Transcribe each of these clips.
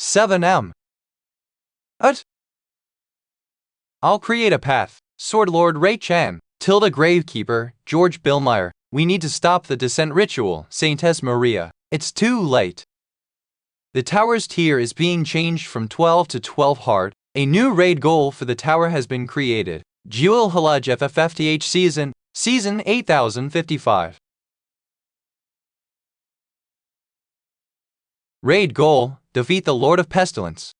7M. Ut. I'll create a path. Sword Lord Ray Chan. Tilda Gravekeeper, George Billmeyer. We need to stop the descent ritual, Saintess Maria. It's too late. The tower's tier is being changed from 12 to 12 hard. A new raid goal for the tower has been created. Jewel Halaj FFFTH Season 8055. Raid goal, defeat the Lord of Pestilence.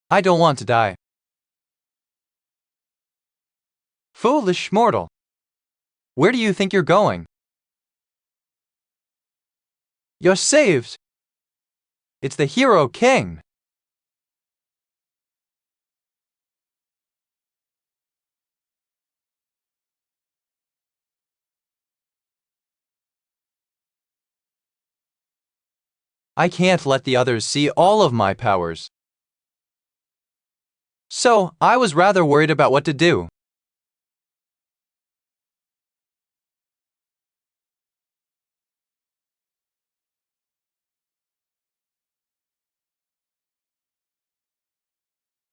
I don't want to die. Foolish mortal. Where do you think you're going? You're saved. It's the Hero King. I can't let the others see all of my powers. So, I was rather worried about what to do.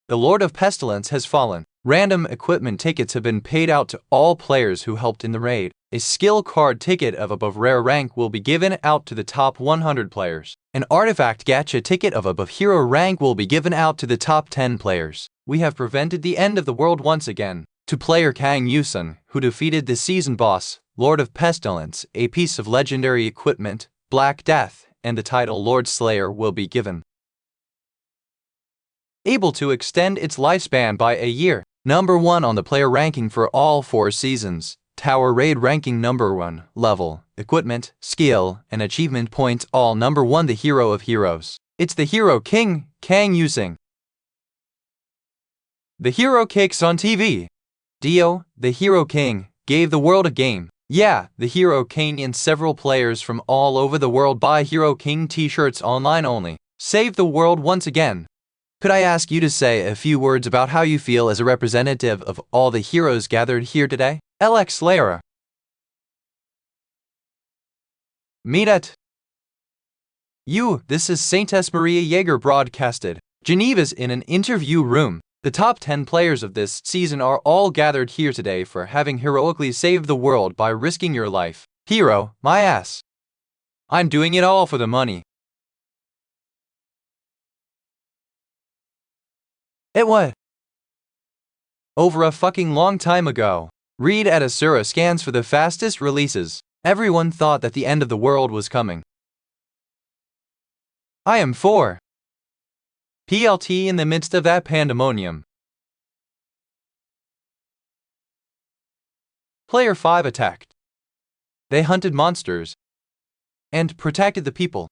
The Lord of Pestilence has fallen. Random equipment tickets have been paid out to all players who helped in the raid. A skill card ticket of above rare rank will be given out to the top 100 players. An artifact gacha ticket of above hero rank will be given out to the top 10 players. We have prevented the end of the world once again. To player Kang Yusun, who defeated the season boss, Lord of Pestilence, a piece of legendary equipment, Black Death, and the title Lord Slayer will be given. Able to extend its lifespan by a year. Number 1 on the player ranking for all 4 seasons. Tower raid ranking number 1. Level, equipment, skill, and achievement points all number 1 the hero of heroes. It's the Hero King, Kang Yusun. The hero kicks on TV. Dio, the Hero King, gave the world a game. Yeah, the Hero King and several players from all over the world buy Hero King t-shirts online only. Save the world once again. Could I ask you to say a few words about how you feel as a representative of all the heroes gathered here today? LX Slayer. Meet it. This is Saintess Maria Jaeger broadcasted. Geneva's in an interview room. The top 10 players of this season are all gathered here today for having heroically saved the world by risking your life. Hero, my ass. I'm doing it all for the money. It was over a fucking long time ago. Read at Asura scans for the fastest releases. Everyone thought that the end of the world was coming. I am 4. PLT in the midst of that pandemonium. Player 5 attacked. They hunted monsters and protected the people.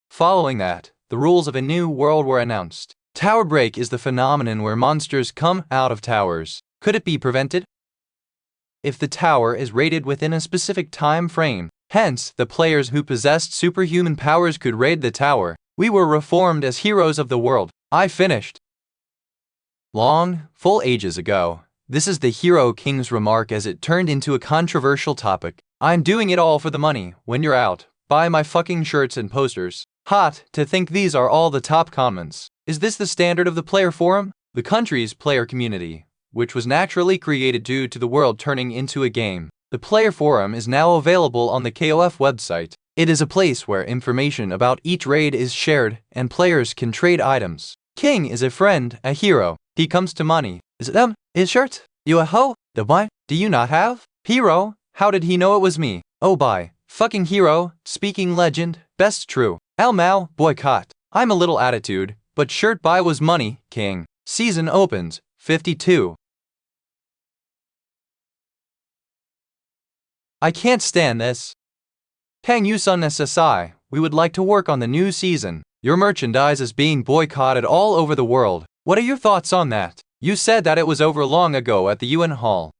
Following that, the rules of a new world were announced. Tower break is the phenomenon where monsters come out of towers. Could it be prevented? If the tower is raided within a specific time frame, hence the players who possessed superhuman powers could raid the tower. We were reformed as heroes of the world. I finished. Long, full ages ago. This is the Hero King's remark as it turned into a controversial topic. I'm doing it all for the money. When you're out, buy my fucking shirts and posters. Hot to think these are all the top comments. Is this the standard of the player forum? The country's player community, which was naturally created due to the world turning into a game. The player forum is now available on the KOF website. It is a place where information about each raid is shared and players can trade items. King is a friend, a hero. He comes to money. Is it his shirt? You a hoe? The what? Do you not have? Hero? How did he know it was me? Oh bye. Fucking hero, speaking legend, best true. El Mao, boycott. I'm a little attitude, but shirt buy was money, King. Season opens, 52. I can't stand this. Kang Yusun SSI, we would like to work on the new season. Your merchandise is being boycotted all over the world. What are your thoughts on that? You said that it was over long ago at the UN Hall.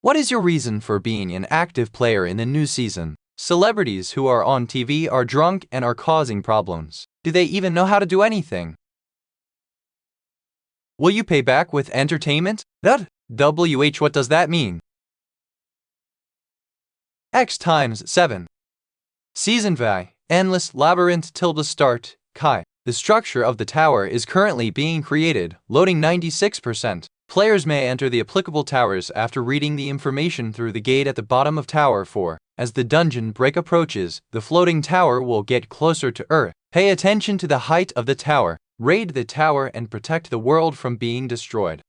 What is your reason for being an active player in the new season? Celebrities who are on TV are drunk and are causing problems. Do they even know how to do anything? Will you pay back with entertainment? What does that mean? X times 7. Season Vi, endless labyrinth till the start, Kai. The structure of the tower is currently being created, loading 96%. Players may enter the applicable towers after reading the information through the gate at the bottom of Tower 4. As the dungeon break approaches, the floating tower will get closer to Earth. Pay attention to the height of the tower, raid the tower and protect the world from being destroyed.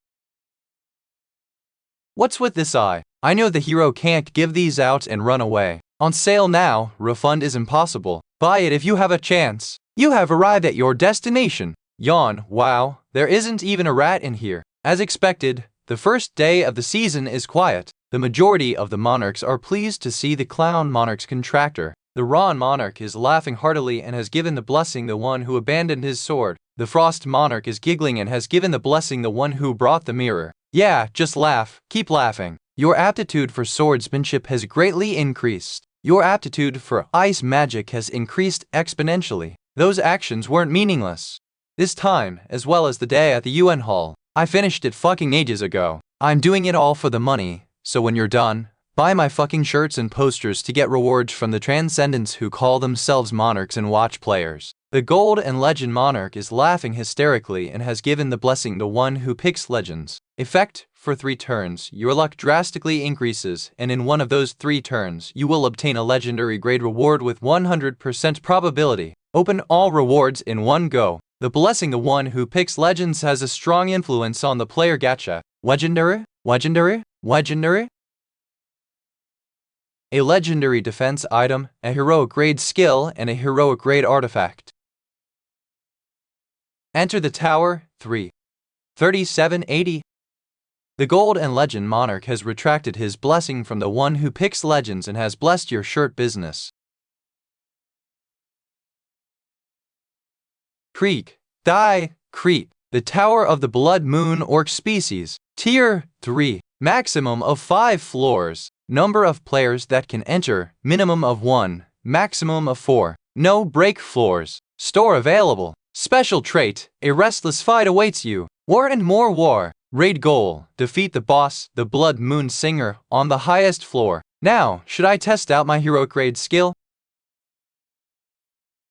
What's with this eye? I know the hero can't give these out and run away. On sale now, refund is impossible. Buy it if you have a chance. You have arrived at your destination. Yawn, wow, there isn't even a rat in here. As expected, the first day of the season is quiet. The majority of the monarchs are pleased to see the clown monarch's contractor. The Ron monarch is laughing heartily and has given the blessing the one who abandoned his sword. The Frost monarch is giggling and has given the blessing the one who brought the mirror. Yeah, just laugh, keep laughing. Your aptitude for swordsmanship has greatly increased. Your aptitude for ice magic has increased exponentially. Those actions weren't meaningless. This time, as well as the day at the UN Hall, I finished it fucking ages ago. I'm doing it all for the money, so when you're done, buy my fucking shirts and posters to get rewards from the transcendents who call themselves monarchs and watch players. The Gold and Legend monarch is laughing hysterically and has given the blessing the one who picks legends. Effect: for 3 turns, your luck drastically increases, and in one of those 3 turns, you will obtain a legendary grade reward with 100% probability. Open all rewards in one go. The blessing the one who picks legends has a strong influence on the player gacha. Legendary? Legendary? Legendary? A legendary defense item, a heroic grade skill, and a heroic grade artifact. Enter the tower, 3. 3780. The Gold and Legend monarch has retracted his blessing from the one who picks legends and has blessed your shirt business. Creek. Die. Creep. The Tower of the Blood Moon Orc Species. Tier 3. Maximum of 5 floors. Number of players that can enter, minimum of 1. Maximum of 4. No break floors. Store available. Special trait, a restless fight awaits you. War and more war. Raid goal, defeat the boss, the Blood Moon Singer, on the highest floor. Now, should I test out my heroic grade skill?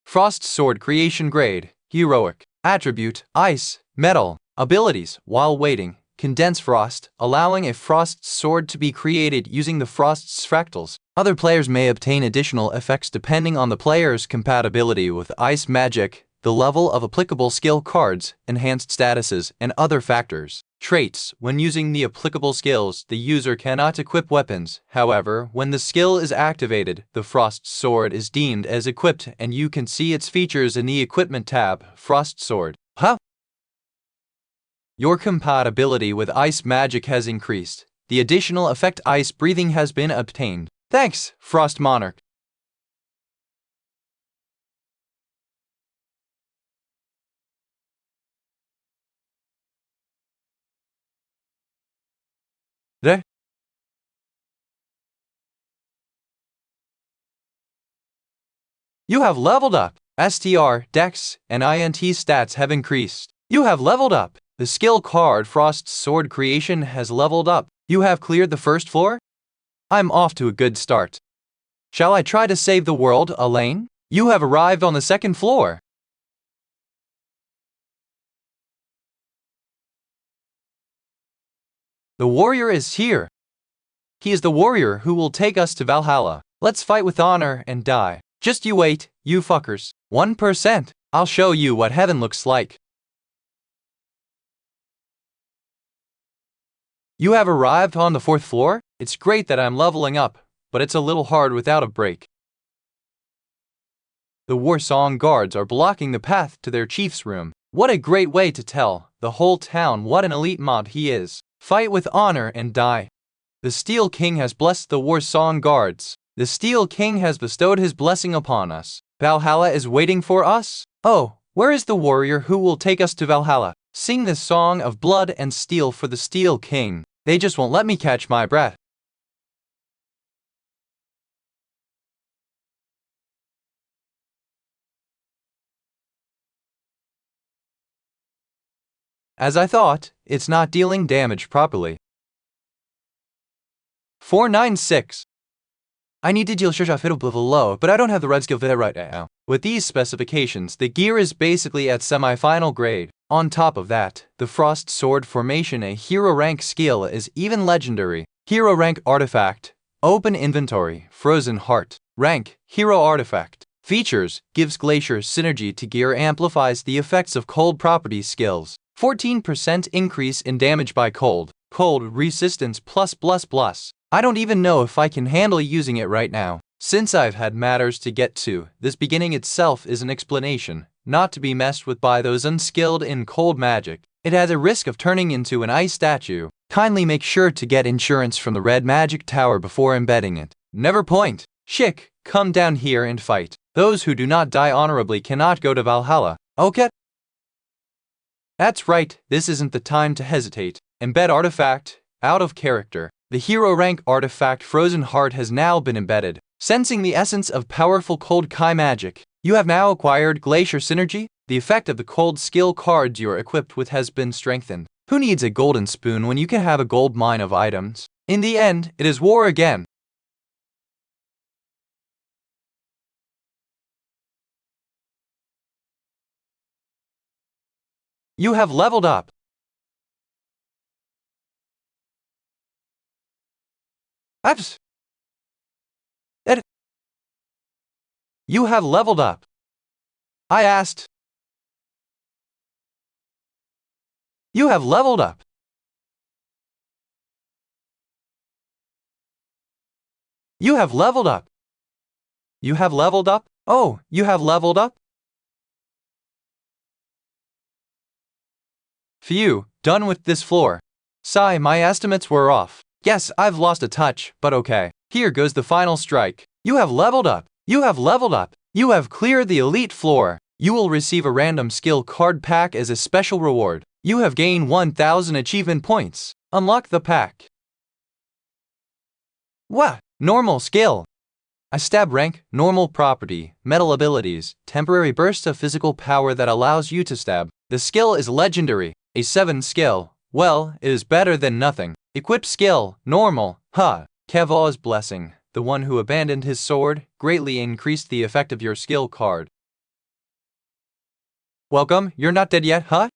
Frost Sword Creation Grade, Heroic. Attribute, Ice, Metal. Abilities, while waiting, condense frost, allowing a frost sword to be created using the frost's fractals. Other players may obtain additional effects depending on the player's compatibility with ice magic, the level of applicable skill cards, enhanced statuses, and other factors. Traits. When using the applicable skills, the user cannot equip weapons. However, when the skill is activated, the Frost Sword is deemed as equipped and you can see its features in the Equipment tab. Frost Sword. Huh? Your compatibility with ice magic has increased. The additional effect Ice Breathing has been obtained. Thanks, Frost Monarch. There. You have leveled up. STR, Dex, and INT stats have increased. You have leveled up. The skill card Frost Sword Creation has leveled up. You have cleared the first floor? I'm off to a good start. Shall I try to save the world, Elaine? You have arrived on the 2nd floor. The warrior is here. He is the warrior who will take us to Valhalla. Let's fight with honor and die. Just you wait, you fuckers. 1%. I'll show you what heaven looks like. You have arrived on the 4th floor? It's great that I'm leveling up, but it's a little hard without a break. The Warsong guards are blocking the path to their chief's room. What a great way to tell the whole town what an elite mod he is. Fight with honor and die. The Steel King has blessed the Warsong guards. The Steel King has bestowed his blessing upon us. Valhalla is waiting for us. Oh, where is the warrior who will take us to Valhalla? Sing the song of blood and steel for the Steel King. They just won't let me catch my breath. As I thought, it's not dealing damage properly. 496. I need to deal fit below, but I don't have the red skill for that right now. With these specifications, the gear is basically at semi-final grade. On top of that, the Frost Sword formation, a hero rank skill, is even legendary. Hero rank artifact. Open inventory. Frozen heart. Rank. Hero artifact. Features. Gives glacier synergy to gear, amplifies the effects of cold property skills. 14% increase in damage by cold. Cold resistance plus. I don't even know if I can handle using it right now. Since I've had matters to get to, this beginning itself is an explanation, not to be messed with by those unskilled in cold magic. It has a risk of turning into an ice statue. Kindly make sure to get insurance from the red magic tower before embedding it. Never point. Chick, come down here and fight. Those who do not die honorably cannot go to Valhalla. Okay? That's right, this isn't the time to hesitate. Embed artifact. Out of character. The hero rank artifact Frozen Heart has now been embedded. Sensing the essence of powerful cold Kai magic, you have now acquired Glacier Synergy. The effect of the cold skill cards you are equipped with has been strengthened. Who needs a golden spoon when you can have a gold mine of items? In the end, it is war again. You have leveled up. You have leveled up. I asked. You have leveled up. You have leveled up. You have leveled up? Oh, you have leveled up? Phew, done with this floor. Sigh, my estimates were off. Yes, I've lost a touch, but okay. Here goes the final strike. You have leveled up. You have leveled up. You have cleared the elite floor. You will receive a random skill card pack as a special reward. You have gained 1000 achievement points. Unlock the pack. What? Normal skill. A stab rank, normal property, metal abilities, temporary burst of physical power that allows you to stab. The skill is legendary. A 7 skill. Well, it is better than nothing. Equip skill, normal. Kevaw's blessing. The one who abandoned his sword, greatly increased the effect of your skill card. Welcome, you're not dead yet, huh?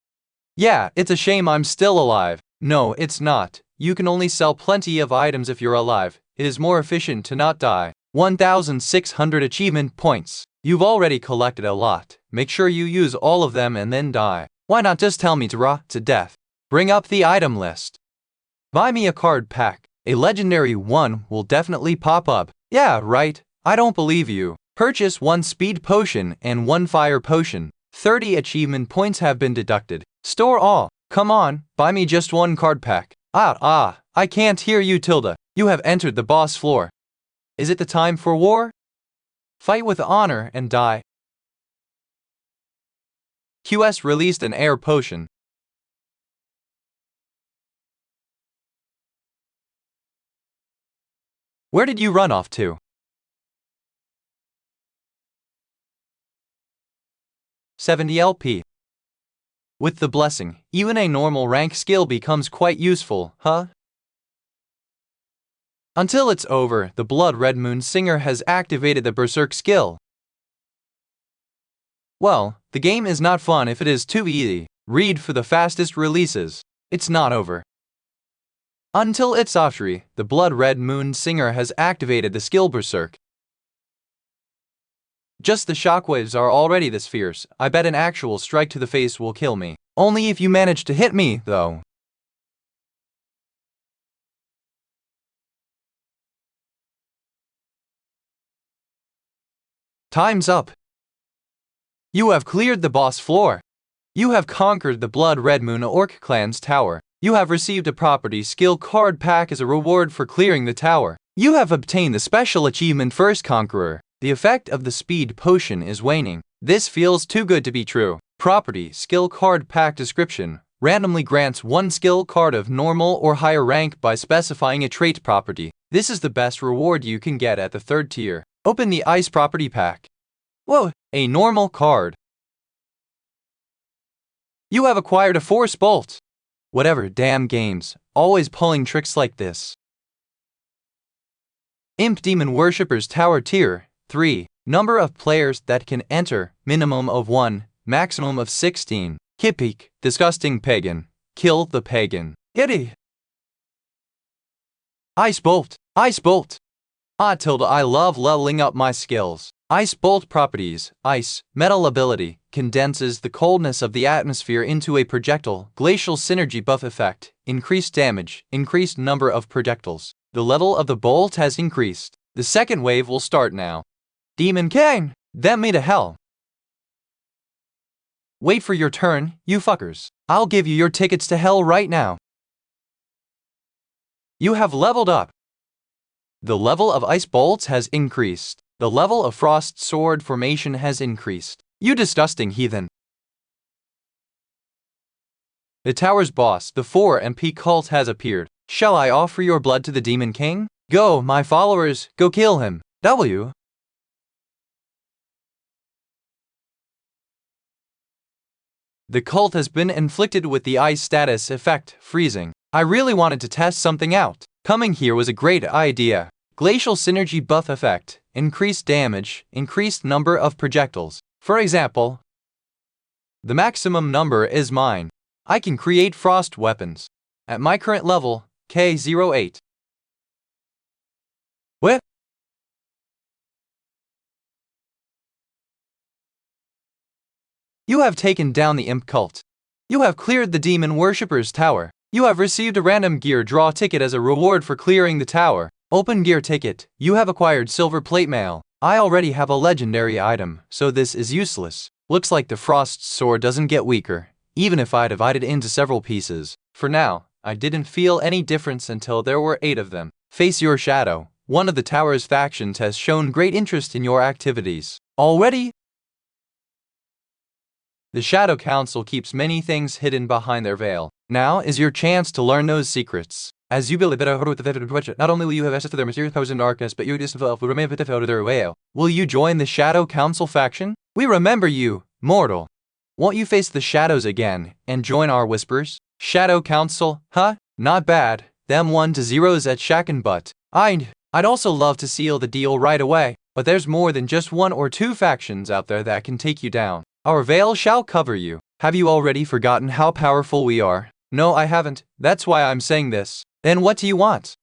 Yeah, it's a shame I'm still alive. No, it's not. You can only sell plenty of items if you're alive. It is more efficient to not die. 1600 achievement points. You've already collected a lot. Make sure you use all of them and then die. Why not just tell me to raw to death? Bring up the item list. Buy me a card pack. A legendary one will definitely pop up. Yeah, right. I don't believe you. Purchase 1 speed potion and 1 fire potion. 30 achievement points have been deducted. Store all. Come on, buy me just 1 card pack. I can't hear you, Tilda. You have entered the boss floor. Is it the time for war? Fight with honor and die. QS released an air potion. Where did you run off to? 70 LP. With the blessing, even a normal rank skill becomes quite useful, huh? Until it's over, the Blood Red Moon Singer has activated the Berserk skill. Well, the game is not fun if it is too easy. Read for the fastest releases. It's not over. Until its offshoot, the Blood Red Moon Singer has activated the skill Berserk. Just the shockwaves are already this fierce. I bet an actual strike to the face will kill me. Only if you manage to hit me, though. Time's up. You have cleared the boss floor. You have conquered the Blood Red Moon Orc Clan's tower. You have received a property skill card pack as a reward for clearing the tower. You have obtained the special achievement First Conqueror. The effect of the speed potion is waning. This feels too good to be true. Property skill card pack description. Randomly grants 1 skill card of normal or higher rank by specifying a trait property. This is the best reward you can get at the 3rd tier. Open the ice property pack. Whoa, a normal card. You have acquired a Force Bolt. Whatever damn games, always pulling tricks like this. Imp Demon Worshippers Tower Tier 3. Number of players that can enter, minimum of 1, maximum of 16. Kipik, Disgusting Pagan. Kill the Pagan. Giddy. Ice Bolt. Ice Bolt. I love leveling up my skills. Ice Bolt properties. Ice, metal ability, condenses the coldness of the atmosphere into a projectile. Glacial synergy buff effect, increased damage, increased number of projectiles. The level of the bolt has increased. The second wave will start now. Demon King, damn me to hell. Wait for your turn, you fuckers. I'll give you your tickets to hell right now. You have leveled up. The level of Ice Bolts has increased. The level of Frost Sword formation has increased. You disgusting heathen. The tower's boss, the 4MP cult, has appeared. Shall I offer your blood to the Demon King? Go, my followers, go kill him. W. The cult has been inflicted with the ice status effect, freezing. I really wanted to test something out. Coming here was a great idea. Glacial synergy buff effect, increased damage, increased number of projectiles. For example, the maximum number is mine. I can create frost weapons. At my current level, K08. What? You have taken down the imp cult. You have cleared the demon worshippers tower. You have received a random gear draw ticket as a reward for clearing the tower. Open gear ticket. You have acquired silver plate mail. I already have a legendary item, so this is useless. Looks like the frost sword doesn't get weaker, even if I divide it into several pieces. For now, I didn't feel any difference until there were 8 of them. Face your shadow. One of the tower's factions has shown great interest in your activities. Already? The Shadow Council keeps many things hidden behind their veil. Now is your chance to learn those secrets. As you build a better with the veteran project, not only will you have access to their mysterious powers and darkness, but you will remain with their veil. Will you join the Shadow Council faction? We remember you, mortal. Won't you face the shadows again and join our whispers? Shadow Council, huh? Not bad. Them 1-0s at Shaken Butt. I'd also love to seal the deal right away, but there's more than just 1 or 2 factions out there that can take you down. Our veil shall cover you. Have you already forgotten how powerful we are? No, I haven't. That's why I'm saying this. Then what do you want?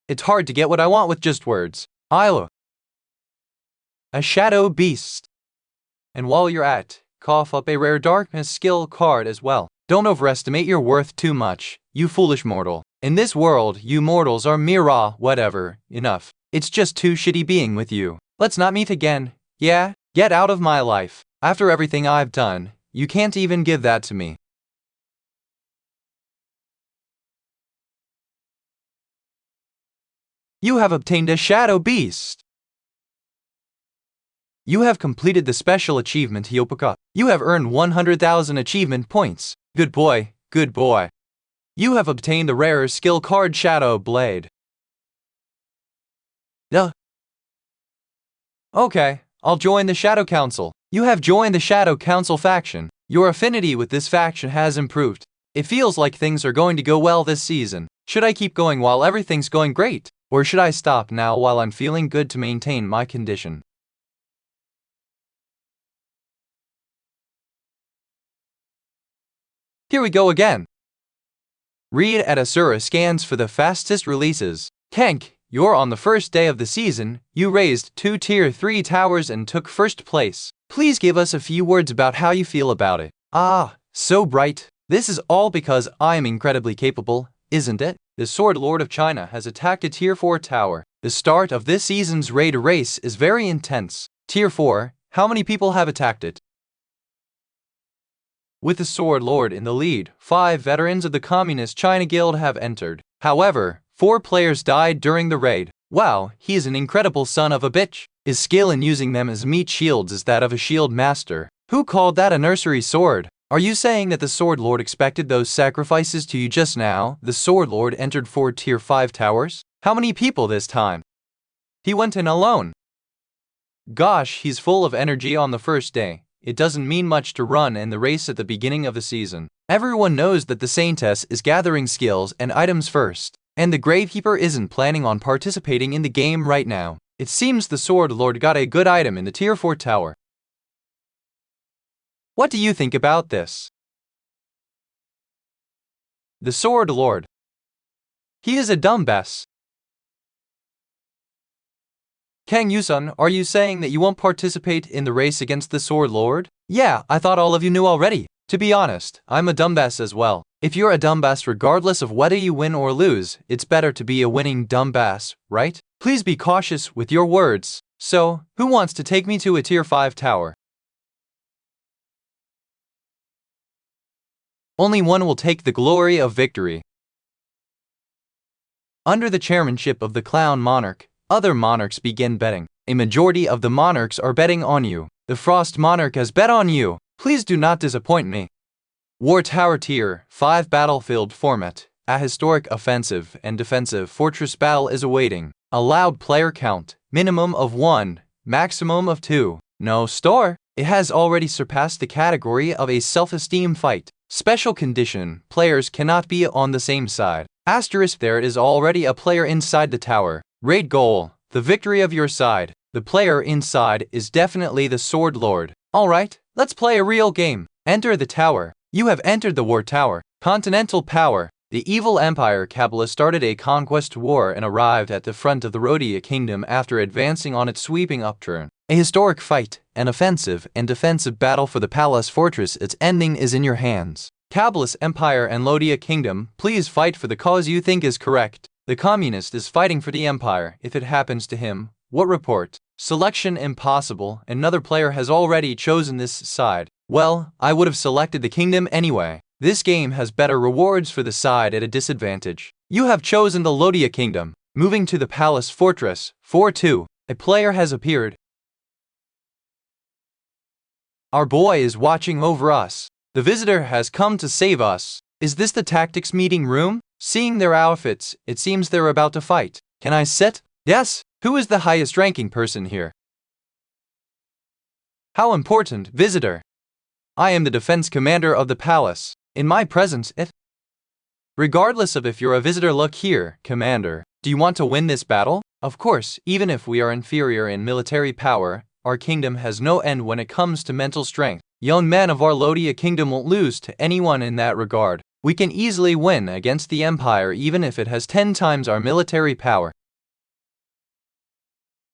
It's hard to get what I want with just words. A shadow beast. And while you're at, cough up a rare darkness skill card as well. Don't overestimate your worth too much, you foolish mortal. In this world, you mortals are mere whatever. Enough. It's just too shitty being with you. Let's not meet again. Yeah? Get out of my life. After everything I've done, you can't even give that to me. You have obtained a Shadow Beast. You have completed the special achievement Hyopuka. You have earned 100,000 achievement points. Good boy, good boy. You have obtained the rarer skill card Shadow Blade. Duh. Okay, I'll join the Shadow Council. You have joined the Shadow Council faction. Your affinity with this faction has improved. It feels like things are going to go well this season. Should I keep going while everything's going great? Or should I stop now while I'm feeling good to maintain my condition? Here we go again. Read at Asura scans for the fastest releases. Kenk, you're on the first day of the season. You raised 2 Tier 3 towers and took first place. Please give us a few words about how you feel about it. Ah, so bright. This is all because I am incredibly capable, isn't it? The Sword Lord of China has attacked a Tier 4 tower. The start of this season's raid race is very intense. Tier 4, how many people have attacked it? With the Sword Lord in the lead, 5 veterans of the Communist China Guild have entered. However, 4 players died during the raid. Wow, he is an incredible son of a bitch. His skill in using them as meat shields is that of a shield master. Who called that a nursery sword? Are you saying that the Sword Lord expected those sacrifices to you just now? The Sword Lord entered 4 Tier 5 towers? How many people this time? He went in alone. Gosh, he's full of energy on the first day. It doesn't mean much to run in the race at the beginning of the season. Everyone knows that the Saintess is gathering skills and items first, And the Gravekeeper isn't planning on participating in the game right now. It seems the Sword Lord got a good item in the Tier 4 tower. What do you think about this? The Sword Lord. He is a dumbass. Kang Yusun, are you saying that you won't participate in the race against the Sword Lord? Yeah, I thought all of you knew already. To be honest, I'm a dumbass as well. If you're a dumbass regardless of whether you win or lose, it's better to be a winning dumbass, right? Please be cautious with your words. So, who wants to take me to a Tier 5 tower? Only one will take the glory of victory. Under the chairmanship of the Clown Monarch, other monarchs begin betting. A majority of the monarchs are betting on you. The Frost Monarch has bet on you. Please do not disappoint me. War Tower Tier 5 Battlefield Format. A historic offensive and defensive fortress battle is awaiting. Allowed player count, minimum of 1, maximum of 2. No store. It has already surpassed the category of a self-esteem fight. Special condition, players cannot be on the same side. Asterisk, there is already a player inside the tower. Raid goal, the victory of your side. The player inside is definitely the Sword Lord. Alright, let's play a real game. Enter the tower. You have entered the War Tower. Continental power. The evil Empire Kabbalah started a conquest war and arrived at the front of the Rhodia Kingdom after advancing on its sweeping upturn. A historic fight, an offensive and defensive battle for the palace fortress. Its ending is in your hands. Kabbalah's Empire and Rhodia Kingdom, please fight for the cause you think is correct. The communist is fighting for the Empire. If it happens to him, what report? Selection impossible. Another player has already chosen this side. Well, I would have selected the kingdom anyway. This game has better rewards for the side at a disadvantage. You have chosen the Rhodia Kingdom. Moving to the palace fortress. 4-2. A player has appeared. Our boy is watching over us. The visitor has come to save us. Is this the tactics meeting room? Seeing their outfits, it seems they're about to fight. Can I sit? Yes. Who is the highest ranking person here? How important, visitor? I am the defense commander of the palace. In my presence, regardless of if you're a visitor, look here, commander. Do you want to win this battle? Of course, even if we are inferior in military power, our kingdom has no end when it comes to mental strength. Young men of our Rhodia Kingdom won't lose to anyone in that regard. We can easily win against the Empire even if it has 10 times our military power.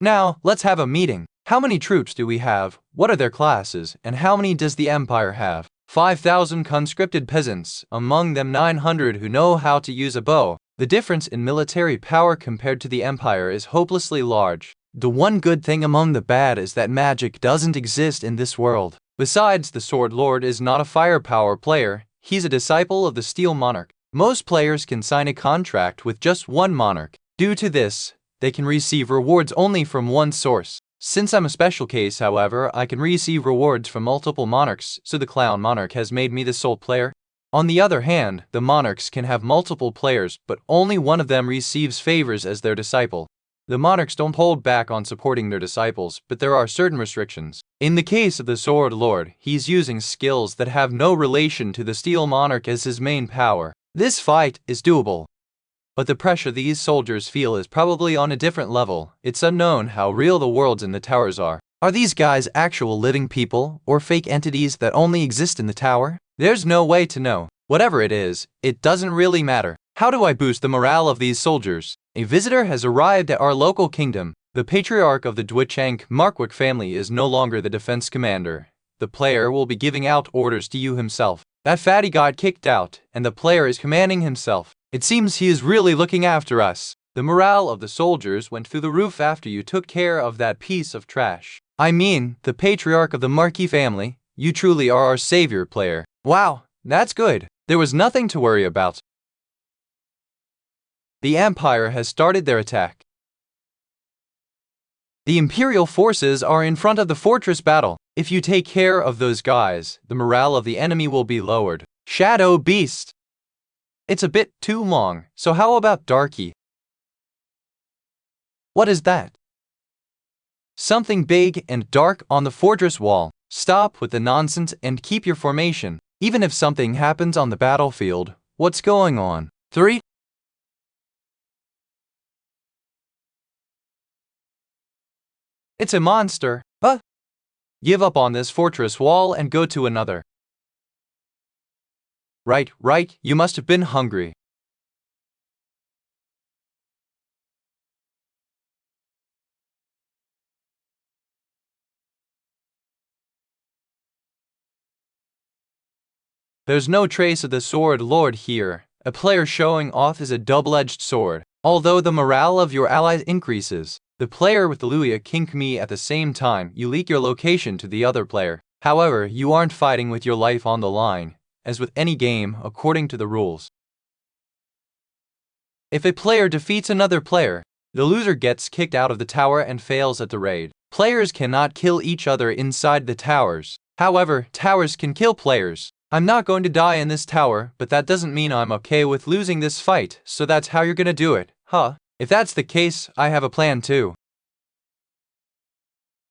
Now, let's have a meeting. How many troops do we have? What are their classes? And how many does the Empire have? 5,000 conscripted peasants, among them 900 who know how to use a bow. The difference in military power compared to the Empire is hopelessly large. The one good thing among the bad is that magic doesn't exist in this world. Besides, the Sword Lord is not a firepower player. He's a disciple of the Steel Monarch. Most players can sign a contract with just one monarch. Due to this, they can receive rewards only from one source. Since I'm a special case, however, I can receive rewards from multiple monarchs, so the Clown Monarch has made me the sole player. On the other hand, the monarchs can have multiple players, but only one of them receives favors as their disciple. The monarchs don't hold back on supporting their disciples, but there are certain restrictions. In the case of the Sword Lord, he's using skills that have no relation to the Steel Monarch as his main power. This fight is doable. But the pressure these soldiers feel is probably on a different level. It's unknown how real the worlds in the towers are. Are these guys actual living people, or fake entities that only exist in the tower? There's no way to know. Whatever it is, it doesn't really matter. How do I boost the morale of these soldiers? A visitor has arrived at our local kingdom. The patriarch of the Dwichank Markwick family is no longer the defense commander. The player will be giving out orders to you himself. That fatty got kicked out, and the player is commanding himself. It seems he is really looking after us. The morale of the soldiers went through the roof after you took care of that piece of trash. I mean, the patriarch of the Marquis family. You truly are our savior, player. Wow, that's good. There was nothing to worry about. The Empire has started their attack. The Imperial forces are in front of the fortress battle. If you take care of those guys, the morale of the enemy will be lowered. Shadow Beast. It's a bit too long, so how about Darky? What is that? Something big and dark on the fortress wall. Stop with the nonsense and keep your formation. Even if something happens on the battlefield, what's going on? 3, It's a monster. Give up on this fortress wall and go to another. Right, you must have been hungry. There's no trace of the sword lord here. A player showing off is a double-edged sword. Although the morale of your allies increases, the player with the Luya kink me at the same time you leak your location to the other player. However, you aren't fighting with your life on the line, as with any game according to the rules. If a player defeats another player, the loser gets kicked out of the tower and fails at the raid. Players cannot kill each other inside the towers. However, towers can kill players. I'm not going to die in this tower, but that doesn't mean I'm okay with losing this fight, so that's how you're gonna do it, huh? If that's the case, I have a plan too.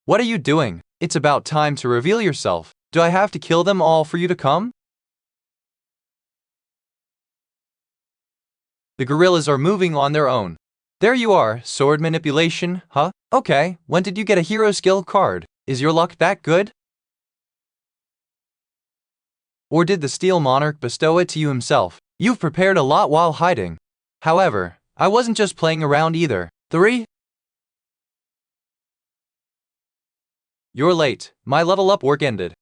What are you doing? It's about time to reveal yourself. Do I have to kill them all for you to come? The gorillas are moving on their own. There you are, sword manipulation, huh? Okay, when did you get a hero skill card? Is your luck that good? Or did the Steel Monarch bestow it to you himself? You've prepared a lot while hiding. However, I wasn't just playing around either. 3. You're late. My level up work ended.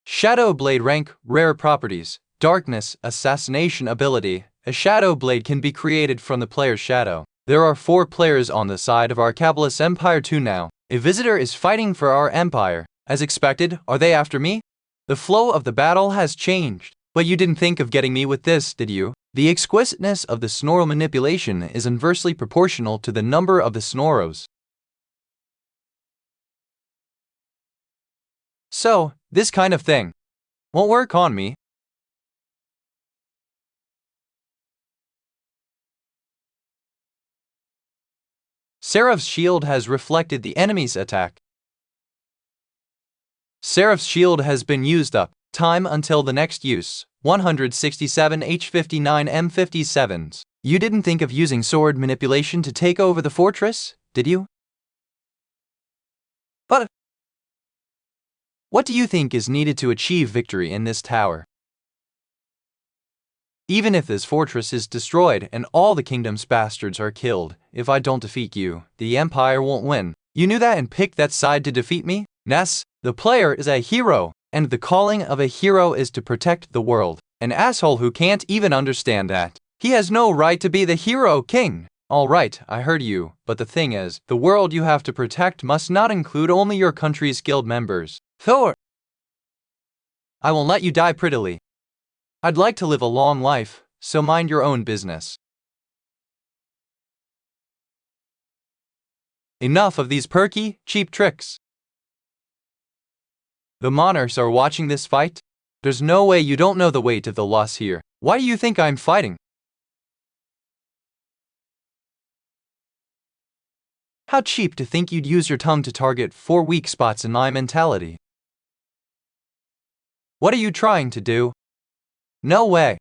Shadow Blade rank, rare properties. Darkness, assassination ability. A Shadow Blade can be created from the player's shadow. There are 4 players on the side of our capitalist empire too now. A visitor is fighting for our empire. As expected, are they after me? The flow of the battle has changed. But you didn't think of getting me with this, did you? The exquisiteness of the Snorro manipulation is inversely proportional to the number of the Snorros. So, this kind of thing won't work on me. Seraph's shield has reflected the enemy's attack. Seraph's shield has been used up. Time until the next use. 167 H59 M57s. You didn't think of using sword manipulation to take over the fortress, did you? But what do you think is needed to achieve victory in this tower? Even if this fortress is destroyed and all the kingdom's bastards are killed, if I don't defeat you, the empire won't win. You knew that and picked that side to defeat me? Ness, the player is a hero, and the calling of a hero is to protect the world. An asshole who can't even understand that. He has no right to be the hero king. Alright, I heard you, but the thing is, the world you have to protect must not include only your country's guild members. Thor! I won't let you die prettily. I'd like to live a long life, so mind your own business. Enough of these perky, cheap tricks. The monarchs are watching this fight? There's no way you don't know the weight of the loss here. Why do you think I'm fighting? How cheap to think you'd use your tongue to target 4 weak spots in my mentality. What are you trying to do? No way.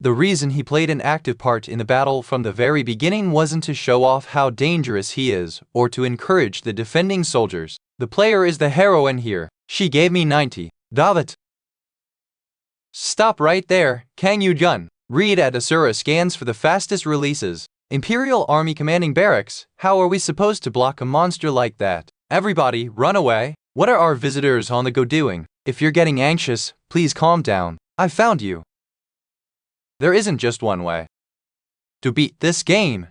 The reason he played an active part in the battle from the very beginning wasn't to show off how dangerous he is, or to encourage the defending soldiers. The player is the heroine here. She gave me 90. David. Stop right there, Kang Yu-jun. Read at Asura scans for the fastest releases. Imperial Army commanding barracks, how are we supposed to block a monster like that? Everybody, run away. What are our visitors on the go doing? If you're getting anxious, please calm down. I found you. There isn't just one way to beat this game.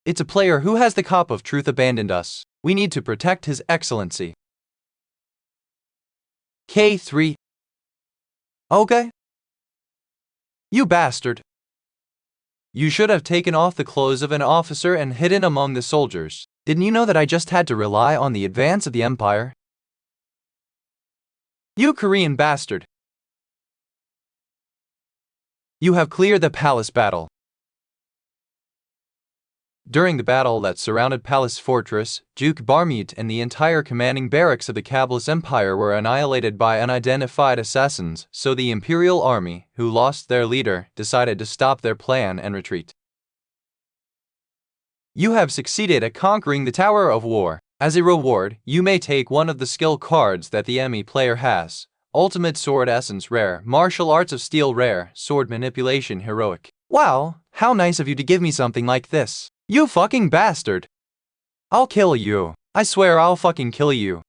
It's a player who has the cup of truth abandoned us. We need to protect his excellency. K3. Okay. You bastard. You should have taken off the clothes of an officer and hidden among the soldiers. Didn't you know that I just had to rely on the advance of the empire? You Korean bastard. You have cleared the palace battle. During the battle that surrounded Palace Fortress, Duke Barmut and the entire commanding barracks of the Cabalist Empire were annihilated by unidentified assassins, so the Imperial Army, who lost their leader, decided to stop their plan and retreat. You have succeeded at conquering the Tower of War. As a reward, you may take one of the skill cards that the enemy player has. Ultimate Sword Essence Rare, Martial Arts of Steel Rare, Sword Manipulation Heroic. Wow, how nice of you to give me something like this. You fucking bastard. I'll kill you. I swear I'll fucking kill you.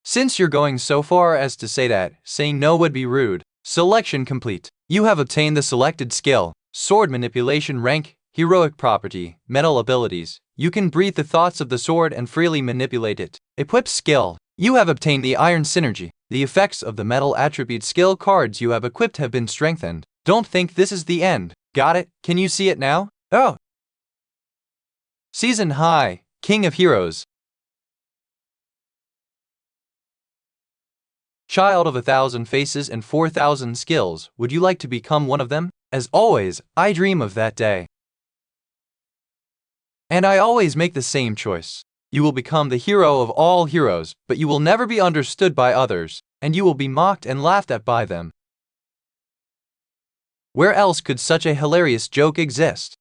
Since you're going so far as to say that, saying no would be rude. Selection complete. You have obtained the selected skill, Sword Manipulation rank, Heroic property, Metal abilities. You can breathe the thoughts of the sword and freely manipulate it. Equip skill. You have obtained the Iron Synergy. The effects of the Metal attribute skill cards you have equipped have been strengthened. Don't think this is the end. Got it? Can you see it now? Oh! Season High, King of Heroes. Child of 1,000 faces and 4,000 skills, would you like to become one of them? As always, I dream of that day. And I always make the same choice. You will become the hero of all heroes, but you will never be understood by others, and you will be mocked and laughed at by them. Where else could such a hilarious joke exist?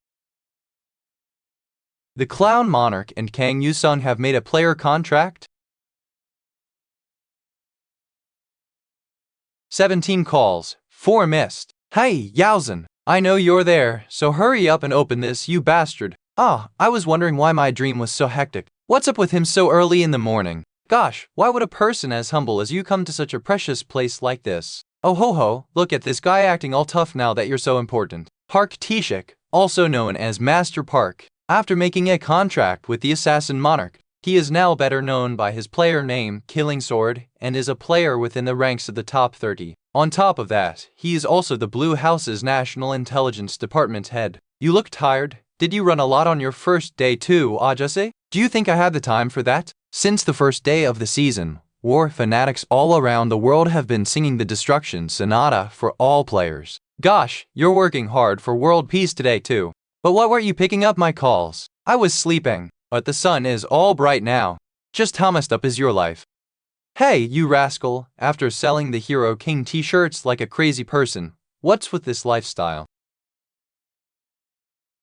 The Clown Monarch and Kang Yusung have made a player contract? 17 calls, 4 missed. Hey, Yaozhen, I know you're there, so hurry up and open this, you bastard. I was wondering why my dream was so hectic. What's up with him so early in the morning? Gosh, why would a person as humble as you come to such a precious place like this? Oh ho ho, look at this guy acting all tough now that you're so important. Park Tae-shik, also known as Master Park. After making a contract with the Assassin Monarch, he is now better known by his player name, Killing Sword, and is a player within the ranks of the top 30. On top of that, he is also the Blue House's National Intelligence Department head. You look tired. Did you run a lot on your first day too, Ajase? Do you think I had the time for that? Since the first day of the season, war fanatics all around the world have been singing the Destruction Sonata for all players. Gosh, you're working hard for world peace today too. But what were you picking up my calls? I was sleeping. But the sun is all bright now. Just how messed up is your life? Hey, you rascal, after selling the Hero King t-shirts like a crazy person, what's with this lifestyle?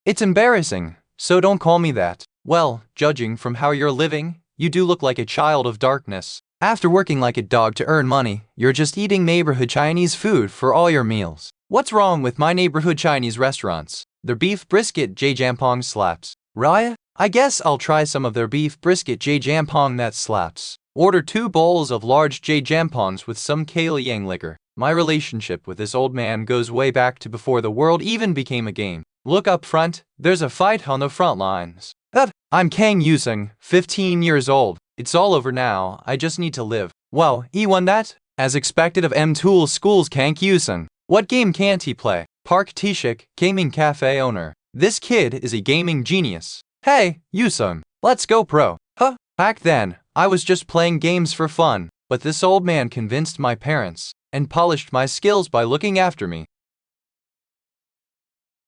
It's embarrassing, so don't call me that. Well, judging from how you're living, you do look like a child of darkness. After working like a dog to earn money, you're just eating neighborhood Chinese food for all your meals. What's wrong with my neighborhood Chinese restaurants? Their beef brisket jjampong slaps. Raya? I guess I'll try some of their beef brisket jjampong that slaps. Order 2 bowls of large jjampongs with some Kaoyang liquor. My relationship with this old man goes way back to before the world even became a game. Look up front, there's a fight on the front lines. I'm Kang Yusung, 15 years old. It's all over now, I just need to live. Well, he won that? As expected of M-Tool School's Kang Yusung. What game can't he play? Park Tae-shik, gaming cafe owner. This kid is a gaming genius. Hey, Yusung, let's go pro. Back then, I was just playing games for fun, but this old man convinced my parents and polished my skills by looking after me.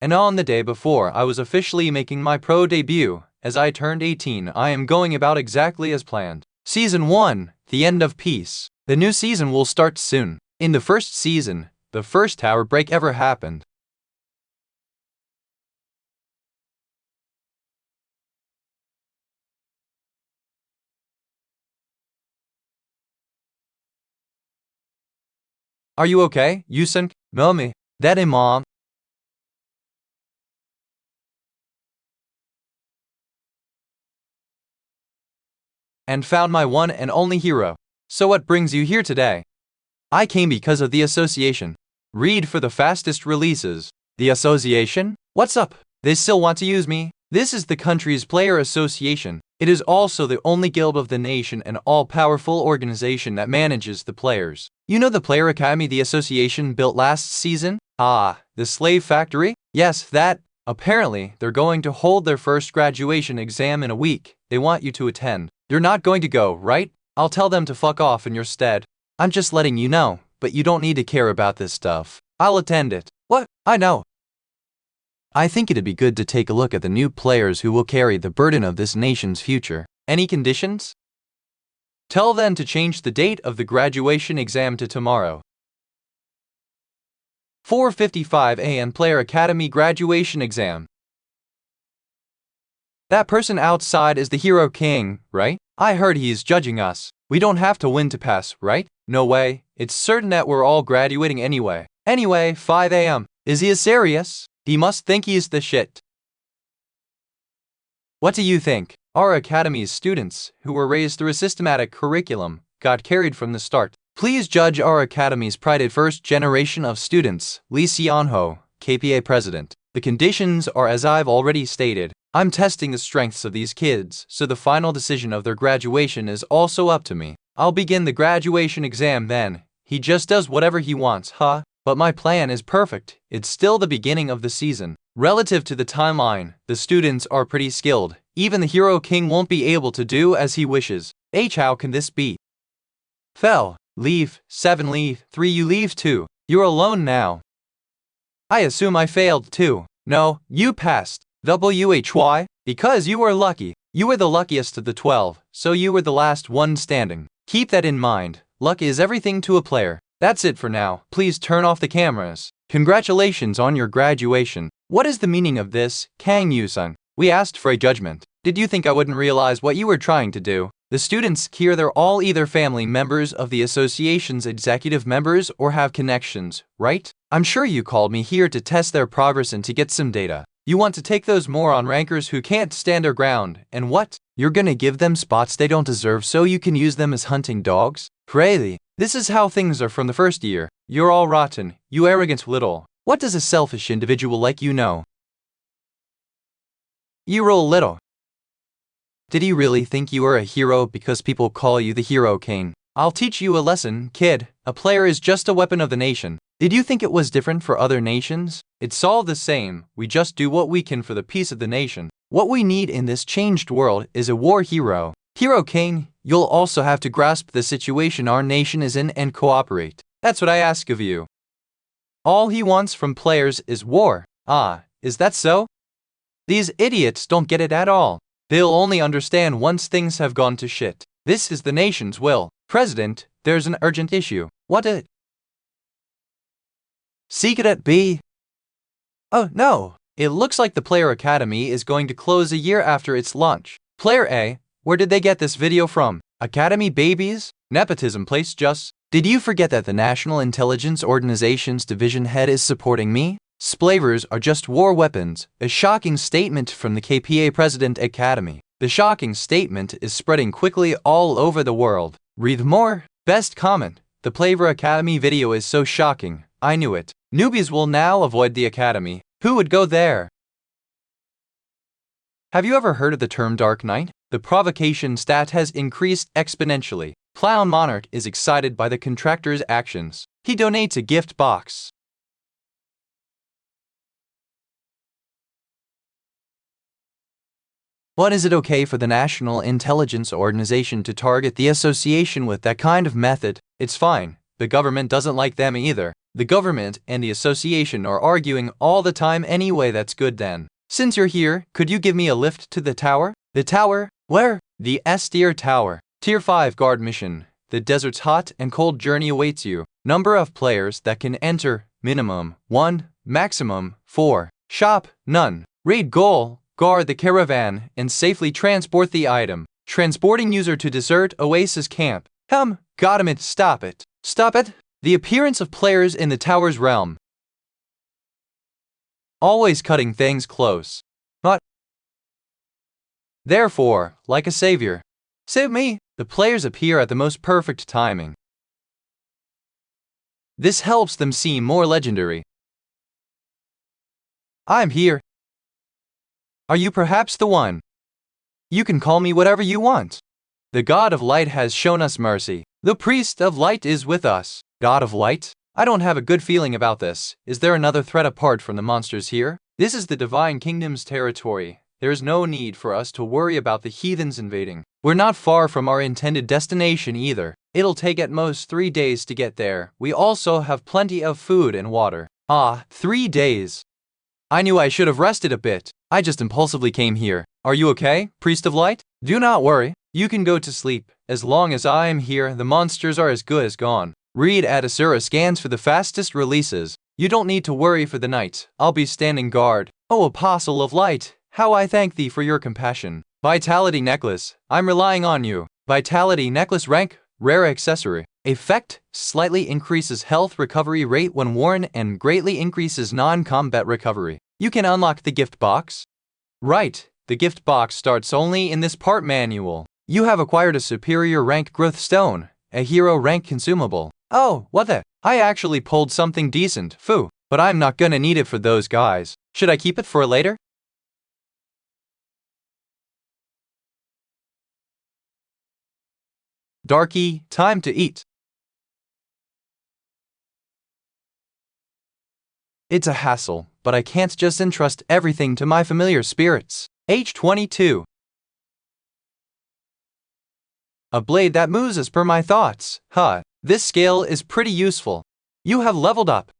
And on the day before I was officially making my pro debut, as I turned 18, I am going about exactly as planned. Season 1, The End of Peace. The new season will start soon. In the first season, the first tower break ever happened. Are you okay, Yusung? Mommy, Daddy, Mom. And found my one and only hero. So what brings you here today? I came because of the association. Read for the fastest releases. The association? What's up? They still want to use me? This is the country's player association. It is also the only guild of the nation and all-powerful organization that manages the players. You know the player academy the association built last season? The slave factory? Yes, that. Apparently, they're going to hold their first graduation exam in a week. They want you to attend. You're not going to go, right? I'll tell them to fuck off in your stead. I'm just letting you know, but you don't need to care about this stuff. I'll attend it. What? I know. I think it'd be good to take a look at the new players who will carry the burden of this nation's future. Any conditions? Tell them to change the date of the graduation exam to tomorrow. 4:55 a.m. Player Academy graduation exam. That person outside is the hero king, right? I heard he's judging us. We don't have to win to pass, right? No way. It's certain that we're all graduating anyway. Anyway, 5 a.m. Is he serious? He must think he's the shit. What do you think? Our academy's students, who were raised through a systematic curriculum, got carried from the start. Please judge our academy's prided first generation of students, Lee Seon-ho, KPA president. The conditions are as I've already stated. I'm testing the strengths of these kids, so the final decision of their graduation is also up to me. I'll begin the graduation exam then. He just does whatever he wants, huh? But my plan is perfect. It's still the beginning of the season. Relative to the timeline, the students are pretty skilled. Even the hero king won't be able to do as he wishes. How can this be? Fell. Leave. 7 leave. 3 you leave too. You're alone now. I assume I failed too. No, you passed. WHY? Because you were lucky. You were the luckiest of the 12, so you were the last one standing. Keep that in mind. Luck is everything to a player. That's it for now. Please turn off the cameras. Congratulations on your graduation. What is the meaning of this, Kang Yu-sun? We asked for a judgment. Did you think I wouldn't realize what you were trying to do? The students here, they're all either family members of the association's executive members or have connections, right? I'm sure you called me here to test their progress and to get some data. You want to take those moron rankers who can't stand their ground, and what? You're gonna give them spots they don't deserve so you can use them as hunting dogs? Really? This is how things are from the first year. You're all rotten, you arrogant little. What does a selfish individual like you know? You roll little. Did you really think you were a hero because people call you the hero king? I'll teach you a lesson, kid. A player is just a weapon of the nation. Did you think it was different for other nations? It's all the same. We just do what we can for the peace of the nation. What we need in this changed world is a war hero. Hero king, you'll also have to grasp the situation our nation is in and cooperate. That's what I ask of you. All he wants from players is war. Ah, is that so? These idiots don't get it at all. They'll only understand once things have gone to shit. This is the nation's will. President, there's an urgent issue. What it? Secret B. Oh no, it looks like the Player Academy is going to close a year after its launch. Player A, where did they get this video from? Academy babies? Nepotism place just. Did you forget that the National Intelligence Organization's division head is supporting me? Splavers are just war weapons, a shocking statement from the KPA President Academy. The shocking statement is spreading quickly all over the world. Read more. Best comment. The Player Academy video is so shocking. I knew it. Newbies will now avoid the academy. Who would go there? Have you ever heard of the term Dark Knight? The provocation stat has increased exponentially. Clown Monarch is excited by the contractor's actions. He donates a gift box. But is it okay for the National Intelligence Organization to target the association with that kind of method? It's fine. The government doesn't like them either. The government and the association are arguing all the time anyway. That's good then. Since you're here, could you give me a lift to the tower? The tower? Where? The S-tier tower. Tier 5 guard mission. The desert's hot and cold journey awaits you. Number of players that can enter, minimum 1, maximum 4. Shop, none. Raid goal, guard the caravan and safely transport the item. Transporting user to desert oasis camp. Got him. Stop it. Stop it. The appearance of players in the tower's realm. Always cutting things close. But therefore, like a savior. Save me. The players appear at the most perfect timing. This helps them seem more legendary. I'm here. Are you perhaps the one? You can call me whatever you want. The God of Light has shown us mercy. The Priest of Light is with us. God of Light? I don't have a good feeling about this. Is there another threat apart from the monsters here? This is the Divine Kingdom's territory. There is no need for us to worry about the heathens invading. We're not far from our intended destination either. It'll take at most 3 days to get there. We also have plenty of food and water. 3 days. I knew I should have rested a bit. I just impulsively came here. Are you okay, Priest of Light? Do not worry. You can go to sleep. As long as I am here, the monsters are as good as gone. Read Adasura scans for the fastest releases. You don't need to worry for the night. I'll be standing guard. Oh, Apostle of Light, how I thank thee for your compassion. Vitality necklace, I'm relying on you. Vitality necklace rank, rare accessory. Effect, slightly increases health recovery rate when worn and greatly increases non-combat recovery. You can unlock the gift box. Right, the gift box starts only in this part manual. You have acquired a superior rank growth stone, a hero rank consumable. Oh, what the? I actually pulled something decent, phew, but I'm not gonna need it for those guys. Should I keep it for later? Darky, time to eat. It's a hassle, but I can't just entrust everything to my familiar spirits. Age 22. A blade that moves as per my thoughts. Huh, this scale is pretty useful. You have leveled up.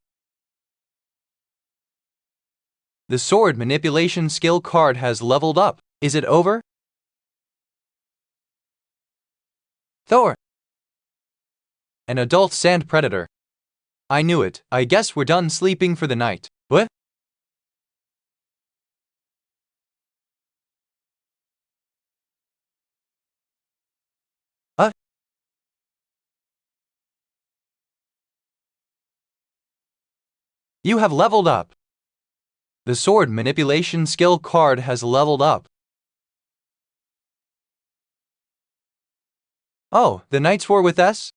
The sword manipulation skill card has leveled up. Is it over? Thor. An adult sand predator. I knew it. I guess we're done sleeping for the night. What? You have leveled up. The sword manipulation skill card has leveled up. Oh, the knights were with us?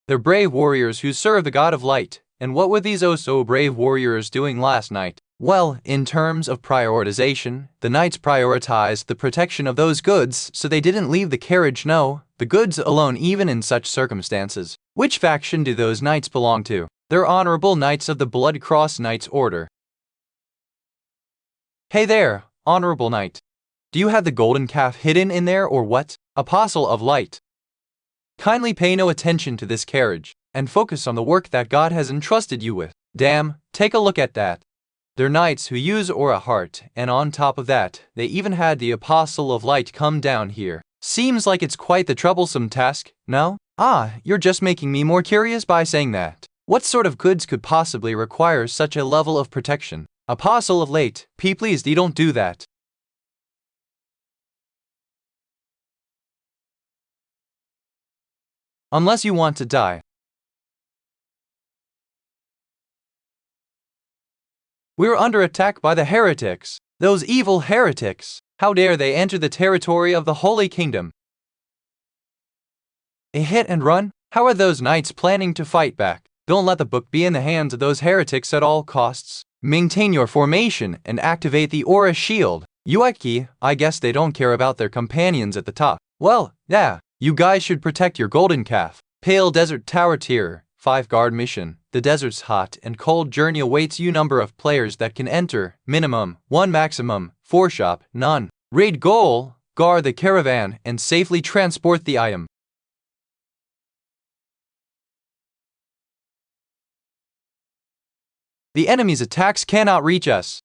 They're brave warriors who serve the god of light. And what were these oh-so-brave warriors doing last night? Well, in terms of prioritization, the knights prioritized the protection of those goods, so they didn't leave the carriage, no, the goods alone even in such circumstances. Which faction do those knights belong to? They're honorable knights of the Blood Cross Knights Order. Hey there, honorable knight. Do you have the golden calf hidden in there or what? Apostle of light. Kindly pay no attention to this carriage, and focus on the work that God has entrusted you with. Damn, take a look at that. They're knights who use aura heart, and on top of that, they even had the Apostle of Light come down here. Seems like it's quite the troublesome task, no? Ah, you're just making me more curious by saying that. What sort of goods could possibly require such a level of protection? Apostle of Light, please don't do that. Unless you want to die. We're under attack by the heretics. Those evil heretics. How dare they enter the territory of the Holy Kingdom? A hit and run? How are those knights planning to fight back? Don't let the book be in the hands of those heretics at all costs. Maintain your formation and activate the aura shield. Yueki, I guess they don't care about their companions at the top. Well, yeah, you guys should protect your golden calf. Pale Desert Tower Tier, 5 guard mission. The desert's hot and cold journey awaits you. Number of players that can enter, minimum, 1 maximum, 4 shop, none. Raid goal, guard the caravan and safely transport the item. The enemy's attacks cannot reach us.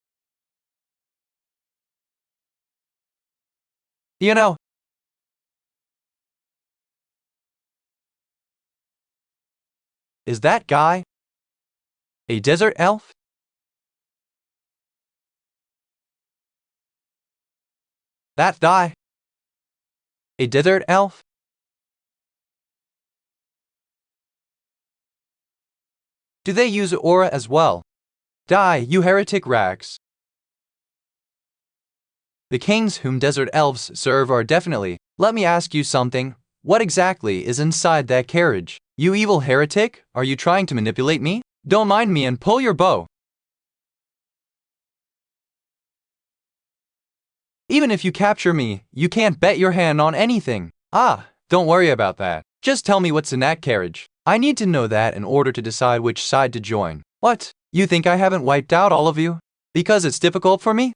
You know, is that guy a desert elf? That guy a desert elf? Do they use aura as well? Die, you heretic rags. The kings whom desert elves serve are definitely. Let me ask you something. What exactly is inside that carriage? You evil heretic, are you trying to manipulate me? Don't mind me and pull your bow. Even if you capture me, you can't bet your hand on anything. Ah, don't worry about that. Just tell me what's in that carriage. I need to know that in order to decide which side to join. What? You think I haven't wiped out all of you? Because it's difficult for me?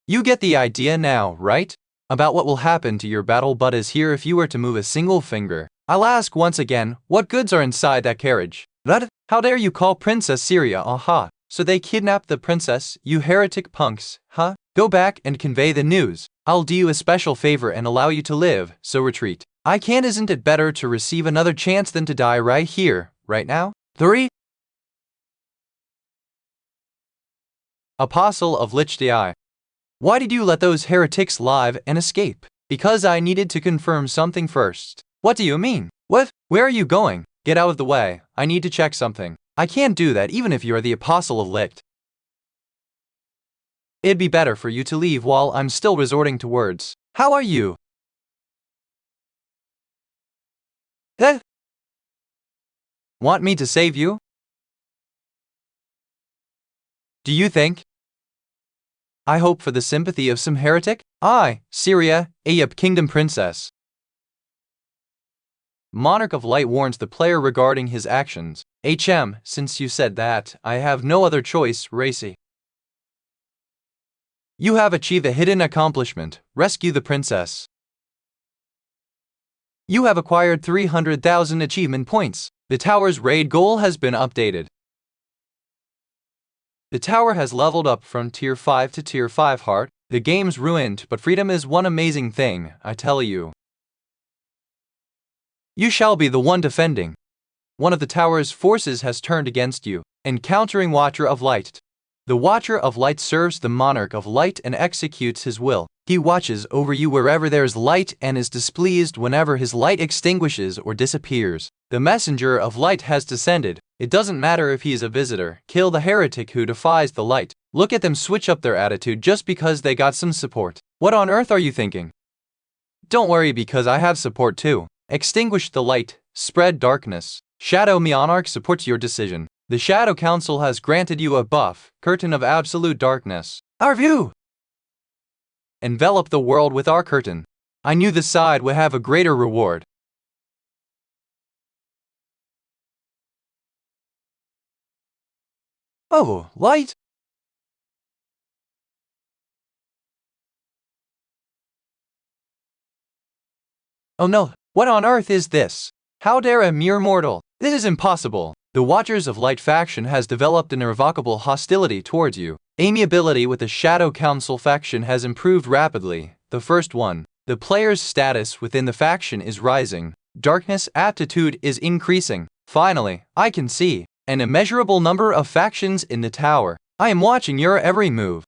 You get the idea now, right? About what will happen to your battle buddies here if you were to move a single finger. I'll ask once again, what goods are inside that carriage? What? How dare you call Princess Syria, aha? So they kidnapped the princess, you heretic punks, huh? Go back and convey the news. I'll do you a special favor and allow you to live, so retreat. I can't. Isn't it better to receive another chance than to die right here, right now? 3. Apostle of Lich Di. Why did you let those heretics live and escape? Because I needed to confirm something first. What do you mean? What? Where are you going? Get out of the way. I need to check something. I can't do that even if you're the Apostle of Lich. It'd be better for you to leave while I'm still resorting to words. How are you? Eh? Want me to save you? Do you think? I hope for the sympathy of some heretic? I, Syria, Ayub Kingdom Princess. Monarch of Light warns the player regarding his actions. Since you said that, I have no other choice, Racy. You have achieved a hidden accomplishment. Rescue the princess. You have acquired 300,000 achievement points. The tower's raid goal has been updated. The tower has leveled up from Tier 5 to Tier 5 heart. The game's ruined, but freedom is one amazing thing, I tell you. You shall be the one defending. One of the tower's forces has turned against you, encountering Watcher of Light. The Watcher of Light serves the Monarch of Light and executes his will. He watches over you wherever there is light and is displeased whenever his light extinguishes or disappears. The Messenger of Light has descended. It doesn't matter if he is a visitor. Kill the heretic who defies the light. Look at them switch up their attitude just because they got some support. What on earth are you thinking? Don't worry because I have support too. Extinguish the light. Spread darkness. Shadow Monarch supports your decision. The Shadow Council has granted you a buff, Curtain of Absolute Darkness. Our view! Envelop the world with our curtain. I knew this side would have a greater reward. Oh, light! Oh no, what on earth is this? How dare a mere mortal? This is impossible. The Watchers of Light faction has developed an irrevocable hostility towards you. Amiability with the Shadow Council faction has improved rapidly. The first one. The player's status within the faction is rising. Darkness aptitude is increasing. Finally, I can see an immeasurable number of factions in the tower. I am watching your every move.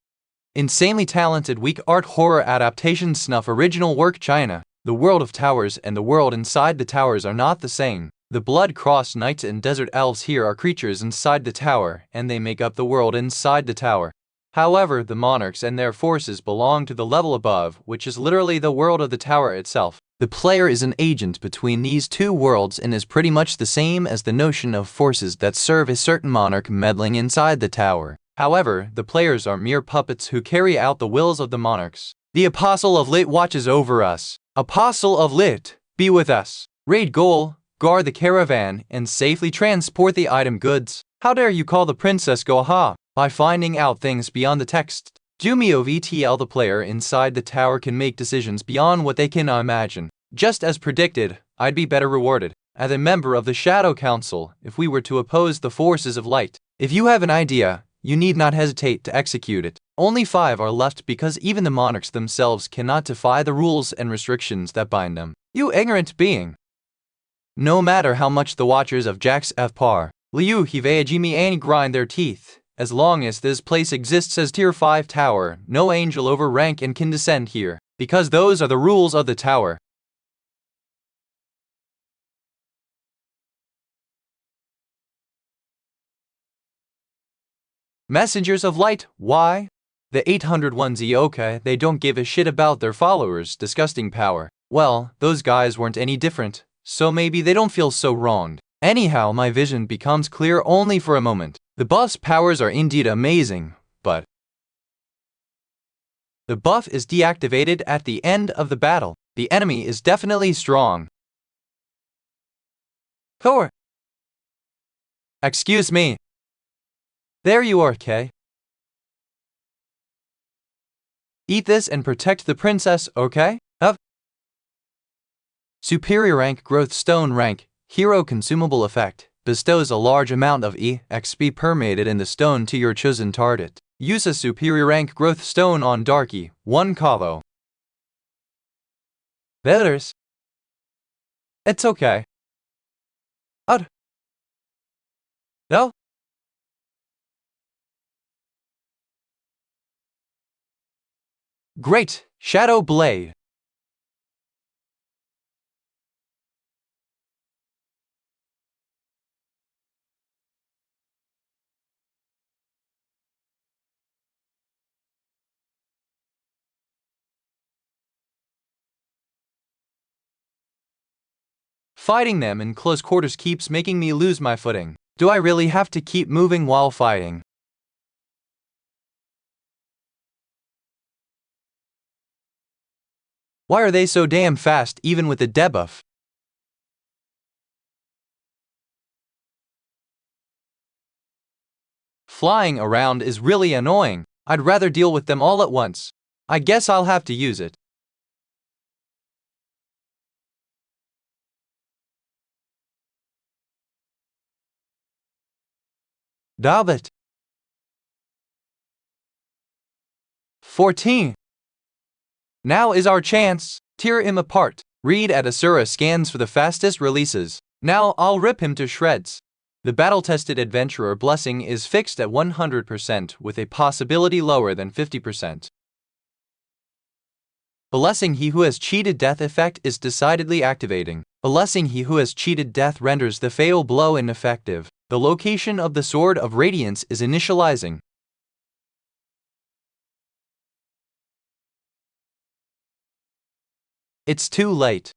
Insanely talented weak art horror adaptation snuff original work China. The world of towers and the world inside the towers are not the same. The blood-crossed knights and desert elves here are creatures inside the tower, and they make up the world inside the tower. However, the monarchs and their forces belong to the level above, which is literally the world of the tower itself. The player is an agent between these two worlds and is pretty much the same as the notion of forces that serve a certain monarch meddling inside the tower. However, the players are mere puppets who carry out the wills of the monarchs. The Apostle of Lit watches over us. Apostle of Lit, be with us. Raid goal. Guard the caravan, and safely transport the item goods. How dare you call the princess Goha? By finding out things beyond the text. VTL the player inside the tower can make decisions beyond what they can imagine. Just as predicted, I'd be better rewarded. As a member of the Shadow Council, if we were to oppose the forces of light. If you have an idea, you need not hesitate to execute it. Only 5 are left because even the monarchs themselves cannot defy the rules and restrictions that bind them. You ignorant being! No matter how much the watchers of Jack's F-Par, Liu Hivejimi and grind their teeth, as long as this place exists as Tier 5 tower, no angel over rank and can descend here, because those are the rules of the tower. Messengers of Light, why? The 801z okay, they don't give a shit about their followers' disgusting power. Well, those guys weren't any different. So maybe they don't feel so wronged. Anyhow, my vision becomes clear only for a moment. The buff's powers are indeed amazing, but the buff is deactivated at the end of the battle. The enemy is definitely strong. Thor! Excuse me. There you are, Kay. Eat this and protect the princess, okay? Superior rank growth stone rank, hero consumable effect, bestows a large amount of EXP permeated in the stone to your chosen target. Use a superior rank growth stone on Darky, 1 Kavo. There's. It's okay. No? Great! Shadow Blade! Fighting them in close quarters keeps making me lose my footing. Do I really have to keep moving while fighting? Why are they so damn fast even with the debuff? Flying around is really annoying. I'd rather deal with them all at once. I guess I'll have to use it. Dalbit. 14. Now is our chance. Tear him apart. Read at Asura scans for the fastest releases. Now I'll rip him to shreds. The battle-tested adventurer blessing is fixed at 100% with a possibility lower than 50%. Blessing he who has cheated death effect is decidedly activating. Blessing he who has cheated death renders the fatal blow ineffective. The location of the Sword of Radiance is initializing. It's too late.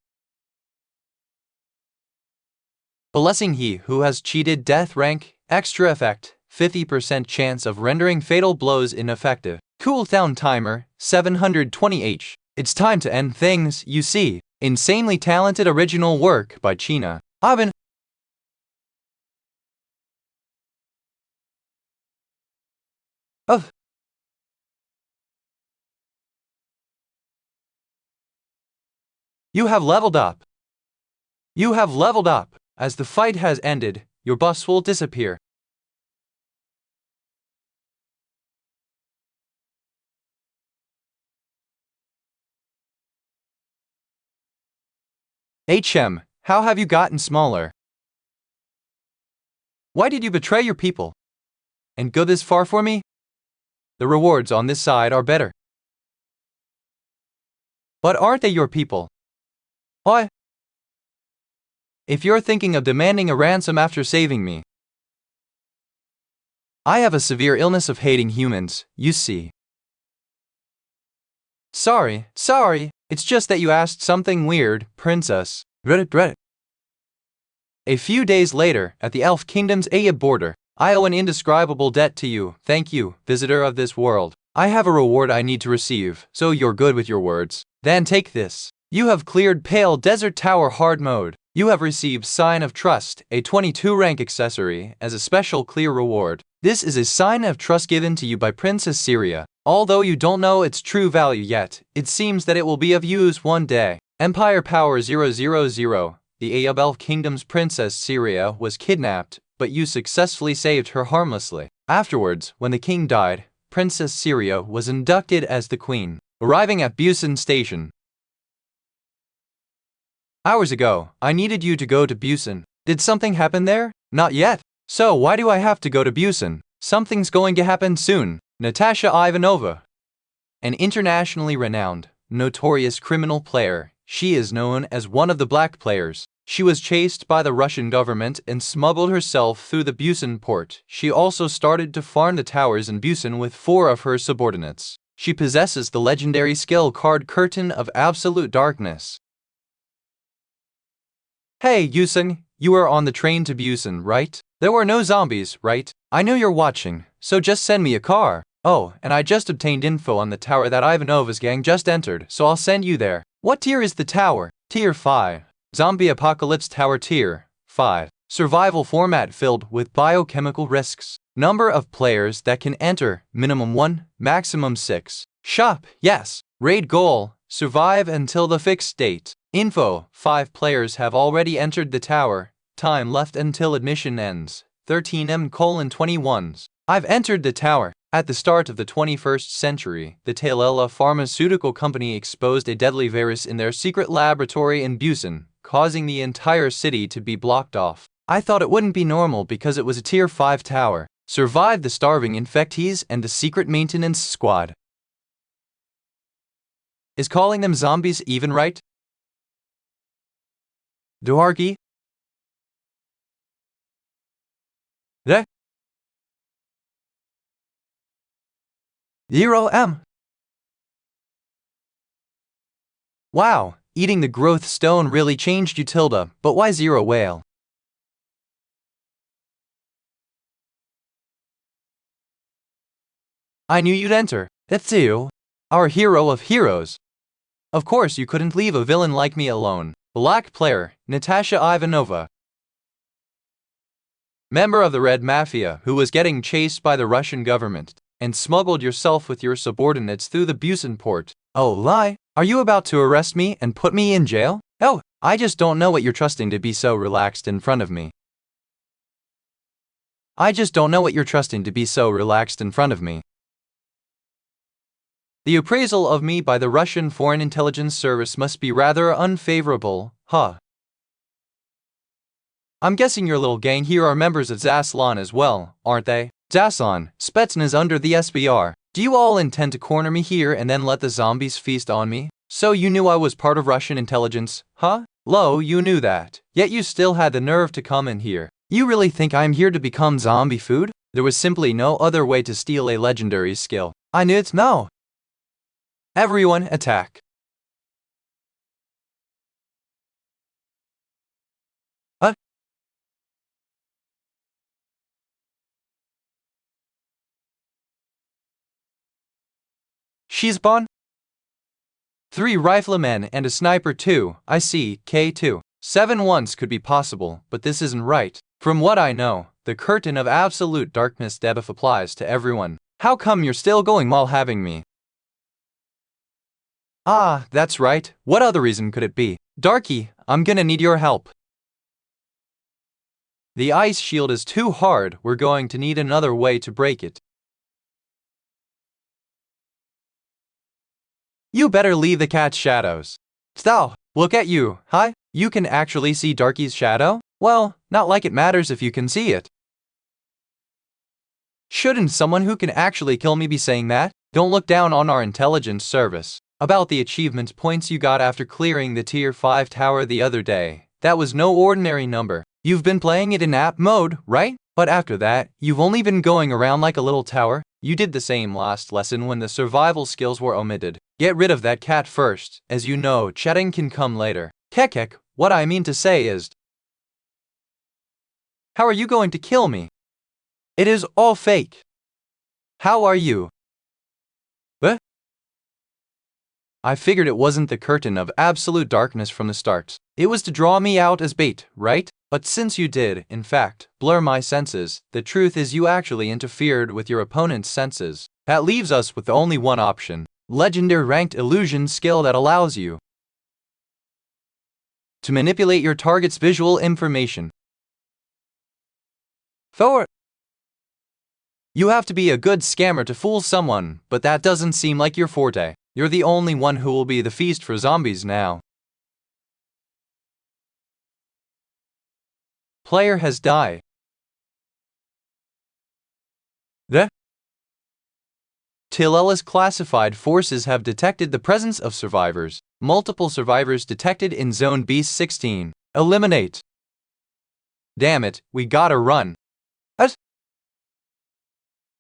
Blessing he who has cheated death rank, extra effect, 50% chance of rendering fatal blows ineffective. Cooldown timer, 720H. It's time to end things, you see. Insanely talented original work by China. Ivan. You have leveled up. You have leveled up. As the fight has ended, your boss will disappear. How have you gotten smaller? Why did you betray your people? And go this far for me? The rewards on this side are better. But aren't they your people? What? If you're thinking of demanding a ransom after saving me, I have a severe illness of hating humans, you see. Sorry, it's just that you asked something weird, princess. Reddit. A few days later, at the Elf Kingdom's Aya border, I owe an indescribable debt to you. Thank you, visitor of this world. I have a reward I need to receive, so you're good with your words. Then take this. You have cleared Pale Desert Tower hard mode. You have received Sign of Trust, a 22 rank accessory, as a special clear reward. This is a sign of trust given to you by Princess Syria. Although you don't know its true value yet, it seems that it will be of use one day. Empire Power 000. The Ayub Elf Kingdom's Princess Syria was kidnapped, but you successfully saved her harmlessly. Afterwards, when the king died, Princess Syria was inducted as the queen. Arriving at Busan Station. Hours ago, I needed you to go to Busan. Did something happen there? Not yet. So why do I have to go to Busan? Something's going to happen soon. Natasha Ivanova. An internationally renowned, notorious criminal player, she is known as one of the black players. She was chased by the Russian government and smuggled herself through the Busan port. She also started to farm the towers in Busan with 4 of her subordinates. She possesses the legendary skill card Curtain of Absolute Darkness. Hey, Yusung, you were on the train to Busan, right? There were no zombies, right? I know you're watching, so just send me a car. Oh, and I just obtained info on the tower that Ivanova's gang just entered, so I'll send you there. What tier is the tower? Tier 5. Zombie Apocalypse Tower Tier 5. Survival format filled with biochemical risks. Number of players that can enter, minimum 1, maximum 6. Shop, yes. Raid goal, survive until the fixed date. Info, 5 players have already entered the tower. Time left until admission ends, 13M:21. I've entered the tower. At the start of the 21st century, the Talela pharmaceutical company exposed a deadly virus in their secret laboratory in Busan, causing the entire city to be blocked off. I thought it wouldn't be normal because it was a tier 5 tower. Survived the starving infectees and the secret maintenance squad. Is calling them zombies even right? Doarki? The 0M. Wow, eating the growth stone really changed you, Tilda, but why 0 whale? I knew you'd enter. That's you, our hero of heroes. Of course you couldn't leave a villain like me alone. Black player, Natasha Ivanova. Member of the Red Mafia who was getting chased by the Russian government and smuggled yourself with your subordinates through the Busan port. Oh, lie. Are you about to arrest me and put me in jail? Oh, I just don't know what you're trusting to be so relaxed in front of me. I just don't know what you're trusting to be so relaxed in front of me. The appraisal of me by the Russian Foreign Intelligence Service must be rather unfavorable, huh? I'm guessing your little gang here are members of Zaslan as well, aren't they? Zaslan, Spetsnaz under the SBR. Do you all intend to corner me here and then let the zombies feast on me? So you knew I was part of Russian intelligence, huh? Lo, you knew that. Yet you still had the nerve to come in here. You really think I'm here to become zombie food? There was simply no other way to steal a legendary skill. I knew it. No. Everyone attack. She's born? 3 riflemen and a sniper too. I see, K2. 7 once could be possible, but this isn't right. From what I know, the curtain of absolute darkness debuff applies to everyone. How come you're still going while having me? Ah, that's right. What other reason could it be? Darky, I'm gonna need your help. The ice shield is too hard. We're going to need another way to break it. You better leave the cat's shadows. So, look at you, huh? You can actually see Darky's shadow? Well, not like it matters if you can see it. Shouldn't someone who can actually kill me be saying that? Don't look down on our intelligence service. About the achievement points you got after clearing the tier 5 tower the other day. That was no ordinary number. You've been playing it in app mode, right? But after that, you've only been going around like a little tower. You did the same last lesson when the survival skills were omitted. Get rid of that cat first. As you know, chatting can come later. Kekek, what I mean to say is, how are you going to kill me? It is all fake. How are you? What? I figured it wasn't the curtain of absolute darkness from the start. It was to draw me out as bait, right? But since you did, in fact, blur my senses, the truth is you actually interfered with your opponent's senses. That leaves us with only one option. Legendary ranked illusion skill that allows you to manipulate your target's visual information. Forward. You have to be a good scammer to fool someone, but that doesn't seem like your forte. You're the only one who will be the feast for zombies now. Player has died. The Tilella's classified forces have detected the presence of survivors. Multiple survivors detected in Zone B16. Eliminate. Damn it, we gotta run.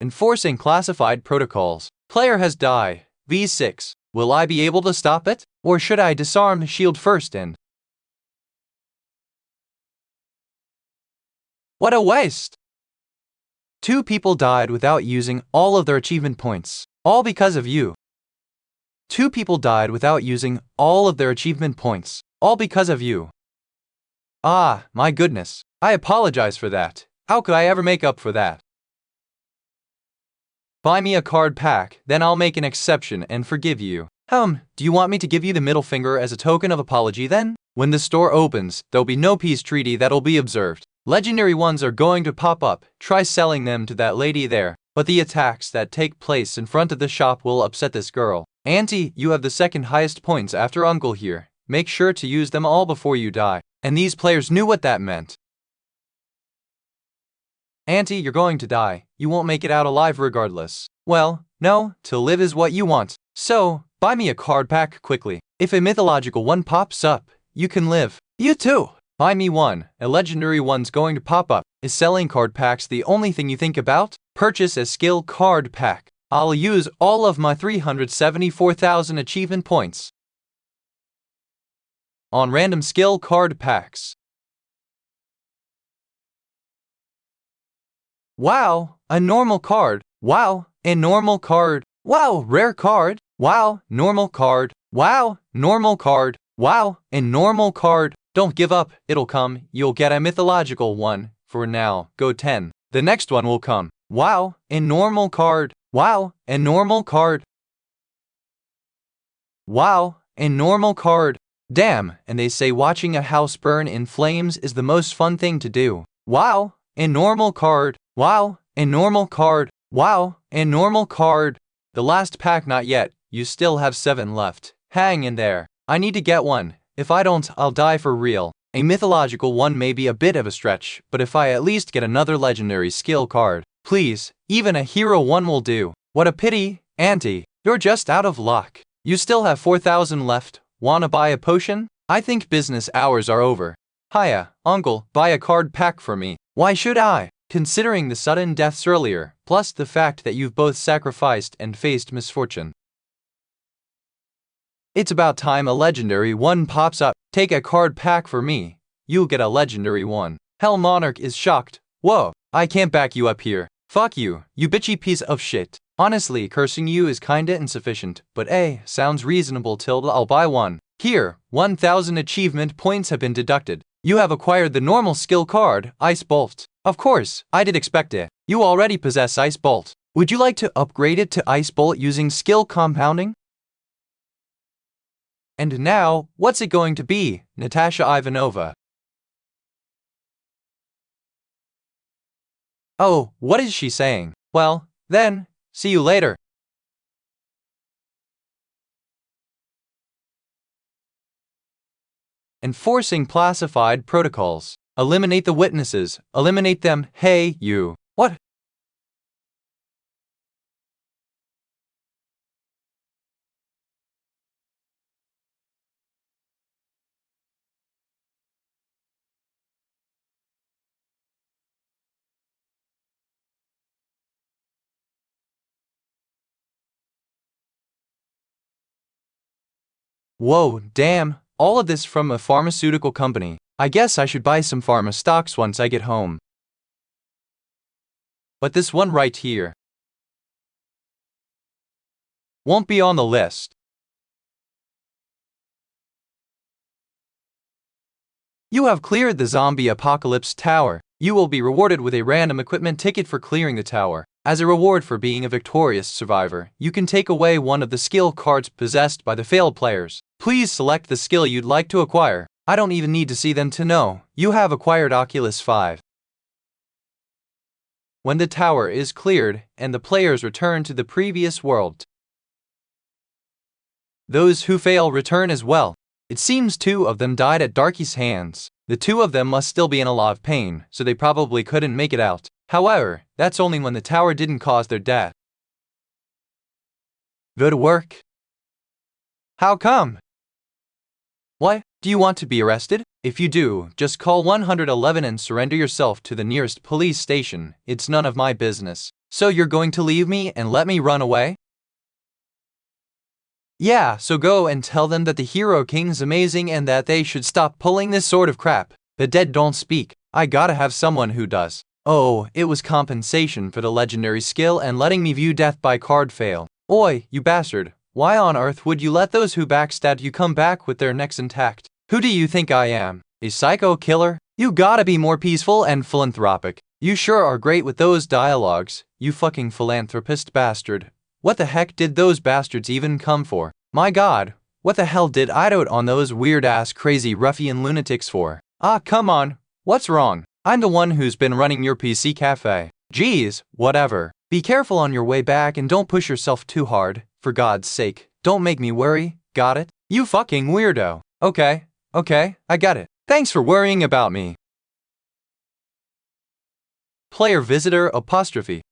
Enforcing classified protocols. Player has died. V6. Will I be able to stop it? Or should I disarm the shield first and... What a waste! 2 people died without using all of their achievement points. All because of you. 2 people died without using all of their achievement points. All because of you. Ah, my goodness. I apologize for that. How could I ever make up for that? Buy me a card pack, then I'll make an exception and forgive you. Do you want me to give you the middle finger as a token of apology then? When the store opens, there'll be no peace treaty that'll be observed. Legendary ones are going to pop up. Try selling them to that lady there. But the attacks that take place in front of the shop will upset this girl. Auntie, you have the second highest points after Uncle here. Make sure to use them all before you die. And these players knew what that meant. Auntie, you're going to die. You won't make it out alive regardless. Well, no, to live is what you want. So, Buy me a card pack quickly. If a mythological one pops up, you can live. You too! Buy me one. A legendary one's going to pop up. Is selling card packs the only thing you think about? Purchase a skill card pack. I'll use all of my 374,000 achievement points on random skill card packs. Wow, a normal card. Wow, a normal card. Wow, rare card. Wow, normal card. Wow, normal card. Wow, a normal card. Don't give up, it'll come. You'll get a mythological one. For now, go 10. The next one will come. Wow, a normal card. Wow, a normal card. Wow, a normal card. Damn, and they say watching a house burn in flames is the most fun thing to do. Wow, a normal card. Wow, a normal card. Wow, a normal card. The last pack not yet, you still have 7 left. Hang in there. I need to get one. If I don't, I'll die for real. A mythological one may be a bit of a stretch, but if I at least get another legendary skill card, please, even a hero one will do. What a pity, Auntie. You're just out of luck. You still have 4,000 left. Wanna buy a potion? I think business hours are over. Hiya, uncle, buy a card pack for me. Why should I? Considering the sudden deaths earlier, plus the fact that you've both sacrificed and faced misfortune. It's about time a legendary one pops up. Take a card pack for me. You'll get a legendary one. Hell Monarch is shocked. Whoa, I can't back you up here. Fuck you, you bitchy piece of shit. Honestly, cursing you is kinda insufficient, but sounds reasonable till I'll buy one. Here, 1,000 achievement points have been deducted. You have acquired the normal skill card, Ice Bolt. Of course, I did expect it. You already possess Ice Bolt. Would you like to upgrade it to Ice Bolt using skill compounding? And now, what's it going to be, Natasha Ivanova? Oh, what is she saying? Well, then, see you later. Enforcing classified protocols. Eliminate the witnesses. Eliminate them. Hey, you. What? Whoa, damn. All of this from a pharmaceutical company. I guess I should buy some pharma stocks once I get home. But this one right here won't be on the list. You have cleared the zombie apocalypse tower. You will be rewarded with a random equipment ticket for clearing the tower. As a reward for being a victorious survivor, you can take away one of the skill cards possessed by the failed players. Please select the skill you'd like to acquire. I don't even need to see them to know. You have acquired Oculus 5. When the tower is cleared and the players return to the previous world, those who fail return as well. It seems 2 of them died at Darky's hands. The 2 of them must still be in a lot of pain, so they probably couldn't make it out. However, that's only when the tower didn't cause their death. Good work. How come? What? Do you want to be arrested? If you do, just call 111 and surrender yourself to the nearest police station. It's none of my business. So you're going to leave me and let me run away? Yeah, so go and tell them that the Hero King's amazing and that they should stop pulling this sort of crap. The dead don't speak. I gotta have someone who does. Oh, it was compensation for the legendary skill and letting me view death by card fail. Oi, you bastard. Why on earth would you let those who backstabbed you come back with their necks intact? Who do you think I am? A psycho killer? You gotta be more peaceful and philanthropic. You sure are great with those dialogues, you fucking philanthropist bastard. What the heck did those bastards even come for? My god, what the hell did I dote on those weird-ass crazy ruffian lunatics for? Ah, come on, what's wrong? I'm the one who's been running your PC cafe. Geez, whatever. Be careful on your way back and don't push yourself too hard. For God's sake, don't make me worry, got it? You fucking weirdo. Okay, I got it. Thanks for worrying about me. Player visitor apostrophe.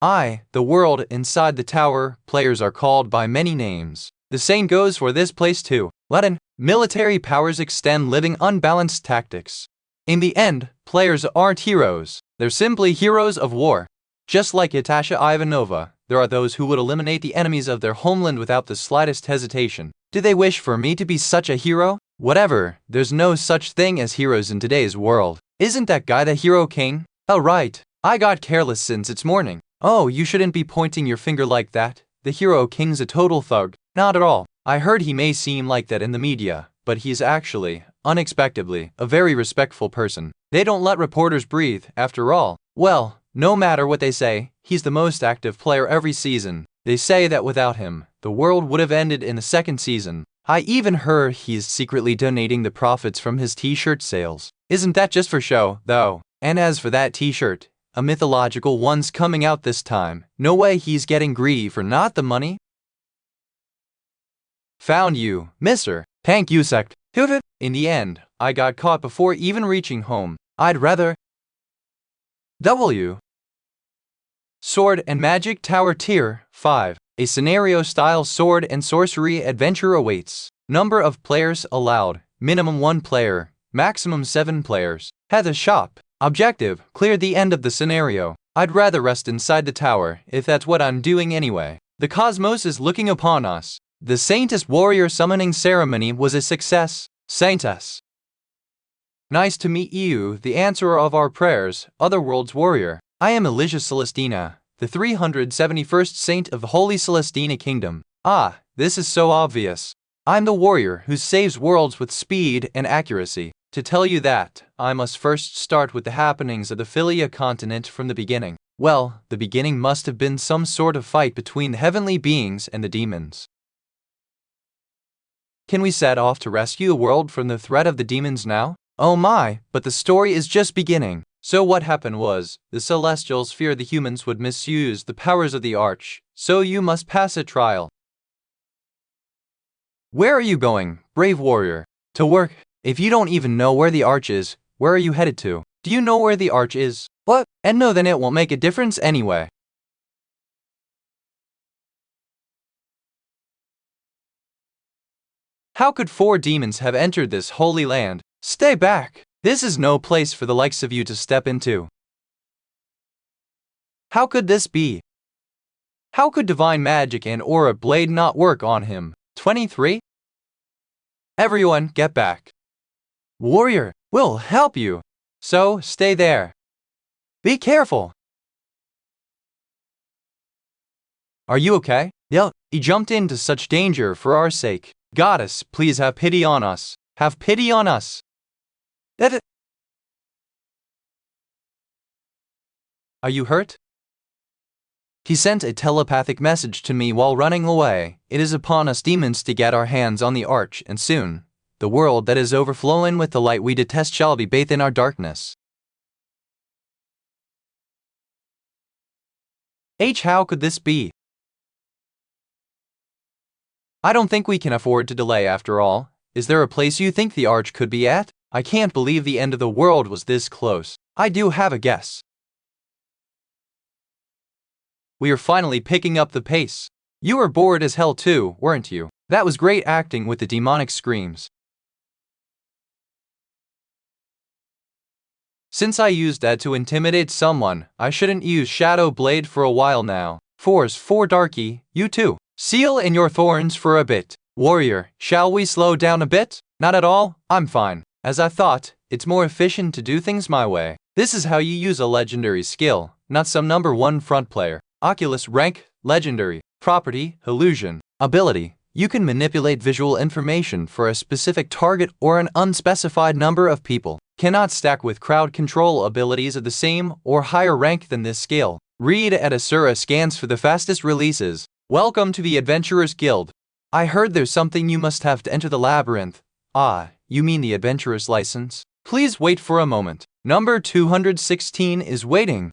The world inside the tower, players are called by many names. The same goes for this place too. Latin, military powers extend living unbalanced tactics. In the end, players aren't heroes, they're simply heroes of war. Just like Natasha Ivanova, there are those who would eliminate the enemies of their homeland without the slightest hesitation. Do they wish for me to be such a hero? Whatever, there's no such thing as heroes in today's world. Isn't that guy the hero king? Oh right, I got careless since it's morning. Oh, you shouldn't be pointing your finger like that. The hero king's a total thug. Not at all. I heard he may seem like that in the media, but he's actually, unexpectedly, a very respectful person. They don't let reporters breathe, after all. Well, no matter what they say, he's the most active player every season. They say that without him, the world would have ended in the second season. I even heard he's secretly donating the profits from his t-shirt sales. Isn't that just for show, though? And as for that t-shirt, a mythological one's coming out this time. No way he's getting greedy for not the money. Found you, mister. Thank you, sect. In the end, I got caught before even reaching home. I'd rather W. Sword and Magic Tower Tier 5. A scenario-style sword and sorcery adventure awaits. Number of players allowed. Minimum 1 player. Maximum 7 players. Head a shop. Objective, clear the end of the scenario. I'd rather rest inside the tower, if that's what I'm doing anyway. The cosmos is looking upon us. The Saintess Warrior summoning ceremony was a success. Saintess. Nice to meet you, the answerer of our prayers, Otherworld's warrior. I am Elijah Celestina, the 371st Saint of the Holy Celestina Kingdom. Ah, this is so obvious. I'm the warrior who saves worlds with speed and accuracy. To tell you that, I must first start with the happenings of the Philia continent from the beginning. Well, the beginning must have been some sort of fight between the heavenly beings and the demons. Can we set off to rescue the world from the threat of the demons now? Oh my, but the story is just beginning. So what happened was, the Celestials feared the humans would misuse the powers of the Arch, so you must pass a trial. Where are you going, brave warrior? To work. If you don't even know where the Arch is, where are you headed to? Do you know where the Arch is? What? And no, then it won't make a difference anyway. How could 4 demons have entered this holy land? Stay back! This is no place for the likes of you to step into. How could this be? How could divine magic and aura blade not work on him? 23? Everyone, get back. Warrior, we'll help you. So, stay there. Be careful. Are you okay? Yeah, he jumped into such danger for our sake. Goddess, please have pity on us. Have pity on us. Are you hurt? He sent a telepathic message to me while running away. It is upon us demons to get our hands on the Arch, and soon, the world that is overflowing with the light we detest shall be bathed in our darkness. How could this be? I don't think we can afford to delay after all. Is there a place you think the Arch could be at? I can't believe the end of the world was this close. I do have a guess. We are finally picking up the pace. You were bored as hell too, weren't you? That was great acting with the demonic screams. Since I used that to intimidate someone, I shouldn't use Shadow Blade for a while now. Force 4 Darky, you too. Seal in your thorns for a bit. Warrior, shall we slow down a bit? Not at all, I'm fine. As I thought, it's more efficient to do things my way. This is how you use a legendary skill, not some number 1 front player. Oculus rank, legendary. Property, illusion. Ability, you can manipulate visual information for a specific target or an unspecified number of people. Cannot stack with crowd control abilities of the same or higher rank than this skill. Read at Asura scans for the fastest releases. Welcome to the Adventurers Guild. I heard there's something you must have to enter the labyrinth. Ah, you mean the Adventurer's license? Please wait for a moment. Number 216 is waiting.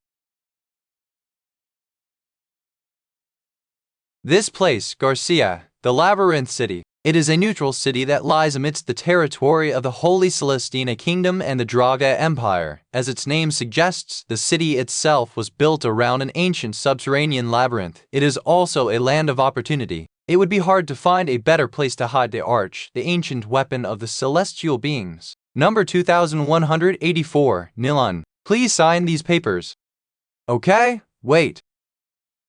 This place, Garcia, the Labyrinth City. It is a neutral city that lies amidst the territory of the Holy Celestina Kingdom and the Draga Empire. As its name suggests, the city itself was built around an ancient subterranean labyrinth. It is also a land of opportunity. It would be hard to find a better place to hide the arch, the ancient weapon of the celestial beings. Number 2184, Nilan. Please sign these papers. Okay, wait.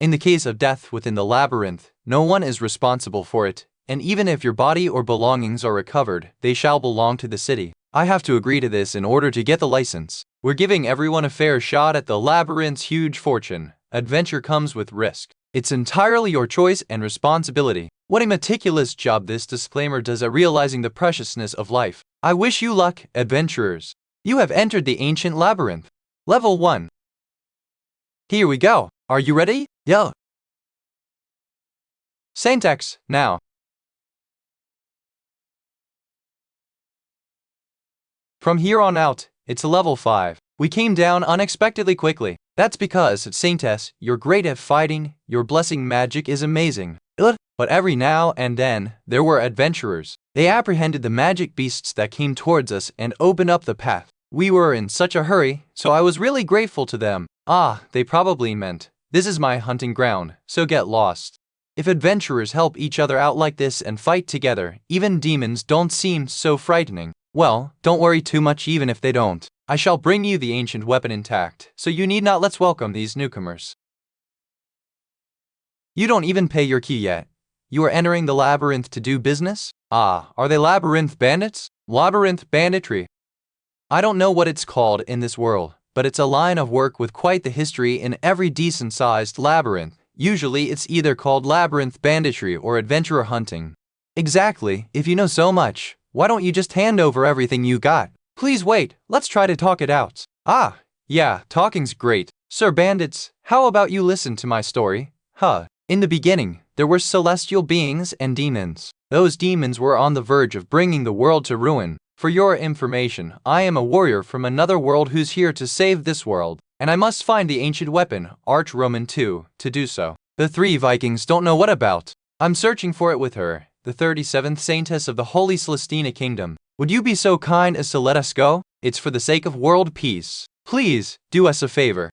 In the case of death within the labyrinth, no one is responsible for it, and even if your body or belongings are recovered, they shall belong to the city. I have to agree to this in order to get the license. We're giving everyone a fair shot at the labyrinth's huge fortune. Adventure comes with risk. It's entirely your choice and responsibility. What a meticulous job this disclaimer does at realizing the preciousness of life. I wish you luck, adventurers. You have entered the ancient labyrinth. Level 1. Here we go. Are you ready? Yeah. Syntax, now. From here on out, it's level 5. We came down unexpectedly quickly. That's because, Saintess, you're great at fighting, your blessing magic is amazing. But every now and then, there were adventurers. They apprehended the magic beasts that came towards us and opened up the path. We were in such a hurry, so I was really grateful to them. They probably meant, this is my hunting ground, so get lost. If adventurers help each other out like this and fight together, even demons don't seem so frightening. Well, don't worry too much even if they don't. I shall bring you the ancient weapon intact, so you need not. Let's welcome these newcomers. You don't even pay your key yet. You are entering the labyrinth to do business? Are they labyrinth bandits? Labyrinth banditry. I don't know what it's called in this world, but it's a line of work with quite the history in every decent-sized labyrinth. Usually it's either called labyrinth banditry or adventurer hunting. Exactly, if you know so much, why don't you just hand over everything you got? Please wait, let's try to talk it out. Yeah, talking's great. Sir Bandits, how about you listen to my story? In the beginning, there were celestial beings and demons. Those demons were on the verge of bringing the world to ruin. For your information, I am a warrior from another world who's here to save this world, and I must find the ancient weapon, Arch Roman II, to do so. The 3 Vikings don't know what about. I'm searching for it with her, the 37th Saintess of the Holy Celestina Kingdom. Would you be so kind as to let us go? It's for the sake of world peace. Please, do us a favor.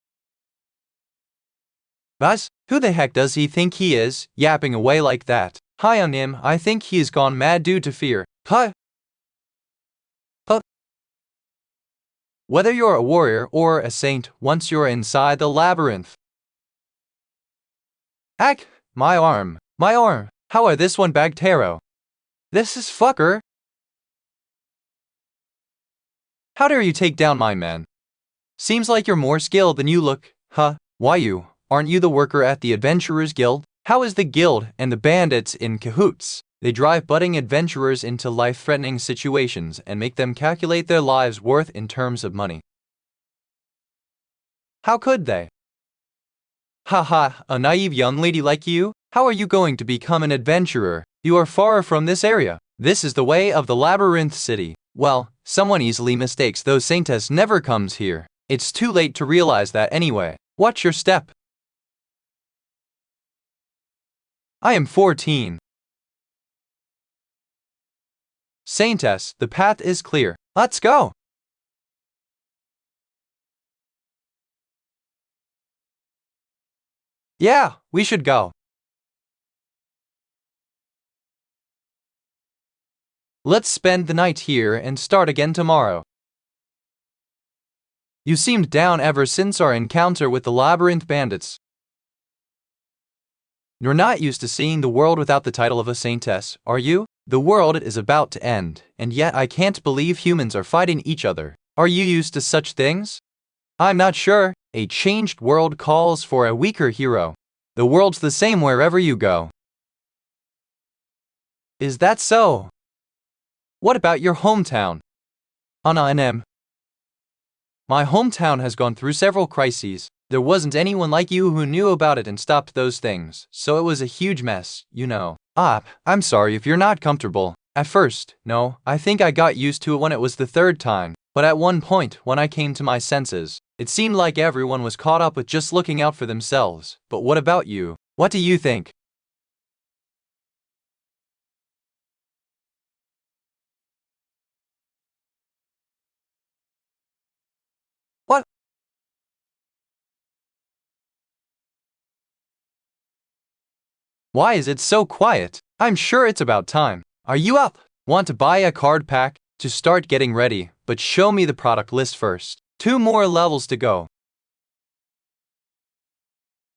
Buzz, who the heck does he think he is, yapping away like that? Hi on him, I think he's gone mad due to fear. Whether you're a warrior or a saint, once you're inside the labyrinth. Heck, my arm. How are this one bag tarot? This is fucker. How dare you take down my men? Seems like you're more skilled than you look. Why you? Aren't you the worker at the Adventurers Guild? How is the guild and the bandits in cahoots? They drive budding adventurers into life-threatening situations and make them calculate their lives' worth in terms of money. How could they? A naive young lady like you? How are you going to become an adventurer? You are far from this area. This is the way of the labyrinth city. Well, someone easily mistakes those saintess never comes here. It's too late to realize that anyway. Watch your step. I am 14. Saintess, the path is clear. Let's go. Yeah, we should go. Let's spend the night here and start again tomorrow. You seemed down ever since our encounter with the labyrinth bandits. You're not used to seeing the world without the title of a saintess, are you? The world is about to end, and yet I can't believe humans are fighting each other. Are you used to such things? I'm not sure. A changed world calls for a weaker hero. The world's the same wherever you go. Is that so? What about your hometown? NM. My hometown has gone through several crises. There wasn't anyone like you who knew about it and stopped those things, so it was a huge mess, you know. I'm sorry if you're not comfortable. At first, no, I think I got used to it when it was the 3rd time. But at one point, when I came to my senses, it seemed like everyone was caught up with just looking out for themselves. But what about you? What do you think? What? Why is it so quiet? I'm sure it's about time. Are you up? Want to buy a card pack? To start getting ready, but show me the product list first. 2 more levels to go.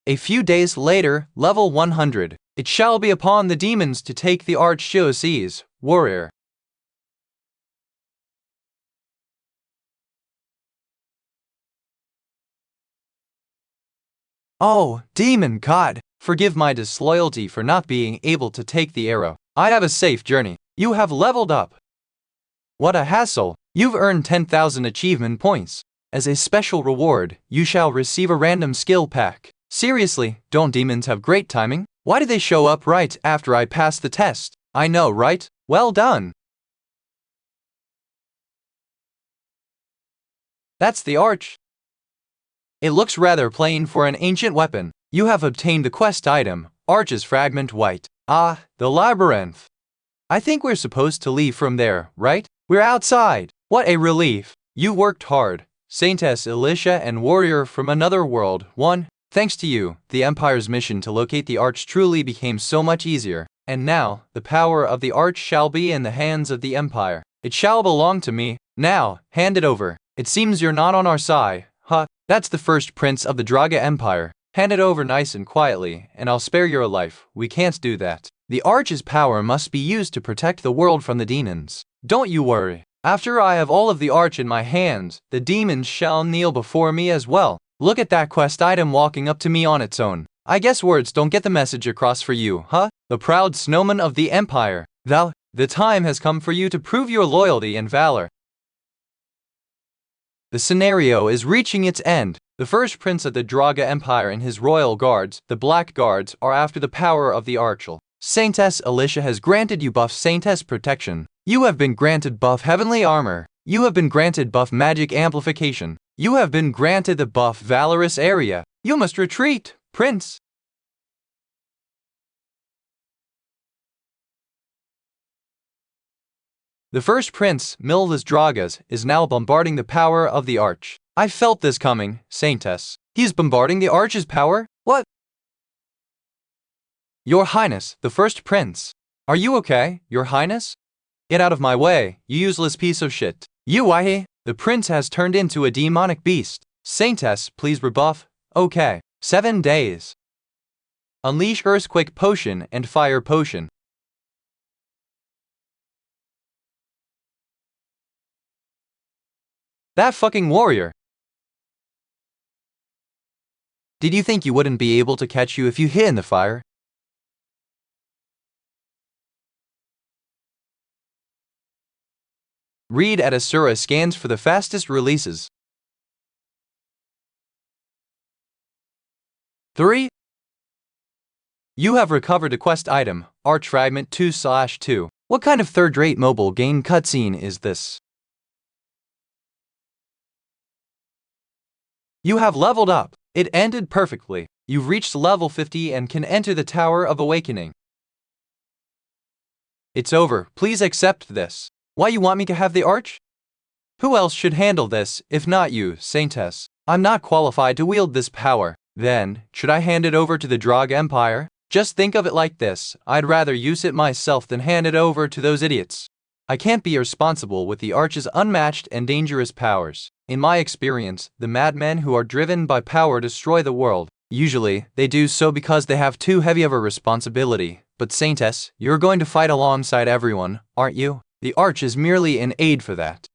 A few days later, level 100. It shall be upon the demons to take the archdiocese, warrior. Oh, demon god, forgive my disloyalty for not being able to take the arrow. I have a safe journey. You have leveled up. What a hassle. You've earned 10,000 achievement points. As a special reward, you shall receive a random skill pack. Seriously, don't demons have great timing? Why do they show up right after I pass the test? I know, right? Well done. That's the arch. It looks rather plain for an ancient weapon. You have obtained the quest item, Arch's Fragment White. Ah, the labyrinth. I think we're supposed to leave from there, right? We're outside. What a relief. You worked hard. Saintess Alicia and warrior from another world won. Thanks to you, the Empire's mission to locate the Arch truly became so much easier. And now, the power of the Arch shall be in the hands of the Empire. It shall belong to me. Now, hand it over. It seems you're not on our side. Huh, that's the first prince of the Draga Empire. Hand it over nice and quietly, and I'll spare your life. We can't do that. The Arch's power must be used to protect the world from the demons. Don't you worry. After I have all of the Arch in my hands, the demons shall kneel before me as well. Look at that quest item walking up to me on its own. I guess words don't get the message across for you, huh? The proud snowman of the Empire. The time has come for you to prove your loyalty and valor. The scenario is reaching its end. The first prince of the Draga Empire and his royal guards, the Black Guards, are after the power of the Archel. Saintess Alicia has granted you buff Saintess Protection. You have been granted buff Heavenly Armor. You have been granted buff Magic Amplification. You have been granted the buff Valorous Area. You must retreat, Prince. The first prince, Milvus Dragas, is now bombarding the power of the Arch. I felt this coming, Saintess. He's bombarding the Arch's power? What? Your Highness, the first prince. Are you okay, Your Highness? Get out of my way, you useless piece of shit. The prince has turned into a demonic beast. Saintess, please rebuff. Okay. 7 days. Unleash Earthquake Potion and Fire Potion. That fucking warrior. Did you think you wouldn't be able to catch you if you hit in the fire? Read at Asura scans for the fastest releases. 3. You have recovered a quest item, Arch Fragment 2/2. What kind of third-rate mobile game cutscene is this? You have leveled up. It ended perfectly. You've reached level 50 and can enter the Tower of Awakening. It's over. Please accept this. Why you want me to have the Arch? Who else should handle this, if not you, Saintess? I'm not qualified to wield this power. Then, should I hand it over to the Draga Empire? Just think of it like this. I'd rather use it myself than hand it over to those idiots. I can't be responsible with the Arch's unmatched and dangerous powers. In my experience, the madmen who are driven by power destroy the world. Usually, they do so because they have too heavy of a responsibility. But Saintess, you're going to fight alongside everyone, aren't you? The Arch is merely an aid for that.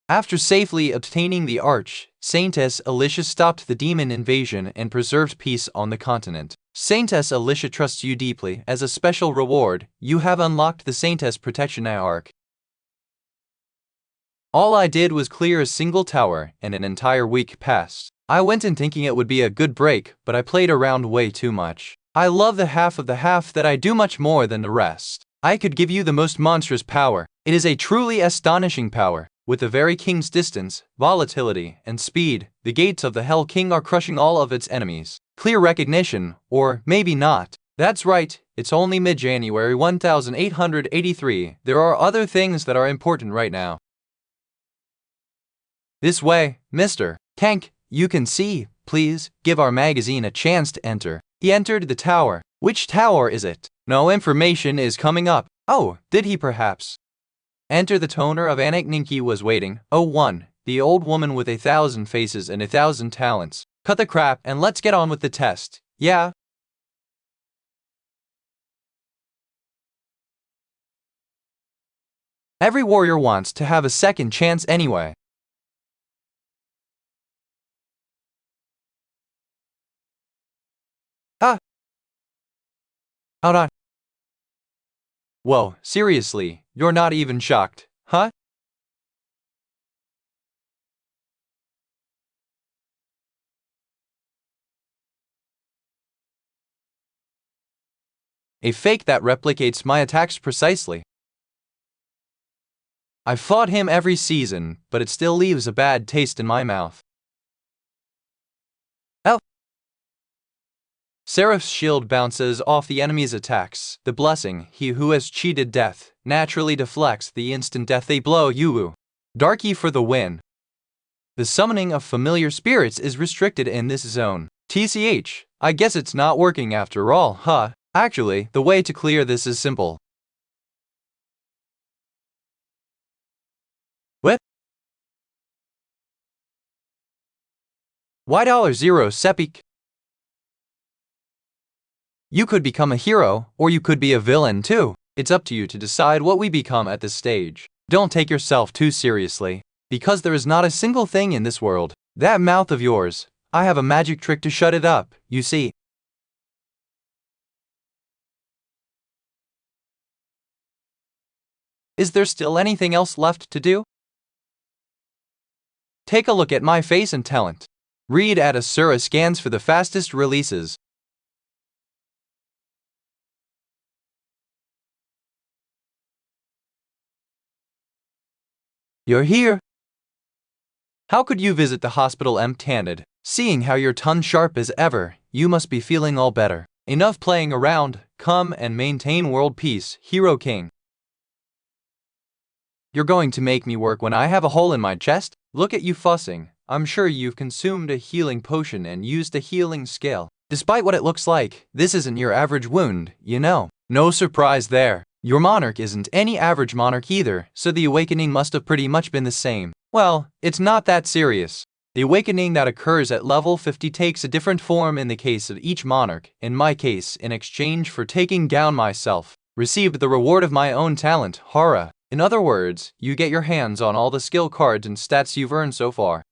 After safely obtaining the Arch, Saintess Alicia stopped the demon invasion and preserved peace on the continent. Saintess Alicia trusts you deeply. As a special reward, you have unlocked the Saintess Protection Arc. All I did was clear a single tower, and an entire week passed. I went in thinking it would be a good break, but I played around way too much. I love the half of the half that I do much more than the rest. I could give you the most monstrous power. It is a truly astonishing power. With the very king's distance, volatility, and speed, the gates of the Hell King are crushing all of its enemies. Clear recognition, or maybe not. That's right, it's only mid-January 1883. There are other things that are important right now. This way, Mr. Tank, you can see, please, give our magazine a chance to enter. He entered the tower. Which tower is it? No information is coming up. Oh, did he perhaps? Enter the toner of Anik Ninki was waiting. Oh, 1. The old woman with 1,000 faces and 1,000 talents. Cut the crap and let's get on with the test. Yeah. Every warrior wants to have a second chance anyway. Hold on. Whoa, seriously, you're not even shocked, huh? A fake that replicates my attacks precisely. I've fought him every season, but it still leaves a bad taste in my mouth. Oh. Seraph's shield bounces off the enemy's attacks. The blessing, he who has cheated death, naturally deflects the instant death they blow you. Darky for the win. The summoning of familiar spirits is restricted in this zone. TCH, I guess it's not working after all, huh? Actually, the way to clear this is simple. What? $0 Sepik. You could become a hero, or you could be a villain too. It's up to you to decide what we become at this stage. Don't take yourself too seriously, because there is not a single thing in this world. That mouth of yours, I have a magic trick to shut it up, you see. Is there still anything else left to do? Take a look at my face and talent. Read at Asura scans for the fastest releases. You're here. How could you visit the hospital empty-handed? Seeing how you're ton sharp as ever, you must be feeling all better. Enough playing around, come and maintain world peace, Hero King. You're going to make me work when I have a hole in my chest? Look at you fussing. I'm sure you've consumed a healing potion and used a healing scale. Despite what it looks like, this isn't your average wound, you know. No surprise there. Your monarch isn't any average monarch either, so the awakening must have pretty much been the same. Well, it's not that serious. The awakening that occurs at level 50 takes a different form in the case of each monarch. In my case, in exchange for taking down myself, received the reward of my own talent, Hara. In other words, you get your hands on all the skill cards and stats you've earned so far.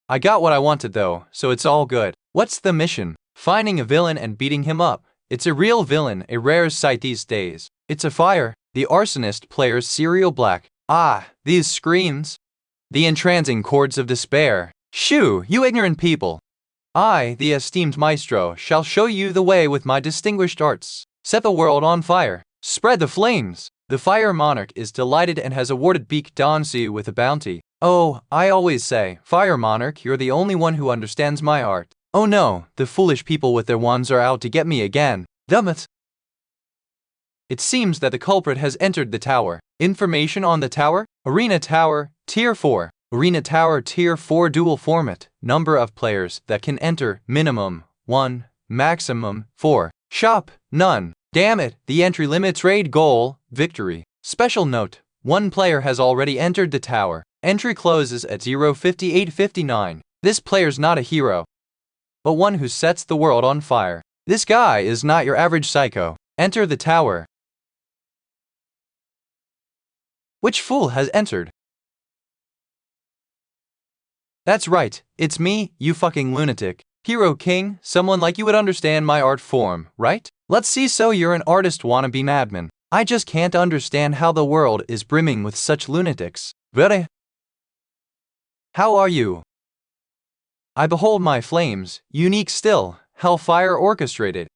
I got what I wanted though, so it's all good. What's the mission? Finding a villain and beating him up. It's a real villain, a rare sight these days. It's a fire, the arsonist player's cereal black. Ah, these screams. The entrancing chords of despair. Shoo, you ignorant people. I, the esteemed maestro, shall show you the way with my distinguished arts. Set the world on fire. Spread the flames. The fire monarch is delighted and has awarded Beak Donsi with a bounty. Oh, I always say, fire monarch, you're the only one who understands my art. Oh no, the foolish people with their wands are out to get me again. Damn it. It seems that the culprit has entered the tower. Information on the tower? Arena Tower, Tier 4. Arena Tower Tier 4 dual format. Number of players that can enter, minimum 1, maximum 4. Shop, none. Damn it, the entry limits raid goal, victory. Special note, one player has already entered the tower. Entry closes at 0:58:59. This player's not a hero, but one who sets the world on fire. This guy is not your average psycho. Enter the tower. Which fool has entered? That's right, it's me, you fucking lunatic. Hero King, someone like you would understand my art form, right? Let's see, so you're an artist wannabe madman. I just can't understand how the world is brimming with such lunatics. Really? How are you? I behold my flames, unique still, hellfire orchestrated.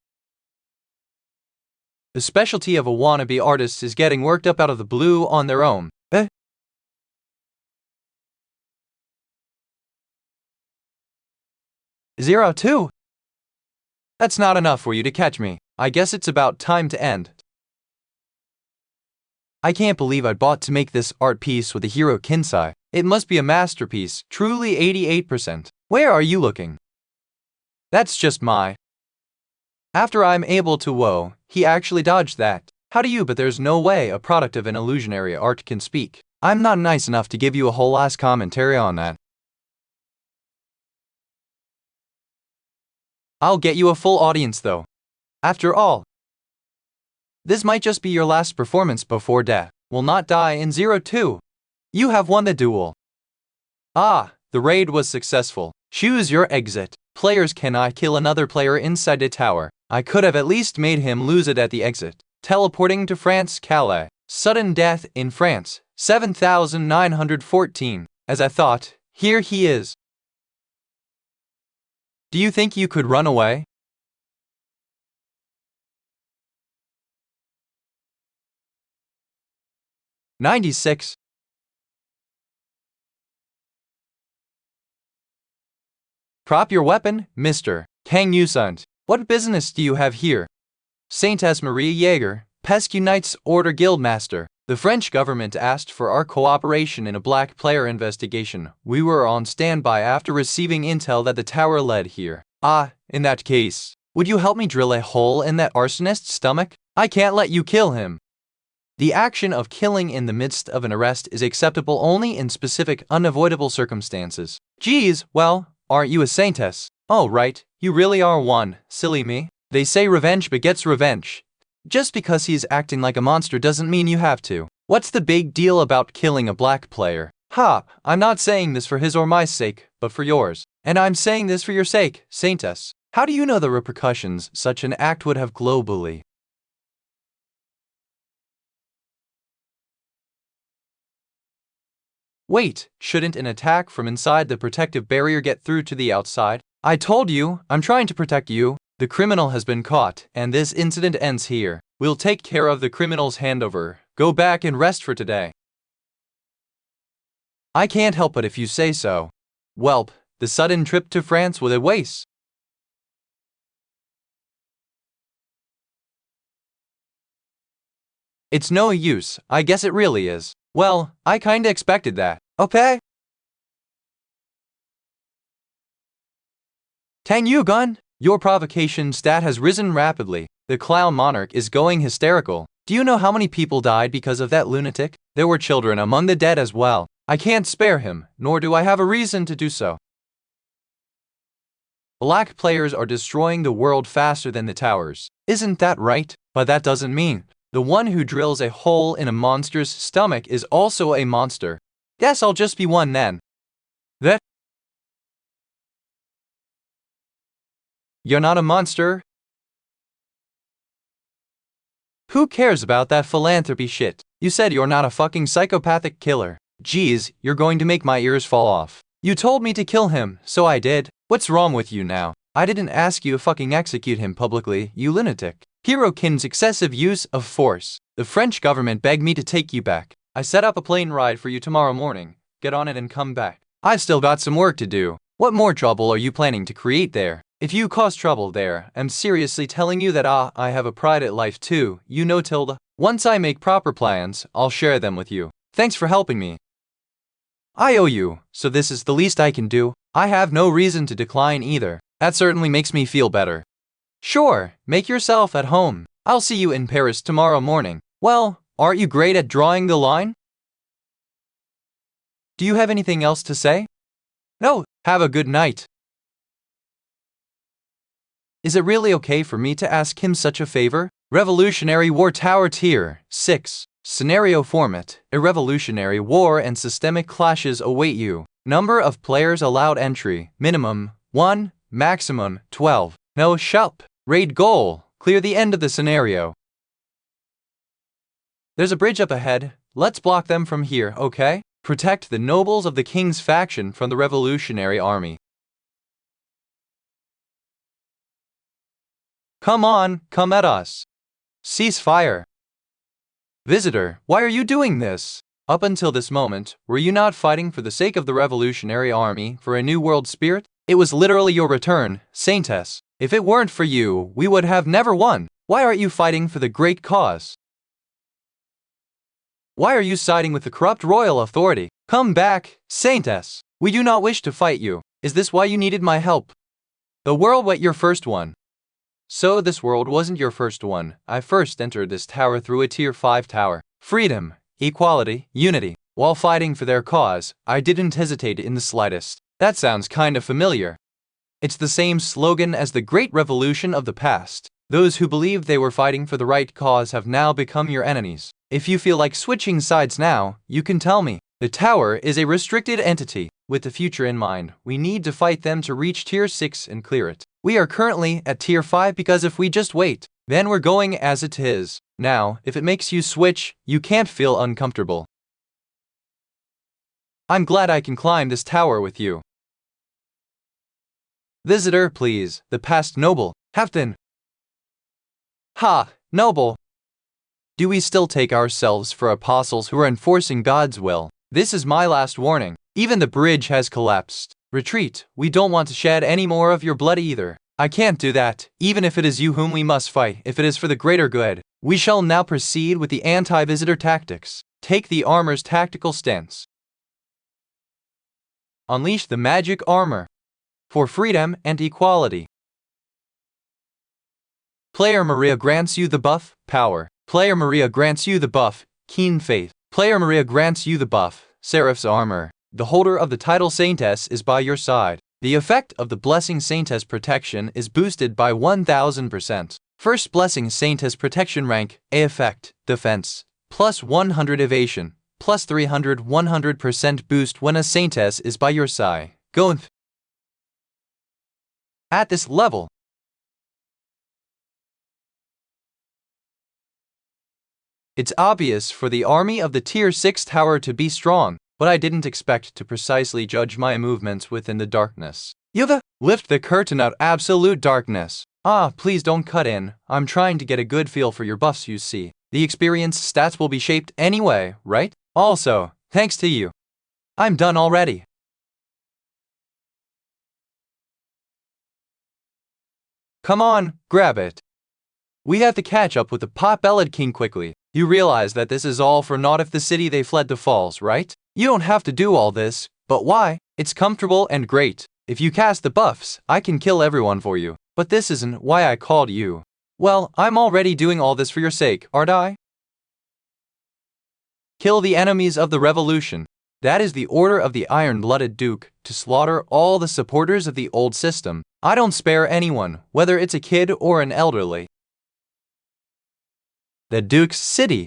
The specialty of a wannabe artist is getting worked up out of the blue on their own. 02. That's not enough for you to catch me. I guess it's about time to end. I can't believe I bought to make this art piece with a hero Kinsai. It must be a masterpiece, truly 88%. Where are you looking? That's just my. After I'm able to whoa, he actually dodged that. How do you? But there's no way a product of an illusionary art can speak. I'm not nice enough to give you a whole ass commentary on that. I'll get you a full audience though. After all, this might just be your last performance before death. Will not die in 02. You have won the duel. Ah, the raid was successful. Choose your exit. Players cannot kill another player inside the tower. I could have at least made him lose it at the exit. Teleporting to France, Calais. Sudden death in France, 7,914. As I thought, here he is. Do you think you could run away? "96. Prop your weapon, Mr. Kang Yusant. What business do you have here? Saintess Marie Jaeger, Pesque Knights Order Guildmaster. The French government asked for our cooperation in a black player investigation. We were on standby after receiving intel that the tower led here. Ah, in that case, would you help me drill a hole in that arsonist's stomach? I can't let you kill him. The action of killing in the midst of an arrest is acceptable only in specific, unavoidable circumstances. Geez, well, aren't you a saintess? Oh right, you really are one, silly me. They say revenge begets revenge. Just because he's acting like a monster doesn't mean you have to. What's the big deal about killing a black player? Ha, I'm not saying this for his or my sake, but for yours. And I'm saying this for your sake, saintess. How do you know the repercussions such an act would have globally? Wait, shouldn't an attack from inside the protective barrier get through to the outside? I told you, I'm trying to protect you. The criminal has been caught, and this incident ends here. We'll take care of the criminal's handover. Go back and rest for today. I can't help it if you say so. Welp, the sudden trip to France was a waste. It's no use, I guess it really is. Well, I kinda expected that. Okay? Tang Yugun, your provocation stat has risen rapidly. The clown monarch is going hysterical. Do you know how many people died because of that lunatic? There were children among the dead as well. I can't spare him, nor do I have a reason to do so. Black players are destroying the world faster than the towers. Isn't that right? But that doesn't mean the one who drills a hole in a monster's stomach is also a monster. Guess I'll just be one then. That? You're not a monster? Who cares about that philanthropy shit? You said you're not a fucking psychopathic killer. Geez, you're going to make my ears fall off. You told me to kill him, so I did. What's wrong with you now? I didn't ask you to fucking execute him publicly, you lunatic. Hirokin's excessive use of force. The French government begged me to take you back. I set up a plane ride for you tomorrow morning. Get on it and come back. I've still got some work to do. What more trouble are you planning to create there? If you cause trouble there, I'm seriously telling you that I have a private life too, you know Tilda. Once I make proper plans, I'll share them with you. Thanks for helping me. I owe you, so this is the least I can do. I have no reason to decline either. That certainly makes me feel better. Sure, make yourself at home. I'll see you in Paris tomorrow morning. Well, aren't you great at drawing the line? Do you have anything else to say? No, have a good night. Is it really okay for me to ask him such a favor? Revolutionary War Tower Tier 6. Scenario format. A revolutionary war and systemic clashes await you. Number of players allowed entry. Minimum 1, maximum 12. No shup. Raid goal. Clear the end of the scenario. There's a bridge up ahead. Let's block them from here, okay? Protect the nobles of the king's faction from the revolutionary army. Come on, come at us. Cease fire. Visitor, why are you doing this? Up until this moment, were you not fighting for the sake of the revolutionary army for a new world spirit? It was literally your return, saintess. If it weren't for you, we would have never won. Why aren't you fighting for the great cause? Why are you siding with the corrupt royal authority? Come back, saintess. We do not wish to fight you. Is this why you needed my help? The world was your first one. So this world wasn't your first one. I first entered this tower through a tier 5 tower. Freedom, equality, unity. While fighting for their cause, I didn't hesitate in the slightest. That sounds kinda familiar. It's the same slogan as the Great Revolution of the past. Those who believed they were fighting for the right cause have now become your enemies. If you feel like switching sides now, you can tell me. The tower is a restricted entity. With the future in mind, we need to fight them to reach tier 6 and clear it. We are currently at tier 5 because if we just wait, then we're going as it is. Now, if it makes you switch, you can't feel uncomfortable. I'm glad I can climb this tower with you. Visitor, please. The past noble. Captain. Ha, noble. Do we still take ourselves for apostles who are enforcing God's will? This is my last warning. Even the bridge has collapsed. Retreat. We don't want to shed any more of your blood either. I can't do that, even if it is you whom we must fight, if it is for the greater good. We shall now proceed with the anti-visitor tactics. Take the armor's tactical stance. Unleash the magic armor. For freedom and equality. Player Maria grants you the buff, power. Player Maria grants you the buff, keen faith. Player Maria grants you the buff, Seraph's armor. The holder of the title Saintess is by your side. The effect of the blessing Saintess protection is boosted by 1000%. First blessing Saintess protection rank, A effect, defense, plus 100 evasion, plus 300 100% boost when a Saintess is by your side. Go at this level. It's obvious for the army of the tier 6 tower to be strong, but I didn't expect to precisely judge my movements within the darkness. Lift the curtain out absolute darkness. Please don't cut in. I'm trying to get a good feel for your buffs, you see. The experience stats will be shaped anyway, right? Also, thanks to you. I'm done already. Come on, grab it. We have to catch up with the pot-bellied king quickly. You realize that this is all for naught if the city they fled to falls, right? You don't have to do all this, but why? It's comfortable and great. If you cast the buffs, I can kill everyone for you. But this isn't why I called you. Well, I'm already doing all this for your sake, aren't I? Kill the enemies of the revolution. That is the order of the Iron-Blooded Duke, to slaughter all the supporters of the old system. I don't spare anyone, whether it's a kid or an elderly. The Duke's city.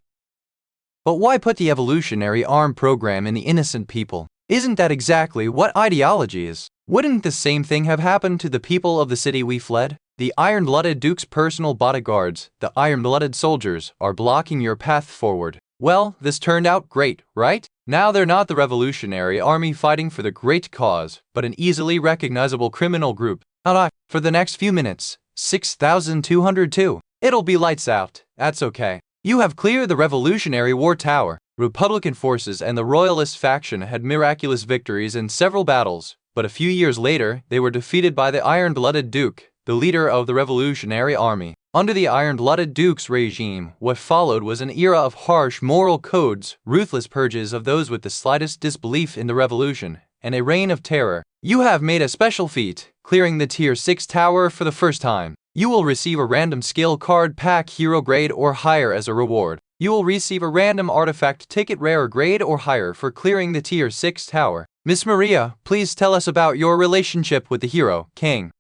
But why put the evolutionary arm program in the innocent people? Isn't that exactly what ideology is? Wouldn't the same thing have happened to the people of the city we fled? The Iron-Blooded Duke's personal bodyguards, the Iron-Blooded soldiers, are blocking your path forward. Well, this turned out great, right? Now they're not the revolutionary army fighting for the great cause, but an easily recognizable criminal group. For the next few minutes, 6,202. It'll be lights out. That's okay. You have cleared the Revolutionary War Tower. Republican forces and the Royalist faction had miraculous victories in several battles, but a few years later, they were defeated by the Iron-Blooded Duke, the leader of the Revolutionary Army. Under the Iron-Blooded Duke's regime, what followed was an era of harsh moral codes, ruthless purges of those with the slightest disbelief in the revolution, and a reign of terror. You have made a special feat, clearing the Tier 6 tower for the first time. You will receive a random skill card pack hero grade or higher as a reward. You will receive a random artifact ticket rare grade or higher for clearing the Tier 6 tower. Miss Maria, please tell us about your relationship with the hero, King.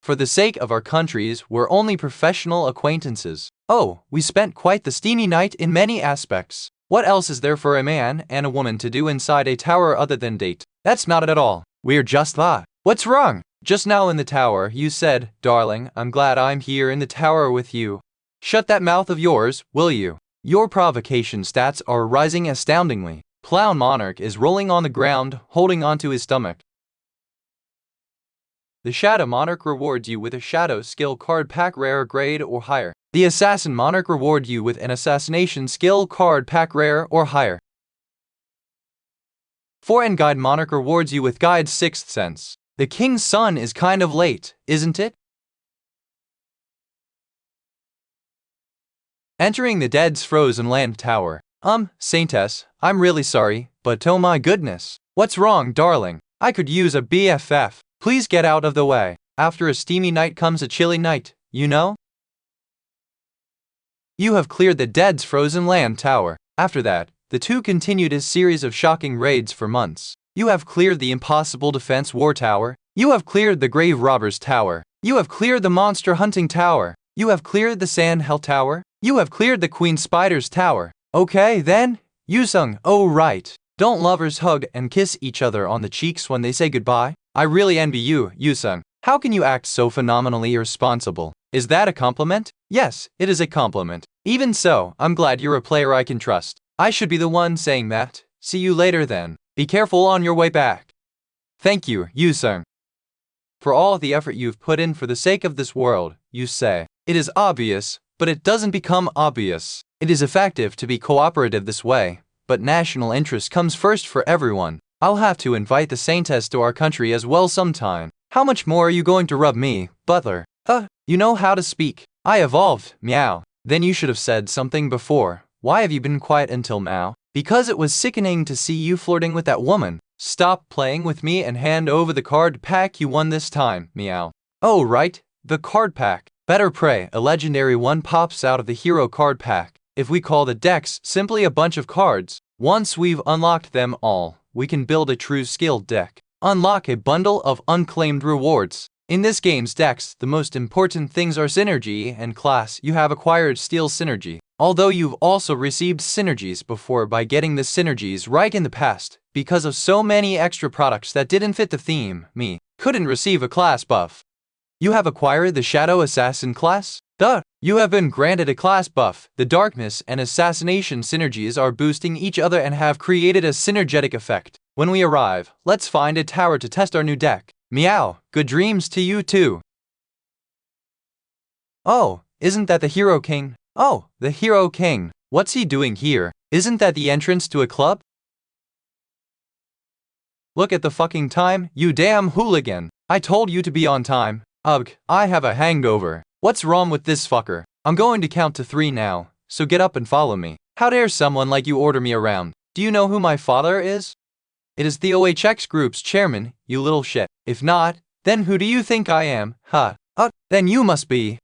For the sake of our countries, we're only professional acquaintances. Oh, we spent quite the steamy night in many aspects. What else is there for a man and a woman to do inside a tower other than date? That's not it at all. We're just that. What's wrong? Just now in the tower, you said, "Darling, I'm glad I'm here in the tower with you." Shut that mouth of yours, will you? Your provocation stats are rising astoundingly. Clown Monarch is rolling on the ground, holding onto his stomach. The Shadow Monarch rewards you with a Shadow skill card pack rare grade or higher. The Assassin Monarch rewards you with an Assassination skill card pack rare or higher. Foreign Guide Monarch rewards you with Guide's Sixth Sense. The King's Son is kind of late, isn't it? Entering the Dead's Frozen Land Tower. Saintess, I'm really sorry, but oh my goodness. What's wrong, darling? I could use a BFF. Please get out of the way. After a steamy night comes a chilly night, you know? You have cleared the Dead's frozen land tower. After that, the two continued a series of shocking raids for months. You have cleared the impossible defense war tower. You have cleared the grave robbers tower. You have cleared the monster hunting tower. You have cleared the sand hell tower. You have cleared the queen spider's tower. Okay then, Yusung, oh right. Don't lovers hug and kiss each other on the cheeks when they say goodbye? I really envy you, Yusung. How can you act so phenomenally irresponsible? Is that a compliment? Yes, it is a compliment. Even so, I'm glad you're a player I can trust. I should be the one saying that. See you later then. Be careful on your way back. Thank you, Yusung. For all the effort you've put in for the sake of this world, you say. It is obvious, but it doesn't become obvious. It is effective to be cooperative this way, but national interest comes first for everyone. I'll have to invite the Saintess to our country as well sometime. How much more are you going to rub me, butler? You know how to speak. I evolved, meow. Then you should have said something before. Why have you been quiet until now? Because it was sickening to see you flirting with that woman. Stop playing with me and hand over the card pack you won this time, meow. Oh right, the card pack. Better pray a legendary one pops out of the hero card pack. If we call the decks simply a bunch of cards, once we've unlocked them all, we can build a true skilled deck. Unlock a bundle of unclaimed rewards. In this game's decks, the most important things are synergy and class. You have acquired steel synergy, although you've also received synergies before by getting the synergies right in the past. Because of so many extra products that didn't fit the theme, me couldn't receive a class buff. You have acquired the Shadow Assassin class? You have been granted a class buff. The darkness and assassination synergies are boosting each other and have created a synergetic effect. When we arrive, let's find a tower to test our new deck. Meow, good dreams to you too. Oh, isn't that the Hero King? Oh, the Hero King. What's he doing here? Isn't that the entrance to a club? Look at the fucking time, you damn hooligan. I told you to be on time. Ugh, I have a hangover. What's wrong with this fucker? I'm going to count to 3 now, so get up and follow me. How dare someone like you order me around? Do you know who my father is? It is the OHX Group's chairman, you little shit. If not, then who do you think I am? Then you must be.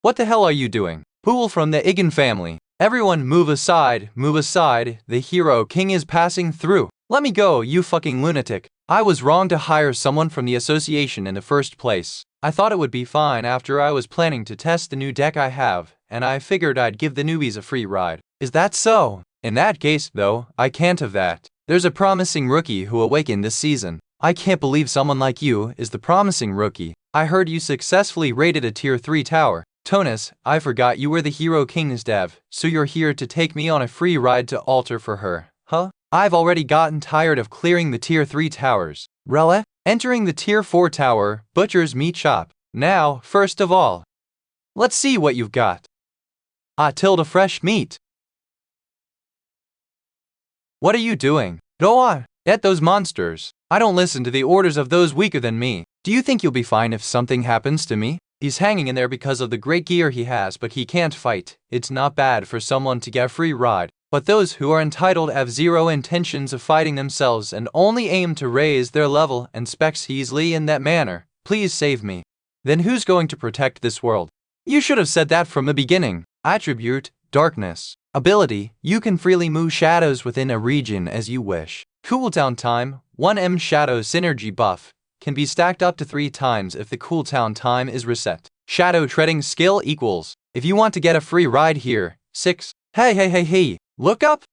What the hell are you doing? Pool from the Igen family. Everyone move aside, the Hero King is passing through. Let me go, you fucking lunatic. I was wrong to hire someone from the association in the first place. I thought it would be fine after I was planning to test the new deck I have, and I figured I'd give the newbies a free ride. Is that so? In that case, though, I can't have that. There's a promising rookie who awakened this season. I can't believe someone like you is the promising rookie. I heard you successfully raided a tier 3 tower. Tonus, I forgot you were the Hero King's dev, so you're here to take me on a free ride to altar for her, huh? I've already gotten tired of clearing the tier 3 towers. Rela? Entering the tier 4 tower, Butcher's Meat Shop. Now, first of all, let's see what you've got. Fresh meat. What are you doing? Go on, get those monsters. I don't listen to the orders of those weaker than me. Do you think you'll be fine if something happens to me? He's hanging in there because of the great gear he has, but he can't fight. It's not bad for someone to get a free ride. But those who are entitled have zero intentions of fighting themselves and only aim to raise their level and specs easily in that manner. Please save me. Then who's going to protect this world? You should have said that from the beginning. Attribute, darkness. Ability, you can freely move shadows within a region as you wish. Cooldown time, 1M shadow synergy buff, can be stacked up to 3 times if the cooldown time is reset. Shadow treading skill equals. If you want to get a free ride here, 6. Hey. Look up!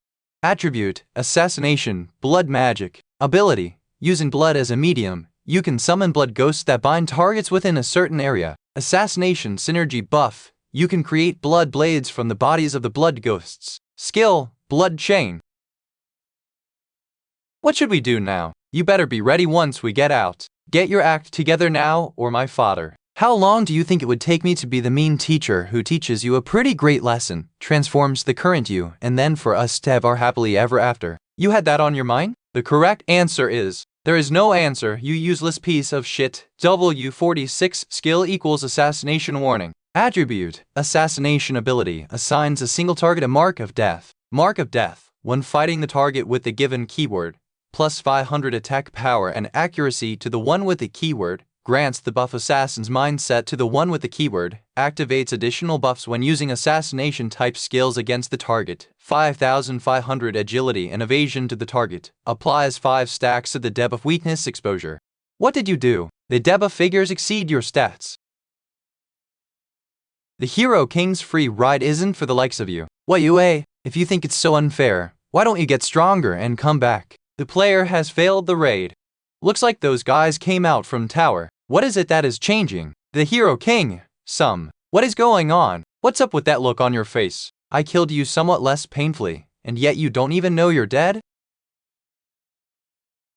Attribute, assassination, blood magic. Ability, using blood as a medium, you can summon blood ghosts that bind targets within a certain area. Assassination synergy buff, you can create blood blades from the bodies of the blood ghosts. Skill, blood chain. What should we do now? You better be ready once we get out. Get your act together now, or my father. How long do you think it would take me to be the mean teacher who teaches you a pretty great lesson, transforms the current you, and then for us to have our happily ever after? You had that on your mind? The correct answer is, there is no answer, you useless piece of shit. W46 skill equals assassination warning. Attribute, assassination ability, assigns a single target a mark of death. Mark of death, when fighting the target with the given keyword. plus 500 attack power and accuracy to the one with the keyword, grants the buff Assassin's Mindset to the one with the keyword, activates additional buffs when using assassination-type skills against the target, 5,500 agility and evasion to the target, applies 5 stacks to the debuff weakness exposure. What did you do? The debuff figures exceed your stats. The Hero King's free ride isn't for the likes of you. What you if you think it's so unfair, why don't you get stronger and come back? The player has failed the raid. Looks like those guys came out from tower. What is it that is changing? The Hero King. What is going on? What's up with that look on your face? I killed you somewhat less painfully, and yet you don't even know you're dead?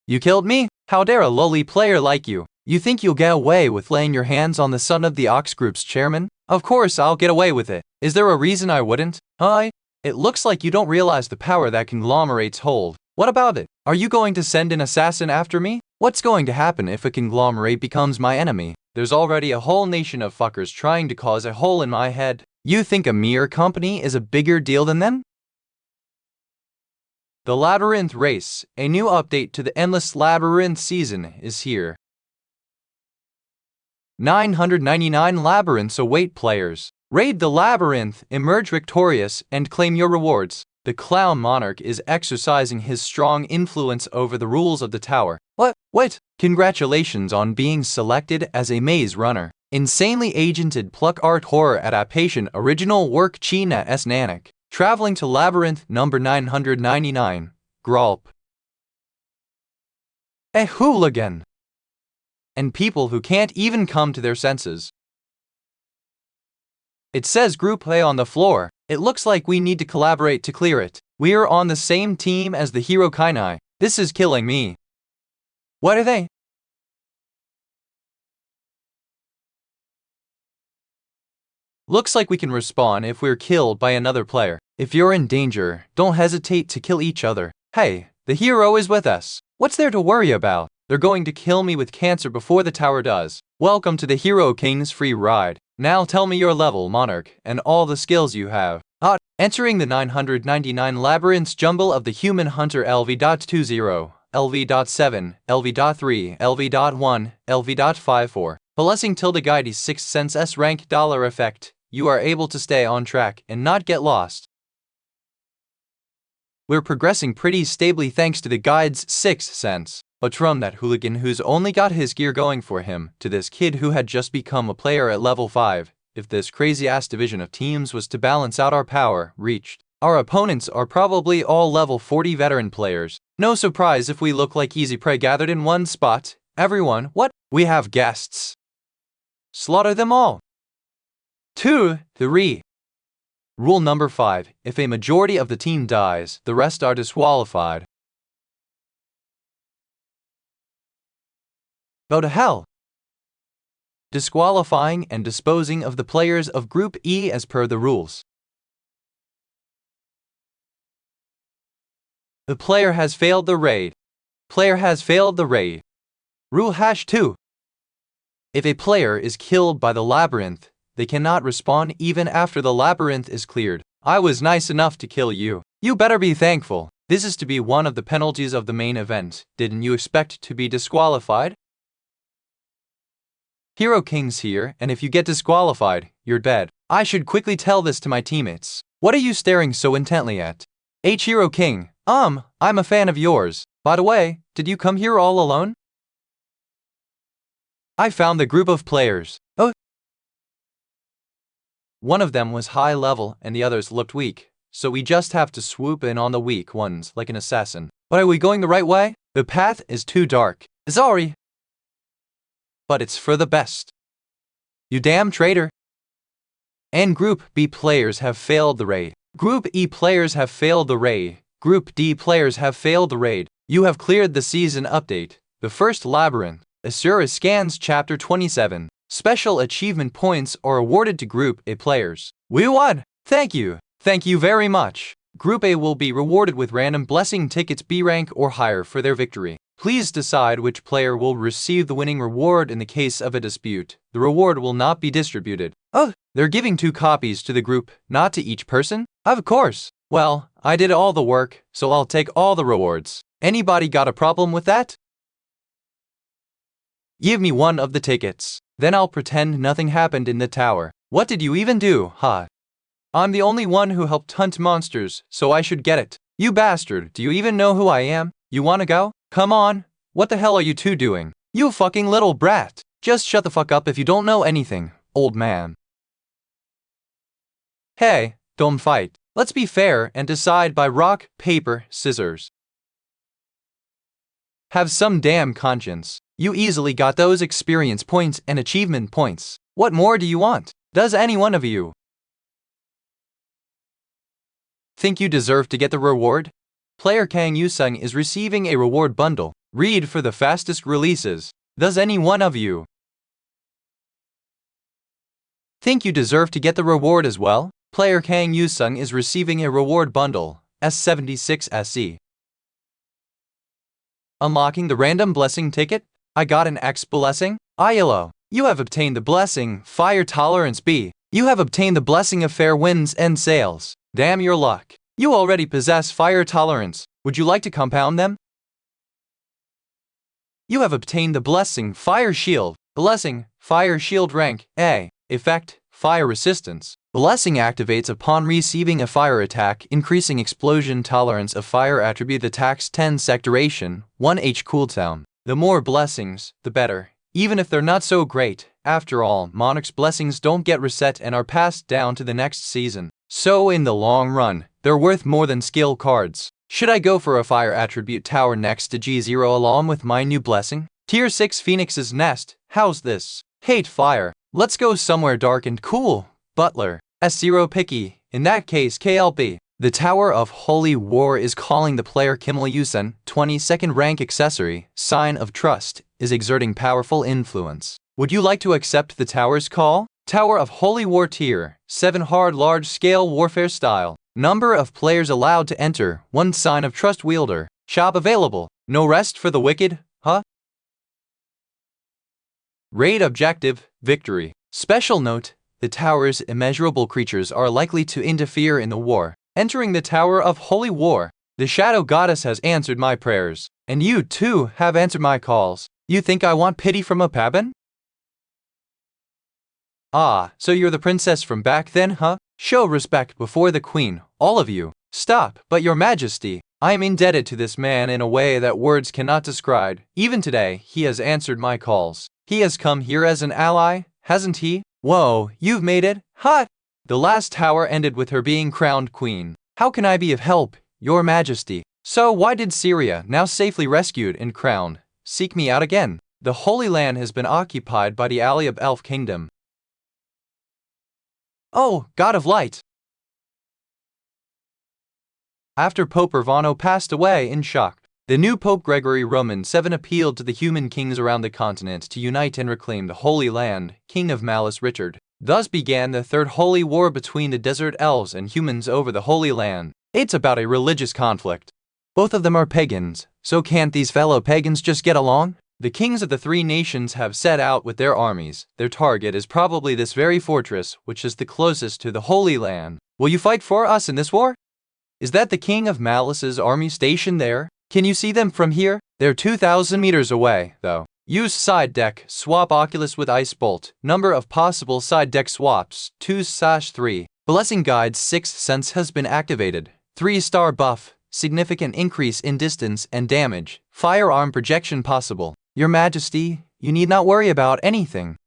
You killed me? How dare a lowly player like you? You think you'll get away with laying your hands on the son of the Ox Group's chairman? Of course I'll get away with it. Is there a reason I wouldn't? It looks like you don't realize the power that conglomerates hold. What about it? Are you going to send an assassin after me? What's going to happen if a conglomerate becomes my enemy? There's already a whole nation of fuckers trying to cause a hole in my head. You think a mere company is a bigger deal than them? The Labyrinth Race, a new update to the Endless Labyrinth season, is here. 999 labyrinths await players. Raid the labyrinth, emerge victorious, and claim your rewards. The Clown Monarch is exercising his strong influence over the rules of the tower. What? Congratulations on being selected as a maze runner. Insanely agented pluck art horror adaptation original work China S. Nanak. Traveling to labyrinth number 999. Grolp. A hooligan. And people who can't even come to their senses. It says Group A on the floor. It looks like we need to collaborate to clear it. We are on the same team as the Hero Kainai. This is killing me. What are they? Looks like we can respawn if we're killed by another player. If you're in danger, don't hesitate to kill each other. Hey, the hero is with us. What's there to worry about? They're going to kill me with cancer before the tower does. Welcome to the Hero King's free ride. Now tell me your level, Monarch, and all the skills you have. Entering the 999 labyrinths jumble of the Human Hunter LV.20, LV.7, LV.3, LV.1, LV.54. Blessing tilde guides 6 cents S rank dollar effect. You are able to stay on track and not get lost. We're progressing pretty stably thanks to the guide's 6 cents. But from that hooligan who's only got his gear going for him, to this kid who had just become a player at level 5, if this crazy-ass division of teams was to balance out our power reached, our opponents are probably all level 40 veteran players. No surprise if we look like easy prey gathered in one spot. Everyone, what? We have guests. Slaughter them all. 2, 3. Rule number 5. If a majority of the team dies, the rest are disqualified. Go to hell. Disqualifying and disposing of the players of Group E as per the rules. The player has failed the raid. Player has failed the raid. Rule #2. If a player is killed by the labyrinth, they cannot respawn even after the labyrinth is cleared. I was nice enough to kill you. You better be thankful. This is to be one of the penalties of the main event. Didn't you expect to be disqualified? Hero King's here, and if you get disqualified, you're dead. I should quickly tell this to my teammates. What are you staring so intently at? Hero King, I'm a fan of yours. By the way, did you come here all alone? I found the group of players. Oh. One of them was high level and the others looked weak, so we just have to swoop in on the weak ones like an assassin. But are we going the right way? The path is too dark. Sorry. But it's for the best. You damn traitor. And Group B players have failed the raid. Group E players have failed the raid. Group D players have failed the raid. You have cleared the season update. The first labyrinth. Asura scans chapter 27. Special achievement points are awarded to Group A players. We won! Thank you! Thank you very much! Group A will be rewarded with random blessing tickets B rank or higher for their victory. Please decide which player will receive the winning reward in the case of a dispute. The reward will not be distributed. Oh, they're giving 2 copies to the group, not to each person? Of course. Well, I did all the work, so I'll take all the rewards. Anybody got a problem with that? Give me one of the tickets. Then I'll pretend nothing happened in the tower. What did you even do, huh? I'm the only one who helped hunt monsters, so I should get it. You bastard, do you even know who I am? You wanna go? Come on. What the hell are you two doing? You fucking little brat. Just shut the fuck up if you don't know anything, old man. Hey, don't fight. Let's be fair and decide by rock, paper, scissors. Have some damn conscience. You easily got those experience points and achievement points. What more do you want? Does any one of you think you deserve to get the reward? Player Kang Yusung is receiving a reward bundle. Read for the fastest releases. Does any one of you think you deserve to get the reward as well? Player Kang Yusung is receiving a reward bundle, S76SE. Unlocking the random blessing ticket. I got an X blessing. ILO. You have obtained the blessing, Fire Tolerance B. You have obtained the blessing of fair winds and sails. Damn your luck. You already possess fire tolerance. Would you like to compound them? You have obtained the blessing, Fire Shield. Blessing, Fire Shield rank A. Effect, Fire Resistance. Blessing activates upon receiving a fire attack, increasing explosion tolerance of fire attribute attacks 10 sec duration, 1h cooldown. The more blessings, the better, even if they're not so great. After all, Monarch's blessings don't get reset and are passed down to the next season. So in the long run, they're worth more than skill cards. Should I go for a fire attribute tower next to G0 along with my new blessing? Tier 6 Phoenix's Nest, how's this? Hate fire. Let's go somewhere dark and cool. Butler. S0 picky. In that case, KLB. The Tower of Holy War is calling the player Kim Il-Yusen, 22nd rank accessory, sign of trust, is exerting powerful influence. Would you like to accept the tower's call? Tower of Holy War Tier 7 hard large-scale warfare style. Number of players allowed to enter, 1 sign of trust wielder. Shop available. No rest for the wicked, huh? Raid objective, victory. Special note, the tower's immeasurable creatures are likely to interfere in the war. Entering the Tower of Holy War, the Shadow Goddess has answered my prayers, and you too have answered my calls. You think I want pity from a Paban? Ah, so you're the princess from back then, huh? Show respect before the queen, all of you. Stop, but your majesty, I am indebted to this man in a way that words cannot describe. Even today, he has answered my calls. He has come here as an ally, hasn't he? Whoa, you've made it? Hot! The last tower ended with her being crowned queen. How can I be of help, your majesty? So why did Syria, now safely rescued and crowned, seek me out again? The Holy Land has been occupied by the Aliyab Elf Kingdom. Oh, God of Light! After Pope Urbano passed away in shock, the new Pope Gregory Roman VII appealed to the human kings around the continent to unite and reclaim the Holy Land, King of Malice Richard. Thus began the Third Holy War between the desert elves and humans over the Holy Land. It's about a religious conflict. Both of them are pagans, so can't these fellow pagans just get along? The kings of the 3 nations have set out with their armies. Their target is probably this very fortress, which is the closest to the Holy Land. Will you fight for us in this war? Is that the King of Malice's army stationed there? Can you see them from here? They're 2,000 meters away, though. Use side deck, swap Oculus with Ice Bolt. Number of possible side deck swaps, 2/3. Blessing Guide's 6th sense has been activated. 3-star buff, significant increase in distance and damage. Firearm projection possible. Your Majesty, you need not worry about anything.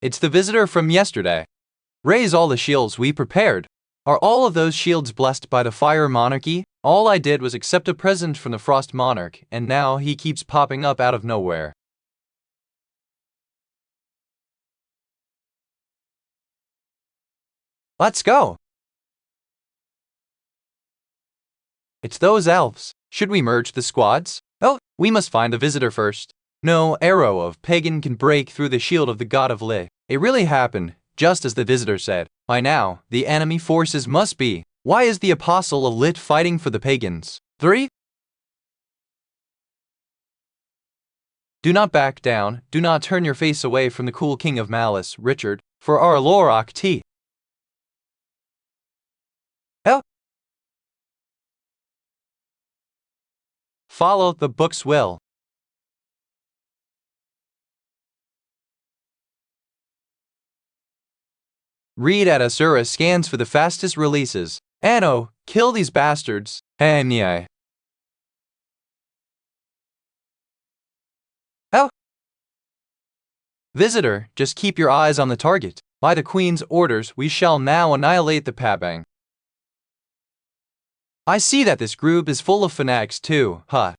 It's the visitor from yesterday. Raise all the shields we prepared. Are all of those shields blessed by the Fire Monarchy? All I did was accept a present from the Frost Monarch, and now he keeps popping up out of nowhere. Let's go! It's those elves. Should we merge the squads? Oh, we must find the visitor first. No arrow of pagan can break through the shield of the god of Li. It really happened, just as the visitor said. By now, the enemy forces must be. Why is the apostle of Lit fighting for the pagans? 3. Do not back down, do not turn your face away from the cool king of malice, Richard, for our Lorok T. Follow the book's will. Read at Asura scans for the fastest releases. Anno, kill these bastards. Hey, oh. Visitor, just keep your eyes on the target. By the Queen's orders, we shall now annihilate the Pabang. I see that this group is full of fanatics too, huh?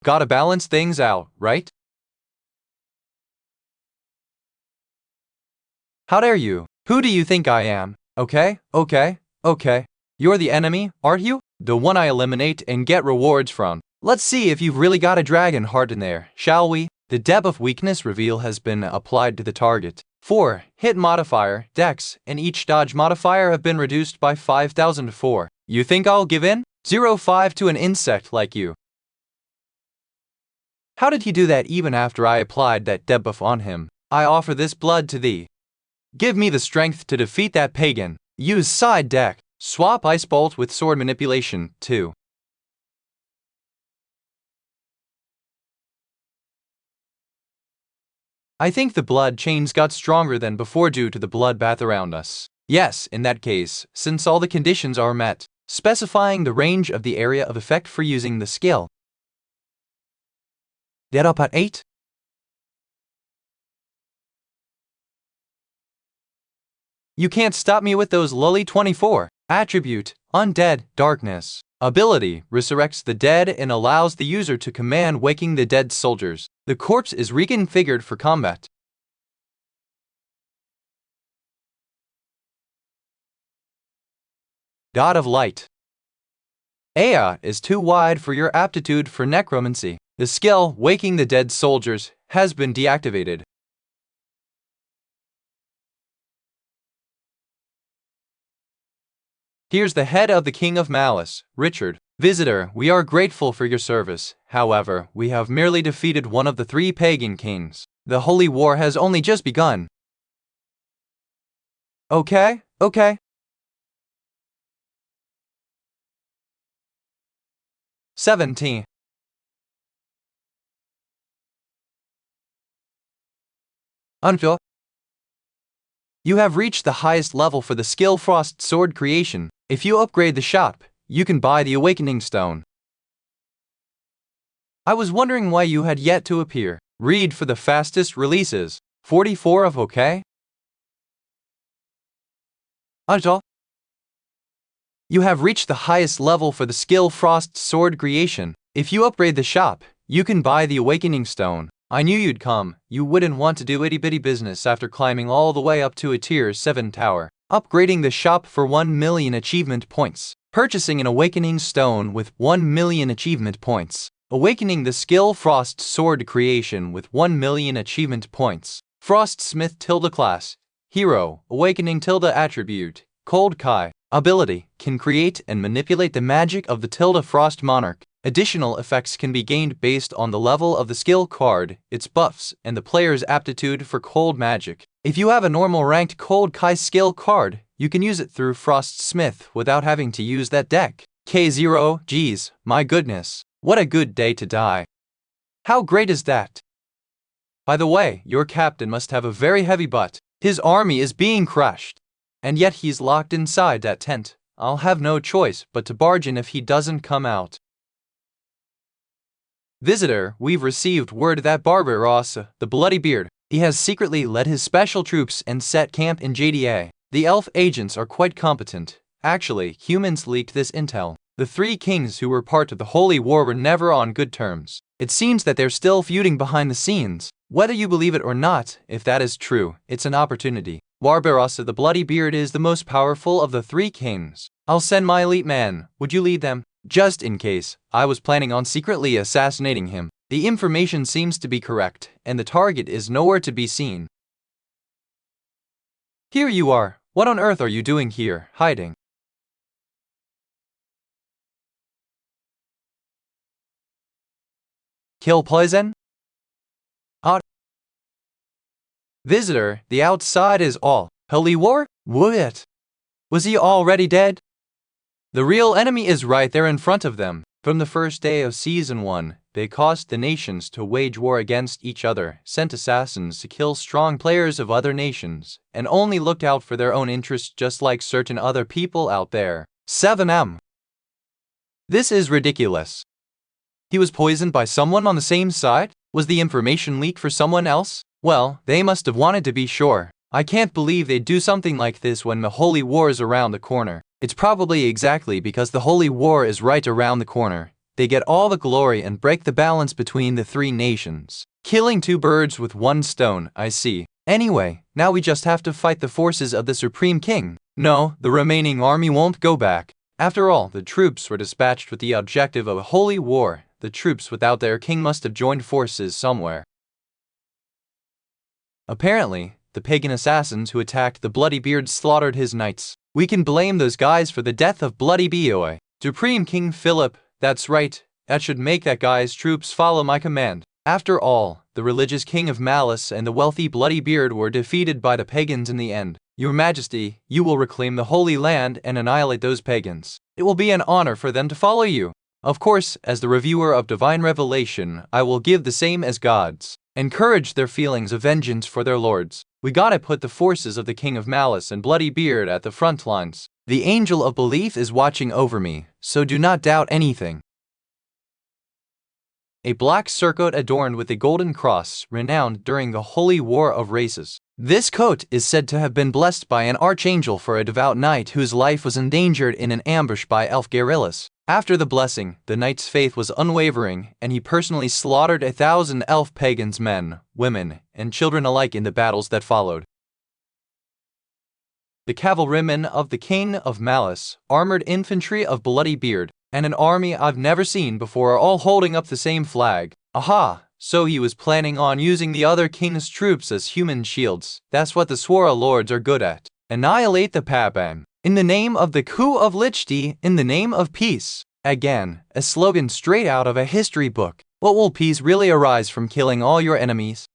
Gotta balance things out, right? How dare you? Who do you think I am? Okay. You're the enemy, aren't you? The one I eliminate and get rewards from. Let's see if you've really got a dragon heart in there, shall we? The debuff weakness reveal has been applied to the target. 4. Hit modifier, dex, and each dodge modifier have been reduced by 5,004. You think I'll give in? 0.5 to an insect like you. How did he do that even after I applied that debuff on him? I offer this blood to thee. Give me the strength to defeat that pagan. Use side deck. Swap Ice Bolt with sword manipulation, too. I think the blood chains got stronger than before due to the bloodbath around us. Yes, in that case, since all the conditions are met, specifying the range of the area of effect for using the skill. Dead up at 8? You can't stop me with those lully 24. Attribute, Undead, Darkness. Ability, resurrects the dead and allows the user to command waking the dead soldiers. The corpse is reconfigured for combat. God of Light. Ea is too wide for your aptitude for necromancy. The skill, waking the dead soldiers, has been deactivated. Here's the head of the King of Malice, Richard. Visitor, we are grateful for your service. However, we have merely defeated one of the 3 pagan kings. The Holy War has only just begun. Okay. 17. Until you have reached the highest level for the skill Frost Sword creation. If you upgrade the shop, you can buy the Awakening Stone. I was wondering why you had yet to appear. Read for the fastest releases. 44 of OK? Until you have reached the highest level for the skill Frost Sword creation. If you upgrade the shop, you can buy the Awakening Stone. I knew you'd come. You wouldn't want to do itty-bitty business after climbing all the way up to a tier 7 tower. Upgrading the shop for 1 million achievement points. Purchasing an Awakening Stone with 1 million achievement points. Awakening the skill Frost Sword creation with 1 million achievement points. Frost Smith tilde class. Hero, Awakening tilde attribute. Cold Kai. Ability, can create and manipulate the magic of the tilde Frost Monarch. Additional effects can be gained based on the level of the skill card, its buffs, and the player's aptitude for cold magic. If you have a normal ranked Cold Kai skill card, you can use it through Frost Smith without having to use that deck. K0, geez, my goodness, what a good day to die. How great is that? By the way, your captain must have a very heavy butt. His army is being crushed. And yet he's locked inside that tent. I'll have no choice but to barge in if he doesn't come out. Visitor, we've received word that Barbarossa, the Bloody Beard, he has secretly led his special troops and set camp in JDA. The elf agents are quite competent. Actually, humans leaked this intel. The 3 kings who were part of the Holy War were never on good terms. It seems that they're still feuding behind the scenes. Whether you believe it or not, if that is true, it's an opportunity. Barbarossa the Bloody Beard is the most powerful of the 3 kings. I'll send my elite man. Would you lead them? Just in case, I was planning on secretly assassinating him. The information seems to be correct, and the target is nowhere to be seen. Here you are. What on earth are you doing here, hiding? Kill poison? Visitor, the outside is all. Holy war? What? Was he already dead? The real enemy is right there in front of them. From the first day of Season 1, they caused the nations to wage war against each other, sent assassins to kill strong players of other nations, and only looked out for their own interests just like certain other people out there. 7M. This is ridiculous. He was poisoned by someone on the same side? Was the information leaked for someone else? Well, they must have wanted to be sure. I can't believe they'd do something like this when the Holy War is around the corner. It's probably exactly because the Holy War is right around the corner. They get all the glory and break the balance between the three nations. Killing two birds with one stone, I see. Anyway, now we just have to fight the forces of the Supreme King. No, the remaining army won't go back. After all, the troops were dispatched with the objective of a holy war. The troops without their king must have joined forces somewhere. Apparently, the pagan assassins who attacked the Bloody Beard slaughtered his knights. We can blame those guys for the death of Bloody Boy. Supreme King Philip, that's right, that should make that guy's troops follow my command. After all, the religious king of Malice and the wealthy Bloody Beard were defeated by the pagans in the end. Your Majesty, you will reclaim the Holy Land and annihilate those pagans. It will be an honor for them to follow you. Of course, as the reviewer of divine revelation, I will give the same as gods. Encourage their feelings of vengeance for their lords. We gotta put the forces of the King of Malice and Bloody Beard at the front lines. The angel of belief is watching over me, so do not doubt anything. A black surcoat adorned with a golden cross, renowned during the Holy War of Races. This coat is said to have been blessed by an archangel for a devout knight whose life was endangered in an ambush by elf guerrillas. After the blessing, the knight's faith was unwavering, and he personally slaughtered 1,000 elf pagans, men, women, and children alike in the battles that followed. The cavalrymen of the King of Malice, armored infantry of Bloody Beard, and an army I've never seen before are all holding up the same flag. Aha! So he was planning on using the other king's troops as human shields. That's what the Swara lords are good at. Annihilate the Paban. In the name of the coup of Lichdi, in the name of peace. Again, a slogan straight out of a history book. What will peace really arise from killing all your enemies?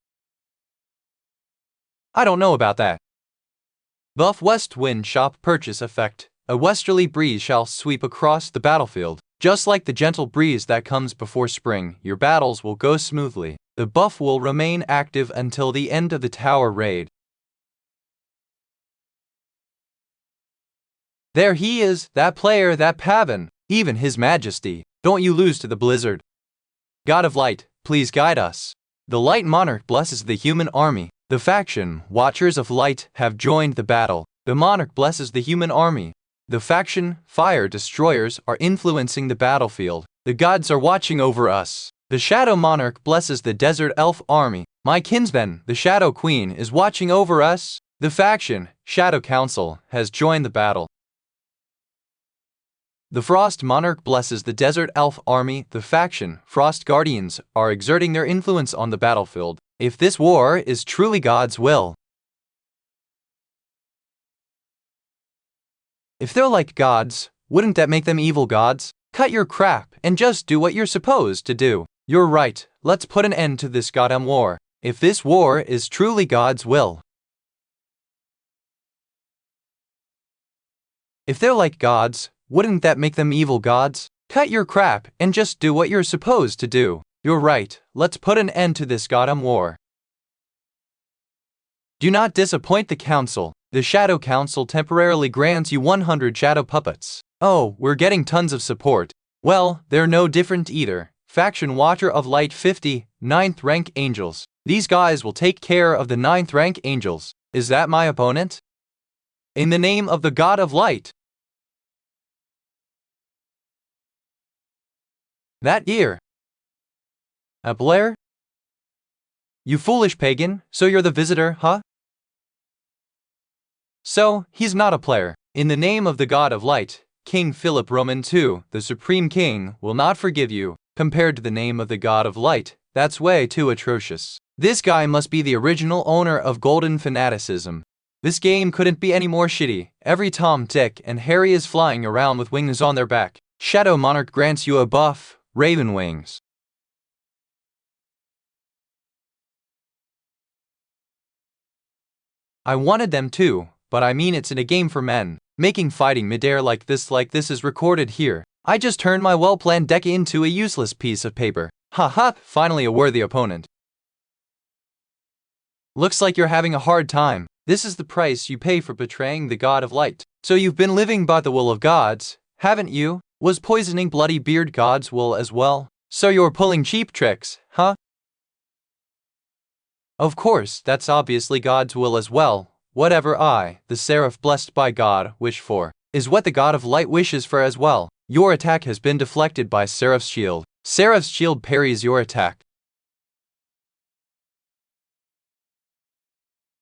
I don't know about that. Buff West Wind Shop Purchase Effect. A westerly breeze shall sweep across the battlefield. Just like the gentle breeze that comes before spring, your battles will go smoothly. The buff will remain active until the end of the tower raid. There he is, that player, that Pavan, even His Majesty. Don't you lose to the blizzard. God of Light, please guide us. The Light Monarch blesses the human army. The faction, Watchers of Light, have joined the battle. The Monarch blesses the human army. The faction, Fire Destroyers, are influencing the battlefield. The gods are watching over us. The Shadow Monarch blesses the Desert Elf army. My kinsman, the Shadow Queen, is watching over us. The faction, Shadow Council, has joined the battle. The Frost Monarch blesses the Desert Elf army. The faction, Frost Guardians, are exerting their influence on the battlefield. If this war is truly God's will, if they're like gods, wouldn't that make them evil gods? Cut your crap and just do what you're supposed to do. You're right, let's put an end to this goddamn war. If this war is truly God's will. If they're like gods, wouldn't that make them evil gods? Cut your crap and just do what you're supposed to do. You're right, let's put an end to this goddamn war. Do not disappoint the council. The Shadow Council temporarily grants you 100 shadow puppets. Oh, we're getting tons of support. Well, they're no different either. Faction Watcher of Light 50, 9th rank angels. These guys will take care of the 9th rank angels. Is that my opponent? In the name of the God of Light. That year. A Blair? You foolish pagan, so you're the visitor, huh? So, he's not a player. In the name of the God of Light, King Philip Roman II, the Supreme King, will not forgive you. Compared to the name of the God of Light, that's way too atrocious. This guy must be the original owner of golden fanaticism. This game couldn't be any more shitty. Every Tom, Dick, and Harry is flying around with wings on their back. Shadow Monarch grants you a buff, Raven Wings. I wanted them too, but I mean it's in a game for men. Making fighting midair like this is recorded here. I just turned my well-planned deck into a useless piece of paper. Haha, finally a worthy opponent. Looks like you're having a hard time. This is the price you pay for betraying the god of light. So you've been living by the will of gods, haven't you? Was poisoning bloody beard god's will as well? So you're pulling cheap tricks, huh? Of course, that's obviously God's will as well. Whatever I, the seraph blessed by God, wish for, is what the god of light wishes for as well. Your attack has been deflected by Seraph's shield. Seraph's shield parries your attack.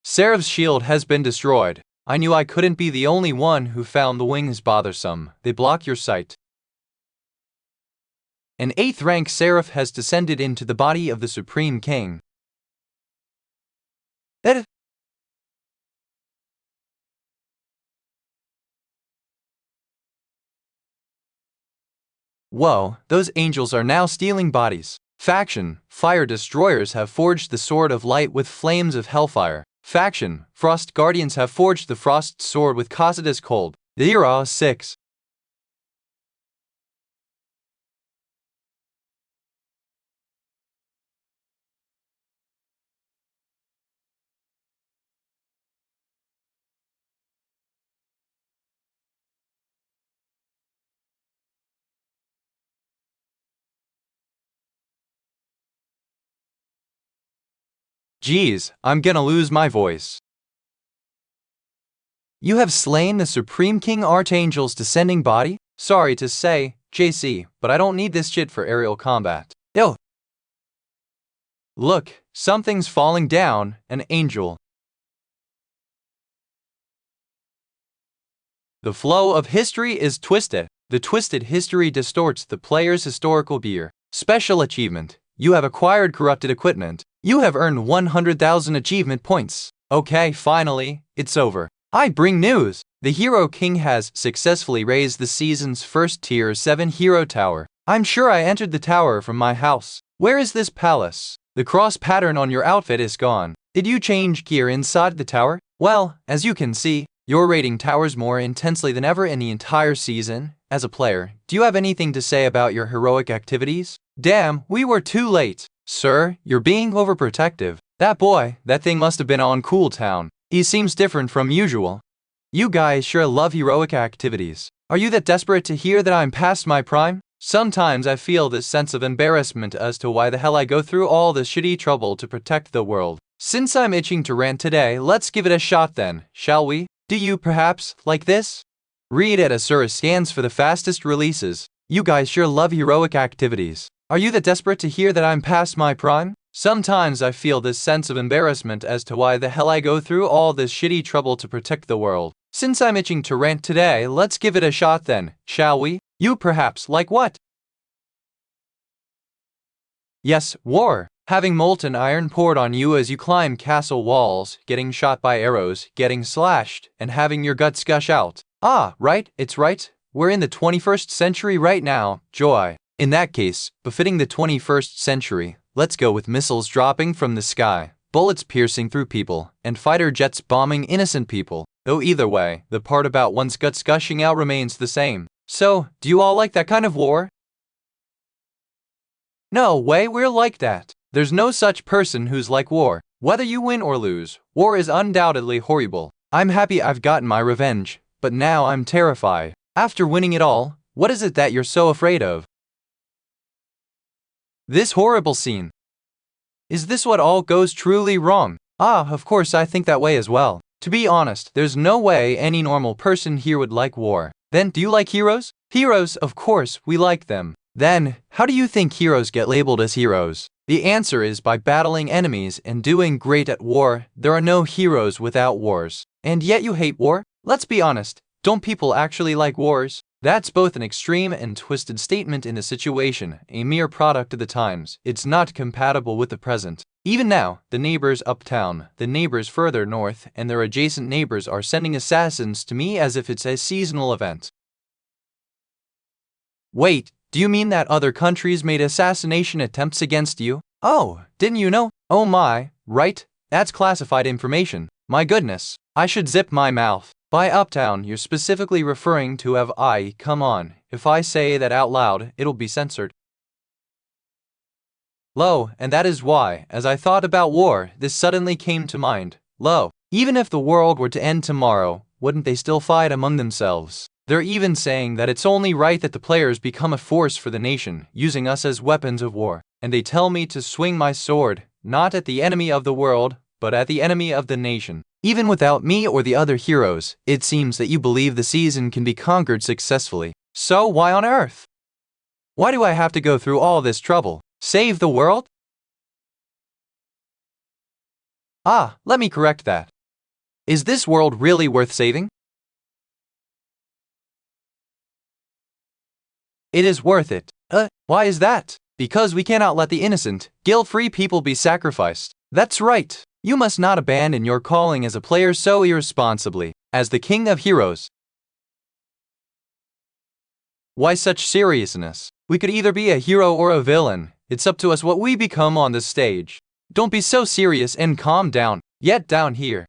Seraph's shield has been destroyed. I knew I couldn't be the only one who found the wings bothersome. They block your sight. An 8th rank seraph has descended into the body of the Supreme King. Whoa, those angels are now stealing bodies. Faction, Fire Destroyers have forged the Sword of Light with flames of hellfire. Faction, Frost Guardians have forged the Frost Sword with Cossetus Cold. The era 6. Geez, I'm gonna lose my voice. You have slain the Supreme King Archangel's descending body? Sorry to say, JC, but I don't need this shit for aerial combat. Yo! Look, something's falling down, an angel. The flow of history is twisted. The twisted history distorts the player's historical beer. Special achievement. You have acquired corrupted equipment. You have earned 100,000 achievement points. Okay, finally, it's over. I bring news. The Hero King has successfully raised the season's first Tier 7 Hero Tower. I'm sure I entered the tower from my house. Where is this palace? The cross pattern on your outfit is gone. Did you change gear inside the tower? Well, as you can see, you're raiding towers more intensely than ever in the entire season. As a player, do you have anything to say about your heroic activities? Damn, we were too late. Sir, you're being overprotective. That boy, that thing must have been on Cool Town. He seems different from usual. You guys sure love heroic activities. Are you that desperate to hear that I'm past my prime? Sometimes I feel this sense of embarrassment as to why the hell I go through all this shitty trouble to protect the world. Since I'm itching to rant today, let's give it a shot then, shall we? Do you perhaps like this? Read at Asura scans for the fastest releases. You guys sure love heroic activities. Are you that desperate to hear that I'm past my prime? Sometimes I feel this sense of embarrassment as to why the hell I go through all this shitty trouble to protect the world. Since I'm itching to rant today, let's give it a shot then, shall we? You perhaps like what? Yes, war. Having molten iron poured on you as you climb castle walls, getting shot by arrows, getting slashed, and having your guts gush out. Ah, right, it's right. We're in the 21st century right now, joy. In that case, befitting the 21st century, let's go with missiles dropping from the sky, bullets piercing through people, and fighter jets bombing innocent people. Though either way, the part about one's guts gushing out remains the same. So, do you all like that kind of war? No way, we're like that. There's no such person who's like war. Whether you win or lose, war is undoubtedly horrible. I'm happy I've gotten my revenge, but now I'm terrified. After winning it all, what is it that you're so afraid of? This horrible scene. Is this what all goes truly wrong? Ah, of course I think that way as well. To be honest, there's no way any normal person here would like war. Then, do you like heroes? Heroes, of course, we like them. Then, how do you think heroes get labeled as heroes? The answer is by battling enemies and doing great at war. There are no heroes without wars. And yet you hate war? Let's be honest, don't people actually like wars? That's both an extreme and twisted statement in a situation, a mere product of the times. It's not compatible with the present. Even now, the neighbors uptown, the neighbors further north, and their adjacent neighbors are sending assassins to me as if it's a seasonal event. Wait, do you mean that other countries made assassination attempts against you? Oh, didn't you know? Oh my, right? That's classified information. My goodness, I should zip my mouth. By uptown, you're specifically referring to have I, come on, if I say that out loud, it'll be censored. Lo, and that is why, as I thought about war, this suddenly came to mind. Lo, even if the world were to end tomorrow, wouldn't they still fight among themselves? They're even saying that it's only right that the players become a force for the nation, using us as weapons of war. And they tell me to swing my sword, not at the enemy of the world, but at the enemy of the nation. Even without me or the other heroes, it seems that you believe the season can be conquered successfully. So why on earth? Why do I have to go through all this trouble? Save the world? Ah, let me correct that. Is this world really worth saving? It is worth it. Why is that? Because we cannot let the innocent, guilt-free people be sacrificed. That's right. You must not abandon your calling as a player so irresponsibly. As the king of heroes. Why such seriousness? We could either be a hero or a villain. It's up to us what we become on the stage. Don't be so serious and calm down. Yet down here.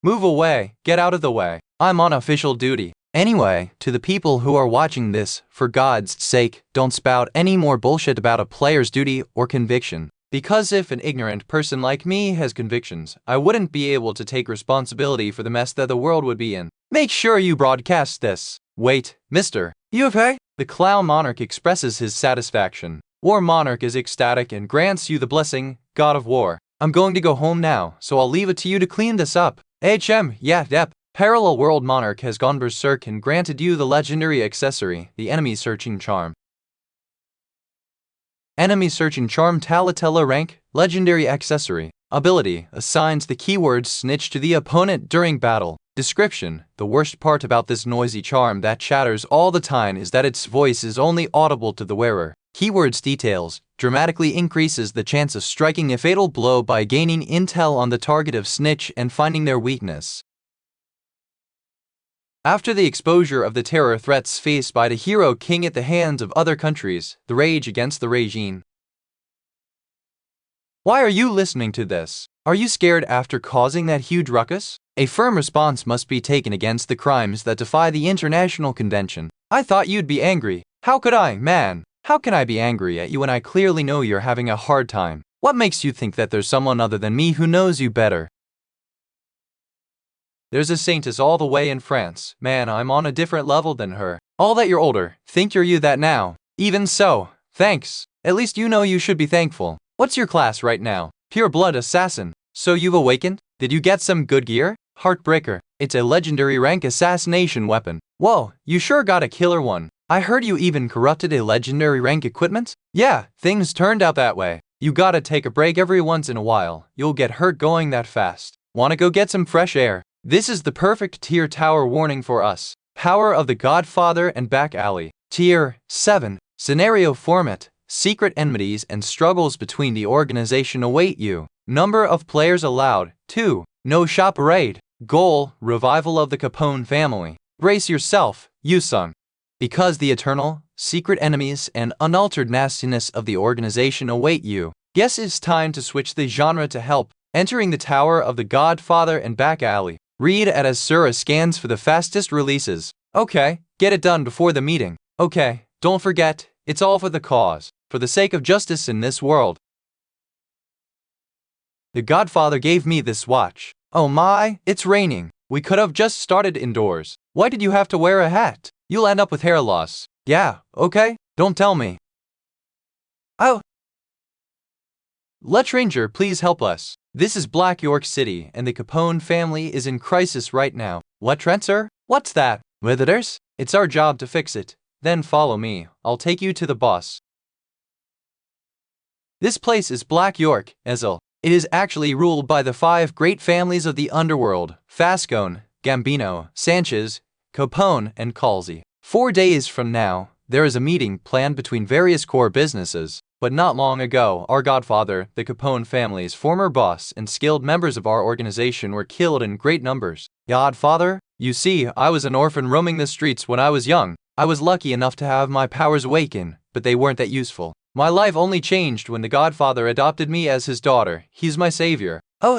Move away, get out of the way. I'm on official duty. Anyway, to the people who are watching this, for God's sake, don't spout any more bullshit about a player's duty or conviction. Because if an ignorant person like me has convictions, I wouldn't be able to take responsibility for the mess that the world would be in. Make sure you broadcast this. Wait, mister, you okay? The clown monarch expresses his satisfaction. War monarch is ecstatic and grants you the blessing, god of war. I'm going to go home now, so I'll leave it to you to clean this up. Yep. Parallel world monarch has gone berserk and granted you the legendary accessory, the enemy searching charm. Enemy searching charm Talatella rank, legendary accessory. Ability, assigns the keyword snitch to the opponent during battle. Description, the worst part about this noisy charm that chatters all the time is that its voice is only audible to the wearer. Keywords details, dramatically increases the chance of striking a fatal blow by gaining intel on the target of snitch and finding their weakness. After the exposure of the terror threats faced by the hero king at the hands of other countries, the rage against the regime. Why are you listening to this? Are you scared after causing that huge ruckus? A firm response must be taken against the crimes that defy the international convention. I thought you'd be angry. How could I, man? How can I be angry at you when I clearly know you're having a hard time? What makes you think that there's someone other than me who knows you better? There's a saintess all the way in France. Man, I'm on a different level than her. All that you're older. Think you're you that now. Even so, thanks. At least you know you should be thankful. What's your class right now? Pure blood assassin. So you've awakened? Did you get some good gear? Heartbreaker. It's a legendary rank assassination weapon. Whoa, you sure got a killer one. I heard you even corrupted a legendary rank equipment? Yeah, things turned out that way. You gotta take a break every once in a while. You'll get hurt going that fast. Wanna go get some fresh air? This is the perfect tier tower warning for us. Power of the Godfather and Back Alley. Tier 7. Scenario format. Secret enmities and struggles between the organization await you. Number of players allowed. 2. No shop raid. Goal, revival of the Capone family. Brace yourself, Yusung. Because the eternal, secret enemies and unaltered nastiness of the organization await you. Guess it's time to switch the genre to help. Entering the Tower of the Godfather and Back Alley. Read at as Sura scans for the fastest releases. Okay, get it done before the meeting. Okay, don't forget, it's all for the cause, for the sake of justice in this world. The Godfather gave me this watch. Oh my, it's raining. We could have just started indoors. Why did you have to wear a hat? You'll end up with hair loss. Yeah, okay, don't tell me. Oh. Letranger, please help us. This is Black York City, and the Capone family is in crisis right now. What, Trent, sir? What's that? Visitors? It's our job to fix it. Then follow me. I'll take you to the boss. This place is Black York, Ezel. It is actually ruled by the 5 great families of the underworld: Fascone, Gambino, Sanchez, Capone, and Calzi. 4 days from now, there is a meeting planned between various core businesses. But not long ago, our godfather, the Capone family's former boss, and skilled members of our organization were killed in great numbers. Godfather? You see, I was an orphan roaming the streets when I was young. I was lucky enough to have my powers awaken, but they weren't that useful. My life only changed when the Godfather adopted me as his daughter. He's my savior. Oh,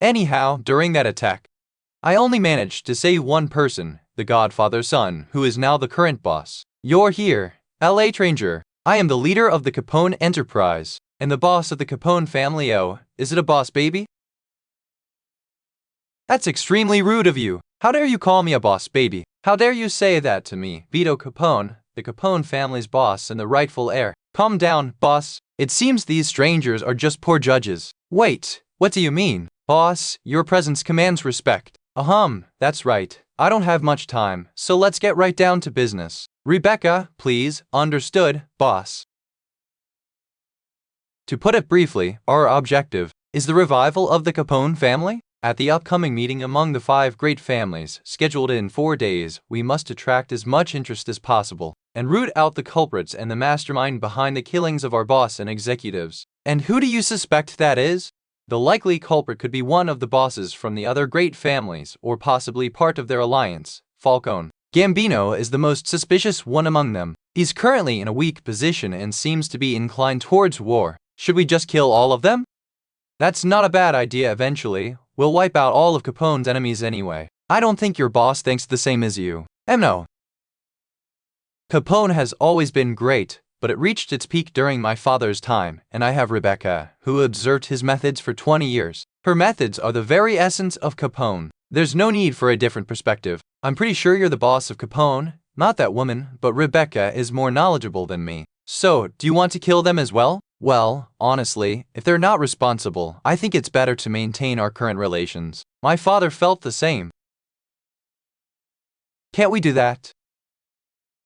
Anyhow, during that attack, I only managed to save one person, the Godfather's son, who is now the current boss. You're here, LA Stranger. I am the leader of the Capone Enterprise, and the boss of the Capone family. Oh, is it a boss, baby? That's extremely rude of you. How dare you call me a boss, baby? How dare you say that to me, Vito Capone, the Capone family's boss and the rightful heir? Calm down, boss. It seems these strangers are just poor judges. Wait, what do you mean? Boss, your presence commands respect. That's right. I don't have much time, so let's get right down to business. Rebecca, please. Understood, boss. To put it briefly, our objective is the revival of the Capone family. At the upcoming meeting among the 5 great families, scheduled in 4 days, we must attract as much interest as possible and root out the culprits and the mastermind behind the killings of our boss and executives. And who do you suspect that is? The likely culprit could be one of the bosses from the other great families or possibly part of their alliance, Falcone. Gambino is the most suspicious one among them. He's currently in a weak position and seems to be inclined towards war. Should we just kill all of them? That's not a bad idea. Eventually, we'll wipe out all of Capone's enemies anyway. I don't think your boss thinks the same as you. No. Capone has always been great, but it reached its peak during my father's time, and I have Rebecca, who observed his methods for 20 years. Her methods are the very essence of Capone. There's no need for a different perspective. I'm pretty sure you're the boss of Capone, not that woman, but Rebecca is more knowledgeable than me. So, do you want to kill them as well? Well, honestly, if they're not responsible, I think it's better to maintain our current relations. My father felt the same. Can't we do that?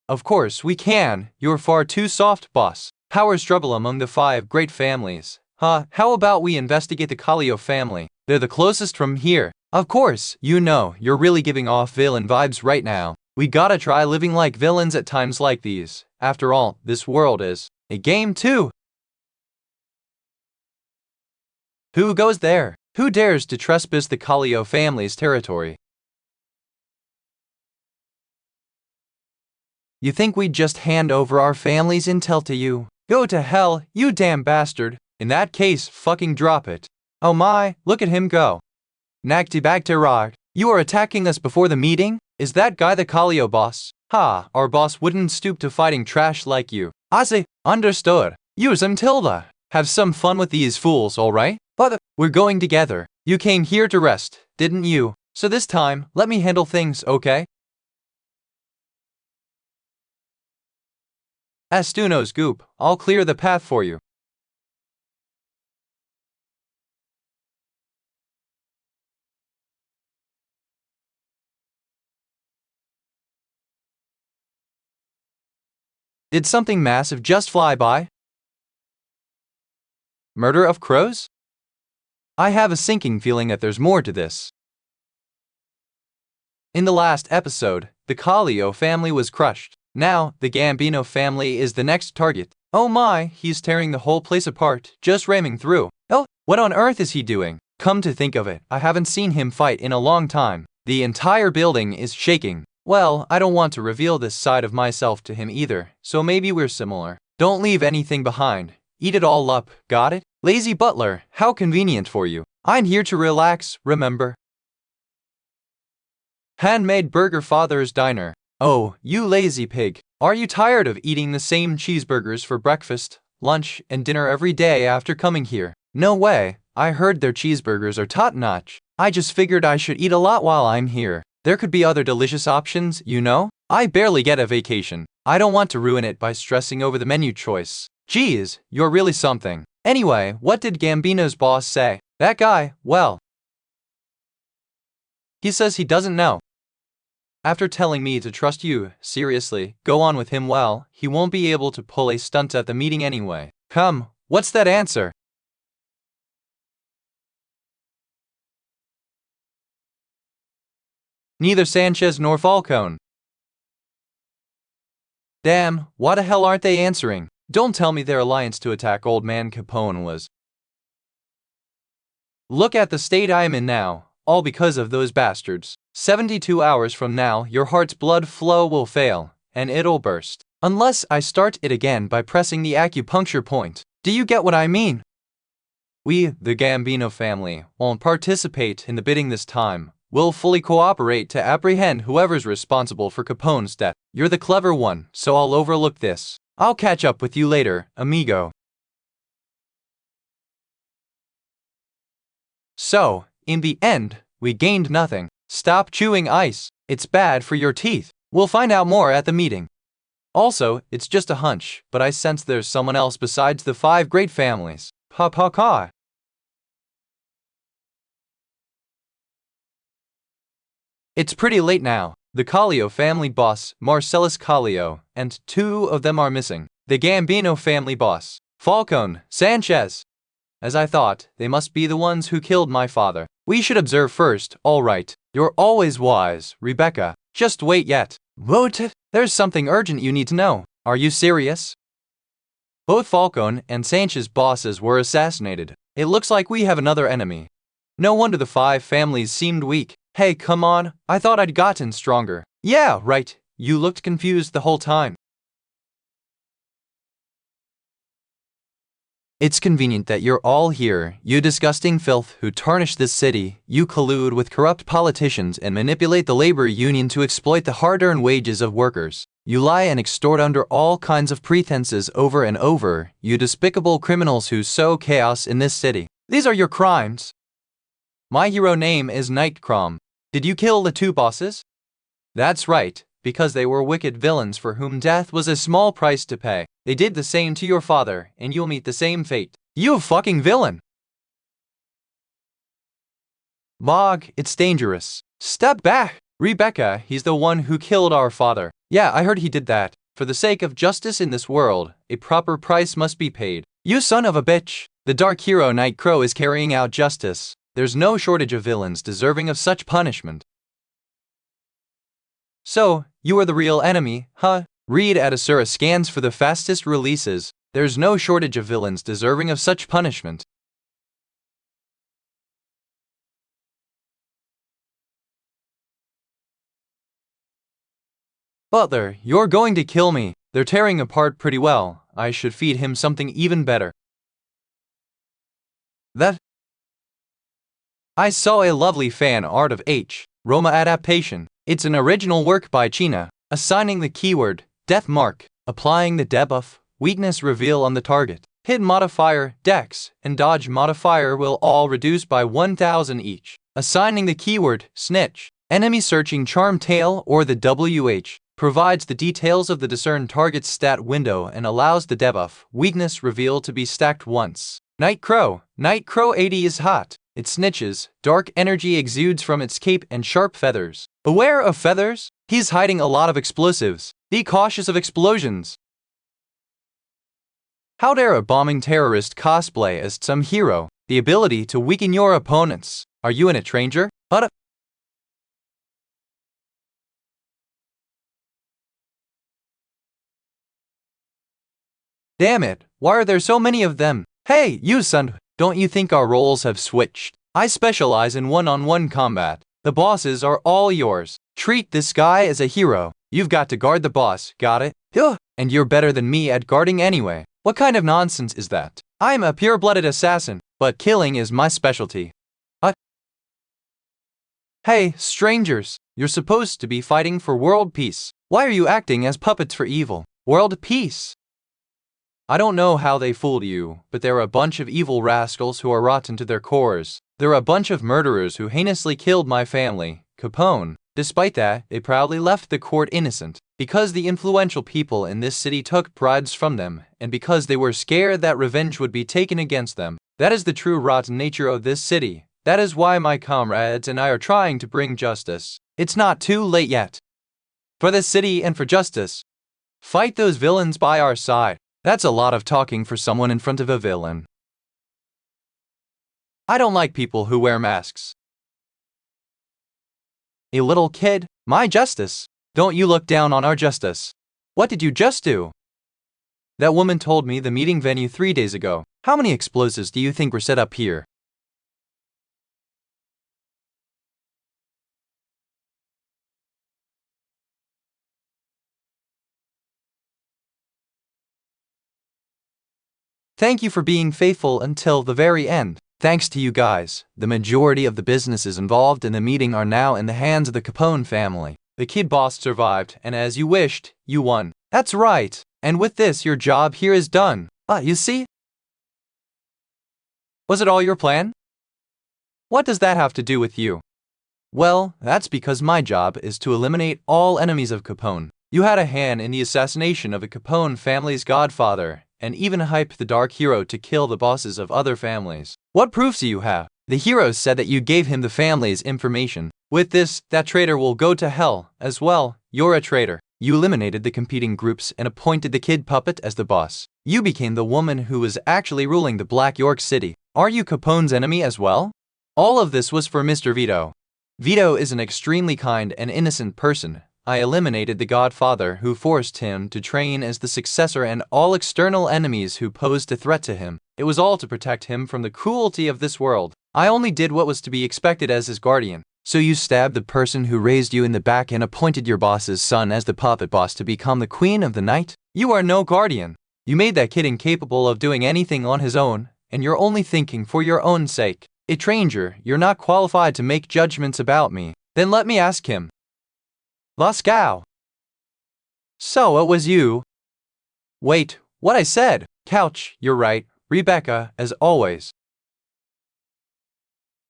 Of course we can. You're far too soft, boss. Power's trouble among the 5 great families. How about we investigate the Callio family? They're the closest from here. Of course, you're really giving off villain vibes right now. We gotta try living like villains at times like these. After all, this world is a game too. Who goes there? Who dares to trespass the Callio family's territory? You think we'd just hand over our family's intel to you? Go to hell, you damn bastard. In that case, fucking drop it. Oh my, look at him go. Naktibagterag, you are attacking us before the meeting? Is that guy the Callio boss? Our boss wouldn't stoop to fighting trash like you. I say, understood. Use him tilde. Have some fun with these fools, alright? But we're going together. You came here to rest, didn't you? So this time, let me handle things, okay? Astuno's goop, I'll clear the path for you. Did something massive just fly by? Murder of crows? I have a sinking feeling that there's more to this. In the last episode, the Callio family was crushed. Now, the Gambino family is the next target. Oh my, he's tearing the whole place apart, just ramming through. Oh, what on earth is he doing? Come to think of it, I haven't seen him fight in a long time. The entire building is shaking. Well, I don't want to reveal this side of myself to him either, so maybe we're similar. Don't leave anything behind. Eat it all up, got it? Lazy butler, how convenient for you. I'm here to relax, remember? Handmade Burger Father's Diner. Oh, you lazy pig. Are you tired of eating the same cheeseburgers for breakfast, lunch, and dinner every day after coming here? No way. I heard their cheeseburgers are top-notch. I just figured I should eat a lot while I'm here. There could be other delicious options, you know? I barely get a vacation. I don't want to ruin it by stressing over the menu choice. Geez, you're really something. Anyway, what did Gambino's boss say? That guy, well, he says he doesn't know. After telling me to trust you, seriously, go on with him. Well, he won't be able to pull a stunt at the meeting anyway. Come, what's that answer? Neither Sanchez nor Falcone. Damn, why the hell aren't they answering? Don't tell me their alliance to attack old man Capone was. Look at the state I am in now, all because of those bastards. 72 hours from now, your heart's blood flow will fail, and it'll burst. Unless I start it again by pressing the acupuncture point. Do you get what I mean? We, the Gambino family, won't participate in the bidding this time. We'll fully cooperate to apprehend whoever's responsible for Capone's death. You're the clever one, so I'll overlook this. I'll catch up with you later, amigo. So, in the end, we gained nothing. Stop chewing ice. It's bad for your teeth. We'll find out more at the meeting. Also, it's just a hunch, but I sense there's someone else besides the 5 great families. Pa. It's pretty late now. The Callio family boss, Marcellus Callio, and 2 of them are missing. The Gambino family boss, Falcone Sanchez. As I thought, they must be the ones who killed my father. We should observe first, all right. You're always wise, Rebecca. Just wait yet. What? There's something urgent you need to know. Are you serious? Both Falcone and Sanchez's bosses were assassinated. It looks like we have another enemy. No wonder the 5 families seemed weak. Hey, come on, I thought I'd gotten stronger. Yeah, right, you looked confused the whole time. It's convenient that you're all here, you disgusting filth who tarnish this city. You collude with corrupt politicians and manipulate the labor union to exploit the hard-earned wages of workers. You lie and extort under all kinds of pretenses over and over, you despicable criminals who sow chaos in this city. These are your crimes. My hero name is Nightcrawm. Did you kill the 2 bosses? That's right, because they were wicked villains for whom death was a small price to pay. They did the same to your father, and you'll meet the same fate. You fucking villain! Mog, it's dangerous. Step back! Rebecca, he's the one who killed our father. Yeah, I heard he did that. For the sake of justice in this world, a proper price must be paid. You son of a bitch! The dark hero Nightcrow is carrying out justice. There's no shortage of villains deserving of such punishment. So, you are the real enemy, huh? Read at Asura scans for the fastest releases. There's no shortage of villains deserving of such punishment. Butler, you're going to kill me. They're tearing apart pretty well. I should feed him something even better. I saw a lovely fan art of H. Roma adaptation. It's an original work by China. Assigning the keyword, death mark, applying the debuff, weakness reveal on the target. Hit modifier, dex, and dodge modifier will all reduce by 1000 each. Assigning the keyword, snitch, enemy searching charm tail or the WH, provides the details of the discern target's stat window and allows the debuff, weakness reveal to be stacked once. Nightcrow 80 is hot. It snitches, dark energy exudes from its cape and sharp feathers. Aware of feathers? He's hiding a lot of explosives. Be cautious of explosions. How dare a bombing terrorist cosplay as some hero? The ability to weaken your opponents. Are you in a stranger? Damn it, why are there so many of them? Hey, you son, don't you think our roles have switched? I specialize in one-on-one combat. The bosses are all yours. Treat this guy as a hero. You've got to guard the boss, got it? Ugh, and you're better than me at guarding anyway. What kind of nonsense is that? I'm a pure-blooded assassin, but killing is my specialty. Hey, strangers, you're supposed to be fighting for world peace. Why are you acting as puppets for evil? World peace? I don't know how they fooled you, but they're a bunch of evil rascals who are rotten to their cores. They're a bunch of murderers who heinously killed my family, Capone. Despite that, they proudly left the court innocent, because the influential people in this city took bribes from them, and because they were scared that revenge would be taken against them. That is the true rotten nature of this city. That is why my comrades and I are trying to bring justice. It's not too late yet. For this city and for justice. Fight those villains by our side. That's a lot of talking for someone in front of a villain. I don't like people who wear masks. A little kid, my justice. Don't you look down on our justice. What did you just do? That woman told me the meeting venue 3 days ago. How many explosives do you think were set up here? Thank you for being faithful until the very end. Thanks to you guys, the majority of the businesses involved in the meeting are now in the hands of the Capone family. The kid boss survived, and as you wished, you won. That's right. And with this, your job here is done. You see? Was it all your plan? What does that have to do with you? Well, that's because my job is to eliminate all enemies of Capone. You had a hand in the assassination of the Capone family's godfather, and even hyped the dark hero to kill the bosses of other families. What proofs do you have? The hero said that you gave him the family's information. With this, that traitor will go to hell as well. You're a traitor. You eliminated the competing groups and appointed the kid puppet as the boss. You became the woman who was actually ruling the Black York City. Are you Capone's enemy as well? All of this was for Mr. Vito. Vito is an extremely kind and innocent person. I eliminated the godfather who forced him to train as the successor and all external enemies who posed a threat to him. It was all to protect him from the cruelty of this world. I only did what was to be expected as his guardian. So you stabbed the person who raised you in the back and appointed your boss's son as the puppet boss to become the queen of the night? You are no guardian. You made that kid incapable of doing anything on his own, and you're only thinking for your own sake. A stranger, you're not qualified to make judgments about me. Then let me ask him. Lascow. So it was you. Wait, what I said? Couch, you're right. Rebecca, as always.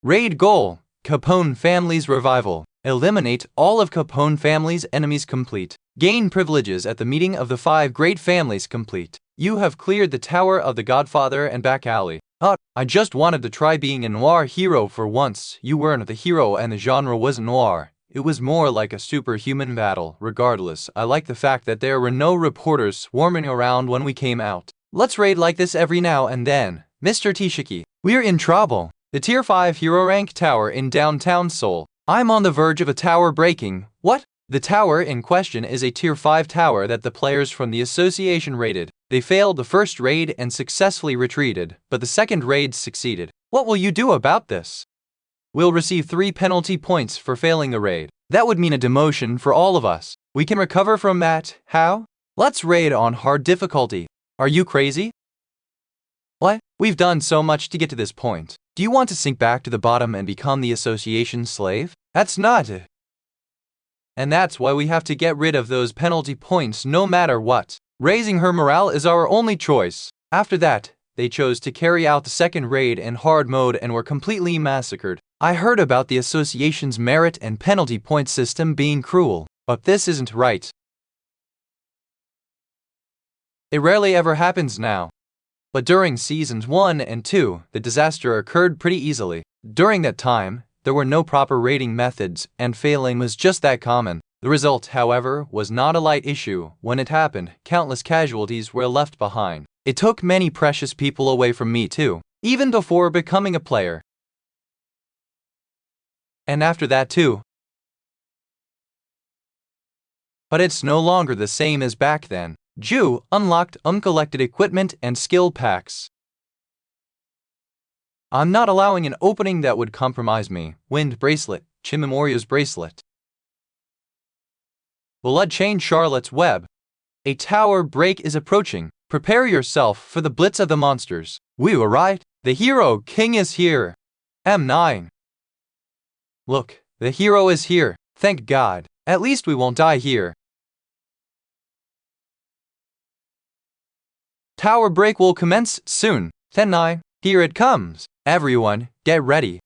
Raid goal. Capone family's revival. Eliminate all of Capone family's enemies complete. Gain privileges at the meeting of the 5 great families complete. You have cleared the Tower of the Godfather and back alley. I just wanted to try being a noir hero for once. You weren't the hero and the genre wasn't noir. It was more like a superhuman battle. Regardless, I like the fact that there were no reporters swarming around when we came out. Let's raid like this every now and then. Mr. Tishiki, we're in trouble. The Tier 5 hero rank tower in downtown Seoul. I'm on the verge of a tower breaking. What? The tower in question is a Tier 5 tower that the players from the association raided. They failed the first raid and successfully retreated, but the second raid succeeded. What will you do about this? We'll receive 3 penalty points for failing the raid. That would mean a demotion for all of us. We can recover from that. How? Let's raid on hard difficulty. Are you crazy? What? We've done so much to get to this point. Do you want to sink back to the bottom and become the association's slave? That's not it. And that's why we have to get rid of those penalty points no matter what. Raising her morale is our only choice. After that, they chose to carry out the second raid in hard mode and were completely massacred. I heard about the association's merit and penalty point system being cruel, but this isn't right. It rarely ever happens now. But during seasons 1 and 2, the disaster occurred pretty easily. During that time, there were no proper rating methods and failing was just that common. The result, however, was not a light issue. When it happened, countless casualties were left behind. It took many precious people away from me too, even before becoming a player. And after that too. But it's no longer the same as back then. Ju unlocked uncollected equipment and skill packs. I'm not allowing an opening that would compromise me. Wind bracelet, Chimamoria's bracelet. Bloodchain Charlotte's web. A tower break is approaching. Prepare yourself for the blitz of the monsters. We were right. The hero king is here. M9. Look, the hero is here. Thank God. At least we won't die here. Tower break will commence soon. 10-9. Here it comes. Everyone, get ready.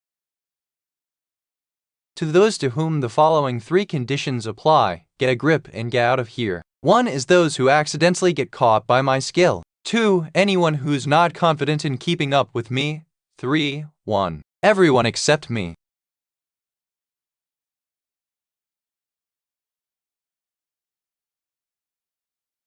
To those to whom the following 3 conditions apply, get a grip and get out of here. 1 is those who accidentally get caught by my skill. 2, anyone who's not confident in keeping up with me. 3, 1. Everyone except me.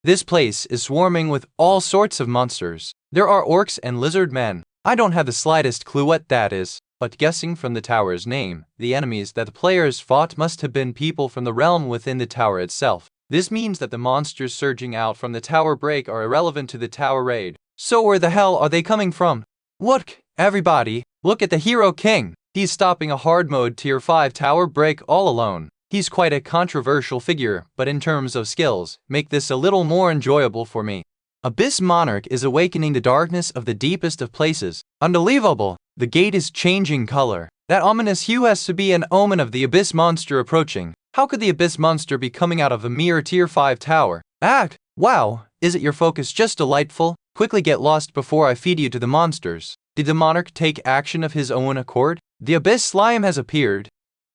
This place is swarming with all sorts of monsters. There are orcs and lizard men. I don't have the slightest clue what that is, but guessing from the tower's name, the enemies that the players fought must have been people from the realm within the tower itself. This means that the monsters surging out from the tower break are irrelevant to the tower raid. So where the hell are they coming from? Look, everybody, look at the Hero King. He's stopping a hard mode tier 5 tower break all alone. He's quite a controversial figure, but in terms of skills, make this a little more enjoyable for me. Abyss Monarch is awakening the darkness of the deepest of places. Unbelievable! The gate is changing color. That ominous hue has to be an omen of the Abyss Monster approaching. How could the Abyss Monster be coming out of a mere Tier 5 tower? Act! Wow! Is it your focus just delightful? Quickly get lost before I feed you to the monsters. Did the monarch take action of his own accord? The Abyss Slime has appeared.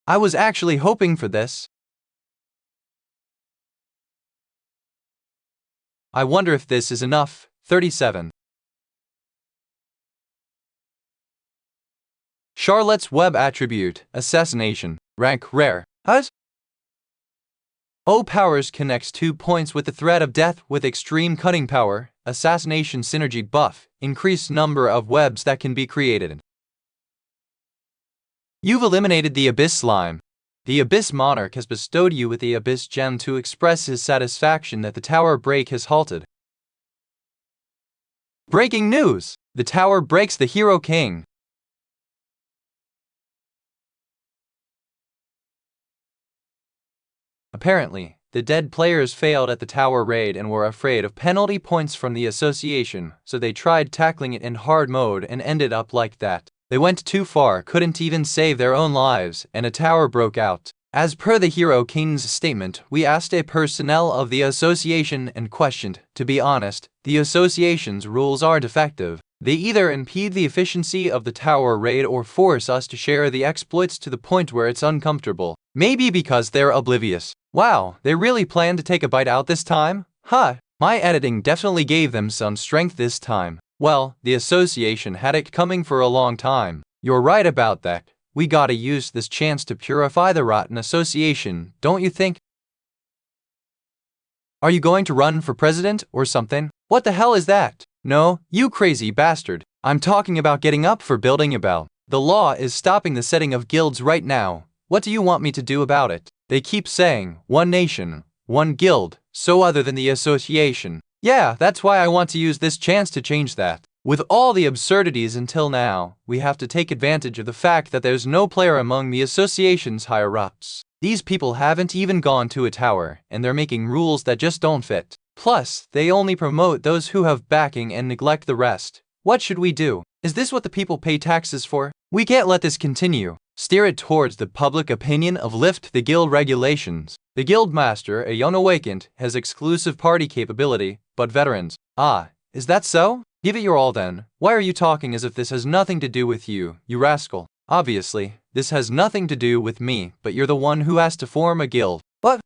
I was actually hoping for this. I wonder if this is enough. 37. Charlotte's Web Attribute, Assassination, Rank Rare. Hus? O powers connects 2 points with the threat of death with extreme cutting power, assassination synergy buff, increased number of webs that can be created. You've eliminated the Abyss Slime. The Abyss Monarch has bestowed you with the Abyss Gem to express his satisfaction that the tower break has halted. Breaking news! The tower breaks the Hero King. Apparently, the dead players failed at the tower raid and were afraid of penalty points from the association, so they tried tackling it in hard mode and ended up like that. They went too far, couldn't even save their own lives, and a tower broke out. As per the Hero King's statement, we asked a personnel of the association and questioned. To be honest, the association's rules are defective. They either impede the efficiency of the tower raid or force us to share the exploits to the point where it's uncomfortable. Maybe because they're oblivious. Wow, they really planned to take a bite out this time? Huh, my editing definitely gave them some strength this time. Well, the association had it coming for a long time. You're right about that. We gotta use this chance to purify the rotten association, don't you think? Are you going to run for president or something? What the hell is that? No, you crazy bastard. I'm talking about getting up for building a bell. The law is stopping the setting of guilds right now. What do you want me to do about it? They keep saying, one nation, one guild, so other than the association. Yeah, that's why I want to use this chance to change that. With all the absurdities until now, we have to take advantage of the fact that there's no player among the association's higher-ups. These people haven't even gone to a tower, and they're making rules that just don't fit. Plus, they only promote those who have backing and neglect the rest. What should we do? Is this what the people pay taxes for? We can't let this continue. Steer it towards the public opinion of lift the guild regulations. The guild master, a young awakened, has exclusive party capability, but veterans. Ah, is that so? Give it your all then. Why are you talking as if this has nothing to do with you, you rascal? Obviously, this has nothing to do with me, but you're the one who has to form a guild. But,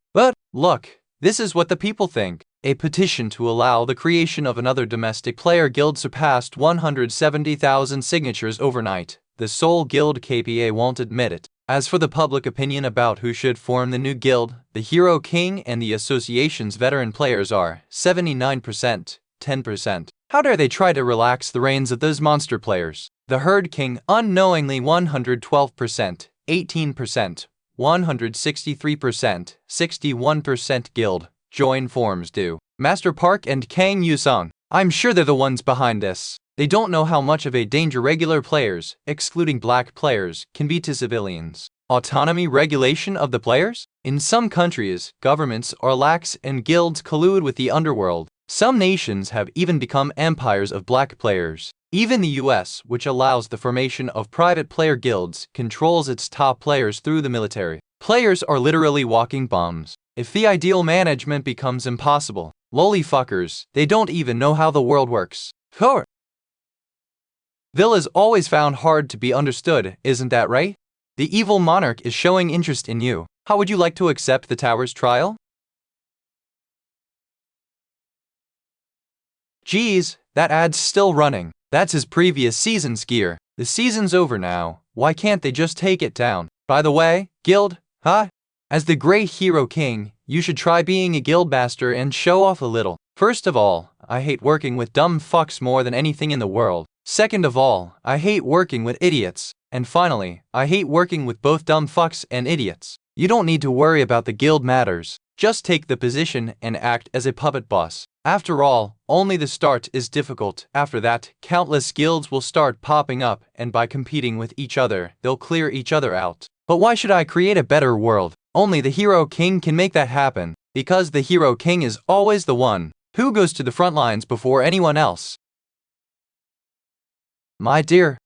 look, this is what the people think. A petition to allow the creation of another domestic player guild surpassed 170,000 signatures overnight. The sole guild KPA won't admit it. As for the public opinion about who should form the new guild, the Hero King and the association's veteran players are 79%, 10%. How dare they try to relax the reins of those monster players? The Herd King unknowingly 112%, 18%, 163%, 61% guild. Join forms do. Master Park and Kang Yusung. I'm sure they're the ones behind this. They don't know how much of a danger regular players, excluding black players, can be to civilians. Autonomy regulation of the players? In some countries, governments are lax and guilds collude with the underworld. Some nations have even become empires of black players. Even the US, which allows the formation of private player guilds, controls its top players through the military. Players are literally walking bombs. If the ideal management becomes impossible, lowly fuckers, they don't even know how the world works. Vil is always found hard to be understood, isn't that right? The evil monarch is showing interest in you. How would you like to accept the tower's trial? Geez, that ad's still running. That's his previous season's gear. The season's over now. Why can't they just take it down? By the way, guild, huh? As the great Hero King, you should try being a guild master and show off a little. First of all, I hate working with dumb fucks more than anything in the world. Second of all, I hate working with idiots. And finally, I hate working with both dumb fucks and idiots. You don't need to worry about the guild matters. Just take the position and act as a puppet boss. After all, only the start is difficult. After that, countless guilds will start popping up, and by competing with each other, they'll clear each other out. But why should I create a better world? Only the Hero King can make that happen, because the Hero King is always the one. Who goes to the front lines before anyone else? My dear.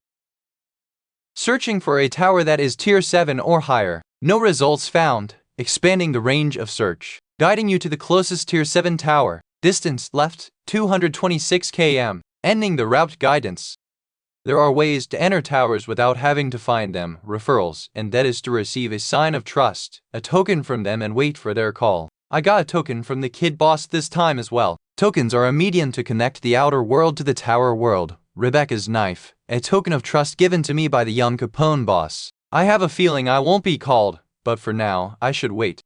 Searching for a tower that is tier 7 or higher. No results found. Expanding the range of search. Guiding you to the closest tier 7 tower. Distance left, 226 km. Ending the route guidance. There are ways to enter towers without having to find them, referrals, and that is to receive a sign of trust, a token from them and wait for their call. I got a token from the kid boss this time as well. Tokens are a medium to connect the outer world to the tower world. Rebecca's knife, a token of trust given to me by the young Capone boss. I have a feeling I won't be called, but for now, I should wait.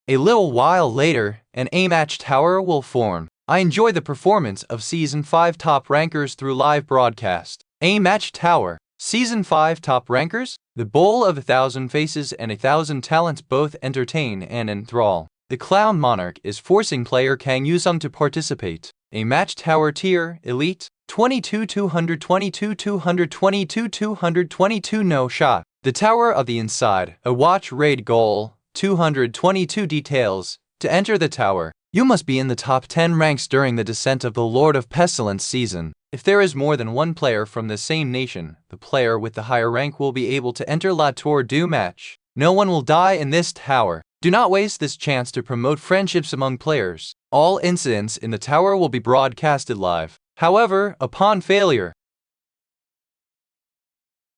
A little while later, an A-match tower will form. I enjoy the performance of Season 5 top rankers through live broadcast. A-match tower. Season 5 top rankers? The bowl of 1,000 faces and 1,000 talents both entertain and enthrall. The Clown Monarch is forcing player Kang Yusung to participate. A-match tower tier, elite, 22 222 222 222 no shot. The Tower of the Inside, a watch raid goal. 222 details. To enter the tower, you must be in the top 10 ranks during the descent of the Lord of Pestilence season. If there is more than one player from the same nation, the player with the higher rank will be able to enter La Tour du Match. No one will die in this tower. Do not waste this chance to promote friendships among players. All incidents in the tower will be broadcasted live. However, upon failure,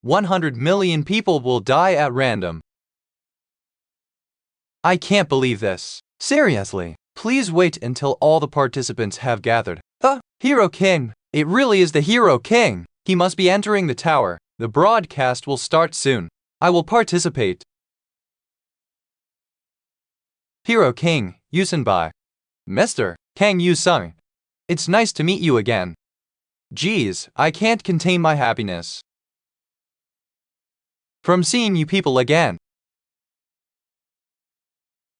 100 million people will die at random. I can't believe this. Seriously. Please wait until all the participants have gathered. Hero King. It really is the Hero King. He must be entering the tower. The broadcast will start soon. I will participate. Hero King, Yusenbai. Mr. Kang Yusung. It's nice to meet you again. Geez, I can't contain my happiness from seeing you people again.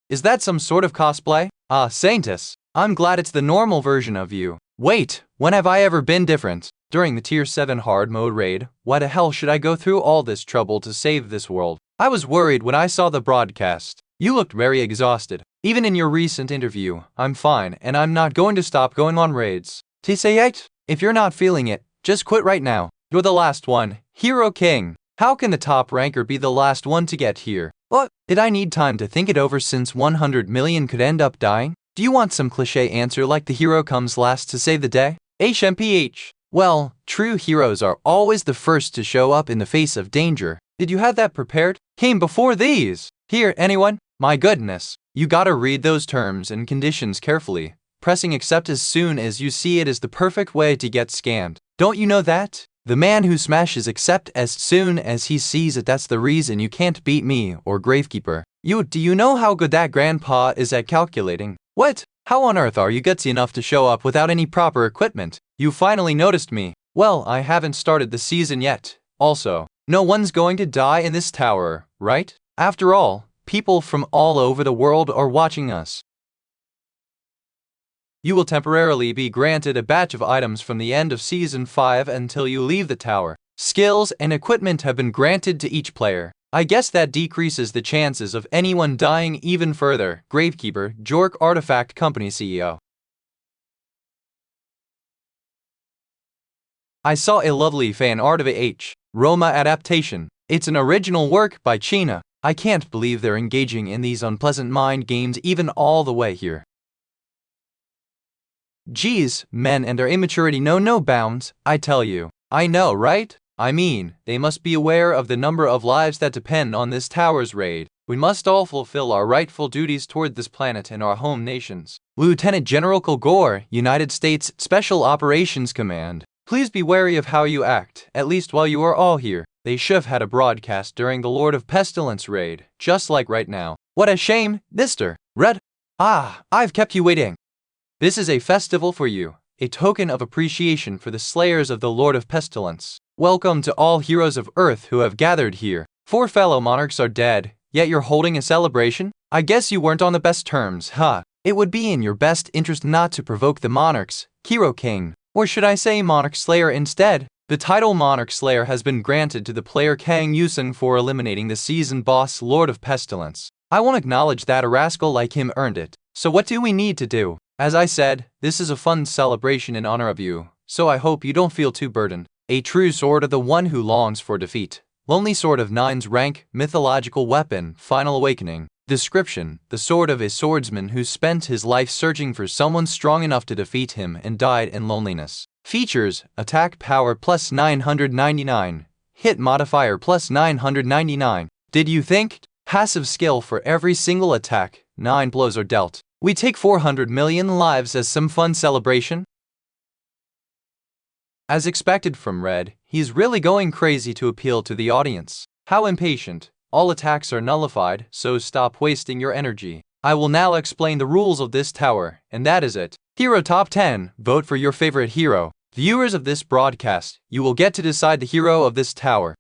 Is that some sort of cosplay? Ah, Saintus. I'm glad it's the normal version of you. Wait, when have I ever been different? During the Tier 7 hard mode raid, why the hell should I go through all this trouble to save this world? I was worried when I saw the broadcast. You looked very exhausted. Even in your recent interview, I'm fine and I'm not going to stop going on raids. Tisayet, if you're not feeling it, just quit right now. You're the last one, Hero King. How can the top ranker be the last one to get here? What? Did I need time to think it over since 100 million could end up dying? Do you want some cliché answer like the hero comes last to save the day? HMPH. Well, true heroes are always the first to show up in the face of danger. Did you have that prepared? Came before these. Here, anyone? My goodness. You gotta read those terms and conditions carefully. Pressing accept as soon as you see it is the perfect way to get scammed. Don't you know that? The man who smashes accept as soon as he sees it, that's the reason you can't beat me or Gravekeeper. Do you know how good that grandpa is at calculating? What? How on earth are you gutsy enough to show up without any proper equipment? You finally noticed me. Well, I haven't started the season yet. Also, no one's going to die in this tower, right? After all, people from all over the world are watching us. You will temporarily be granted a batch of items from the end of Season 5 until you leave the tower. Skills and equipment have been granted to each player. I guess that decreases the chances of anyone dying even further. Gravekeeper, Jork Artifact Company CEO. I saw a lovely fan art of a H. Roma adaptation. It's an original work by China. I can't believe they're engaging in these unpleasant mind games even all the way here. Geez, men and their immaturity know no bounds, I tell you. I know, right? I mean, they must be aware of the number of lives that depend on this tower's raid. We must all fulfill our rightful duties toward this planet and our home nations. Lieutenant General Kilgore, United States Special Operations Command. Please be wary of how you act, at least while you are all here. They should have had a broadcast during the Lord of Pestilence raid, just like right now. What a shame, Mr. Red. Ah, I've kept you waiting. This is a festival for you, a token of appreciation for the slayers of the Lord of Pestilence. Welcome to all heroes of Earth who have gathered here. 4 fellow monarchs are dead, yet you're holding a celebration? I guess you weren't on the best terms, huh? It would be in your best interest not to provoke the monarchs, Hero King. Or should I say Monarch Slayer instead? The title Monarch Slayer has been granted to the player Kang Yusun for eliminating the season boss Lord of Pestilence. I won't acknowledge that a rascal like him earned it. So what do we need to do? As I said, this is a fun celebration in honor of you, so I hope you don't feel too burdened. A true sword of the one who longs for defeat. Lonely sword of 9's rank, mythological weapon, final awakening. Description: the sword of a swordsman who spent his life searching for someone strong enough to defeat him and died in loneliness. Features: attack power plus 999, hit modifier plus 999. Did you think? Passive skill: for every single attack, 9 blows are dealt. We take 400 million lives as some fun celebration. As expected from Red, he's really going crazy to appeal to the audience. How impatient. All attacks are nullified, so stop wasting your energy. I will now explain the rules of this tower, and that is it. Hero Top 10. Vote for your favorite hero. Viewers of this broadcast, you will get to decide the hero of this tower.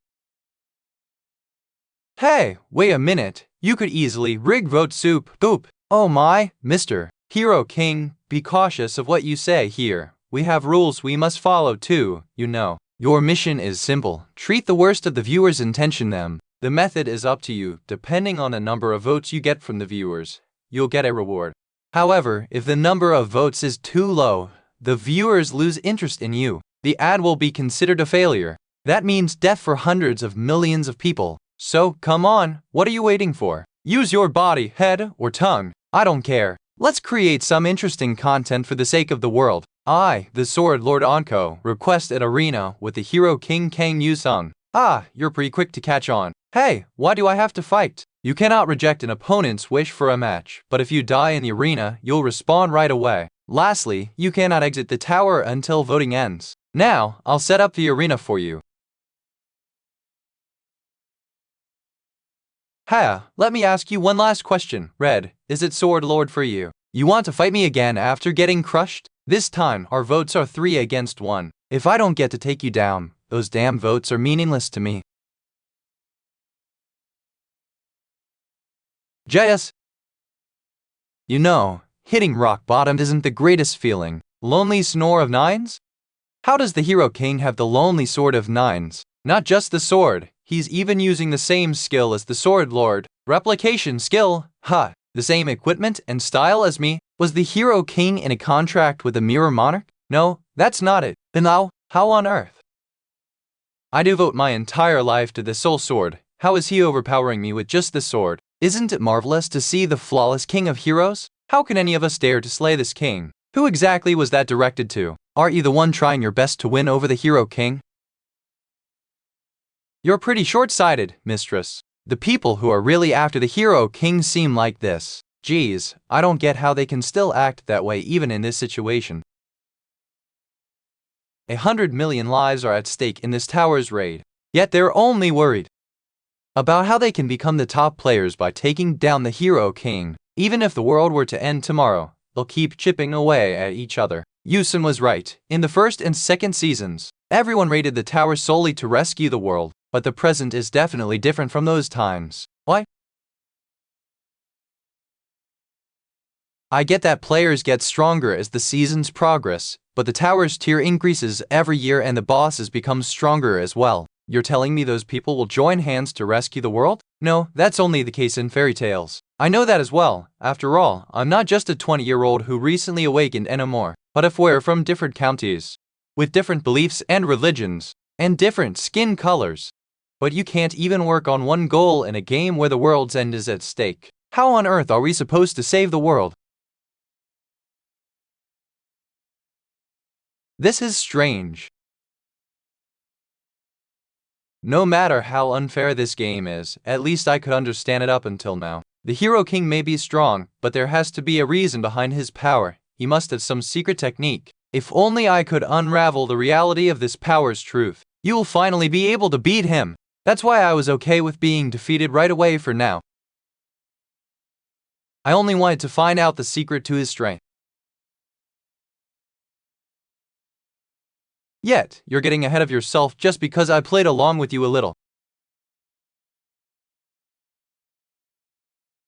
Hey, wait a minute. You could easily rig vote soup. Boop. Oh my, Mr. Hero King, be cautious of what you say here. We have rules we must follow too, you know. Your mission is simple. Treat the worst of the viewers and tension them. The method is up to you. Depending on the number of votes you get from the viewers, you'll get a reward. However, if the number of votes is too low, the viewers lose interest in you. The ad will be considered a failure. That means death for hundreds of millions of people. So, come on, what are you waiting for? Use your body, head, or tongue. I don't care. Let's create some interesting content for the sake of the world. I, the Sword Lord Onko, request an arena with the hero King Kang Yusung. Ah, you're pretty quick to catch on. Hey, why do I have to fight? You cannot reject an opponent's wish for a match, but if you die in the arena, you'll respawn right away. Lastly, you cannot exit the tower until voting ends. Now, I'll set up the arena for you. Let me ask you one last question. Red, is it Sword Lord for you? You want to fight me again after getting crushed? This time, our votes are 3 against 1. If I don't get to take you down, those damn votes are meaningless to me. JS. You know, hitting rock bottom isn't the greatest feeling. Lonely snore of 9s? How does the Hero King have the lonely sword of 9s? Not just the sword, he's even using the same skill as the Sword Lord. Replication skill, the same equipment and style as me. Was the Hero King in a contract with the Mirror Monarch? No, that's not it. Then how on earth? I devote my entire life to the Soul Sword. How is he overpowering me with just the sword? Isn't it marvelous to see the flawless king of heroes? How can any of us dare to slay this king? Who exactly was that directed to? Aren't you the one trying your best to win over the Hero King? You're pretty short-sighted, mistress. The people who are really after the Hero King seem like this. Geez, I don't get how they can still act that way even in this situation. 100 million lives are at stake in this tower's raid. Yet they're only worried about how they can become the top players by taking down the Hero King. Even if the world were to end tomorrow, they'll keep chipping away at each other. Yusun was right. In the first and second seasons, everyone raided the tower solely to rescue the world. But the present is definitely different from those times. Why? I get that players get stronger as the seasons progress, but the tower's tier increases every year and the bosses become stronger as well. You're telling me those people will join hands to rescue the world? No, that's only the case in fairy tales. I know that as well. After all, I'm not just a 20-year-old who recently awakened anymore, but if we're from different counties, with different beliefs and religions, and different skin colors. But you can't even work on one goal in a game where the world's end is at stake. How on earth are we supposed to save the world? This is strange. No matter how unfair this game is, at least I could understand it up until now. The Hero King may be strong, but there has to be a reason behind his power. He must have some secret technique. If only I could unravel the reality of this power's truth. You will finally be able to beat him. That's why I was okay with being defeated right away for now. I only wanted to find out the secret to his strength. Yet, you're getting ahead of yourself just because I played along with you a little.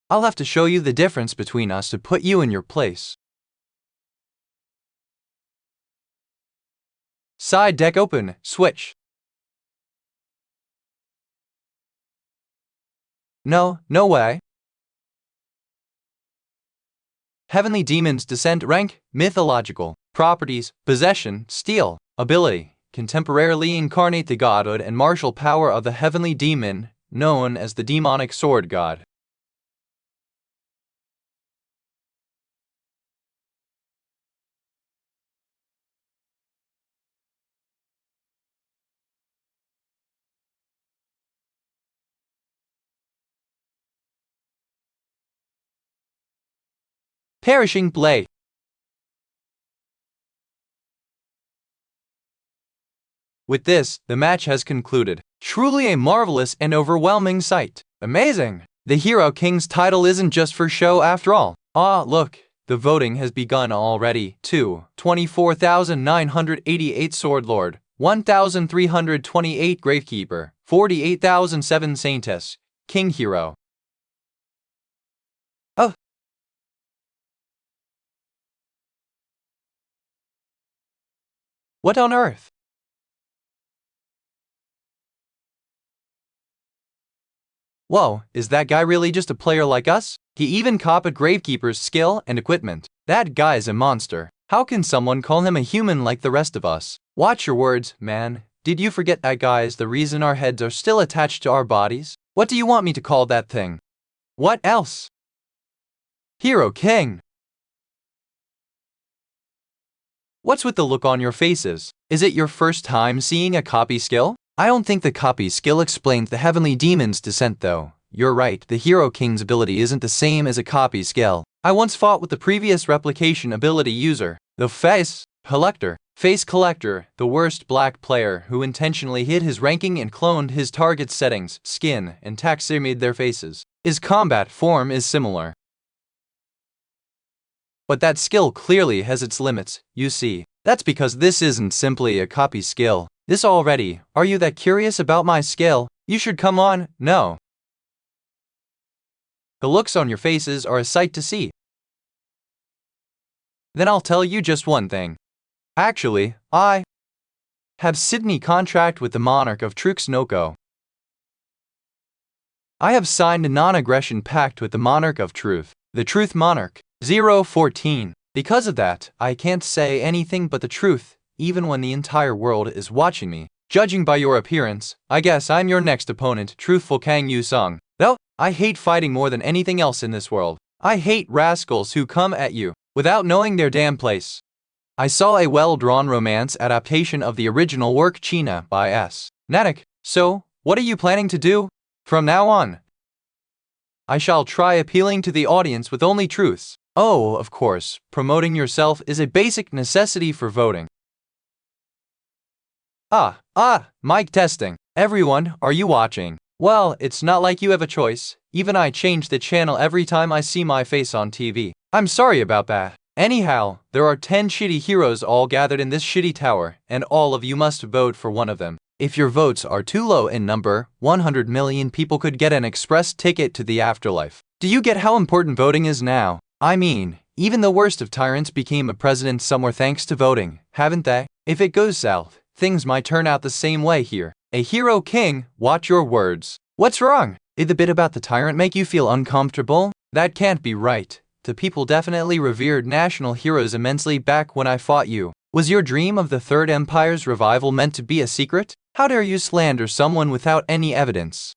I'll have to show you the difference between us to put you in your place. Side deck open, switch. No way. Heavenly demons descent rank, mythological, properties, possession, steal, ability, contemporarily incarnate the godhood and martial power of the heavenly demon, known as the demonic sword god. Perishing blade. With this, the match has concluded. Truly a marvelous and overwhelming sight. Amazing! The Hero King's title isn't just for show after all. Ah, look, the voting has begun already. 24,988 Sword Lord, 1,328 Gravekeeper, 48,007 Saintess, King Hero. Oh. What on earth? Whoa, is that guy really just a player like us? He even copied Gravekeeper's skill and equipment. That guy's a monster. How can someone call him a human like the rest of us? Watch your words, man. Did you forget that guy's the reason our heads are still attached to our bodies? What do you want me to call that thing? What else? Hero King. What's with the look on your faces? Is it your first time seeing a copy skill? I don't think the copy skill explains the heavenly demon's descent though. You're right, the Hero King's ability isn't the same as a copy skill. I once fought with the previous replication ability user, the Face Collector, the worst black player who intentionally hid his ranking and cloned his target's settings, skin, and taxidermied their faces. His combat form is similar. But that skill clearly has its limits, you see. That's because this isn't simply a copy skill. This already, are you that curious about my skill? You should come on, no. The looks on your faces are a sight to see. Then I'll tell you just one thing. Actually, I have Sydney contract with the Monarch of Truxnoko. I have signed a non-aggression pact with the Monarch of Truth, the Truth Monarch, 014. Because of that, I can't say anything but the truth, even when the entire world is watching me. Judging by your appearance, I guess I'm your next opponent, truthful Kang Yu-sung. Though, I hate fighting more than anything else in this world. I hate rascals who come at you without knowing their damn place. I saw a well-drawn romance adaptation of the original work China by S. Natick. So, what are you planning to do? From now on, I shall try appealing to the audience with only truths. Oh, of course, promoting yourself is a basic necessity for voting. Mic testing. Everyone, are you watching? Well, it's not like you have a choice. Even I change the channel every time I see my face on TV. I'm sorry about that. Anyhow, there are 10 shitty heroes all gathered in this shitty tower, and all of you must vote for one of them. If your votes are too low in number, 100 million people could get an express ticket to the afterlife. Do you get how important voting is now? I mean, even the worst of tyrants became a president somewhere thanks to voting, haven't they? If it goes south, things might turn out the same way here. A Hero King, watch your words. What's wrong? Did the bit about the tyrant make you feel uncomfortable? That can't be right. The people definitely revered national heroes immensely back when I fought you. Was your dream of the Third Empire's revival meant to be a secret? How dare you slander someone without any evidence?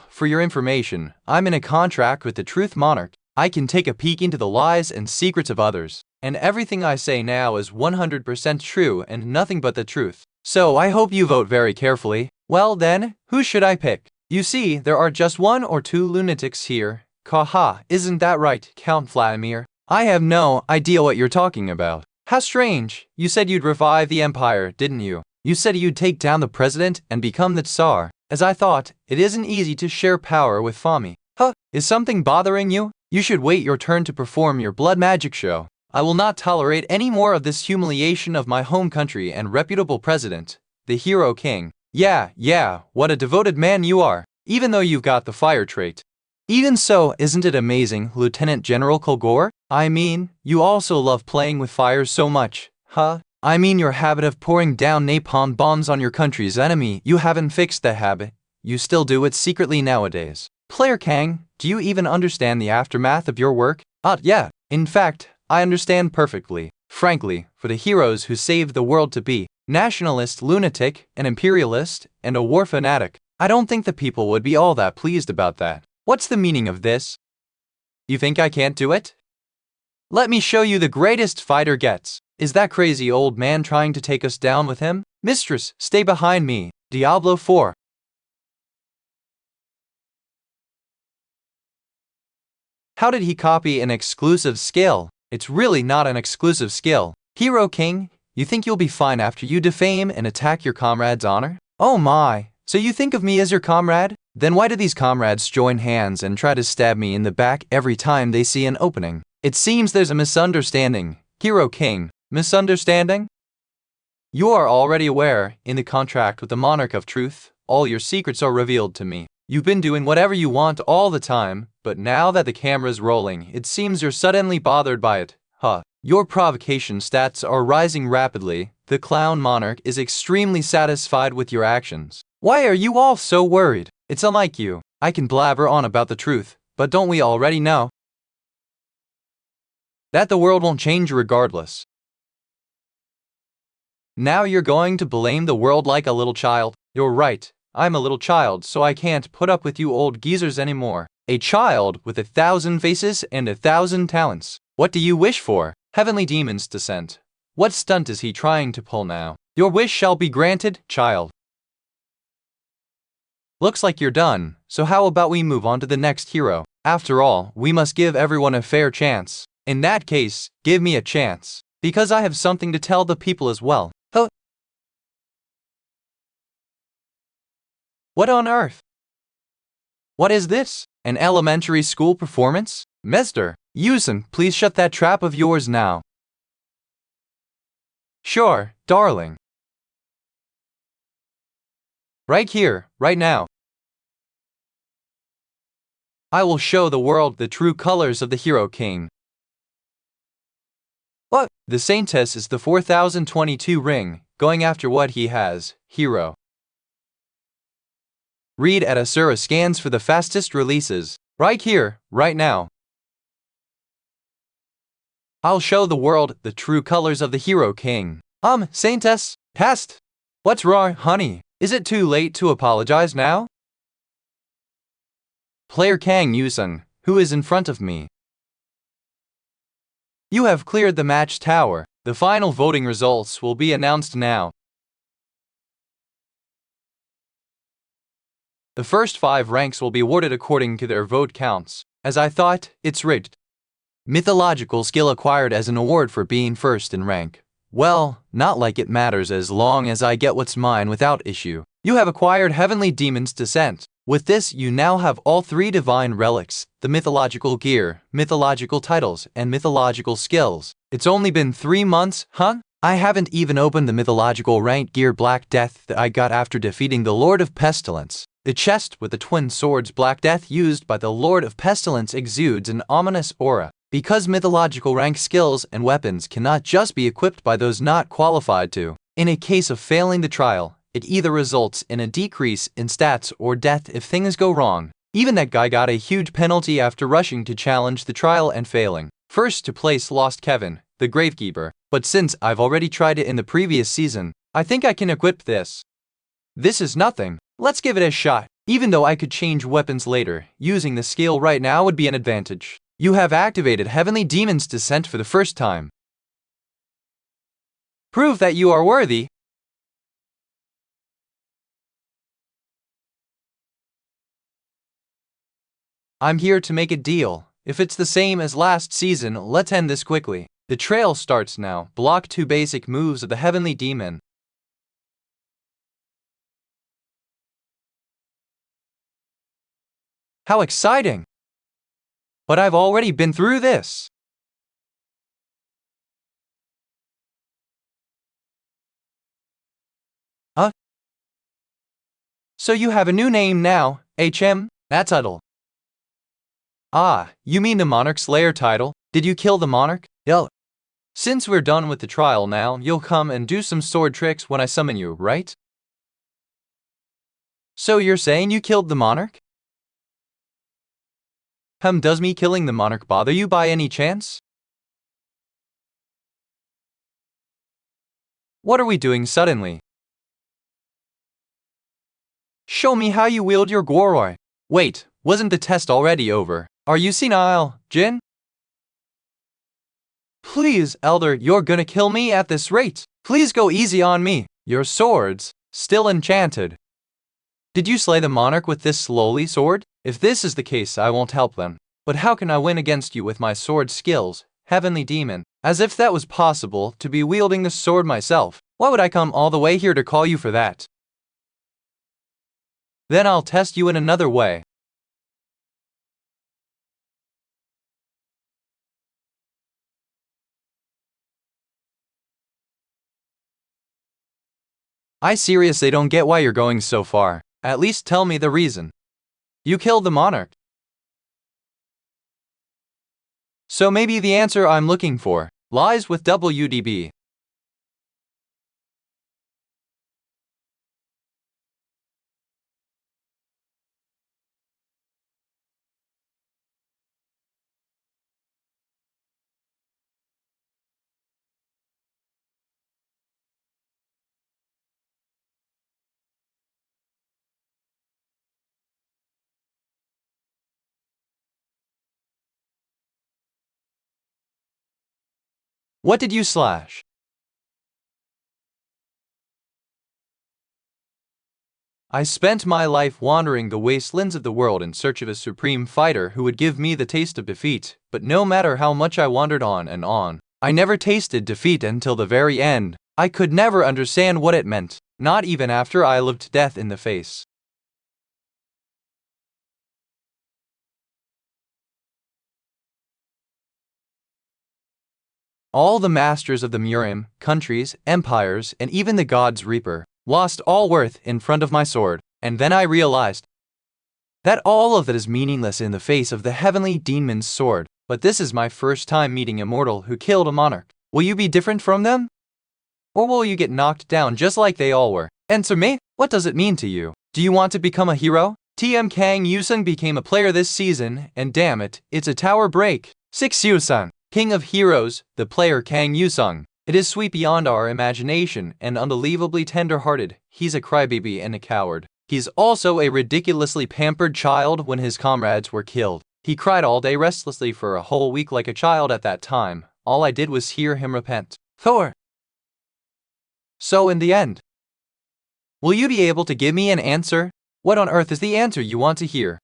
For your information, I'm in a contract with the Truth Monarch. I can take a peek into the lies and secrets of others, and everything I say now is 100% true and nothing but the truth. So I hope you vote very carefully. Well then, who should I pick? You see, there are just 1 or 2 lunatics here. Kaha, isn't that right, Count Vladimir? I have no idea what you're talking about. How strange. You said you'd revive the empire, didn't you? You said you'd take down the president and become the Tsar. As I thought, it isn't easy to share power with Fami. Is something bothering you? You should wait your turn to perform your blood magic show. I will not tolerate any more of this humiliation of my home country and reputable president, the Hero King. Yeah, what a devoted man you are, even though you've got the fire trait. Even so, isn't it amazing, Lieutenant General Kilgore? I mean, you also love playing with fire so much, huh? I mean your habit of pouring down napalm bombs on your country's enemy. You haven't fixed that habit. You still do it secretly nowadays. Player Kang, do you even understand the aftermath of your work? Yeah. In fact, I understand perfectly. Frankly, for the heroes who saved the world to be nationalist, lunatic, an imperialist, and a war fanatic, I don't think the people would be all that pleased about that. What's the meaning of this? You think I can't do it? Let me show you the greatest fighter gets. Is that crazy old man trying to take us down with him? Mistress, stay behind me. Diablo 4. How did he copy an exclusive skill? It's really not an exclusive skill. Hero King, you think you'll be fine after you defame and attack your comrade's honor? Oh my, so you think of me as your comrade? Then why do these comrades join hands and try to stab me in the back every time they see an opening? It seems there's a misunderstanding. Hero King, misunderstanding? You are already aware, in the contract with the Monarch of Truth, all your secrets are revealed to me. You've been doing whatever you want all the time, but now that the camera's rolling, it seems you're suddenly bothered by it. Your provocation stats are rising rapidly. The Clown Monarch is extremely satisfied with your actions. Why are you all so worried? It's unlike you. I can blabber on about the truth, but don't we already know that the world won't change regardless? Now you're going to blame the world like a little child? You're right. I'm a little child, so I can't put up with you old geezers anymore. A child with 1,000 faces and 1,000 talents. What do you wish for? Heavenly Demon's Descent. What stunt is he trying to pull now? Your wish shall be granted, child. Looks like you're done, so how about we move on to the next hero? After all, we must give everyone a fair chance. In that case, give me a chance. Because I have something to tell the people as well. What on earth? What is this? An elementary school performance? Mr. Yusen, please shut that trap of yours now. Sure, darling. Right here, right now. I will show the world the true colors of the Hero King. What? The Saintess is the 4022 ring, going after what he has, hero. Read at Asura scans for the fastest releases. Right here, right now. I'll show the world the true colors of the Hero King. Saintess, pest. What's wrong, honey? Is it too late to apologize now? Player Kang Yusung, who is in front of me. You have cleared the match tower. The final voting results will be announced now. The first 5 ranks will be awarded according to their vote counts. As I thought, it's rigged. Mythological skill acquired as an award for being first in rank. Well, not like it matters as long as I get what's mine without issue. You have acquired Heavenly Demon's Descent. With this, you now have all 3 divine relics, the mythological gear, mythological titles, and mythological skills. It's only been 3 months, huh? I haven't even opened the mythological ranked gear Black Death that I got after defeating the Lord of Pestilence. The chest with the twin swords Black Death used by the Lord of Pestilence exudes an ominous aura. Because mythological rank skills and weapons cannot just be equipped by those not qualified to. In a case of failing the trial, it either results in a decrease in stats or death if things go wrong. Even that guy got a huge penalty after rushing to challenge the trial and failing. First to place lost Kevin, the Gravekeeper, but since I've already tried it in the previous season, I think I can equip this. This is nothing. Let's give it a shot. Even though I could change weapons later, using the skill right now would be an advantage. You have activated Heavenly Demon's Descent for the first time. Prove that you are worthy. I'm here to make a deal. If it's the same as last season, let's end this quickly. The trail starts now. Block 2 basic moves of the Heavenly Demon. How exciting! But I've already been through this. So you have a new name now, HM? That's Uddle. Ah, you mean the Monarch Slayer title? Did you kill the Monarch? Since we're done with the trial now, you'll come and do some sword tricks when I summon you, right? So you're saying you killed the monarch? Does me killing the monarch bother you by any chance? What are we doing suddenly? Show me how you wield your Goroi. Wait, wasn't the test already over? Are you senile, Jin? Please, Elder, you're gonna kill me at this rate. Please go easy on me. Your sword's still enchanted. Did you slay the monarch with this slowly sword? If this is the case, I won't help them. But how can I win against you with my sword skills, heavenly demon? As if that was possible, to be wielding the sword myself. Why would I come all the way here to call you for that? Then I'll test you in another way. I seriously don't get why you're going so far. At least tell me the reason. You killed the monarch. So maybe the answer I'm looking for lies with WDB. What did you slash? I spent my life wandering the wastelands of the world in search of a supreme fighter who would give me the taste of defeat, but no matter how much I wandered on and on, I never tasted defeat until the very end. I could never understand what it meant, not even after I looked death in the face. All the masters of the Murim, countries, empires, and even the god's reaper lost all worth in front of my sword, and then I realized that all of it is meaningless in the face of the heavenly demon's sword. But this is my first time meeting a mortal who killed a monarch. Will you be different from them? Or will you get knocked down just like they all were? Answer me, what does it mean to you? Do you want to become a hero? TM Kang Yusung became a player this season, and damn it, it's a tower break. 6 Yusung, King of Heroes, the player Kang Yusung. It is sweet beyond our imagination and unbelievably tender-hearted. He's a crybaby and a coward. He's also a ridiculously pampered child. When his comrades were killed, he cried all day restlessly for a whole week like a child at that time. All I did was hear him repent. Thor. So in the end, will you be able to give me an answer? What on earth is the answer you want to hear?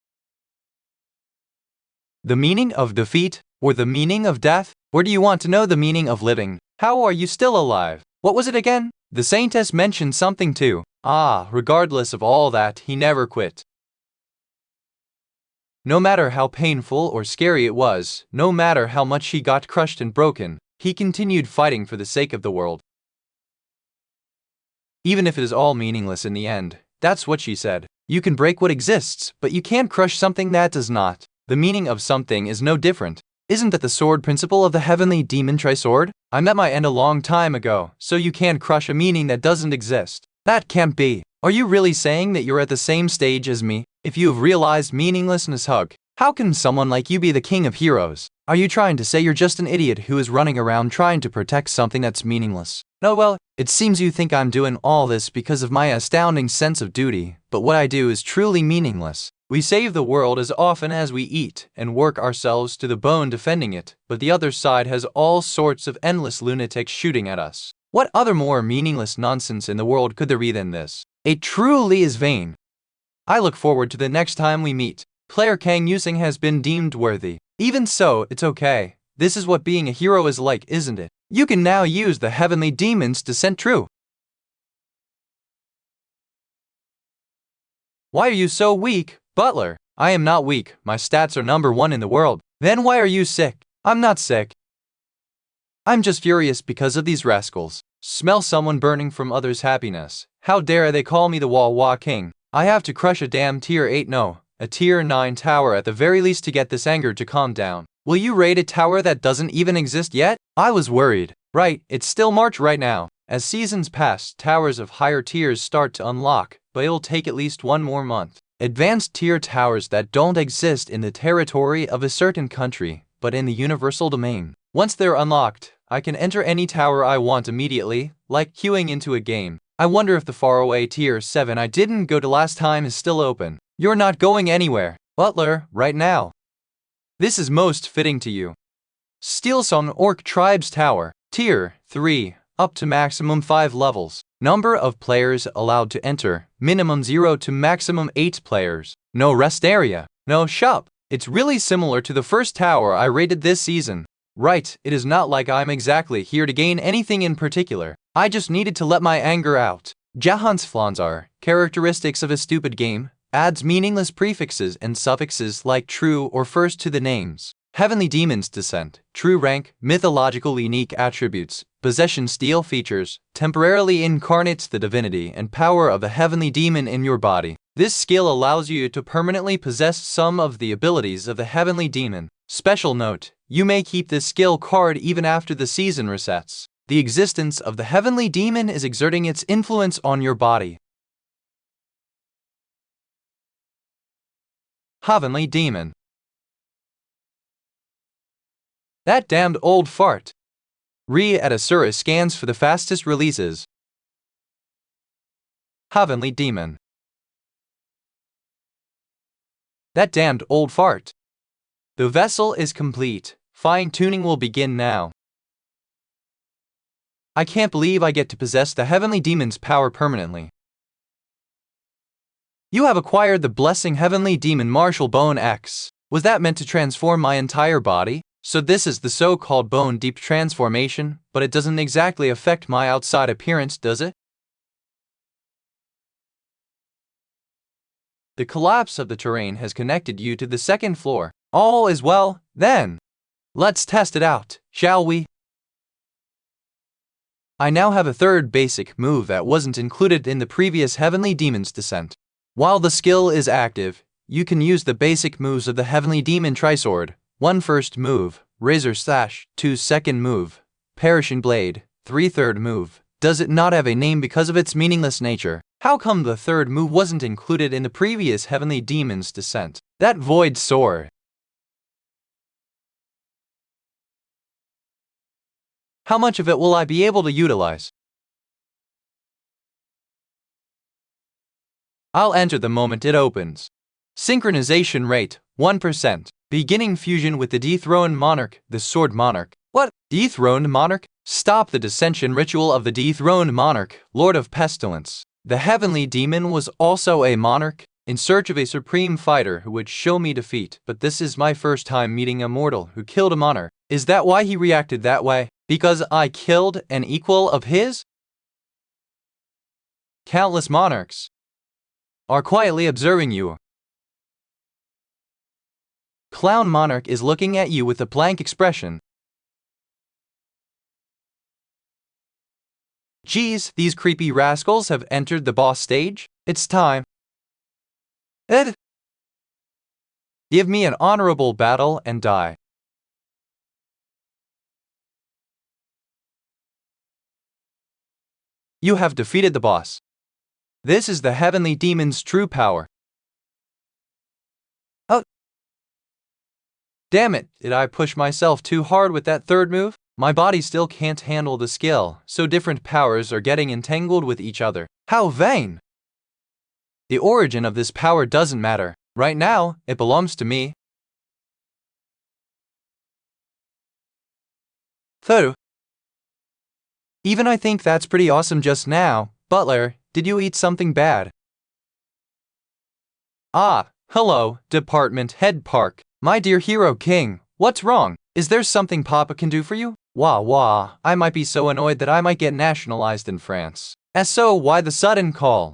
The meaning of defeat? Or the meaning of death? Or do you want to know the meaning of living? How are you still alive? What was it again? The saintess mentioned something too. Regardless of all that, he never quit. No matter how painful or scary it was, no matter how much he got crushed and broken, he continued fighting for the sake of the world. Even if it is all meaningless in the end, that's what she said. You can break what exists, but you can't crush something that does not. The meaning of something is no different. Isn't that the sword principle of the heavenly demon tri-sword? I met my end a long time ago, so you can't crush a meaning that doesn't exist. That can't be. Are you really saying that you're at the same stage as me? If you have realized meaninglessness, how can someone like you be the king of heroes? Are you trying to say you're just an idiot who is running around trying to protect something that's meaningless? No, well, it seems you think I'm doing all this because of my astounding sense of duty, but what I do is truly meaningless. We save the world as often as we eat and work ourselves to the bone defending it, but the other side has all sorts of endless lunatics shooting at us. What other more meaningless nonsense in the world could there be than this? It truly is vain. I look forward to the next time we meet. Player Kang Yusung has been deemed worthy. Even so, it's okay. This is what being a hero is like, isn't it? You can now use the heavenly demon's descent true. Why are you so weak, Butler? I am not weak. My stats are #1 in the world. Then why are you sick? I'm not sick. I'm just furious because of these rascals. Smell someone burning from others' happiness. How dare they call me the Wah King? I have to crush a damn tier 8 no, a tier 9 tower at the very least to get this anger to calm down. Will you raid a tower that doesn't even exist yet? I was worried. Right, it's still March right now. As seasons pass, towers of higher tiers start to unlock, but it'll take at least one more month. Advanced tier towers that don't exist in the territory of a certain country, but in the universal domain. Once they're unlocked, I can enter any tower I want immediately, like queuing into a game. I wonder if the faraway tier 7 I didn't go to last time is still open. You're not going anywhere, Butler, right now. This is most fitting to you. Steelson Orc Tribe's Tower, Tier 3, up to maximum 5 levels. Number of players allowed to enter, minimum 0 to maximum 8 players. No rest area, no shop. It's really similar to the first tower I raided this season. Right, it is not like I'm exactly here to gain anything in particular. I just needed to let my anger out. Jahan's Flanzar, characteristics of a stupid game, adds meaningless prefixes and suffixes like true or first to the names. Heavenly Demon's Descent, true rank, mythological unique attributes, possession steal features, temporarily incarnates the divinity and power of the heavenly demon in your body. This skill allows you to permanently possess some of the abilities of the heavenly demon. Special note, you may keep this skill card even after the season resets. The existence of the heavenly demon is exerting its influence on your body. Heavenly Demon. That damned old fart. Re-Edisura scans for the fastest releases. Heavenly Demon. That damned old fart. The vessel is complete. Fine-tuning will begin now. I can't believe I get to possess the Heavenly Demon's power permanently. You have acquired the Blessing Heavenly Demon Martial Bone X. Was that meant to transform my entire body? So this is the so-called Bone Deep transformation, but it doesn't exactly affect my outside appearance, does it? The collapse of the terrain has connected you to the second floor. All is well, then. Let's test it out, shall we? I now have a third basic move that wasn't included in the previous Heavenly Demon's Descent. While the skill is active, you can use the basic moves of the Heavenly Demon Trisword. 1 first move, Razor Slash, 2 second move, Perishing Blade, 3 third move. Does it not have a name because of its meaningless nature? How come the third move wasn't included in the previous Heavenly Demon's Descent? That Void Sword. How much of it will I be able to utilize? I'll enter the moment it opens. Synchronization rate, 1%. Beginning fusion with the dethroned monarch, the Sword Monarch. What? Dethroned monarch? Stop the dissension ritual of the dethroned monarch, Lord of Pestilence. The Heavenly Demon was also a monarch, in search of a supreme fighter who would show me defeat, but this is my first time meeting a mortal who killed a monarch. Is that why he reacted that way? Because I killed an equal of his? Countless monarchs are quietly observing you. Clown Monarch is looking at you with a blank expression. Geez, these creepy rascals have entered the boss stage. It's time. Ed, give me an honorable battle and die. You have defeated the boss. This is the Heavenly Demon's true power. Oh. Damn it, did I push myself too hard with that third move? My body still can't handle the skill, so different powers are getting entangled with each other. How vain! The origin of this power doesn't matter. Right now, it belongs to me. Third. Even I think that's pretty awesome just now. Butler, did you eat something bad? Ah, hello, Department Head Park. My dear Hero King, what's wrong? Is there something Papa can do for you? Wah, I might be so annoyed that I might get nationalized in France. So why the sudden call?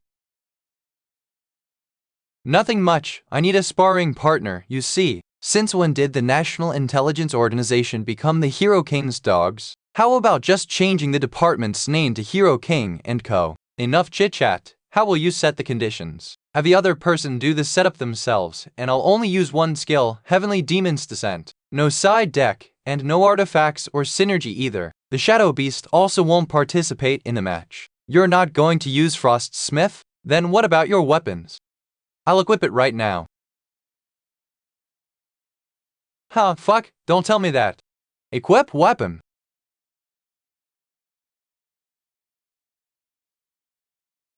Nothing much, I need a sparring partner, you see. Since when did the National Intelligence Organization become the Hero King's dogs? How about just changing the department's name to Hero King & Co? Enough chit-chat, how will you set the conditions? Have the other person do the setup themselves, and I'll only use one skill, Heavenly Demon's Descent. No side deck, and no artifacts or synergy either. The Shadow Beast also won't participate in the match. You're not going to use Frost Smith? Then what about your weapons? I'll equip it right now. Huh, fuck, don't tell me that. Equip weapon.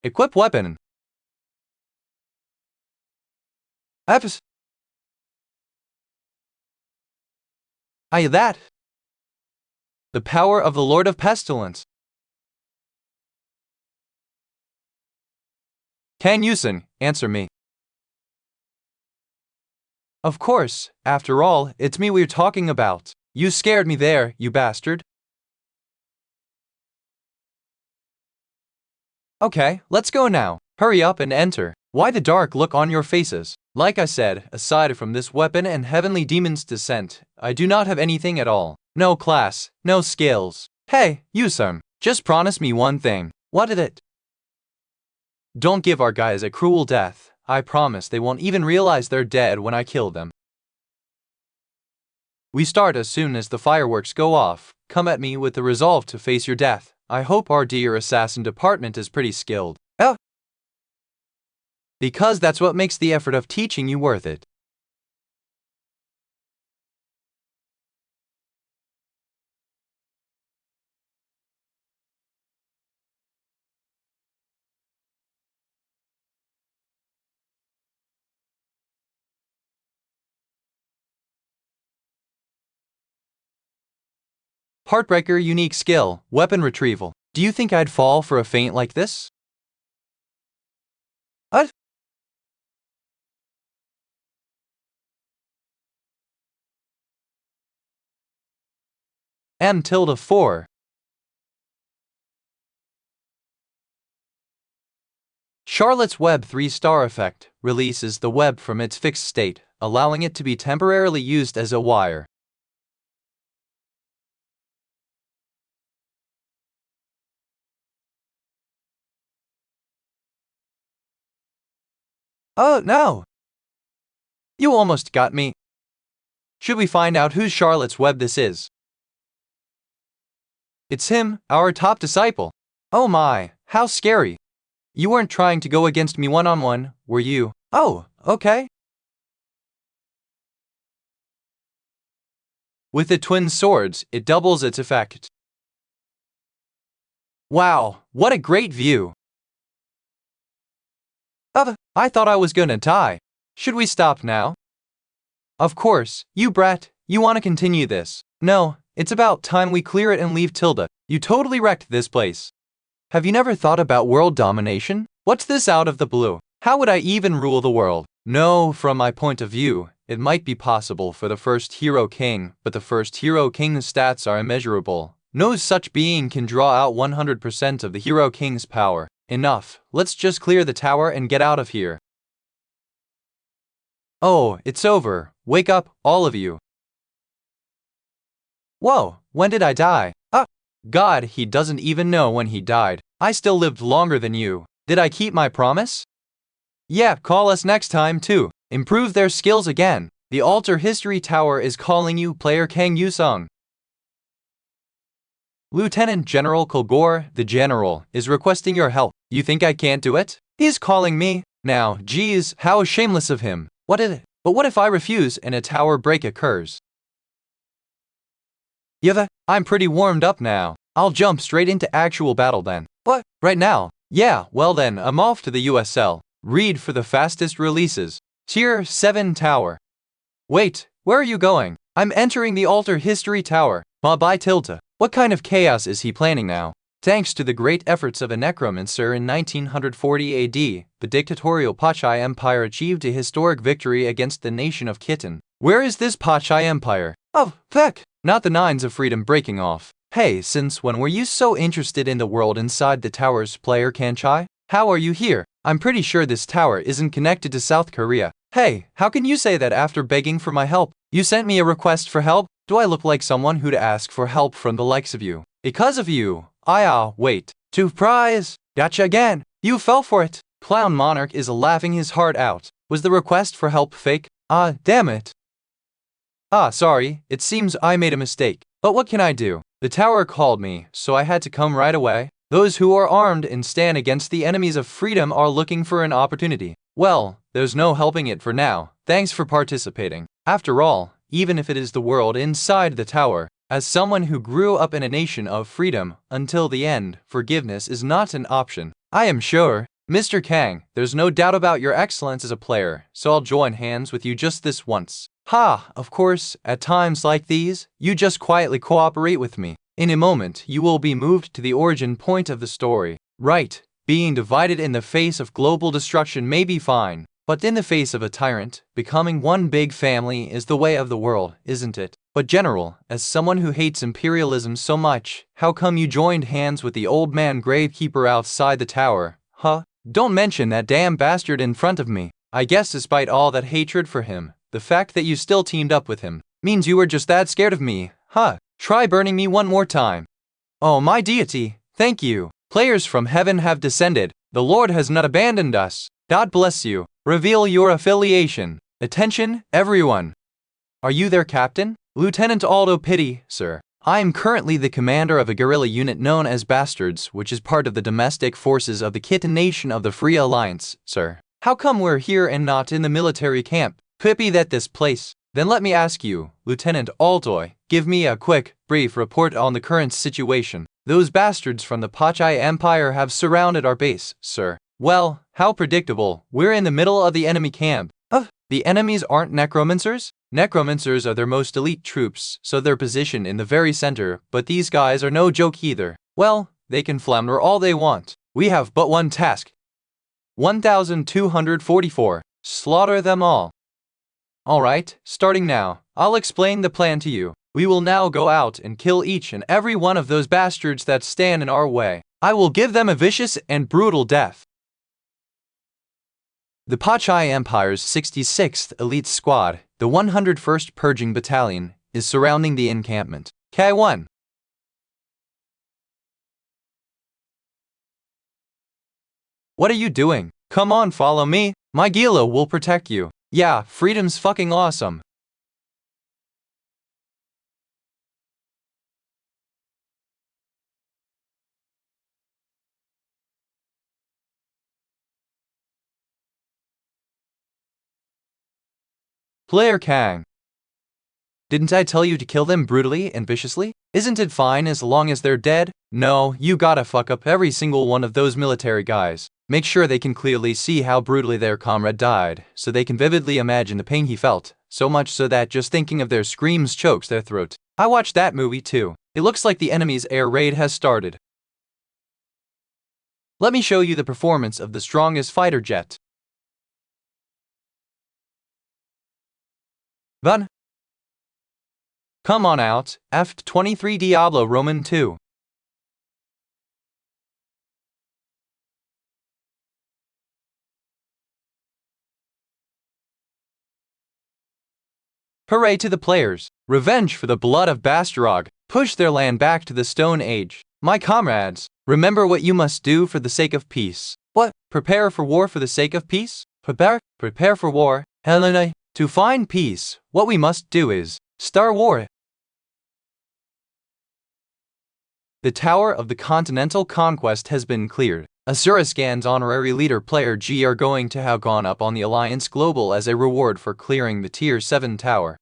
Equip weapon. Eps. That. The power of the Lord of Pestilence. Kang Yusen, answer me. Of course, after all, it's me we're talking about. You scared me there, you bastard. Okay, let's go now. Hurry up and enter. Why the dark look on your faces? Like I said, aside from this weapon and heavenly demon's descent, I do not have anything at all. No class, no skills. Hey, Yusun, just promise me one thing. What is it? Don't give our guys a cruel death. I promise they won't even realize they're dead when I kill them. We start as soon as the fireworks go off. Come at me with the resolve to face your death. I hope our dear assassin department is pretty skilled. Oh! Because that's what makes the effort of teaching you worth it. Heartbreaker unique skill, weapon retrieval. Do you think I'd fall for a feint like this? What? M tilde 4. Charlotte's Web 3-star effect releases the web from its fixed state, allowing it to be temporarily used as a wire. Oh no! You almost got me. Should we find out whose Charlotte's Web this is? It's him, our top disciple. Oh my, how scary. You weren't trying to go against me one-on-one, were you? Oh, okay. With the twin swords, it doubles its effect. Wow, what a great view. I thought I was gonna die. Should we stop now? Of course, you brat, you wanna continue this. No, it's about time we clear it and leave Tilda. You totally wrecked this place. Have you never thought about world domination? What's this out of the blue? How would I even rule the world? No, from my point of view, it might be possible for the first hero king, but the first hero king's stats are immeasurable. No such being can draw out 100% of the hero king's power. Enough, let's just clear the tower and get out of here. Oh, it's over. Wake up, all of you. Whoa, when did I die? God, he doesn't even know when he died. I still lived longer than you. Did I keep my promise? Yeah, call us next time too. Improve their skills again. The Alter History Tower is calling you, player Kang Yusung. Lieutenant General Kilgore, the General, is requesting your help. You think I can't do it? He's calling me. Now, geez, how shameless of him. What is it? But what if I refuse and a tower break occurs? Yeah, I'm pretty warmed up now. I'll jump straight into actual battle then. What? Right now? Yeah, well then, I'm off to the USL. Read for the fastest releases. Tier 7 Tower. Wait, where are you going? I'm entering the Alter History Tower. Bye Tilda. What kind of chaos is he planning now? Thanks to the great efforts of a necromancer in 1940 AD, the dictatorial Pachai Empire achieved a historic victory against the nation of Khitan. Where is this Pachai Empire? Oh, feck! Not the Nines of Freedom breaking off. Hey, since when were you so interested in the world inside the towers, player Kanchai? How are you here? I'm pretty sure this tower isn't connected to South Korea. Hey, how can you say that after begging for my help? You sent me a request for help? Do I look like someone who'd ask for help from the likes of you? Because of you. Wait. Surprise! Gotcha again. You fell for it. Clown Monarch is laughing his heart out. Was the request for help fake? Damn it. Ah, sorry, it seems I made a mistake. But what can I do? The tower called me, so I had to come right away. Those who are armed and stand against the enemies of freedom are looking for an opportunity. Well, there's no helping it for now. Thanks for participating. After all, even if it is the world inside the tower, as someone who grew up in a nation of freedom until the end, forgiveness is not an option. I am sure, Mr. Kang, there's no doubt about your excellence as a player, so I'll join hands with you just this once. Ha, of course, at times like these, you just quietly cooperate with me. In a moment, you will be moved to the origin point of the story. Right, being divided in the face of global destruction may be fine, but in the face of a tyrant, becoming one big family is the way of the world, isn't it? But General, as someone who hates imperialism so much, how come you joined hands with the old man gravekeeper outside the tower, huh? Don't mention that damn bastard in front of me. I guess despite all that hatred for him, the fact that you still teamed up with him means you were just that scared of me, huh? Try burning me one more time. Oh my deity, thank you. Players from heaven have descended. The Lord has not abandoned us. God bless you. Reveal your affiliation. Attention, everyone. Are you their captain? Lieutenant Aldo Pity, sir. I am currently the commander of a guerrilla unit known as Bastards, which is part of the domestic forces of the Kitten Nation of the Free Alliance, sir. How come we're here and not in the military camp? Pity that this place. Then let me ask you, Lieutenant Altoy, give me a quick, brief report on the current situation. Those bastards from the Pachai Empire have surrounded our base, sir. Well, how predictable. We're in the middle of the enemy camp. The enemies aren't necromancers? Necromancers are their most elite troops, so they're positioned in the very center, but these guys are no joke either. Well, they can flounder all they want. We have but one task. 1244. Slaughter them all. Alright, starting now. I'll explain the plan to you. We will now go out and kill each and every one of those bastards that stand in our way. I will give them a vicious and brutal death. The Pachai Empire's 66th Elite Squad, the 101st Purging Battalion, is surrounding the encampment. K1. What are you doing? Come on, follow me. My Gila will protect you. Yeah, freedom's fucking awesome. Player Kang. Didn't I tell you to kill them brutally and viciously? Isn't it fine as long as they're dead? No, you gotta fuck up every single one of those military guys. Make sure they can clearly see how brutally their comrade died, so they can vividly imagine the pain he felt, so much so that just thinking of their screams chokes their throat. I watched that movie too. It looks like the enemy's air raid has started. Let me show you the performance of the strongest fighter jet. Run. Come on out, F-23 Diablo Roman 2. Hooray to the players. Revenge for the blood of Bastarog. Push their land back to the Stone Age. My comrades, remember what you must do for the sake of peace. What? Prepare for war for the sake of peace? Prepare for war. Helena. To find peace, what we must do is Star War. The Tower of the Continental Conquest has been cleared. Asurascan's honorary leader Player G are going to have gone up on the Alliance Global as a reward for clearing the Tier 7 tower.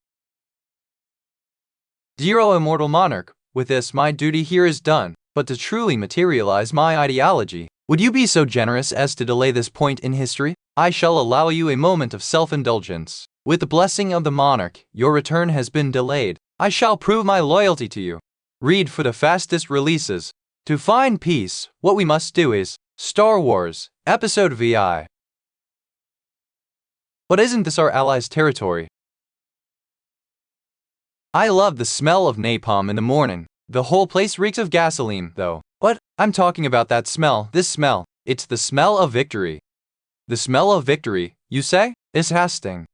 Zero Immortal Monarch, with this my duty here is done, but to truly materialize my ideology, would you be so generous as to delay this point in history? I shall allow you a moment of self-indulgence. With the blessing of the monarch, your return has been delayed. I shall prove my loyalty to you. Read for the fastest releases. To find peace, what we must do is Star Wars, Episode VI. But isn't this our allies' territory? I love the smell of napalm in the morning. The whole place reeks of gasoline, though. What? I'm talking about that smell, this smell. It's the smell of victory. The smell of victory, you say? Is Hastings.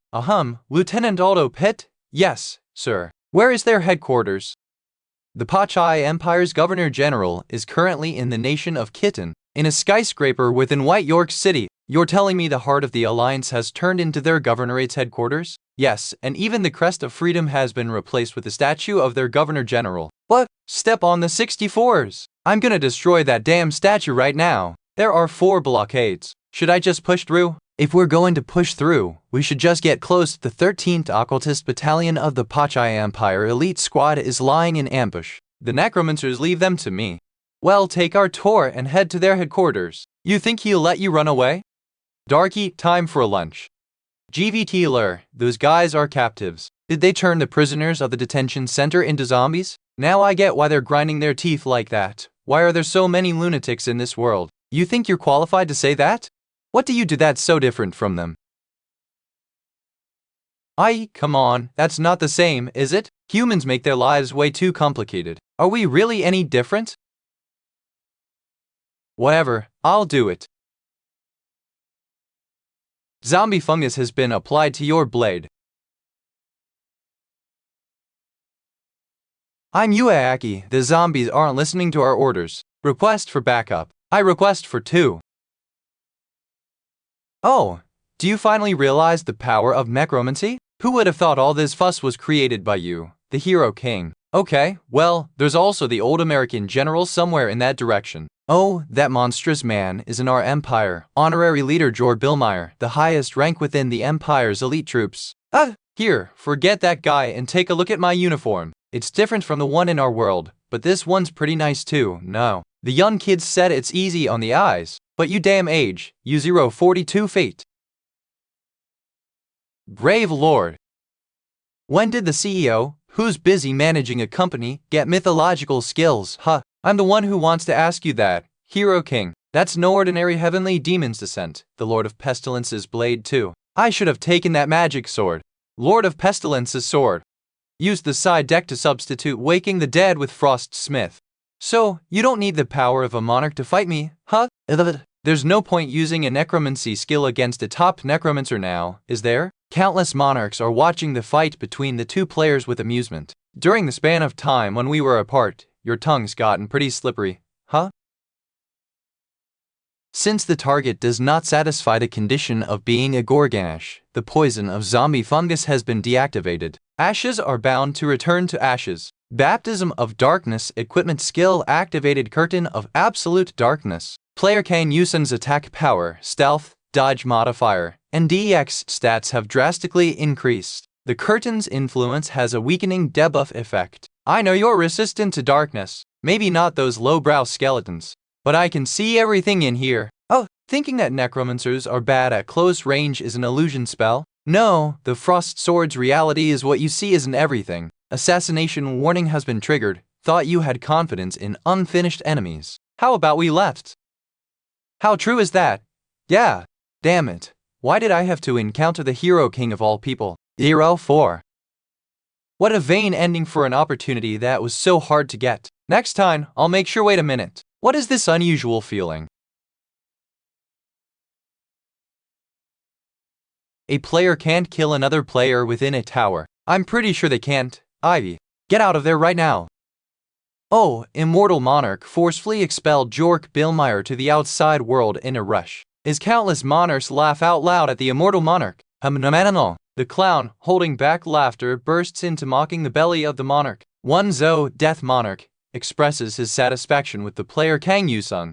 Lieutenant Aldo Pitt? Yes, sir. Where is their headquarters? The Pachai Empire's Governor General is currently in the nation of Kitten, in a skyscraper within White York City. You're telling me the heart of the Alliance has turned into their governorate's headquarters? Yes, and even the crest of freedom has been replaced with the statue of their Governor General. What? Step on the 64s. I'm gonna destroy that damn statue right now. There are 4 blockades. Should I just push through? If we're going to push through, we should just get close. The 13th Occultist Battalion of the Pachai Empire Elite Squad is lying in ambush. The necromancers leave them to me. Well, take our tour and head to their headquarters. You think he'll let you run away? Darky, time for lunch. GVT Lur, those guys are captives. Did they turn the prisoners of the detention center into zombies? Now I get why they're grinding their teeth like that. Why are there so many lunatics in this world? You think you're qualified to say that? What do you do that's so different from them? Come on, that's not the same, is it? Humans make their lives way too complicated. Are we really any different? Whatever, I'll do it. Zombie fungus has been applied to your blade. I'm Yuaaki. The zombies aren't listening to our orders. Request for backup. I request for 2. Oh, do you finally realize the power of necromancy? Who would have thought all this fuss was created by you, the Hero King? Okay, well, there's also the old American general somewhere in that direction. Oh, that monstrous man is in our empire. Honorary leader Jor Billmeyer, the highest rank within the empire's elite troops. Here, forget that guy and take a look at my uniform. It's different from the one in our world, but this one's pretty nice too. No, the young kids said it's easy on the eyes, but you damn age, you 042 fate. Brave Lord. When did the CEO, who's busy managing a company, get mythological skills? I'm the one who wants to ask you that, Hero King. That's no ordinary heavenly demon's descent, the Lord of Pestilence's blade too. I should have taken that magic sword. Lord of Pestilence's sword. Used the side deck to substitute Waking the Dead with Frost Smith. So, you don't need the power of a monarch to fight me, huh? There's no point using a necromancy skill against a top necromancer now, is there? Countless monarchs are watching the fight between the 2 players with amusement. During the span of time when we were apart, your tongue's gotten pretty slippery, huh? Since the target does not satisfy the condition of being a Gorganash, the poison of zombie fungus has been deactivated. Ashes are bound to return to ashes. Baptism of Darkness equipment skill activated. Curtain of Absolute Darkness. Player can use attack power, stealth, dodge modifier, and DX stats have drastically increased. The curtain's influence has a weakening debuff effect. I know you're resistant to darkness. Maybe not those lowbrow skeletons. But I can see everything in here. Thinking that necromancers are bad at close range is an illusion spell? No, the Frost Sword's reality is what you see isn't everything. Assassination warning has been triggered. Thought you had confidence in unfinished enemies. How about we left? How true is that? Yeah. Damn it. Why did I have to encounter the Hero King of all people? 04. What a vain ending for an opportunity that was so hard to get. Next time, I'll make sure. Wait a minute. What is this unusual feeling? A player can't kill another player within a tower. I'm pretty sure they can't. Ivy, get out of there right now. Oh, Immortal Monarch forcefully expelled Jork Billmeyer to the outside world in a rush. His countless monarchs laugh out loud at the Immortal Monarch. The clown, holding back laughter, bursts into mocking the belly of the monarch. One Zo, Death Monarch, expresses his satisfaction with the player Kang Yusung.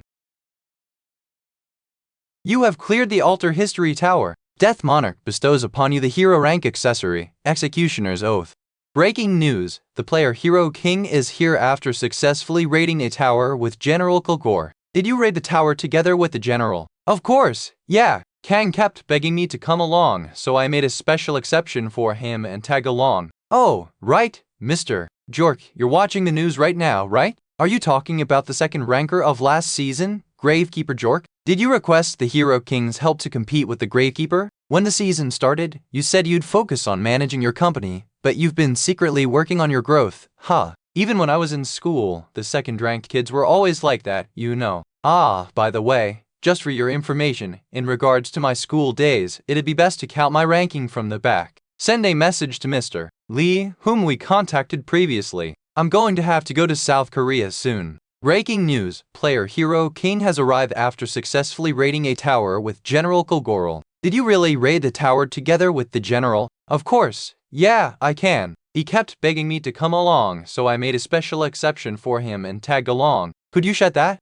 You have cleared the Altar History Tower. Death Monarch bestows upon you the Hero Rank accessory, Executioner's Oath. Breaking news, the player Hero King is here after successfully raiding a tower with General Kilgore. Did you raid the tower together with the general? Of course, yeah. Kang kept begging me to come along, so I made a special exception for him and tag along. Oh, right, Mr. Jork, you're watching the news right now, right? Are you talking about the second ranker of last season, Gravekeeper Jork? Did you request the Hero King's help to compete with the Gravekeeper? When the season started, you said you'd focus on managing your company, but you've been secretly working on your growth, huh? Even when I was in school, the second-ranked kids were always like that, you know. By the way, just for your information, in regards to my school days, it'd be best to count my ranking from the back. Send a message to Mr. Lee, whom we contacted previously. I'm going to have to go to South Korea soon. Breaking news, player Hero King has arrived after successfully raiding a tower with General Kilgore. Did you really raid the tower together with the general? Of course. Yeah, I can. He kept begging me to come along, so I made a special exception for him and tagged along. Could you shut that?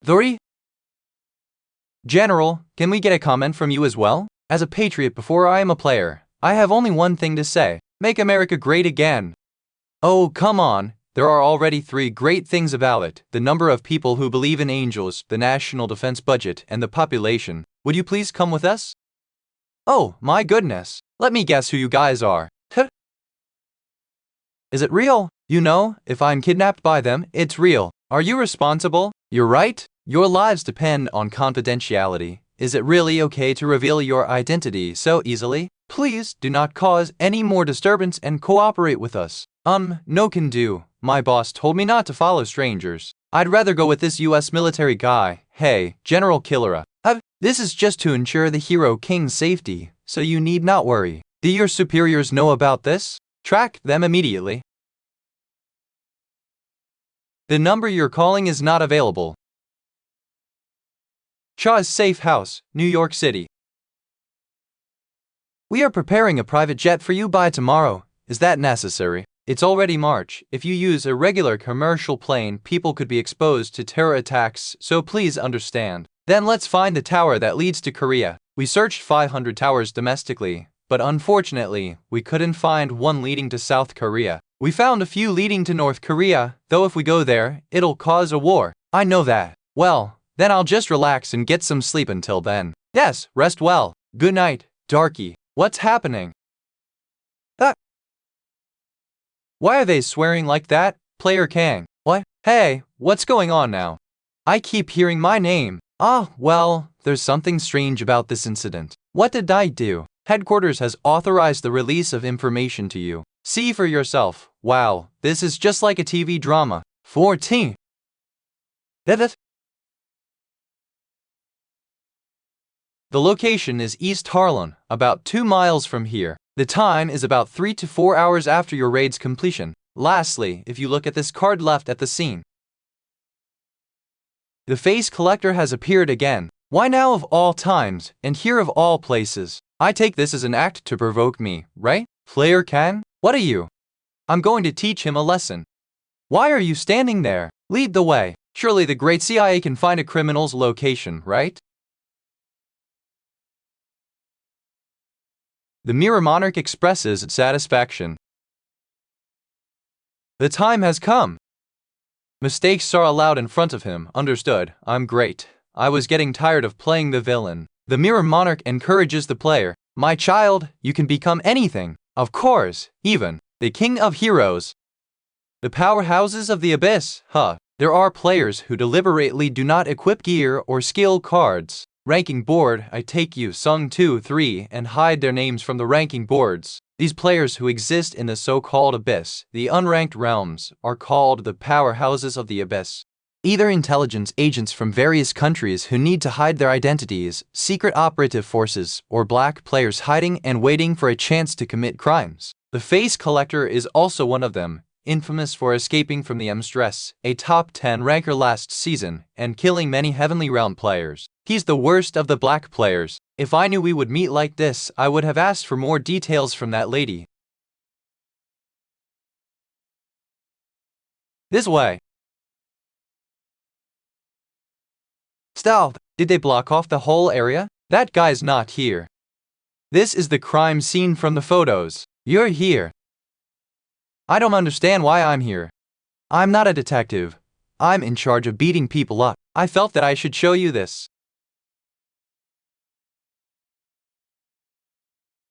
3. General, can we get a comment from you as well? As a patriot before I am a player, I have only one thing to say. Make America great again. Oh, come on. There are already 3 great things about it: the number of people who believe in angels, the national defense budget, and the population. Would you please come with us? Oh, my goodness. Let me guess who you guys are. Is it real? You know, if I'm kidnapped by them, it's real. Are you responsible? You're right. Your lives depend on confidentiality. Is it really okay to reveal your identity so easily? Please do not cause any more disturbance and cooperate with us. No can do. My boss told me not to follow strangers. I'd rather go with this US military guy. Hey, General Killera. This is just to ensure the Hero King's safety, so you need not worry. Do your superiors know about this? Track them immediately. The number you're calling is not available. Shaw's Safe House, New York City. We are preparing a private jet for you by tomorrow. Is that necessary? It's already March. If you use a regular commercial plane, people could be exposed to terror attacks, so please understand. Then let's find the tower that leads to Korea. We searched 500 towers domestically, but unfortunately, we couldn't find one leading to South Korea. We found a few leading to North Korea, though if we go there, it'll cause a war. I know that. Well, then I'll just relax and get some sleep until then. Yes, rest well. Good night, Darky. What's happening? Why are they swearing like that? Player Kang. What? Hey, what's going on now? I keep hearing my name. Well, there's something strange about this incident. What did I do? Headquarters has authorized the release of information to you. See for yourself. Wow, this is just like a TV drama. 14. The location is East Harlem, about 2 miles from here. The time is about 3 to 4 hours after your raid's completion. Lastly, if you look at this card left at the scene, the face collector has appeared again. Why now of all times, and here of all places? I take this as an act to provoke me, right? Player Can? What are you? I'm going to teach him a lesson. Why are you standing there? Lead the way. Surely the great CIA can find a criminal's location, right? The Mirror Monarch expresses its satisfaction. The time has come. Mistakes are allowed in front of him. Understood. I'm great. I was getting tired of playing the villain. The Mirror Monarch encourages the player. My child, you can become anything. Of course, even the King of Heroes. The powerhouses of the Abyss. There are players who deliberately do not equip gear or skill cards. Ranking board, I take you Sung 2, 3 and hide their names from the ranking boards. These players who exist in the so-called Abyss, the unranked realms, are called the powerhouses of the Abyss. Either intelligence agents from various countries who need to hide their identities, secret operative forces, or black players hiding and waiting for a chance to commit crimes. The Face Collector is also one of them, infamous for escaping from the M-Stress, a top 10 ranker last season, and killing many Heavenly Realm players. He's the worst of the black players. If I knew we would meet like this, I would have asked for more details from that lady. This way. Stop! Did they block off the whole area? That guy's not here. This is the crime scene from the photos. You're here. I don't understand why I'm here. I'm not a detective. I'm in charge of beating people up. I felt that I should show you this.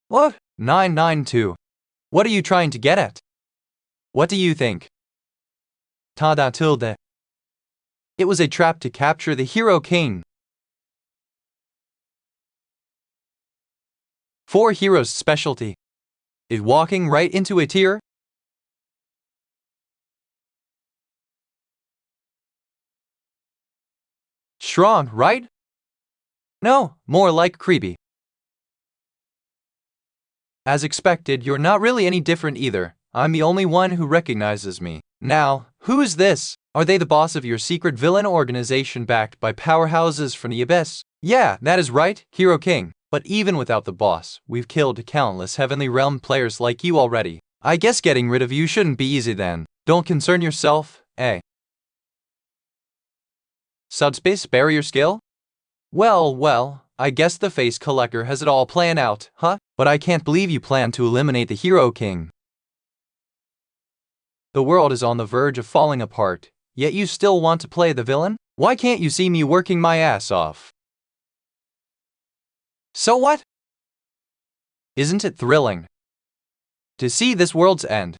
What? 992. What are you trying to get at? What do you think? Tada tilde. It was a trap to capture the Hero King. 4 Heroes' specialty. Is walking right into a tier? Strong, right? No, more like creepy. As expected, you're not really any different either. I'm the only one who recognizes me. Now, who is this? Are they the boss of your secret villain organization backed by powerhouses from the Abyss? Yeah, that is right, Hero King. But even without the boss, we've killed countless Heavenly Realm players like you already. I guess getting rid of you shouldn't be easy then. Don't concern yourself, eh? Subspace barrier skill? Well, I guess the face collector has it all planned out, huh? But I can't believe you plan to eliminate the Hero King. The world is on the verge of falling apart, yet you still want to play the villain? Why can't you see me working my ass off? So what? Isn't it thrilling to see this world's end?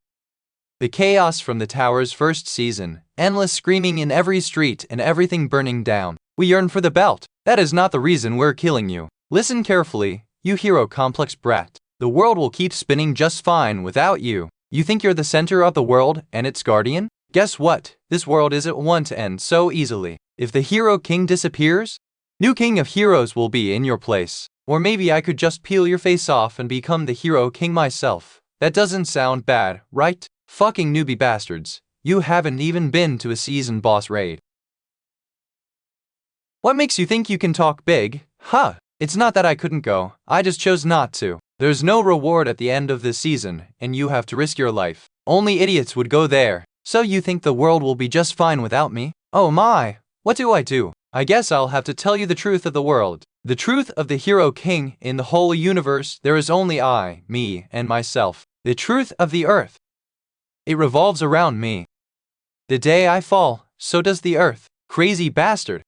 The chaos from the tower's first season, endless screaming in every street and everything burning down. We yearn for the belt. That is not the reason we're killing you. Listen carefully, you hero complex brat. The world will keep spinning just fine without you. You think you're the center of the world and its guardian? Guess what? This world isn't one to end so easily. If the Hero King disappears, new King of Heroes will be in your place. Or maybe I could just peel your face off and become the Hero King myself. That doesn't sound bad, right? Fucking newbie bastards. You haven't even been to a season boss raid. What makes you think you can talk big? Huh? It's not that I couldn't go, I just chose not to. There's no reward at the end of this season, and you have to risk your life. Only idiots would go there. So you think the world will be just fine without me? Oh my, what do? I guess I'll have to tell you the truth of the world. The truth of the Hero King. In the whole universe, there is only I, me, and myself. The truth of the earth. It revolves around me. The day I fall, so does the earth. Crazy bastard.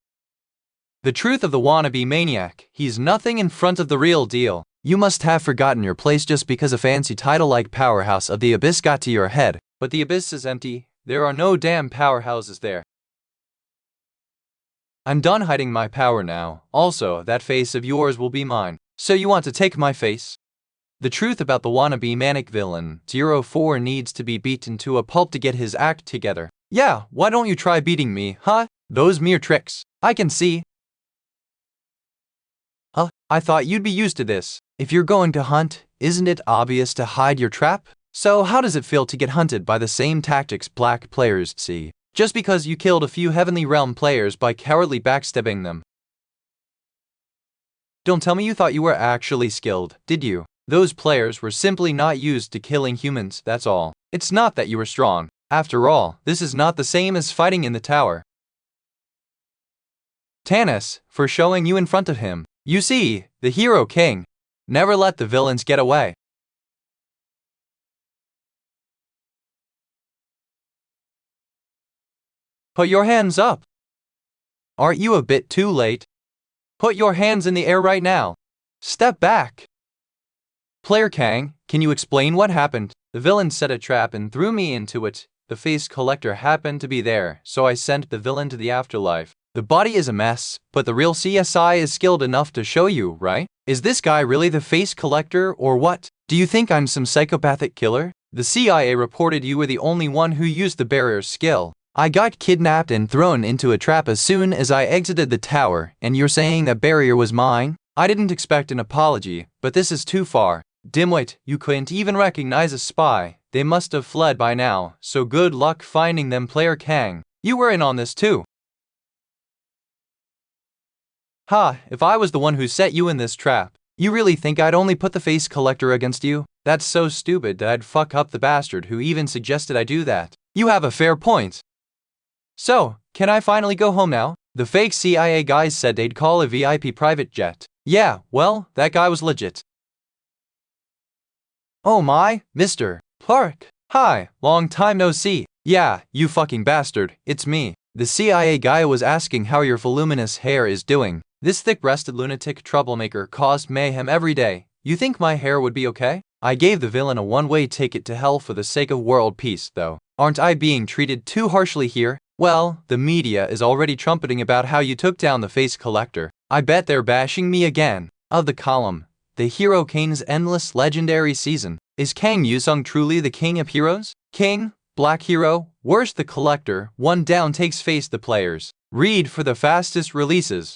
The truth of the wannabe maniac. He's nothing in front of the real deal. You must have forgotten your place just because a fancy title like Powerhouse of the Abyss got to your head. But the Abyss is empty. There are no damn powerhouses there. I'm done hiding my power now. Also, that face of yours will be mine. So you want to take my face? The truth about the wannabe manic villain, 04 needs to be beaten to a pulp to get his act together. Yeah, why don't you try beating me, huh? Those mere tricks. I can see. Huh? I thought you'd be used to this. If you're going to hunt, isn't it obvious to hide your trap? So how does it feel to get hunted by the same tactics black players see? Just because you killed a few Heavenly Realm players by cowardly backstabbing them. Don't tell me you thought you were actually skilled, did you? Those players were simply not used to killing humans, that's all. It's not that you were strong. After all, this is not the same as fighting in the tower. Tanis, for showing you in front of him. You see, the Hero King. Never let the villains get away. Put your hands up. Aren't you a bit too late? Put your hands in the air right now. Step back. Player Kang, can you explain what happened? The villain set a trap and threw me into it. The face collector happened to be there, so I sent the villain to the afterlife. The body is a mess, but the real CSI is skilled enough to show you, right? Is this guy really the face collector or what? Do you think I'm some psychopathic killer? The CIA reported you were the only one who used the barrier skill. I got kidnapped and thrown into a trap as soon as I exited the tower, and you're saying that barrier was mine? I didn't expect an apology, but this is too far. Dimwit, you couldn't even recognize a spy. They must have fled by now, so good luck finding them, Player Kang. You were in on this too. Ha, if I was the one who set you in this trap, you really think I'd only put the face collector against you? That's so stupid that I'd fuck up the bastard who even suggested I do that. You have a fair point. So, can I finally go home now? The fake CIA guys said they'd call a VIP private jet. Yeah, well, that guy was legit. Oh my, Mr. Park. Hi, long time no see. Yeah, you fucking bastard, it's me. The CIA guy was asking how your voluminous hair is doing. This thick-breasted lunatic troublemaker caused mayhem every day. You think my hair would be okay? I gave the villain a one-way ticket to hell for the sake of world peace, though. Aren't I being treated too harshly here? Well, the media is already trumpeting about how you took down the face collector. I bet they're bashing me again. Of the column, the Hero King's endless legendary season. Is Kang Yusung truly the king of heroes? King, black hero, worse the collector, one down takes face the players. Read for the fastest releases.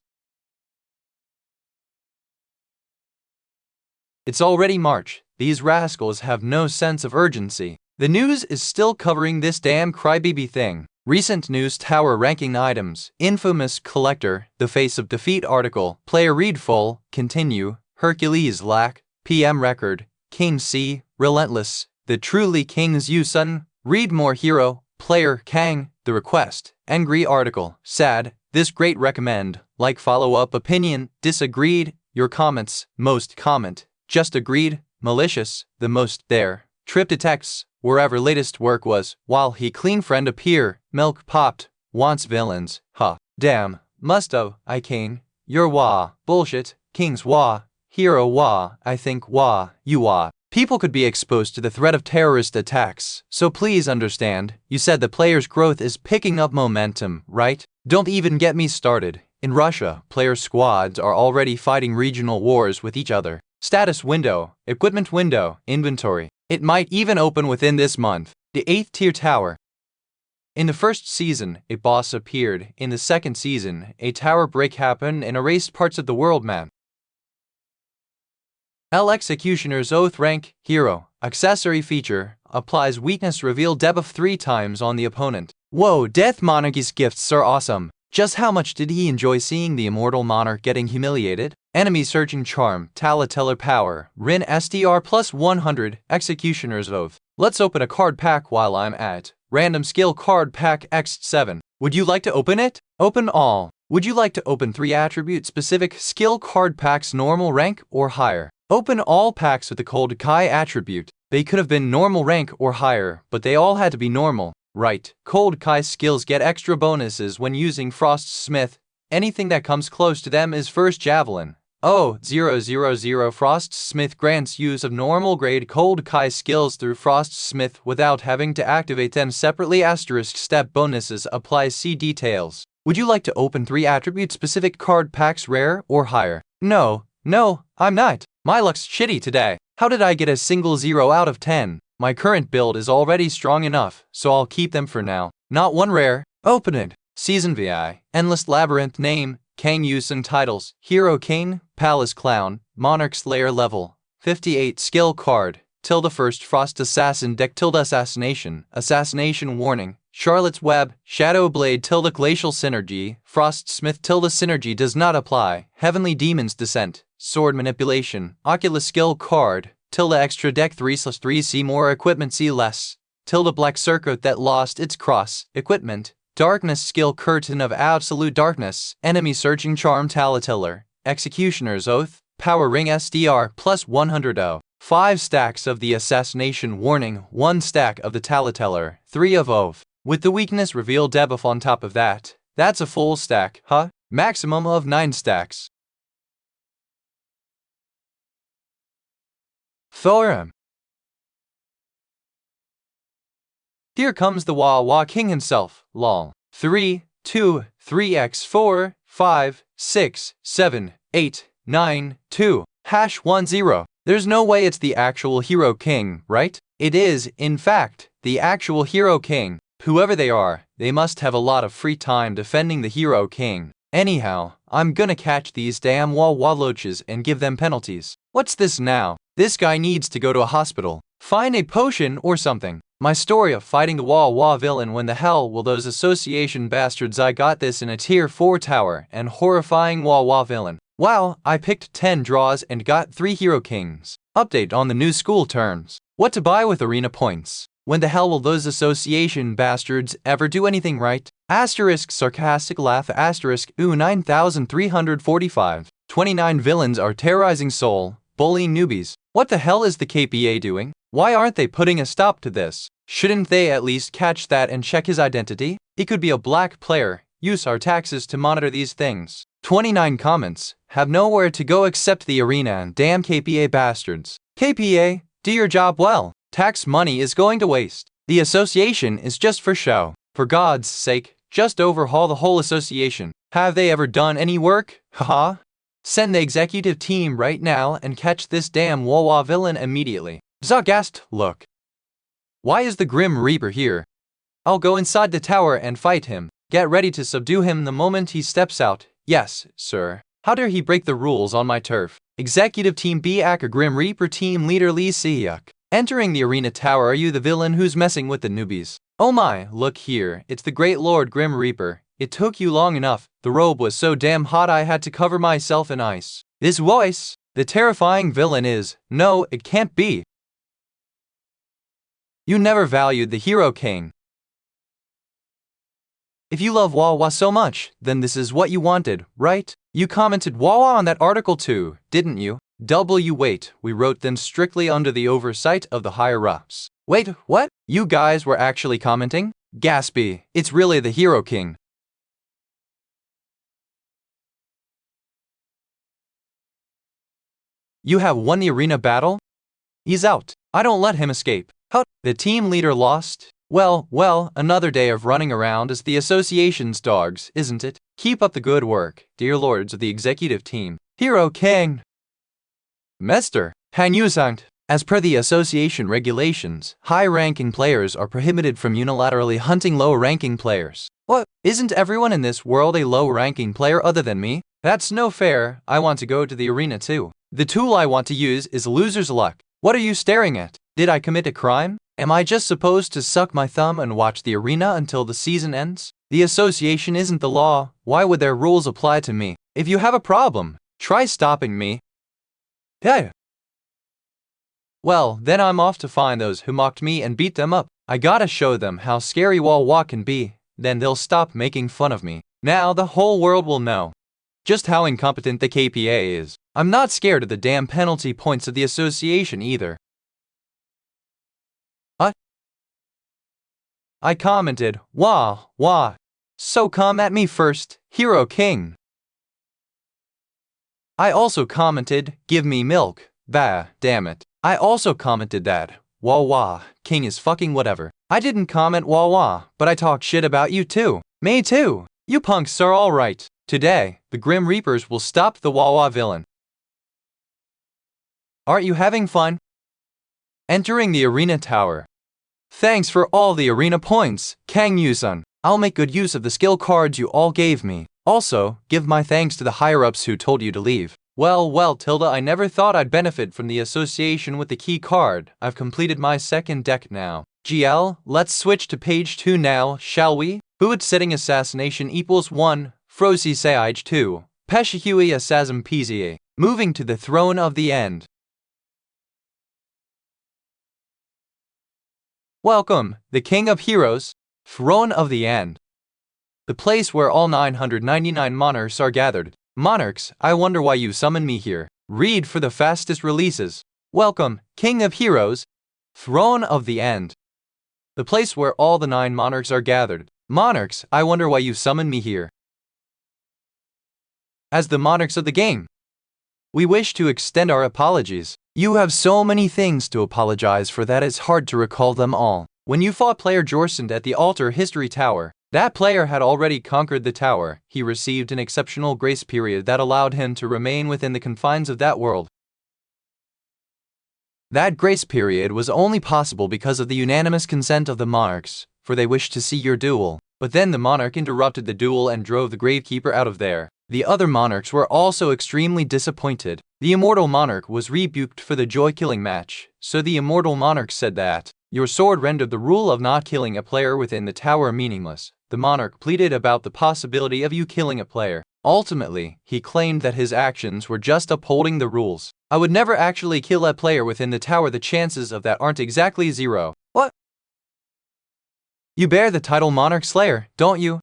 It's already March. These rascals have no sense of urgency. The news is still covering this damn crybaby thing. Recent news tower ranking items. Infamous collector. The face of defeat article. Player read full. Continue. Hercules lack. PM record. King C. Relentless. The truly King's U Sudden. Read more hero. Player Kang. The request. Angry article. Sad. This great recommend. Like follow up opinion. Disagreed. Your comments. Most comment. Just agreed. Malicious. The most there. Trip to texts. Wherever latest work was. While he clean friend appear. Milk popped. Wants villains. Huh. Damn. Musto. I cane. You're wah. Bullshit. King's wah. Hero wah. I think wah. You wah. People could be exposed to the threat of terrorist attacks, so please understand, you said the player's growth is picking up momentum, right? Don't even get me started. In Russia, player squads are already fighting regional wars with each other. Status window, equipment window, inventory. It might even open within this month. The 8th tier tower. In the first season, a boss appeared. In the second season, a tower break happened and erased parts of the world map. Executioner's Oath rank, hero, accessory feature, applies weakness reveal debuff 3 times on the opponent. Whoa, Death Monarchy's gifts are awesome. Just how much did he enjoy seeing the immortal monarch getting humiliated? Enemy searching charm, Talateller power, Rin SDR plus 100, Executioner's Oath. Let's open a card pack while I'm at. Random skill card pack X7. Would you like to open it? Open all. Would you like to open 3 attribute specific skill card packs normal rank or higher? Open all packs with the Cold Kai attribute. They could have been normal rank or higher, but they all had to be normal. Right. Cold Kai skills get extra bonuses when using Frost Smith. Anything that comes close to them is first javelin. Oh, 000 Frost Smith grants use of normal grade Cold Kai skills through Frost Smith without having to activate them separately. Asterisk step bonuses apply. See details. Would you like to open 3 attribute specific card packs rare or higher? No, I'm not. My luck's shitty today. How did I get a single 0 out of 10? My current build is already strong enough, so I'll keep them for now. Not one rare. Open it. Season VI. Endless Labyrinth name. Kang Yusen titles. Hero King. Palace Clown. Monarch Slayer level. 58 skill card. Tilde first Frost Assassin deck tilde Assassination. Assassination warning. Charlotte's Web. Shadow Blade tilde Glacial Synergy. Frost Smith tilde Synergy does not apply. Heavenly Demon's Descent. Sword Manipulation. Oculus skill card. Tilde extra deck 3/3 see more equipment see less. Tilde Black Circuit that lost its cross. Equipment. Darkness skill Curtain of Absolute Darkness. Enemy Searching Charm Talateller. Executioner's Oath. Power Ring SDR plus 100. 5 stacks of the Assassination Warning. 1 stack of the Talateller. 3 of Oath. With the weakness reveal debuff on top of that. That's a full stack, huh? Maximum of 9 stacks. Thorum. Here comes the Wah King himself, lol. 3, 2, 3x 4, 5, 6, 7, 8, 9, 2, #10. There's no way it's the actual Hero King, right? It is, in fact, the actual Hero King. Whoever they are, they must have a lot of free time defending the Hero King. Anyhow, I'm gonna catch these damn Wah loaches and give them penalties. What's this now? This guy needs to go to a hospital. Find a potion or something. My story of fighting the Wah villain. When the hell will those association bastards? I got this in a tier 4 tower and horrifying Wah villain. Wow, I picked 10 draws and got 3 Hero Kings. Update on the new school terms. What to buy with arena points. When the hell will those association bastards ever do anything right? Asterisk sarcastic laugh asterisk 9345. 29 villains are terrorizing Seoul, bullying newbies. What the hell is the KPA doing? Why aren't they putting a stop to this? Shouldn't they at least catch that and check his identity? He could be a black player. Use our taxes to monitor these things. 29 comments. Have nowhere to go except the arena. Damn KPA bastards. KPA, do your job well. Tax money is going to waste. The association is just for show. For God's sake, just overhaul the whole association. Have they ever done any work? Haha. Send the executive team right now and catch this damn Wah villain immediately. Zagast, look. Why is the Grim Reaper here? I'll go inside the tower and fight him. Get ready to subdue him the moment he steps out. Yes, sir. How dare he break the rules on my turf? Executive Team B Aka Grim Reaper Team Leader Lee Siyuk. Entering the arena tower, are you the villain who's messing with the newbies? Oh my, look here, it's the great Lord Grim Reaper. It took you long enough. The robe was so damn hot I had to cover myself in ice. This voice, the terrifying villain is, no, it can't be. You never valued the hero king. If you love Wawa so much, then this is what you wanted, right? You commented Wawa on that article too, didn't you? Wait, we wrote them strictly under the oversight of the higher-ups. Wait, what? You guys were actually commenting? Gaspy, it's really the hero king. You have won the arena battle? He's out. I don't let him escape. How? The team leader lost? Well, another day of running around as the association's dogs, isn't it? Keep up the good work, dear lords of the executive team. Hero King. Mester, Hanyusant. As per the association regulations, high-ranking players are prohibited from unilaterally hunting low-ranking players. What? Isn't everyone in this world a low-ranking player other than me? That's no fair. I want to go to the arena too. The tool I want to use is loser's luck. What are you staring at? Did I commit a crime? Am I just supposed to suck my thumb and watch the arena until the season ends? The association isn't the law. Why would their rules apply to me? If you have a problem, try stopping me. Hey. Well, then I'm off to find those who mocked me and beat them up. I gotta show them how scary Wawa can be. Then they'll stop making fun of me. Now the whole world will know just how incompetent the KPA is. I'm not scared of the damn penalty points of the association either. I commented, wah. So come at me first, Hero King. I also commented, give me milk. Bah, damn it. I also commented that, wah, King is fucking whatever. I didn't comment wah, but I talk shit about you too. Me too. You punks are alright. Today, the Grim Reapers will stop the wah villain. Aren't you having fun? Entering the arena tower. Thanks for all the arena points, Kang Yu-sun. I'll make good use of the skill cards you all gave me. Also, give my thanks to the higher-ups who told you to leave. Well, Tilda, I never thought I'd benefit from the association with the key card. I've completed my second deck now. GL, let's switch to page 2 now, shall we? Buit setting assassination equals 1, Frosi Saige 2, Peshihui Assassin PZA. Moving to the throne of the end. Welcome, the King of Heroes, Throne of the End. The place where all 999 monarchs are gathered. Monarchs, I wonder why you summoned me here. Read for the fastest releases. Welcome, King of Heroes, Throne of the End. The place where all the 9 monarchs are gathered. Monarchs, I wonder why you summoned me here. As the monarchs of the game, we wish to extend our apologies. You have so many things to apologize for that it's hard to recall them all. When you fought player Jorsund at the Altar History Tower, that player had already conquered the tower. He received an exceptional grace period that allowed him to remain within the confines of that world. That grace period was only possible because of the unanimous consent of the monarchs, for they wished to see your duel. But then the monarch interrupted the duel and drove the gravekeeper out of there. The other monarchs were also extremely disappointed. The immortal monarch was rebuked for the joy-killing match, so the immortal monarch said that your sword rendered the rule of not killing a player within the tower meaningless. The monarch pleaded about the possibility of you killing a player. Ultimately, he claimed that his actions were just upholding the rules. I would never actually kill a player within the tower. The chances of that aren't exactly 0. What? You bear the title Monarch Slayer, don't you?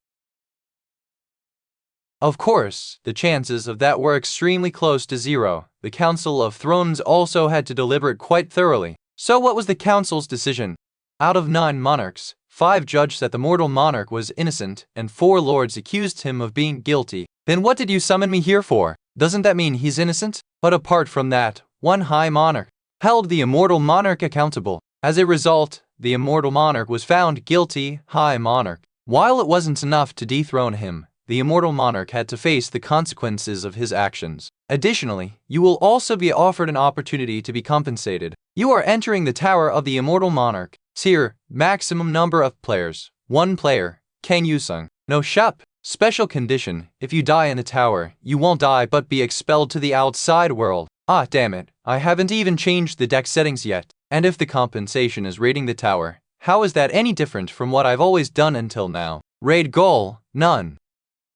Of course, the chances of that were extremely close to 0. The Council of Thrones also had to deliberate quite thoroughly. So what was the council's decision? Out of 9 monarchs, 5 judged that the mortal monarch was innocent, and 4 lords accused him of being guilty. Then what did you summon me here for? Doesn't that mean he's innocent? But apart from that, 1 high monarch held the immortal monarch accountable. As a result, the immortal monarch was found guilty, high monarch. While it wasn't enough to dethrone him, the immortal monarch had to face the consequences of his actions. Additionally, you will also be offered an opportunity to be compensated. You are entering the tower of the immortal monarch. Tier, maximum number of players, 1 player, Kang Yu-sung. No shop. Special condition, if you die in the tower, you won't die but be expelled to the outside world. Ah damn it, I haven't even changed the deck settings yet. And if the compensation is raiding the tower, how is that any different from what I've always done until now? Raid goal, none.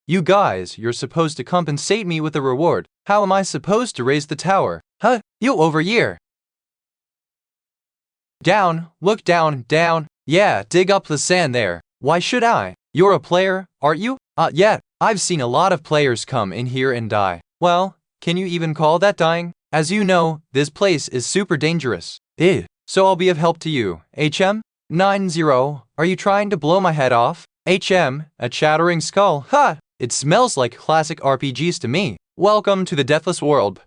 You guys, you're supposed to compensate me with a reward. How am I supposed to raise the tower? Huh? You over here. Down, look down, down. Yeah, dig up the sand there. Why should I? You're a player, aren't you? Yeah, I've seen a lot of players come in here and die. Well, can you even call that dying? As you know, this place is super dangerous. So I'll be of help to you. HM? 90, are you trying to blow my head off? HM, a chattering skull. Ha! It smells like classic RPGs to me. Welcome to the deathless world.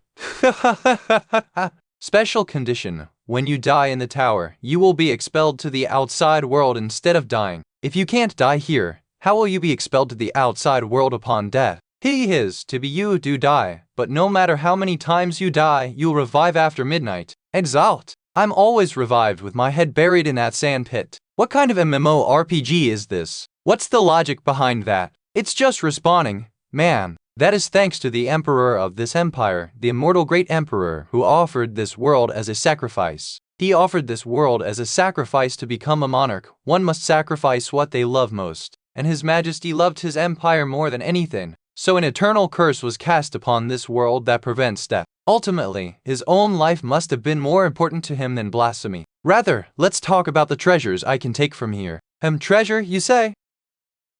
Special condition. When you die in the tower, you will be expelled to the outside world instead of dying. If you can't die here, how will you be expelled to the outside world upon death? He is to be you do die, but no matter how many times you die, you'll revive after midnight. Exalt. I'm always revived with my head buried in that sand pit. What kind of MMORPG is this? What's the logic behind that? It's just respawning, man. That is thanks to the emperor of this empire, the immortal great emperor, who offered this world as a sacrifice. He offered this world as a sacrifice to become a monarch. One must sacrifice what they love most, and His Majesty loved his empire more than anything. So an eternal curse was cast upon this world that prevents death. Ultimately, his own life must have been more important to him than blasphemy. Rather, let's talk about the treasures I can take from here. Treasure, you say?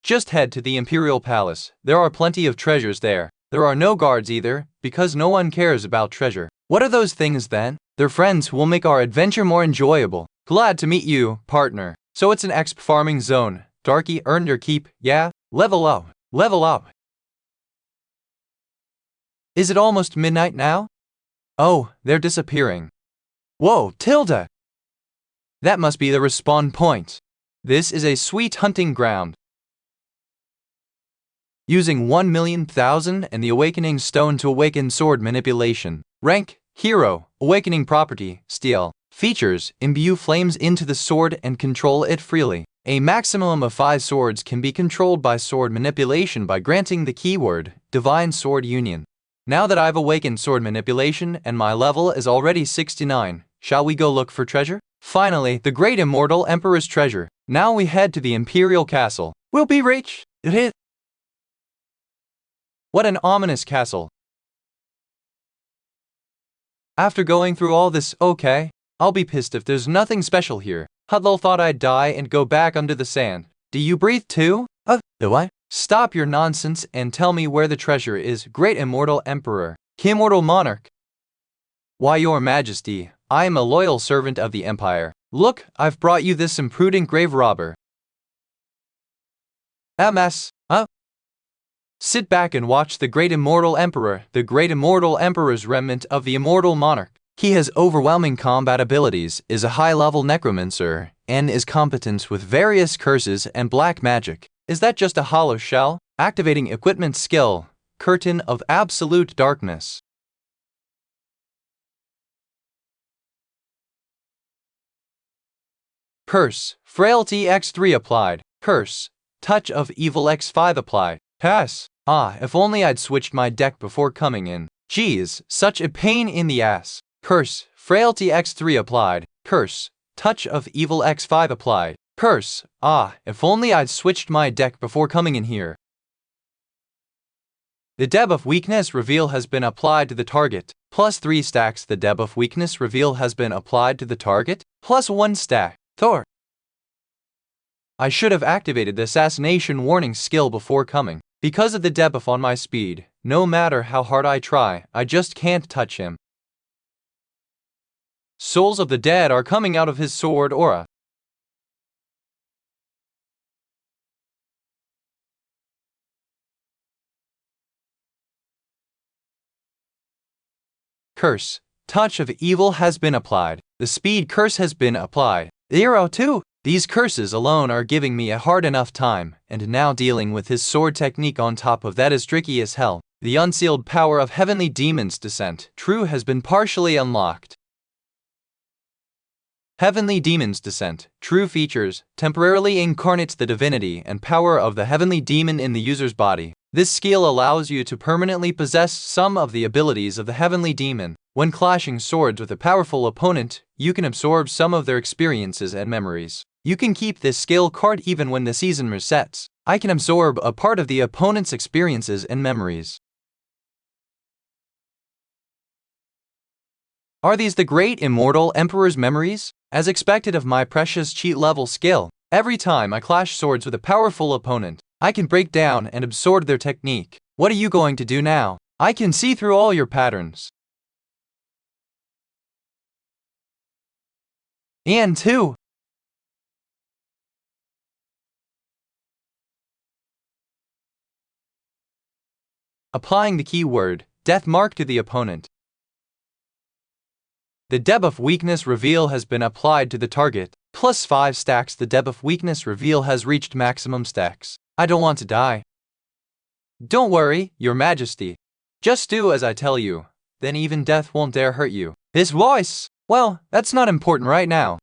Just head to the Imperial Palace. There are plenty of treasures there. There are no guards either, because no one cares about treasure. What are those things then? They're friends who will make our adventure more enjoyable. Glad to meet you, partner. So it's an exp farming zone. Darky earned your keep, yeah? Level up. Level up. Is it almost midnight now? Oh, they're disappearing. Whoa, Tilda! That must be the respawn point. This is a sweet hunting ground. Using 1,000,000 and the Awakening Stone to awaken sword manipulation. Rank, Hero, Awakening Property, Steel. Features, imbue flames into the sword and control it freely. A maximum of 5 swords can be controlled by sword manipulation by granting the keyword, Divine Sword Union. Now that I've awakened sword manipulation and my level is already 69, shall we go look for treasure? Finally, the great immortal Emperor's treasure. Now we head to the Imperial Castle. We'll be rich. What an ominous castle. After going through all this, okay, I'll be pissed if there's nothing special here. Hudlow thought I'd die and go back under the sand. Do you breathe too? Do I? Stop your nonsense and tell me where the treasure is, great immortal emperor. Immortal monarch. Why, your majesty, I am a loyal servant of the empire. Look, I've brought you this imprudent grave robber. Sit back and watch the great immortal emperor, the great immortal emperor's remnant of the immortal monarch. He has overwhelming combat abilities, is a high-level necromancer, and is competent with various curses and black magic. Is that just a hollow shell? Activating equipment skill, Curtain of Absolute Darkness. Curse, Frailty X3 applied. Curse, Touch of Evil X5 applied. Pass. If only I'd switched my deck before coming in. Geez, such a pain in the ass. Curse, Frailty X3 applied. Curse, Touch of Evil X5 applied. Curse, if only I'd switched my deck before coming in here. The debuff Weakness Reveal has been applied to the target. Plus 3 stacks. The debuff Weakness Reveal has been applied to the target. Plus 1 stack. Thor. I should have activated the Assassination Warning skill before coming. Because of the debuff on my speed, no matter how hard I try, I just can't touch him. Souls of the dead are coming out of his sword aura. Curse, Touch of Evil has been applied. The Speed Curse has been applied. 2. These curses alone are giving me a hard enough time, and now dealing with his sword technique on top of that is tricky as hell. The unsealed power of Heavenly Demon's Descent, True, has been partially unlocked. Heavenly Demon's Descent, True features, temporarily incarnates the divinity and power of the heavenly demon in the user's body. This skill allows you to permanently possess some of the abilities of the heavenly demon. When clashing swords with a powerful opponent, you can absorb some of their experiences and memories. You can keep this skill card even when the season resets. I can absorb a part of the opponent's experiences and memories. Are these the great immortal emperor's memories? As expected of my precious cheat level skill, every time I clash swords with a powerful opponent, I can break down and absorb their technique. What are you going to do now? I can see through all your patterns. And 2. Applying the keyword death mark to the opponent. The debuff weakness reveal has been applied to the target. Plus 5 stacks. The debuff weakness reveal has reached maximum stacks. I don't want to die. Don't worry, Your Majesty. Just do as I tell you. Then even death won't dare hurt you. His voice? Well, that's not important right now.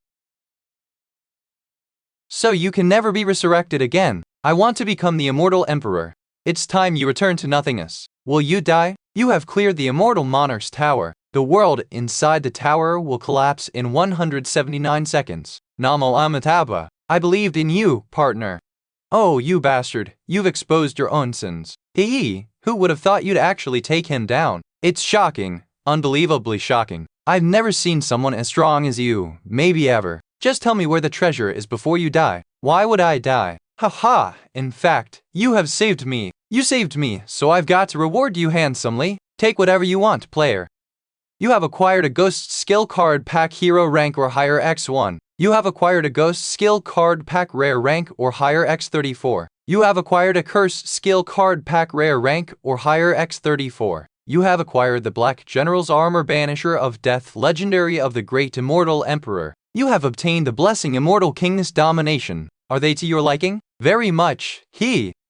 So you can never be resurrected again. I want to become the immortal emperor. It's time you return to nothingness. Will you die? You have cleared the immortal monarch's tower. The world inside the tower will collapse in 179 seconds. Namo Amitabha. I believed in you, partner. Oh, you bastard, you've exposed your own sins. Who would have thought you'd actually take him down? It's shocking, unbelievably shocking. I've never seen someone as strong as you, maybe ever. Just tell me where the treasure is before you die. Why would I die? Haha, in fact, you have saved me. You saved me, so I've got to reward you handsomely. Take whatever you want, player. You have acquired a Ghost Skill Card Pack Hero Rank or higher X1. You have acquired a Ghost Skill Card Pack Rare Rank or higher X34. You have acquired a Curse Skill Card Pack Rare Rank or higher X34. You have acquired the Black General's Armor Banisher of Death Legendary of the Great Immortal Emperor. You have obtained the Blessing Immortal Kingness Domination. Are they to your liking? Very much.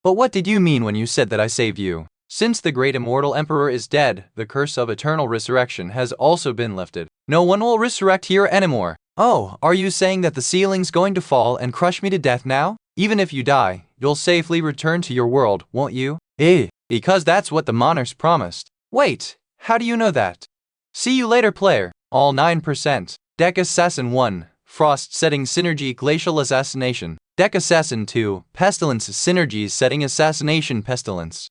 But what did you mean when you said that I saved you? Since the great immortal emperor is dead, the curse of eternal resurrection has also been lifted. No one will resurrect here anymore. Oh, are you saying that the ceiling's going to fall and crush me to death now? Even if you die, you'll safely return to your world, won't you? Because that's what the monarchs promised. Wait, how do you know that? See you later, player. All 9%. Deck Assassin 1, Frost Setting Synergy Glacial Assassination. Deck Assassin 2, Pestilence Synergy Setting Assassination Pestilence.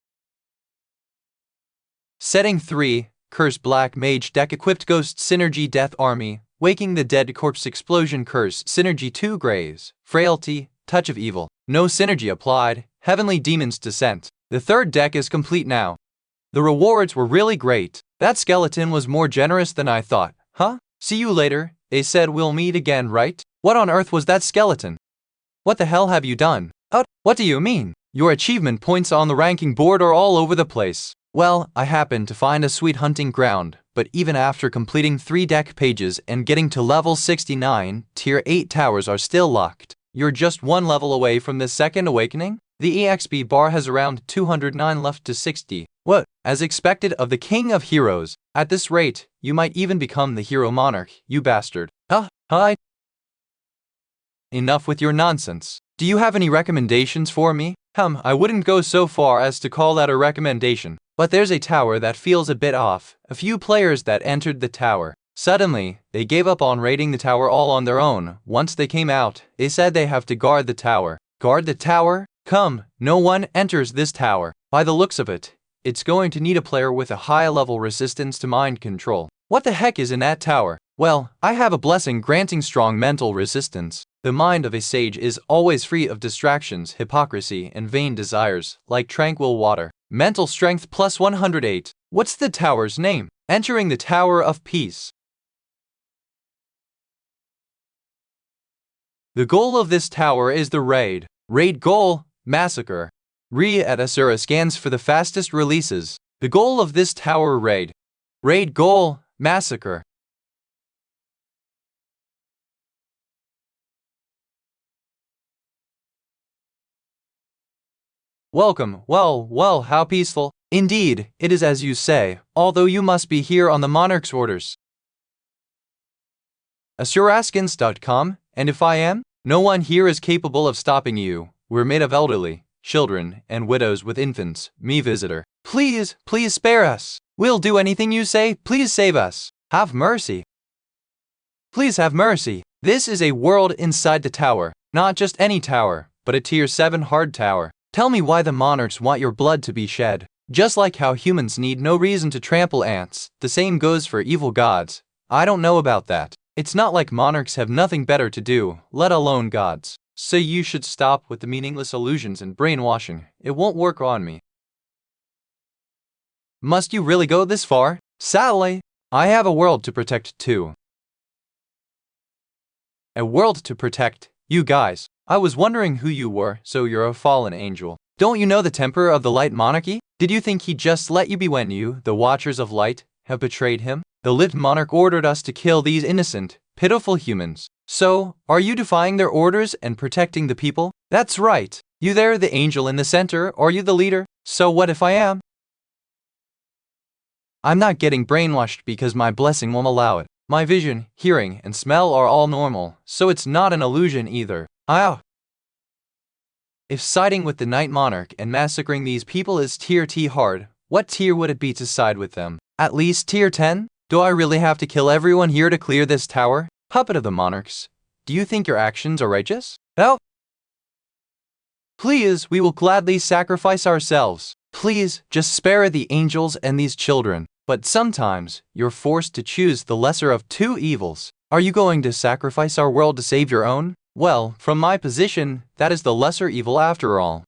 Setting 3, Curse Black Mage Deck Equipped Ghost Synergy Death Army, Waking the Dead Corpse Explosion Curse Synergy 2 Graves, Frailty, Touch of Evil. No synergy applied, Heavenly Demon's Descent. The third deck is complete now. The rewards were really great. That skeleton was more generous than I thought. See you later. They said we'll meet again, right? What on earth was that skeleton? What the hell have you done? What do you mean? Your achievement points on the ranking board are all over the place. Well, I happened to find a sweet hunting ground, but even after completing 3 deck pages and getting to level 69, tier 8 towers are still locked. You're just 1 level away from the second awakening? The EXP bar has around 209 left to 60. What? As expected of the King of Heroes. At this rate, you might even become the Hero Monarch, you bastard. Hi. Enough with your nonsense. Do you have any recommendations for me? I wouldn't go so far as to call that a recommendation. But there's a tower that feels a bit off. A few players that entered the tower. Suddenly, they gave up on raiding the tower all on their own. Once they came out, they said they have to guard the tower. Guard the tower? Come, no one enters this tower. By the looks of it, it's going to need a player with a high-level resistance to mind control. What the heck is in that tower? Well, I have a blessing granting strong mental resistance. The mind of a sage is always free of distractions, hypocrisy, and vain desires, like tranquil water. Mental strength plus 108. What's the tower's name? Entering the Tower of Peace. The goal of this tower is the raid. Raid goal, massacre. At Asura scans for the fastest releases. The goal of this tower raid. Raid goal, massacre. Welcome. Well, how peaceful. Indeed, it is as you say, although you must be here on the monarch's orders. Asuraskins.com, and if I am, no one here is capable of stopping you. We're made of elderly, children, and widows with infants, me visitor. Please, please spare us. We'll do anything you say, please save us. Have mercy. Please have mercy. This is a world inside the tower, not just any tower, but a tier 7 hard tower. Tell me why the monarchs want your blood to be shed. Just like how humans need no reason to trample ants, the same goes for evil gods. I don't know about that. It's not like monarchs have nothing better to do, let alone gods. So you should stop with the meaningless illusions and brainwashing. It won't work on me. Must you really go this far? Sadly, I have a world to protect too. A world to protect? You guys. I was wondering who you were, so you're a fallen angel. Don't you know the temper of the Light Monarchy? Did you think he'd just let you be when you, the Watchers of Light, have betrayed him? The Lit Monarch ordered us to kill these innocent, pitiful humans. So, are you defying their orders and protecting the people? That's right. You there, the angel in the center, are you the leader? So what if I am? I'm not getting brainwashed because my blessing won't allow it. My vision, hearing, and smell are all normal, so it's not an illusion either. If siding with the Night Monarch and massacring these people is tier T hard, what tier would it be to side with them? At least tier 10? Do I really have to kill everyone here to clear this tower? Puppet of the monarchs, do you think your actions are righteous? No. Please, we will gladly sacrifice ourselves. Please, just spare the angels and these children. But sometimes, you're forced to choose the lesser of two evils. Are you going to sacrifice our world to save your own? Well, from my position, that is the lesser evil after all.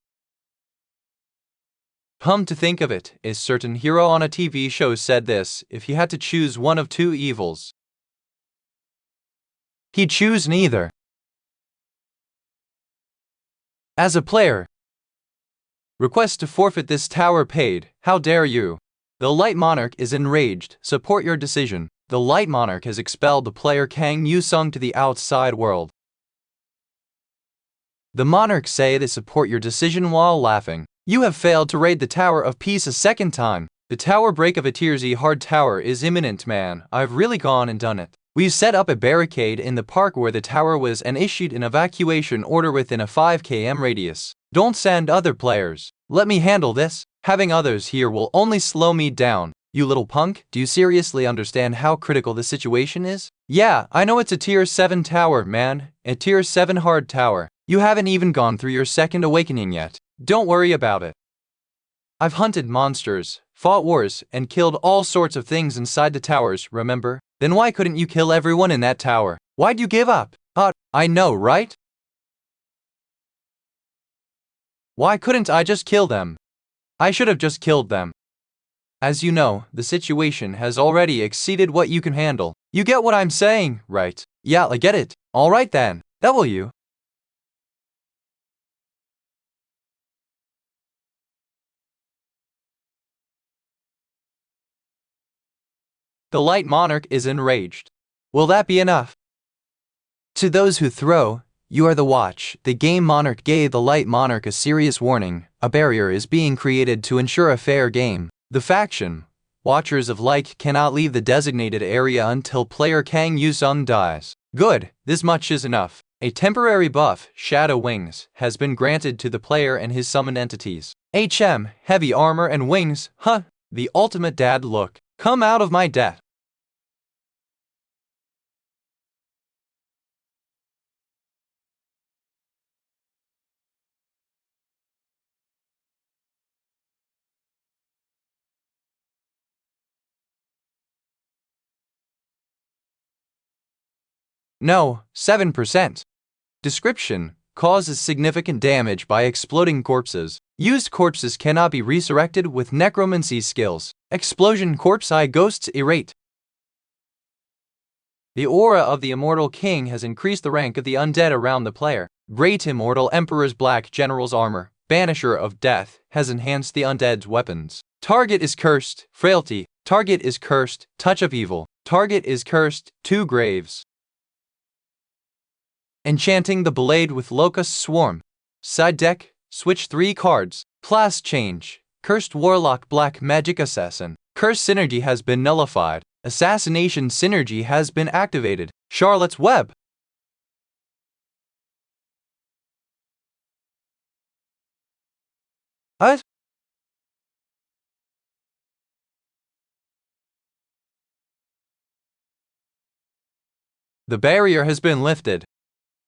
Come to think of it, a certain hero on a TV show said this: if he had to choose one of two evils, he'd choose neither. As a player, request to forfeit this tower paid. How dare you? The Light Monarch is enraged. Support your decision. The Light Monarch has expelled the player Kang Yu-sung to the outside world. The monarchs say they support your decision while laughing. You have failed to raid the Tower of Peace a second time. The tower break of a tier Z hard tower is imminent, man. I've really gone and done it. We've set up a barricade in the park where the tower was and issued an evacuation order within a 5 km radius. Don't send other players. Let me handle this. Having others here will only slow me down. You little punk, do you seriously understand how critical the situation is? Yeah, I know it's a tier 7 tower, man. A tier 7 hard tower. You haven't even gone through your second awakening yet. Don't worry about it. I've hunted monsters, fought wars, and killed all sorts of things inside the towers, remember? Then why couldn't you kill everyone in that tower? Why'd you give up? I know, right? Why couldn't I just kill them? I should have just killed them. As you know, the situation has already exceeded what you can handle. You get what I'm saying, right? Yeah, I get it. Alright then. W. The Light Monarch is enraged. Will that be enough? To those who throw, you are the watch. The game monarch gave the Light Monarch a serious warning. A barrier is being created to ensure a fair game. The faction, Watchers of Light, cannot leave the designated area until player Kang Yu-sung dies. Good, this much is enough. A temporary buff, Shadow Wings, has been granted to the player and his summoned entities. Heavy armor and wings, the ultimate dad look. Come out of my death. No, 7%. Description: causes significant damage by exploding corpses. Used corpses cannot be resurrected with necromancy skills. Explosion corpse eye ghosts errate. The aura of the Immortal King has increased the rank of the undead around the player. Great Immortal Emperor's Black General's armor, Banisher of Death, has enhanced the undead's weapons. Target is cursed, Frailty. Target is cursed, Touch of Evil. Target is cursed, Two Graves. Enchanting the Blade with Locust Swarm. Side deck, switch 3 cards. Class change. Cursed Warlock Black Magic Assassin. Curse synergy has been nullified. Assassination synergy has been activated. Charlotte's Web. Us? The barrier has been lifted.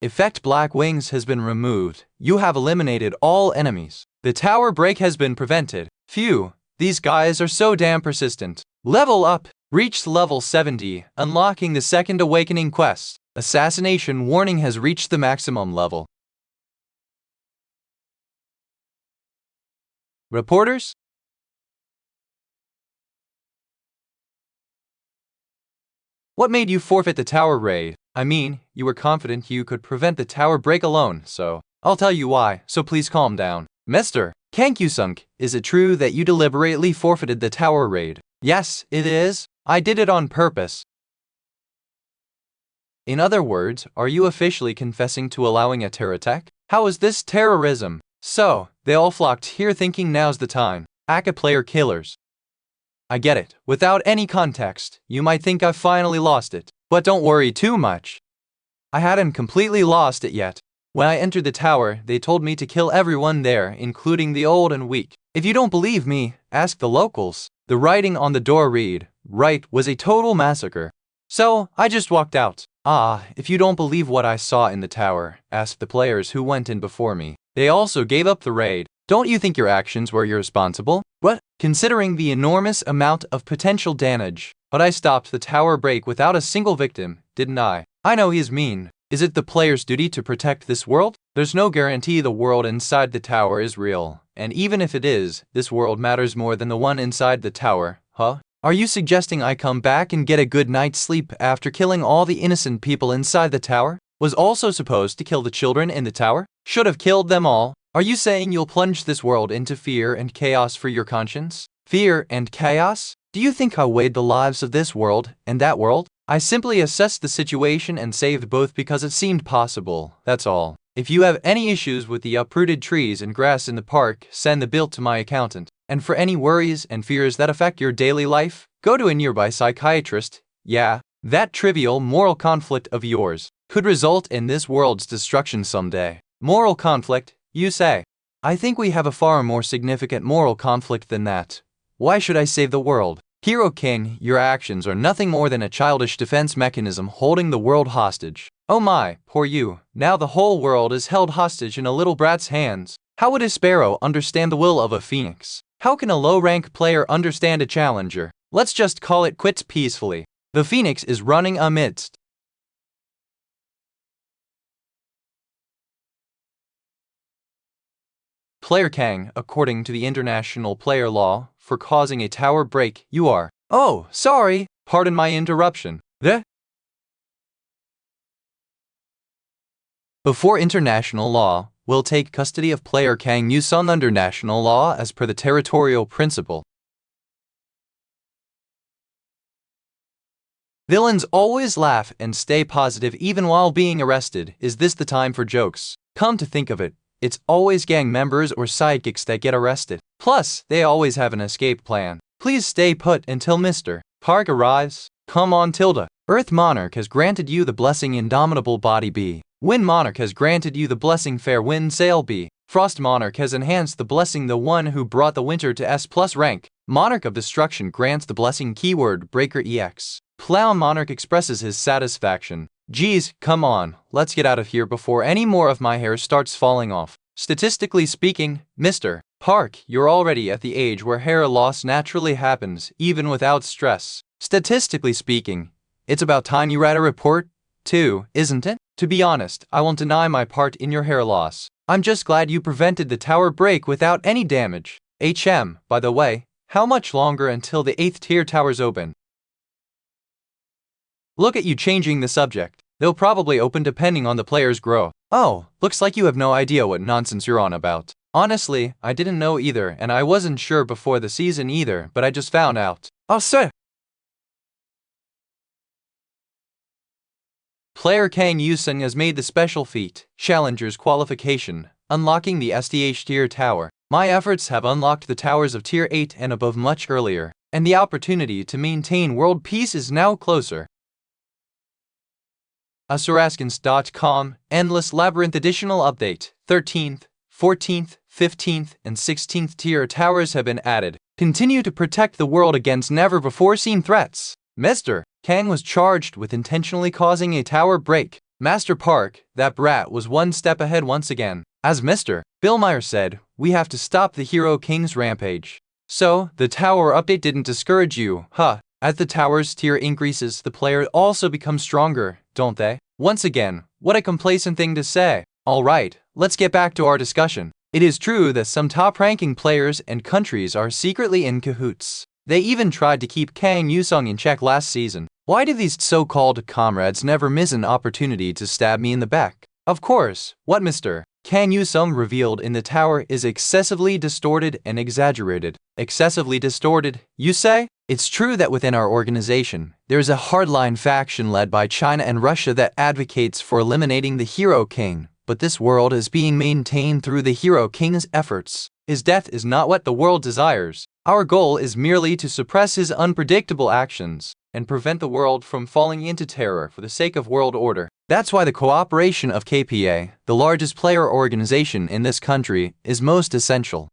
Effect Black Wings has been removed. You have eliminated all enemies. The tower break has been prevented. Phew, these guys are so damn persistent. Level up. Reached level 70, unlocking the second awakening quest. Assassination warning has reached the maximum level. Reporters? What made you forfeit the tower raid? I mean, you were confident you could prevent the tower break alone, so I'll tell you why, so please calm down. Mr. Kankyusunk, is it true that you deliberately forfeited the tower raid? Yes, it is. I did it on purpose. In other words, are you officially confessing to allowing a terror attack? How is this terrorism? So, they all flocked here thinking now's the time. Aka player killers. I get it. Without any context, you might think I've finally lost it. But don't worry too much. I hadn't completely lost it yet. When I entered the tower, they told me to kill everyone there, including the old and weak. If you don't believe me, ask the locals. The writing on the door read, "Right was a total massacre." So, I just walked out. If you don't believe what I saw in the tower, ask the players who went in before me. They also gave up the raid. Don't you think your actions were irresponsible? What? Considering the enormous amount of potential damage. But I stopped the tower break without a single victim, didn't I? I know he's mean. Is it the player's duty to protect this world? There's no guarantee the world inside the tower is real. And even if it is, this world matters more than the one inside the tower, huh? Are you suggesting I come back and get a good night's sleep after killing all the innocent people inside the tower? Was also supposed to kill the children in the tower? Should have killed them all. Are you saying you'll plunge this world into fear and chaos for your conscience? Fear and chaos? Do you think I weighed the lives of this world and that world? I simply assessed the situation and saved both because it seemed possible, that's all. If you have any issues with the uprooted trees and grass in the park, send the bill to my accountant. And for any worries and fears that affect your daily life, go to a nearby psychiatrist. Yeah, that trivial moral conflict of yours could result in this world's destruction someday. Moral conflict, you say? I think we have a far more significant moral conflict than that. Why should I save the world? Hero King, your actions are nothing more than a childish defense mechanism holding the world hostage. Oh my, poor you. Now the whole world is held hostage in a little brat's hands. How would a sparrow understand the will of a phoenix? How can a low-rank player understand a challenger? Let's just call it quits peacefully. The phoenix is running amidst. Player Kang, according to the international player law, for causing a tower break, you are. Oh, sorry. Pardon my interruption. Before international law, will take custody of player Kang Yusun under national law as per the territorial principle. Villains always laugh and stay positive even while being arrested. Is this the time for jokes? Come to think of it, it's always gang members or sidekicks that get arrested. Plus, they always have an escape plan. Please stay put until Mr. Park arrives. Come on, Tilda. Earth Monarch has granted you the blessing Indomitable Body B. Wind Monarch has granted you the blessing Fair Wind Sail B. Frost Monarch has enhanced the blessing The One Who Brought the Winter to S+ rank. Monarch of Destruction grants the blessing Keyword Breaker EX. Plow Monarch expresses his satisfaction. Geez, come on, let's get out of here before any more of my hair starts falling off. Statistically speaking, Mr. Park, you're already at the age where hair loss naturally happens, even without stress. Statistically speaking, it's about time you write a report, too, isn't it? To be honest, I won't deny my part in your hair loss. I'm just glad you prevented the tower break without any damage. By the way, how much longer until the 8th tier towers open? Look at you changing the subject. They'll probably open depending on the player's growth. Oh, looks like you have no idea what nonsense you're on about. Honestly, I didn't know either, and I wasn't sure before the season either, but I just found out. Oh, sir! Player Kang Yusun has made the special feat, Challenger's Qualification, unlocking the STH tier tower. My efforts have unlocked the towers of tier 8 and above much earlier, and the opportunity to maintain world peace is now closer. Asuraskins.com, Endless Labyrinth Additional Update, 13th, 14th, 15th, and 16th tier towers have been added. Continue to protect the world against never-before-seen threats. Mr. Kang was charged with intentionally causing a tower break. Master Park, that brat, was one step ahead once again. As Mr. Billmeyer said, we have to stop the Hero King's rampage. So, the tower update didn't discourage you, huh? As the tower's tier increases, the player also becomes stronger, don't they? Once again, what a complacent thing to say. Alright, let's get back to our discussion. It is true that some top-ranking players and countries are secretly in cahoots. They even tried to keep Kang Yusung in check last season. Why do these so-called comrades never miss an opportunity to stab me in the back? Of course, what Mr. Kang Yusung revealed in the tower is excessively distorted and exaggerated. Excessively distorted, you say? It's true that within our organization, there is a hardline faction led by China and Russia that advocates for eliminating the Hero King, but this world is being maintained through the Hero King's efforts. His death is not what the world desires. Our goal is merely to suppress his unpredictable actions and prevent the world from falling into terror for the sake of world order. That's why the cooperation of KPA, the largest player organization in this country, is most essential.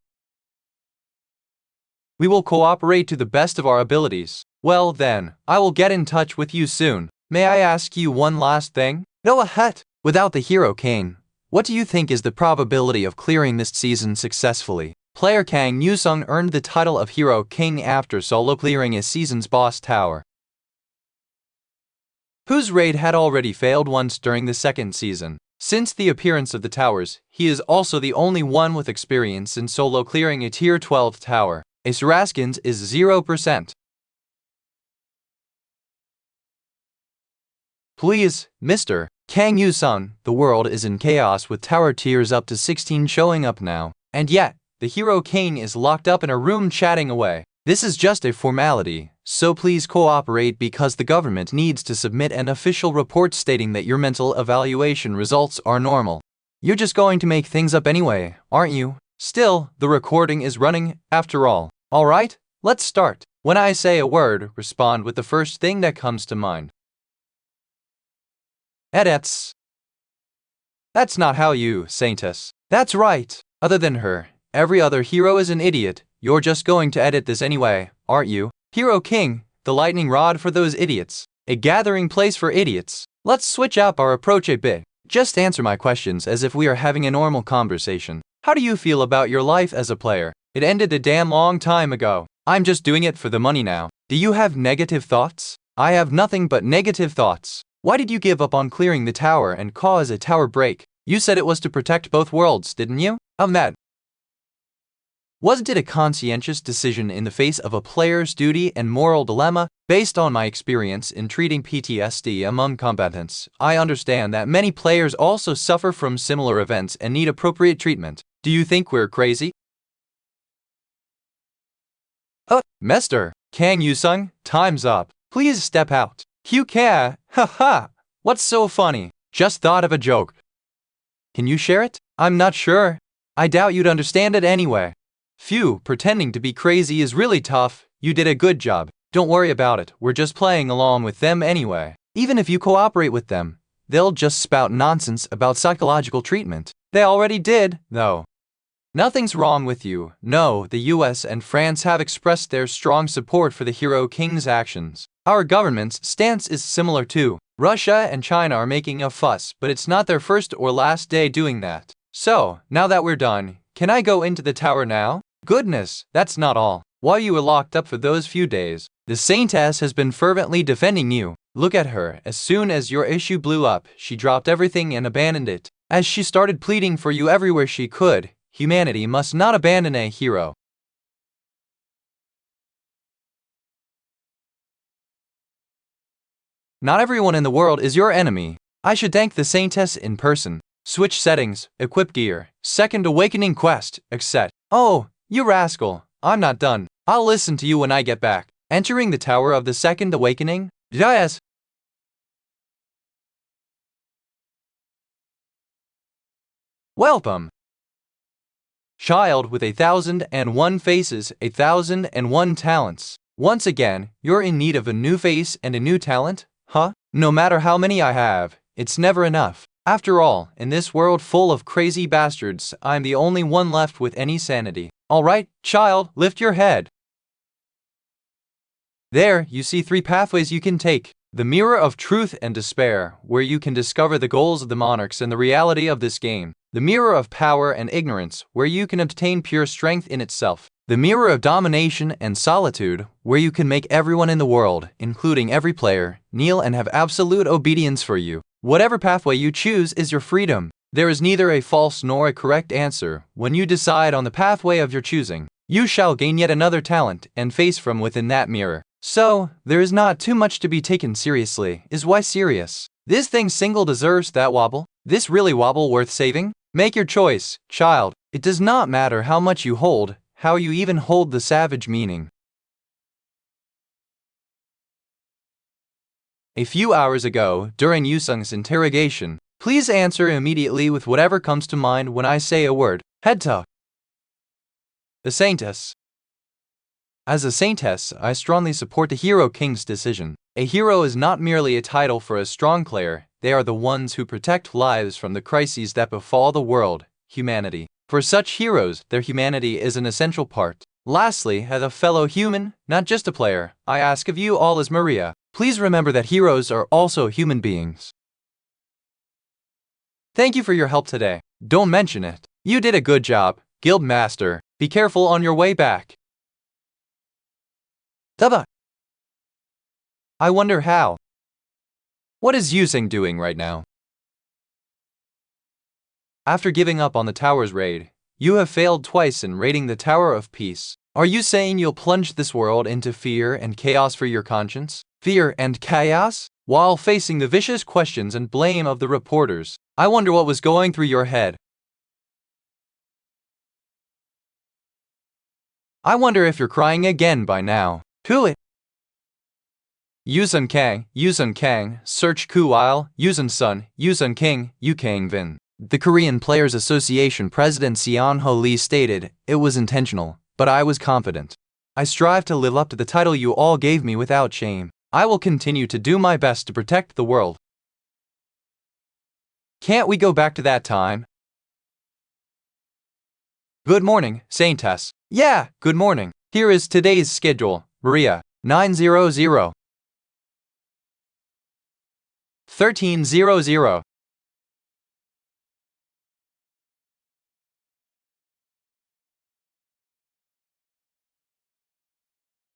We will cooperate to the best of our abilities. Well then, I will get in touch with you soon. May I ask you one last thing? Go ahead. Without the Hero King, what do you think is the probability of clearing this season successfully? Player Kang Yusung earned the title of Hero King after solo clearing a season's boss tower, whose raid had already failed once during the second season. Since the appearance of the towers, he is also the only one with experience in solo clearing a tier 12 tower. A Saraskins is 0%. Please, Mr. Kang Yusung, the world is in chaos with tower tiers up to 16 showing up now. And yet, the Hero King is locked up in a room chatting away. This is just a formality, so please cooperate because the government needs to submit an official report stating that your mental evaluation results are normal. You're just going to make things up anyway, aren't you? Still, the recording is running, after all. Alright, let's start. When I say a word, respond with the first thing that comes to mind. Edits. That's not how you, Saintess. That's right. Other than her, every other hero is an idiot. You're just going to edit this anyway, aren't you? Hero King, the lightning rod for those idiots. A gathering place for idiots. Let's switch up our approach a bit. Just answer my questions as if we are having a normal conversation. How do you feel about your life as a player? It ended a damn long time ago. I'm just doing it for the money now. Do you have negative thoughts? I have nothing but negative thoughts. Why did you give up on clearing the tower and cause a tower break? You said it was to protect both worlds, didn't you? I'm mad. Wasn't it a conscientious decision in the face of a player's duty and moral dilemma? Based on my experience in treating PTSD among combatants, I understand that many players also suffer from similar events and need appropriate treatment. Do you think we're crazy? Mr. Kang Yusung, time's up. Please step out. You can. Haha. What's so funny? Just thought of a joke. Can you share it? I'm not sure. I doubt you'd understand it anyway. Phew, pretending to be crazy is really tough. You did a good job. Don't worry about it, we're just playing along with them anyway. Even if you cooperate with them, they'll just spout nonsense about psychological treatment. They already did, though. Nothing's wrong with you. No, the US and France have expressed their strong support for the Hero King's actions. Our government's stance is similar too. Russia and China are making a fuss, but it's not their first or last day doing that. So, now that we're done, can I go into the tower now? Goodness, that's not all. While you were locked up for those few days, the Saintess has been fervently defending you. Look at her. As soon as your issue blew up, she dropped everything and abandoned it. As she started pleading for you everywhere she could, humanity must not abandon a hero. Not everyone in the world is your enemy. I should thank the Saintess in person. Switch settings, equip gear, second awakening quest, etc. Oh, you rascal, I'm not done. I'll listen to you when I get back. Entering the tower of the second awakening? Yes. Welcome. Child with 1,001 faces, 1,001 talents. Once again, you're in need of a new face and a new talent? Huh? No matter how many I have, it's never enough. After all, in this world full of crazy bastards, I'm the only one left with any sanity. Alright, child, lift your head. There, you see 3 pathways you can take. The mirror of truth and despair, where you can discover the goals of the monarchs and the reality of this game. The mirror of power and ignorance, where you can obtain pure strength in itself. The mirror of domination and solitude, where you can make everyone in the world, including every player, kneel and have absolute obedience for you. Whatever pathway you choose is your freedom. There is neither a false nor a correct answer. When you decide on the pathway of your choosing, you shall gain yet another talent and face from within that mirror. So, there is not too much to be taken seriously. Is why serious? This thing single deserves that wobble? This really wobble worth saving? Make your choice, child. It does not matter how much you hold, how you even hold the savage meaning. A few hours ago, during Yusung's interrogation, please answer immediately with whatever comes to mind when I say a word. Head talk. The Saintess. As a saintess, I strongly support the Hero King's decision. A hero is not merely a title for a strong player, they are the ones who protect lives from the crises that befall the world, humanity. For such heroes, their humanity is an essential part. Lastly, as a fellow human, not just a player, I ask of you all as Maria, please remember that heroes are also human beings. Thank you for your help today. Don't mention it. You did a good job, Guild Master. Be careful on your way back. Daba. I wonder how. What is Yusung doing right now? After giving up on the tower's raid, you have failed twice in raiding the Tower of Peace. Are you saying you'll plunge this world into fear and chaos for your conscience? Fear and chaos? While facing the vicious questions and blame of the reporters, I wonder what was going through your head. I wonder if you're crying again by now. To it. Yusung Kang, Search Ku Weil, Yusung Sun, Yusung King, Yu Kang Vin. The Korean Players Association President Seon Ho Lee stated, "It was intentional, but I was confident. I strive to live up to the title you all gave me without shame. I will continue to do my best to protect the world." Can't we go back to that time? Good morning, Saintess. Yeah, good morning. Here is today's schedule. Maria, 900. 1300.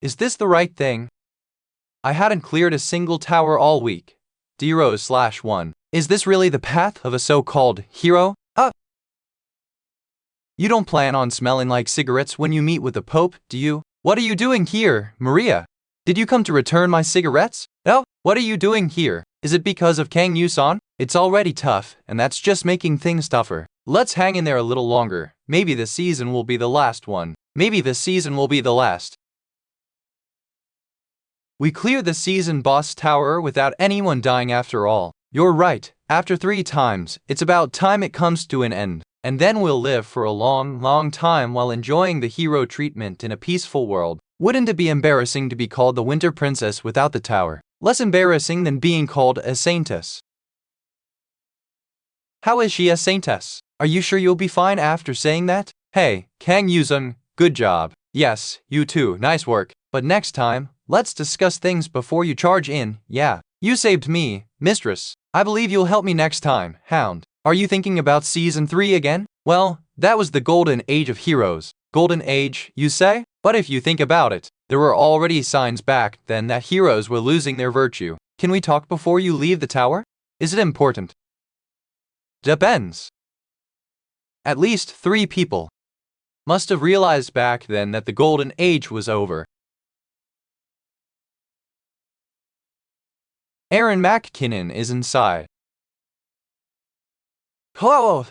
Is this the right thing? I hadn't cleared a single tower all week. 0/1. Is this really the path of a so-called hero? You don't plan on smelling like cigarettes when you meet with the Pope, do you? What are you doing here, Maria? Did you come to return my cigarettes? No, what are you doing here? Is it because of Kang Yuson? It's already tough, and that's just making things tougher. Let's hang in there a little longer. Maybe this season will be the last one. Maybe this season will be the last. We cleared the season boss tower without anyone dying after all. You're right, after 3 times, it's about time it comes to an end. And then we'll live for a long, long time while enjoying the hero treatment in a peaceful world. Wouldn't it be embarrassing to be called the Winter Princess without the tower? Less embarrassing than being called a saintess. How is she a saintess? Are you sure you'll be fine after saying that? Hey, Kang Yusung, good job. Yes, you too, nice work. But next time, let's discuss things before you charge in. Yeah, you saved me, mistress. I believe you'll help me next time, Hound. Are you thinking about Season 3 again? Well, that was the golden age of heroes. Golden age, you say? But if you think about it, there were already signs back then that heroes were losing their virtue. Can we talk before you leave the tower? Is it important? Depends. At least 3 people must have realized back then that the golden age was over. Aaron McKinnon is inside. Hello.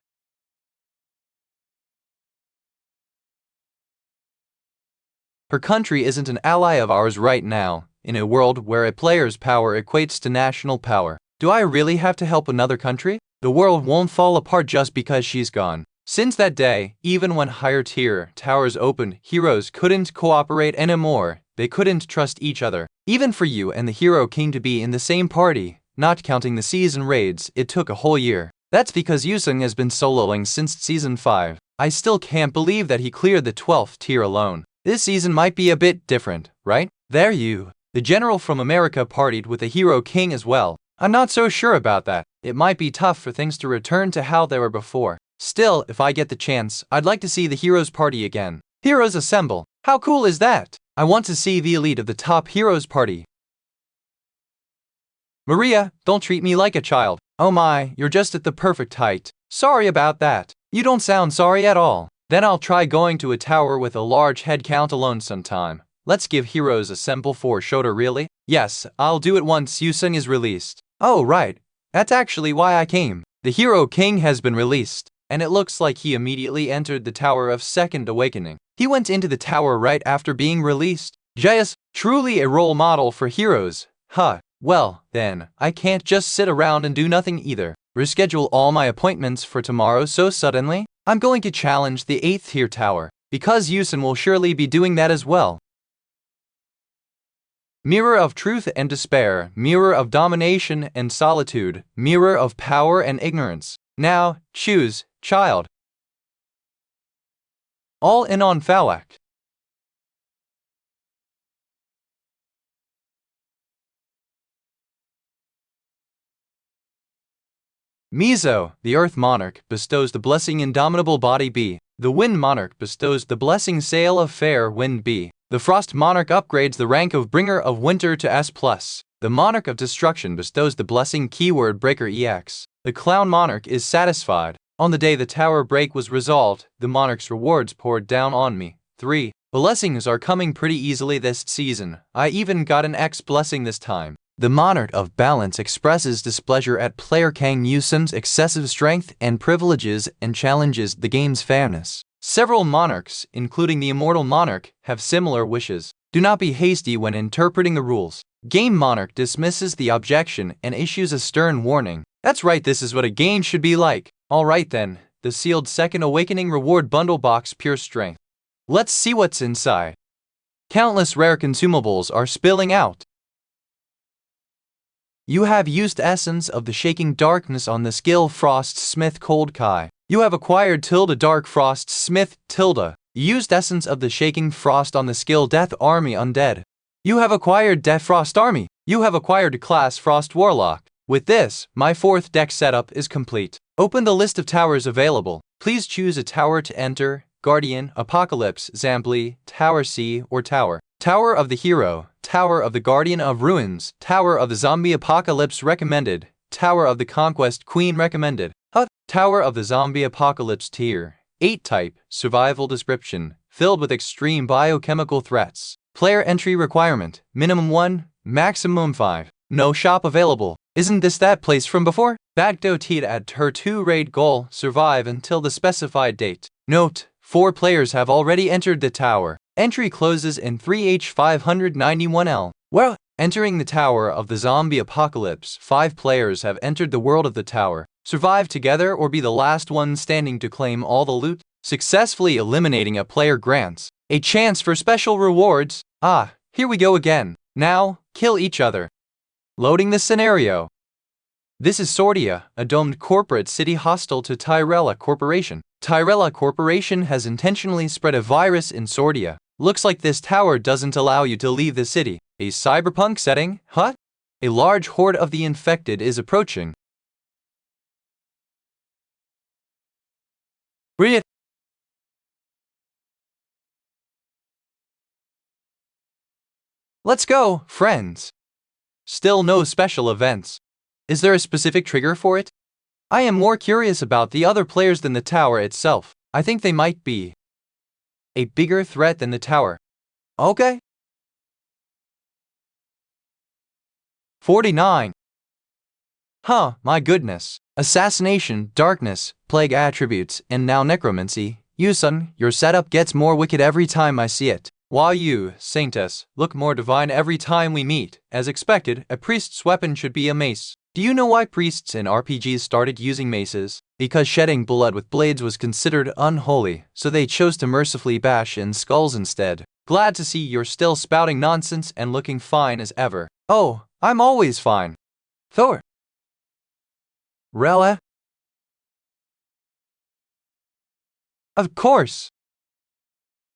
Her country isn't an ally of ours right now, in a world where a player's power equates to national power. Do I really have to help another country? The world won't fall apart just because she's gone. Since that day, even when higher tier towers opened, heroes couldn't cooperate anymore. They couldn't trust each other. Even for you and the Hero King to be in the same party, not counting the season raids, it took a whole year. That's because Yusung has been soloing since Season 5. I still can't believe that he cleared the 12th tier alone. This season might be a bit different, right? There you. The general from America partied with the Hero King as well. I'm not so sure about that. It might be tough for things to return to how they were before. Still, if I get the chance, I'd like to see the heroes party again. Heroes assemble. How cool is that? I want to see the elite of the top heroes party. Maria, don't treat me like a child. Oh my, you're just at the perfect height. Sorry about that. You don't sound sorry at all. Then I'll try going to a tower with a large head count alone sometime. Let's give heroes assemble for shoulder really? Yes, I'll do it once Yusung is released. Oh right, that's actually why I came. The Hero King has been released, and it looks like he immediately entered the Tower of Second Awakening. He went into the tower right after being released. Yes, truly a role model for heroes. Huh, well, then, I can't just sit around and do nothing either. Reschedule all my appointments for tomorrow so suddenly? I'm going to challenge the 8th tier tower, because Yusung will surely be doing that as well. Mirror of truth and despair, mirror of domination and solitude, mirror of power and ignorance. Now, choose, child. All in on Falak. Mizo, the Earth Monarch, bestows the blessing Indomitable Body B. The Wind Monarch bestows the blessing Sail of Fair Wind B. The Frost Monarch upgrades the rank of Bringer of Winter to S+. The Monarch of Destruction bestows the blessing Keyword Breaker EX. The Clown Monarch is satisfied. On the day the tower break was resolved, the Monarch's rewards poured down on me. 3. Blessings are coming pretty easily this season. I even got an X blessing this time. The Monarch of Balance expresses displeasure at player Kang Yusung's excessive strength and privileges and challenges the game's fairness. Several monarchs, including the Immortal Monarch, have similar wishes. Do not be hasty when interpreting the rules. Game Monarch dismisses the objection and issues a stern warning. That's right, this is what a game should be like. Alright then, the sealed Second Awakening Reward Bundle Box Pure Strength. Let's see what's inside. Countless rare consumables are spilling out. You have used Essence of the Shaking Darkness on the skill Frost Smith Cold Kai. You have acquired Dark Frost Smith Used Essence of the Shaking Frost on the skill Death Army Undead. You have acquired Death Frost Army. You have acquired class Frost Warlock. With this, my 4th deck setup is complete. Open the list of towers available. Please choose a tower to enter: Guardian, Apocalypse, Zambli, Tower C, or Tower. Tower of the Hero, Tower of the Guardian of Ruins, Tower of the Zombie Apocalypse recommended, Tower of the Conquest Queen recommended. Tower of the Zombie Apocalypse Tier 8 Type, Survival Description, filled with extreme biochemical threats. Player entry requirement, minimum 1, maximum 5. No shop available. Isn't this that place from before? Bagdoteed at her 2 raid goal, survive until the specified date. Note, 4 players have already entered the tower. Entry closes in 3H591L. Well, entering the Tower of the Zombie Apocalypse, 5 players have entered the world of the tower. Survive together or be the last one standing to claim all the loot. Successfully eliminating a player grants a chance for special rewards. Here we go again. Now, kill each other. Loading the scenario. This is Sordia, a domed corporate city hostile to Tyrella Corporation. Tyrella Corporation has intentionally spread a virus in Sordia. Looks like this tower doesn't allow you to leave the city. A cyberpunk setting? Huh? A large horde of the infected is approaching. Breathe. Let's go, friends. Still no special events. Is there a specific trigger for it? I am more curious about the other players than the tower itself. I think they might be a bigger threat than the tower. Okay. 49. My goodness. Assassination, darkness, plague attributes, and now necromancy. Yusung, your setup gets more wicked every time I see it. While you, Saintess, look more divine every time we meet. As expected, a priest's weapon should be a mace. Do you know why priests in RPGs started using maces? Because shedding blood with blades was considered unholy, so they chose to mercifully bash in skulls instead. Glad to see you're still spouting nonsense and looking fine as ever. Oh, I'm always fine. Thor. Rella? Of course!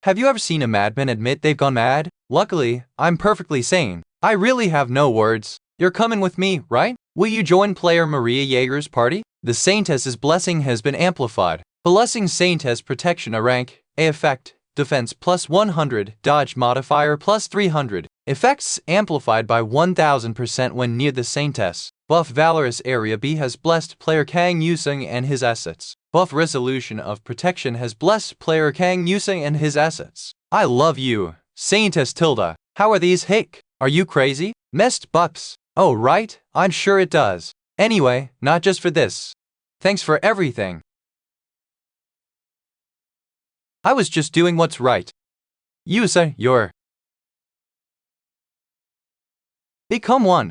Have you ever seen a madman admit they've gone mad? Luckily, I'm perfectly sane. I really have no words. You're coming with me, right? Will you join player Maria Yeager's party? The Saintess's blessing has been amplified. Blessing Saintess protection a rank, A effect, defense plus 100, dodge modifier plus 300. Effects amplified by 1000% when near the Saintess. Buff Valorous Area B has blessed player Kang Yusung and his assets. Buff Resolution of Protection has blessed player Kang Yusung and his assets. I love you, Saintess Tilda. How are these hick? Are you crazy? Messed bucks. Oh right, I'm sure it does. Anyway, not just for this. Thanks for everything. I was just doing what's right. Yusa, you're... Become one.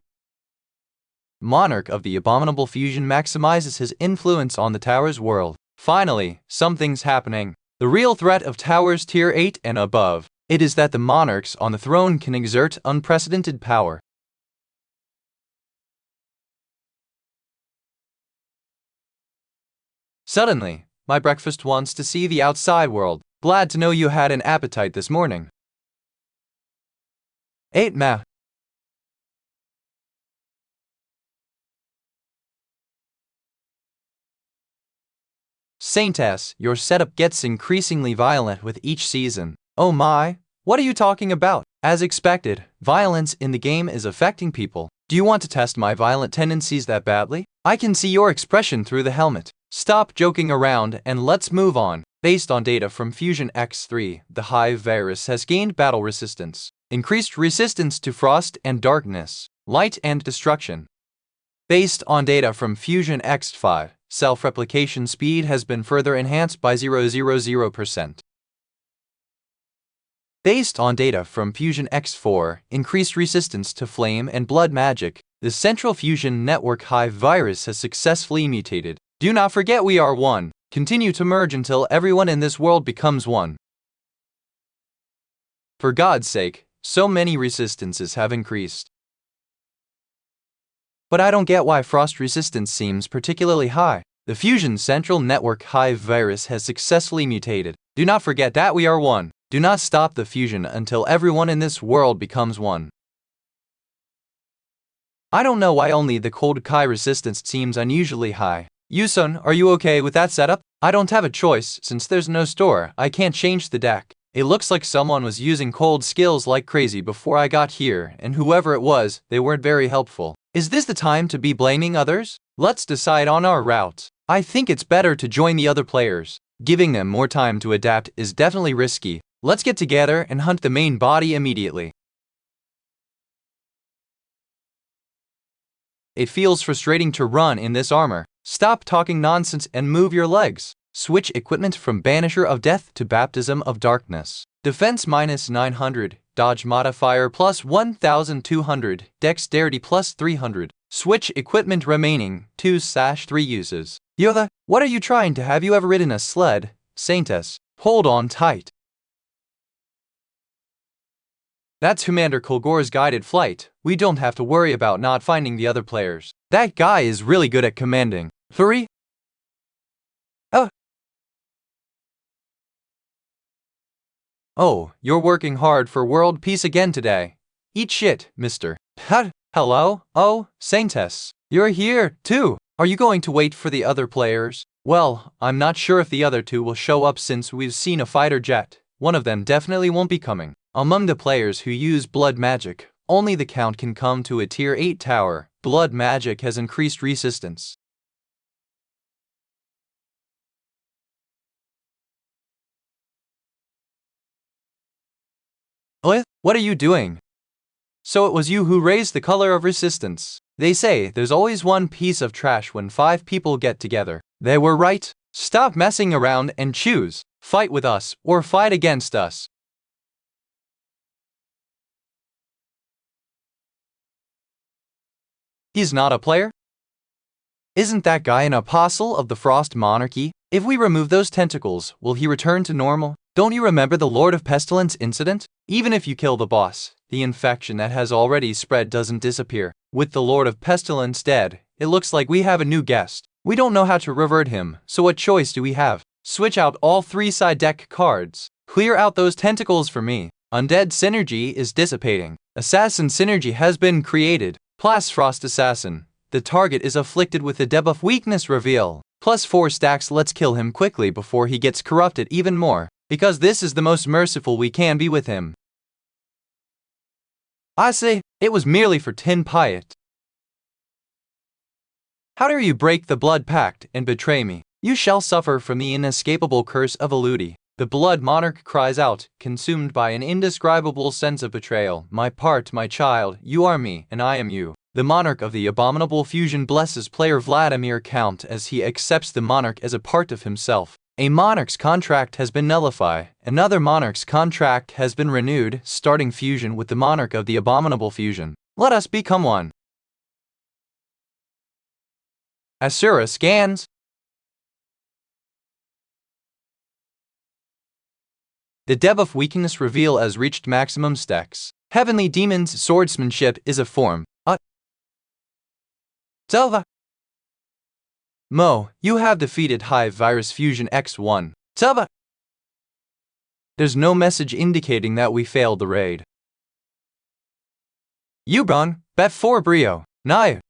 Monarch of the Abominable Fusion maximizes his influence on the Tower's world. Finally, something's happening. The real threat of Towers Tier 8 and above. It is that the monarchs on the throne can exert unprecedented power. Suddenly, my breakfast wants to see the outside world. Glad to know you had an appetite this morning. 8 ma. Saintess, your setup gets increasingly violent with each season. Oh my, what are you talking about? As expected, violence in the game is affecting people. Do you want to test my violent tendencies that badly? I can see your expression through the helmet. Stop joking around and let's move on. Based on data from Fusion X3, the Hive virus has gained battle resistance, increased resistance to frost and darkness, light and destruction. Based on data from Fusion X5, self-replication speed has been further enhanced by 0.000%. Based on data from Fusion X4, increased resistance to flame and blood magic, the Central Fusion Network Hive virus has successfully mutated. Do not forget we are one. Continue to merge until everyone in this world becomes one. For God's sake, so many resistances have increased. But I don't get why frost resistance seems particularly high. The Fusion Central Network Hive virus has successfully mutated. Do not forget that we are one. Do not stop the fusion until everyone in this world becomes one. I don't know why only the cold Kai resistance seems unusually high. Yusun, are you okay with that setup? I don't have a choice, since there's no store, I can't change the deck. It looks like someone was using cold skills like crazy before I got here, and whoever it was, they weren't very helpful. Is this the time to be blaming others? Let's decide on our route. I think it's better to join the other players. Giving them more time to adapt is definitely risky. Let's get together and hunt the main body immediately. It feels frustrating to run in this armor. Stop talking nonsense and move your legs. Switch equipment from Banisher of Death to Baptism of Darkness. Defense minus 900, dodge modifier plus 1200, dexterity plus 300. Switch equipment remaining 2/3 uses. Yoda, what are you trying to have you ever ridden a sled? Saintess, hold on tight. That's Commander Kolgor's guided flight. We don't have to worry about not finding the other players. That guy is really good at commanding. 3. Oh, you're working hard for world peace again today. Eat shit, mister. Hello? Oh, Saintess. You're here, too. Are you going to wait for the other players? Well, I'm not sure if the other two will show up since we've seen a fighter jet. One of them definitely won't be coming. Among the players who use blood magic, only the Count can come to a Tier 8 tower. Blood magic has increased resistance. What are you doing? So it was you who raised the color of resistance. They say there's always one piece of trash when 5 people get together. They were right. Stop messing around and choose. Fight with us or fight against us. He's not a player? Isn't that guy an apostle of the Frost Monarchy? If we remove those tentacles, will he return to normal? Don't you remember the Lord of Pestilence incident? Even if you kill the boss, the infection that has already spread doesn't disappear. With the Lord of Pestilence dead, it looks like we have a new guest. We don't know how to revert him, so what choice do we have? Switch out all 3 side deck cards. Clear out those tentacles for me. Undead synergy is dissipating. Assassin synergy has been created. Plus Frost Assassin. The target is afflicted with the debuff weakness reveal. Plus 4 stacks. Let's kill him quickly before he gets corrupted even more, because this is the most merciful we can be with him. I say, it was merely for 10 pyet. How dare you break the blood pact and betray me? You shall suffer from the inescapable curse of Eludi. The blood monarch cries out, consumed by an indescribable sense of betrayal. My part, my child, you are me, and I am you. The monarch of the abominable fusion blesses player Vladimir Count as he accepts the monarch as a part of himself. A monarch's contract has been nullified. Another monarch's contract has been renewed, starting fusion with the monarch of the abominable fusion. Let us become one. Asura scans. The debuff weakness reveal has reached maximum stacks. Heavenly Demon's swordsmanship is a form. Zelva. Mo, you have defeated Hive Virus Fusion X1. Zelva. There's no message indicating that we failed the raid. Ubron, bet 4 Brio. Naya.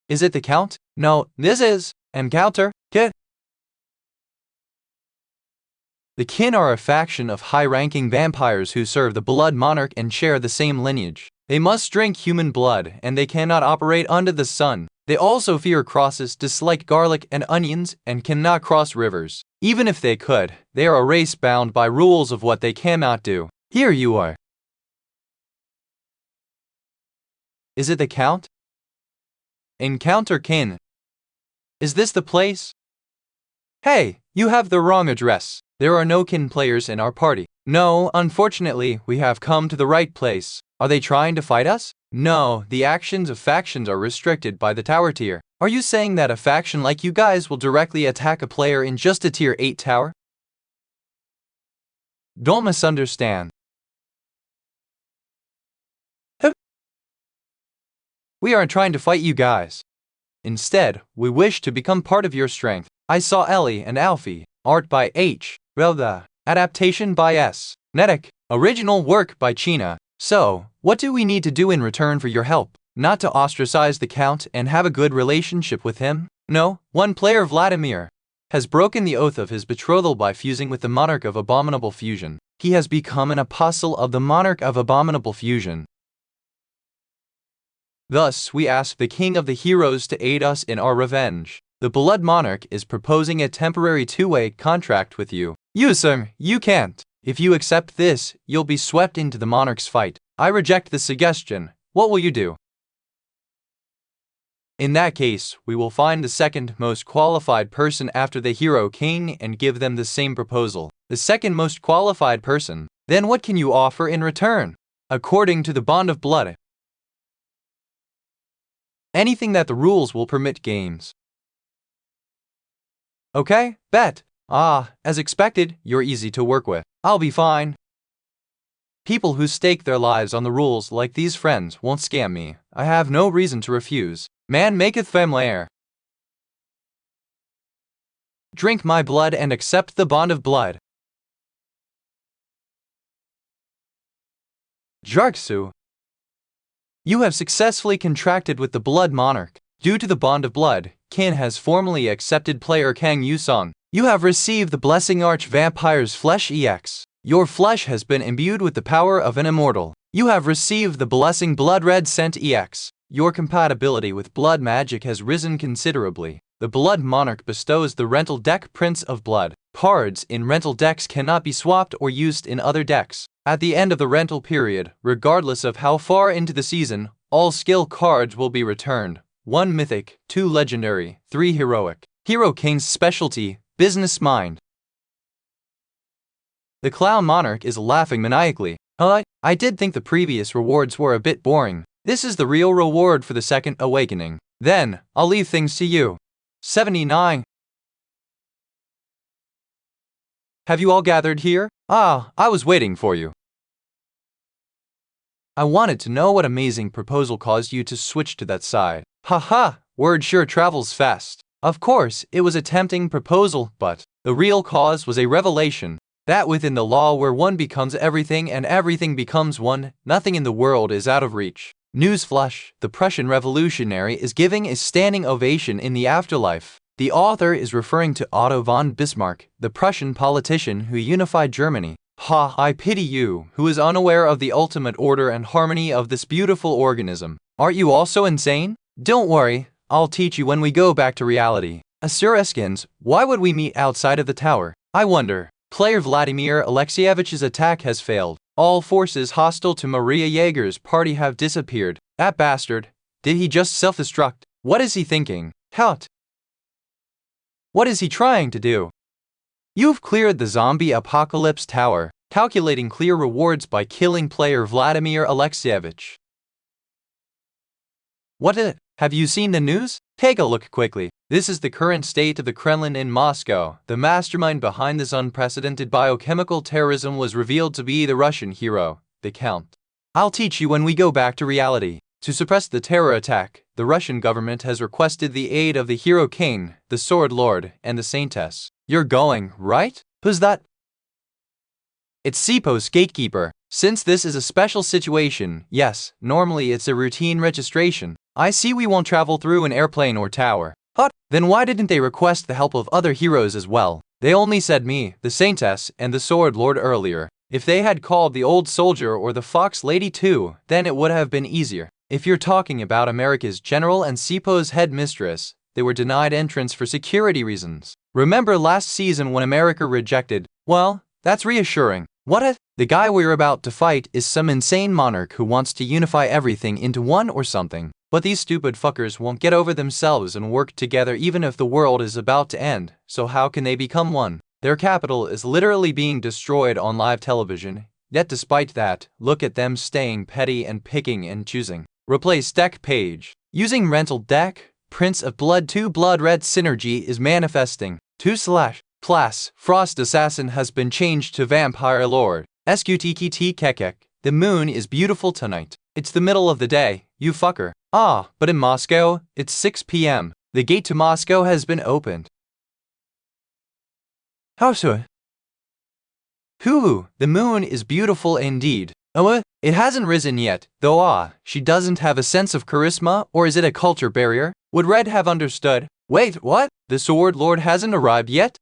Is it the Count? No, this is Encounter, Kid. The Kin are a faction of high-ranking vampires who serve the Blood Monarch and share the same lineage. They must drink human blood, and they cannot operate under the sun. They also fear crosses, dislike garlic and onions, and cannot cross rivers. Even if they could, they are a race bound by rules of what they cannot do. Here you are. Is it the Count? Encounter Kin. Is this the place? Hey, you have the wrong address. There are no Kin players in our party. No, unfortunately, we have come to the right place. Are they trying to fight us? No, the actions of factions are restricted by the tower tier. Are you saying that a faction like you guys will directly attack a player in just a tier 8 tower? Don't misunderstand. We aren't trying to fight you guys. Instead, we wish to become part of your strength. I saw Ellie and Alfie. Art by H. Relda. Adaptation by S. Netic. Original work by China. So, what do we need to do in return for your help? Not to ostracize the Count and have a good relationship with him? No, one player Vladimir has broken the oath of his betrothal by fusing with the Monarch of Abominable Fusion. He has become an apostle of the Monarch of Abominable Fusion. Thus, we ask the King of the Heroes to aid us in our revenge. The Blood Monarch is proposing a temporary two-way contract with you. You, sir, you can't. If you accept this, you'll be swept into the Monarch's fight. I reject the suggestion. What will you do? In that case, we will find the second most qualified person after the Hero King and give them the same proposal. The second most qualified person. Then what can you offer in return? According to the Bond of Blood, anything that the rules will permit games. Okay, bet. As expected, you're easy to work with. I'll be fine. People who stake their lives on the rules like these friends won't scam me. I have no reason to refuse. Man maketh familiar. Drink my blood and accept the Bond of Blood. Jarksu. You have successfully contracted with the Blood Monarch. Due to the Bond of Blood, Kin has formally accepted player Kang Yusong. You have received the Blessing Arch Vampire's Flesh EX. Your flesh has been imbued with the power of an immortal. You have received the Blessing Blood Red Scent EX. Your compatibility with blood magic has risen considerably. The Blood Monarch bestows the rental deck Prince of Blood. Cards in rental decks cannot be swapped or used in other decks. At the end of the rental period, regardless of how far into the season, all skill cards will be returned. 1 Mythic, 2 Legendary, 3 Heroic. Hero King's specialty, Business Mind. The Clown Monarch is laughing maniacally. I did think the previous rewards were a bit boring. This is the real reward for the second awakening. Then, I'll leave things to you. 79. Have you all gathered here? I was waiting for you. I wanted to know what amazing proposal caused you to switch to that side. Haha, word sure travels fast. Of course, it was a tempting proposal, but the real cause was a revelation that within the law where one becomes everything and everything becomes one, nothing in the world is out of reach. Newsflash, the Prussian revolutionary is giving a standing ovation in the afterlife. The author is referring to Otto von Bismarck, the Prussian politician who unified Germany. Ha, I pity you, who is unaware of the ultimate order and harmony of this beautiful organism. Aren't you also insane? Don't worry, I'll teach you when we go back to reality. Asureskins, why would we meet outside of the tower? I wonder. Player Vladimir Alexievich's attack has failed. All forces hostile to Maria Jaeger's party have disappeared. That bastard. Did he just self-destruct? What is he thinking? What? What is he trying to do? You've cleared the zombie apocalypse tower. Calculating clear rewards by killing player Vladimir Alexievich. What is it? Have you seen the news? Take a look quickly. This is the current state of the Kremlin in Moscow. The mastermind behind this unprecedented biochemical terrorism was revealed to be the Russian hero, the Count. I'll teach you when we go back to reality. To suppress the terror attack, the Russian government has requested the aid of the hero king, the sword lord, and the saintess. You're going, right? Who's that? It's Sipo's gatekeeper. Since this is a special situation, yes, normally it's a routine registration. I see we won't travel through an airplane or tower. What? Then why didn't they request the help of other heroes as well? They only said me, the saintess, and the sword lord earlier. If they had called the old soldier or the fox lady too, then it would have been easier. If you're talking about America's general and Sipo's headmistress, they were denied entrance for security reasons. Remember last season when America rejected? Well, that's reassuring. What if the guy we're about to fight is some insane monarch who wants to unify everything into one or something? But these stupid fuckers won't get over themselves and work together even if the world is about to end, so how can they become one? Their capital is literally being destroyed on live television, yet despite that, look at them staying petty and picking and choosing. Replace deck page. Using rental deck, Prince of Blood 2 Blood Red synergy is manifesting. 2/+ Frost Assassin has been changed to Vampire Lord. SQTKT Kekek. The moon is beautiful tonight. It's the middle of the day, you fucker. Ah, but in Moscow, it's 6 p.m. The gate to Moscow has been opened. How so? Hoo, the moon is beautiful indeed. Oh, it hasn't risen yet, though she doesn't have a sense of charisma, or is it a culture barrier? Would Red have understood? Wait, what? The Sword Lord hasn't arrived yet?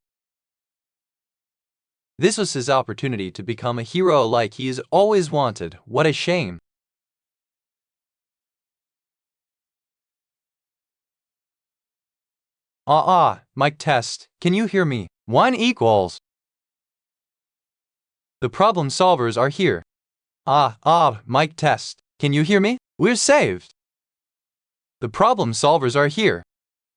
This was his opportunity to become a hero like he's always wanted. What a shame. Mic test. Can you hear me? 1 equals. The problem solvers are here. Mic test. Can you hear me? We're saved. The problem solvers are here.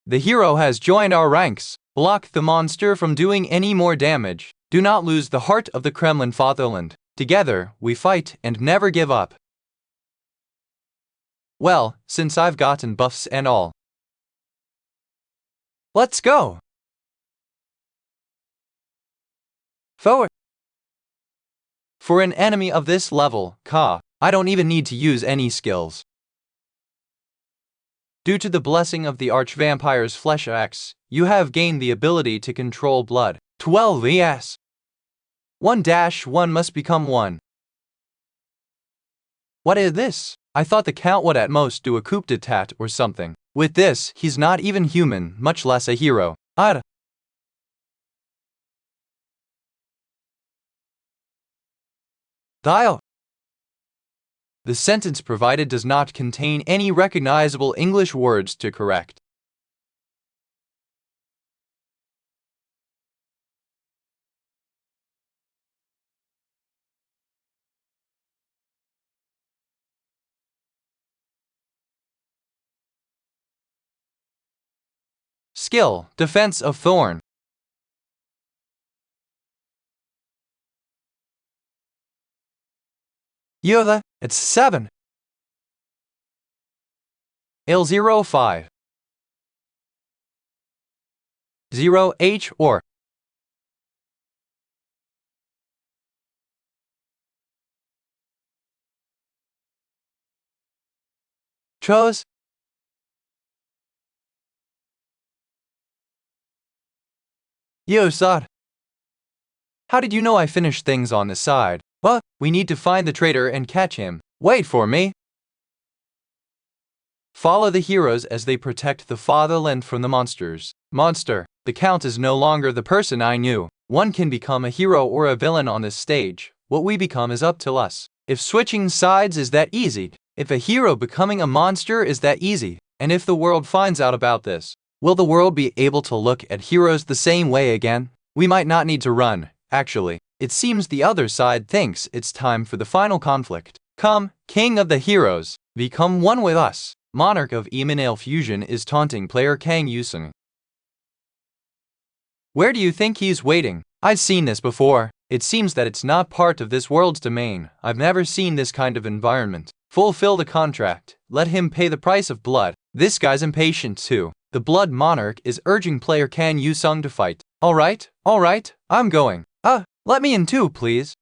The hero has joined our ranks. Block the monster from doing any more damage. Do not lose the heart of the Kremlin fatherland. Together, we fight and never give up. Well, since I've gotten buffs and all. Let's go! Forward! For an enemy of this level, I don't even need to use any skills. Due to the blessing of the Archvampire's Flesh Axe, you have gained the ability to control blood. 12 ES. 1-1 must become 1. What is this? I thought the Count would at most do a coup d'etat or something. With this, he's not even human, much less a hero. Dial. The sentence provided does not contain any recognizable English words to correct. Skill, Defense of Thorn. Yoda, it's 7. L05. 0H or. Chose. Yo, Sod. How did you know I finished things on this side? What? We need to find the traitor and catch him. Wait for me. Follow the heroes as they protect the fatherland from the monsters. Monster, the Count is no longer the person I knew. One can become a hero or a villain on this stage. What we become is up to us. If switching sides is that easy, if a hero becoming a monster is that easy, and if the world finds out about this, will the world be able to look at heroes the same way again? We might not need to run. Actually, it seems the other side thinks it's time for the final conflict. Come, King of the Heroes, become one with us. Monarch of Emanale Fusion is taunting player Kang Yusung. Where do you think he's waiting? I've seen this before. It seems that it's not part of this world's domain. I've never seen this kind of environment. Fulfill the contract. Let him pay the price of blood. This guy's impatient too. The Blood Monarch is urging player Kang Yusung to fight. Alright, I'm going. Let me in too, please.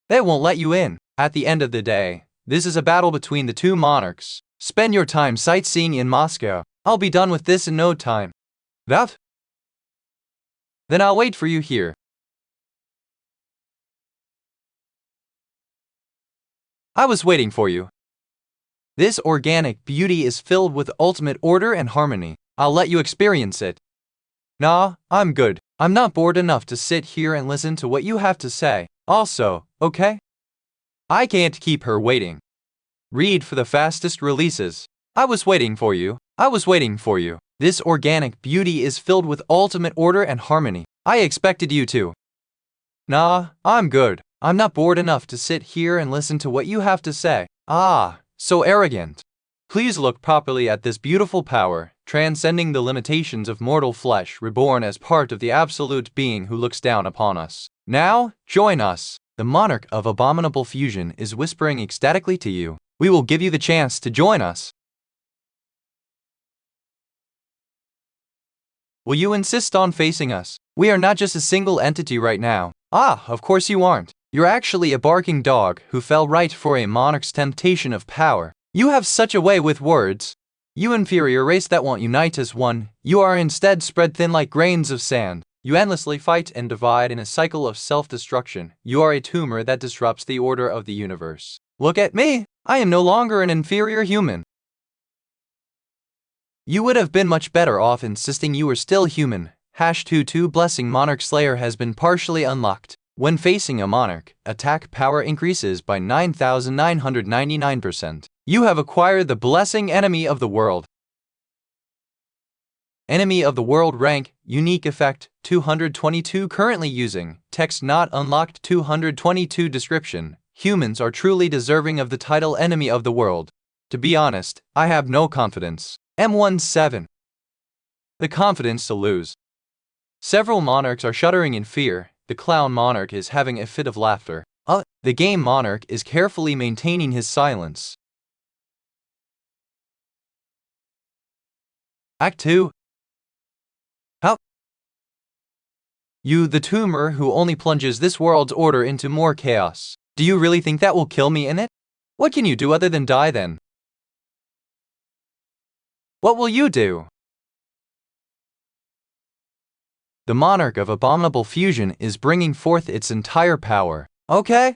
They won't let you in. At the end of the day, this is a battle between the two monarchs. Spend your time sightseeing in Moscow. I'll be done with this in no time. That? Then I'll wait for you here. I was waiting for you. This organic beauty is filled with ultimate order and harmony. I'll let you experience it. Nah, I'm good. I'm not bored enough to sit here and listen to what you have to say. Also, okay? I can't keep her waiting. Read for the fastest releases. I was waiting for you. This organic beauty is filled with ultimate order and harmony. I expected you to. Nah, I'm good. I'm not bored enough to sit here and listen to what you have to say. Ah, so arrogant. Please look properly at this beautiful power, transcending the limitations of mortal flesh, reborn as part of the absolute being who looks down upon us. Now, join us. The monarch of abominable fusion is whispering ecstatically to you. We will give you the chance to join us. Will you insist on facing us? We are not just a single entity right now. Of course you aren't. You're actually a barking dog who fell right for a monarch's temptation of power. You have such a way with words. You inferior race that won't unite as one, you are instead spread thin like grains of sand. You endlessly fight and divide in a cycle of self-destruction. You are a tumor that disrupts the order of the universe. Look at me! I am no longer an inferior human. You would have been much better off insisting you were still human. #22 Blessing Monarch Slayer has been partially unlocked. When facing a monarch, attack power increases by 9,999%. You have acquired the Blessing Enemy of the World. Enemy of the World rank, unique effect, 222 currently using, text not unlocked 222 description. Humans are truly deserving of the title Enemy of the World. To be honest, I have no confidence. M17. The confidence to lose. Several monarchs are shuddering in fear. The clown monarch is having a fit of laughter. The game monarch is carefully maintaining his silence. Act 2. How? You, the tumor who only plunges this world's order into more chaos. Do you really think that will kill me in it? What can you do other than die then? What will you do? The monarch of abominable fusion is bringing forth its entire power. Okay?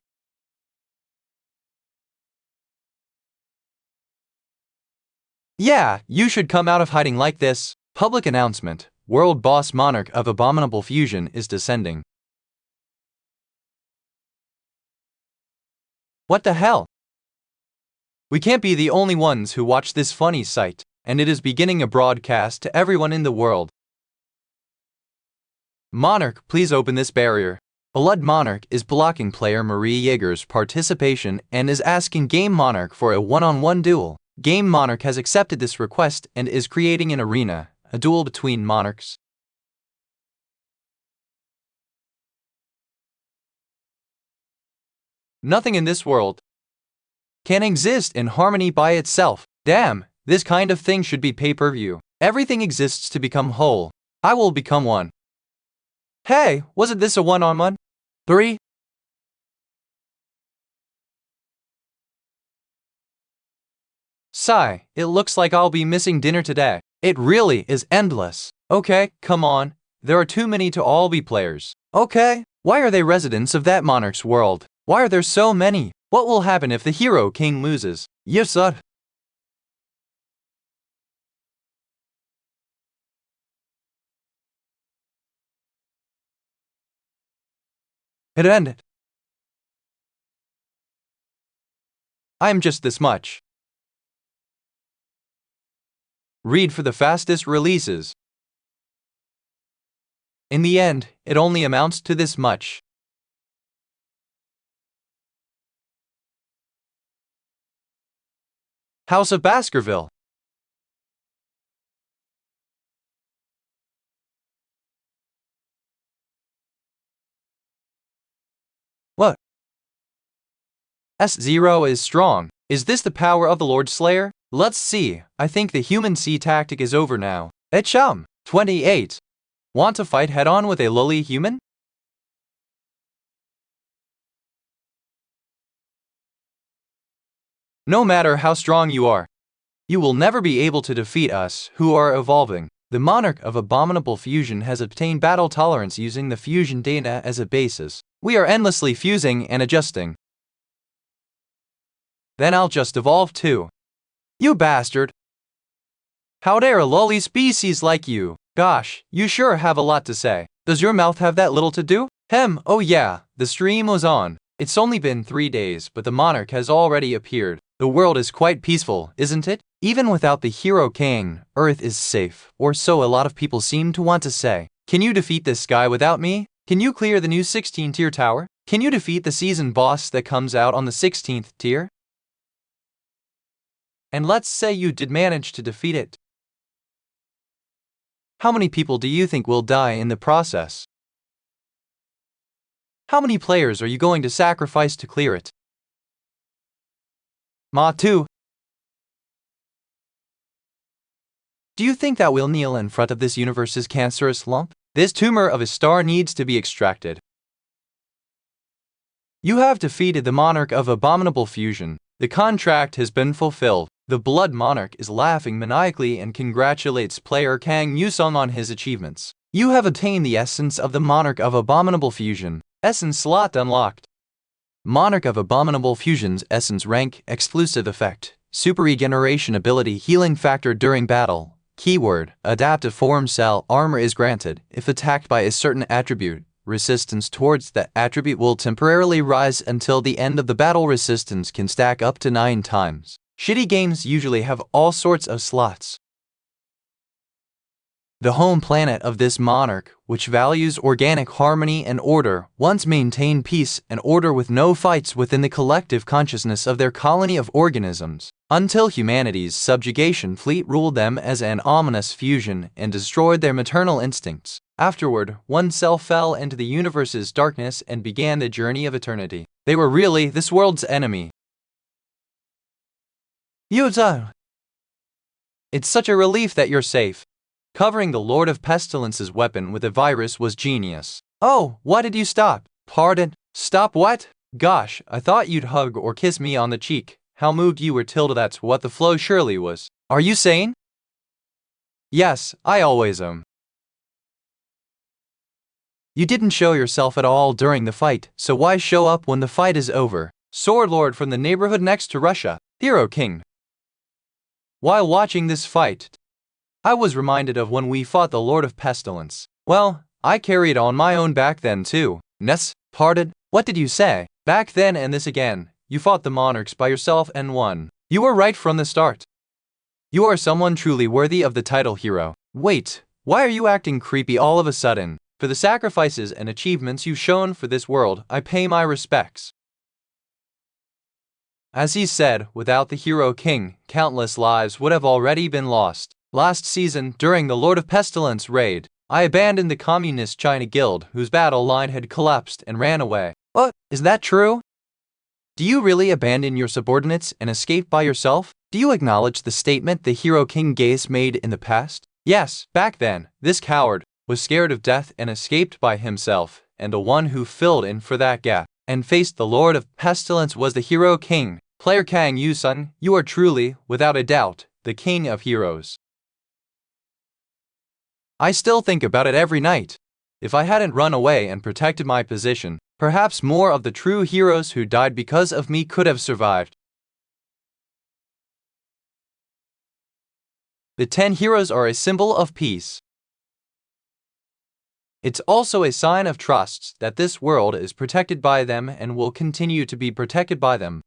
Yeah, you should come out of hiding like this. Public announcement. World boss monarch of abominable fusion is descending. What the hell? We can't be the only ones who watch this funny sight, and it is beginning a broadcast to everyone in the world. Monarch, please open this barrier. Blood Monarch is blocking player Marie Yeager's participation and is asking Game Monarch for a one-on-one duel. Game Monarch has accepted this request and is creating an arena, a duel between monarchs. Nothing in this world can exist in harmony by itself. Damn, this kind of thing should be pay-per-view. Everything exists to become whole. I will become one. Hey, wasn't this a one-on-one? 3? Sigh, it looks like I'll be missing dinner today. It really is endless. Okay, come on. There are too many to all be players. Okay, why are they residents of that monarch's world? Why are there so many? What will happen if the hero king loses? Yes, sir. It ended. I am just this much. Read for the fastest releases. In the end, it only amounts to this much. House of Baskerville. What? S0 is strong. Is this the power of the Lord Slayer? Let's see. I think the human sea tactic is over now. Echum. 28. Want to fight head-on with a lowly human? No matter how strong you are, you will never be able to defeat us, who are evolving. The monarch of abominable fusion has obtained battle tolerance using the fusion data as a basis. We are endlessly fusing and adjusting. Then I'll just evolve too. You bastard! How dare a lowly species like you? Gosh, you sure have a lot to say. Does your mouth have that little to do? Oh yeah, the stream was on. It's only been 3 days, but the monarch has already appeared. The world is quite peaceful, isn't it? Even without the hero king, Earth is safe, or so a lot of people seem to want to say. Can you defeat this guy without me? Can you clear the new 16-tier tower? Can you defeat the season boss that comes out on the 16th tier? And let's say you did manage to defeat it. How many people do you think will die in the process? How many players are you going to sacrifice to clear it? Ma too. Do you think that we'll kneel in front of this universe's cancerous lump? This tumor of a star needs to be extracted. You have defeated the monarch of abominable fusion. The contract has been fulfilled. The Blood Monarch is laughing maniacally and congratulates player Kang Yusung on his achievements. You have attained the essence of the Monarch of Abominable Fusion. Essence slot unlocked. Monarch of Abominable Fusion's essence rank, exclusive effect, super regeneration ability, healing factor during battle. Keyword, adaptive form cell armor is granted if attacked by a certain attribute. Resistance towards that attribute will temporarily rise until the end of the battle. Resistance can stack up to 9 times. Shitty games usually have all sorts of slots. The home planet of this monarch, which values organic harmony and order, once maintained peace and order with no fights within the collective consciousness of their colony of organisms, until humanity's subjugation fleet ruled them as an ominous fusion and destroyed their maternal instincts. Afterward, one cell fell into the universe's darkness and began the journey of eternity. They were really this world's enemy. Yuza! It's such a relief that you're safe. Covering the Lord of Pestilence's weapon with a virus was genius. Oh, why did you stop? Pardon? Stop what? Gosh, I thought you'd hug or kiss me on the cheek. How moved you were, Tilda. That's what the flow surely was. Are you sane? Yes, I always am. You didn't show yourself at all during the fight, so why show up when the fight is over? Sword Lord from the neighborhood next to Russia, Hero King. While watching this fight, I was reminded of when we fought the Lord of Pestilence. Well, I carried on my own back then too. Ness, pardon, what did you say? Back then and this again, you fought the monarchs by yourself and won. You were right from the start. You are someone truly worthy of the title hero. Wait, why are you acting creepy all of a sudden? For the sacrifices and achievements you've shown for this world, I pay my respects. As he said, without the Hero King, countless lives would have already been lost. Last season, during the Lord of Pestilence raid, I abandoned the Communist China Guild, whose battle line had collapsed, and ran away. What? Is that true? Do you really abandon your subordinates and escape by yourself? Do you acknowledge the statement the Hero King Gaze made in the past? Yes, back then, this coward was scared of death and escaped by himself, and the one who filled in for that gap and faced the Lord of Pestilence was the Hero King. Player Kang Yusung, you are truly, without a doubt, the king of heroes. I still think about it every night. If I hadn't run away and protected my position, perhaps more of the true heroes who died because of me could have survived. The 10 heroes are a symbol of peace. It's also a sign of trust that this world is protected by them and will continue to be protected by them.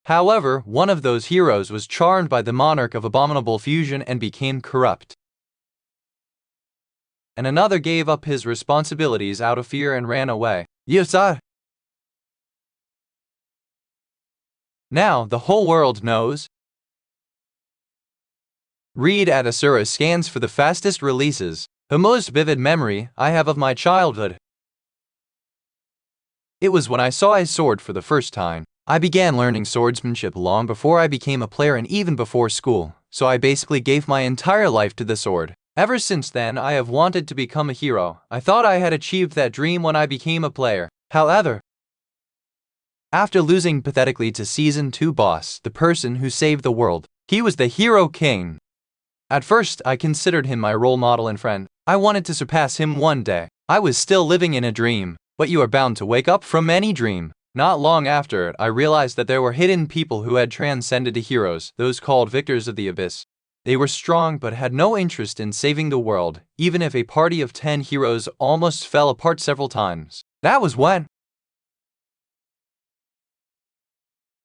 However, one of those heroes was charmed by the monarch of abominable fusion and became corrupt. And another gave up his responsibilities out of fear and ran away. Yes, sir. Now the whole world knows. Read at Asura scans for the fastest releases. The most vivid memory I have of my childhood. It was when I saw a sword for the first time. I began learning swordsmanship long before I became a player and even before school, so I basically gave my entire life to the sword. Ever since then, I have wanted to become a hero. I thought I had achieved that dream when I became a player. However, after losing pathetically to Season 2 boss, the person who saved the world, he was the Hero King. At first, I considered him my role model and friend. I wanted to surpass him one day. I was still living in a dream, but you are bound to wake up from any dream. Not long after it, I realized that there were hidden people who had transcended to heroes, those called victors of the abyss. They were strong but had no interest in saving the world, even if a party of 10 heroes almost fell apart several times. That was when.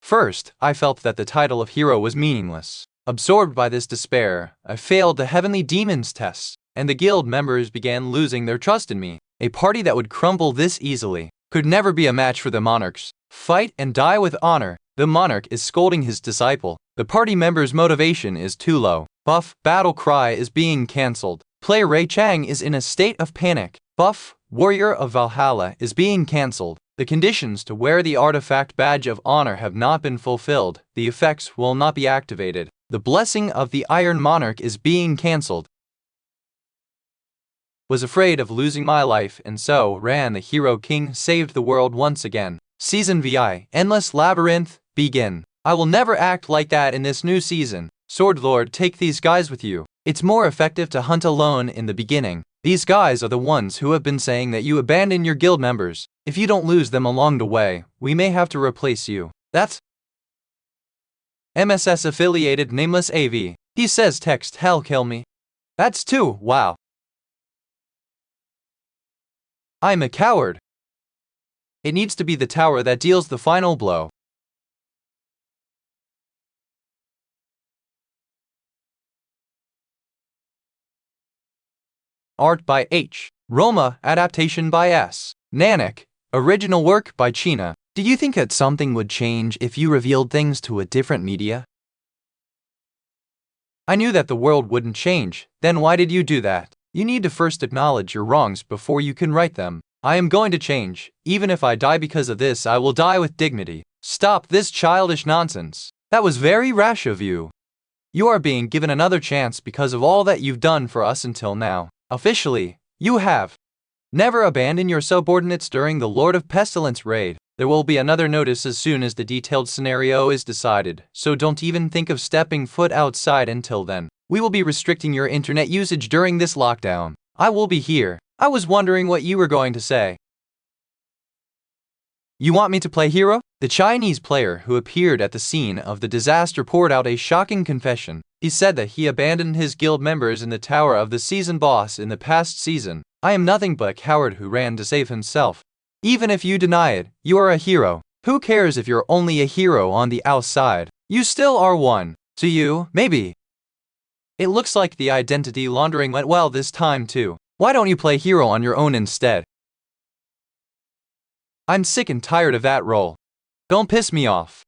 First, I felt that the title of hero was meaningless. Absorbed by this despair, I failed the Heavenly Demons test, and the guild members began losing their trust in me. A party that would crumble this easily could never be a match for the monarchs. Fight and die with honor. The monarch is scolding his disciple. The party member's motivation is too low. Buff, battle cry is being cancelled. Player Ray Chang is in a state of panic. Buff, warrior of Valhalla is being cancelled. The conditions to wear the artifact badge of honor have not been fulfilled. The effects will not be activated. The blessing of the Iron Monarch is being cancelled. Was afraid of losing my life and so ran. The Hero King saved the world once again. Season VI, Endless Labyrinth, begin. I will never act like that in this new season. Sword Lord, take these guys with you. It's more effective to hunt alone in the beginning. These guys are the ones who have been saying that you abandon your guild members. If you don't lose them along the way, we may have to replace you. That's MSS affiliated nameless AV. He says text hell kill me. That's 2, wow. I'm a coward. It needs to be the tower that deals the final blow. Art by H. Roma, adaptation by S. Nanak, original work by China. Do you think that something would change if you revealed things to a different media? I knew that the world wouldn't change. Then why did you do that? You need to first acknowledge your wrongs before you can right them. I am going to change. Even if I die because of this, I will die with dignity. Stop this childish nonsense. That was very rash of you. You are being given another chance because of all that you've done for us until now. Officially, you have. Never abandon your subordinates during the Lord of Pestilence raid. There will be another notice as soon as the detailed scenario is decided, so don't even think of stepping foot outside until then. We will be restricting your internet usage during this lockdown. I will be here. I was wondering what you were going to say. You want me to play hero? The Chinese player who appeared at the scene of the disaster poured out a shocking confession. He said that he abandoned his guild members in the tower of the season boss in the past season. I am nothing but a coward who ran to save himself. Even if you deny it, you are a hero. Who cares if you're only a hero on the outside? You still are one. To you, maybe. It looks like the identity laundering went well this time too. Why don't you play hero on your own instead? I'm sick and tired of that role. Don't piss me off.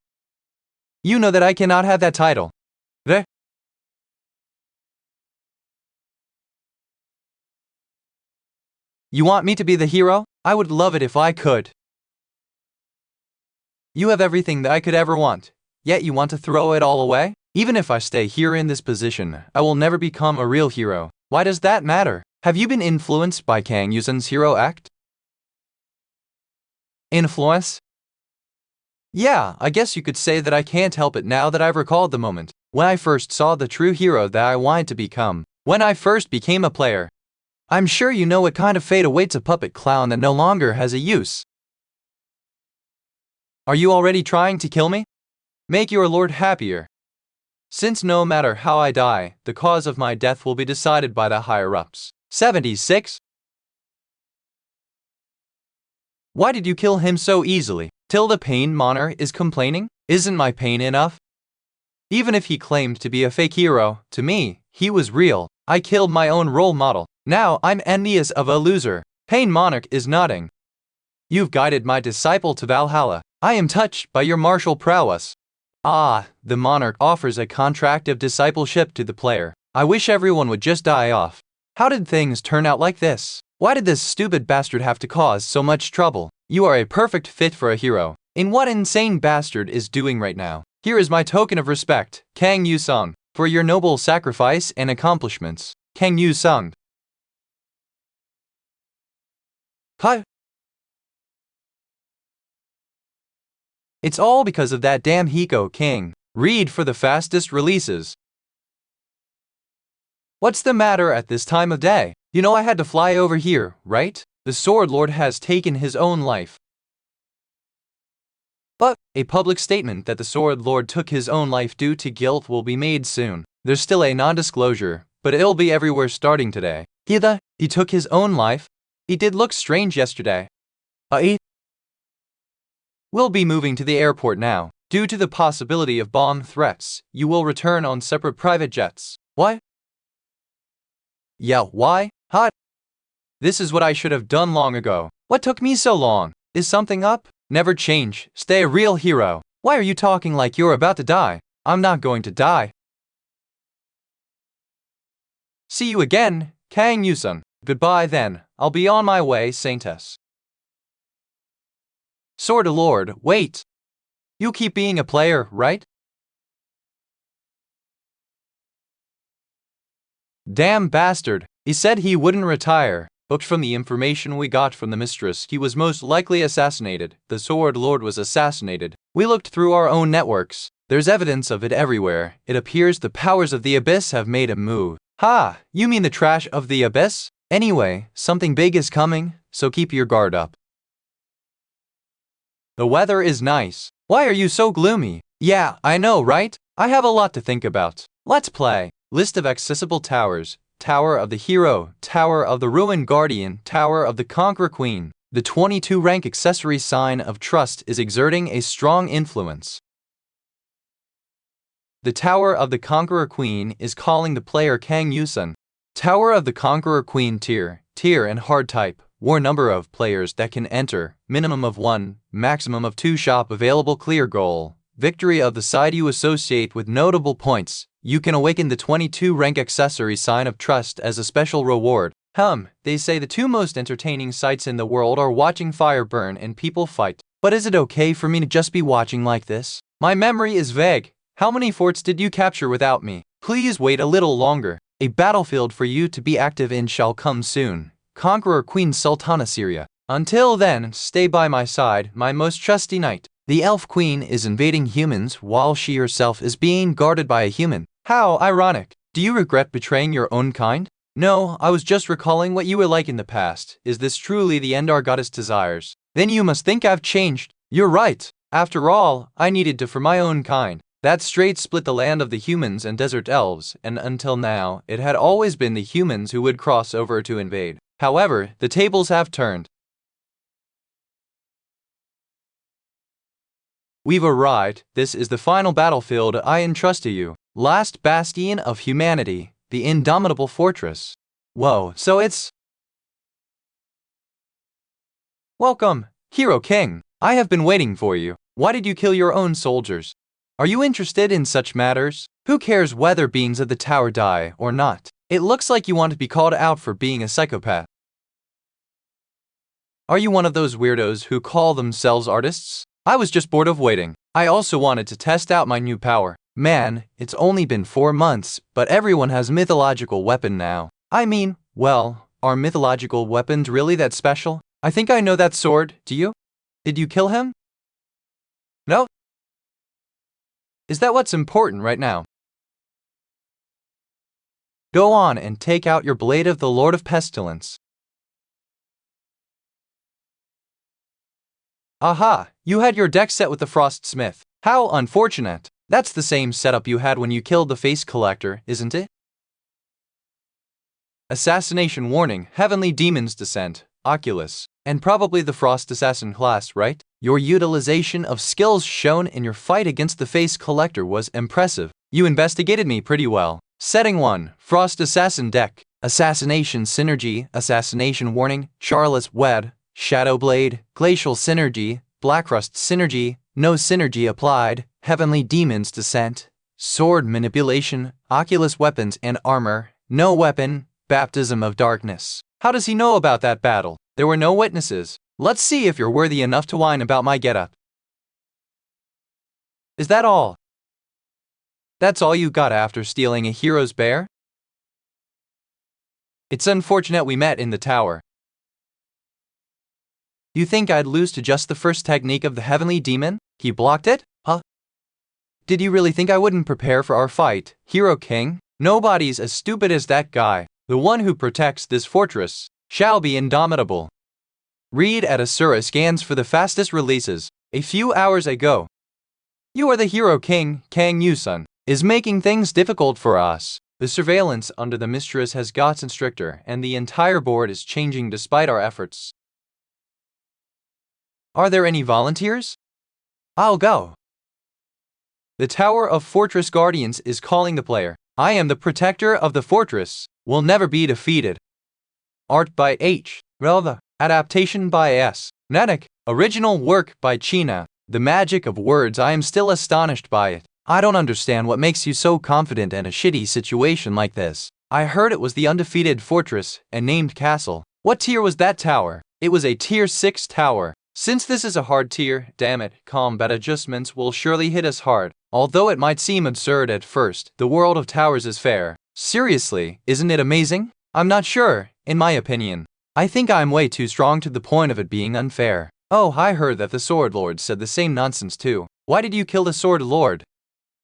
You know that I cannot have that title. There. You want me to be the hero? I would love it if I could. You have everything that I could ever want, yet you want to throw it all away? Even if I stay here in this position, I will never become a real hero. Why does that matter? Have you been influenced by Kang Yuzen's hero act? Influence? Yeah, I guess you could say that I can't help it now that I've recalled the moment when I first saw the true hero that I wanted to become. When I first became a player. I'm sure you know what kind of fate awaits a puppet clown that no longer has a use. Are you already trying to kill me? Make your lord happier. Since no matter how I die, the cause of my death will be decided by the higher-ups. 76. Why did you kill him so easily? Till the pain monarch is complaining? Isn't my pain enough? Even if he claimed to be a fake hero, to me, he was real. I killed my own role model. Now I'm envious of a loser. Pain monarch is nodding. You've guided my disciple to Valhalla. I am touched by your martial prowess. Ah, the monarch offers a contract of discipleship to the player. I wish everyone would just die off. How did things turn out like this? Why did this stupid bastard have to cause so much trouble? You are a perfect fit for a hero. In what insane bastard is doing right now? Here is my token of respect, Kang Yu-sung, for your noble sacrifice and accomplishments. Kang Yu-sung. Hi. It's all because of that damn Hiko King. Read for the fastest releases. What's the matter at this time of day? You know I had to fly over here, right? The Sword Lord has taken his own life. But a public statement that the Sword Lord took his own life due to guilt will be made soon. There's still a non-disclosure, but it'll be everywhere starting today. He took his own life? He did look strange yesterday. We'll be moving to the airport now. Due to the possibility of bomb threats, you will return on separate private jets. What? Yeah, why? Hot. This is what I should have done long ago. What took me so long? Is something up? Never change. Stay a real hero. Why are you talking like you're about to die? I'm not going to die. See you again, Kang Yu-sung. Goodbye then. I'll be on my way, Saintess. Sword Lord, wait. You keep being a player, right? Damn bastard. He said he wouldn't retire. But from the information we got from the mistress, he was most likely assassinated. The Sword Lord was assassinated. We looked through our own networks. There's evidence of it everywhere. It appears the powers of the Abyss have made a move. Ha! You mean the trash of the Abyss? Anyway, something big is coming, so keep your guard up. The weather is nice. Why are you so gloomy? Yeah, I know, right? I have a lot to think about. Let's play. List of accessible towers. Tower of the Hero, Tower of the Ruined Guardian, Tower of the Conqueror Queen. The 22 rank accessory sign of trust is exerting a strong influence. The Tower of the Conqueror Queen is calling the player Kang Yu-sung. Tower of the Conqueror Queen tier and hard type. War number of players that can enter, minimum of 1, maximum of 2 shop available clear goal. Victory of the side you associate with notable points. You can awaken the 22 rank accessory sign of trust as a special reward. They say the 2 most entertaining sights in the world are watching fire burn and people fight. But is it okay for me to just be watching like this? My memory is vague. How many forts did you capture without me? Please wait a little longer. A battlefield for you to be active in shall come soon. Conqueror Queen Sultana Syria. Until then, stay by my side, my most trusty knight. The Elf Queen is invading humans while she herself is being guarded by a human. How ironic. Do you regret betraying your own kind? No, I was just recalling what you were like in the past. Is this truly the end our goddess desires? Then you must think I've changed. You're right. After all, I needed to for my own kind. That strait split the land of the humans and desert elves, and until now, it had always been the humans who would cross over to invade. However, the tables have turned. We've arrived. This is the final battlefield I entrust to you. Last bastion of humanity, the indomitable fortress. Whoa, so it's... Welcome, Hero King. I have been waiting for you. Why did you kill your own soldiers? Are you interested in such matters? Who cares whether beings of the tower die or not? It looks like you want to be called out for being a psychopath. Are you one of those weirdos who call themselves artists? I was just bored of waiting. I also wanted to test out my new power. Man, it's only been 4 months, but everyone has a mythological weapon now. I mean, well, are mythological weapons really that special? I think I know that sword, do you? Did you kill him? No? Is that what's important right now? Go on and take out your blade of the Lord of Pestilence. Aha! You had your deck set with the Frostsmith. How unfortunate. That's the same setup you had when you killed the Face Collector, isn't it? Assassination warning, Heavenly Demons Descent, Oculus, and probably the Frost Assassin class, right? Your utilization of skills shown in your fight against the Face Collector was impressive. You investigated me pretty well. Setting 1, Frost Assassin deck. Assassination Synergy, Assassination Warning, Charlotte's Web, Shadow Blade, Glacial Synergy, Blackrust Synergy, no synergy applied, Heavenly Demons Descent, Sword Manipulation, Oculus Weapons and Armor, no weapon, Baptism of Darkness. How does he know about that battle? There were no witnesses. Let's see if you're worthy enough to whine about my getup. Is that all? That's all you got after stealing a hero's bear? It's unfortunate we met in the tower. You think I'd lose to just the first technique of the Heavenly Demon? He blocked it? Huh? Did you really think I wouldn't prepare for our fight, Hero King? Nobody's as stupid as that guy. The one who protects this fortress shall be indomitable. Read at Asura scans for the fastest releases. A few hours ago. You are the Hero King, Kang Yusun, is making things difficult for us. The surveillance under the mistress has gotten stricter and the entire board is changing despite our efforts. Are there any volunteers? I'll go. The Tower of Fortress Guardians is calling the player. I am the protector of the fortress, will never be defeated. Art by H. Relva. Adaptation by S. Netic. Original work by China. The magic of words, I am still astonished by it. I don't understand what makes you so confident in a shitty situation like this. I heard it was the undefeated fortress and named castle. What tier was that tower? It was a tier 6 tower. Since this is a hard tier, damn it, combat adjustments will surely hit us hard. Although it might seem absurd at first, the world of towers is fair. Seriously, isn't it amazing? I'm not sure, in my opinion. I think I'm way too strong to the point of it being unfair. Oh, I heard that the Sword Lord said the same nonsense too. Why did you kill the Sword Lord?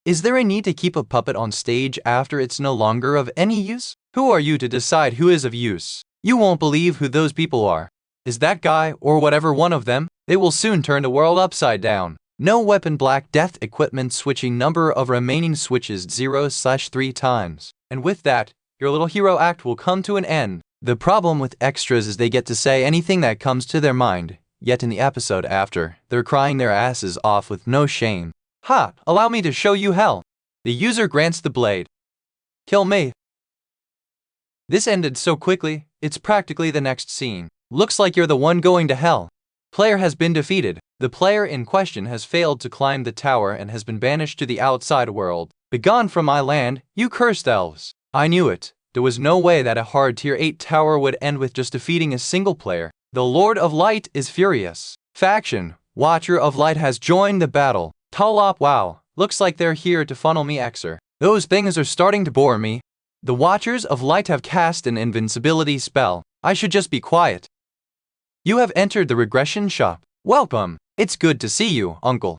Is there a need to keep a puppet on stage after it's no longer of any use? Who are you to decide who is of use? You won't believe who those people are. Is that guy, or whatever one of them? They will soon turn the world upside down. No weapon Black Death equipment switching number of remaining switches 0/3 times. And with that, your little hero act will come to an end. The problem with extras is they get to say anything that comes to their mind, yet in the episode after, they're crying their asses off with no shame. Ha! Allow me to show you hell. The user grants the blade. Kill me. This ended so quickly, it's practically the next scene. Looks like you're the one going to hell. Player has been defeated. The player in question has failed to climb the tower and has been banished to the outside world. Begone from my land, you cursed elves. I knew it. There was no way that a hard tier 8 tower would end with just defeating a single player. The Lord of Light is furious. Faction, Watcher of Light has joined the battle. Talop, wow, looks like they're here to funnel me Xer. Those things are starting to bore me. The Watchers of Light have cast an invincibility spell. I should just be quiet. You have entered the regression shop. Welcome. It's good to see you, uncle.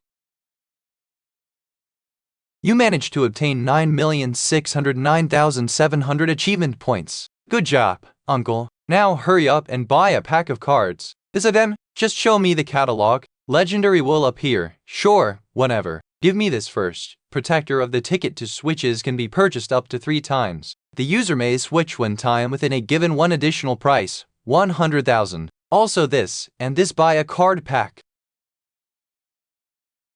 You managed to obtain 9,609,700 achievement points. Good job, uncle. Now hurry up and buy a pack of cards. Is it them? Just show me the catalog. Legendary will appear. Sure, whatever. Give me this first. Protector of the ticket to switches can be purchased up to 3 times. The user may switch one time within a given one additional price, 100,000. Also this, and this buy a card pack.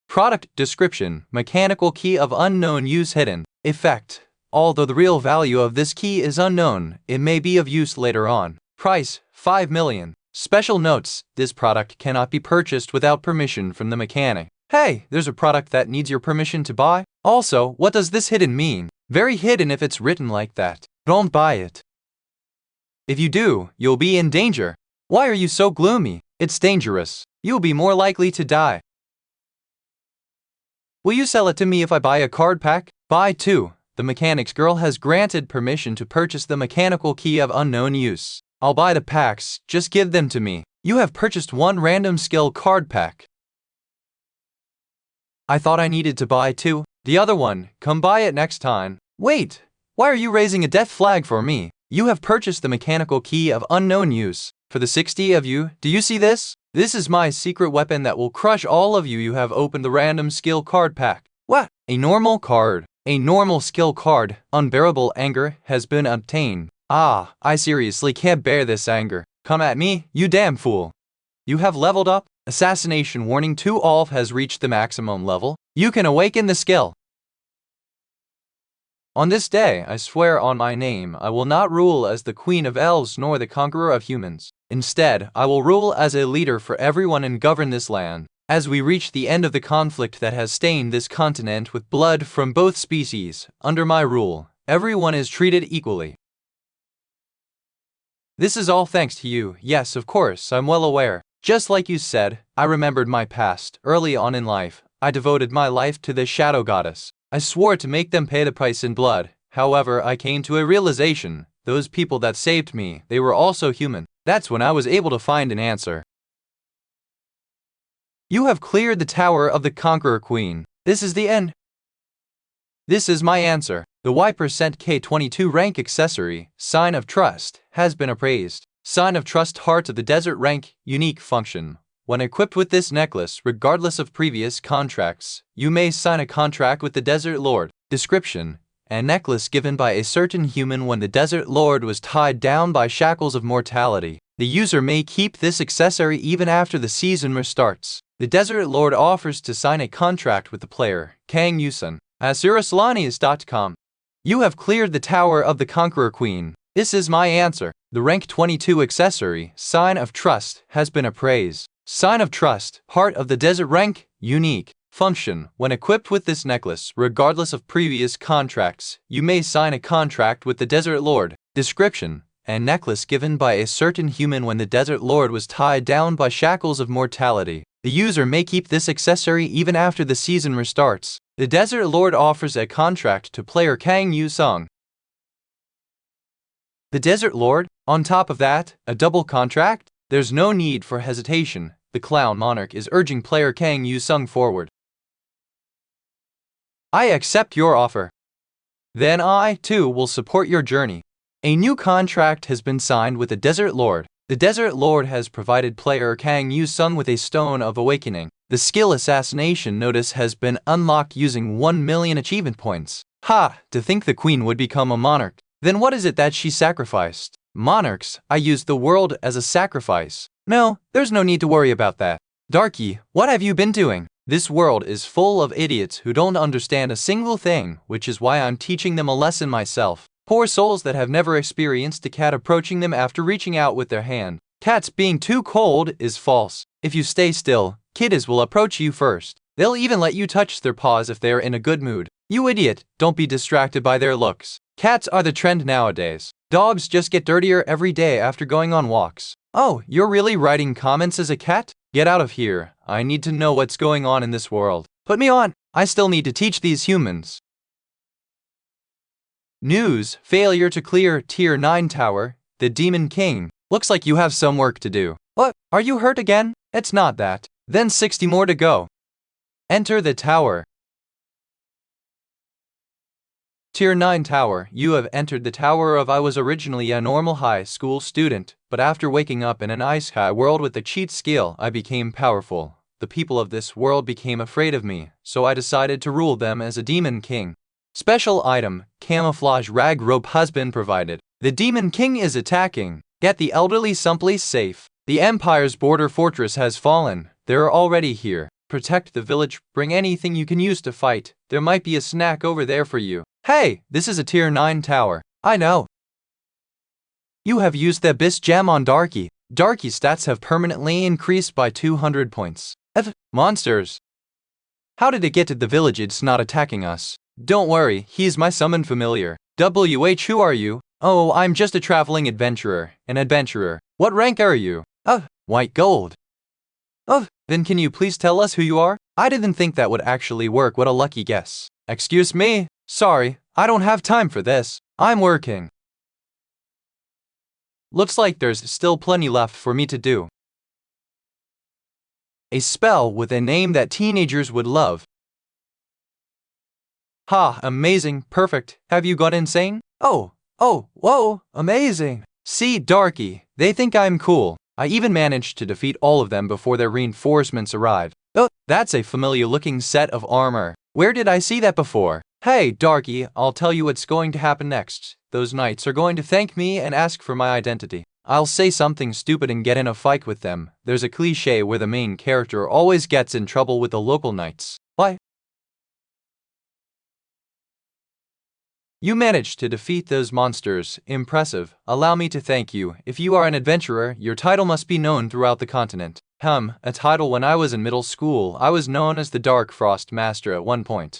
Product description, mechanical key of unknown use hidden. Effect. Although the real value of this key is unknown, it may be of use later on. Price, 5 million. Special notes, this product cannot be purchased without permission from the mechanic. Hey, there's a product that needs your permission to buy. Also, what does this hidden mean? Very hidden if it's written like that. Don't buy it. If you do, you'll be in danger. Why are you so gloomy? It's dangerous. You'll be more likely to die. Will you sell it to me if I buy a card pack? Buy 2. The mechanic's girl has granted permission to purchase the mechanical key of unknown use. I'll buy the packs, just give them to me. You have purchased 1 random skill card pack. I thought I needed to buy 2. The other one, come buy it next time. Wait, Why are you raising a death flag for me? You have purchased the mechanical key of unknown use. For the 60 of you, do you see this? This is my secret weapon that will crush all of you. You have opened the random skill card pack. What? A normal card. A normal skill card. Unbearable anger has been obtained. Ah, I seriously can't bear this anger. Come at me, you damn fool. You have leveled up. Assassination warning 2 Olf has reached the maximum level. You can awaken the skill. On this day, I swear on my name, I will not rule as the Queen of Elves nor the Conqueror of Humans. Instead, I will rule as a leader for everyone and govern this land. As we reach the end of the conflict that has stained this continent with blood from both species, under my rule, everyone is treated equally. This is all thanks to you. Yes, of course, I'm well aware. Just like you said, I remembered my past. Early on in life, I devoted my life to the Shadow Goddess. I swore to make them pay the price in blood. However, I came to a realization. Those people that saved me, they were also human. That's when I was able to find an answer. You have cleared the Tower of the Conqueror Queen. This is the end. This is my answer. The Y% K22 rank accessory, Sign of Trust, has been appraised. Sign of Trust Heart of the Desert rank, unique function. When equipped with this necklace, regardless of previous contracts, you may sign a contract with the Desert Lord. Description: a necklace given by a certain human when the Desert Lord was tied down by shackles of mortality. The user may keep this accessory even after the season restarts. The Desert Lord offers to sign a contract with the player, Kang Yusun. Asuraslanis.com. You have cleared the Tower of the Conqueror Queen. This is my answer. The rank 22 accessory, Sign of Trust, has been appraised. Sign of Trust, Heart of the Desert rank, unique function. When equipped with this necklace, regardless of previous contracts, you may sign a contract with the Desert Lord. Description: a necklace given by a certain human when the Desert Lord was tied down by shackles of mortality. The user may keep this accessory even after the season restarts. The Desert Lord offers a contract to player Kang Yu-sung. The Desert Lord? On top of that, a double contract? There's no need for hesitation. The Clown Monarch is urging player Kang Yu-sung forward. I accept your offer. Then I, too, will support your journey. A new contract has been signed with the Desert Lord. The Desert Lord has provided player Kang Yu-sung with a Stone of Awakening. The skill Assassination Notice has been unlocked using 1 million achievement points. Ha! To think the Queen would become a monarch. Then what is it that she sacrificed? Monarchs, I used the world as a sacrifice. No, there's no need to worry about that. Darky, what have you been doing? This world is full of idiots who don't understand a single thing, which is why I'm teaching them a lesson myself. Poor souls that have never experienced a cat approaching them after reaching out with their hand. Cats being too cold is false. If you stay still, kiddies will approach you first. They'll even let you touch their paws if they're in a good mood. You idiot, don't be distracted by their looks. Cats are the trend nowadays. Dogs just get dirtier every day after going on walks. Oh, you're really writing comments as a cat? Get out of here. I need to know what's going on in this world. Put me on. I still need to teach these humans. News: failure to clear Tier 9 Tower, the Demon King. Looks like you have some work to do. What? Are you hurt again? It's not that. Then 60 more to go. Enter the tower. Tier 9 Tower. You have entered the tower of I was originally a normal high school student, but after waking up in an ice high world with a cheat skill, I became powerful. The people of this world became afraid of me, so I decided to rule them as a Demon King. Special item: camouflage rag rope has been provided. The Demon King is attacking. Get the elderly someplace safe. The Empire's border fortress has fallen. They're already here. Protect the village. Bring anything you can use to fight. There might be a snack over there for you. Hey, this is a Tier 9 tower. I know. You have used the Abyss Gem on Darky. Darky's stats have permanently increased by 200 points. Monsters. How did it get to the village? It's not attacking us. Don't worry, he's my summoned familiar. Who are you? Oh, I'm just a traveling adventurer. An adventurer. What rank are you? White gold. Then can you please tell us who you are? I didn't think that would actually work. What a lucky guess. Excuse me? Sorry, I don't have time for this. I'm working. Looks like there's still plenty left for me to do. A spell with a name that teenagers would love. Ha, amazing, perfect. Have you gone insane? Whoa, amazing. See, Darky, they think I'm cool. I even managed to defeat all of them before their reinforcements arrived. Oh, that's a familiar-looking set of armor. Where did I see that before? Hey, Darky, I'll tell you what's going to happen next. Those knights are going to thank me and ask for my identity. I'll say something stupid and get in a fight with them. There's a cliché where the main character always gets in trouble with the local knights. Why? You managed to defeat those monsters. Impressive. Allow me to thank you. If you are an adventurer, your title must be known throughout the continent. A title. When I was in middle school, I was known as the Dark Frost Master at one point.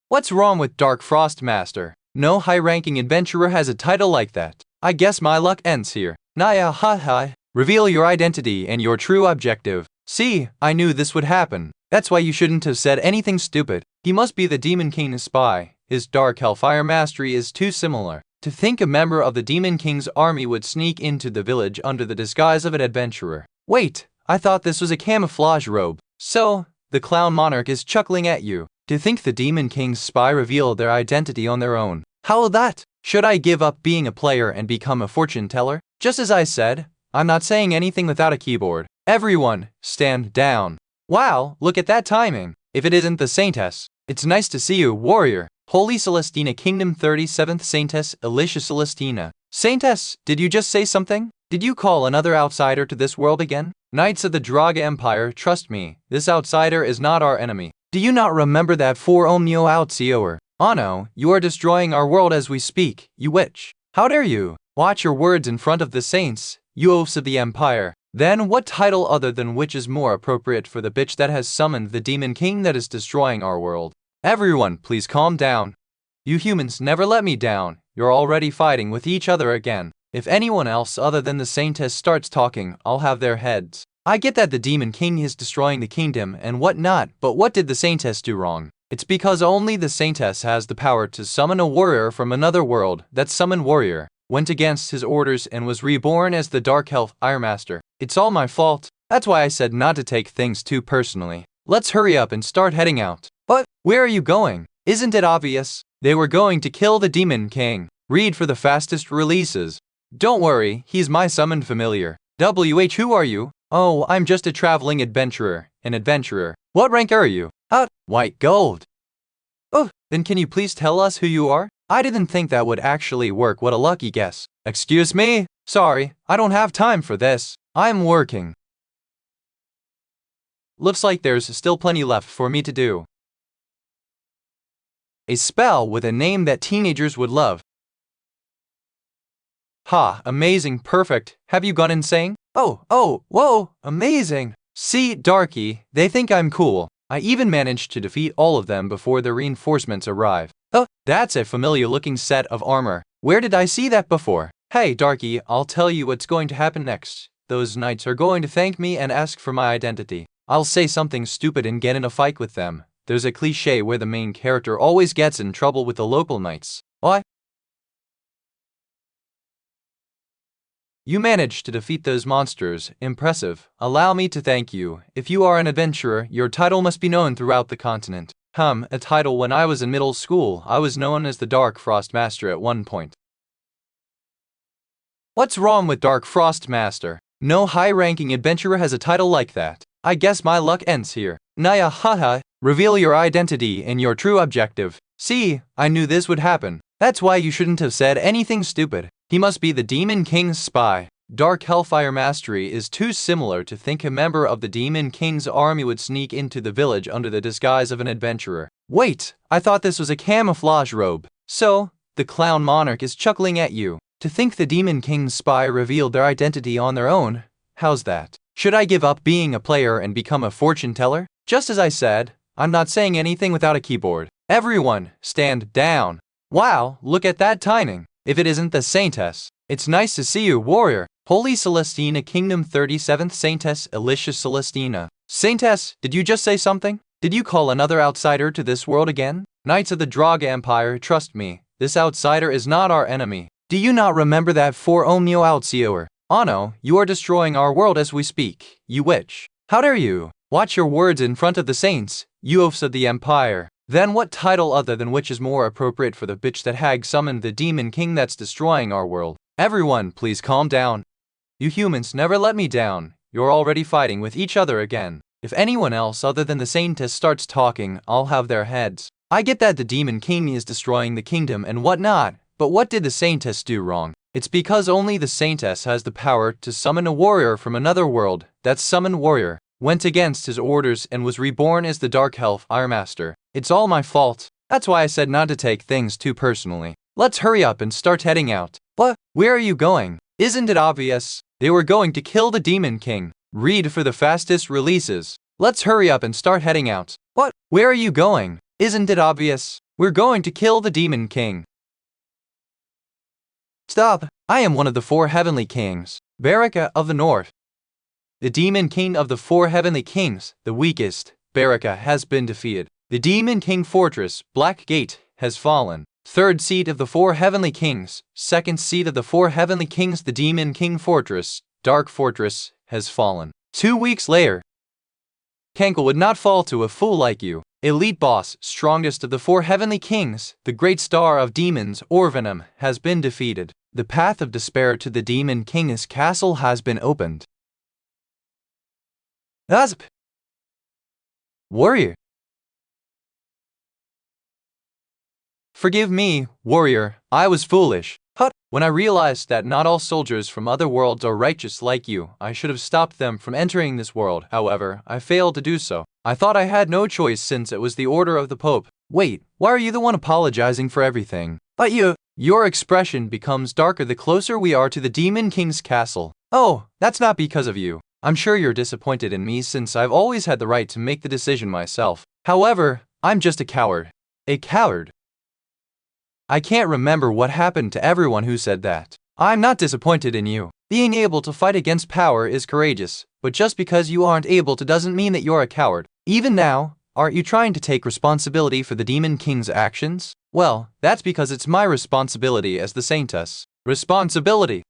What's wrong with Dark Frost Master? No high-ranking adventurer has a title like that. I guess my luck ends here. Naya, ha. Reveal your identity and your true objective. See, I knew this would happen. That's why you shouldn't have said anything stupid. He must be the Demon King's spy. His dark hellfire mastery is too similar. To think a member of the Demon King's army would sneak into the village under the disguise of an adventurer. Wait, I thought this was a camouflage robe. So, the clown monarch is chuckling at you. To think the Demon King's spy revealed their identity on their own. How that? Should I give up being a player and become a fortune teller? Just as I said, I'm not saying anything without a keyboard. Everyone, stand down. Wow, look at that timing. If it isn't the Saintess. It's nice to see you, warrior. Holy Celestina Kingdom 37th Saintess Alicia Celestina. Saintess, did you just say something? Did you call another outsider to this world again? Knights of the Draga Empire, trust me, this outsider is not our enemy. Do you not remember that for Omnio Outsider? Oh no, you are destroying our world as we speak, you witch. How dare you? Watch your words in front of the saints, you oafs of the Empire. Then what title other than witch is more appropriate for the bitch that has summoned the Demon King that is destroying our world? Everyone, please calm down. You humans never let me down. You're already fighting with each other again. If anyone else other than the Saintess starts talking, I'll have their heads. I get that the Demon King is destroying the kingdom and whatnot, but what did the Saintess do wrong? It's because only the Saintess has the power to summon a warrior from another world. That summoned warrior went against his orders and was reborn as the Dark Elf Iron Master. It's all my fault. That's why I said not to take things too personally. Let's hurry up and start heading out. But where are you going? Isn't it obvious? They were going to kill the Demon King. Read for the fastest releases. Don't worry, he's my summoned familiar. Who are you? Oh, I'm just a traveling adventurer. An adventurer. What rank are you? White gold. Oh, then can you please tell us who you are? I didn't think that would actually work. What a lucky guess. Excuse me? Sorry, I don't have time for this. I'm working. Looks like there's still plenty left for me to do. A spell with a name that teenagers would love. Ha, amazing, perfect. Have you gone insane? Whoa, amazing. See, Darky, they think I'm cool. I even managed to defeat all of them before the reinforcements arrive. Oh, that's a familiar-looking set of armor. Where did I see that before? Hey, Darky, I'll tell you what's going to happen next. Those knights are going to thank me and ask for my identity. I'll say something stupid and get in a fight with them. There's a cliché where the main character always gets in trouble with the local knights. Why? You managed to defeat those monsters. Impressive. Allow me to thank you. If you are an adventurer, your title must be known throughout the continent. A title. When I was in middle school, I was known as the Dark Frost Master at one point. What's wrong with Dark Frost Master? No high-ranking adventurer has a title like that. I guess my luck ends here. Naya, haha. Reveal your identity and your true objective. See, I knew this would happen. That's why you shouldn't have said anything stupid. He must be the Demon King's spy. Dark Hellfire Mastery is too similar to think a member of the Demon King's army would sneak into the village under the disguise of an adventurer. Wait, I thought this was a camouflage robe. So, the clown monarch is chuckling at you. To think the Demon King's spy revealed their identity on their own. How's that? Should I give up being a player and become a fortune teller? Just as I said, I'm not saying anything without a keyboard. Everyone, stand down. Wow, look at that timing. If it isn't the Saintess. It's nice to see you, warrior. Holy Celestina Kingdom 37th Saintess Alicia Celestina. Saintess, did you just say something? Did you call another outsider to this world again? Knights of the Draga Empire, trust me, this outsider is not our enemy. Do you not remember that for Omnio Outsider? Oh no, you are destroying our world as we speak, you witch. How dare you? Watch your words in front of the saints, you oafs of the Empire. Then what title other than which is more appropriate for the bitch that hag summoned the demon king that's destroying our world? Everyone, please calm down. You humans never let me down. You're already fighting with each other again. If anyone else other than the Saintess starts talking, I'll have their heads. I get that the demon king is destroying the kingdom and whatnot, but what did the Saintess do wrong? It's because only the Saintess has the power to summon a warrior from another world. That summoned warrior went against his orders and was reborn as the Dark Elf Iremaster. It's all my fault. That's why I said not to take things too personally. Let's hurry up and start heading out. What? Where are you going? Isn't it obvious? They were going to kill the Demon King. Read for the fastest releases. Let's hurry up and start heading out. What? Where are you going? Isn't it obvious? We're going to kill the Demon King. Stop! I am one of the 4 heavenly kings, Baraka of the North. The Demon King of the 4 heavenly kings, the weakest, Baraka, has been defeated. The Demon King Fortress, Black Gate, has fallen. 3rd seat of the 4 heavenly kings, 2nd seat of the 4 heavenly kings, the Demon King Fortress, Dark Fortress, has fallen. 2 weeks later, Kenkel would not fall to a fool like you. Elite boss, strongest of the 4 heavenly kings, the great star of demons, Orvenom, has been defeated. The path of despair to the Demon King's castle has been opened. Asp! Warrior! Forgive me, warrior, I was foolish. Hut! When I realized that not all soldiers from other worlds are righteous like you, I should have stopped them from entering this world. However, I failed to do so. I thought I had no choice since it was the order of the Pope. Wait, why are you the one apologizing for everything? But your expression becomes darker the closer we are to the Demon King's castle. Oh, that's not because of you. I'm sure you're disappointed in me since I've always had the right to make the decision myself. However, I'm just a coward. A coward. I can't remember what happened to everyone who said that. I'm not disappointed in you. Being able to fight against power is courageous, but just because you aren't able to doesn't mean that you're a coward. Even now, aren't you trying to take responsibility for the Demon King's actions? Well, that's because it's my responsibility as the Saintess. Responsibility.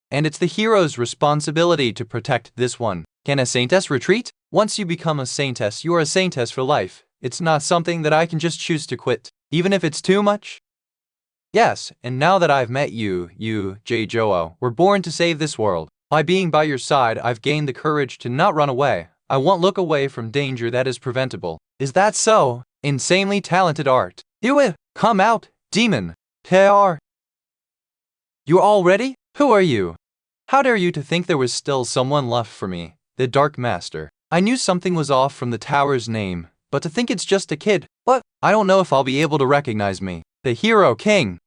And it's the hero's responsibility to protect this one. Can a Saintess retreat? Once you become a Saintess, you are a Saintess for life. It's not something that I can just choose to quit, even if it's too much. Yes, and now that I've met you, J-Joe, were born to save this world. By being by your side, I've gained the courage to not run away. I won't look away from danger that is preventable. Is that so? Insanely talented art. Do it! Come out, demon! PR! You're all ready? Who are you? How dare you to think there was still someone left for me? The Dark Master. I knew something was off from the tower's name, but to think it's just a kid. What? I don't know if I'll be able to recognize me. The Hero King.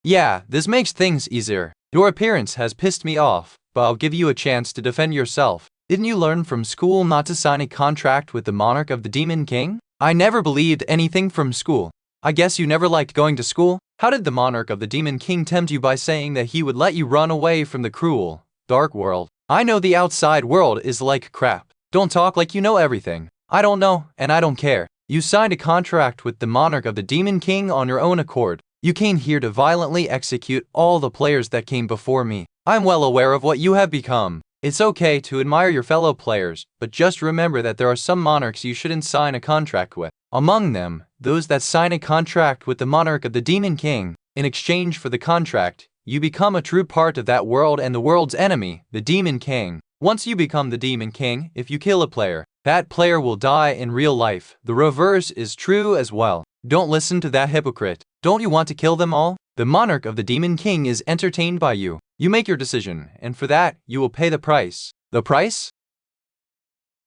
Yeah, this makes things easier. Your appearance has pissed me off, but I'll give you a chance to defend yourself. Didn't you learn from school not to sign a contract with the monarch of the Demon King? I never believed anything from school. I guess you never liked going to school? How did the monarch of the Demon King tempt you by saying that he would let you run away from the cruel, dark world? I know the outside world is like crap. Don't talk like you know everything. I don't know, and I don't care. You signed a contract with the monarch of the Demon King on your own accord. You came here to violently execute all the players that came before me. I'm well aware of what you have become. It's okay to admire your fellow players, but just remember that there are some monarchs you shouldn't sign a contract with. Among them, those that sign a contract with the monarch of the Demon King. In exchange for the contract, you become a true part of that world and the world's enemy, the Demon King. Once you become the Demon King, if you kill a player, that player will die in real life. The reverse is true as well. Don't listen to that hypocrite. Don't you want to kill them all? The monarch of the Demon King is entertained by you. You make your decision, and for that, you will pay the price. The price?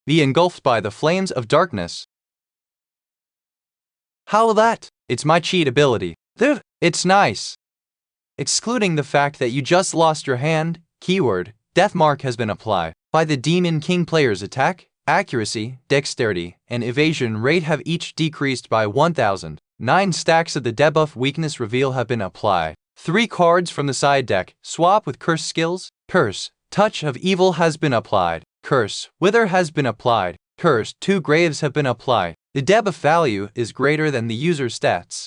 Be engulfed by the flames of darkness. How that? It's my cheat ability. Dude, it's nice. Excluding the fact that you just lost your hand, keyword, death mark has been applied. By the Demon King player's attack, accuracy, dexterity, and evasion rate have each decreased by 1,000. 9 stacks of the debuff weakness reveal have been applied. 3 cards from the side deck, swap with curse skills. Curse, touch of evil has been applied. Curse, wither has been applied. Curse, 2 graves have been applied. The debuff value is greater than the user's stats.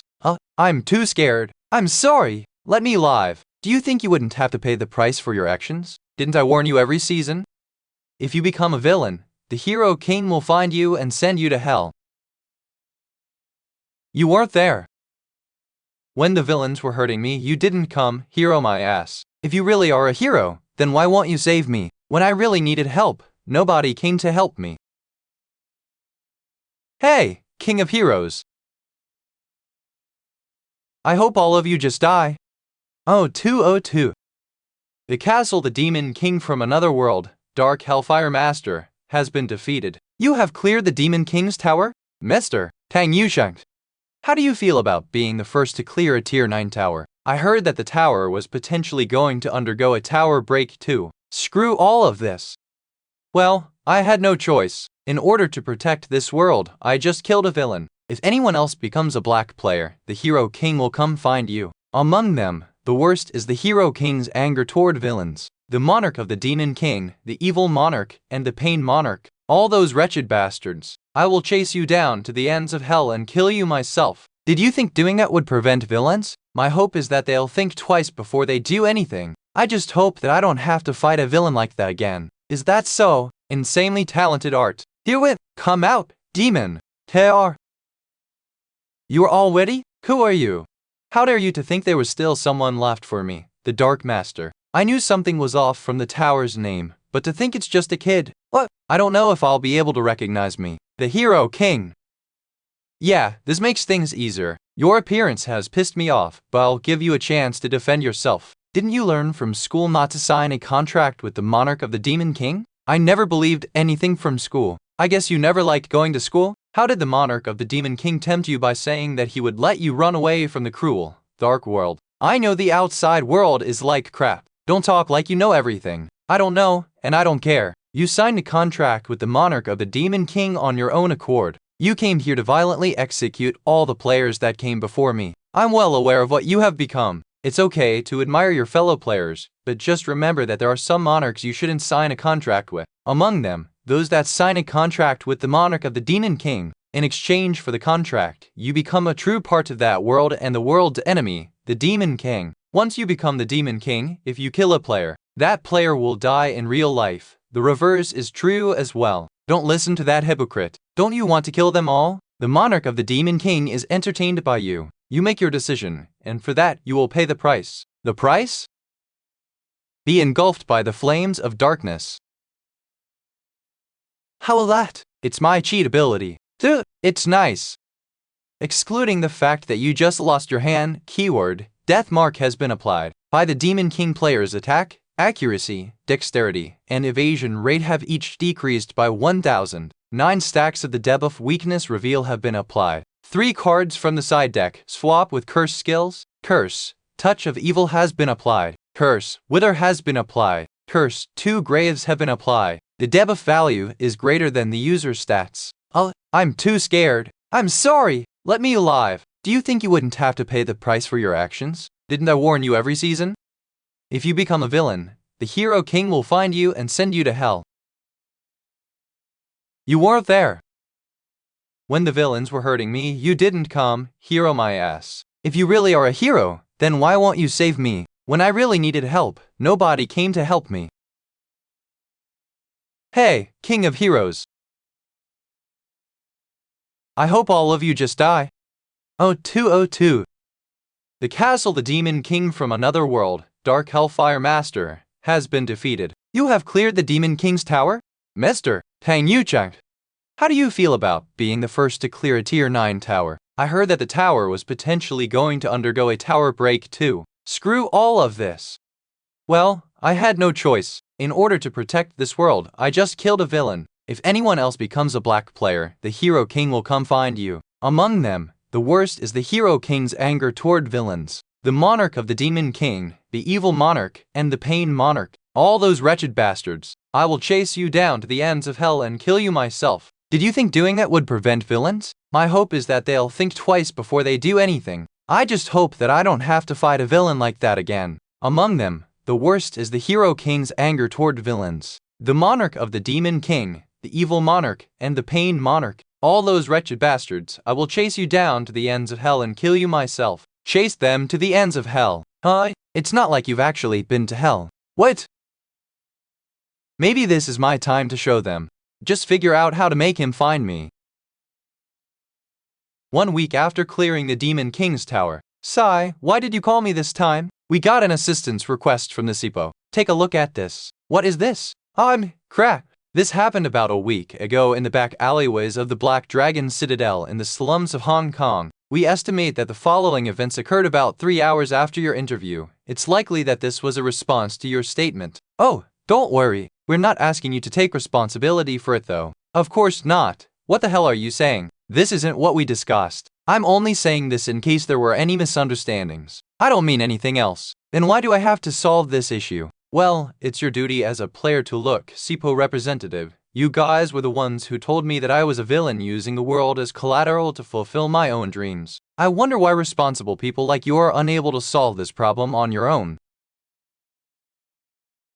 I'm too scared. I'm sorry. Let me live. Do you think you wouldn't have to pay the price for your actions? Didn't I warn you every season? If you become a villain, the Hero King will find you and send you to hell. You weren't there. When the villains were hurting me, you didn't come, hero my ass. If you really are a hero, then why won't you save me? When I really needed help, nobody came to help me. Hey, King of Heroes. I hope all of you just die. Oh, 202. The castle, the demon king from another world, Dark Hellfire Master, has been defeated. You have cleared the demon king's tower? Mr. Tang Yusheng. How do you feel about being the first to clear a tier 9 tower? I heard that the tower was potentially going to undergo a tower break too. Screw all of this. Well, I had no choice. In order to protect this world, I just killed a villain. If anyone else becomes a black player, the Hero King will come find you. Among them, the worst is the Hero King's anger toward villains. The monarch of the Demon King, the evil monarch, and the pain monarch. All those wretched bastards. I will chase you down to the ends of hell and kill you myself. Did you think doing that would prevent villains? My hope is that they'll think twice before they do anything. I just hope that I don't have to fight a villain like that again. Is that so? Insanely talented art. Herewith, come out, demon. Tear. You are all ready? Who are you? How dare you to think there was still someone left for me, the Dark Master. I knew something was off from the tower's name, but to think it's just a kid. What? I don't know if I'll be able to recognize me. The Hero King. Yeah, this makes things easier. Your appearance has pissed me off, but I'll give you a chance to defend yourself. Didn't you learn from school not to sign a contract with the monarch of the Demon King? I never believed anything from school. I guess you never liked going to school? How did the monarch of the Demon King tempt you by saying that he would let you run away from the cruel, dark world? I know the outside world is like crap. Don't talk like you know everything. I don't know, and I don't care. You signed a contract with the monarch of the Demon King on your own accord. You came here to violently execute all the players that came before me. I'm well aware of what you have become. It's okay to admire your fellow players, but just remember that there are some monarchs you shouldn't sign a contract with. Among them, those that sign a contract with the monarch of the Demon King. In exchange for the contract, you become a true part of that world and the world's enemy, the Demon King. Once you become the Demon King, if you kill a player, that player will die in real life. The reverse is true as well. Don't listen to that hypocrite. Don't you want to kill them all? The monarch of the Demon King is entertained by you. You make your decision, and for that you will pay the price. The price? Be engulfed by the flames of darkness. How will that? It's my cheat ability. Dude, it's nice. Excluding the fact that you just lost your hand, keyword, death mark has been applied. By the Demon King player's attack, accuracy, dexterity, and evasion rate have each decreased by 1,000. 9 stacks of the debuff weakness reveal have been applied. 3 cards from the side deck swap with curse skills. Curse, touch of evil has been applied. Curse, wither has been applied. Curse, 2 graves have been applied. The debuff value is greater than the user's stats. I'm too scared. I'm sorry. Let me alive. Do you think you wouldn't have to pay the price for your actions? Didn't I warn you every season? If you become a villain, the Hero King will find you and send you to hell. You weren't there. When the villains were hurting me, you didn't come, hero my ass. If you really are a hero, then why won't you save me? When I really needed help, nobody came to help me. Hey, King of Heroes. I hope all of you just die. Oh, 202. The castle, the Demon King from another world, Dark Hellfire Master, has been defeated. You have cleared the Demon King's tower? Mr. Tang Yucheng. How do you feel about being the first to clear a tier 9 tower? I heard that the tower was potentially going to undergo a tower break too. Screw all of this. Well, I had no choice. In order to protect this world, I just killed a villain. If anyone else becomes a black player, the Hero King will come find you. Among them, the worst is the Hero King's anger toward villains. The monarch of the Demon King, the evil monarch, and the pain monarch. All those wretched bastards. I will chase you down to the ends of hell and kill you myself. Did you think doing that would prevent villains? My hope is that they'll think twice before they do anything. I just hope that I don't have to fight a villain like that again. Among them, the worst is the Hero King's anger toward villains. The monarch of the Demon King, the evil monarch, and the pain monarch. All those wretched bastards. I will chase you down to the ends of hell and kill you myself. Chase them to the ends of hell. Huh? It's not like you've actually been to hell. What? Maybe this is my time to show them. Just figure out how to make him find me. 1 week after clearing the Demon King's tower. Sigh, why did you call me this time? We got an assistance request from the SIPO. Take a look at this. What is this? Crap. This happened about a week ago in the back alleyways of the Black Dragon Citadel in the slums of Hong Kong. We estimate that the following events occurred about 3 hours after your interview. It's likely that this was a response to your statement. Oh, don't worry. We're not asking you to take responsibility for it though. Of course not. What the hell are you saying? This isn't what we discussed. I'm only saying this in case there were any misunderstandings. I don't mean anything else. Then why do I have to solve this issue? Well, it's your duty as a player to look, SIPO representative. You guys were the ones who told me that I was a villain using the world as collateral to fulfill my own dreams. I wonder why responsible people like you are unable to solve this problem on your own.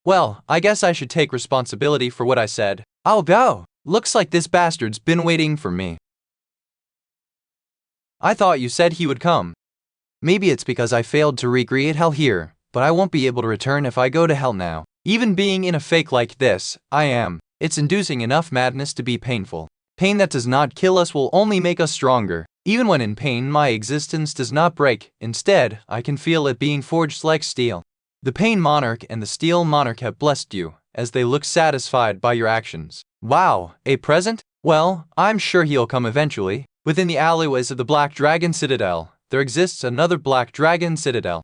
Well, I guess I should take responsibility for what I said. I'll go. Looks like this bastard's been waiting for me. I thought you said he would come. Maybe it's because I failed to recreate hell here, but I won't be able to return if I go to hell now. Even being in a fake like this, I am. It's inducing enough madness to be painful. Pain that does not kill us will only make us stronger. Even when in pain, my existence does not break. Instead, I can feel it being forged like steel. The Pain Monarch and the Steel Monarch have blessed you, as they look satisfied by your actions. Wow, a present? Well, I'm sure he'll come eventually. Within the alleyways of the Black Dragon Citadel, there exists another Black Dragon Citadel.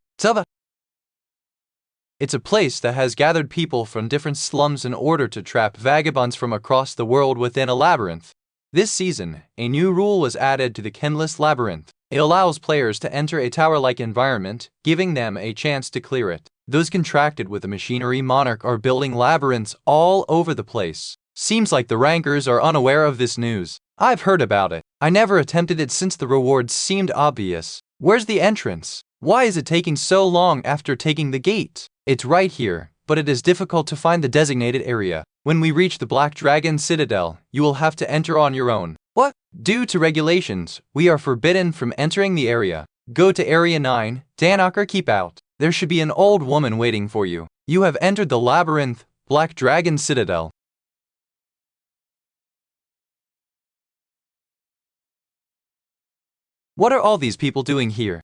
It's a place that has gathered people from different slums in order to trap vagabonds from across the world within a labyrinth. This season, a new rule was added to the Kenless Labyrinth. It allows players to enter a tower-like environment, giving them a chance to clear it. Those contracted with the Machinery Monarch are building labyrinths all over the place. Seems like the rankers are unaware of this news. I've heard about it. I never attempted it since the rewards seemed obvious. Where's the entrance? Why is it taking so long after taking the gate? It's right here, but it is difficult to find the designated area. When we reach the Black Dragon Citadel, you will have to enter on your own. What? Due to regulations, we are forbidden from entering the area. Go to Area 9, Danaker, keep out. There should be an old woman waiting for you. You have entered the labyrinth, Black Dragon Citadel. What are all these people doing here?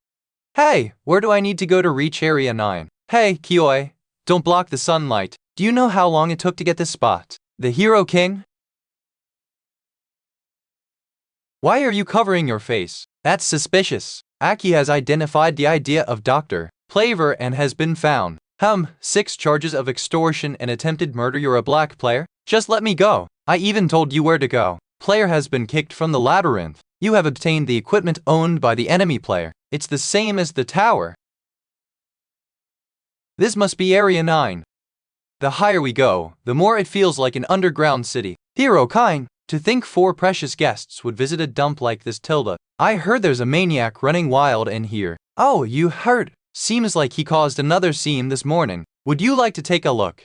Hey, where do I need to go to reach Area 9? Hey, Kioi, don't block the sunlight. Do you know how long it took to get this spot? The Hero King? Why are you covering your face? That's suspicious. Aki has identified the idea of Dr. Flavor and has been found. 6 charges of extortion and attempted murder. You're a black player? Just let me go. I even told you where to go. Player has been kicked from the labyrinth. You have obtained the equipment owned by the enemy player. It's the same as the tower. This must be Area 9. The higher we go, the more it feels like an underground city. Hero kind. To think 4 precious guests would visit a dump like this. Tilda. I heard there's a maniac running wild in here. Oh, you heard? Seems like he caused another scene this morning. Would you like to take a look?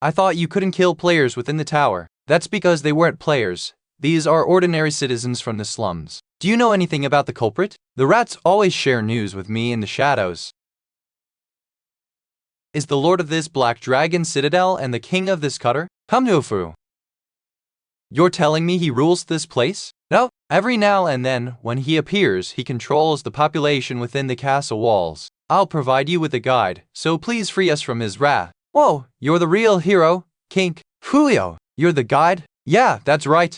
I thought you couldn't kill players within the tower. That's because they weren't players. These are ordinary citizens from the slums. Do you know anything about the culprit? The rats always share news with me in the shadows. Is the lord of this Black Dragon Citadel and the king of this cutter? Kamnufu. You're telling me he rules this place? No. Every now and then, when he appears, he controls the population within the castle walls. I'll provide you with a guide, so please free us from his wrath. Whoa, you're the real hero, Kink. Julio, you're the guide? Yeah, that's right.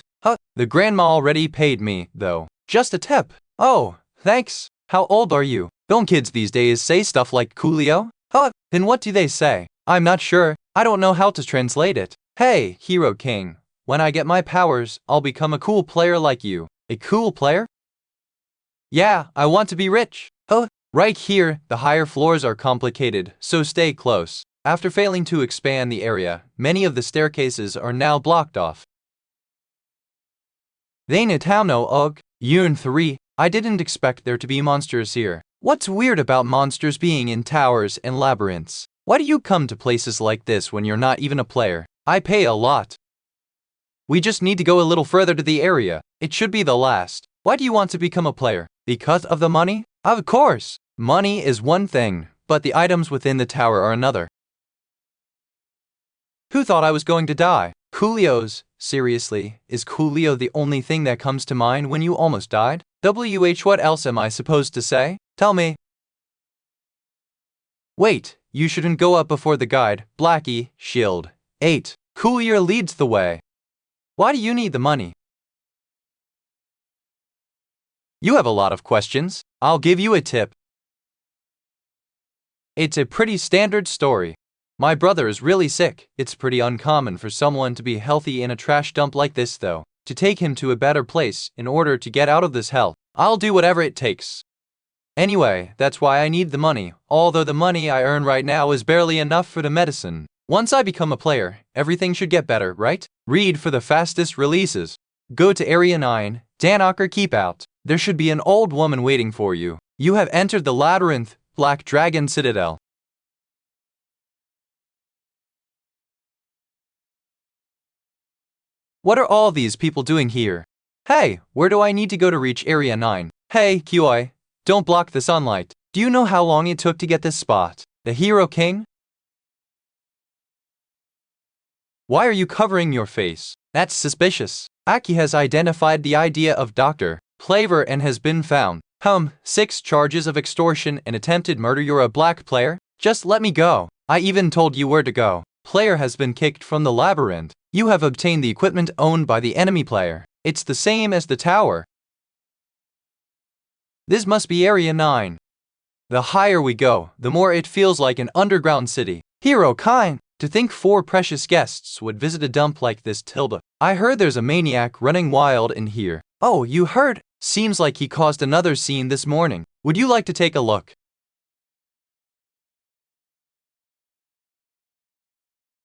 The grandma already paid me, though. Just a tip. Oh, thanks. How old are you? Don't kids these days say stuff like Coolio? Then what do they say? I'm not sure. I don't know how to translate it. Hey, Hero King. When I get my powers, I'll become a cool player like you. A cool player? Yeah, I want to be rich. Right here, the higher floors are complicated, so stay close. After failing to expand the area, many of the staircases are now blocked off. Thainatauno ugh, Yun 3, I didn't expect there to be monsters here. What's weird about monsters being in towers and labyrinths? Why do you come to places like this when you're not even a player? I pay a lot. We just need to go a little further to the area. It should be the last. Why do you want to become a player? Because of the money? Of course. Money is one thing, but the items within the tower are another. Who thought I was going to die? Coolios, seriously, is Coolio the only thing that comes to mind when you almost died? What else am I supposed to say? Tell me. Wait, you shouldn't go up before the guide, Blackie, shield. 8. Coolio leads the way. Why do you need the money? You have a lot of questions. I'll give you a tip. It's a pretty standard story. My brother is really sick. It's pretty uncommon for someone to be healthy in a trash dump like this, though. To take him to a better place in order to get out of this hell, I'll do whatever it takes. Anyway, that's why I need the money, although the money I earn right now is barely enough for the medicine. Once I become a player, everything should get better, right? Read for the fastest releases. Go to Area 9, Danocker Keep Out. There should be an old woman waiting for you. You have entered the labyrinth, Black Dragon Citadel. What are all these people doing here? Hey, where do I need to go to reach Area 9? Hey, QI, don't block the sunlight. Do you know how long it took to get this spot? The Hero King? Why are you covering your face? That's suspicious. Aki has identified the idea of Dr. Flavor and has been found. 6 charges of extortion and attempted murder. You're a black player? Just let me go. I even told you where to go. Player has been kicked from the labyrinth. You have obtained the equipment owned by the enemy player. It's the same as the tower. This must be Area 9. The higher we go, the more it feels like an underground city. Hero kind. To think 4 precious guests would visit a dump like this, Tilda. I heard there's a maniac running wild in here. Oh, you heard? Seems like he caused another scene this morning. Would you like to take a look?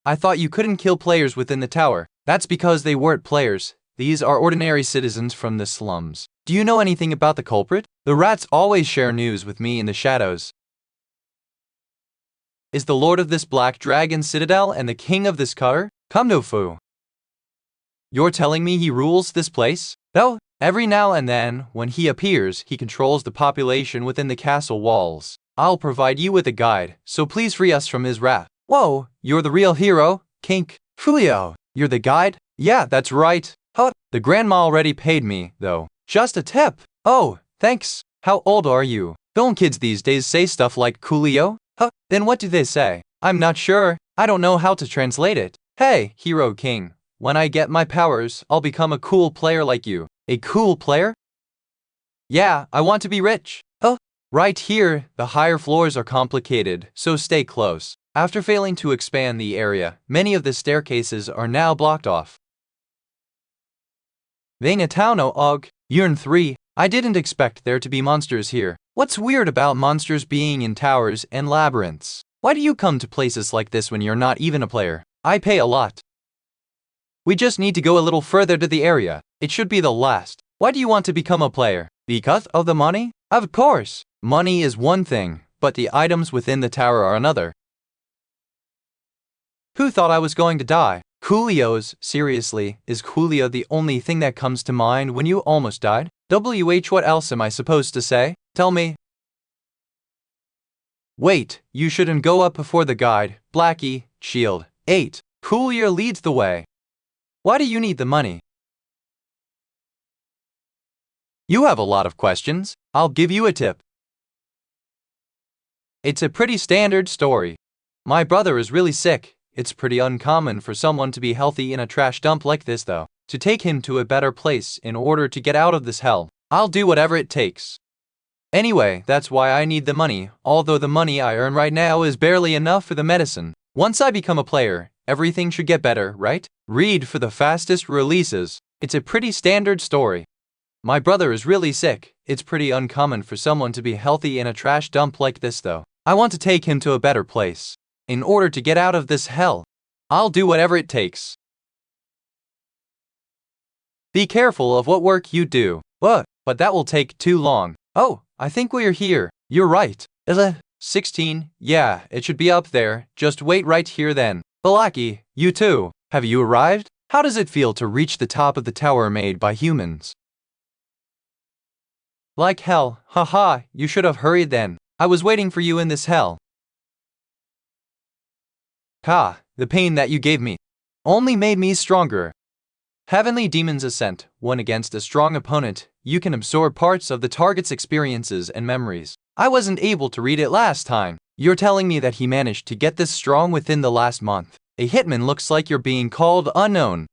I thought you couldn't kill players within the tower. That's because they weren't players. These are ordinary citizens from the slums. Do you know anything about the culprit? The rats always share news with me in the shadows. Is the lord of this Black Dragon Citadel and the king of this cutter? Come no fu. You're telling me he rules this place? No, every now and then, when he appears, he controls the population within the castle walls. I'll provide you with a guide, so please free us from his wrath. Whoa, you're the real hero, Kink. Fulio, you're the guide? Yeah, that's right. The grandma already paid me, though. Just a tip. Oh, thanks. How old are you? Don't kids these days say stuff like Coolio? Then what do they say? I'm not sure. I don't know how to translate it. Hey, Hero King. When I get my powers, I'll become a cool player like you. A cool player? Yeah, I want to be rich. Right here, the higher floors are complicated, so stay close. After failing to expand the area, many of the staircases are now blocked off. Vainatauno og, Yearn 3. I didn't expect there to be monsters here. What's weird about monsters being in towers and labyrinths? Why do you come to places like this when you're not even a player? I pay a lot. We just need to go a little further to the area. It should be the last. Why do you want to become a player? Because of the money? Of course. Money is one thing, but the items within the tower are another. Who thought I was going to die? Coolios, seriously, is Coolio the only thing that comes to mind when you almost died? What else am I supposed to say? Tell me. Wait, you shouldn't go up before the guide, Blackie, shield. 8. Coolio leads the way. Why do you need the money? You have a lot of questions. I'll give you a tip. It's a pretty standard story. My brother is really sick. It's pretty uncommon for someone to be healthy in a trash dump like this, though. To take him to a better place in order to get out of this hell, I'll do whatever it takes. Anyway, that's why I need the money, although the money I earn right now is barely enough for the medicine. Once I become a player, everything should get better, right? Read for the fastest releases. It's a pretty standard story. My brother is really sick. It's pretty uncommon for someone to be healthy in a trash dump like this, though. I want to take him to a better place. In order to get out of this hell, I'll do whatever it takes. Be careful of what work you do. But that will take too long. Oh, I think we're here. You're right. 16, yeah, it should be up there. Just wait right here then. Balaki, you too. Have you arrived? How does it feel to reach the top of the tower made by humans? Like hell, haha, you should have hurried then. I was waiting for you in this hell. The pain that you gave me. only made me stronger. Heavenly Demon's Ascent. When against a strong opponent, you can absorb parts of the target's experiences and memories. I wasn't able to read it last time. You're telling me that he managed to get this strong within the last month. A hitman looks like you're being called unknown.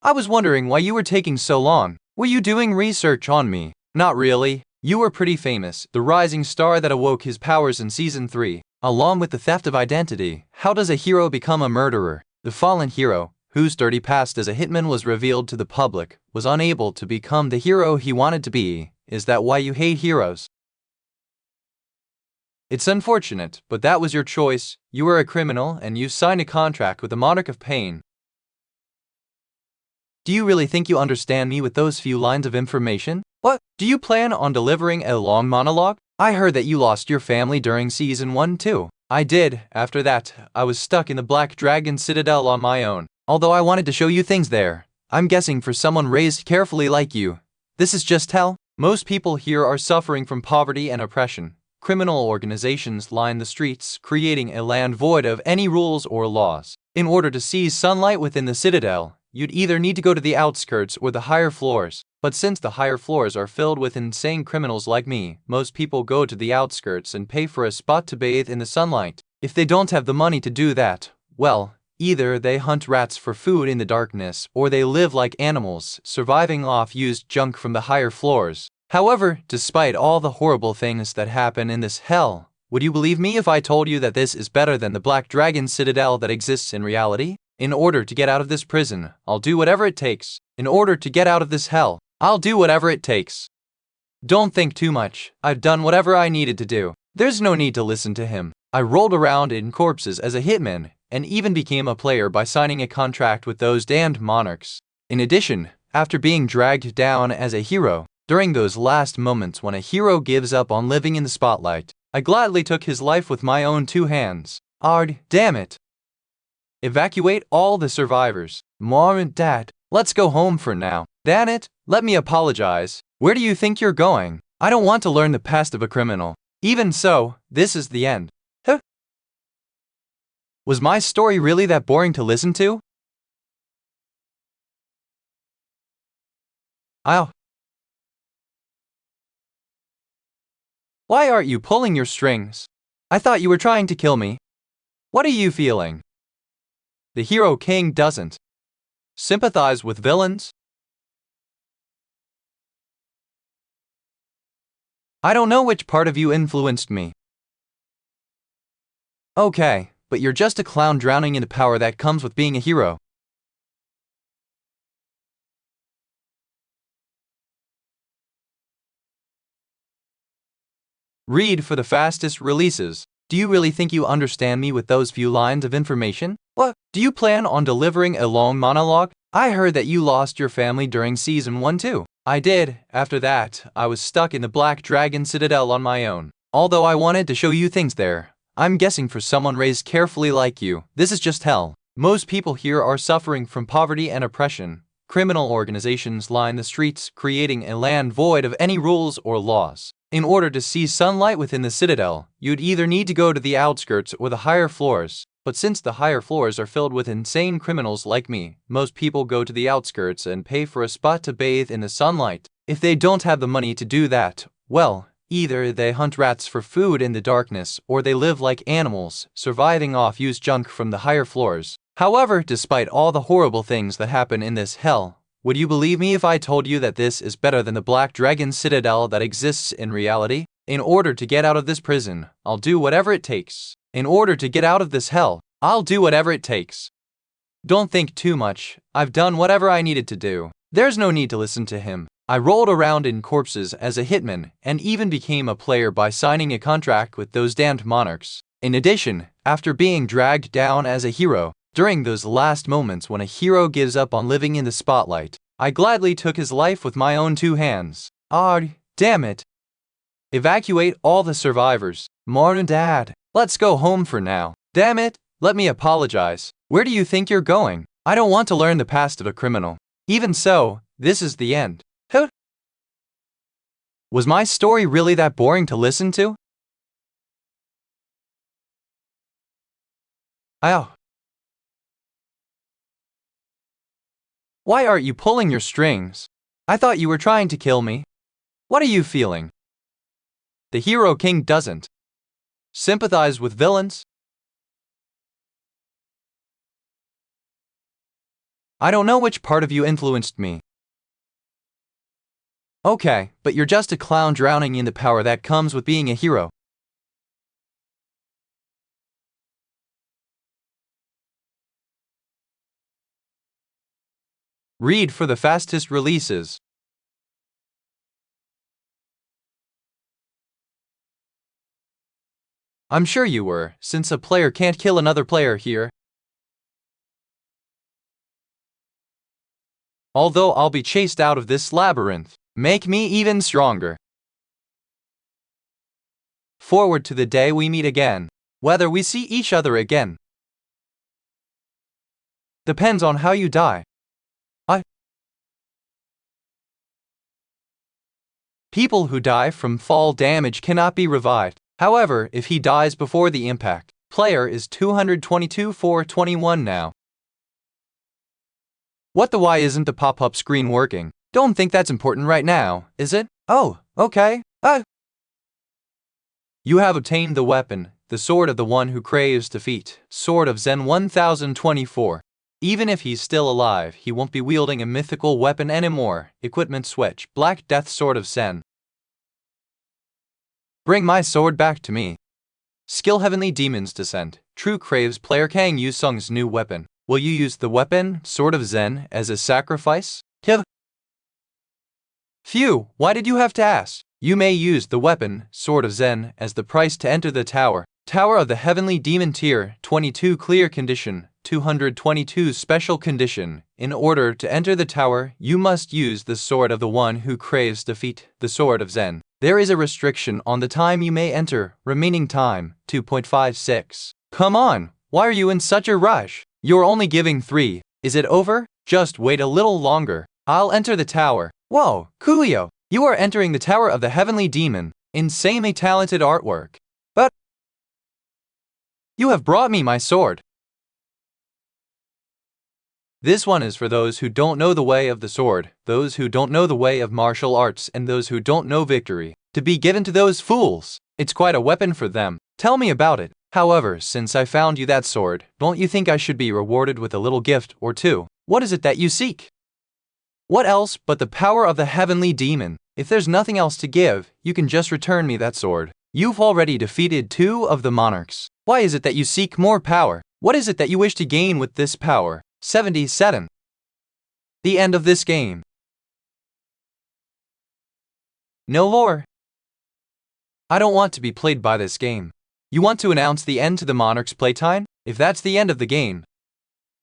I was wondering why you were taking so long. Were you doing research on me? Not really. You were pretty famous, the rising star that awoke his powers in Season 3. Along with the theft of identity, how does a hero become a murderer? The fallen hero, whose dirty past as a hitman was revealed to the public, was unable to become the hero he wanted to be. Is that why you hate heroes? It's unfortunate, but that was your choice. You were a criminal and you signed a contract with the Monarch of Pain. Do you really think you understand me with those few lines of information? What? Do you plan on delivering a long monologue? I heard that you lost your family during Season 1 too. I did. After that, I was stuck in the Black Dragon Citadel on my own. Although I wanted to show you things there. I'm guessing for someone raised carefully like you, this is just hell. Most people here are suffering from poverty and oppression. Criminal organizations line the streets, creating a land void of any rules or laws. In order to see sunlight within the citadel, you'd either need to go to the outskirts or the higher floors. But since the higher floors are filled with insane criminals like me, most people go to the outskirts and pay for a spot to bathe in the sunlight. If they don't have the money to do that, well, either they hunt rats for food in the darkness or they live like animals, surviving off used junk from the higher floors. However, despite all the horrible things that happen in this hell, would you believe me if I told you that this is better than the Black Dragon Citadel that exists in reality? In order to get out of this prison, I'll do whatever it takes. In order to get out of this hell, I'll do whatever it takes. Don't think too much. I've done whatever I needed to do. There's no need to listen to him. I rolled around in corpses as a hitman, and even became a player by signing a contract with those damned monarchs. In addition, after being dragged down as a hero, during those last moments when a hero gives up on living in the spotlight, I gladly took his life with my own 2 hands. Damn it. Evacuate all the survivors. Mom and Dad, let's go home for now. Damn it, let me apologize. Where do you think you're going? I don't want to learn the past of a criminal. Even so, this is the end. Huh? Was my story really that boring to listen to? Ow. Why aren't you pulling your strings? I thought you were trying to kill me. What are you feeling? The hero king doesn't sympathize with villains. I don't know which part of you influenced me. Okay, but you're just a clown drowning in the power that comes with being a hero. Read for the fastest releases. Do you really think you understand me with those few lines of information? What? Do you plan on delivering a long monologue? I heard that you lost your family during Season 1 too. I did. After that, I was stuck in the Black Dragon Citadel on my own. Although I wanted to show you things there. I'm guessing for someone raised carefully like you, this is just hell. Most people here are suffering from poverty and oppression. Criminal organizations line the streets, creating a land void of any rules or laws. In order to see sunlight within the citadel, you'd either need to go to the outskirts or the higher floors. But since the higher floors are filled with insane criminals like me, most people go to the outskirts and pay for a spot to bathe in the sunlight. If they don't have the money to do that, well, either they hunt rats for food in the darkness or they live like animals, surviving off used junk from the higher floors. However, despite all the horrible things that happen in this hell, would you believe me if I told you that this is better than the Black Dragon Citadel that exists in reality? In order to get out of this prison, I'll do whatever it takes. In order to get out of this hell, I'll do whatever it takes. Don't think too much. I've done whatever I needed to do. There's no need to listen to him. I rolled around in corpses as a hitman and even became a player by signing a contract with those damned monarchs. In addition, after being dragged down as a hero, during those last moments when a hero gives up on living in the spotlight, I gladly took his life with my own 2 hands. Damn it. Evacuate all the survivors. Mom and Dad, let's go home for now. Damn it, let me apologize. Where do you think you're going? I don't want to learn the past of a criminal. Even so, this is the end. Huh? Was my story really that boring to listen to? Ow. Why aren't you pulling your strings? I thought you were trying to kill me. What are you feeling? The hero king doesn't sympathize with villains. I don't know which part of you influenced me. Okay, but you're just a clown drowning in the power that comes with being a hero. Read for the fastest releases. I'm sure you were, since a player can't kill another player here. Although I'll be chased out of this labyrinth. Make me even stronger. Forward to the day we meet again. Whether we see each other again depends on how you die. People who die from fall damage cannot be revived. However, if he dies before the impact, player is 222-421 now. What the why isn't the pop-up screen working? Don't think that's important right now, is it? Oh, okay. You have obtained the weapon, the sword of the one who craves defeat, Sword of Zen 1024. Even if he's still alive, he won't be wielding a mythical weapon anymore. Equipment switch, Black Death Sword of Zen. Bring my sword back to me. Skill Heavenly Demon's Descent. True craves player Kang Yu Sung's new weapon. Will you use the weapon, Sword of Zen, as a sacrifice? Phew, why did you have to ask? You may use the weapon, Sword of Zen, as the price to enter the tower. Tower of the Heavenly Demon Tier, 22 Clear Condition, 222 Special Condition. In order to enter the tower, you must use the Sword of the One Who Craves Defeat, the Sword of Zen. There is a restriction on the time you may enter, remaining time, 2.56. Come on, why are you in such a rush? You're only giving 3. Is it over? Just wait a little longer. I'll enter the tower. Whoa, Coolio, you are entering the Tower of the Heavenly Demon. Insanely talented artwork. But you have brought me my sword. This one is for those who don't know the way of the sword, those who don't know the way of martial arts, and those who don't know victory. To be given to those fools. It's quite a weapon for them. Tell me about it. However, since I found you that sword, don't you think I should be rewarded with a little gift or two? What is it that you seek? What else but the power of the Heavenly Demon? If there's nothing else to give, you can just return me that sword. You've already defeated 2 of the monarchs. Why is it that you seek more power? What is it that you wish to gain with this power? 77. The end of this game. No lore. I don't want to be played by this game. You want to announce the end to the monarch's playtime? If that's the end of the game,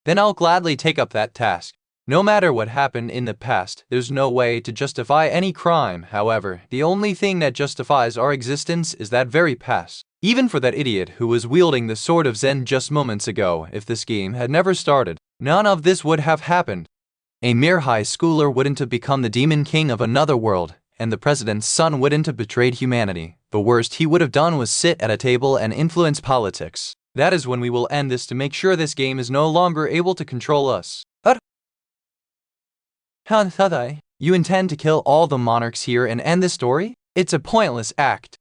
then I'll gladly take up that task. No matter what happened in the past, there's no way to justify any crime. However, the only thing that justifies our existence is that very past. Even for that idiot who was wielding the Sword of Zen just moments ago, if this game had never started, none of this would have happened. A mere high schooler wouldn't have become the demon king of another world, and the president's son wouldn't have betrayed humanity. The worst he would have done was sit at a table and influence politics. That is when we will end this to make sure this game is no longer able to control us. You intend to kill all the monarchs here and end this story? It's a pointless act.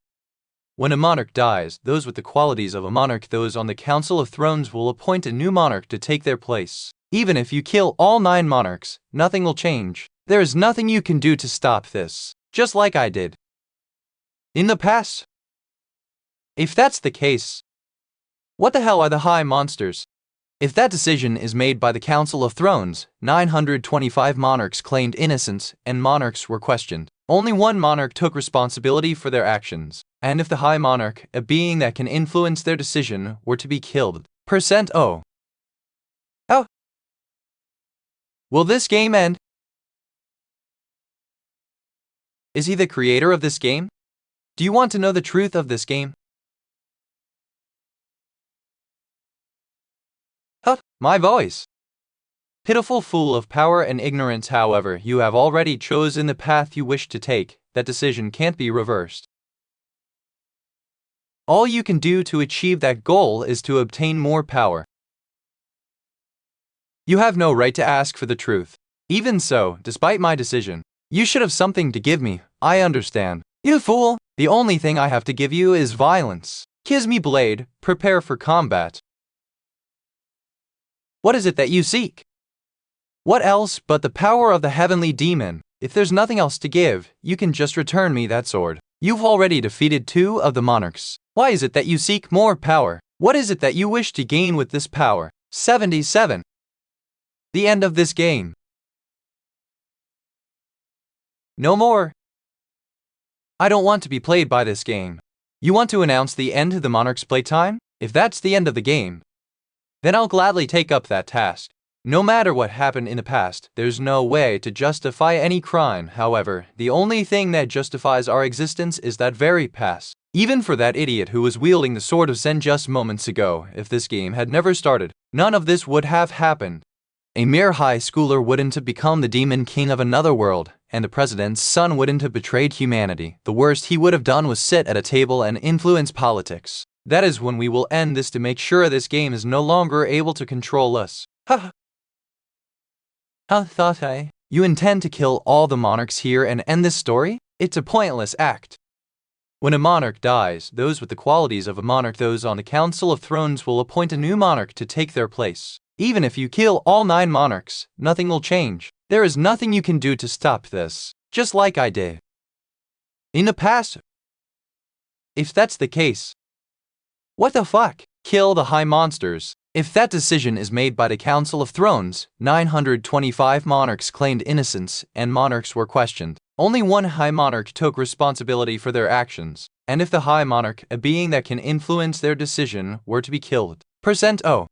When a monarch dies, those with the qualities of a monarch, those on the Council of Thrones, will appoint a new monarch to take their place. Even if you kill all 9 monarchs, nothing will change. There is nothing you can do to stop this, just like I did in the past. If that's the case, what the hell are the high monsters? If that decision is made by the Council of Thrones, 925 monarchs claimed innocence and monarchs were questioned. Only 1 monarch took responsibility for their actions. And if the High Monarch, a being that can influence their decision, were to be killed, %0. Will this game end? Is he the creator of this game? Do you want to know the truth of this game? My voice. Pitiful fool of power and ignorance. However, you have already chosen the path you wish to take. That decision can't be reversed. All you can do to achieve that goal is to obtain more power. You have no right to ask for the truth. Even so, despite my decision, you should have something to give me, I understand. You fool! The only thing I have to give you is violence. Kiss me blade, prepare for combat. What is it that you seek? What else but the power of the heavenly demon? If there's nothing else to give, you can just return me that sword. You've already defeated 2 of the monarchs. Why is it that you seek more power? What is it that you wish to gain with this power? 77. The end of this game. No more. I don't want to be played by this game. You want to announce the end of the monarch's playtime? If that's the end of the game, then I'll gladly take up that task. No matter what happened in the past, there's no way to justify any crime. However, the only thing that justifies our existence is that very past. Even for that idiot who was wielding the sword of Zen just moments ago, if this game had never started, none of this would have happened. A mere high schooler wouldn't have become the demon king of another world, and the president's son wouldn't have betrayed humanity. The worst he would have done was sit at a table and influence politics. That is when we will end this to make sure this game is no longer able to control us. Ha! How thought I? You intend to kill all the monarchs here and end this story? It's a pointless act. When a monarch dies, those with the qualities of a monarch, those on the Council of Thrones, will appoint a new monarch to take their place. Even if you kill all 9 monarchs, nothing will change. There is nothing you can do to stop this, just like I did in the past. If that's the case, what the fuck? Kill the high monsters. If that decision is made by the Council of Thrones, 925 monarchs claimed innocence and monarchs were questioned. Only 1 high monarch took responsibility for their actions, and if the high monarch, a being that can influence their decision, were to be killed, %0.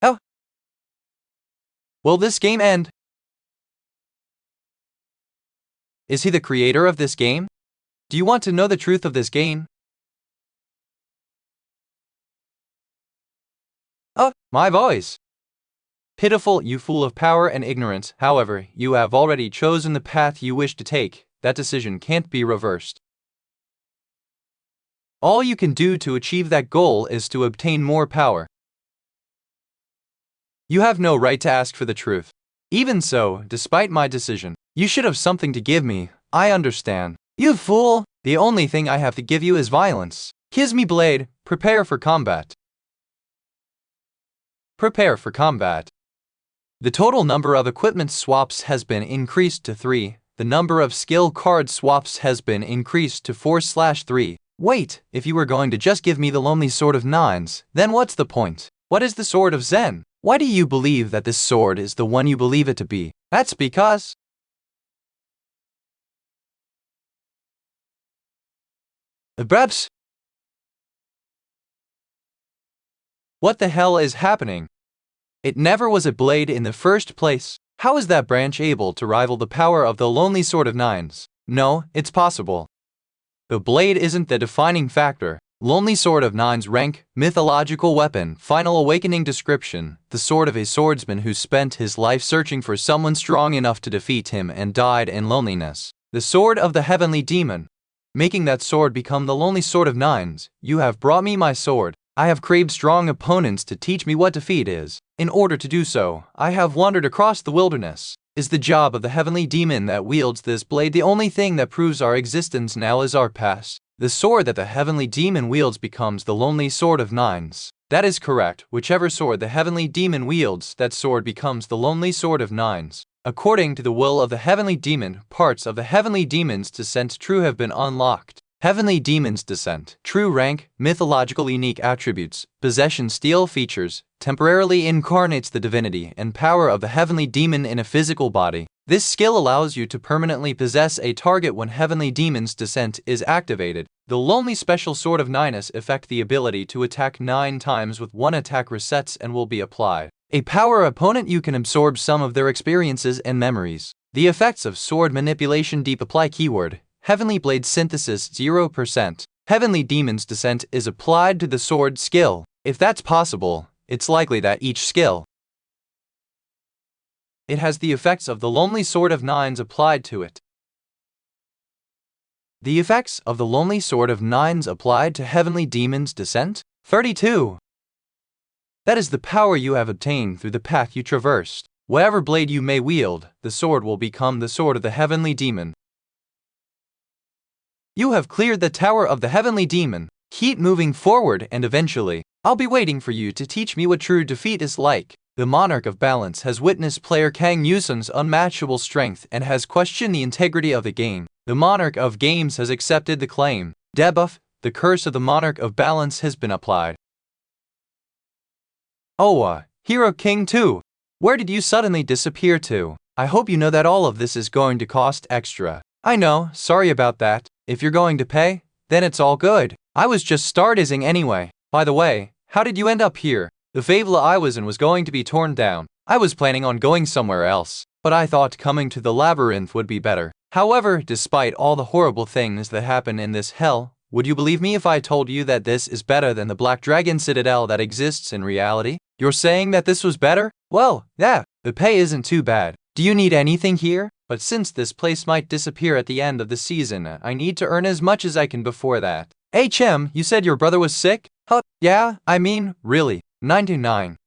Oh. Will this game end? Is he the creator of this game? Do you want to know the truth of this game? Oh, my voice! Pitiful, you fool of power and ignorance. However, you have already chosen the path you wish to take. That decision can't be reversed. All you can do to achieve that goal is to obtain more power. You have no right to ask for the truth. Even so, despite my decision, you should have something to give me, I understand. You fool! The only thing I have to give you is violence. Kiss me blade, prepare for combat. Prepare for combat. The total number of equipment swaps has been increased to 3. The number of skill card swaps has been increased to 4/3. Wait, if you were going to just give me the lonely sword of 9s, then what's the point? What is the sword of Zen? Why do you believe that this sword is the one you believe it to be? That's because Brebs. What the hell is happening? It never was a blade in the first place. How is that branch able to rival the power of the lonely sword of 9s? No, it's possible. The blade isn't the defining factor. Lonely sword of 9's rank, mythological weapon, final awakening description, the sword of a swordsman who spent his life searching for someone strong enough to defeat him and died in loneliness. The sword of the heavenly demon. Making that sword become the lonely sword of 9s. You have brought me my sword. I have craved strong opponents to teach me what defeat is. In order to do so, I have wandered across the wilderness. Is the job of the heavenly demon that wields this blade the only thing that proves our existence now is our past? The sword that the heavenly demon wields becomes the lonely sword of 9s. That is correct. Whichever sword the heavenly demon wields, that sword becomes the lonely sword of 9s. According to the will of the heavenly demon, parts of the heavenly demon's descent true have been unlocked. Heavenly Demon's Descent. True rank, mythological unique attributes, possession steel features, temporarily incarnates the divinity and power of the heavenly demon in a physical body. This skill allows you to permanently possess a target when Heavenly Demon's Descent is activated. The lonely special sword of 9s effect the ability to attack 9 times with 1 attack resets and will be applied. A power opponent you can absorb some of their experiences and memories. The effects of sword manipulation deep apply keyword. Heavenly Blade Synthesis 0%. Heavenly Demon's Descent is applied to the sword skill. If that's possible, it's likely that each skill it has the effects of the lonely sword of 9s applied to it. The effects of the lonely sword of 9s applied to Heavenly Demon's Descent? 32. That is the power you have obtained through the path you traversed. Whatever blade you may wield, the sword will become the sword of the heavenly demon. You have cleared the tower of the heavenly demon. Keep moving forward and eventually, I'll be waiting for you to teach me what true defeat is like. The Monarch of Balance has witnessed player Kang Yusun's unmatchable strength and has questioned the integrity of the game. The Monarch of Games has accepted the claim. Debuff, the curse of the Monarch of Balance has been applied. Hero King 2. Where did you suddenly disappear to? I hope you know that all of this is going to cost extra. I know, sorry about that. If you're going to pay, then it's all good. I was just stargazing anyway. By the way, how did you end up here? The favela I was in was going to be torn down. I was planning on going somewhere else, but I thought coming to the labyrinth would be better. However, despite all the horrible things that happen in this hell, would you believe me if I told you that this is better than the Black Dragon Citadel that exists in reality? You're saying that this was better? Well, yeah, the pay isn't too bad. Do you need anything here? But since this place might disappear at the end of the season, I need to earn as much as I can before that. You said your brother was sick? Huh, yeah, I mean, really. 99.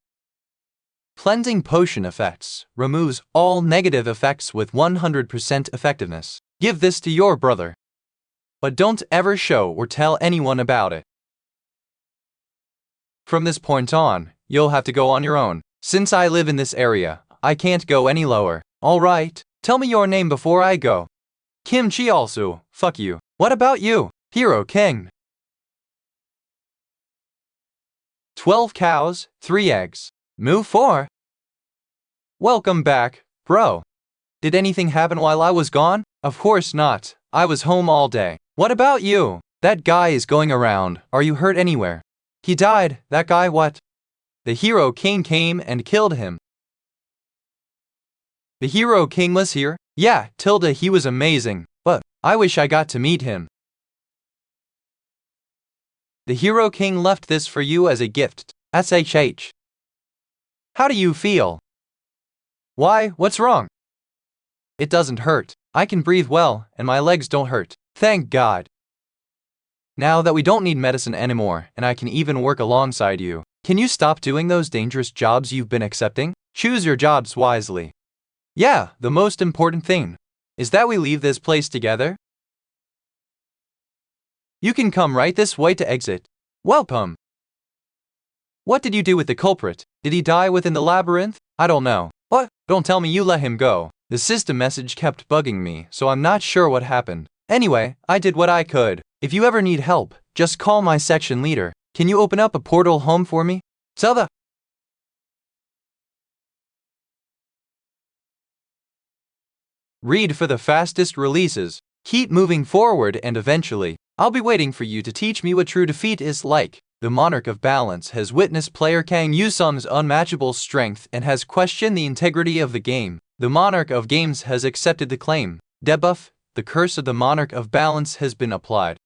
Cleansing Potion Effects removes all negative effects with 100% effectiveness. Give this to your brother. But don't ever show or tell anyone about it. From this point on, you'll have to go on your own. Since I live in this area, I can't go any lower. Alright, tell me your name before I go. Kimchi also, fuck you. What about you? Hero King. 12 cows, 3 eggs. Move 4. Welcome back, bro. Did anything happen while I was gone? Of course not. I was home all day. What about you? That guy is going around. Are you hurt anywhere? He died. That guy what? The Hero King came and killed him. The Hero King was here? Yeah, he was amazing. But I wish I got to meet him. The Hero King left this for you as a gift. SHH. How do you feel? Why, what's wrong? It doesn't hurt. I can breathe well, and my legs don't hurt. Thank God. Now that we don't need medicine anymore, and I can even work alongside you, can you stop doing those dangerous jobs you've been accepting? Choose your jobs wisely. Yeah, the most important thing is that we leave this place together. You can come right this way to exit. Welcome. What did you do with the culprit? Did he die within the labyrinth? I don't know. What? Don't tell me you let him go. The system message kept bugging me, so I'm not sure what happened. Anyway, I did what I could. If you ever need help, just call my section leader. Can you open up a portal home for me? Zelda. Read for the fastest releases. Keep moving forward and eventually, I'll be waiting for you to teach me what true defeat is like. The Monarch of Balance has witnessed player Kang Yusun's unmatchable strength and has questioned the integrity of the game. The Monarch of Games has accepted the claim. Debuff, the curse of the Monarch of Balance has been applied.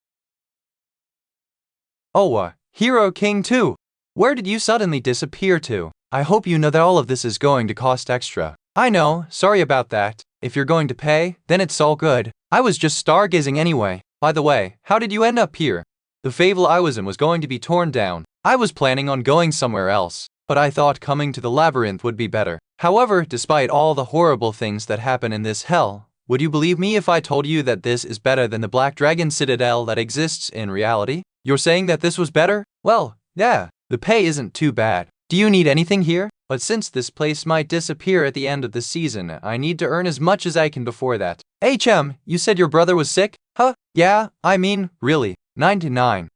Hero King 2. Where did you suddenly disappear to? I hope you know that all of this is going to cost extra. I know, sorry about that. If you're going to pay, then it's all good. I was just stargazing anyway. By the way, how did you end up here? The favela I was in was going to be torn down. I was planning on going somewhere else, but I thought coming to the labyrinth would be better. However, despite all the horrible things that happen in this hell, would you believe me if I told you that this is better than the Black Dragon Citadel that exists in reality? You're saying that this was better? Well, yeah, the pay isn't too bad. Do you need anything here? But since this place might disappear at the end of the season, I need to earn as much as I can before that. You said your brother was sick? Huh? Yeah, I mean, really. 99.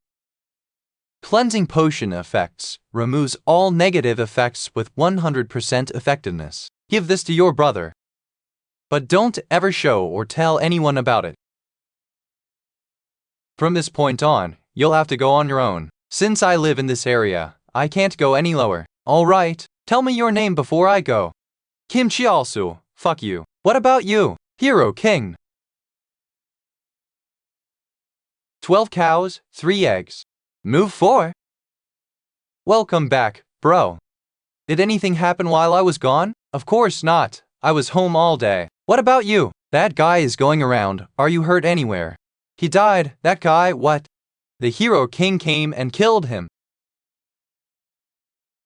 Cleansing Potion Effects removes all negative effects with 100% effectiveness. Give this to your brother. But don't ever show or tell anyone about it. From this point on, you'll have to go on your own. Since I live in this area, I can't go any lower. Alright, tell me your name before I go. Kimchi also, fuck you. What about you? Hero King. 12 cows, 3 eggs. Move 4. Welcome back, bro. Did anything happen while I was gone? Of course not. I was home all day. What about you? That guy is going around. Are you hurt anywhere? He died. That guy, what? The Hero King came and killed him.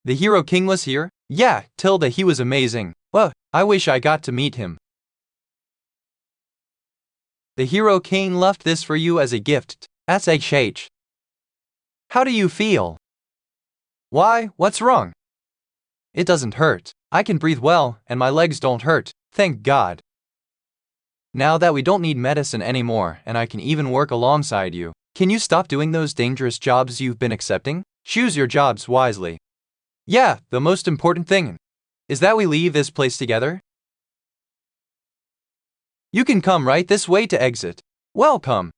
The Hero King was here? Yeah, he was amazing. Well, I wish I got to meet him. The hero king left this for you as a gift. SHH. How do you feel? Why, what's wrong? It doesn't hurt. I can breathe well, and my legs don't hurt, thank God. Now that we don't need medicine anymore, and I can even work alongside you, can you stop doing those dangerous jobs you've been accepting? Choose your jobs wisely. Yeah, the most important thing is that we leave this place together. You can come right this way to exit. Welcome.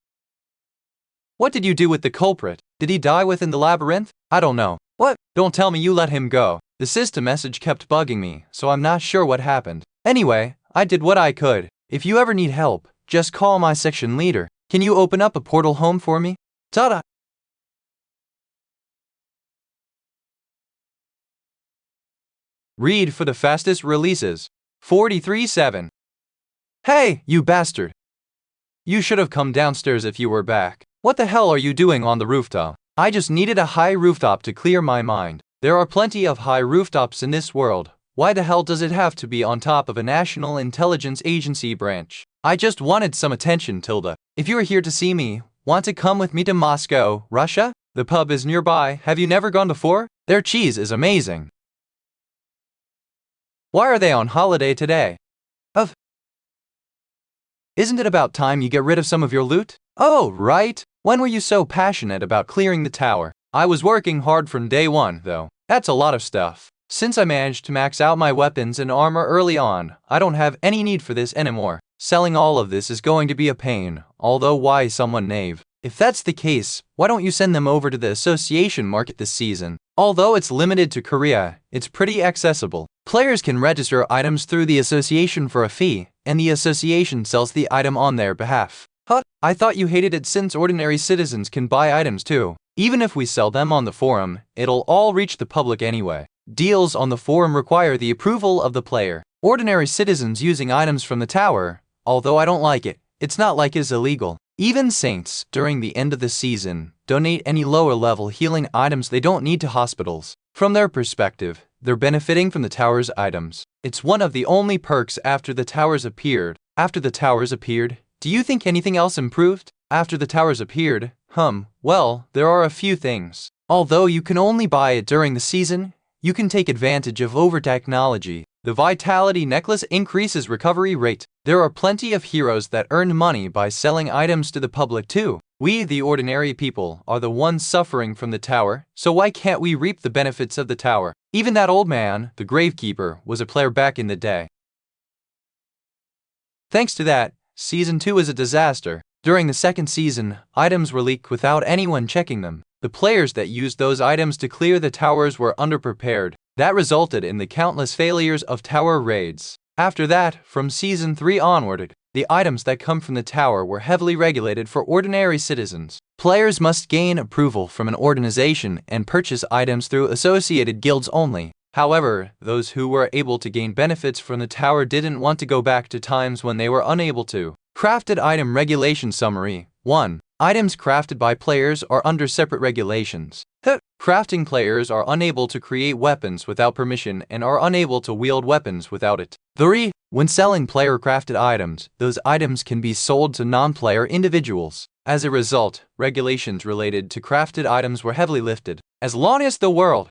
What did you do with the culprit? Did he die within the labyrinth? I don't know. What? Don't tell me you let him go. The system message kept bugging me, so I'm not sure what happened. Anyway, I did what I could. If you ever need help, just call my section leader. Can you open up a portal home for me? Ta-da! Read for the fastest releases. 43-7. Hey, you bastard! You should have come downstairs if you were back. What the hell are you doing on the rooftop? I just needed a high rooftop to clear my mind. There are plenty of high rooftops in this world. Why the hell does it have to be on top of a national intelligence agency branch? I just wanted some attention, Tilda. If you are here to see me, want to come with me to Moscow, Russia? The pub is nearby. Have you never gone before? Their cheese is amazing. Why are they on holiday today? Isn't it about time you get rid of some of your loot? Oh, right. When were you so passionate about clearing the tower? I was working hard from day one, though. That's a lot of stuff. Since I managed to max out my weapons and armor early on, I don't have any need for this anymore. Selling all of this is going to be a pain, although why someone knave? If that's the case, why don't you send them over to the association market this season? Although it's limited to Korea, it's pretty accessible. Players can register items through the association for a fee, and the association sells the item on their behalf. Huh? I thought you hated it since ordinary citizens can buy items too. Even if we sell them on the forum, it'll all reach the public anyway. Deals on the forum require the approval of the player. Ordinary citizens using items from the tower, although I don't like it, it's not like it's illegal. Even saints, during the end of the season, donate any lower-level healing items they don't need to hospitals. From their perspective, they're benefiting from the tower's items. It's one of the only perks after the towers appeared. After the towers appeared, do you think anything else improved? After the towers appeared, well, there are a few things. Although you can only buy it during the season, you can take advantage of over-technology. The Vitality Necklace increases recovery rate. There are plenty of heroes that earn money by selling items to the public too. We, the ordinary people, are the ones suffering from the tower, so why can't we reap the benefits of the tower? Even that old man, the Gravekeeper, was a player back in the day. Thanks to that, Season 2 is a disaster. During the second season, items were leaked without anyone checking them. The players that used those items to clear the towers were underprepared. That resulted in the countless failures of tower raids. After that, from Season 3 onward, the items that come from the tower were heavily regulated for ordinary citizens. Players must gain approval from an organization and purchase items through associated guilds only. However, those who were able to gain benefits from the tower didn't want to go back to times when they were unable to. Crafted Item Regulation Summary 1. Items crafted by players are under separate regulations. Crafting players are unable to create weapons without permission and are unable to wield weapons without it. 3. When selling player-crafted items, those items can be sold to non-player individuals. As a result, regulations related to crafted items were heavily lifted. As long as the world...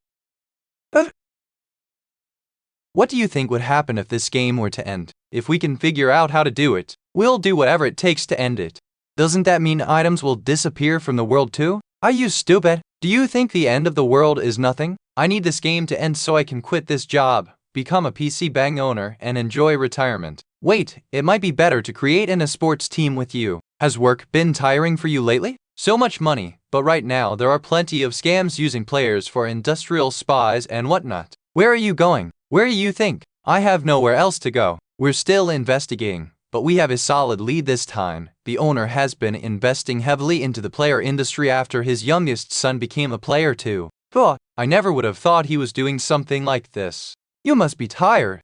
What do you think would happen if this game were to end? If we can figure out how to do it, we'll do whatever it takes to end it. Doesn't that mean items will disappear from the world too? Are you stupid? Do you think the end of the world is nothing? I need this game to end so I can quit this job, become a PC bang owner, and enjoy retirement. Wait, it might be better to create an esports team with you. Has work been tiring for you lately? So much money, but right now there are plenty of scams using players for industrial spies and whatnot. Where are you going? Where do you think? I have nowhere else to go. We're still investigating, but we have a solid lead this time. The owner has been investing heavily into the player industry after his youngest son became a player too. But I never would have thought he was doing something like this. You must be tired.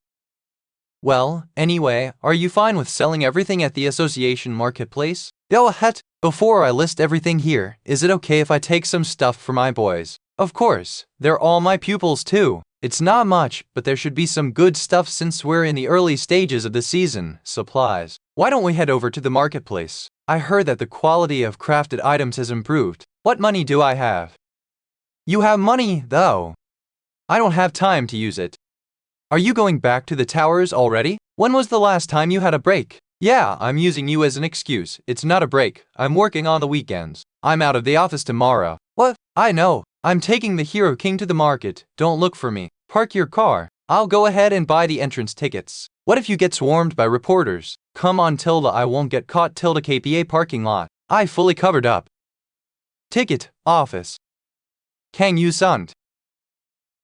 Well, anyway, are you fine with selling everything at the association marketplace? Go ahead. Before I list everything here, is it okay if I take some stuff for my boys? Of course, they're all my pupils too. It's not much, but there should be some good stuff since we're in the early stages of the season. Supplies. Why don't we head over to the marketplace? I heard that the quality of crafted items has improved. What money do I have? You have money, though. I don't have time to use it. Are you going back to the towers already? When was the last time you had a break? Yeah, I'm using you as an excuse. It's not a break. I'm working on the weekends. I'm out of the office tomorrow. What? I know. I'm taking the Hero King to the market. Don't look for me. Park your car. I'll go ahead and buy the entrance tickets. What if you get swarmed by reporters? Come on, Tilda, I won't get caught. Tilda, KPA parking lot. I fully covered up. Ticket, office. Kang Yu-sun.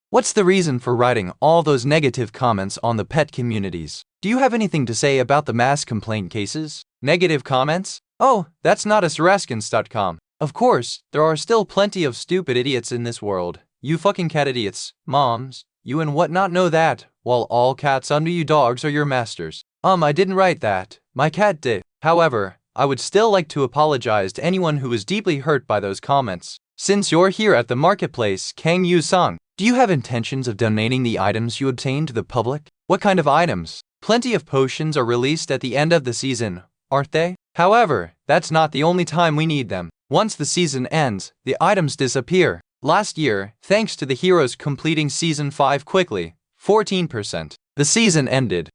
What's the reason for writing all those negative comments on the pet communities? Do you have anything to say about the mass complaint cases? Negative comments? Oh, that's not Saraskins.com. Of course, there are still plenty of stupid idiots in this world. You fucking cat idiots, moms, you and whatnot know that, while all cats under you dogs are your masters. I didn't write that. My cat did. However, I would still like to apologize to anyone who was deeply hurt by those comments. Since you're here at the marketplace, Kang Yu-sung, do you have intentions of donating the items you obtain to the public? What kind of items? Plenty of potions are released at the end of the season, aren't they? However, that's not the only time we need them. Once the season ends, the items disappear. Last year, thanks to the heroes completing Season 5 quickly, 14%, the season ended.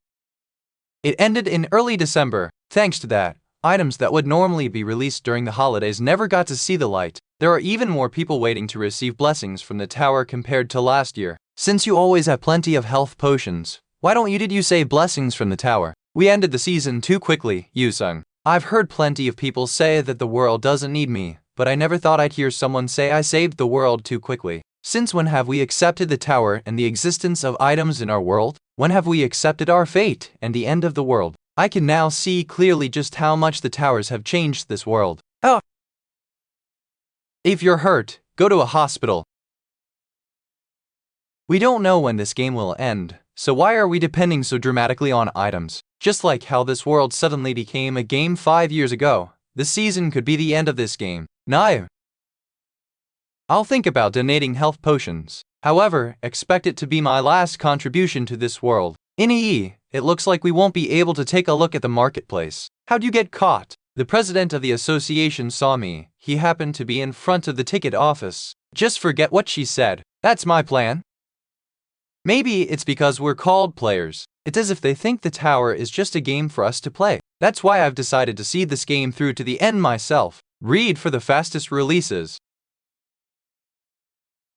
It ended in early December. Thanks to that, items that would normally be released during the holidays never got to see the light. There are even more people waiting to receive blessings from the tower compared to last year. Since you always have plenty of health potions, why don't you say blessings from the tower? We ended the season too quickly, Yu-sung. I've heard plenty of people say that the world doesn't need me, but I never thought I'd hear someone say I saved the world too quickly. Since when have we accepted the tower and the existence of items in our world? When have we accepted our fate and the end of the world? I can now see clearly just how much the towers have changed this world. Oh! If you're hurt, go to a hospital. We don't know when this game will end, so why are we depending so dramatically on items? Just like how this world suddenly became a game 5 years ago, this season could be the end of this game. No. I'll think about donating health potions. However, expect it to be my last contribution to this world. It looks like we won't be able to take a look at the marketplace. How'd you get caught? The president of the association saw me. He happened to be in front of the ticket office. Just forget what she said. That's my plan. Maybe it's because we're called players. It's as if they think the tower is just a game for us to play. That's why I've decided to see this game through to the end myself. Read for the fastest releases.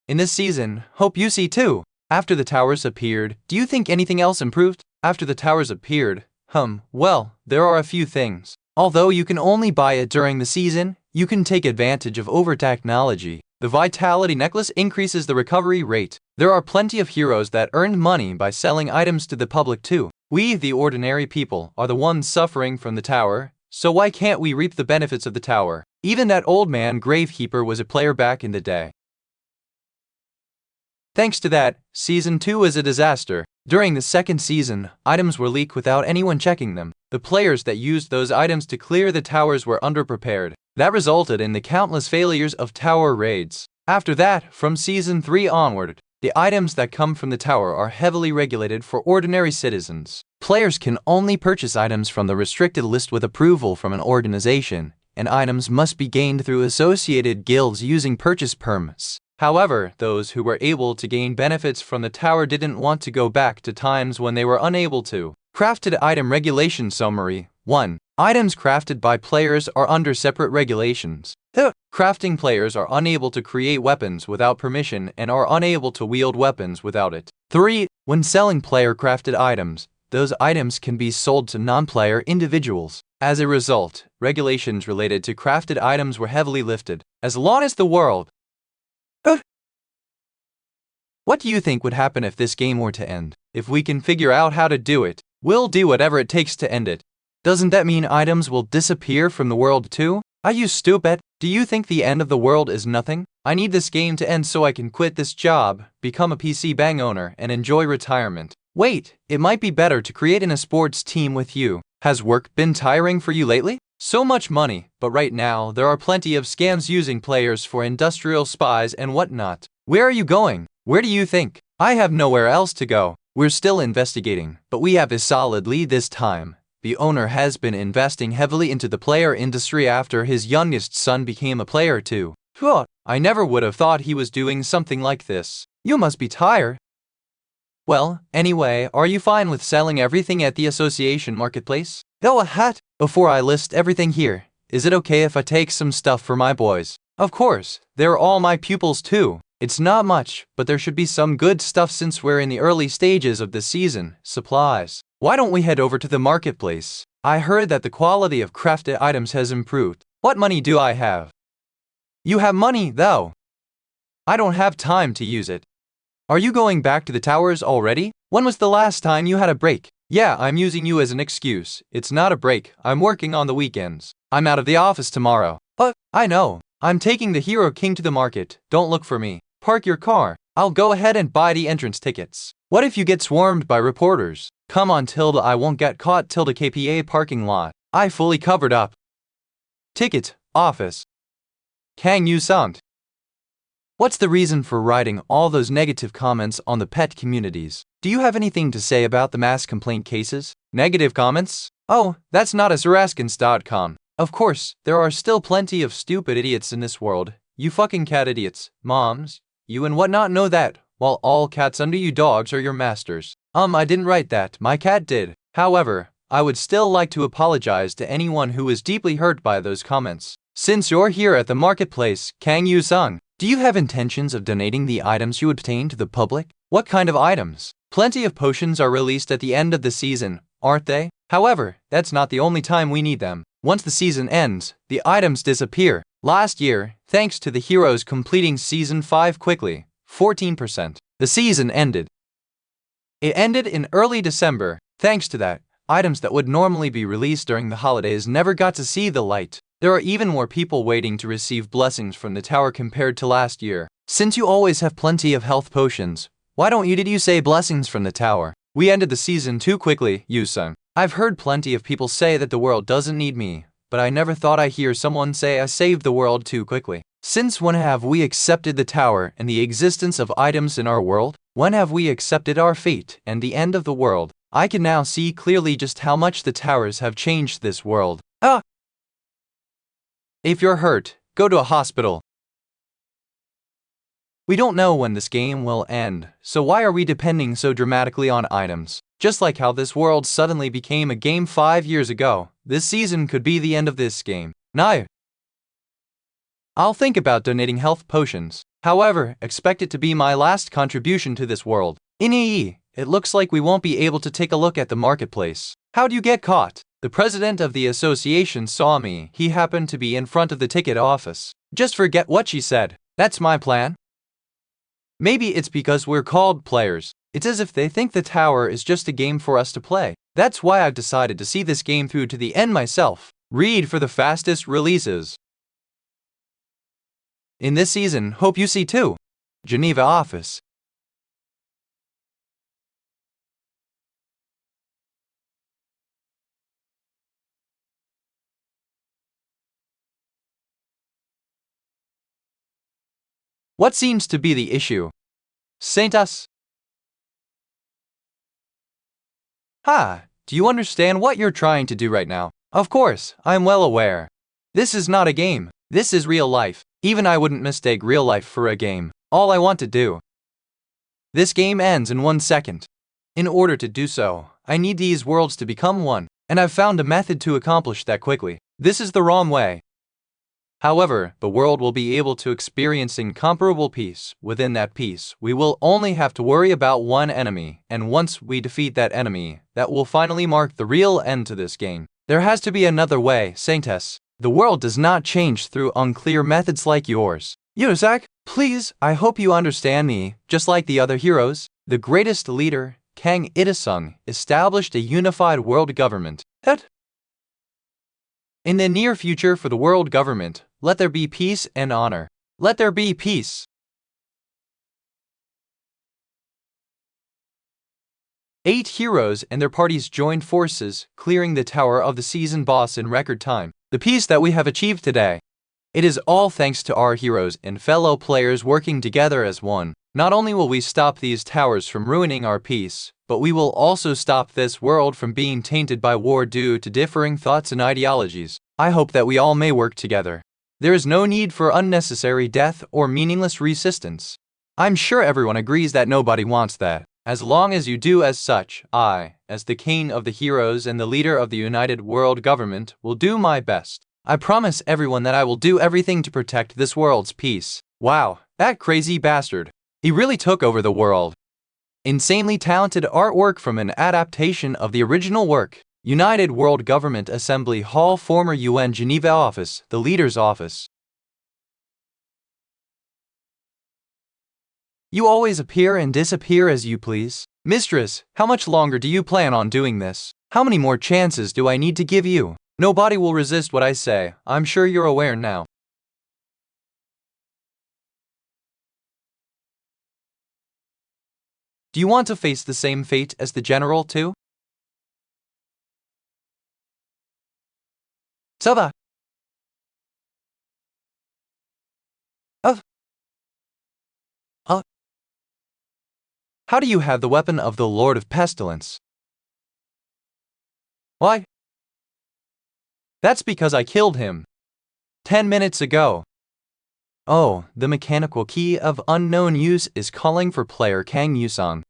In this season, hope you see too. After the towers appeared, do you think anything else improved? After the towers appeared, well, there are a few things. Although you can only buy it during the season, you can take advantage of over technology. The Vitality Necklace increases the recovery rate. There are plenty of heroes that earned money by selling items to the public too. We, the ordinary people, are the ones suffering from the tower, so why can't we reap the benefits of the tower? Even that old man Gravekeeper was a player back in the day. Thanks to that, Season 2 is a disaster. During the second season, items were leaked without anyone checking them. The players that used those items to clear the towers were underprepared. That resulted in the countless failures of tower raids. After that, from Season 3 onward, the items that come from the tower are heavily regulated for ordinary citizens. Players can only purchase items from the restricted list with approval from an organization, and items must be gained through associated guilds using purchase permits. However, those who were able to gain benefits from the tower didn't want to go back to times when they were unable to. Crafted Item Regulation Summary 1. Items crafted by players are under separate regulations. Crafting players are unable to create weapons without permission and are unable to wield weapons without it. 3. When selling player-crafted items, those items can be sold to non-player individuals. As a result, regulations related to crafted items were heavily lifted. As long as the world... What do you think would happen if this game were to end? If we can figure out how to do it, we'll do whatever it takes to end it. Doesn't that mean items will disappear from the world too? Are you stupid? Do you think the end of the world is nothing? I need this game to end so I can quit this job, become a PC bang owner, and enjoy retirement. Wait, it might be better to create an esports team with you. Has work been tiring for you lately? So much money, but right now there are plenty of scams using players for industrial spies and whatnot. Where are you going? Where do you think? I have nowhere else to go. We're still investigating, but we have a solid lead this time. The owner has been investing heavily into the player industry after his youngest son became a player too. Phew, I never would have thought he was doing something like this. You must be tired. Well, anyway, are you fine with selling everything at the association marketplace? Go ahead. Before I list everything here, is it okay if I take some stuff for my boys? Of course, they're all my pupils too. It's not much, but there should be some good stuff since we're in the early stages of the season. Supplies. Why don't we head over to the marketplace? I heard that the quality of crafted items has improved. What money do I have? You have money, though. I don't have time to use it. Are you going back to the towers already? When was the last time you had a break? Yeah, I'm using you as an excuse. It's not a break. I'm working on the weekends. I'm out of the office tomorrow. But I know. I'm taking the Hero King to the market. Don't look for me. Park your car. I'll go ahead and buy the entrance tickets. What if you get swarmed by reporters? Come on, Tilda, I won't get caught. Tilda KPA parking lot. I fully covered up. Ticket, office. Kang Yu-sung. What's the reason for writing all those negative comments on the pet communities? Do you have anything to say about the mass complaint cases? Negative comments? Oh, that's not a Zaraskins.com. Of course, there are still plenty of stupid idiots in this world. You fucking cat idiots. Moms, you and whatnot know that, while all cats under you dogs are your masters. I didn't write that, my cat did. However, I would still like to apologize to anyone who was deeply hurt by those comments. Since you're here at the marketplace, Kang Yu-sung, do you have intentions of donating the items you obtain to the public? What kind of items? Plenty of potions are released at the end of the season, aren't they? However, that's not the only time we need them. Once the season ends, the items disappear. Last year, thanks to the heroes completing Season 5 quickly, 14%, the season ended. It ended in early December. Thanks to that, items that would normally be released during the holidays never got to see the light. There are even more people waiting to receive blessings from the tower compared to last year. Since you always have plenty of health potions, why don't you say blessings from the tower? We ended the season too quickly, Yu-sung. I've heard plenty of people say that the world doesn't need me, but I never thought I'd hear someone say I saved the world too quickly. Since when have we accepted the tower and the existence of items in our world? When have we accepted our fate and the end of the world? I can now see clearly just how much the towers have changed this world. If you're hurt, go to a hospital. We don't know when this game will end, so why are we depending so dramatically on items? Just like how this world suddenly became a game 5 years ago, this season could be the end of this game. No. I'll think about donating health potions. However, expect it to be my last contribution to this world. It looks like we won't be able to take a look at the marketplace. How'd you get caught? The president of the association saw me. He happened to be in front of the ticket office. Just forget what she said. That's my plan. Maybe it's because we're called players. It's as if they think the tower is just a game for us to play. That's why I've decided to see this game through to the end myself. Read for the fastest releases. In this season, hope you see too. Geneva office. What seems to be the issue? Saint us. Do you understand what you're trying to do right now? Of course, I'm well aware. This is not a game. This is real life. Even I wouldn't mistake real life for a game. All I want to do. This game ends in 1 second. In order to do so, I need these worlds to become one, and I've found a method to accomplish that quickly. This is the wrong way. However, the world will be able to experience incomparable peace. Within that peace, we will only have to worry about one enemy, and once we defeat that enemy, that will finally mark the real end to this game. There has to be another way, Saintess. The world does not change through unclear methods like yours. Yusak, please, I hope you understand me. Just like the other heroes, the greatest leader, Kang Il-sung, established a unified world government. In the near future for the world government, let there be peace and honor. Let there be peace. 8 heroes and their parties joined forces, clearing the tower of the season boss in record time. The peace that we have achieved today. It is all thanks to our heroes and fellow players working together as one. Not only will we stop these towers from ruining our peace, but we will also stop this world from being tainted by war due to differing thoughts and ideologies. I hope that we all may work together. There is no need for unnecessary death or meaningless resistance. I'm sure everyone agrees that nobody wants that. As long as you do as such, I, as the king of the heroes and the leader of the United World Government, will do my best. I promise everyone that I will do everything to protect this world's peace. Wow, that crazy bastard. He really took over the world. Insanely talented artwork from an adaptation of the original work. United World Government Assembly Hall, former UN Geneva office, the leader's office. You always appear and disappear as you please. Mistress, how much longer do you plan on doing this? How many more chances do I need to give you? Nobody will resist what I say. I'm sure you're aware now. Do you want to face the same fate as the general too? Saba. How do you have the weapon of the Lord of Pestilence? Why? That's because I killed him 10 minutes ago. Oh, the mechanical key of unknown use is calling for player Kang Yusan.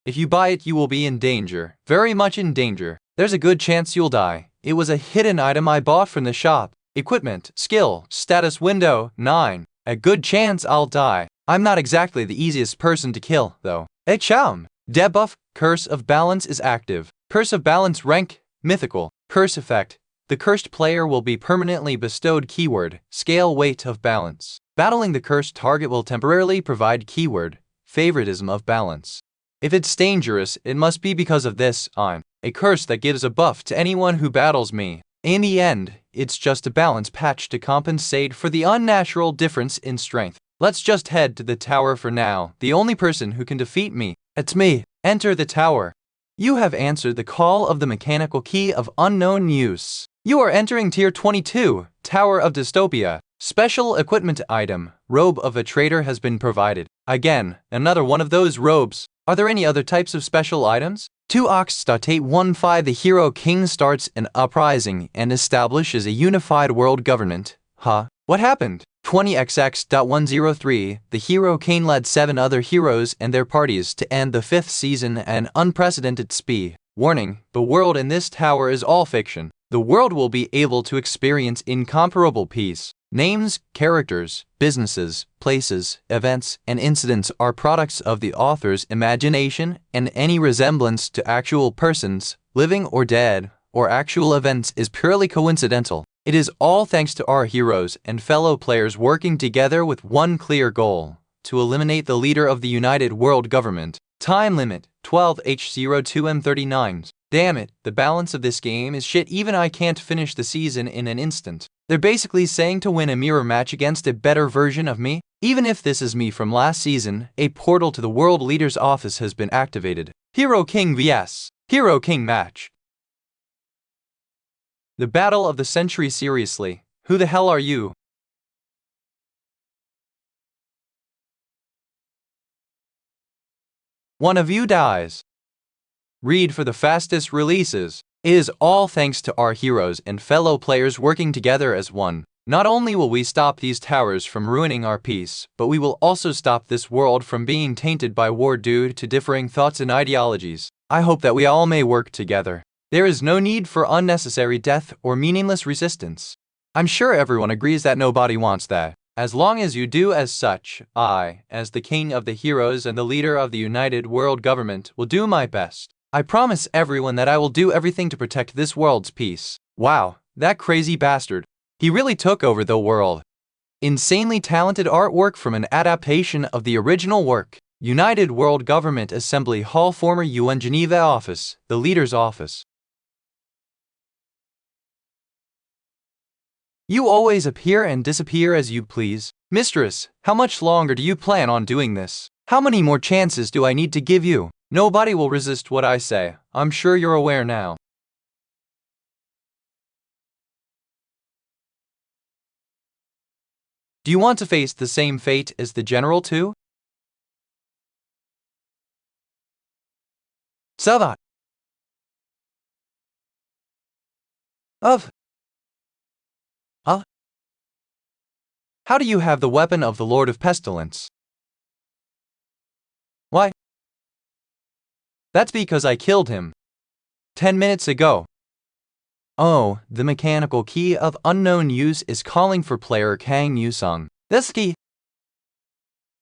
If you buy it, you will be in danger, very much in danger. There's a good chance you'll die. It was a hidden item I bought from the shop. Equipment, skill, status window, 9. A good chance I'll die. I'm not exactly the easiest person to kill, though. Cham. Debuff, Curse of Balance is active. Curse of Balance rank, mythical. Curse effect. The cursed player will be permanently bestowed keyword, scale weight of balance. Battling the cursed target will temporarily provide keyword, favoritism of balance. If it's dangerous, it must be because of this. I'm a curse that gives a buff to anyone who battles me. In the end, it's just a balance patch to compensate for the unnatural difference in strength. Let's just head to the tower for now. The only person who can defeat me, it's me. Enter the tower. You have answered the call of the mechanical key of unknown use. You are entering Tier 22, Tower of Dystopia. Special equipment item, Robe of a Traitor has been provided. Again, another one of those robes. Are there any other types of special items? 2ox.815 The Hero King starts an uprising and establishes a unified world government. Huh? What happened? 20xx.103 The Hero King led 7 other heroes and their parties to end the 5th season at an unprecedented speed. Warning, the world in this tower is all fiction. The world will be able to experience incomparable peace. Names, characters, businesses, places, events, and incidents are products of the author's imagination, and any resemblance to actual persons, living or dead, or actual events is purely coincidental. It is all thanks to our heroes and fellow players working together with one clear goal: to eliminate the leader of the United World Government. Time limit, 12H02M39. Damn it, the balance of this game is shit. Even I can't finish the season in an instant. They're basically saying to win a mirror match against a better version of me. Even if this is me from last season, a portal to the World Leader's office has been activated. Hero King vs. Hero King match. The battle of the century. Seriously, who the hell are you? One of you dies. Read for the fastest releases. It is all thanks to our heroes and fellow players working together as one. Not only will we stop these towers from ruining our peace, but we will also stop this world from being tainted by war due to differing thoughts and ideologies. I hope that we all may work together. There is no need for unnecessary death or meaningless resistance. I'm sure everyone agrees that nobody wants that. As long as you do as such, I, as the king of the heroes and the leader of the United World Government, will do my best. I promise everyone that I will do everything to protect this world's peace. Wow, that crazy bastard. He really took over the world. Insanely talented artwork from an adaptation of the original work. United World Government Assembly Hall, former UN Geneva office, the leader's office. You always appear and disappear as you please. Mistress, how much longer do you plan on doing this? How many more chances do I need to give you? Nobody will resist what I say. I'm sure you're aware now. Do you want to face the same fate as the general too? Savat. Of. How do you have the weapon of the Lord of Pestilence? Why? That's because I killed him 10 minutes ago. Oh, the mechanical key of unknown use is calling for player Kang Yusung. This key.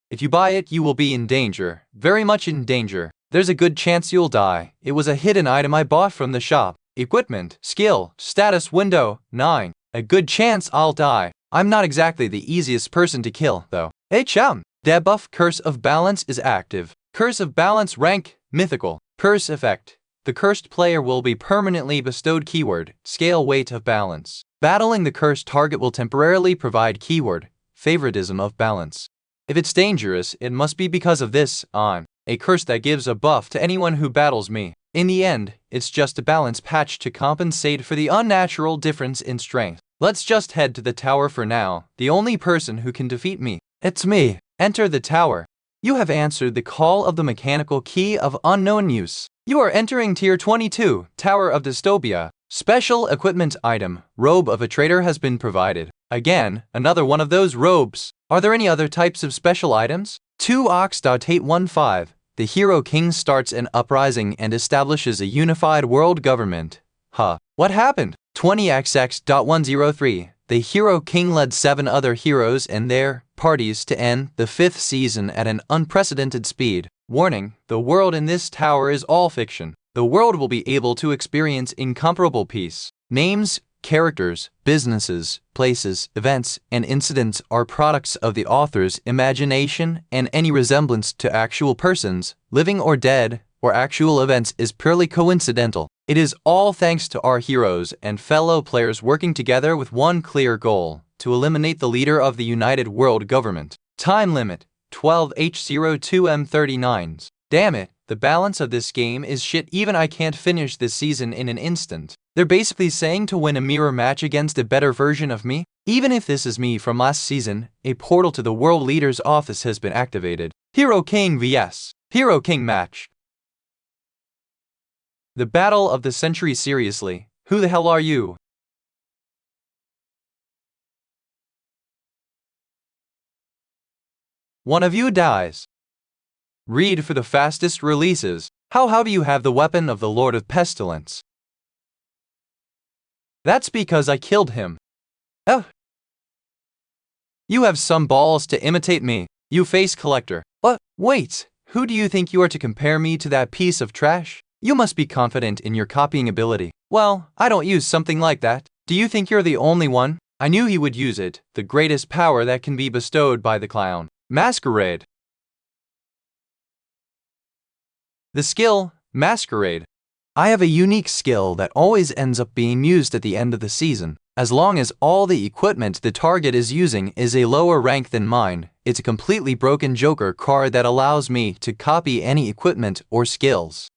If you buy it, you will be in danger, very much in danger. There's a good chance you'll die. It was a hidden item I bought from the shop. Equipment, skill, status window, 9. A good chance I'll die. I'm not exactly the easiest person to kill, though. HM. Debuff Curse of Balance is active. Curse of Balance rank, mythical. Curse effect. The cursed player will be permanently bestowed keyword, scale weight of balance. Battling the cursed target will temporarily provide keyword, favoritism of balance. If it's dangerous, it must be because of this, on. A curse that gives a buff to anyone who battles me. In the end, it's just a balance patch to compensate for the unnatural difference in strength. Let's just head to the tower for now. The only person who can defeat me. It's me. Enter the tower. You have answered the call of the mechanical key of unknown use. You are entering Tier 22, Tower of Dystopia. Special equipment item, Robe of a Traitor has been provided. Again, another one of those robes. Are there any other types of special items? 2ox.815. The Hero King starts an uprising and establishes a unified world government. What happened? 20xx.103. The Hero King led 7 other heroes and their parties to end the 5th season at an unprecedented speed. Warning, the world in this tower is all fiction. The world will be able to experience incomparable peace. Names, characters, businesses, places, events, and incidents are products of the author's imagination, and any resemblance to actual persons, living or dead, or actual events is purely coincidental. It is all thanks to our heroes and fellow players working together with one clear goal, to eliminate the leader of the United World Government. Time limit, 12H02M39s. Damn it, the balance of this game is shit. Even I can't finish this season in an instant. They're basically saying to win a mirror match against a better version of me. Even if this is me from last season, a portal to the world leader's office has been activated. Hero King vs. Hero King match. The battle of the century. Seriously, who the hell are you? One of you dies. Read for the fastest releases. How do you have the weapon of the Lord of Pestilence? That's because I killed him. Oh. You have some balls to imitate me, you face collector. What? Wait, who do you think you are to compare me to that piece of trash? You must be confident in your copying ability. Well, I don't use something like that. Do you think you're the only one? I knew he would use it, the greatest power that can be bestowed by the clown. Masquerade. The skill, Masquerade. I have a unique skill that always ends up being used at the end of the season. As long as all the equipment the target is using is a lower rank than mine, it's a completely broken Joker card that allows me to copy any equipment or skills.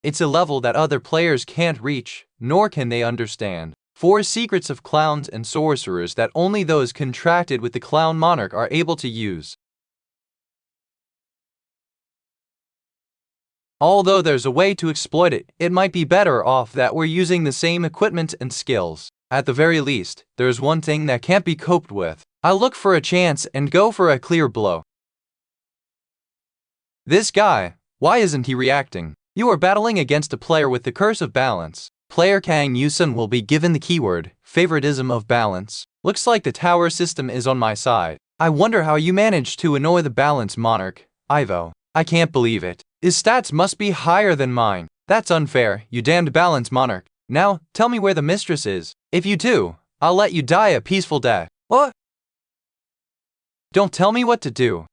It's a level that other players can't reach, nor can they understand. 4 secrets of clowns and sorcerers that only those contracted with the Clown Monarch are able to use. Although there's a way to exploit it, it might be better off that we're using the same equipment and skills. At the very least, there's one thing that can't be coped with. I'll look for a chance and go for a clear blow. This guy, why isn't he reacting? You are battling against a player with the Curse of Balance. Player Kang Yusun will be given the keyword, favoritism of balance. Looks like the tower system is on my side. I wonder how you managed to annoy the Balance Monarch, Ivo. I can't believe it. His stats must be higher than mine. That's unfair, you damned Balance Monarch. Now, tell me where the mistress is. If you do, I'll let you die a peaceful death. What? Don't tell me what to do.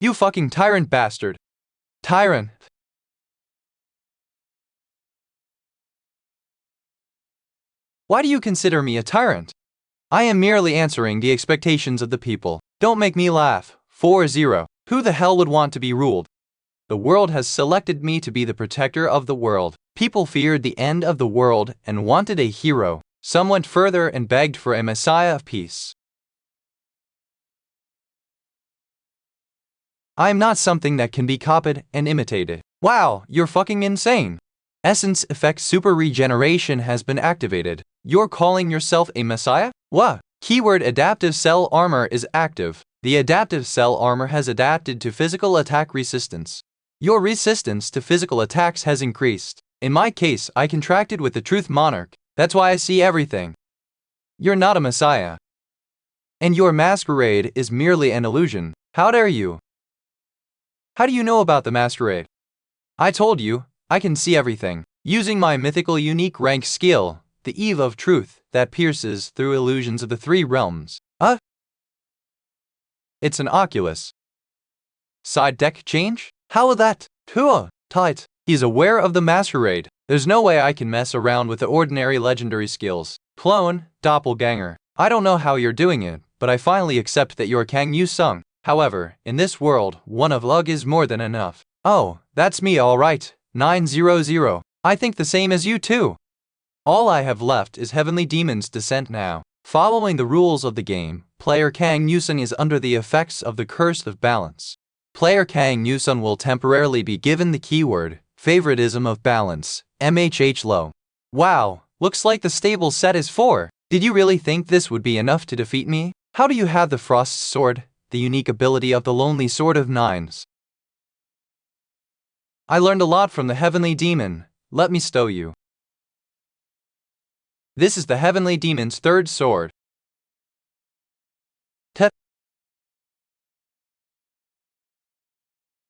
You fucking tyrant bastard. Tyrant. Why do you consider me a tyrant? I am merely answering the expectations of the people. Don't make me laugh. 4-0. Who the hell would want to be ruled? The world has selected me to be the protector of the world. People feared the end of the world and wanted a hero. Some went further and begged for a Messiah of peace. I am not something that can be copied and imitated. Wow, you're fucking insane. Essence Effect Super Regeneration has been activated. You're calling yourself a Messiah? What? Keyword Adaptive Cell Armor is active. The Adaptive Cell Armor has adapted to physical attack resistance. Your resistance to physical attacks has increased. In my case, I contracted with the Truth Monarch. That's why I see everything. You're not a Messiah. And your masquerade is merely an illusion. How dare you? How do you know about the masquerade? I told you, I can see everything. Using my mythical unique rank skill, the Eve of Truth, that pierces through illusions of the three realms. It's an Oculus. Side deck change? How will that? Tight. He's aware of the masquerade. There's no way I can mess around with the ordinary legendary skills. Clone, doppelganger. I don't know how you're doing it, but I finally accept that you're Kang Yu-sung. However, in this world, one of luck is more than enough. Oh, that's me alright. 900. I think the same as you too. All I have left is Heavenly Demon's Descent now. Following the rules of the game, player Kang Yu-sung is under the effects of the Curse of Balance. Player Kang Yu-sung will temporarily be given the keyword, Favoritism of Balance, MHH low. Wow, looks like the stable set is 4. Did you really think this would be enough to defeat me? How do you have the Frost Sword, the unique ability of the Lonely Sword of Nines? I learned a lot from the Heavenly Demon. Let me stow you. This is the Heavenly Demon's third sword.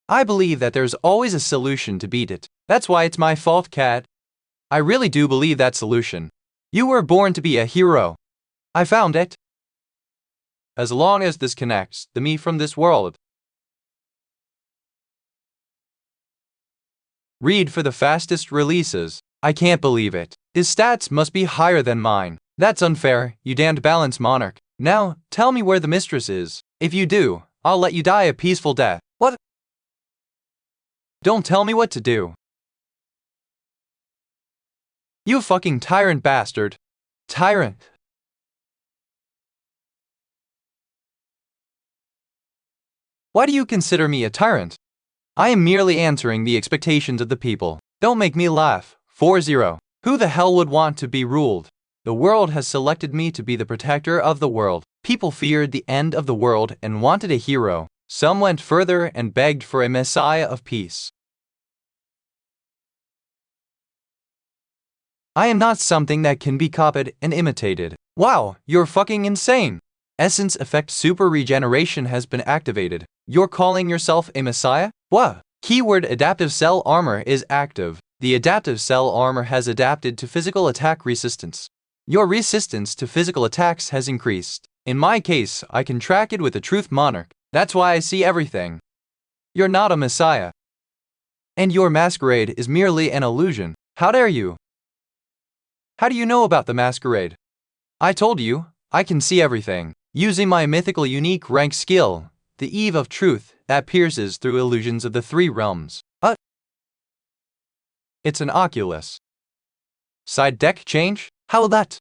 I believe that there's always a solution to beat it. That's why it's my fault, cat. I really do believe that solution. You were born to be a hero. I found it. As long as this connects the me from this world. Read for the fastest releases. I can't believe it. His stats must be higher than mine. That's unfair, you damned balance monarch. Now, tell me where the mistress is. If you do, I'll let you die a peaceful death. What? Don't tell me what to do. You fucking tyrant bastard. Tyrant. Why do you consider me a tyrant? I am merely answering the expectations of the people. Don't make me laugh. 40. Who the hell would want to be ruled? The world has selected me to be the protector of the world. People feared the end of the world and wanted a hero. Some went further and begged for a Messiah of peace. I am not something that can be copied and imitated. Wow, you're fucking insane. Essence Effect Super Regeneration has been activated. You're calling yourself a Messiah? What? Keyword Adaptive Cell Armor is active. The Adaptive Cell Armor has adapted to physical attack resistance. Your resistance to physical attacks has increased. In my case, I contracted with the Truth Monarch. That's why I see everything. You're not a Messiah. And your masquerade is merely an illusion. How dare you? How do you know about the masquerade? I told you, I can see everything. Using my mythical unique rank skill, the Eve of Truth, that pierces through illusions of the three realms. It's an Oculus. Side deck change? How will that?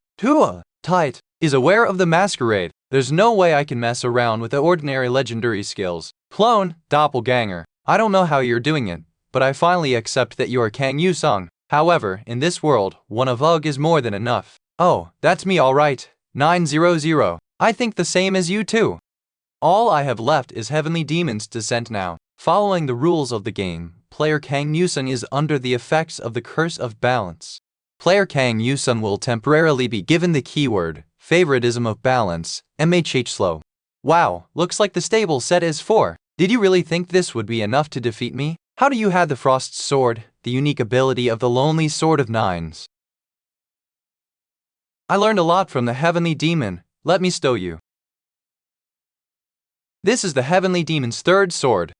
Tight. Is aware of the masquerade. There's no way I can mess around with the ordinary legendary skills. Clone, doppelganger. I don't know how you're doing it, but I finally accept that you are Kang Yu-sung. However, in this world, one of Ugh is more than enough. Oh, that's me alright. 900. I think the same as you too. All I have left is Heavenly Demon's Descent now. Following the rules of the game, player Kang Yu-sung is under the effects of the Curse of Balance. Player Kang Yu-sung will temporarily be given the keyword, Favoritism of Balance, MHH slow. Wow, looks like the stable set is 4. Did you really think this would be enough to defeat me? How do you have the Frost Sword, the unique ability of the Lonely Sword of Nines? I learned a lot from the Heavenly Demon. Let me stow you. This is the Heavenly Demon's third sword.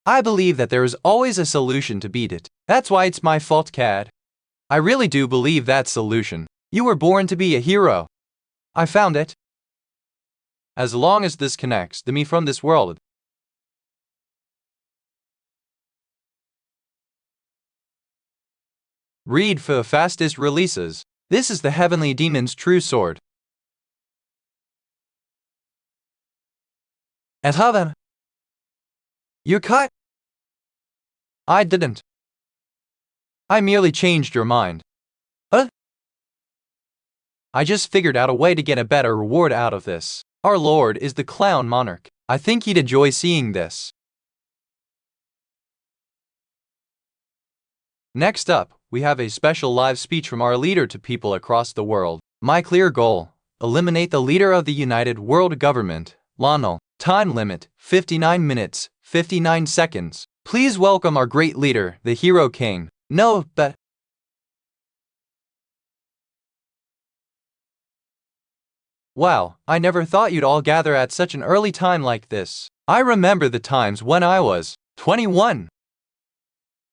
I believe that there is always a solution to beat it. That's why it's my fault, cat. I really do believe that solution. You were born to be a hero. I found it. As long as this connects the me from this world. Read for the fastest releases. This is the Heavenly Demon's true sword. At heaven. You cut? I didn't. I merely changed your mind. I just figured out a way to get a better reward out of this. Our lord is the clown monarch. I think he'd enjoy seeing this. Next up, we have a special live speech from our leader to people across the world. My clear goal: eliminate the leader of the United World Government, Lionel. Time limit, 59 minutes, 59 seconds. Please welcome our great leader, the Hero King. No, but... Wow, I never thought you'd all gather at such an early time like this. I remember the times when I was 21.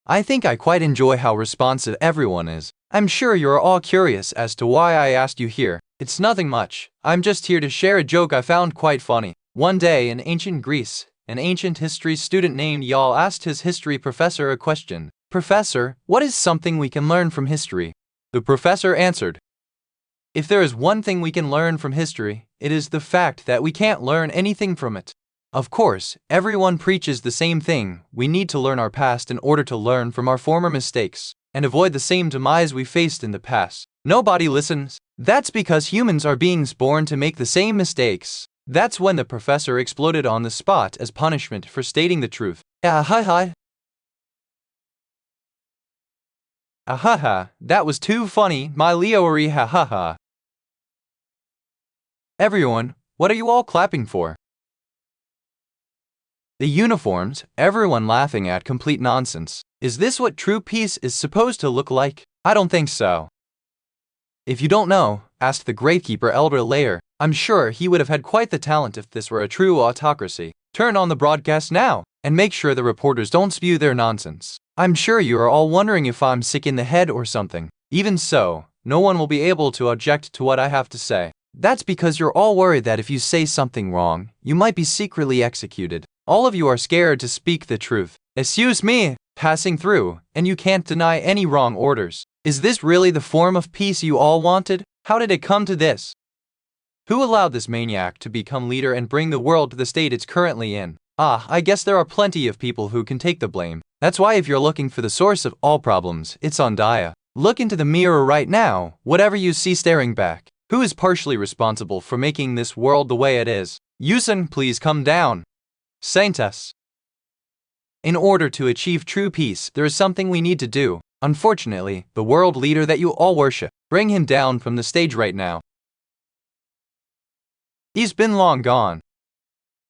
I think I quite enjoy how responsive everyone is. I'm sure you're all curious as to why I asked you here. It's nothing much. I'm just here to share a joke I found quite funny. One day in ancient Greece, an ancient history student named Yal asked his history professor a question. Professor, what is something we can learn from history? The professor answered, if there is one thing we can learn from history, it is the fact that we can't learn anything from it. Of course, everyone preaches the same thing. We need to learn our past in order to learn from our former mistakes and avoid the same demise we faced in the past. Nobody listens. That's because humans are beings born to make the same mistakes. That's when the professor exploded on the spot as punishment for stating the truth. Ahaha, that was too funny, my Leory, hahaha. Everyone, what are you all clapping for? The uniforms, everyone laughing at complete nonsense. Is this what true peace is supposed to look like? I don't think so. If you don't know, ask the Gravekeeper Elder Layer. I'm sure he would have had quite the talent if this were a true autocracy. Turn on the broadcast now, and make sure the reporters don't spew their nonsense. I'm sure you are all wondering if I'm sick in the head or something. Even so, no one will be able to object to what I have to say. That's because you're all worried that if you say something wrong, you might be secretly executed. All of you are scared to speak the truth. Excuse me, passing through, and you can't deny any wrong orders. Is this really the form of peace you all wanted? How did it come to this? Who allowed this maniac to become leader and bring the world to the state it's currently in? I guess there are plenty of people who can take the blame. That's why if you're looking for the source of all problems, it's on Dia. Look into the mirror right now, whatever you see staring back. Who is partially responsible for making this world the way it is? Yusun, please come down. Saintess. In order to achieve true peace, there is something we need to do. Unfortunately, the world leader that you all worship, bring him down from the stage right now. He's been long gone.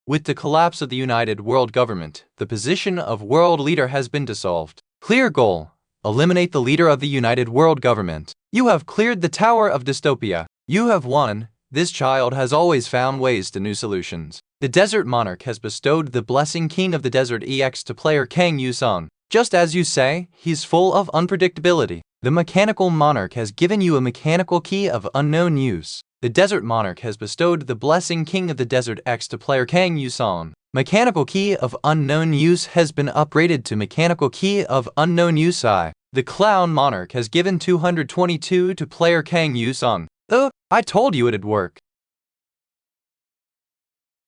With the collapse of the United World Government, the position of world leader has been dissolved. Clear goal: eliminate the leader of the United World Government. You have cleared the Tower of Dystopia. You have won. This child has always found ways to new solutions. The Desert Monarch has bestowed the Blessing King of the Desert EX to player Kang Yusong. Just as you say, he's full of unpredictability. The Mechanical Monarch has given you a mechanical key of unknown use. The Desert Monarch has bestowed the Blessing King of the Desert X to player Kang Yusong. Mechanical Key of Unknown Use has been upgraded to Mechanical Key of Unknown Use I. The Clown Monarch has given 222 to player Kang Yusong. I told you it'd work.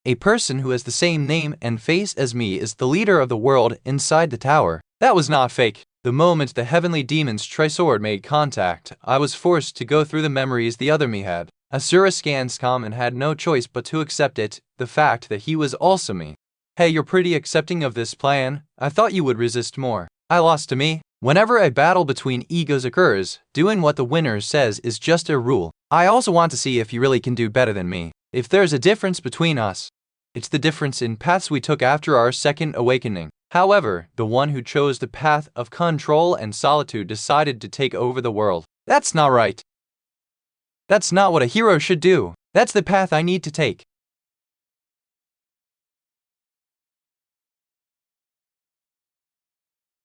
A person who has the same name and face as me is the leader of the world inside the tower. That was not fake. The moment the Heavenly Demon's Trisword made contact, I was forced to go through the memories the other me had. Asura scans come and had no choice but to accept it, the fact that he was also me. Hey, you're pretty accepting of this plan. I thought you would resist more. I lost to me. Whenever a battle between egos occurs, doing what the winner says is just a rule. I also want to see if you really can do better than me. If there's a difference between us, it's the difference in paths we took after our second awakening. However, the one who chose the path of control and solitude decided to take over the world. That's not right. That's not what a hero should do. That's the path I need to take.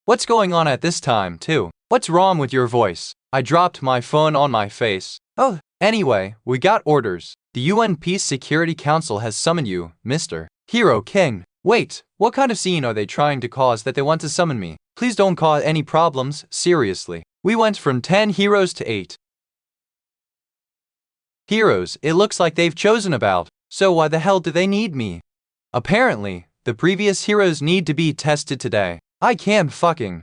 What's going on at this time, too? What's wrong with your voice? I dropped my phone on my face. Oh, anyway, we got orders. The UN Peace Security Council has summoned you, Mr. Hero King. Wait, what kind of scene are they trying to cause that they want to summon me? Please don't cause any problems, seriously. We went from 10 heroes to 8 heroes. It looks like they've chosen about, so why the hell do they need me? Apparently, the previous heroes need to be tested today. I can't fucking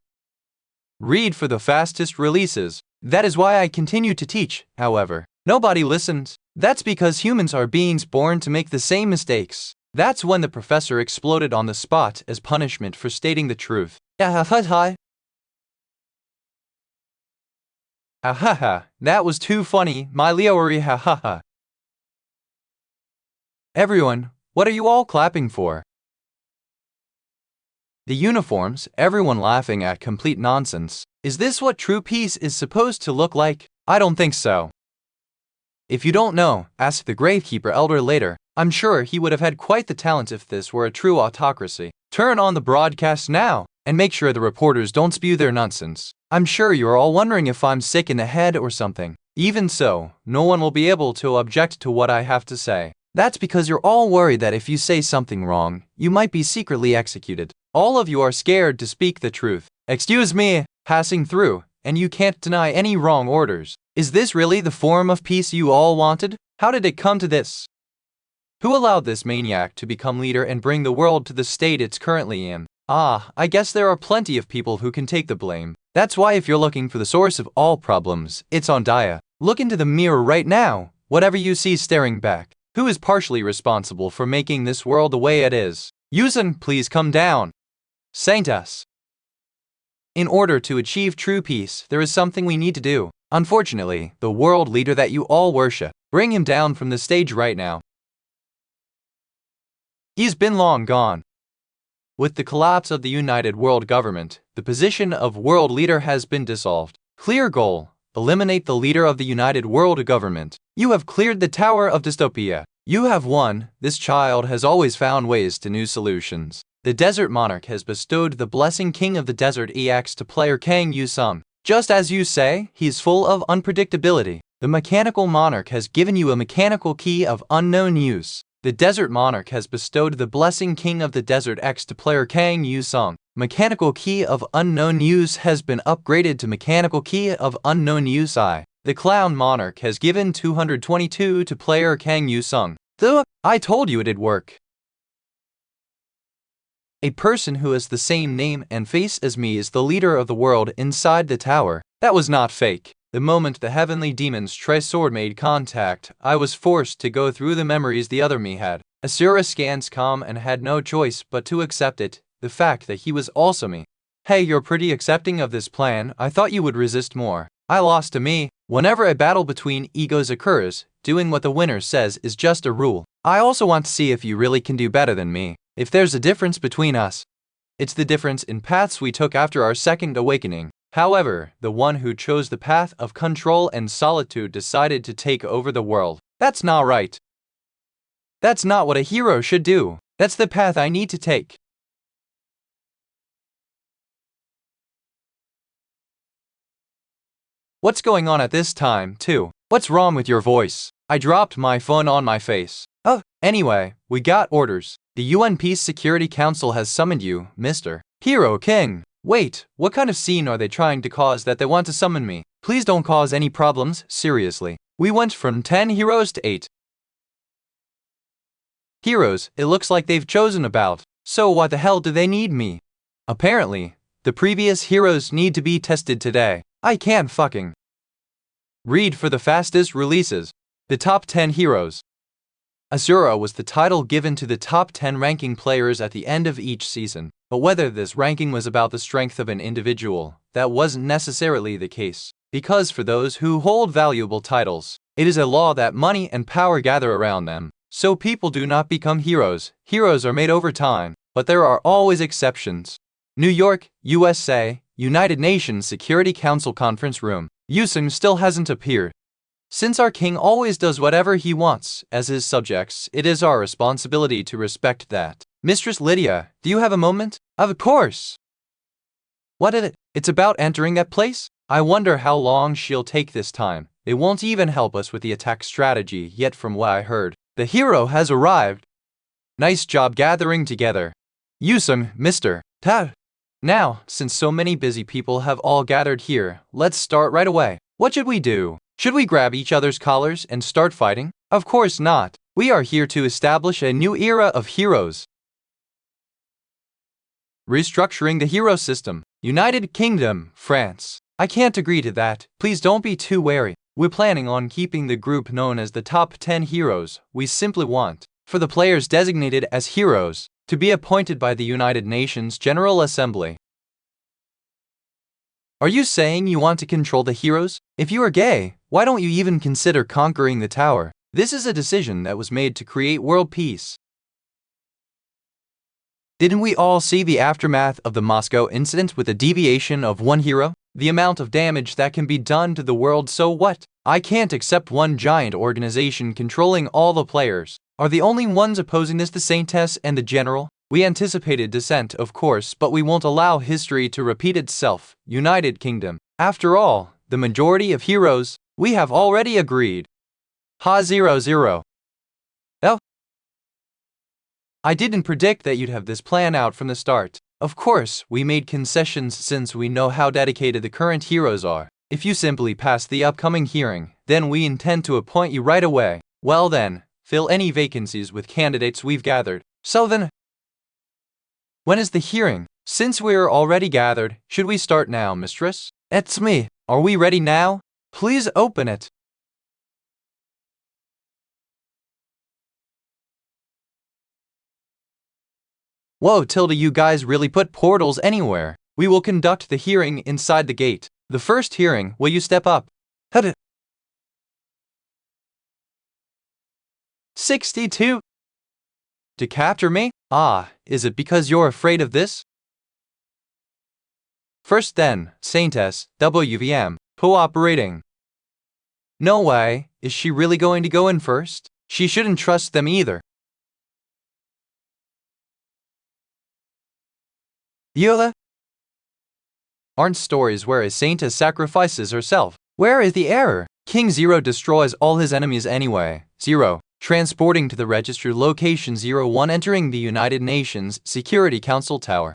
read for the fastest releases. That is why I continue to teach, however. Nobody listens. That's because humans are beings born to make the same mistakes. That's when the professor exploded on the spot as punishment for stating the truth. Ahaha, that was too funny, my Leori hahaha. Everyone, what are you all clapping for? The uniforms, everyone laughing at complete nonsense. Is this what true peace is supposed to look like? I don't think so. If you don't know, ask the Gravekeeper Elder later. I'm sure he would have had quite the talent if this were a true autocracy. Turn on the broadcast now, and make sure the reporters don't spew their nonsense. I'm sure you're all wondering if I'm sick in the head or something. Even so, no one will be able to object to what I have to say. That's because you're all worried that if you say something wrong, you might be secretly executed. All of you are scared to speak the truth. Excuse me, passing through, and you can't deny any wrong orders. Is this really the form of peace you all wanted? How did it come to this? Who allowed this maniac to become leader and bring the world to the state it's currently in? I guess there are plenty of people who can take the blame. That's why if you're looking for the source of all problems, it's on Dia. Look into the mirror right now. Whatever you see staring back. Who is partially responsible for making this world the way it is? Yusen, please come down. Saint us. In order to achieve true peace, there is something we need to do. Unfortunately, the world leader that you all worship. Bring him down from the stage right now. He's been long gone. With the collapse of the United World Government, the position of world leader has been dissolved. Clear goal: eliminate the leader of the United World Government. You have cleared the Tower of Dystopia. You have won. This child has always found ways to new solutions. The Desert Monarch has bestowed the blessing King of the Desert EX to player Kang Yu-sung. Just as you say, he's full of unpredictability. The Mechanical Monarch has given you a mechanical key of unknown use. The Desert Monarch has bestowed the blessing King of the Desert X to player Kang Yu-sung. Mechanical Key of Unknown Use has been upgraded to Mechanical Key of Unknown Use I. The Clown Monarch has given 222 to player Kang Yu-sung. I told you it'd work. A person who has the same name and face as me is the leader of the world inside the tower. That was not fake. The moment the heavenly demon's tri-sword made contact, I was forced to go through the memories the other me had. Asura scans come and had no choice but to accept it, the fact that he was also me. Hey, you're pretty accepting of this plan. I thought you would resist more. I lost to me. Whenever a battle between egos occurs, doing what the winner says is just a rule. I also want to see if you really can do better than me. If there's a difference between us, it's the difference in paths we took after our second awakening. However, the one who chose the path of control and solitude decided to take over the world. That's not right. That's not what a hero should do. That's the path I need to take. What's going on at this time, too? What's wrong with your voice? I dropped my phone on my face. Oh, anyway, we got orders. The UN Peace Security Council has summoned you, Mr. Hero King. Wait, what kind of scene are they trying to cause that they want to summon me? Please don't cause any problems, seriously. We went from 10 heroes to 8 heroes. It looks like they've chosen about, so why the hell do they need me? Apparently, the previous heroes need to be tested today. I can't fucking read for the fastest releases. The top 10 heroes. Asura was the title given to the top 10 ranking players at the end of each season. But whether this ranking was about the strength of an individual, that wasn't necessarily the case. Because for those who hold valuable titles, it is a law that money and power gather around them. So people do not become heroes. Heroes are made over time, but there are always exceptions. New York, USA, United Nations Security Council Conference Room. Yusung still hasn't appeared. Since our king always does whatever he wants as his subjects, it is our responsibility to respect that. Mistress Lydia, do you have a moment? Of course. What is it? It's about entering that place? I wonder how long she'll take this time. They won't even help us with the attack strategy yet from what I heard. The hero has arrived. Nice job gathering together. Yusung, Mr. Ta. Now, since so many busy people have all gathered here, let's start right away. What should we do? Should we grab each other's collars and start fighting? Of course not. We are here to establish a new era of heroes. Restructuring the hero system. United Kingdom, France. I can't agree to that. Please don't be too wary. We're planning on keeping the group known as the top 10 heroes. We simply want for the players designated as heroes to be appointed by the United Nations General Assembly. Are you saying you want to control the heroes? If you are gay, why don't you even consider conquering the tower? This is a decision that was made to create world peace. Didn't we all see the aftermath of the Moscow incident with a deviation of one hero? The amount of damage that can be done to the world, so what? I can't accept one giant organization controlling all the players. Are the only ones opposing this the Saintess and the General? We anticipated dissent, of course, but we won't allow history to repeat itself. United Kingdom. After all, the majority of heroes, we have already agreed. Ha 00. Oh. I didn't predict that you'd have this plan out from the start. Of course, we made concessions since we know how dedicated the current heroes are. If you simply pass the upcoming hearing, then we intend to appoint you right away. Well then, fill any vacancies with candidates we've gathered. So then, when is the hearing? Since we're already gathered, should we start now, mistress? It's me. Are we ready now? Please open it. Whoa, Tilda, you guys really put portals anywhere. We will conduct the hearing inside the gate. The first hearing, will you step up? 62. To capture me? Ah, is it because you're afraid of this? First then, Saintess, WVM, cooperating. No way, is she really going to go in first? She shouldn't trust them either. Yola? Aren't stories where a Saintess sacrifices herself? Where is the error? King Zero destroys all his enemies anyway. 0. Transporting to the registered location 01, entering the United Nations Security Council Tower.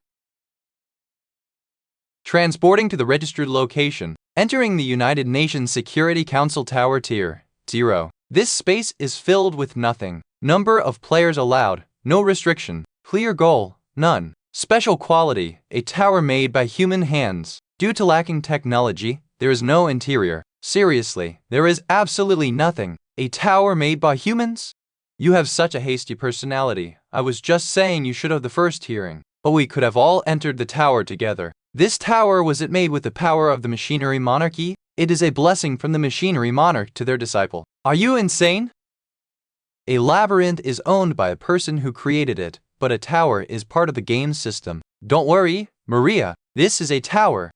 Transporting to the registered location, entering the United Nations Security Council Tower Tier 0. This space is filled with nothing. Number of players allowed, no restriction. Clear goal, none. Special quality, a tower made by human hands. Due to lacking technology, there is no interior. Seriously, there is absolutely nothing. A tower made by humans? You have such a hasty personality. I was just saying you should have the first hearing. But we could have all entered the tower together. This tower, was it made with the power of the machinery monarchy? It is a blessing from the machinery monarch to their disciple. Are you insane? A labyrinth is owned by a person who created it, but a tower is part of the game system. Don't worry, Maria, this is a tower.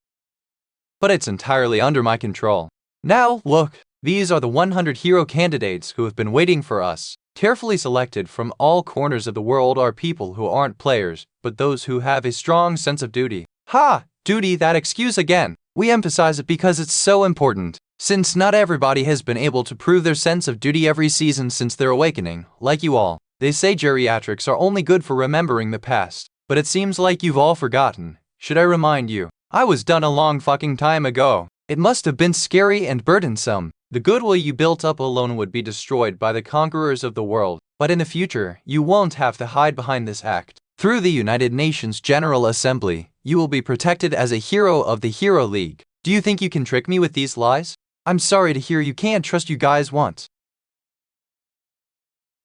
But it's entirely under my control. Now, look, these are the 100 hero candidates who have been waiting for us. Carefully selected from all corners of the world are people who aren't players, but those who have a strong sense of duty. Ha! Duty, that excuse again. We emphasize it because it's so important. Since not everybody has been able to prove their sense of duty every season since their awakening, like you all. They say geriatrics are only good for remembering the past, but it seems like you've all forgotten. Should I remind you? I was done a long fucking time ago. It must have been scary and burdensome. The goodwill you built up alone would be destroyed by the conquerors of the world, but in the future, you won't have to hide behind this act. Through the United Nations General Assembly, you will be protected as a hero of the Hero League. Do you think you can trick me with these lies? I'm sorry to hear you can't trust you guys once.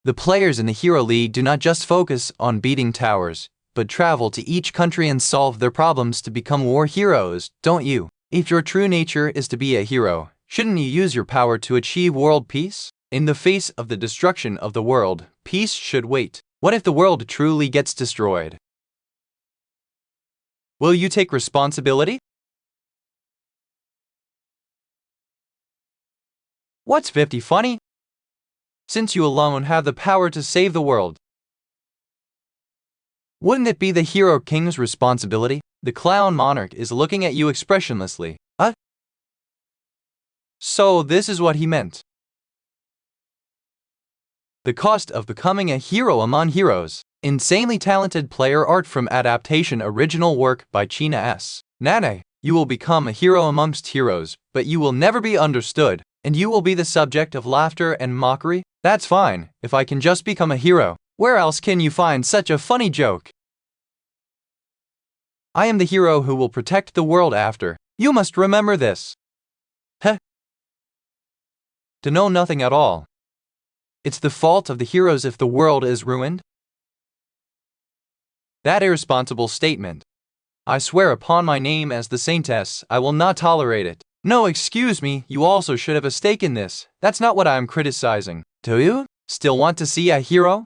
The players in the Hero League do not just focus on beating towers, but travel to each country and solve their problems to become war heroes, don't you? If your true nature is to be a hero, shouldn't you use your power to achieve world peace? In the face of the destruction of the world, peace should wait. What if the world truly gets destroyed? Will you take responsibility? What's 50 funny? Since you alone have the power to save the world, wouldn't it be the Hero King's responsibility? The clown monarch is looking at you expressionlessly. So this is what he meant. The cost of becoming a hero among heroes. Insanely talented player art from adaptation original work by China S. Nane. You will become a hero amongst heroes, but you will never be understood, and you will be the subject of laughter and mockery. That's fine, if I can just become a hero. Where else can you find such a funny joke? I am the hero who will protect the world after. You must remember this. Heh. To know nothing at all. It's the fault of the heroes if the world is ruined. That irresponsible statement. I swear upon my name as the saintess, I will not tolerate it. No, excuse me, you also should have a stake in this. That's not what I am criticizing. Do you still want to see a hero?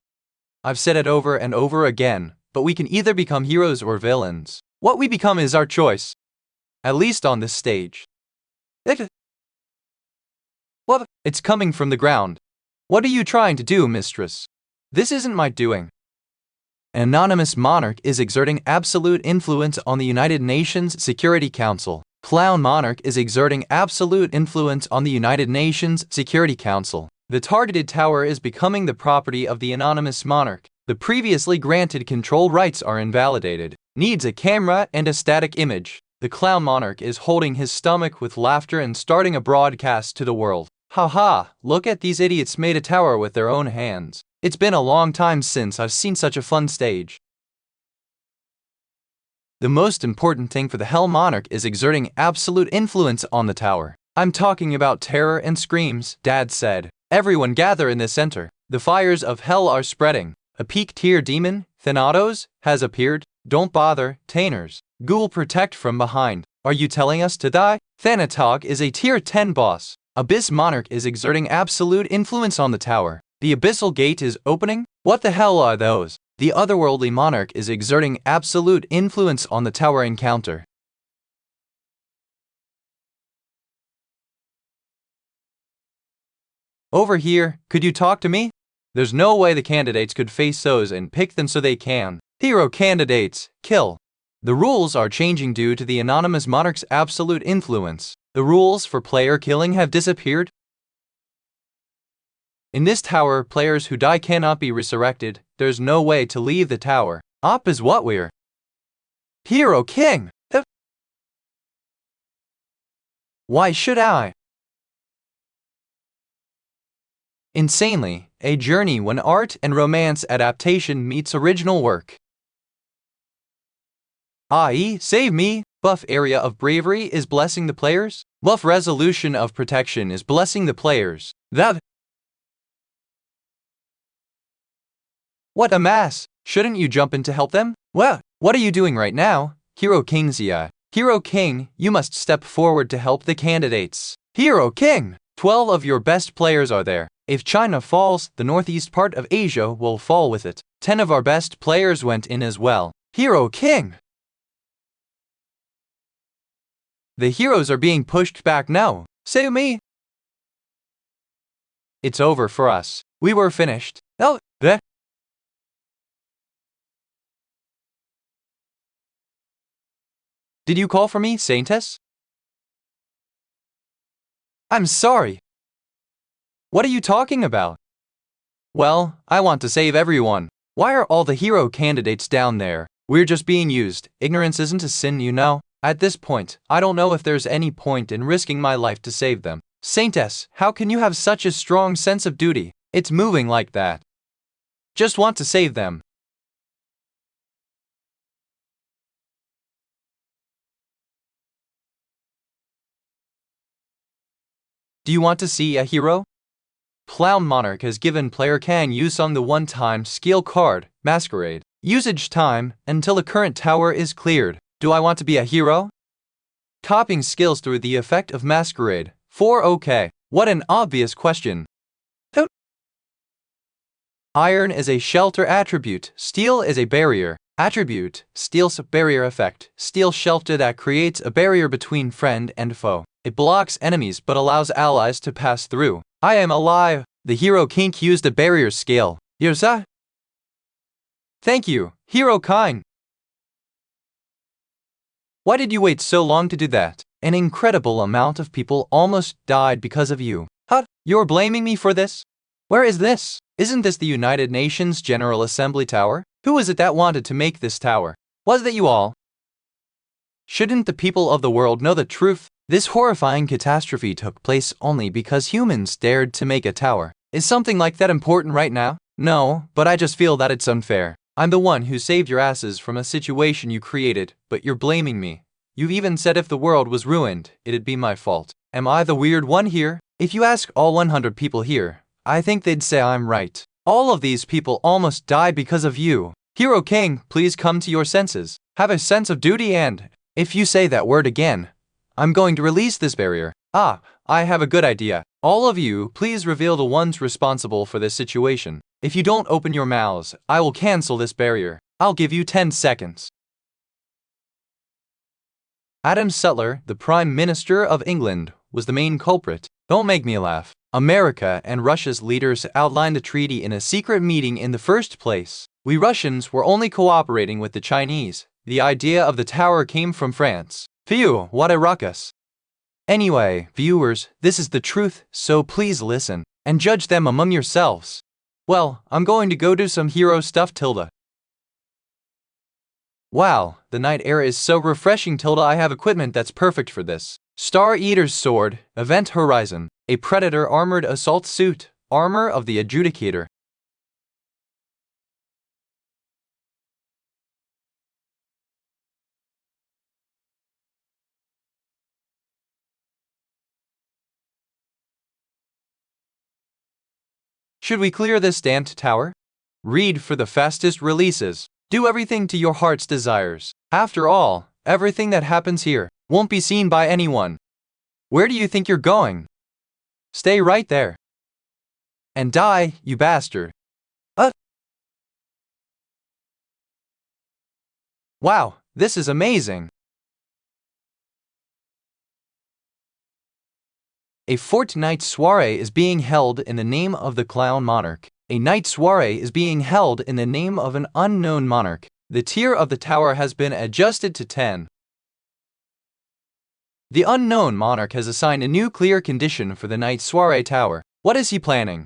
I've said it over and over again, but we can either become heroes or villains. What we become is our choice. At least on this stage. What? It's coming from the ground. What are you trying to do, mistress? This isn't my doing. An anonymous monarch is exerting absolute influence on the United Nations Security Council. Clown monarch is exerting absolute influence on the United Nations Security Council. The targeted tower is becoming the property of the anonymous monarch. The previously granted control rights are invalidated. Needs a camera and a static image. The clown monarch is holding his stomach with laughter and starting a broadcast to the world. Haha, look at these idiots made a tower with their own hands. It's been a long time since I've seen such a fun stage. The most important thing for the Hell Monarch is exerting absolute influence on the tower. I'm talking about terror and screams, Dad said. Everyone gather in the center. The fires of hell are spreading. A peak tier demon, Thanatos, has appeared. Don't bother, Tainers. Ghoul protect from behind. Are you telling us to die? Thanatog is a tier 10 boss. Abyss Monarch is exerting absolute influence on the tower. The Abyssal Gate is opening? What the hell are those? The Otherworldly Monarch is exerting absolute influence on the tower encounter. Over here, could you talk to me? There's no way the candidates could face those and pick them so they can. Hero candidates, kill. The rules are changing due to the anonymous monarch's absolute influence. The rules for player killing have disappeared. In this tower, players who die cannot be resurrected. There's no way to leave the tower. Op is what we're. Hero King! Why should I? Insanely, a journey when art and romance adaptation meets original work. I.e., save me. Buff area of bravery is blessing the players. Buff resolution of protection is blessing the players. What a mess! Shouldn't you jump in to help them? Well, what are you doing right now? Hero Kingsia. Hero King, you must step forward to help the candidates. Hero King! 12 of your best players are there. If China falls, the northeast part of Asia will fall with it. 10 of our best players went in as well. Hero King! The heroes are being pushed back now. Save me! It's over for us. We were finished. Oh, bleh. Did you call for me, Saintess? I'm sorry. What are you talking about? Well, I want to save everyone. Why are all the hero candidates down there? We're just being used. Ignorance isn't a sin, you know. At this point, I don't know if there's any point in risking my life to save them. Saintess, how can you have such a strong sense of duty? It's moving like that. Just want to save them. Do you want to see a hero? Clown Monarch has given player Kang Yusung the one-time skill card, Masquerade. Usage time, until the current tower is cleared. Do I want to be a hero? Copying skills through the effect of Masquerade. 4 OK. What an obvious question. Iron is a shelter attribute. Steel is a barrier. Attribute, Steel's barrier effect. Steel shelter that creates a barrier between friend and foe. It blocks enemies but allows allies to pass through. I am alive. The hero Kink used a barrier scale. Yersa? Thank you, Hero Kine. Why did you wait so long to do that? An incredible amount of people almost died because of you. Huh? You're blaming me for this? Where is this? Isn't this the United Nations General Assembly Tower? Who is it that wanted to make this tower? Was that you all? Shouldn't the people of the world know the truth? This horrifying catastrophe took place only because humans dared to make a tower. Is something like that important right now? No, but I just feel that it's unfair. I'm the one who saved your asses from a situation you created, but you're blaming me. You've even said if the world was ruined, it'd be my fault. Am I the weird one here? If you ask all 100 people here, I think they'd say I'm right. All of these people almost died because of you. Hero King, please come to your senses. Have a sense of duty and, if you say that word again, I'm going to release this barrier. Ah, I have a good idea. All of you, please reveal the ones responsible for this situation. If you don't open your mouths, I will cancel this barrier. I'll give you 10 seconds. Adam Sutler, the Prime Minister of England, was the main culprit. Don't make me laugh. America and Russia's leaders outlined the treaty in a secret meeting in the first place. We Russians were only cooperating with the Chinese. The idea of the tower came from France. Phew, what a ruckus. Anyway, viewers, this is the truth, so please listen and judge them among yourselves. Well, I'm going to go do some hero stuff, Tilda. Wow, the night air is so refreshing, Tilda. I have equipment that's perfect for this. Star Eater's Sword, Event Horizon, a Predator Armored Assault Suit, Armor of the Adjudicator. Should we clear this damned tower? Read for the fastest releases. Do everything to your heart's desires. After all, everything that happens here won't be seen by anyone. Where do you think you're going? Stay right there. And die, you bastard. Wow, this is amazing. A fortnight soiree is being held in the name of the clown monarch. A night soiree is being held in the name of an unknown monarch. The tier of the tower has been adjusted to 10. The unknown monarch has assigned a new clear condition for the night soiree tower. What is he planning?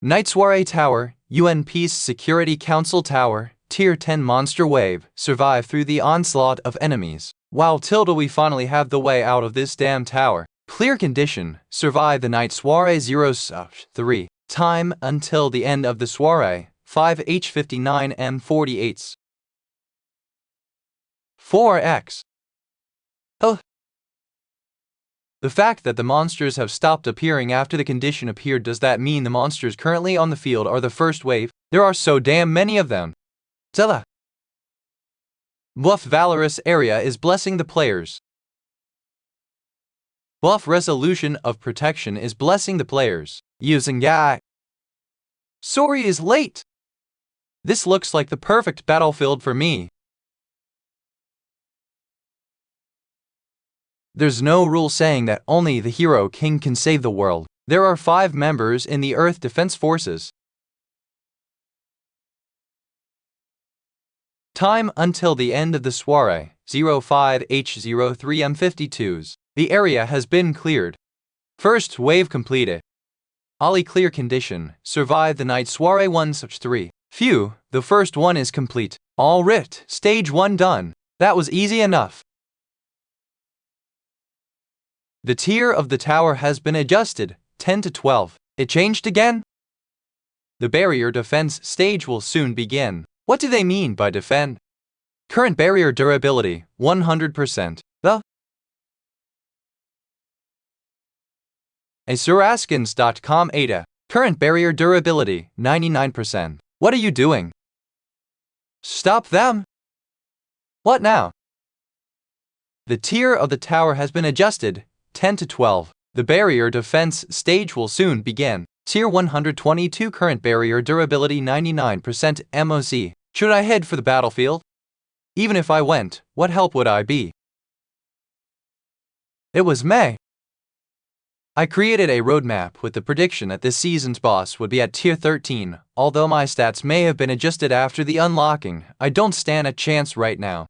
Night soiree tower, UN Peace Security Council tower, tier 10 monster wave, survive through the onslaught of enemies. Wow, Tilda, we finally have the way out of this damn tower. Clear condition, survive the night soiree 0-3. Time until the end of the soiree, 5h59 m48s. 4x. Oh. The fact that the monsters have stopped appearing after the condition appeared, does that mean the monsters currently on the field are the first wave? There are so damn many of them. Tella. Bluff Valorous area is blessing the players. Buff Resolution of Protection is blessing the players. Using guy. Sorry is late. This looks like the perfect battlefield for me. There's no rule saying that only the Hero King can save the world. There are 5 members in the Earth Defense Forces. Time until the end of the soiree, 05h03m52s. The area has been cleared. First wave completed. Ollie clear condition, survive the night soiree 1-3. Phew, the first one is complete. All right, stage 1 done. That was easy enough. The tier of the tower has been adjusted, 10-12. It changed again? The barrier defense stage will soon begin. What do they mean by defend? Current barrier durability, 100%. The Suraskins.com ADA. Current barrier durability, 99%. What are you doing? Stop them! What now? The tier of the tower has been adjusted, 10-12. The barrier defense stage will soon begin. Tier 122 current barrier durability 99% MOC. Should I head for the battlefield? Even if I went, what help would I be? It was May. I created a roadmap with the prediction that this season's boss would be at tier 13. Although my stats may have been adjusted after the unlocking, I don't stand a chance right now.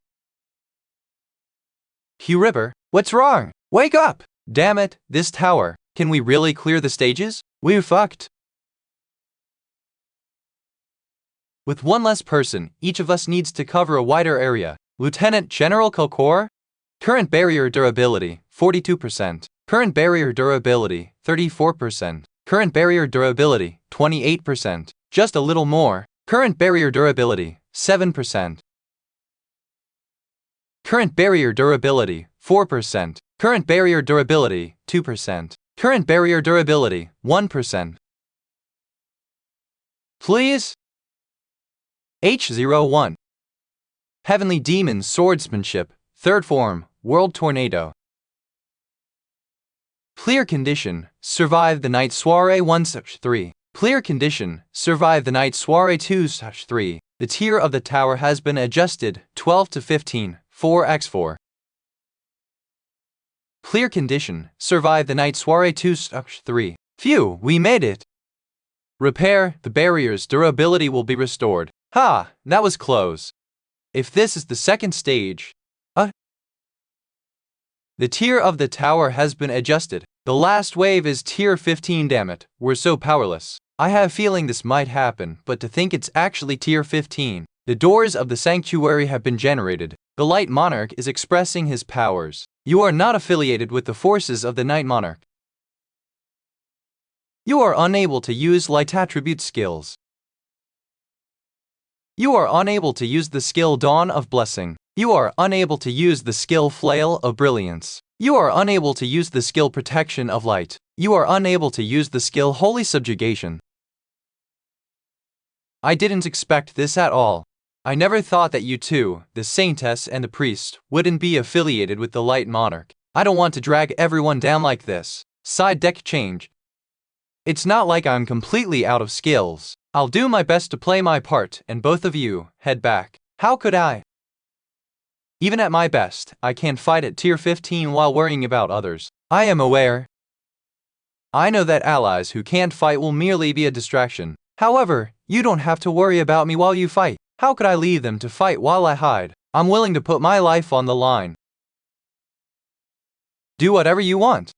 Hugh Ripper, what's wrong? Wake up! Damn it, this tower. Can we really clear the stages? We're fucked. With one less person, each of us needs to cover a wider area. Lieutenant General Kilcore? Current barrier durability, 42%. Current barrier durability, 34%. Current barrier durability, 28%. Just a little more. Current barrier durability, 7%. Current barrier durability, 4%. Current barrier durability, 2%. Current barrier durability, 1%. Please? H01. Heavenly Demon Swordsmanship, 3rd Form, World Tornado. Clear condition, survive the night soiree 1/3. Clear condition, survive the night soiree 2/3. The tier of the tower has been adjusted, 12 to 15, 4x4. Clear condition, survive the night soiree 2/3. Phew, we made it. Repair, the barrier's durability will be restored. Ha, that was close. If this is the second stage, the tier of the tower has been adjusted. The last wave is tier 15, damn it, we're so powerless. I have a feeling this might happen, but to think it's actually tier 15. The doors of the sanctuary have been generated. The Light Monarch is expressing his powers. You are not affiliated with the forces of the Night Monarch. You are unable to use light attribute skills. You are unable to use the skill Dawn of Blessing. You are unable to use the skill Flail of Brilliance. You are unable to use the skill Protection of Light. You are unable to use the skill Holy Subjugation. I didn't expect this at all. I never thought that you two, the Saintess and the Priest, wouldn't be affiliated with the Light Monarch. I don't want to drag everyone down like this. Side deck change. It's not like I'm completely out of skills. I'll do my best to play my part, and both of you, head back. How could I? Even at my best, I can't fight at tier 15 while worrying about others. I am aware. I know that allies who can't fight will merely be a distraction. However, you don't have to worry about me while you fight. How could I leave them to fight while I hide? I'm willing to put my life on the line. Do whatever you want.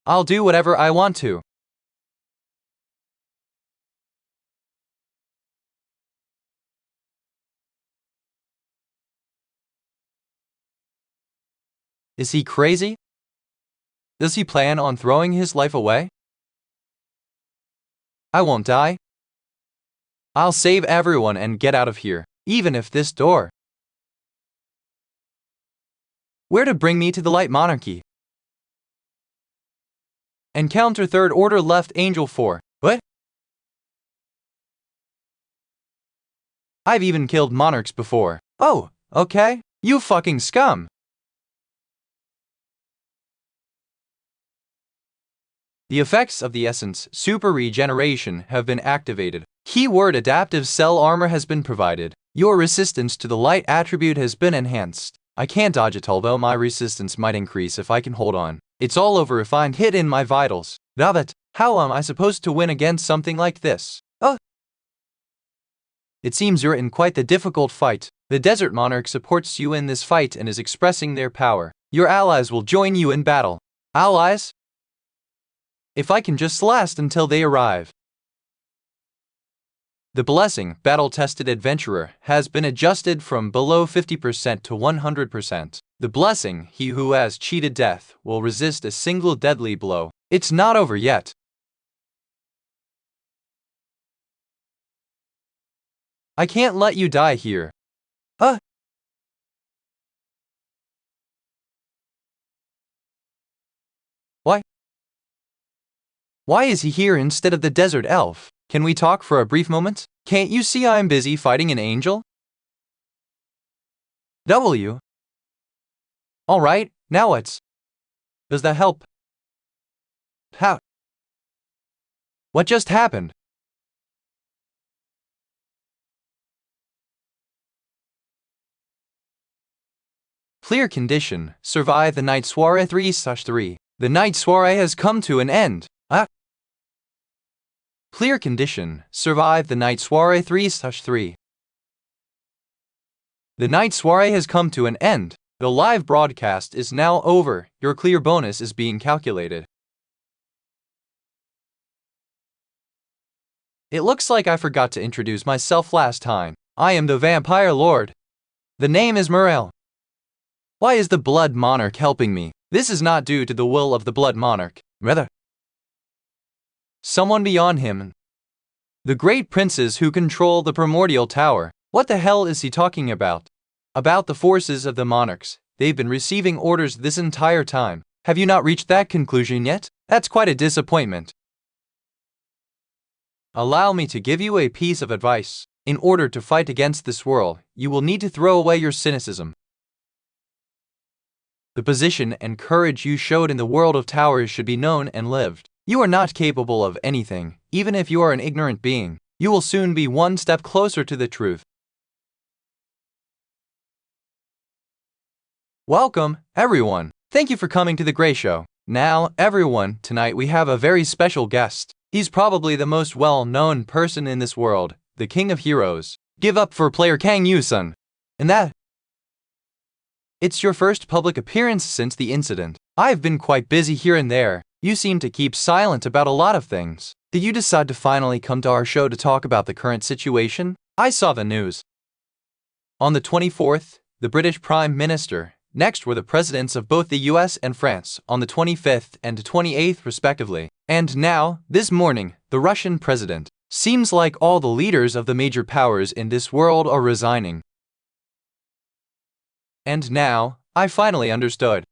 I'll do whatever I want to. Is he crazy? Does he plan on throwing his life away? I won't die. I'll save everyone and get out of here, even if this door. Where to bring me to the Light Monarchy? Encounter 3rd Order Left Angel 4. What? I've even killed monarchs before. Oh, okay. You fucking scum. The effects of the Essence Super Regeneration have been activated. Keyword Adaptive Cell Armor has been provided. Your resistance to the light attribute has been enhanced. I can't dodge it, although my resistance might increase if I can hold on. It's all over if I'm hit in my vitals. Davet, how am I supposed to win against something like this? It seems you're in quite the difficult fight. The Desert Monarch supports you in this fight and is expressing their power. Your allies will join you in battle. Allies? If I can just last until they arrive. The Blessing, Battle-Tested Adventurer, has been adjusted from below 50% to 100%. The Blessing, he who has cheated death, will resist a single deadly blow. It's not over yet. I can't let you die here. Why? Why is he here instead of the desert elf? Can we talk for a brief moment? Can't you see I'm busy fighting an angel? W. Alright, now what's? Does that help? How? What just happened? Clear condition, survive the night soiree 3/3. The night soiree has come to an end. Clear condition, survive the night soiree 3/3. The night soiree has come to an end. The live broadcast is now over. Your clear bonus is being calculated. It looks like I forgot to introduce myself last time. I am the Vampire Lord. The name is Morel. Why is the Blood Monarch helping me? This is not due to the will of the Blood Monarch. Rather, someone beyond him. The great princes who control the primordial tower. What the hell is he talking about? About the forces of the monarchs. They've been receiving orders this entire time. Have you not reached that conclusion yet? That's quite a disappointment. Allow me to give you a piece of advice. In order to fight against this world, you will need to throw away your cynicism. The position and courage you showed in the world of towers should be known and lived. You are not capable of anything, even if you are an ignorant being. You will soon be one step closer to the truth. Welcome, everyone. Thank you for coming to the Gray Show. Now, everyone, tonight we have a very special guest. He's probably the most well-known person in this world, the King of Heroes. Give up for player Kang Yu-sun. And that, it's your first public appearance since the incident. I've been quite busy here and there. You seem to keep silent about a lot of things. Did you decide to finally come to our show to talk about the current situation? I saw the news. On the 24th, the British Prime Minister. Next were the presidents of both the US and France on the 25th and 28th respectively. And now, this morning, the Russian president. Seems like all the leaders of the major powers in this world are resigning. And now, I finally understood.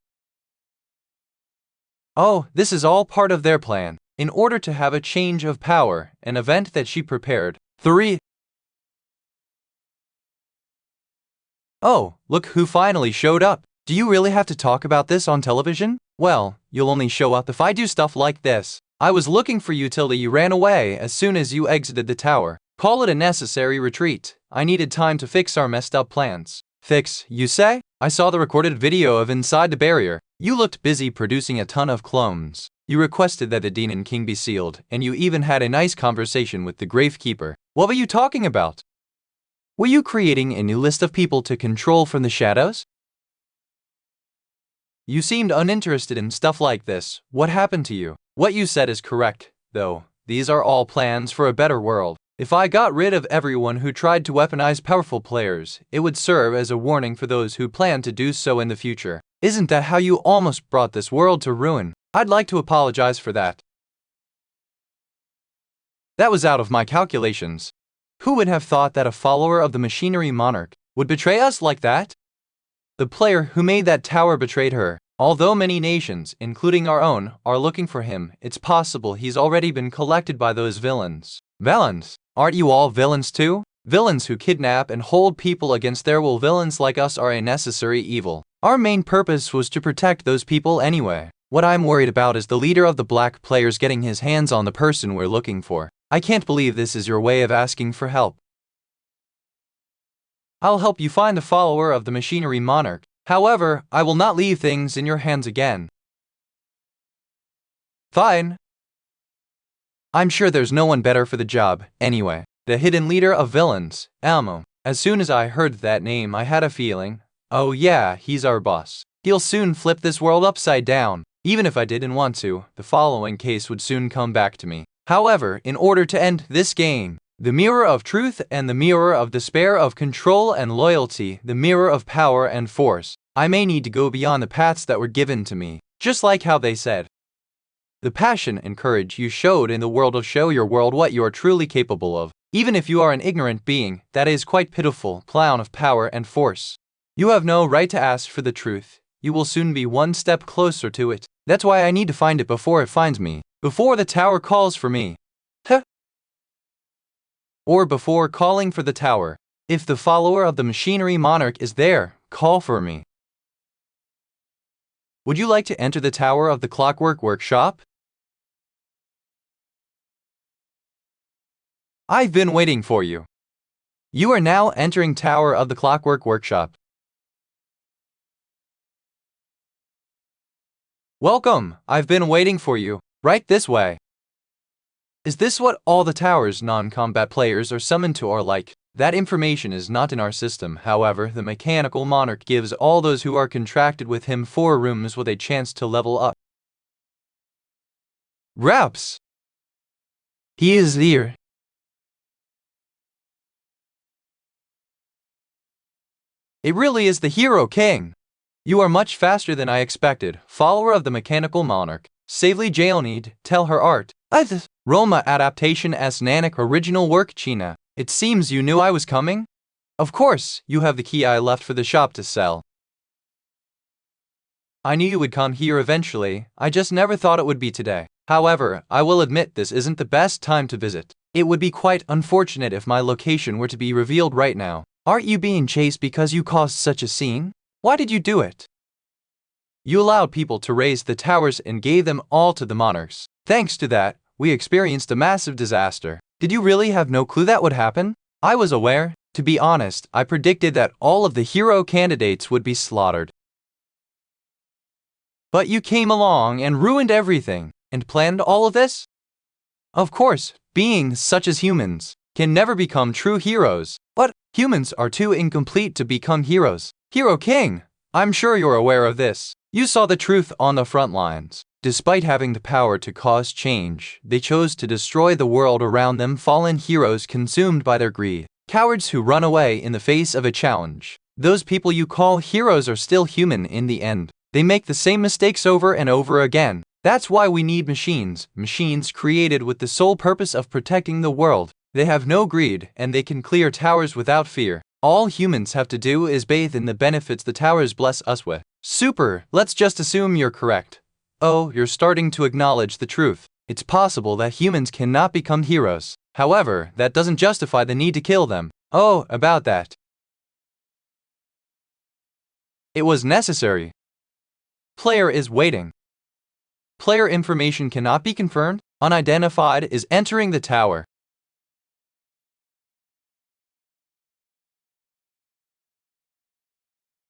Oh, this is all part of their plan. In order to have a change of power, an event that she prepared. 3. Oh, look who finally showed up. Do you really have to talk about this on television? Well, you'll only show up if I do stuff like this. I was looking for you till you ran away as soon as you exited the tower. Call it a necessary retreat. I needed time to fix our messed up plans. Fix, you say? I saw the recorded video of inside the barrier. You looked busy producing a ton of clones. You requested that the Dean and King be sealed, and you even had a nice conversation with the Gravekeeper. What were you talking about? Were you creating a new list of people to control from the shadows? You seemed uninterested in stuff like this. What happened to you? What you said is correct, though. These are all plans for a better world. If I got rid of everyone who tried to weaponize powerful players, it would serve as a warning for those who plan to do so in the future. Isn't that how you almost brought this world to ruin? I'd like to apologize for that. That was out of my calculations. Who would have thought that a follower of the machinery monarch would betray us like that? The player who made that tower betrayed her. Although many nations, including our own, are looking for him, it's possible he's already been collected by those villains. Villains? Aren't you all villains too? Villains who kidnap and hold people against their will. Villains like us are a necessary evil. Our main purpose was to protect those people anyway. What I'm worried about is the leader of the black players getting his hands on the person we're looking for. I can't believe this is your way of asking for help. I'll help you find the follower of the machinery monarch. However, I will not leave things in your hands again. Fine. I'm sure there's no one better for the job, anyway. The hidden leader of villains, Elmo. As soon as I heard that name, I had a feeling. Oh yeah, he's our boss. He'll soon flip this world upside down. Even if I didn't want to, the following case would soon come back to me. However, in order to end this game, the mirror of truth and the mirror of despair, of control and loyalty, the mirror of power and force, I may need to go beyond the paths that were given to me, just like how they said. The passion and courage you showed in the world will show your world what you are truly capable of. Even if you are an ignorant being, that is quite pitiful, clown of power and force. You have no right to ask for the truth. You will soon be one step closer to it. That's why I need to find it before it finds me. Before the tower calls for me. Or before calling for the tower. If the follower of the machinery monarch is there, call for me. Would you like to enter the tower of the Clockwork Workshop? I've been waiting for you. You are now entering Tower of the Clockwork Workshop. Welcome, I've been waiting for you. Right this way. Is this what all the tower's non-combat players are summoned to are like? That information is not in our system. However, the mechanical monarch gives all those who are contracted with him 4 rooms with a chance to level up. Raps! He is here. It really is the Hero King. You are much faster than I expected, follower of the mechanical monarch. Savely Jailneed, tell her art. Roma adaptation as Nanak original work China. It seems you knew I was coming? Of course, you have the key I left for the shop to sell. I knew you would come here eventually, I just never thought it would be today. However, I will admit this isn't the best time to visit. It would be quite unfortunate if my location were to be revealed right now. Aren't you being chased because you caused such a scene? Why did you do it? You allowed people to raise the towers and gave them all to the monarchs. Thanks to that, we experienced a massive disaster. Did you really have no clue that would happen? I was aware. To be honest, I predicted that all of the hero candidates would be slaughtered. But you came along and ruined everything, and planned all of this? Of course, beings such as humans can never become true heroes. But humans are too incomplete to become heroes. Hero King, I'm sure you're aware of this. You saw the truth on the front lines. Despite having the power to cause change, they chose to destroy the world around them. Fallen heroes consumed by their greed. Cowards who run away in the face of a challenge. Those people you call heroes are still human in the end. They make the same mistakes over and over again. That's why we need machines. Machines created with the sole purpose of protecting the world. They have no greed and they can clear towers without fear. All humans have to do is bathe in the benefits the towers bless us with. Super, let's just assume you're correct. Oh, you're starting to acknowledge the truth. It's possible that humans cannot become heroes. However, that doesn't justify the need to kill them. Oh, about that. It was necessary. Player is waiting. Player information cannot be confirmed. Unidentified is entering the tower.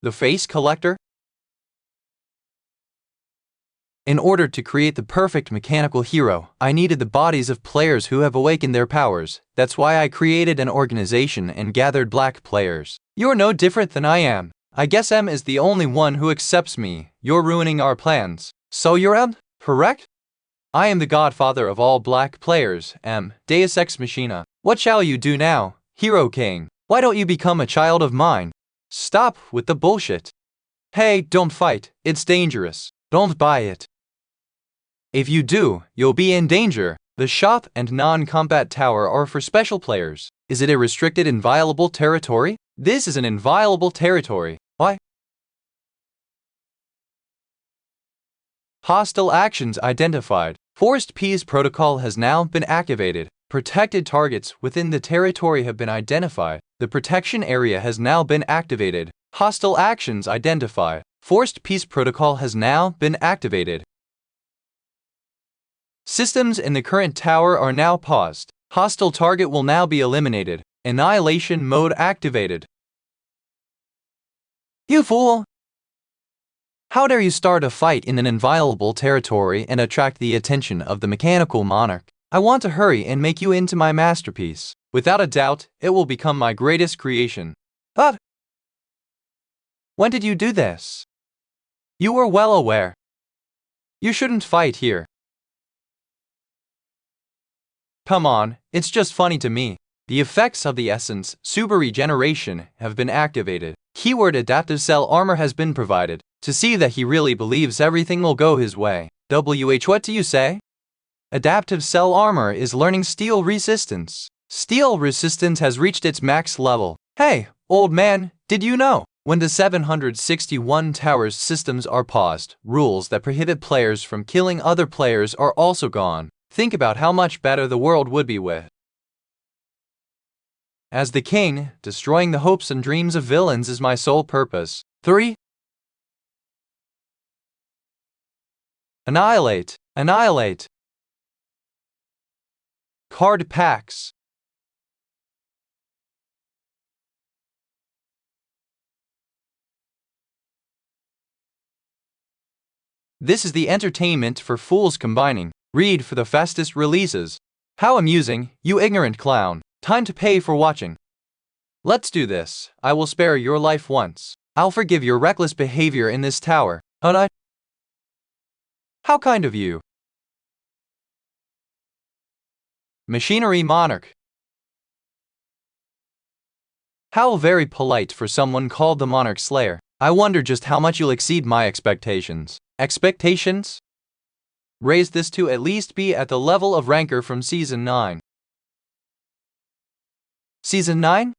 The face collector? In order to create the perfect mechanical hero, I needed the bodies of players who have awakened their powers. That's why I created an organization and gathered black players. You're no different than I am. I guess M is the only one who accepts me. You're ruining our plans. So you're M, correct? I am the godfather of all black players, M. Deus Ex Machina. What shall you do now, Hero King? Why don't you become a child of mine? Stop with the bullshit. Hey, don't fight. It's dangerous. Don't buy it. If you do, you'll be in danger. The shop and non-combat tower are for special players. Is it a restricted inviolable territory? This is an inviolable territory. Why? Hostile actions identified. Forced Peace Protocol has now been activated. Protected targets within the territory have been identified. The protection area has now been activated. Hostile actions identified. Forced Peace Protocol has now been activated. Systems in the current tower are now paused. Hostile target will now be eliminated. Annihilation mode activated. You fool! How dare you start a fight in an inviolable territory and attract the attention of the mechanical monarch? I want to hurry and make you into my masterpiece. Without a doubt, it will become my greatest creation. But when did you do this? You were well aware. You shouldn't fight here. Come on, it's just funny to me. The effects of the essence, super regeneration, have been activated. Keyword adaptive cell armor has been provided. To see that he really believes everything will go his way. What do you say? Adaptive cell armor is learning steel resistance. Steel resistance has reached its max level. Hey, old man, did you know? When the 761 towers systems are paused, rules that prohibit players from killing other players are also gone. Think about how much better the world would be with. As the king, destroying the hopes and dreams of villains is my sole purpose. 3. Annihilate. Annihilate. Card packs. This is the entertainment for fools combining. Read for the fastest releases. How amusing, you ignorant clown. Time to pay for watching. Let's do this. I will spare your life once. I'll forgive your reckless behavior in this tower. How kind of you. Machinery Monarch. How very polite for someone called the Monarch Slayer. I wonder just how much you'll exceed my expectations. Expectations? Raise this to at least be at the level of ranker from Season 9. Season 9?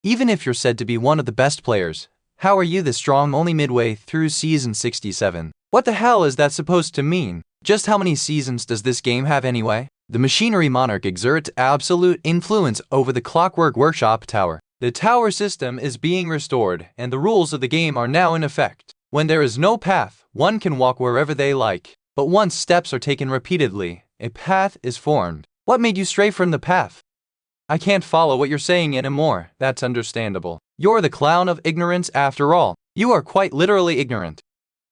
Even if you're said to be one of the best players, how are you this strong only midway through Season 67? What the hell is that supposed to mean? Just how many seasons does this game have anyway? The Machinery Monarch exerts absolute influence over the Clockwork Workshop Tower. The tower system is being restored, and the rules of the game are now in effect. When there is no path, one can walk wherever they like. But once steps are taken repeatedly, a path is formed. What made you stray from the path? I can't follow what you're saying anymore. That's understandable. You're the clown of ignorance after all. You are quite literally ignorant.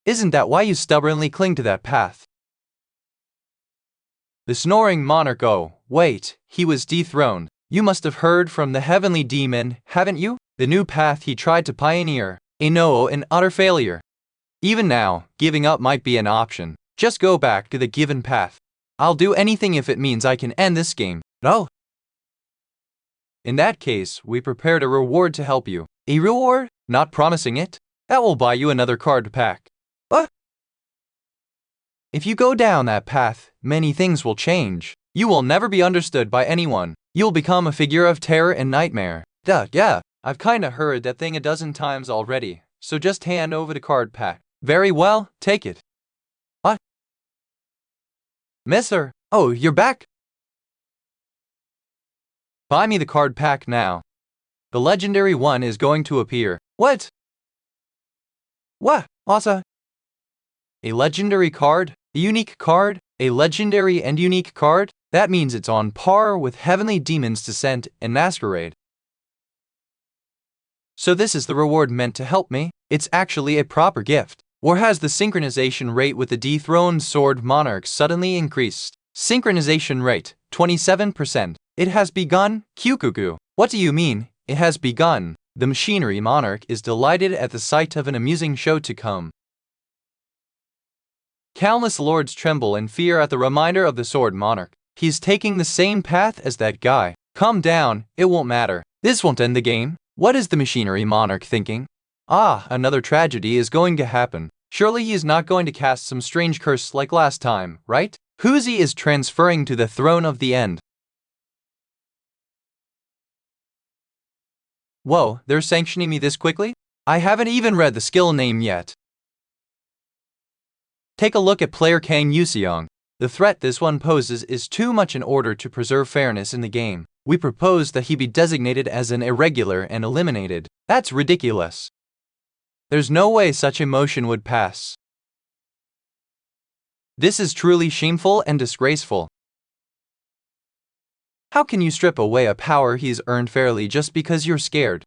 Isn't that why you stubbornly cling to that path? The snoring monarch. Oh, wait, he was dethroned. You must have heard from the heavenly demon, haven't you? The new path he tried to pioneer. An utter failure. Even now, giving up might be an option. Just go back to the given path. I'll do anything if it means I can end this game. No. In that case, we prepared a reward to help you. A reward? Not promising it? That will buy you another card pack. What? If you go down that path, many things will change. You will never be understood by anyone. You'll become a figure of terror and nightmare. Yeah, I've kinda heard that thing a dozen times already, so just hand over the card pack. Very well, take it. What? Mister, oh, you're back? Buy me the card pack now. The legendary one is going to appear. What? What? Asa? A legendary card? A unique card? A legendary and unique card? That means it's on par with Heavenly Demon's Descent and Masquerade. So this is the reward meant to help me? It's actually a proper gift. Or has the synchronization rate with the dethroned sword monarch suddenly increased? Synchronization rate, 27%. It has begun? Kyukuku. What do you mean, it has begun? The Machinery Monarch is delighted at the sight of an amusing show to come. Countless lords tremble in fear at the reminder of the Sword Monarch. He's taking the same path as that guy. Calm down, it won't matter. This won't end the game. What is the Machinery Monarch thinking? Ah, another tragedy is going to happen. Surely he is not going to cast some strange curse like last time, right? Huzi is transferring to the throne of the end. Whoa, they're sanctioning me this quickly? I haven't even read the skill name yet. Take a look at player Kang Yuseong. The threat this one poses is too much in order to preserve fairness in the game. We propose that he be designated as an irregular and eliminated. That's ridiculous. There's no way such a motion would pass. This is truly shameful and disgraceful. How can you strip away a power he's earned fairly just because you're scared?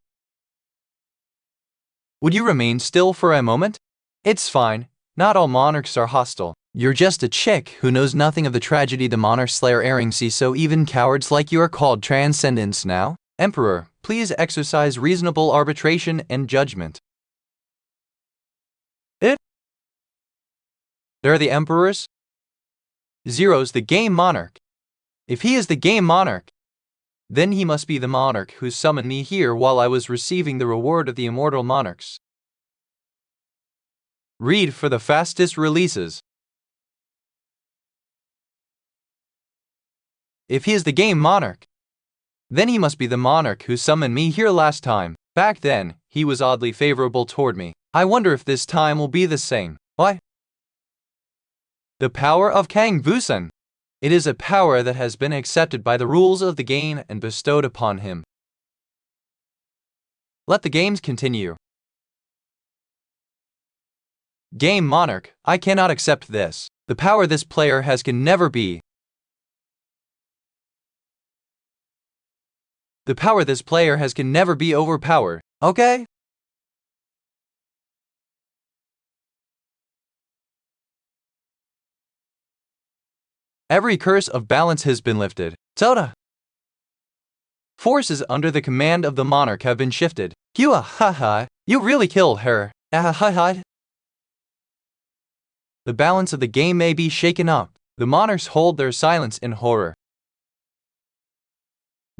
Would you remain still for a moment? It's fine. Not all monarchs are hostile. You're just a chick who knows nothing of the tragedy the Monarch Slayer airing see, so even cowards like you are called transcendents now? Emperor, please exercise reasonable arbitration and judgment. They're the emperors? Zero's the game monarch. If he is the game monarch, then he must be the monarch who summoned me here while I was receiving the reward of the immortal monarchs. Read for the fastest releases. If he is the game monarch, then he must be the monarch who summoned me here last time. Back then, he was oddly favorable toward me. I wonder if this time will be the same. Why? The power of Kang Vusan. It is a power that has been accepted by the rules of the game and bestowed upon him. Let the games continue. Game Monarch, I cannot accept this. The power this player has can never be. The power this player has can never be overpowered, okay? Every curse of balance has been lifted. Soda. Forces under the command of the monarch have been shifted. You really killed her. The balance of the game may be shaken up. The monarchs hold their silence in horror.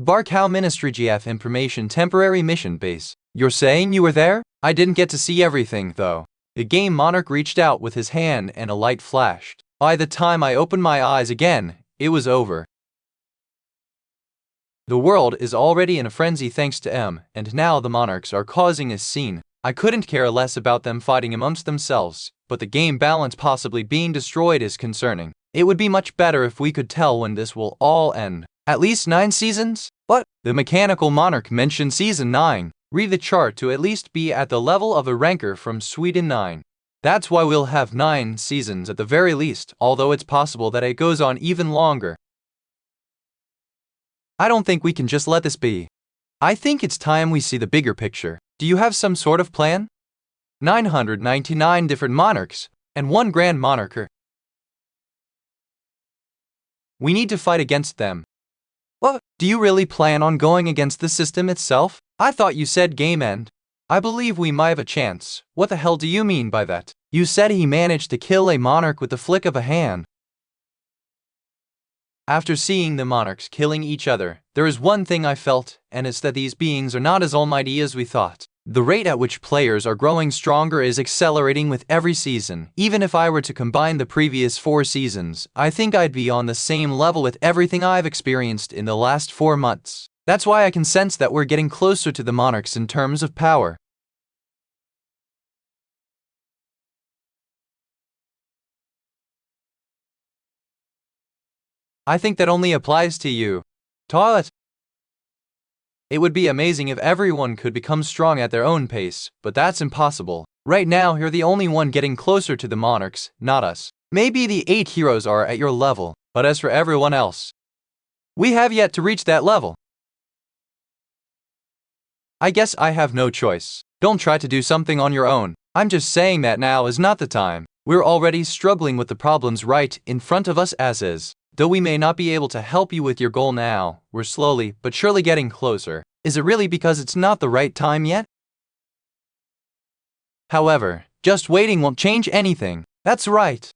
Barkow Ministry GF Information Temporary Mission Base. You're saying you were there? I didn't get to see everything, though. The game monarch reached out with his hand and a light flashed. By the time I opened my eyes again, it was over. The world is already in a frenzy thanks to M, and now the monarchs are causing a scene. I couldn't care less about them fighting amongst themselves, but the game balance possibly being destroyed is concerning. It would be much better if we could tell when this will all end. At least 9 seasons? What? The mechanical monarch mentioned season 9. Read the chart to at least be at the level of a ranker from Sweden 9. That's why we'll have 9 seasons at the very least, although it's possible that it goes on even longer. I don't think we can just let this be. I think it's time we see the bigger picture. Do you have some sort of plan? 999 different monarchs, and one grand monarcher. We need to fight against them. What? Do you really plan on going against the system itself? I thought you said game end. I believe we might have a chance. What the hell do you mean by that? You said he managed to kill a monarch with the flick of a hand. After seeing the monarchs killing each other, there is one thing I felt, and it's that these beings are not as almighty as we thought. The rate at which players are growing stronger is accelerating with every season. Even if I were to combine the previous 4 seasons, I think I'd be on the same level with everything I've experienced in the last 4 months. That's why I can sense that we're getting closer to the monarchs in terms of power. I think that only applies to you. Toilet. It would be amazing if everyone could become strong at their own pace, but that's impossible. Right now, you're the only one getting closer to the monarchs, not us. Maybe the 8 heroes are at your level, but as for everyone else, we have yet to reach that level. I guess I have no choice. Don't try to do something on your own. I'm just saying that now is not the time. We're already struggling with the problems right in front of us as is. Though we may not be able to help you with your goal now, we're slowly but surely getting closer. Is it really because it's not the right time yet? However, just waiting won't change anything. That's right.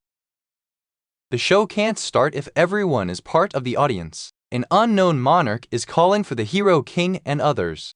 The show can't start if everyone is part of the audience. An unknown monarch is calling for the hero king and others.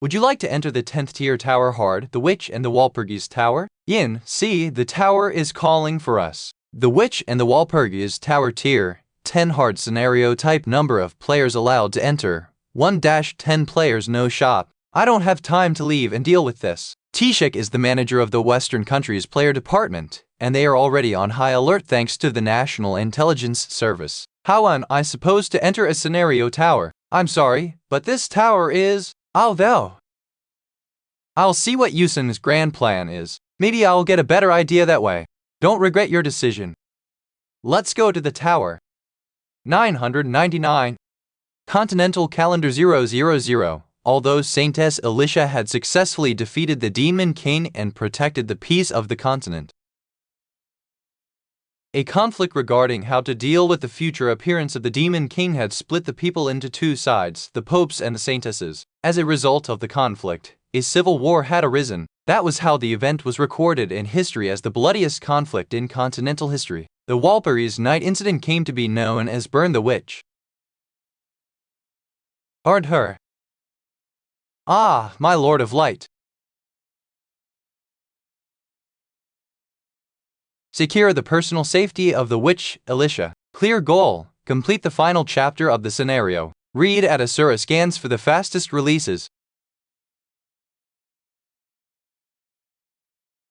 Would you like to enter the 10th tier tower hard, the witch and the Walpurgis tower? Yin, see, the tower is calling for us. The Witch and the Walpurgis Tower Tier, 10 hard scenario type number of players allowed to enter, 1-10 players no shop. I don't have time to leave and deal with this. Tishik is the manager of the Western country's player department, and they are already on high alert thanks to the National Intelligence Service. How am I supposed to enter a scenario tower? I'm sorry, but this tower is... I'll see what Yusun's grand plan is. Maybe I'll get a better idea that way. Don't regret your decision. Let's go to the tower. 999. Continental Calendar 000. Although Saintess Alicia had successfully defeated the Demon King and protected the peace of the continent. A conflict regarding how to deal with the future appearance of the Demon King had split the people into 2 sides, the popes and the saintesses. As a result of the conflict, a civil war had arisen. That was how the event was recorded in history as the bloodiest conflict in continental history. The Walpurgis night incident came to be known as Burn the Witch. Ard her. Ah, my Lord of Light. Secure the personal safety of the witch, Alicia. Clear goal. Complete the final chapter of the scenario. Read at Asura Scans for the fastest releases.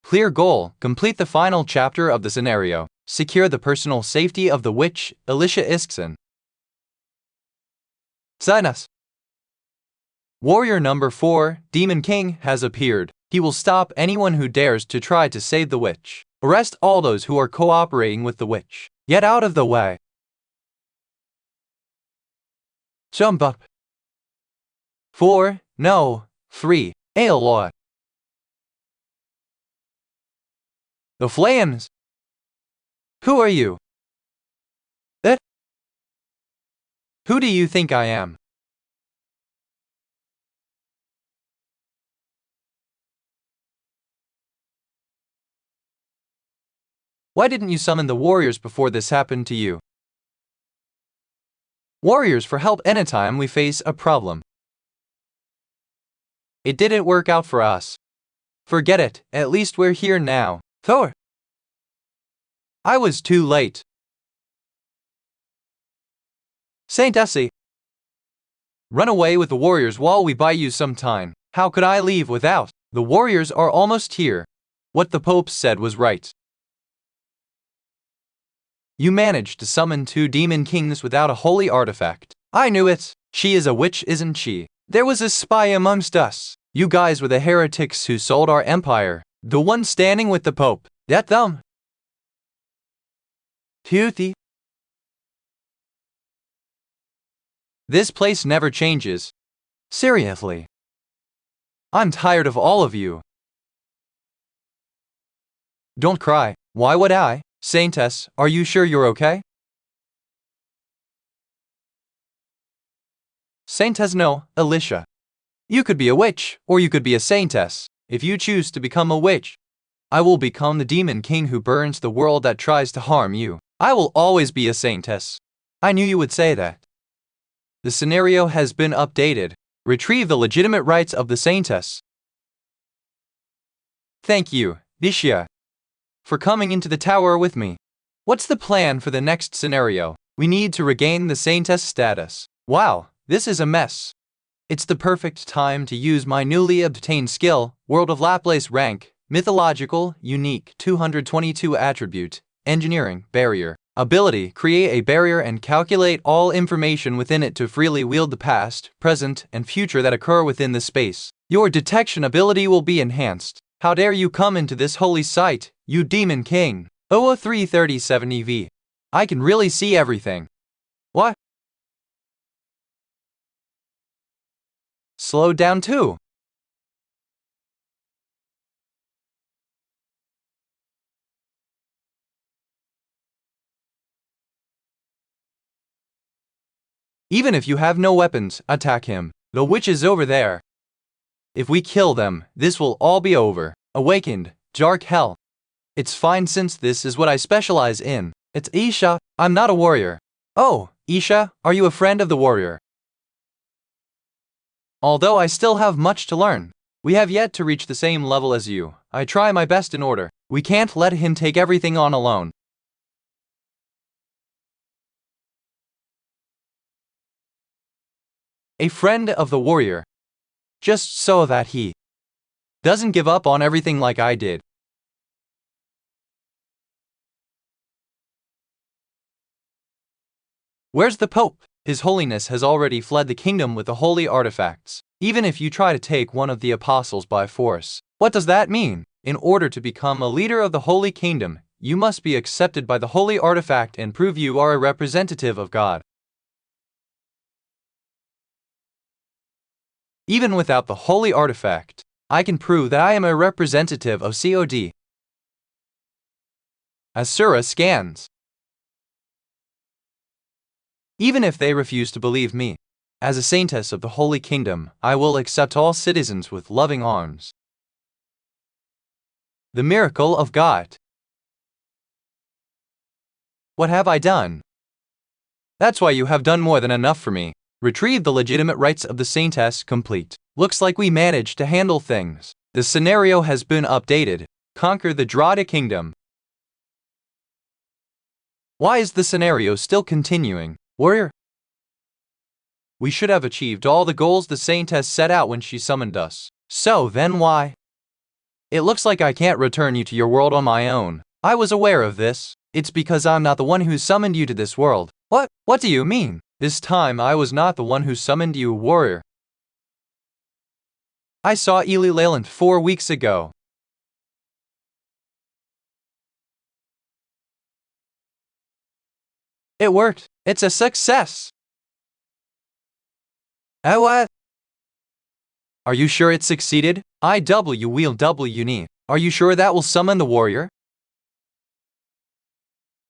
Clear goal. Complete the final chapter of the scenario. Secure the personal safety of the witch, Alicia Iskson. Sinus. Warrior number 4, Demon King, has appeared. He will stop anyone who dares to try to save the witch. Arrest all those who are cooperating with the witch. Get out of the way. Jump up. 4, no, 3, Aloy. The flames. Who are you? That? Who do you think I am? Why didn't you summon the warriors before this happened to you? warriors for help anytime we face a problem. It didn't work out for us. Forget it, at least we're here now. Thor! I was too late. Saint Essie! Run away with the warriors while we buy you some time. How could I leave without? The warriors are almost here. What the Pope said was right. You managed to summon 2 demon kings without a holy artifact. I knew it. She is a witch, isn't she? There was a spy amongst us. You guys were the heretics who sold our empire. The one standing with the Pope. That them. Toothy. This place never changes. Seriously. I'm tired of all of you. Don't cry. Why would I? Saintess, are you sure you're okay? Saintess, no, Alicia. You could be a witch, or you could be a saintess. If you choose to become a witch, I will become the demon king who burns the world that tries to harm you. I will always be a saintess. I knew you would say that. The scenario has been updated. Retrieve the legitimate rights of the saintess. Thank you, Vishya, for coming into the tower with me. What's the plan for the next scenario? We need to regain the saintess status. Wow, this is a mess. It's the perfect time to use my newly obtained skill, World of Laplace rank, mythological, unique, 222 attribute, engineering, barrier. Ability, create a barrier and calculate all information within it to freely wield the past, present, and future that occur within the space. Your detection ability will be enhanced. How dare you come into this holy site, you demon king? OA 337 EV. I can really see everything. What? Slow down too. Even if you have no weapons, attack him. The witch is over there. If we kill them, this will all be over. Awakened, dark hell. It's fine since this is what I specialize in. It's Isha, I'm not a warrior. Oh, Isha, are you a friend of the warrior? Although I still have much to learn. We have yet to reach the same level as you. I try my best in order. We can't let him take everything on alone. A friend of the warrior. Just so that he doesn't give up on everything like I did. Where's the Pope? His Holiness has already fled the kingdom with the holy artifacts. Even if you try to take one of the apostles by force. What does that mean? In order to become a leader of the Holy Kingdom, you must be accepted by the holy artifact and prove you are a representative of God. Even without the holy artifact, I can prove that I am a representative of COD. Asura scans. Even if they refuse to believe me, as a saintess of the Holy Kingdom, I will accept all citizens with loving arms. The miracle of God. What have I done? That's why you have done more than enough for me. Retrieve the legitimate rights of the saintess complete. Looks like we managed to handle things. The scenario has been updated. Conquer the Drada Kingdom. Why is the scenario still continuing? Warrior? We should have achieved all the goals the saintess set out when she summoned us. So then why? It looks like I can't return you to your world on my own. I was aware of this. It's because I'm not the one who summoned you to this world. What? What do you mean? This time I was not the one who summoned you, warrior. I saw Eli Leyland 4 weeks ago. It worked. It's a success. Oh, what? Are you sure it succeeded? IW wheel W knee. Are you sure that will summon the warrior?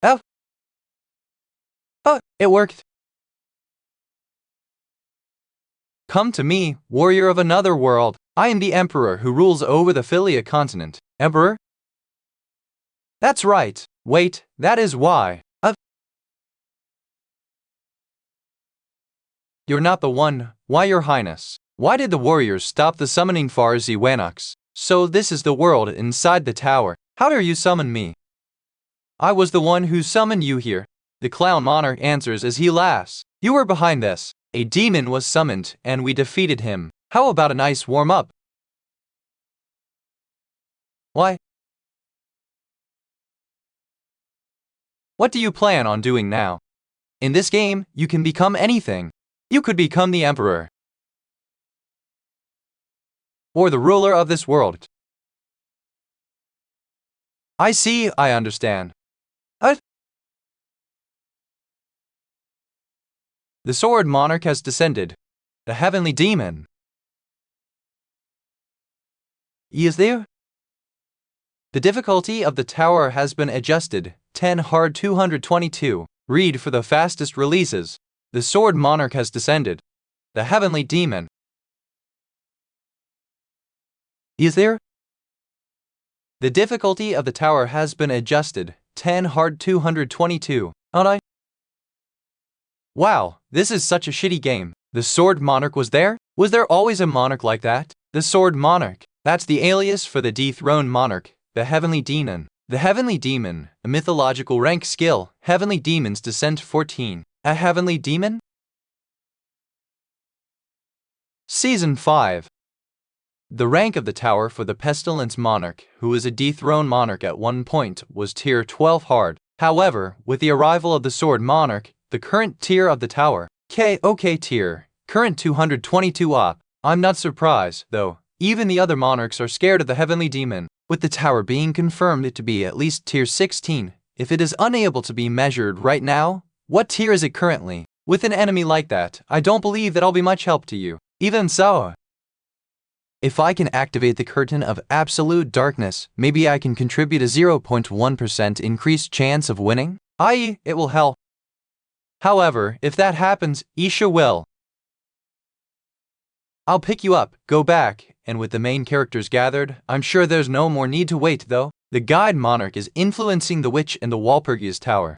Oh. Oh, it worked. Come to me, warrior of another world. I am the emperor who rules over the Philia continent. Emperor? That's right. Wait, that is why. You're not the one. Why, Your Highness? Why did the warriors stop the summoning Farzi Wanox? So this is the world inside the tower. How dare you summon me? I was the one who summoned you here. The clown monarch answers as he laughs. You were behind this. A demon was summoned and we defeated him. How about a nice warm-up? Why? What do you plan on doing now? In this game, you can become anything. You could become the emperor. Or the ruler of this world. I see, I understand. The sword monarch has descended. The heavenly demon. He is there? The difficulty of the tower has been adjusted. 10 hard 222. Read for the fastest releases. The sword monarch has descended. The heavenly demon. He is there? The difficulty of the tower has been adjusted. 10 hard 222. Wow, this is such a shitty game. The sword monarch was there? Was there always a monarch like that? The sword monarch. That's the alias for the dethroned monarch, the heavenly demon. The heavenly demon, a mythological rank skill. Heavenly demons descent 14. A heavenly demon? Season 5. The rank of the tower for the pestilence monarch, who was a dethroned monarch at one point, was tier 12 hard. However, with the arrival of the sword monarch, the current tier of the tower, KOK tier, current 222 up. I'm not surprised, though. Even the other monarchs are scared of the heavenly demon, with the tower being confirmed to be at least tier 16. If it is unable to be measured right now, what tier is it currently? With an enemy like that, I don't believe that I'll be much help to you. Even so, if I can activate the curtain of absolute darkness, maybe I can contribute a 0.1% increased chance of winning, i.e., it will help. However, if that happens, Isha will. I'll pick you up, go back, and with the main characters gathered, I'm sure there's no more need to wait though. The guide monarch is influencing the witch in the Walpurgis tower.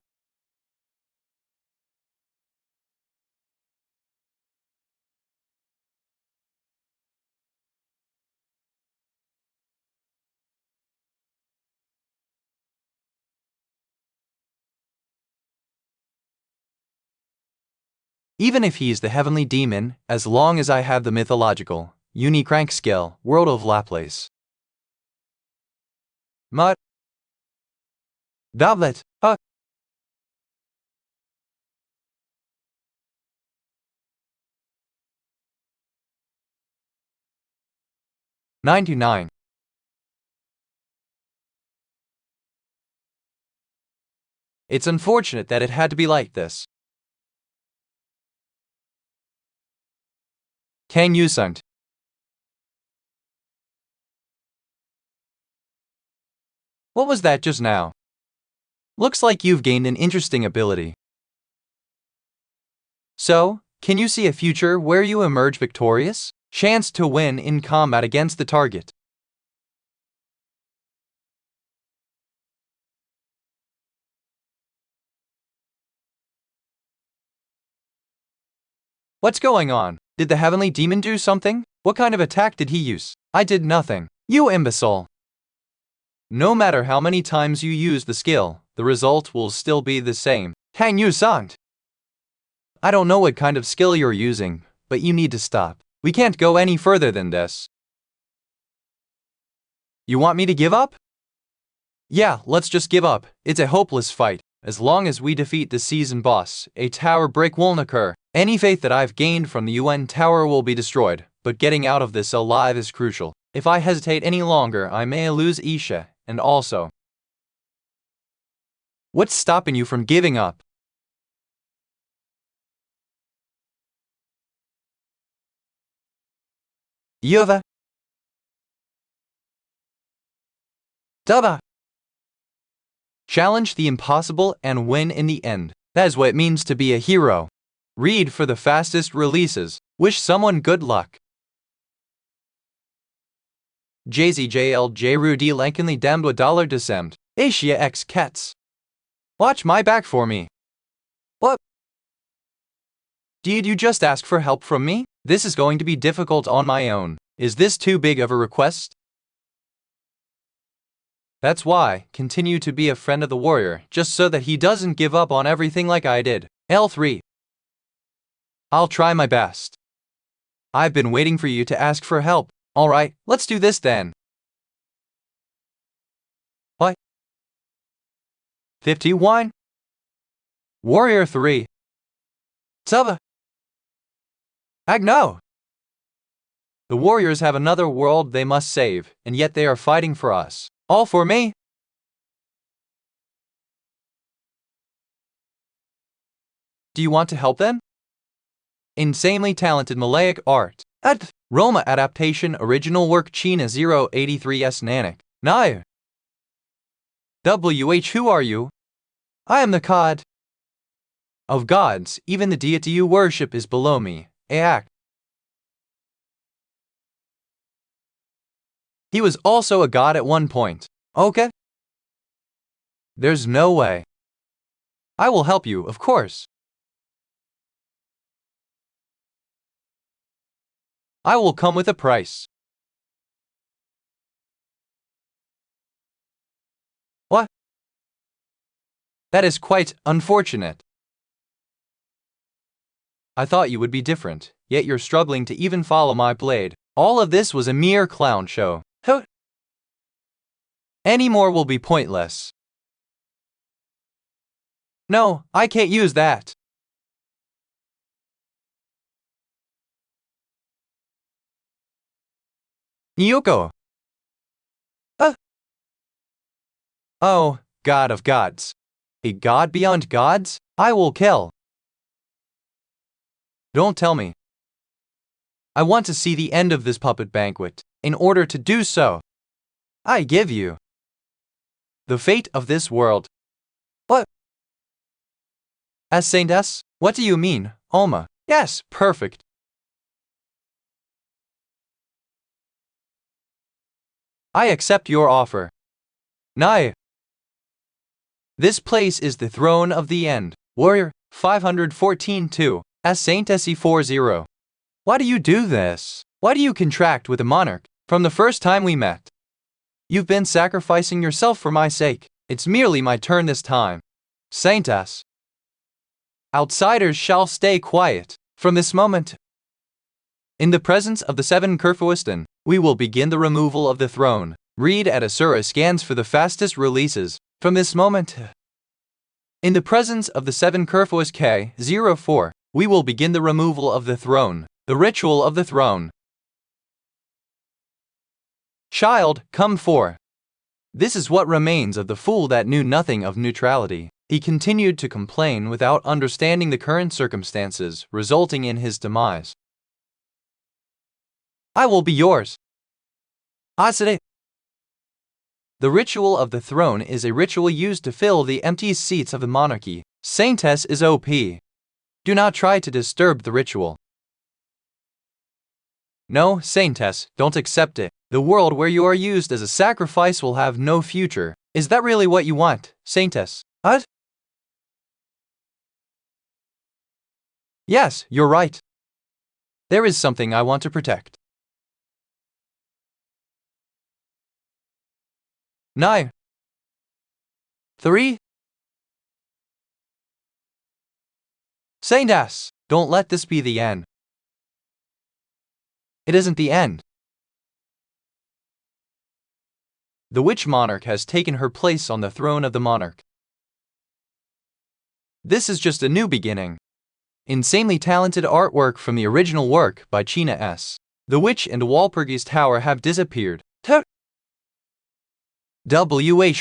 Even if he's the heavenly demon, as long as I have the mythological, unique rank skill, World of Laplace. Mud. Doublet. 99. It's unfortunate that it had to be like this. Kang Yusung. What was that just now? Looks like you've gained an interesting ability. So, can you see a future where you emerge victorious? Chance to win in combat against the target. What's going on? Did the heavenly demon do something? What kind of attack did he use? I did nothing. You imbecile. No matter how many times you use the skill, the result will still be the same. Kang Yusung. I don't know what kind of skill you're using, but you need to stop. We can't go any further than this. You want me to give up? Yeah, let's just give up. It's a hopeless fight. As long as we defeat the season boss, a tower break won't occur. Any faith that I've gained from the UN tower will be destroyed, but getting out of this alive is crucial. If I hesitate any longer, I may lose Isha, and also. What's stopping you from giving up? Yuva. Dubba. Challenge the impossible and win in the end. That is what it means to be a hero. Read for the fastest releases. Wish someone good luck. JZJLJ Rudy Lankenly Damdwa Dollar December. Asia X Cats. Watch my back for me. What? Did you just ask for help from me? This is going to be difficult on my own. Is this too big of a request? That's why, continue to be a friend of the warrior, just so that he doesn't give up on everything like I did. L3. I'll try my best. I've been waiting for you to ask for help. Alright, let's do this then. What? 51? Warrior 3. Tubba. Agno. The warriors have another world they must save, and yet they are fighting for us. All for me? Do you want to help then? Insanely talented Malayic art. Roma adaptation original work China 083S Nanak. Nair. Who are you? I am the god of gods, even the deity you worship is below me. Aak. He was also a god at one point. Okay? There's no way. I will help you, of course. I will come with a price. What? That is quite unfortunate. I thought you would be different, yet you're struggling to even follow my blade. All of this was a mere clown show. Any more will be pointless. No, I can't use that. Yoko. Oh, god of gods. A god beyond gods? I will kill. Don't tell me. I want to see the end of this puppet banquet. In order to do so, I give you the fate of this world. What? As Saint S? What do you mean, Alma? Yes, perfect. I accept your offer. Nai. This place is the throne of the end. Warrior 514-2. As Saint SE40. Why do you do this? Why do you contract with a monarch? From the first time we met, you've been sacrificing yourself for my sake. It's merely my turn this time. Saint S. Outsiders shall stay quiet. From this moment, in the presence of the seven Kerfuistan, we will begin the removal of the throne. Read at Asura scans for the fastest releases. From this moment, in the presence of the seven Kerfuis K04, we will begin the removal of the throne. The ritual of the throne. Child, come for. This is what remains of the fool that knew nothing of neutrality. He continued to complain without understanding the current circumstances, resulting in his demise. I will be yours. Asade. The ritual of the throne is a ritual used to fill the empty seats of the monarchy. Saintess is OP. Do not try to disturb the ritual. No, Saintess, don't accept it. The world where you are used as a sacrifice will have no future. Is that really what you want, Saintess? What? Yes, you're right. There is something I want to protect. 9. 3. Saintess, don't let this be the end. It isn't the end. The witch monarch has taken her place on the throne of the monarch. This is just a new beginning. Insanely talented artwork from the original work by China S. The witch and Walpurgis Tower have disappeared.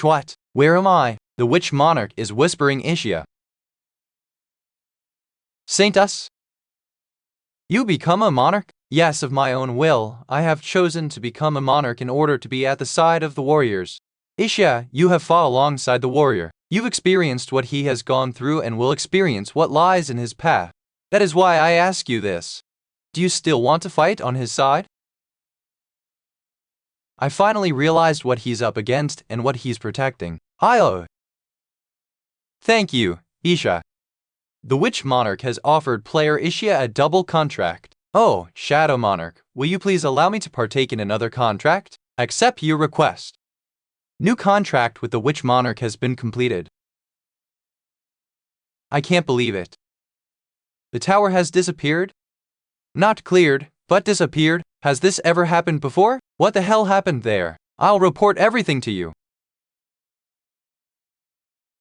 What? Where am I? The witch monarch is whispering Ishia. Saint Us? You become a monarch? Yes, of my own will, I have chosen to become a monarch in order to be at the side of the warriors. Ishia, you have fought alongside the warrior. You've experienced what he has gone through and will experience what lies in his path. That is why I ask you this. Do you still want to fight on his side? I finally realized what he's up against and what he's protecting. Thank you, Isha. The Witch Monarch has offered player Ishia a double contract. Oh, Shadow Monarch, will you please allow me to partake in another contract? Accept your request. New contract with the Witch Monarch has been completed. I can't believe it. The tower has disappeared? Not cleared, but disappeared. Has this ever happened before? What the hell happened there? I'll report everything to you.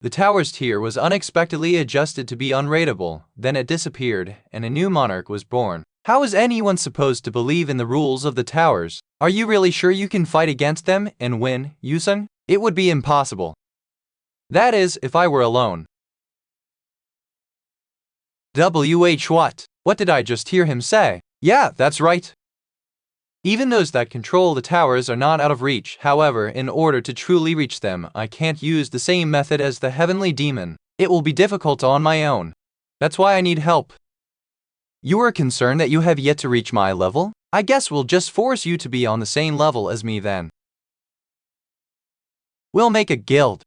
The tower's tier was unexpectedly adjusted to be unrateable, then it disappeared, and a new monarch was born. How is anyone supposed to believe in the rules of the towers? Are you really sure you can fight against them and win, Yusun? It would be impossible. That is, if I were alone. What? What did I just hear him say? Yeah, that's right. Even those that control the towers are not out of reach. However, in order to truly reach them, I can't use the same method as the heavenly demon. It will be difficult on my own. That's why I need help. You are concerned that you have yet to reach my level? I guess we'll just force you to be on the same level as me then. We'll make a guild.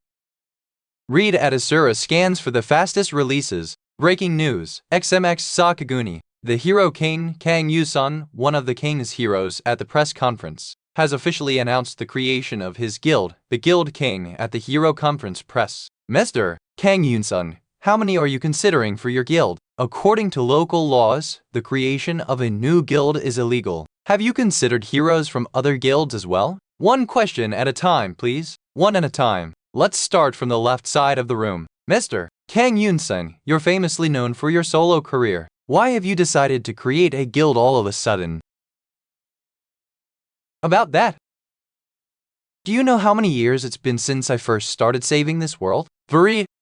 Read at Asura scans for the fastest releases. Breaking news, XMX Sakaguni, the hero king, Kang Yusun, one of the king's heroes at the press conference, has officially announced the creation of his guild, the Guild King, at the Hero Conference Press. Mr. Kang Yusun, how many are you considering for your guild? According to local laws, the creation of a new guild is illegal. Have you considered heroes from other guilds as well? One question at a time, please. One at a time. Let's start from the left side of the room. Mr. Kang Yusun, you're famously known for your solo career. Why have you decided to create a guild all of a sudden? About that. Do you know how many years it's been since I first started saving this world?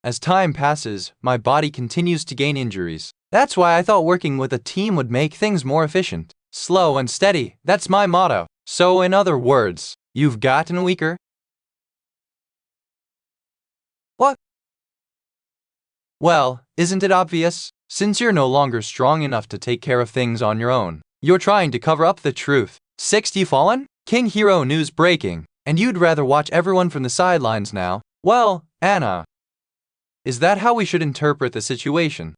As time passes, my body continues to gain injuries. That's why I thought working with a team would make things more efficient. Slow and steady, that's my motto. So in other words, you've gotten weaker? What? Well, isn't it obvious? Since you're no longer strong enough to take care of things on your own, you're trying to cover up the truth. 60 fallen? King Hero news breaking. And you'd rather watch everyone from the sidelines now? Well, Anna. Is that how we should interpret the situation?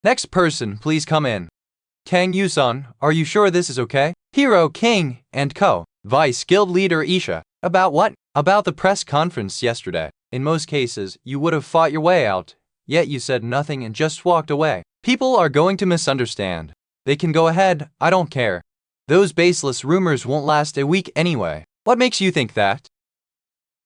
Next person, please come in. Kang Yusun, are you sure this is okay? Hero King and Co. Vice Guild Leader Isha. About what? About the press conference yesterday. In most cases, you would have fought your way out, yet you said nothing and just walked away. People are going to misunderstand. They can go ahead, I don't care. Those baseless rumors won't last a week anyway. What makes you think that?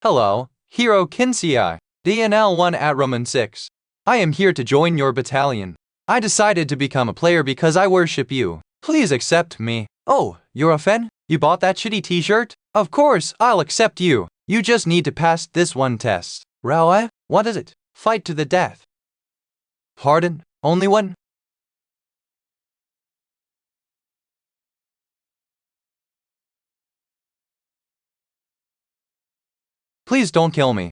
Hello, Hero Kinsei, DNL1 at Roman 6. I am here to join your battalion. I decided to become a player because I worship you. Please accept me. Oh, you're a fan? You bought that shitty t-shirt? Of course, I'll accept you. You just need to pass this one test. Raoe, what is it? Fight to the death. Pardon? Only one? Please don't kill me.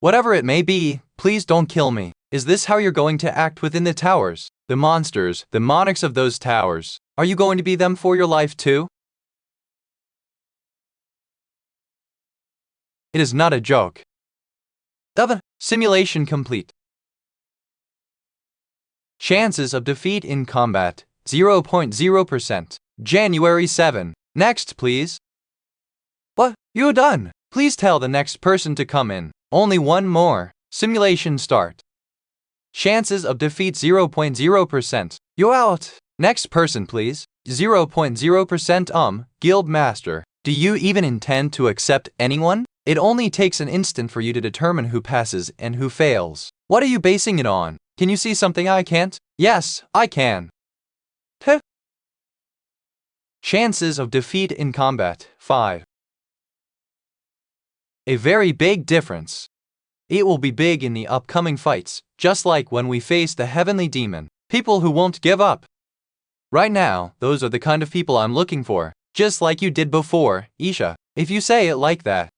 Whatever it may be, please don't kill me. Is this how you're going to act within the towers? The monsters, the monarchs of those towers. Are you going to be them for your life too? It is not a joke. Simulation complete. Chances of defeat in combat, 0.0%. January 7. Next, please. What? You're done. Please tell the next person to come in. Only one more. Simulation start. Chances of defeat 0.0%. You're out. Next person, please. 0.0%. Guild Master. Do you even intend to accept anyone? It only takes an instant for you to determine who passes and who fails. What are you basing it on? Can you see something I can't? Yes, I can. Chances of defeat in combat, 5. A very big difference. It will be big in the upcoming fights, just like when we face the heavenly demon. People who won't give up. Right now, those are the kind of people I'm looking for, just like you did before, Isha, if you say it like that.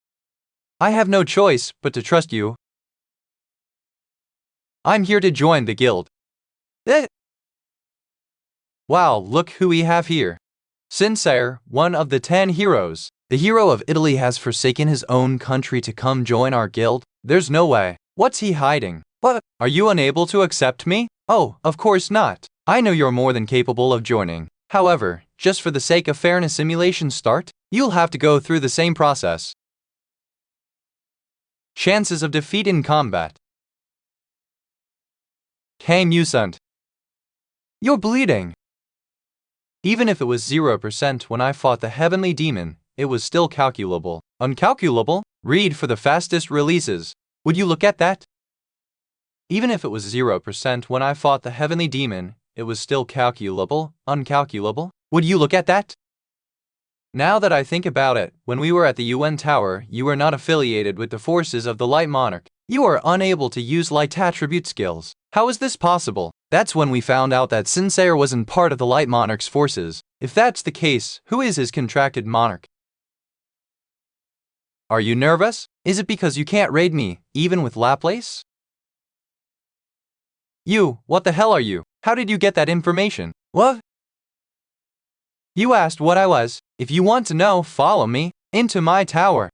I have no choice but to trust you. I'm here to join the guild. Wow, look who we have here. Sincere, one of the 10 heroes. The hero of Italy has forsaken his own country to come join our guild. There's no way. What's he hiding? What? Are you unable to accept me? Oh, of course not. I know you're more than capable of joining. However, just for the sake of fairness simulation start, you'll have to go through the same process. Chances of defeat in combat. Kang Yusund. You're bleeding. Even if it was 0% when I fought the heavenly demon, it was still calculable. Uncalculable? Read for the fastest releases. Would you look at that? Even if it was 0% when I fought the heavenly demon, it was still calculable. Uncalculable? Would you look at that? Now that I think about it, when we were at the UN Tower, you were not affiliated with the forces of the Light Monarch. You are unable to use light attribute skills. How is this possible? That's when we found out that Sincere wasn't part of the Light Monarch's forces. If that's the case, who is his contracted monarch? Are you nervous? Is it because you can't raid me, even with Laplace? You, what the hell are you? How did you get that information? What? You asked what I was. If you want to know, follow me into my tower.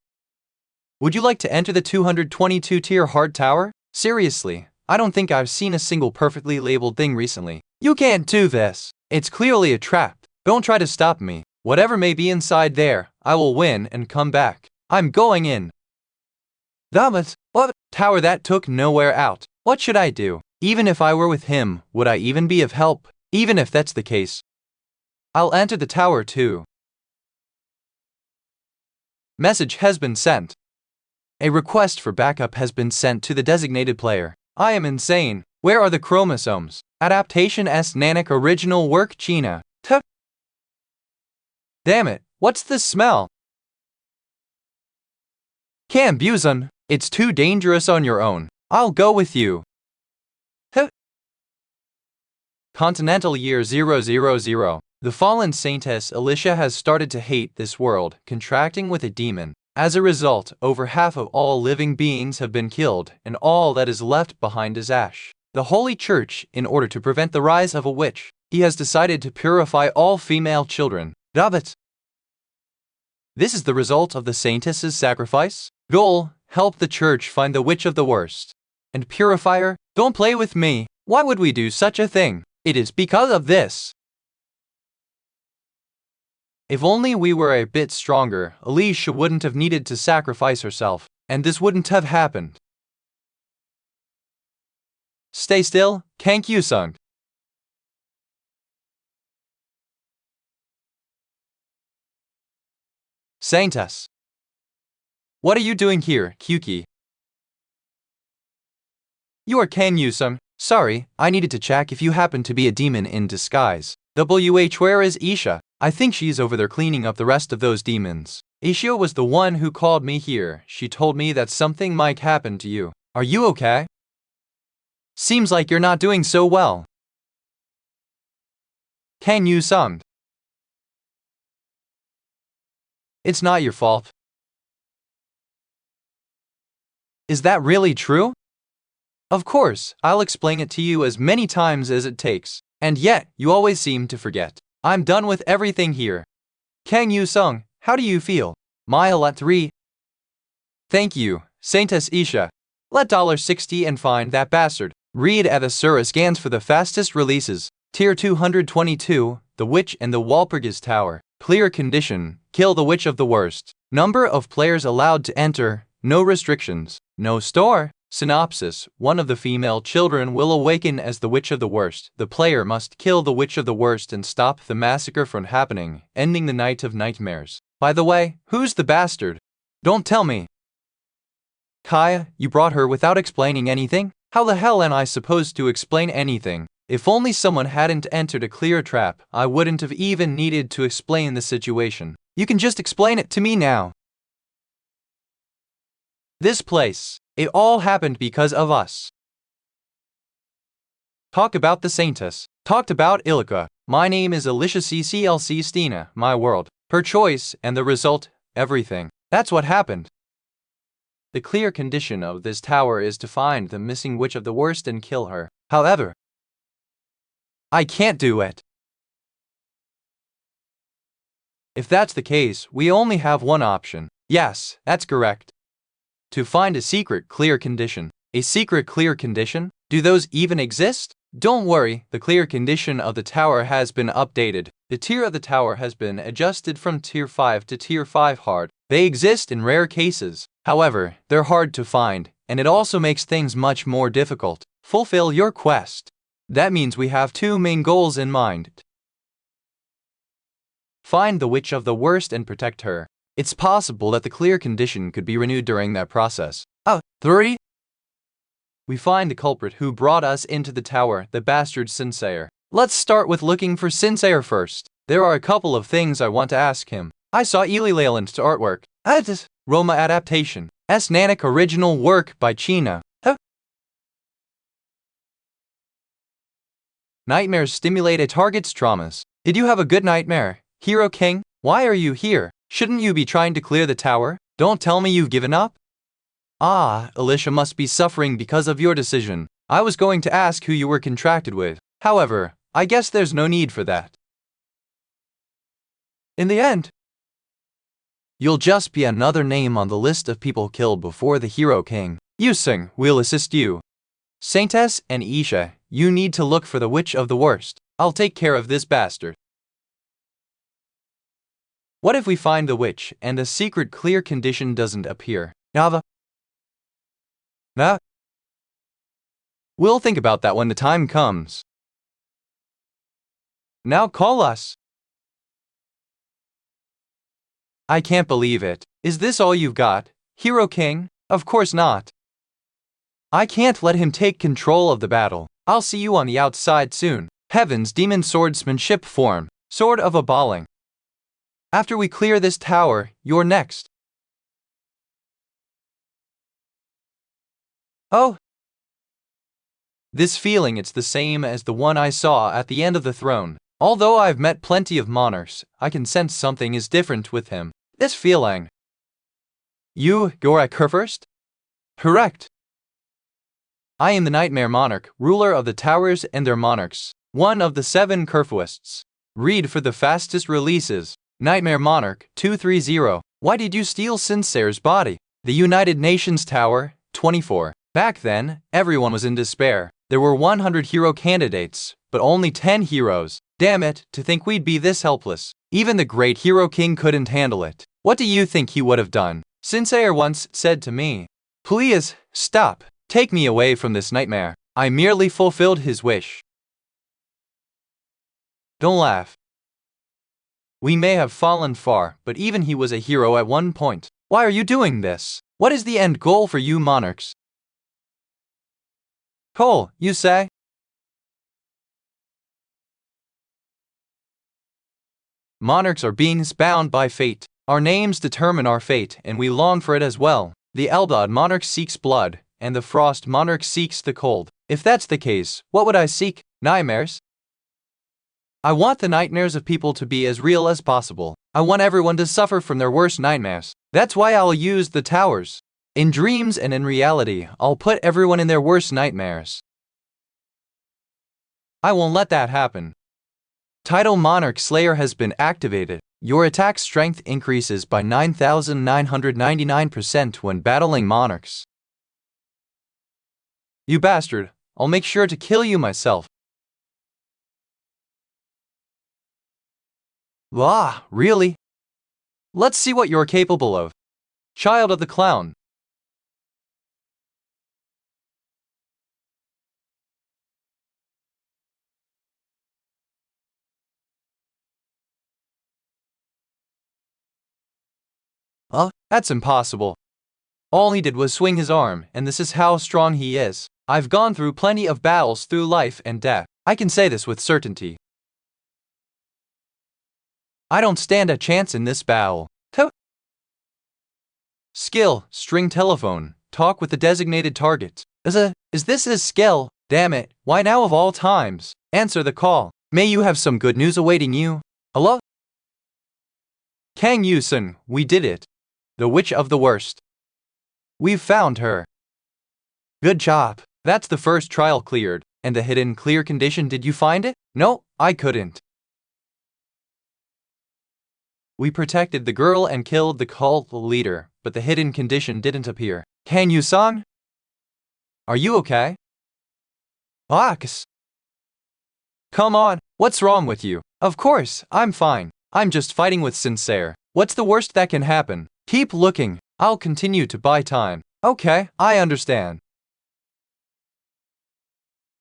Would you like to enter the 222 tier hard tower? Seriously, I don't think I've seen a single perfectly labeled thing recently. You can't do this. It's clearly a trap. Don't try to stop me. Whatever may be inside there, I will win and come back. I'm going in. Damn it. What? Tower that took nowhere out. What should I do? Even if I were with him, would I even be of help? Even if that's the case, I'll enter the tower too. Message has been sent. A request for backup has been sent to the designated player. I am insane. Where are the chromosomes? Adaptation S. Nanak original work China. Damn it, what's this smell? Cam Buzun, it's too dangerous on your own. I'll go with you. Continental year 000. The fallen saintess Alicia has started to hate this world, contracting with a demon. As a result, over half of all living beings have been killed, and all that is left behind is ash. The Holy Church, in order to prevent the rise of a witch, he has decided to purify all female children. Dabbit. This is the result of the saintess's sacrifice. Goal, help the church find the witch of the worst. And purifier, don't play with me. Why would we do such a thing? It is because of this. If only we were a bit stronger, Alicia wouldn't have needed to sacrifice herself, and this wouldn't have happened. Stay still, Kang Yusung. Saintess. What are you doing here, Kyuki? You are Kang Yusung. Sorry, I needed to check if you happen to be a demon in disguise. Where is Isha? I think she's over there cleaning up the rest of those demons. Isha was the one who called me here. She told me that something might happen to you. Are you okay? Seems like you're not doing so well. Kang Yusung. It's not your fault. Is that really true? Of course, I'll explain it to you as many times as it takes. And yet, you always seem to forget. I'm done with everything here. Kang Yusung, how do you feel? Mile at 3. Thank you, Saintess Isha. Let $60 and find that bastard. Read at Asura scans for the fastest releases. Tier 222, The Witch and the Walpurgis Tower. Clear condition, kill the witch of the worst. Number of players allowed to enter, no restrictions. No store. Synopsis: one of the female children will awaken as the Witch of the Worst. The player must kill the Witch of the Worst and stop the massacre from happening, ending the Night of Nightmares. By the way, who's the bastard? Don't tell me. Kaya, you brought her without explaining anything? How the hell am I supposed to explain anything? If only someone hadn't entered a clear trap, I wouldn't have even needed to explain the situation. You can just explain it to me now. This place. It all happened because of us. Talk about the Saintess. Talked about Ilika. My name is Alicia CCLC Stina, my world. Her choice, and the result, everything. That's what happened. The clear condition of this tower is to find the missing witch of the worst and kill her. However, I can't do it. If that's the case, we only have one option. Yes, that's correct. to find a secret clear condition. A secret clear condition? Do those even exist? Don't worry, the clear condition of the tower has been updated. The tier of the tower has been adjusted from tier 5 to tier 5 hard. They exist in rare cases. However, they're hard to find, and it also makes things much more difficult. Fulfill your quest. That means we have two main goals in mind. Find the witch of the worst and protect her. It's possible that the clear condition could be renewed during that process. 3. We find the culprit who brought us into the tower, the bastard Sinsayer. Let's start with looking for Sinsayer first. There are a couple of things I want to ask him. I saw Ely Leyland's artwork. Roma adaptation. Nanak original work by China. Nightmares stimulate a target's traumas. Did you have a good nightmare, Hero King? Why are you here? Shouldn't you be trying to clear the tower? Don't tell me you've given up. Alicia must be suffering because of your decision. I was going to ask who you were contracted with. However, I guess there's no need for that. In the end, you'll just be another name on the list of people killed before the Hero King. Yusung will assist you. Saintess and Isha, you need to look for the witch of the worst. I'll take care of this bastard. What if we find the witch and the secret clear condition doesn't appear? We'll think about that when the time comes. Now call us. I can't believe it. Is this all you've got, Hero King? Of course not. I can't let him take control of the battle. I'll see you on the outside soon. Heaven's demon swordsmanship form. Sword of Abaling. After we clear this tower, you're next. This feeling, it's the same as the one I saw at the end of the throne. Although I've met plenty of monarchs, I can sense something is different with him. This feeling. You're at first? Correct. I am the Nightmare Monarch, ruler of the towers and their monarchs. One of the 7 Kerfuists. Read for the fastest releases. Nightmare Monarch 230. Why did you steal Sinclair's body? The United Nations Tower 24. Back then, everyone was in despair. There were 100 hero candidates, but only 10 heroes. Damn it, to think we'd be this helpless. Even the great Hero King couldn't handle it. What do you think he would have done? Sinclair once said to me, "Please, stop. Take me away from this nightmare." I merely fulfilled his wish. Don't laugh. We may have fallen far, but even he was a hero at one point. Why are you doing this? What is the end goal for you monarchs? Cole, you say? Monarchs are beings bound by fate. Our names determine our fate, and we long for it as well. The Eldad monarch seeks blood, and the Frost monarch seeks the cold. If that's the case, what would I seek? Nightmares? I want the nightmares of people to be as real as possible. I want everyone to suffer from their worst nightmares. That's why I'll use the towers. In dreams and in reality, I'll put everyone in their worst nightmares. I won't let that happen. Title Monarch Slayer has been activated. Your attack strength increases by 9,999% when battling monarchs. You bastard, I'll make sure to kill you myself. Really? Let's see what you're capable of. Child of the Clown. That's impossible. All he did was swing his arm, and this is how strong he is. I've gone through plenty of battles through life and death. I can say this with certainty. I don't stand a chance in this battle. Skill, string telephone, talk with the designated target. Is this his skill? Damn it, why now of all times? Answer the call. May you have some good news awaiting you. Hello? Kang Yusun, we did it. The witch of the worst. We've found her. Good job. That's the first trial cleared. And the hidden clear condition, did you find it? No, I couldn't. We protected the girl and killed the cult leader, but the hidden condition didn't appear. Kang Yu-sung? Are you okay? Ox. Come on, what's wrong with you? Of course, I'm fine. I'm just fighting with Sincere. What's the worst that can happen? Keep looking. I'll continue to buy time. Okay, I understand.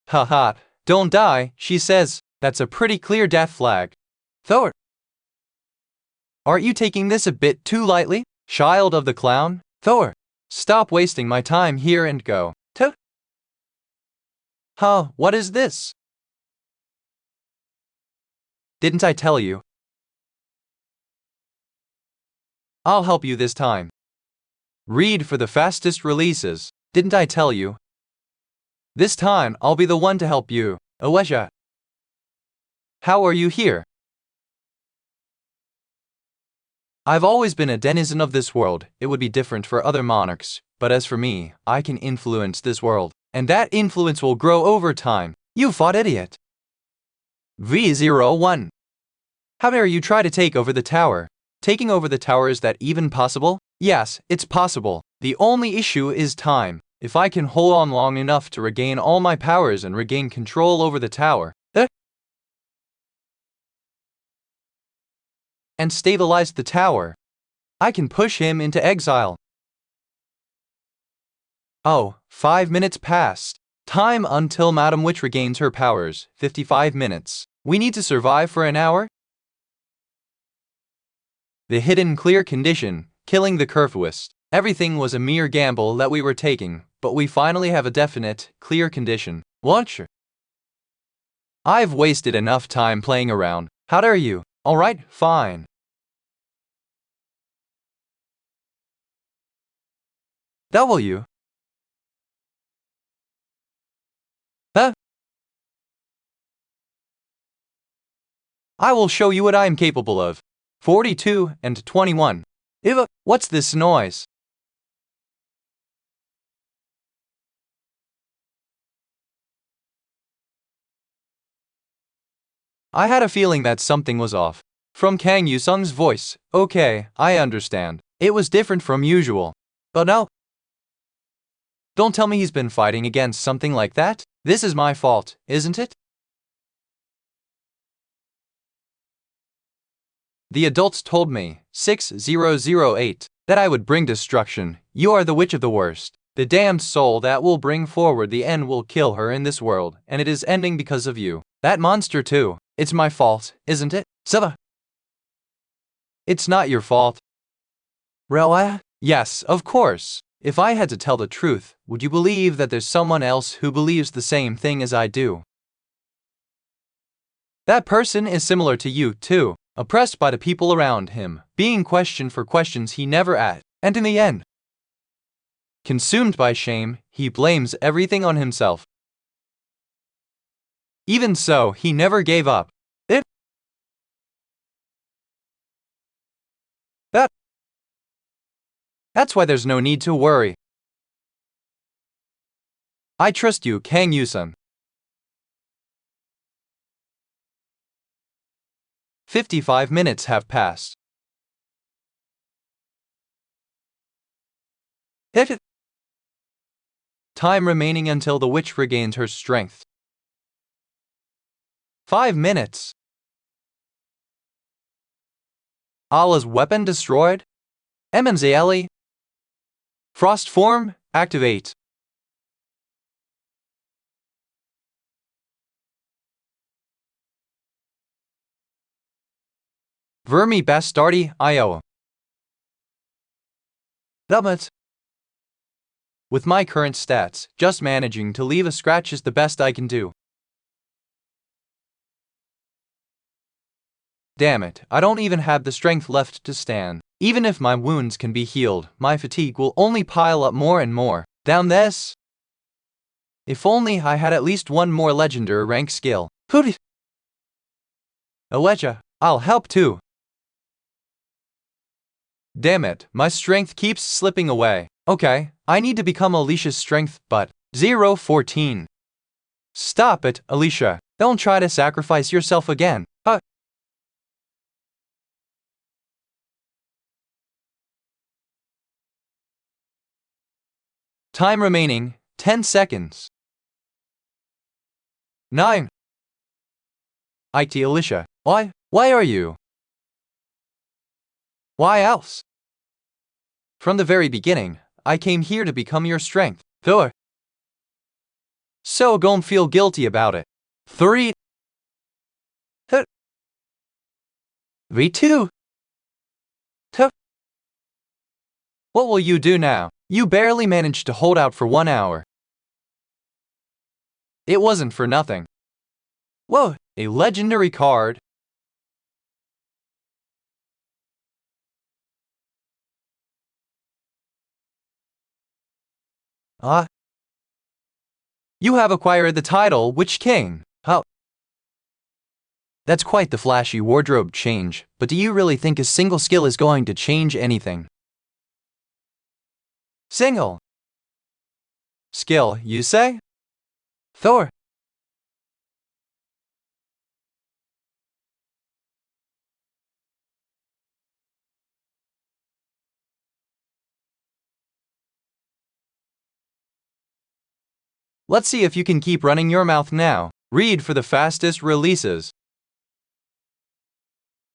Haha, don't die, she says. That's a pretty clear death flag. Thor. Aren't you taking this a bit too lightly? Child of the clown? Thor. Stop wasting my time here and go. Huh, what is this? Didn't I tell you? I'll help you this time. Read for the fastest releases. Didn't I tell you? This time, I'll be the one to help you. Awesha. How are you here? I've always been a denizen of this world. It would be different for other monarchs, but as for me, I can influence this world, and that influence will grow over time. You fought idiot. V01. How dare you try to take over the tower? Taking over the tower, is that even possible? Yes, it's possible. The only issue is time. If I can hold on long enough to regain all my powers and regain control over the tower, and stabilize the tower, I can push him into exile. Oh, 5 minutes passed. Time until Madam Witch regains her powers, 55 minutes. We need to survive for an hour? The hidden clear condition, killing the Kerfuist. Everything was a mere gamble that we were taking, but we finally have a definite, clear condition. Launcher. I've wasted enough time playing around. How dare you? Alright, fine. W. I will show you what I am capable of. 42 and 21. Eva, what's this noise? I had a feeling that something was off. From Kang Yu-sung's voice, okay, I understand. It was different from usual. But no. Don't tell me he's been fighting against something like that. This is my fault, isn't it? The adults told me, 6008, that I would bring destruction. You are the witch of the worst. The damned soul that will bring forward the end will kill her in this world, and it is ending because of you. That monster too. It's my fault, isn't it? Sava. It's not your fault. Rella? Yes, of course. If I had to tell the truth, would you believe that there's someone else who believes the same thing as I do? That person is similar to you too. Oppressed by the people around him, being questioned for questions he never asked, and in the end, consumed by shame, he blames everything on himself. Even so, he never gave up. That's why there's no need to worry. I trust you, Kang Yu-sung. 55 minutes have passed. Time remaining until the witch regains her strength. 5 minutes. Allah's weapon destroyed? MNZLE. Frost form, activate. Vermi Bastardi, Iowa. Dummit. With my current stats, just managing to leave a scratch is the best I can do. Damn it, I don't even have the strength left to stand. Even if my wounds can be healed, my fatigue will only pile up more and more. Down this. If only I had at least one more legendary rank skill. Pooty. Alecha, I'll help too. Damn it, my strength keeps slipping away. Okay, I need to become Alicia's strength, but 014. Stop it, Alicia. Don't try to sacrifice yourself again. Time remaining, 10 seconds. 9. IT Alicia. Why? Why are you? Why else? From the very beginning, I came here to become your strength. Thor. So don't feel guilty about it. 3. 2. What will you do now? You barely managed to hold out for 1 hour. It wasn't for nothing. Whoa, a legendary card. You have acquired the title Witch King. How? That's quite the flashy wardrobe change, but do you really think a single skill is going to change anything? Single skill, you say? Thor. Let's see if you can keep running your mouth now. Read for the fastest releases.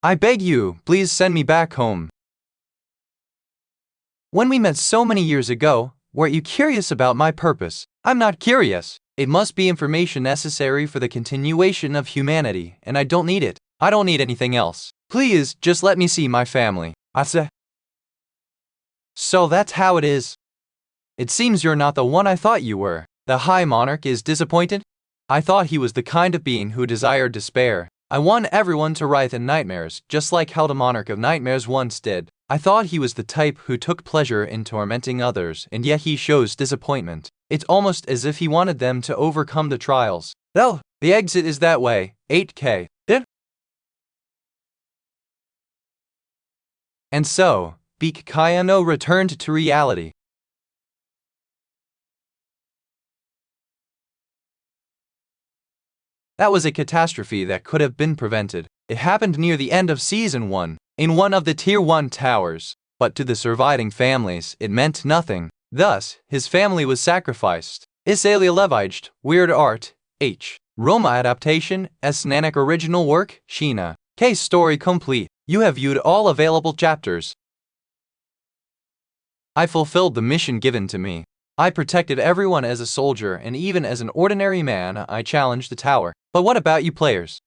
I beg you, please send me back home. When we met so many years ago, weren't you curious about my purpose? I'm not curious. It must be information necessary for the continuation of humanity, and I don't need it. I don't need anything else. Please, just let me see my family. I say. So that's how it is. It seems you're not the one I thought you were. The High Monarch is disappointed? I thought he was the kind of being who desired despair. I want everyone to writhe in nightmares, just like how the Monarch of Nightmares once did. I thought he was the type who took pleasure in tormenting others, and yet he shows disappointment. It's almost as if he wanted them to overcome the trials. Oh, the exit is that way. 8K. And so, Beak Kayano returned to reality. That was a catastrophe that could have been prevented. It happened near the end of Season 1, in one of the Tier 1 towers, but to the surviving families, it meant nothing. Thus, his family was sacrificed. Isalia Leviged, Weird Art, H. Roma Adaptation, S. Nanak Original Work, Sheena. Case Story Complete. You have viewed all available chapters. I fulfilled the mission given to me. I protected everyone as a soldier, and even as an ordinary man, I challenged the tower. But what about you players?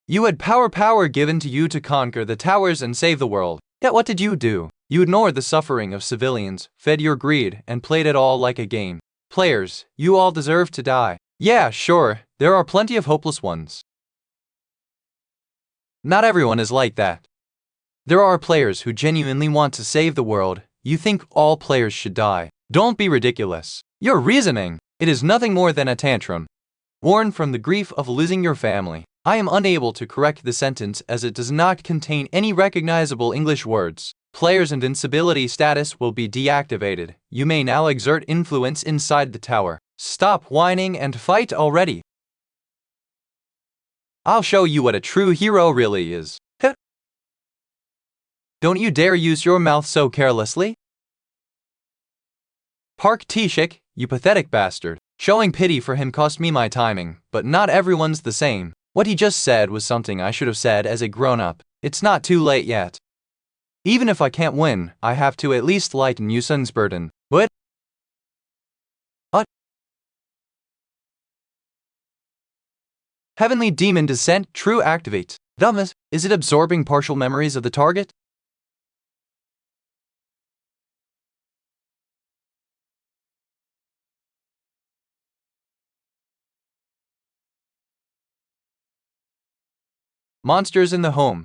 You had power given to you to conquer the towers and save the world. Yet what did you do? You ignored the suffering of civilians, fed your greed, and played it all like a game. Players, you all deserve to die. Yeah, sure, there are plenty of hopeless ones. Not everyone is like that. There are players who genuinely want to save the world. You think all players should die. Don't be ridiculous. Your reasoning, it is nothing more than a tantrum. Born from the grief of losing your family. I am unable to correct the sentence as it does not contain any recognizable English words. Players' invincibility status will be deactivated. You may now exert influence inside the tower. Stop whining and fight already. I'll show you what a true hero really is. Don't you dare use your mouth so carelessly. Park Tishik, you pathetic bastard. Showing pity for him cost me my timing, but not everyone's the same. What he just said was something I should have said as a grown-up. It's not too late yet. Even if I can't win, I have to at least lighten Yusun's burden. What? Heavenly Demon Descent True activates. Dumbass, is it absorbing partial memories of the target? Monsters in the home.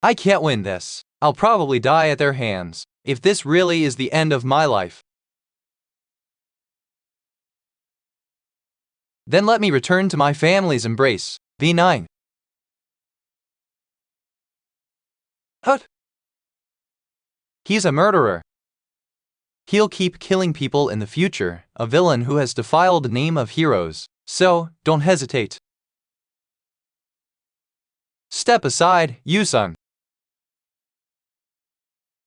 I can't win this. I'll probably die at their hands. If this really is the end of my life, then let me return to my family's embrace. V9. Hut. He's a murderer. He'll keep killing people in the future, a villain who has defiled the name of heroes. So, don't hesitate. Step aside, Yusung.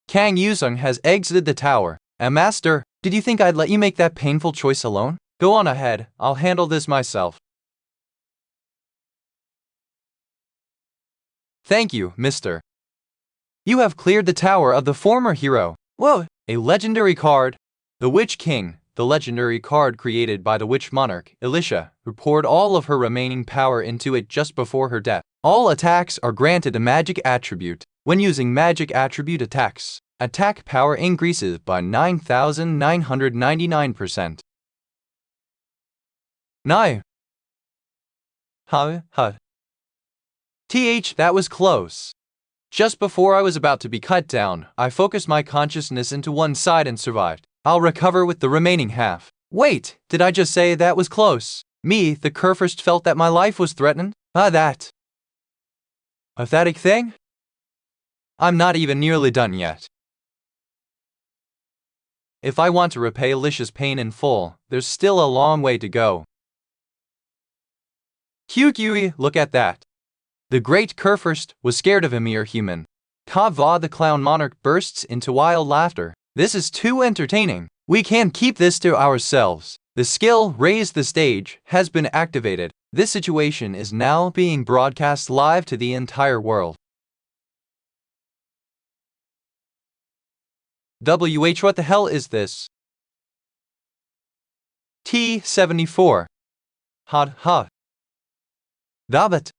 Kang Yusung has exited the tower. A master, Did you think I'd let you make that painful choice alone? Go on ahead, I'll handle this myself. Thank you, mister. You have cleared the tower of the former hero. Whoa, a legendary card. The Witch King, the legendary card created by the Witch Monarch, Elisha, who poured all of her remaining power into it just before her death. All attacks are granted a magic attribute. When using magic attribute attacks, attack power increases by 9,999%. No. That was close. Just before I was about to be cut down, I focused my consciousness into one side and survived. I'll recover with the remaining half. Wait, did I just say that was close? Me, the Curfirst, felt that my life was threatened? That pathetic thing? I'm not even nearly done yet. If I want to repay Alicia's pain in full, there's still a long way to go. Kyukui, look at that. The great Curfirst was scared of a mere human. Kava the clown monarch bursts into wild laughter. This is too entertaining. We can't keep this to ourselves. The skill Raise the Stage has been activated. This situation is now being broadcast live to the entire world. What the hell is this? T-74. Dabat.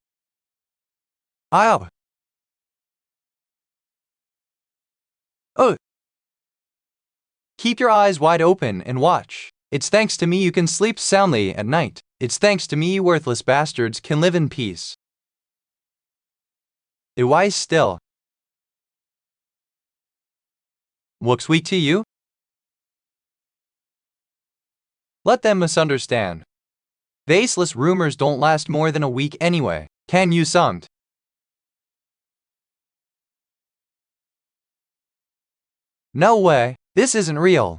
Oh. Keep your eyes wide open and watch. It's thanks to me you can sleep soundly at night. It's thanks to me you worthless bastards can live in peace. Why still? Looks weak to you? Let them misunderstand. Baseless rumors don't last more than a week anyway. Can you sound? No way, this isn't real.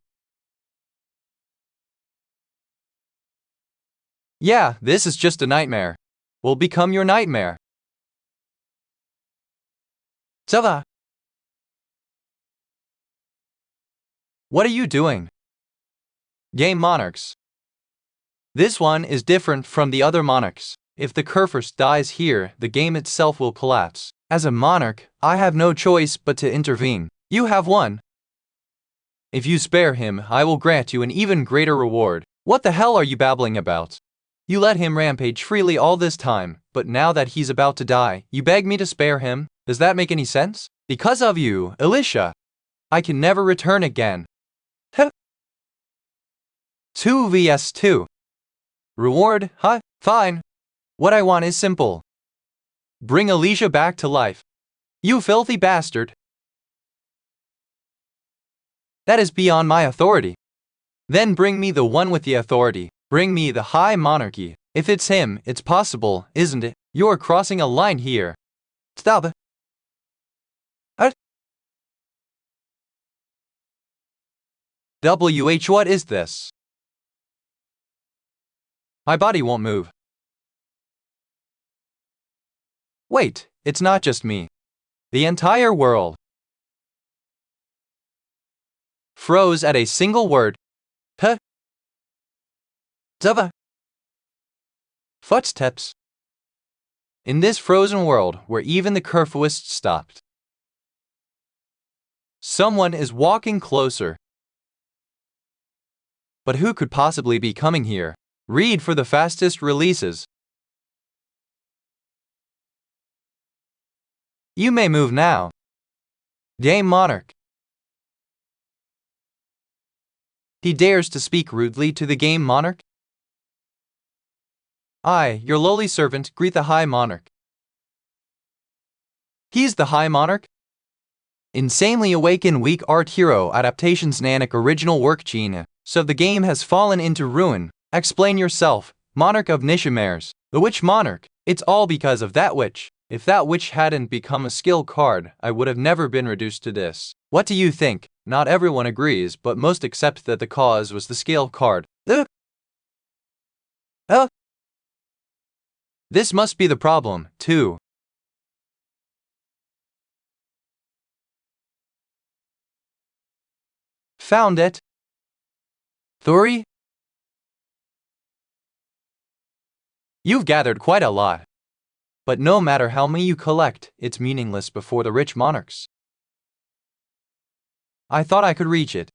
Yeah, this is just a nightmare. Will become your nightmare. Zava. What are you doing? Game Monarchs. This one is different from the other monarchs. If the Curfirst dies here, the game itself will collapse. As a monarch, I have no choice but to intervene. You have won. If you spare him, I will grant you an even greater reward. What the hell are you babbling about? You let him rampage freely all this time, but now that he's about to die, you beg me to spare him? Does that make any sense? Because of you, Elisha, I can never return again. 2 vs 2. Reward? Fine. What I want is simple. Bring Alicia back to life. You filthy bastard. That is beyond my authority. Then bring me the one with the authority. Bring me the High Monarchy. If it's him, it's possible, isn't it? You're crossing a line here. Stop. What is this? My body won't move. Wait, it's not just me. The entire world froze at a single word. Footsteps. In this frozen world where even the Curfirst stopped. Someone is walking closer. But who could possibly be coming here? Read for the fastest releases. You may move now. Game Monarch. He dares to speak rudely to the Game Monarch? I, your lowly servant, greet the High Monarch. He's the High Monarch? Insanely awaken weak art hero adaptations Nanak original work Gina. So the game has fallen into ruin. Explain yourself, Monarch of Nishimares. The Witch Monarch. It's all because of that witch. If that witch hadn't become a skill card, I would have never been reduced to this. What do you think? Not everyone agrees, but most accept that the cause was the skill card. This must be the problem, too. Found it. Thuri? You've gathered quite a lot. But no matter how many you collect, it's meaningless before the rich monarchs. I thought I could reach it.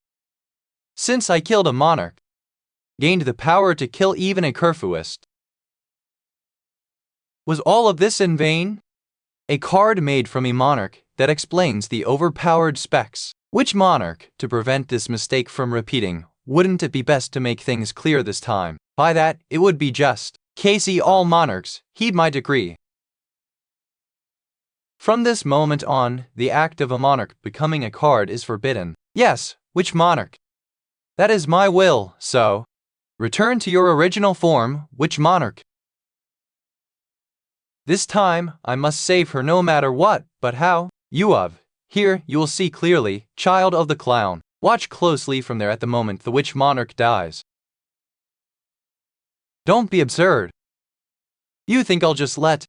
Since I killed a monarch, gained the power to kill even a Kerfuist. Was all of this in vain? A card made from a monarch that explains the overpowered specs. Which monarch, to prevent this mistake from repeating, wouldn't it be best to make things clear this time? By that, it would be just. Casey, all monarchs, heed my decree. From this moment on, the act of a monarch becoming a card is forbidden. Yes, which monarch? That is my will, so return to your original form, which monarch? This time, I must save her no matter what, but how? Here, you will see clearly, child of the clown. Watch closely from there at the moment the witch monarch dies. Don't be absurd. You think I'll just let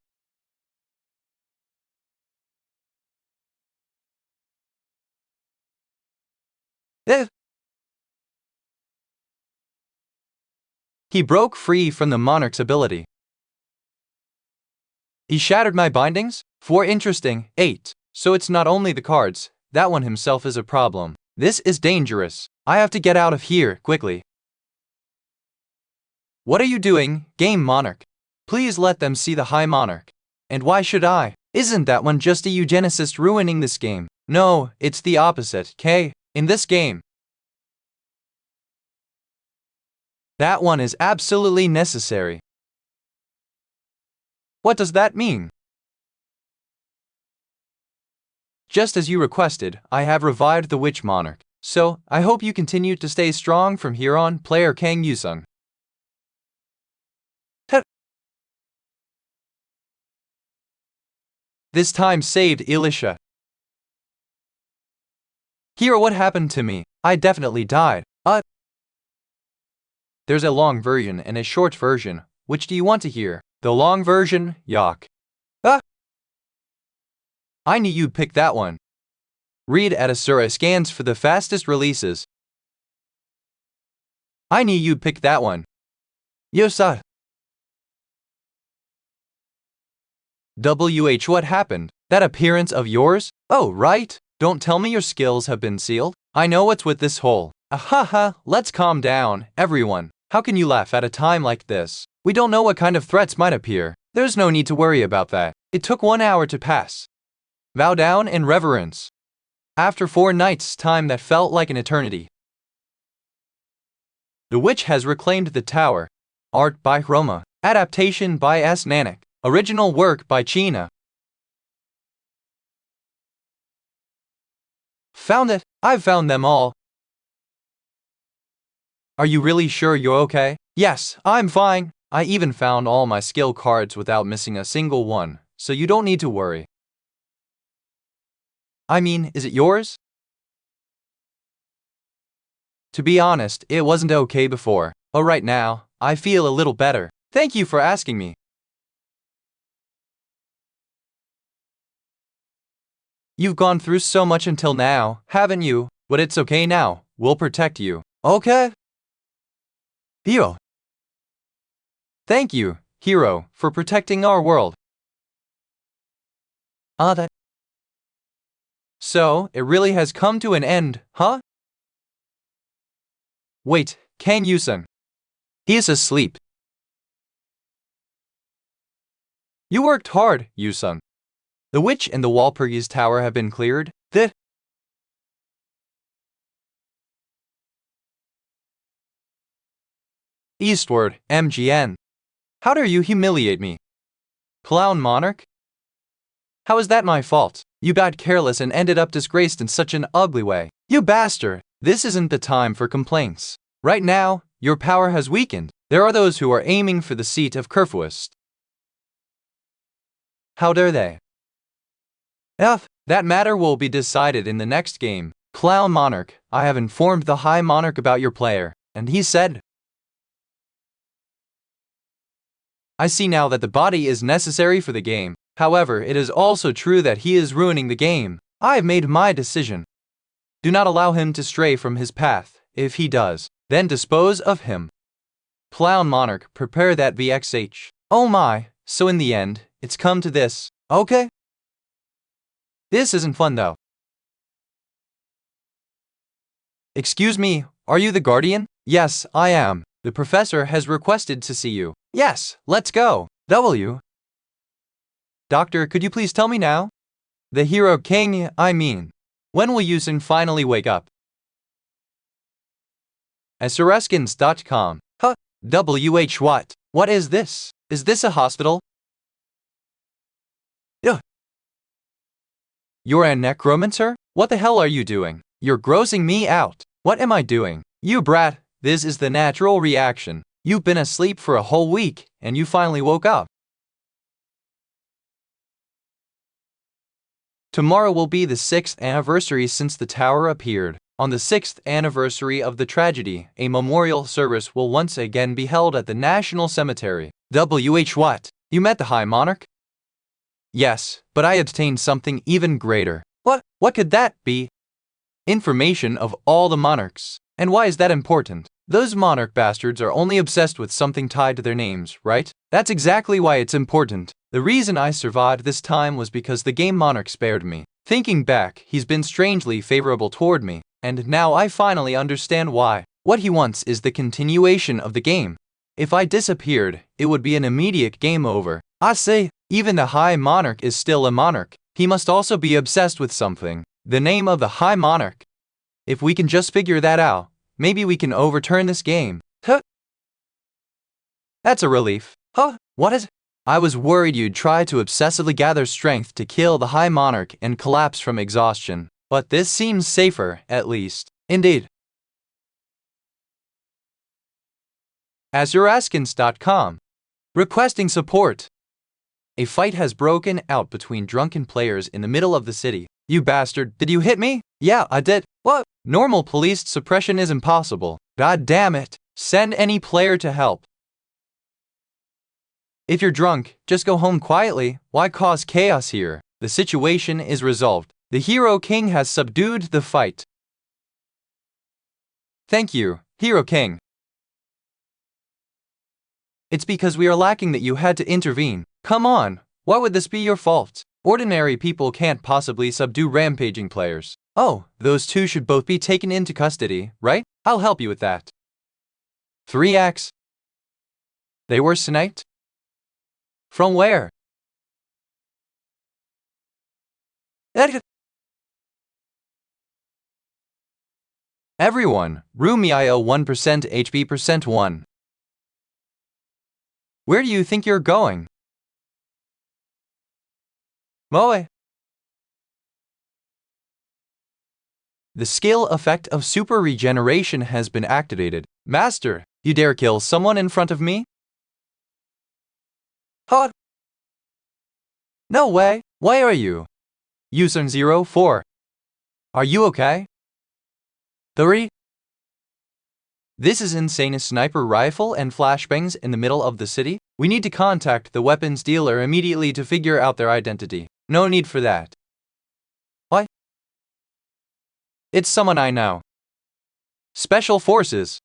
He broke free from the monarch's ability. He shattered my bindings? 4 interesting. 8. So it's not only the cards, that one himself is a problem. This is dangerous. I have to get out of here, quickly. What are you doing, game monarch? Please let them see the high monarch. And why should I? Isn't that one just a eugenicist ruining this game? No, it's the opposite, K. In this game, that one is absolutely necessary. What does that mean? Just as you requested, I have revived the witch monarch. So, I hope you continue to stay strong from here on, player Kang Yusung. This time saved Elisha. Hear what happened to me. I definitely died. There's a long version and a short version. Which do you want to hear? The long version, Yak. I knew you'd pick that one. Read at Asura scans for the fastest releases. I knew you'd pick that one. Yosa. What happened? That appearance of yours? Oh, right. Don't tell me your skills have been sealed. I know what's with this hole. Ahaha, let's calm down, everyone. How can you laugh at a time like this? We don't know what kind of threats might appear. There's no need to worry about that. It took 1 hour to pass. Bow down in reverence. After 4 nights' time that felt like an eternity. The Witch has reclaimed the tower. Art by Roma. Adaptation by S. Nanak. Original work by China. Found it. I've found them all. Are you really sure you're okay? Yes, I'm fine. I even found all my skill cards without missing a single one, so you don't need to worry. I mean, is it yours? To be honest, it wasn't okay before, but right now, I feel a little better. Thank you for asking me. You've gone through so much until now, haven't you? But it's okay now. We'll protect you. Okay? Hero. Thank you, Hero, for protecting our world. So, it really has come to an end, huh? Wait, Kang Yusung. He is asleep. You worked hard, Yusung. The witch and the Walpurgis Tower have been cleared. Eastward, MGN. How dare you humiliate me? Clown Monarch? How is that my fault? You got careless and ended up disgraced in such an ugly way. You bastard! This isn't the time for complaints. Right now, your power has weakened. There are those who are aiming for the seat of Kerfuist. How dare they? That matter will be decided in the next game. Clown Monarch, I have informed the High Monarch about your player, and he said, I see now that the body is necessary for the game. However, it is also true that he is ruining the game. I have made my decision. Do not allow him to stray from his path. If he does, then dispose of him. Clown Monarch, prepare that VXH. Oh my, so in the end, it's come to this. Okay. This isn't fun though. Excuse me, are you the guardian? Yes, I am. The professor has requested to see you. Yes, let's go. W. Doctor, could you please tell me now? The hero king, I mean. When will Yusun finally wake up? Sureskins.com. Huh? WH what? What is this? Is this a hospital? Ugh. You're a necromancer? What the hell are you doing? You're grossing me out. What am I doing? You brat, this is the natural reaction. You've been asleep for a whole week, and you finally woke up. Tomorrow will be the 6th anniversary since the tower appeared. On the 6th anniversary of the tragedy, a memorial service will once again be held at the National Cemetery. WH what? You met the High Monarch? Yes, but I obtained something even greater. What could that be? Information of all the monarchs. And why is that important? Those monarch bastards are only obsessed with something tied to their names, right? That's exactly why it's important. The reason I survived this time was because the game monarch spared me. Thinking back, he's been strangely favorable toward me, and now I finally understand why. What he wants is the continuation of the game. If I disappeared, it would be an immediate game over. I say, even the High Monarch is still a monarch. He must also be obsessed with something. The name of the High Monarch. If we can just figure that out, maybe we can overturn this game. Huh? That's a relief. Huh? What is? I was worried you'd try to obsessively gather strength to kill the High Monarch and collapse from exhaustion. But this seems safer, at least. Indeed. Sureskins.com. Requesting support. A fight has broken out between drunken players in the middle of the city. You bastard, did you hit me? Yeah, I did. What? Normal police suppression is impossible. God damn it. Send any player to help. If you're drunk, just go home quietly. Why cause chaos here? The situation is resolved. The Hero King has subdued the fight. Thank you, Hero King. It's because we are lacking that you had to intervene. Come on, why would this be your fault? Ordinary people can't possibly subdue rampaging players. Oh, those two should both be taken into custody, right? I'll help you with that. 3x. They were sniped? From where? Everyone, Rumio 1% HP %1. Where do you think you're going? Moe. The skill effect of super regeneration has been activated. Master, you dare kill someone in front of me? Huh? No way. Why are you? Usun 04. Are you okay? 3. This is insane. A sniper rifle and flashbangs in the middle of the city? We need to contact the weapons dealer immediately to figure out their identity. No need for that. What? It's someone I know. Special Forces.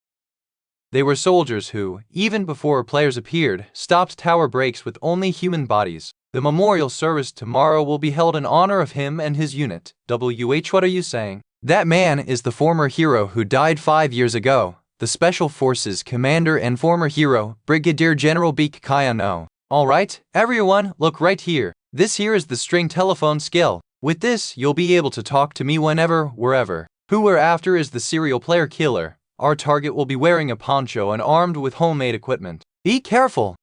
They were soldiers who, even before players appeared, stopped tower breaks with only human bodies. The memorial service tomorrow will be held in honor of him and his unit. WH, what are you saying? That man is the former hero who died 5 years ago. The Special Forces commander and former hero, Brigadier General Beak Kayano. Alright, everyone, look right here. This here is the string telephone skill. With this, you'll be able to talk to me whenever, wherever. Who we're after is the serial player killer. Our target will be wearing a poncho and armed with homemade equipment. Be careful.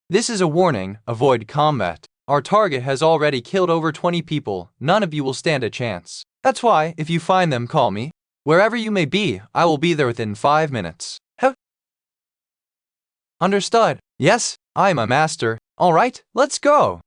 This is a warning, avoid combat. Our target has already killed over 20 people. None of you will stand a chance. That's why, if you find them, call me. Wherever you may be, I will be there within 5 minutes. Understood. Yes, I'm a master. Alright, let's go.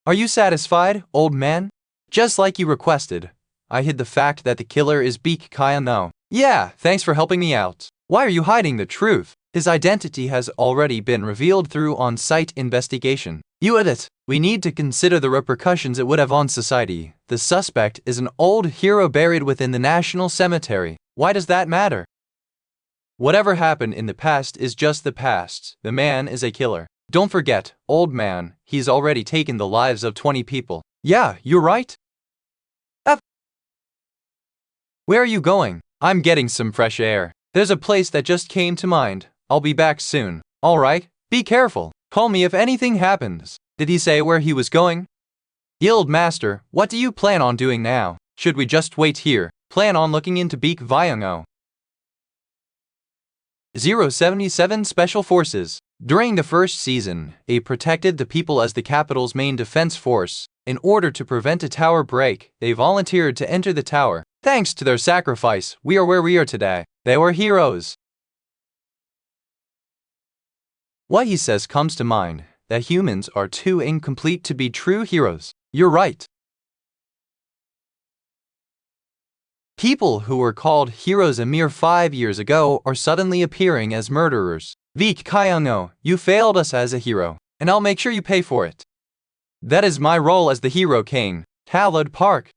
Are you satisfied, old man? Just like you requested. I hid the fact that the killer is Beak Kayano. Yeah, thanks for helping me out. Why are you hiding the truth? His identity has already been revealed through on-site investigation. You idiot. We need to consider the repercussions it would have on society. The suspect is an old hero buried within the National Cemetery. Why does that matter? Whatever happened in the past is just the past. The man is a killer. Don't forget, old man, he's already taken the lives of 20 people. Yeah, you're right. Where are you going? I'm getting some fresh air. There's a place that just came to mind. I'll be back soon. Alright, be careful. Call me if anything happens. Did he say where he was going? Guild Master, what do you plan on doing now? Should we just wait here? Plan on looking into Beak Vyongo. 077 Special Forces. During the first season, they protected the people as the capital's main defense force. In order to prevent a tower break, they volunteered to enter the tower. Thanks to their sacrifice, we are where we are today. They were heroes. What he says comes to mind, that humans are too incomplete to be true heroes. You're right. People who were called heroes a mere 5 years ago are suddenly appearing as murderers. Vik Kayano, you failed us as a hero, and I'll make sure you pay for it. That is my role as the hero king. Talad Park.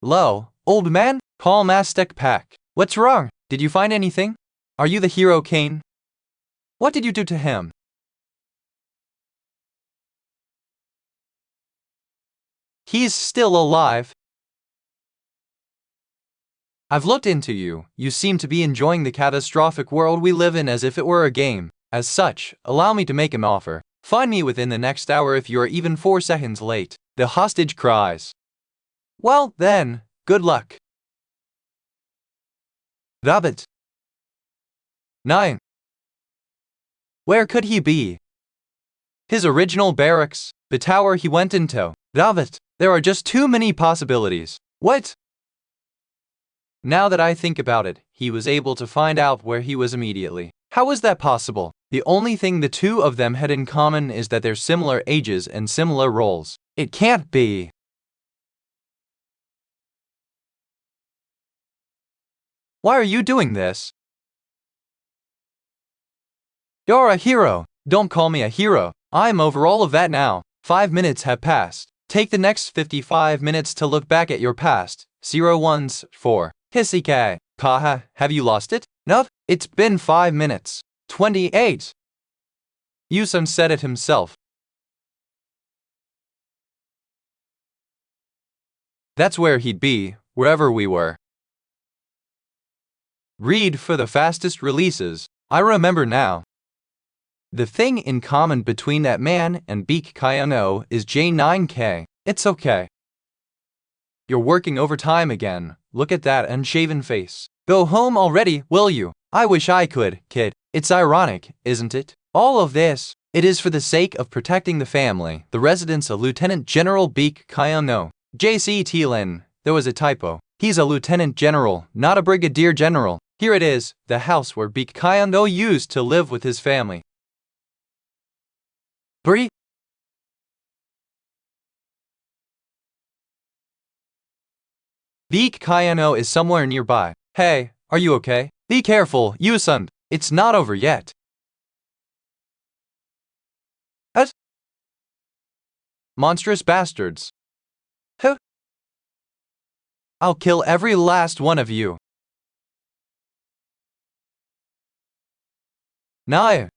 Lo, old man, call Mastek Pack. What's wrong? Did you find anything? Are you the hero king? What did you do to him? He's still alive. I've looked into you. You seem to be enjoying the catastrophic world we live in as if it were a game. As such, allow me to make an offer. Find me within the next hour if you are even 4 seconds late. The hostage cries. Well, then, good luck. Rabbit. 9. Where could he be? His original barracks, the tower he went into. Rabbit. There are just too many possibilities. What? Now that I think about it, he was able to find out where he was immediately. How is that possible? The only thing the two of them had in common is that they're similar ages and similar roles. It can't be. Why are you doing this? You're a hero. Don't call me a hero. I'm over all of that now. 5 minutes have passed. Take the next 55 minutes to look back at your past. 014. Hisike. Kaha, have you lost it? No, it's been 5 minutes. 28. Yusun said it himself. That's where he'd be, wherever we were. Read for the fastest releases. I remember now. The thing in common between that man and Beak Kayano is J9K. It's okay. You're working overtime again. Look at that unshaven face. Go home already, will you? I wish I could, kid. It's ironic, isn't it? All of this. It is for the sake of protecting the family. The residence of Lieutenant General Beak Kayano. JC Thielen. There was a typo. He's a lieutenant general, not a brigadier general. Here it is, the house where Beak Kayano used to live with his family. Bri. Beak Kayano is somewhere nearby. Hey, are you okay? Be careful, Yusun. It's not over yet. Monstrous bastards. Who? I'll kill every last one of you. Nah.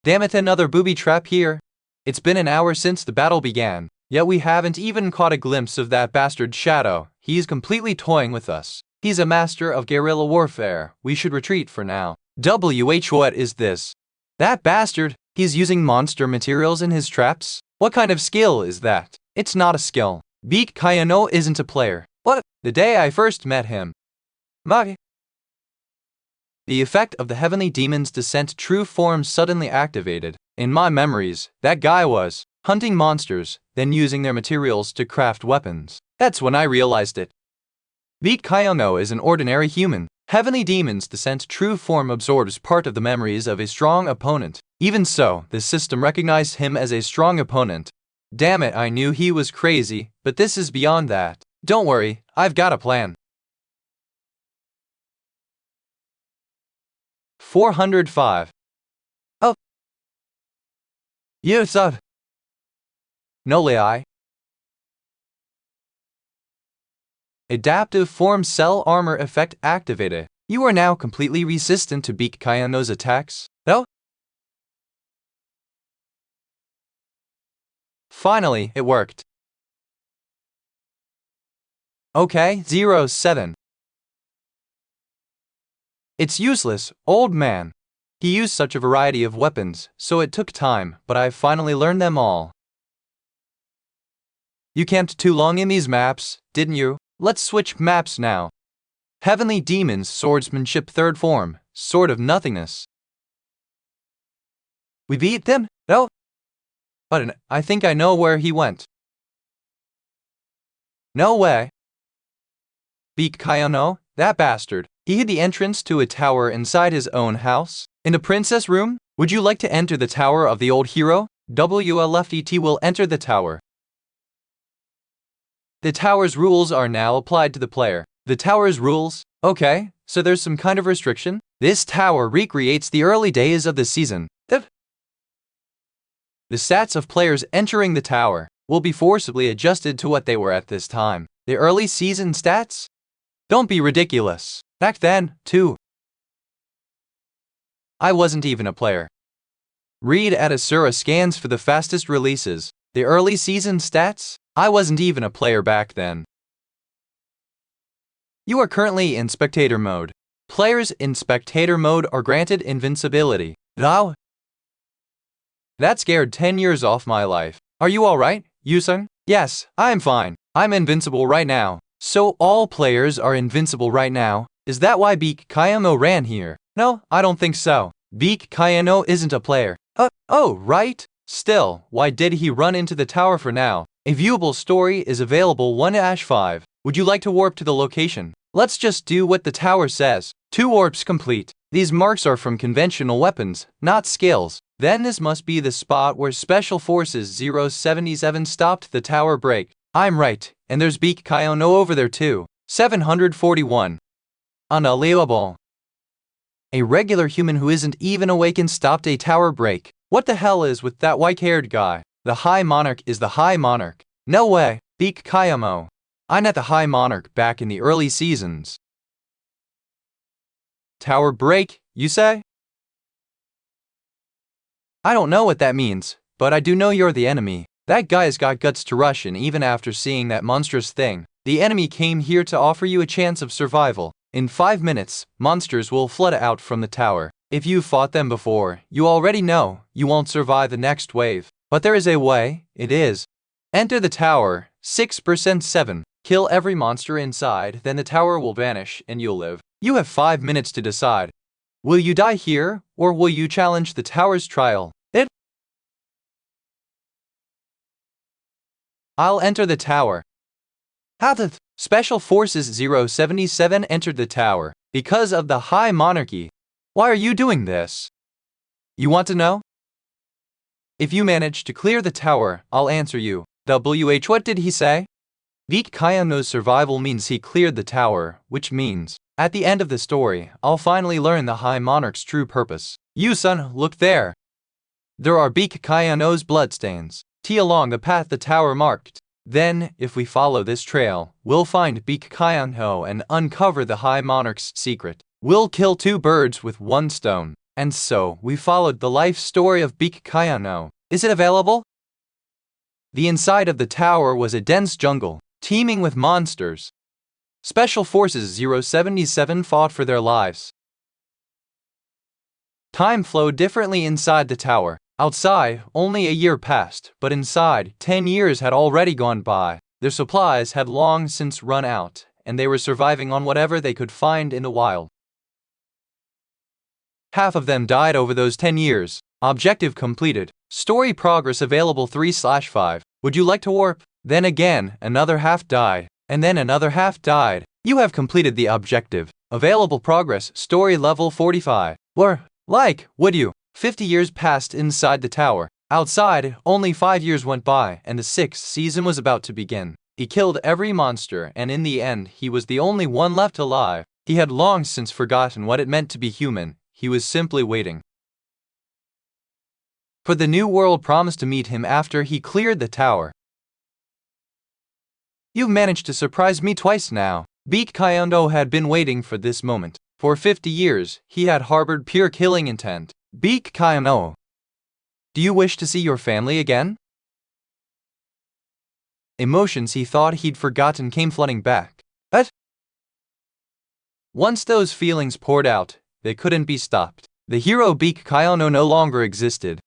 Damn it, another booby trap here. It's been an hour since the battle began, yet we haven't even caught a glimpse of that bastard Shadow. He's completely toying with us. He's a master of guerrilla warfare. We should retreat for now. What is this? That bastard, he's using monster materials in his traps? What kind of skill is that? It's not a skill. Beak Kayano isn't a player. What? The day I first met him. Magi. The effect of the heavenly demon's descent true form suddenly activated. In my memories, that guy was hunting monsters, then using their materials to craft weapons. That's when I realized it. Beak Kayano is an ordinary human. Heavenly demon's descent true form absorbs part of the memories of a strong opponent. Even so, the system recognized him as a strong opponent. Damn it, I knew he was crazy, but this is beyond that. Don't worry, I've got a plan. 405. Oh. Yusuf. No lie. Adaptive form cell armor effect activated. You are now completely resistant to Beak Kayano's attacks. No? Finally, it worked. Okay, 07. It's useless, old man. He used such a variety of weapons, so it took time, but I finally learned them all. You camped too long in these maps, didn't you? Let's switch maps now. Heavenly Demons Swordsmanship 3rd Form, Sword of Nothingness. We beat them? No? But I think I know where he went. No way. Beak Kayano, that bastard. He hid the entrance to a tower inside his own house. In the princess room? Would you like to enter the tower of the old hero? WLFET will enter the tower. The tower's rules are now applied to the player. The tower's rules? Okay, so there's some kind of restriction? This tower recreates the early days of the season. The stats of players entering the tower will be forcibly adjusted to what they were at this time. The early season stats? Don't be ridiculous. Back then, too, I wasn't even a player. Read at Asura scans for the fastest releases. The early season stats? I wasn't even a player back then. You are currently in spectator mode. Players in spectator mode are granted invincibility. Wow. That scared 10 years off my life. Are you alright, Yusung? Yes, I'm fine. I'm invincible right now. So all players are invincible right now. Is that why Beak Kayano ran here? No, I don't think so. Beak Kayano isn't a player. Oh, right? Still, why did he run into the tower for now? A viewable story is available 1-5. Would you like to warp to the location? Let's just do what the tower says. 2 warps complete. These marks are from conventional weapons, not skills. Then this must be the spot where Special Forces 077 stopped the tower break. I'm right, and there's Beak Kayano over there too. 741. Unbelievable. A regular human who isn't even awakened stopped a tower break. What the hell is with that white-haired guy? The High Monarch is the High Monarch. No way, Beak Kayano. I met the High Monarch back in the early seasons. Tower break, you say? I don't know what that means, but I do know you're the enemy. That guy's got guts to rush in even after seeing that monstrous thing. The enemy came here to offer you a chance of survival. In 5 minutes, monsters will flood out from the tower. If you've fought them before, you already know you won't survive the next wave. But there is a way, it is. Enter the tower, 6% 7. Kill every monster inside, then the tower will vanish and you'll live. You have 5 minutes to decide. Will you die here, or will you challenge the tower's trial? I'll enter the tower. How the Special Forces 077 entered the tower because of the High Monarchy. Why are you doing this? You want to know? If you manage to clear the tower, I'll answer you. What did he say? Beak Kayano's survival means he cleared the tower, which means, at the end of the story, I'll finally learn the High Monarch's true purpose. You son, look there. There are Beak Kayano's bloodstains. Along the path the tower marked. Then, if we follow this trail, we'll find Beak Kayano and uncover the High Monarch's secret. We'll kill 2 birds with 1 stone. And so, we followed the life story of Beak Kayano. Is it available? The inside of the tower was a dense jungle, teeming with monsters. Special Forces 077 fought for their lives. Time flowed differently inside the tower. Outside, only a year passed, but inside, 10 years had already gone by. Their supplies had long since run out, and they were surviving on whatever they could find in the wild. Half of them died over those 10 years. Objective completed. Story progress available 3/5. Would you like to warp? Then again, another half died, and then another half died. You have completed the objective. Available progress, story level 45. Would you? 50 years passed inside the tower. Outside, only 5 years went by, and the 6th season was about to begin. He killed every monster, and in the end, he was the only one left alive. He had long since forgotten what it meant to be human. He was simply waiting for the new world promised to meet him after he cleared the tower. You've managed to surprise me twice now. Beak Kyondo had been waiting for this moment. For 50 years, he had harbored pure killing intent. Beak Kyondo. Do you wish to see your family again? Emotions he thought he'd forgotten came flooding back. But once those feelings poured out, they couldn't be stopped. The hero Beak Kyondo no longer existed.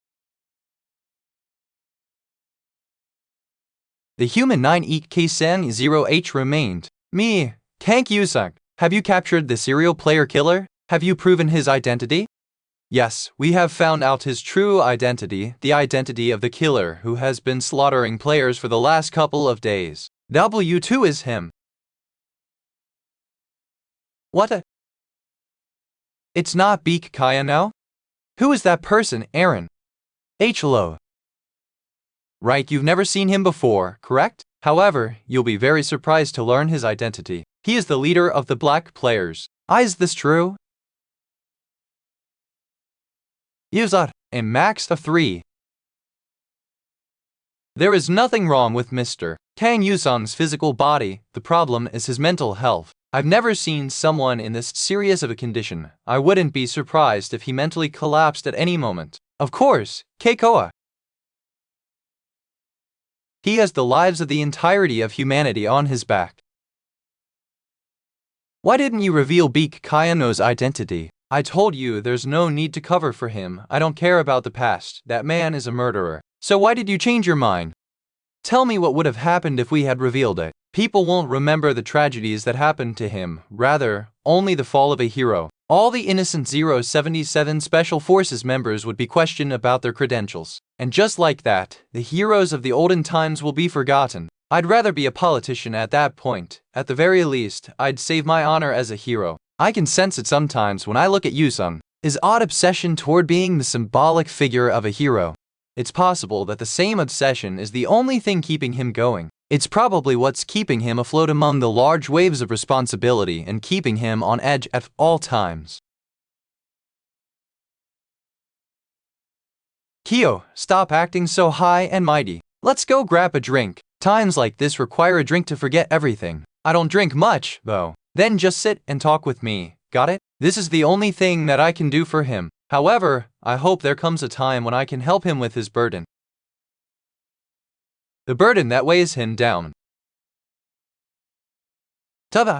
The human 9EK0H remained. Me, Kank Yusak. Have you captured the serial player killer? Have you proven his identity? Yes, we have found out his true identity, the identity of the killer who has been slaughtering players for the last couple of days. W2 is him. What a... It's not Beak Kyondo? Who is that person, Aaron? Hello. Right, you've never seen him before, correct? However, you'll be very surprised to learn his identity. He is the leader of the black players. Is this true? User, a max of 3. There is nothing wrong with Mr. Kang Yusan's physical body, the problem is his mental health. I've never seen someone in this serious of a condition. I wouldn't be surprised if he mentally collapsed at any moment. Of course, Keikoa. He has the lives of the entirety of humanity on his back. Why didn't you reveal Beak Kyondo's identity? I told you there's no need to cover for him. I don't care about the past. That man is a murderer. So why did you change your mind? Tell me what would have happened if we had revealed it. People won't remember the tragedies that happened to him. Rather, only the fall of a hero. All the innocent 077 Special Forces members would be questioned about their credentials. And just like that, the heroes of the olden times will be forgotten. I'd rather be a politician at that point. At the very least, I'd save my honor as a hero. I can sense it sometimes when I look at Yusung. His odd obsession toward being the symbolic figure of a hero. It's possible that the same obsession is the only thing keeping him going. It's probably what's keeping him afloat among the large waves of responsibility and keeping him on edge at all times. Kyo, stop acting so high and mighty. Let's go grab a drink. Times like this require a drink to forget everything. I don't drink much, though. Then just sit and talk with me, got it? This is the only thing that I can do for him. However, I hope there comes a time when I can help him with his burden. The burden that weighs him down. Tada!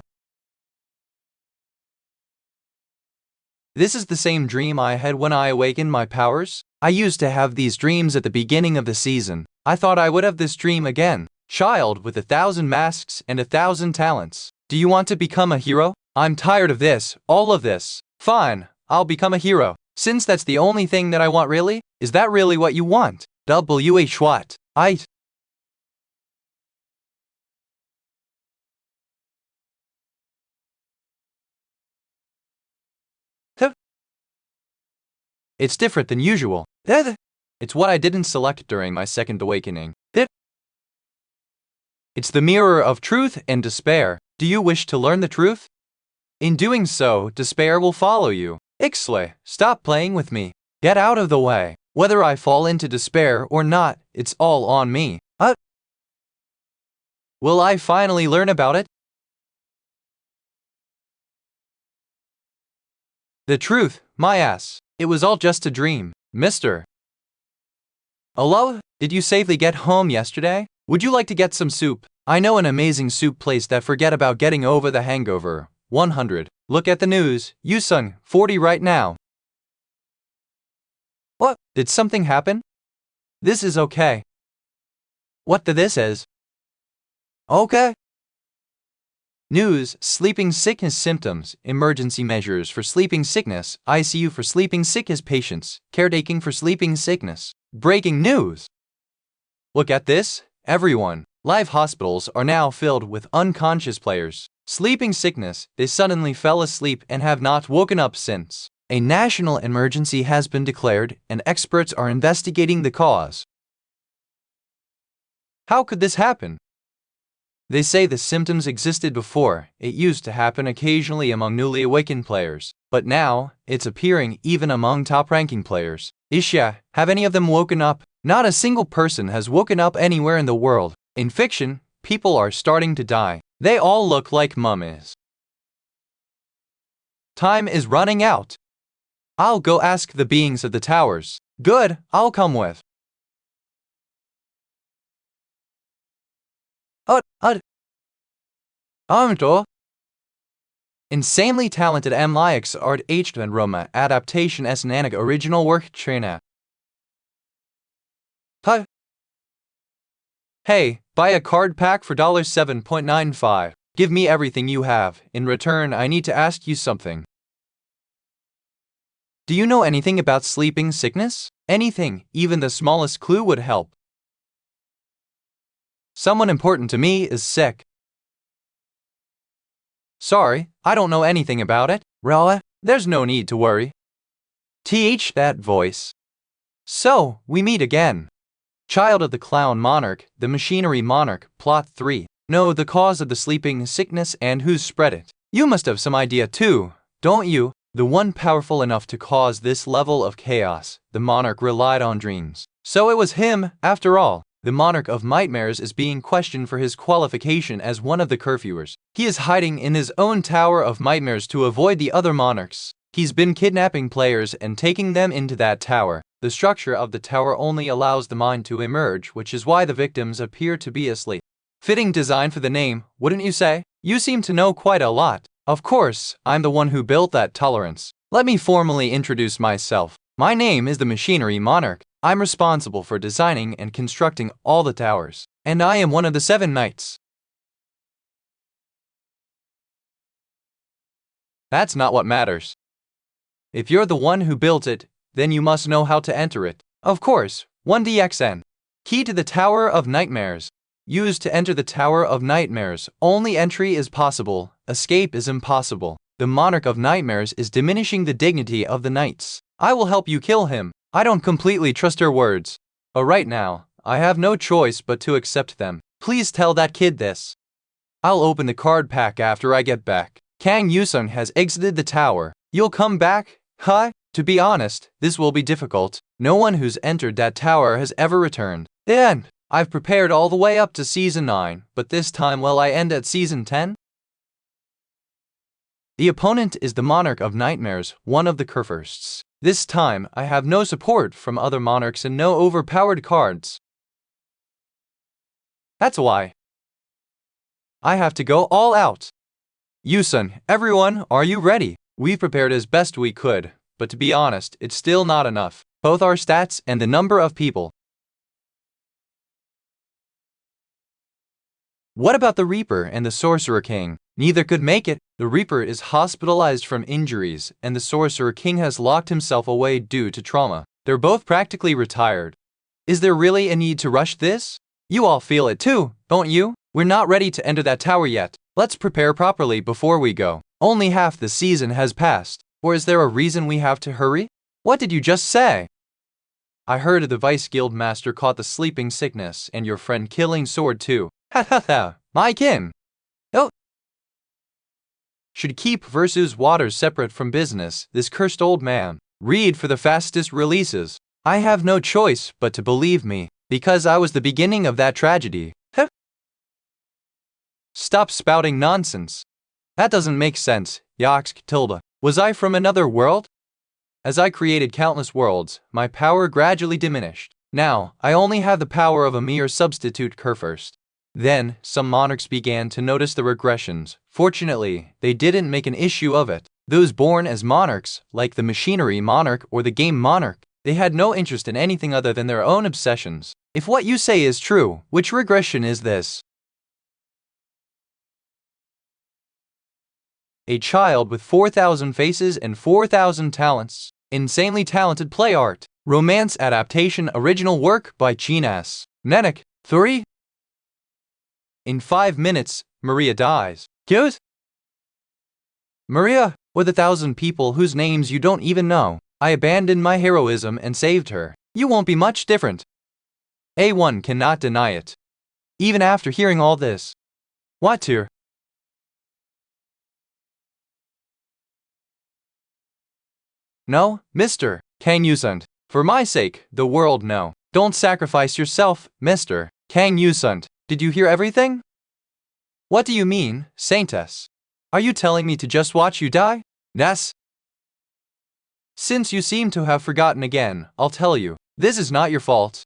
This is the same dream I had when I awakened my powers. I used to have these dreams at the beginning of the season. I thought I would have this dream again. Child with 1,000 masks and 1,000 talents. Do you want to become a hero? I'm tired of this, all of this. Fine, I'll become a hero. Since that's the only thing that I want really? Is that really what you want? WH what? It's different than usual. It's what I didn't select during my second awakening. It's the mirror of truth and despair. Do you wish to learn the truth? In doing so, despair will follow you. Ixley, stop playing with me. Get out of the way. Whether I fall into despair or not, it's all on me. Will I finally learn about it? The truth, my ass. It was all just a dream, Mr. Hello? Did you safely get home yesterday? Would you like to get some soup? I know an amazing soup place that forget about getting over the hangover. 100. Look at the news. Yusung, 40 right now. What? Did something happen? This is okay. What this is? Okay. News, sleeping sickness symptoms, emergency measures for sleeping sickness, ICU for sleeping sickness patients, caretaking for sleeping sickness. Breaking news! Look at this, everyone. Live hospitals are now filled with unconscious players. Sleeping sickness, they suddenly fell asleep and have not woken up since. A national emergency has been declared and experts are investigating the cause. How could this happen? They say the symptoms existed before. It used to happen occasionally among newly awakened players. But now, it's appearing even among top-ranking players. Isha, have any of them woken up? Not a single person has woken up anywhere in the world. In fiction, people are starting to die. They all look like mummies. Time is running out. I'll go ask the beings of the towers. Good, I'll come with. Insanely talented MLIX art and Roma adaptation as Nanak original work Trina. Hey, buy a card pack for $7.95. Give me everything you have. In return, I need to ask you something. Do you know anything about sleeping sickness? Anything, even the smallest clue would help. Someone important to me is sick. Sorry, I don't know anything about it. Rala, there's no need to worry. That voice. So, we meet again. Child of the Clown Monarch, the Machinery Monarch, Plot 3. Know the cause of the sleeping sickness and who's spread it. You must have some idea too, don't you? The one powerful enough to cause this level of chaos. The monarch relied on dreams. So it was him, after all. The monarch of nightmares is being questioned for his qualification as one of the curfewers. He is hiding in his own tower of nightmares to avoid the other monarchs. He's been kidnapping players and taking them into that tower. The structure of the tower only allows the mind to emerge, which is why the victims appear to be asleep. Fitting design for the name, wouldn't you say? You seem to know quite a lot. Of course, I'm the one who built that tolerance. Let me formally introduce myself. My name is the Machinery Monarch. I'm responsible for designing and constructing all the towers. And I am one of the 7 knights. That's not what matters. If you're the one who built it, then you must know how to enter it. Of course, 1DXN. Key to the Tower of Nightmares. Used to enter the Tower of Nightmares. Only entry is possible, escape is impossible. The Monarch of Nightmares is diminishing the dignity of the knights. I will help you kill him. I don't completely trust her words. But right now, I have no choice but to accept them. Please tell that kid this. I'll open the card pack after I get back. Kang Yusung has exited the tower. You'll come back? Huh? To be honest, this will be difficult. No one who's entered that tower has ever returned. Then, I've prepared all the way up to Season 9, but this time will I end at Season 10? The opponent is the Monarch of Nightmares, one of the curfews. This time, I have no support from other monarchs and no overpowered cards. That's why I have to go all out. Yusun, everyone, are you ready? We've prepared as best we could, but to be honest, it's still not enough. Both our stats and the number of people. What about the Reaper and the Sorcerer King? Neither could make it. The Reaper is hospitalized from injuries, and the Sorcerer King has locked himself away due to trauma. They're both practically retired. Is there really a need to rush this? You all feel it too, don't you? We're not ready to enter that tower yet. Let's prepare properly before we go. Only half the season has passed. Or is there a reason we have to hurry? What did you just say? I heard the Vice Guild Master caught the sleeping sickness and your friend killing sword too. Ha ha ha, my kin. Oh. Should keep versus waters separate from business, this cursed old man. Read for the fastest releases. I have no choice but to believe me, because I was the beginning of that tragedy. Huh? Stop spouting nonsense. That doesn't make sense, Yaxk Tilda. Was I from another world? As I created countless worlds, my power gradually diminished. Now, I only have the power of a mere substitute curfirst. Then, some monarchs began to notice the regressions. Fortunately, they didn't make an issue of it. Those born as monarchs, like the Machinery Monarch or the Game Monarch, they had no interest in anything other than their own obsessions. If what you say is true, which regression is this? A child with 4,000 faces and 4,000 talents. Insanely talented play art. Romance adaptation original work by Chinas. Nanak. 3. In 5 minutes, Maria dies. Cute? Maria, or the 1,000 people whose names you don't even know. I abandoned my heroism and saved her. You won't be much different. A1 cannot deny it. Even after hearing all this. What to? No, Mr. Kang Yusund. For my sake, the world no. Don't sacrifice yourself, Mr. Kang Yusund. Did you hear everything? What do you mean, Saintess? Are you telling me to just watch you die? Yes. Since you seem to have forgotten again, I'll tell you, this is not your fault.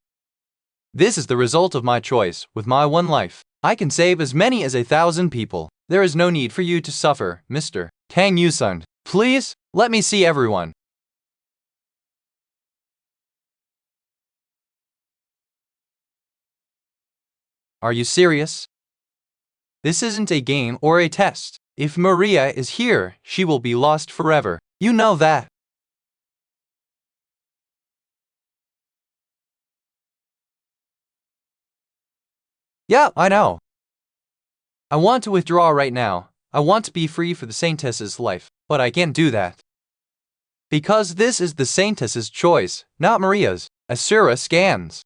This is the result of my choice. With my one life, I can save as many as 1,000 people. There is no need for you to suffer, Mr. Kang Yu-sung. Please, let me see everyone. Are you serious? This isn't a game or a test. If Maria is here, she will be lost forever. You know that. Yeah, I know. I want to withdraw right now. I want to be free for the Saintess's life, but I can't do that. Because this is the Saintess's choice, not Maria's. Asura scans.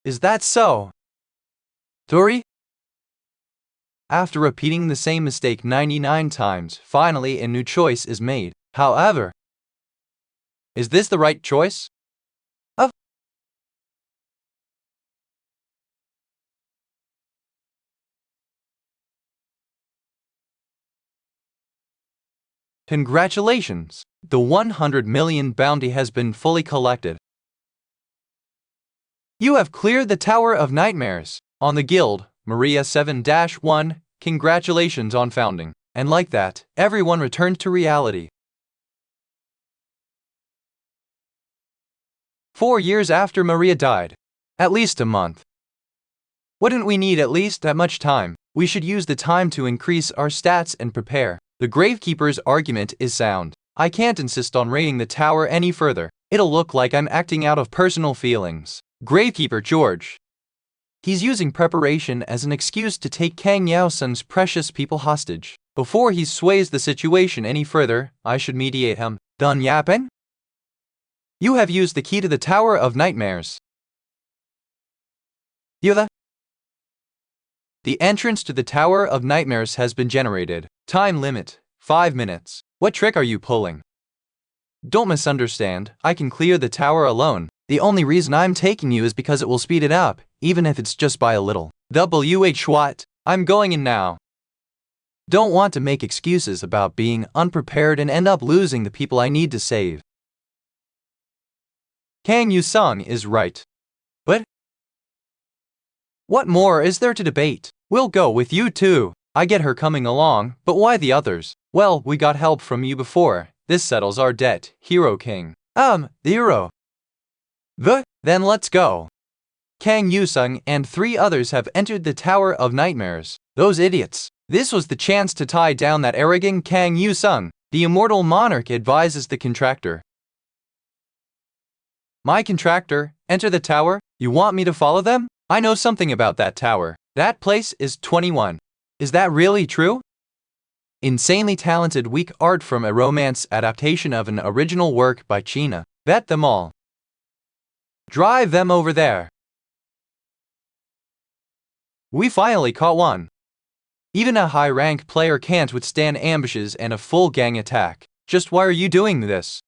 Is that so? Tori? After repeating the same mistake 99 times, finally a new choice is made. However, is this the right choice? Congratulations! The 100 million bounty has been fully collected. You have cleared the Tower of Nightmares. On the guild, Maria 7-1, congratulations on founding. And like that, everyone returned to reality. 4 years after Maria died. At least a month. Wouldn't we need at least that much time? We should use the time to increase our stats and prepare. The Gravekeeper's argument is sound. I can't insist on raiding the tower any further. It'll look like I'm acting out of personal feelings. Gravekeeper George. He's using preparation as an excuse to take Kang Yao-sun's precious people hostage. Before he sways the situation any further, I should mediate him. Done yapping? You have used the key to the Tower of Nightmares. The entrance to the Tower of Nightmares has been generated. Time limit, 5 minutes. What trick are you pulling? Don't misunderstand, I can clear the tower alone. The only reason I'm taking you is because it will speed it up, even if it's just by a little. What? I'm going in now. Don't want to make excuses about being unprepared and end up losing the people I need to save. Kang Yu-sung is right. But what more is there to debate? We'll go with you too. I get her coming along, but why the others? Well, we got help from you before. This settles our debt, Hero King. The hero. Then let's go. Kang Yu-sung and 3 others have entered the Tower of Nightmares. Those idiots. This was the chance to tie down that arrogant Kang Yu-sung. The immortal monarch advises the contractor. My contractor, enter the tower? You want me to follow them? I know something about that tower. That place is 21. Is that really true? Insanely talented weak art from a romance adaptation of an original work by China. Bet them all. Drive them over there. We finally caught one. Even a high-rank player can't withstand ambushes and a full gang attack. Just why are you doing this?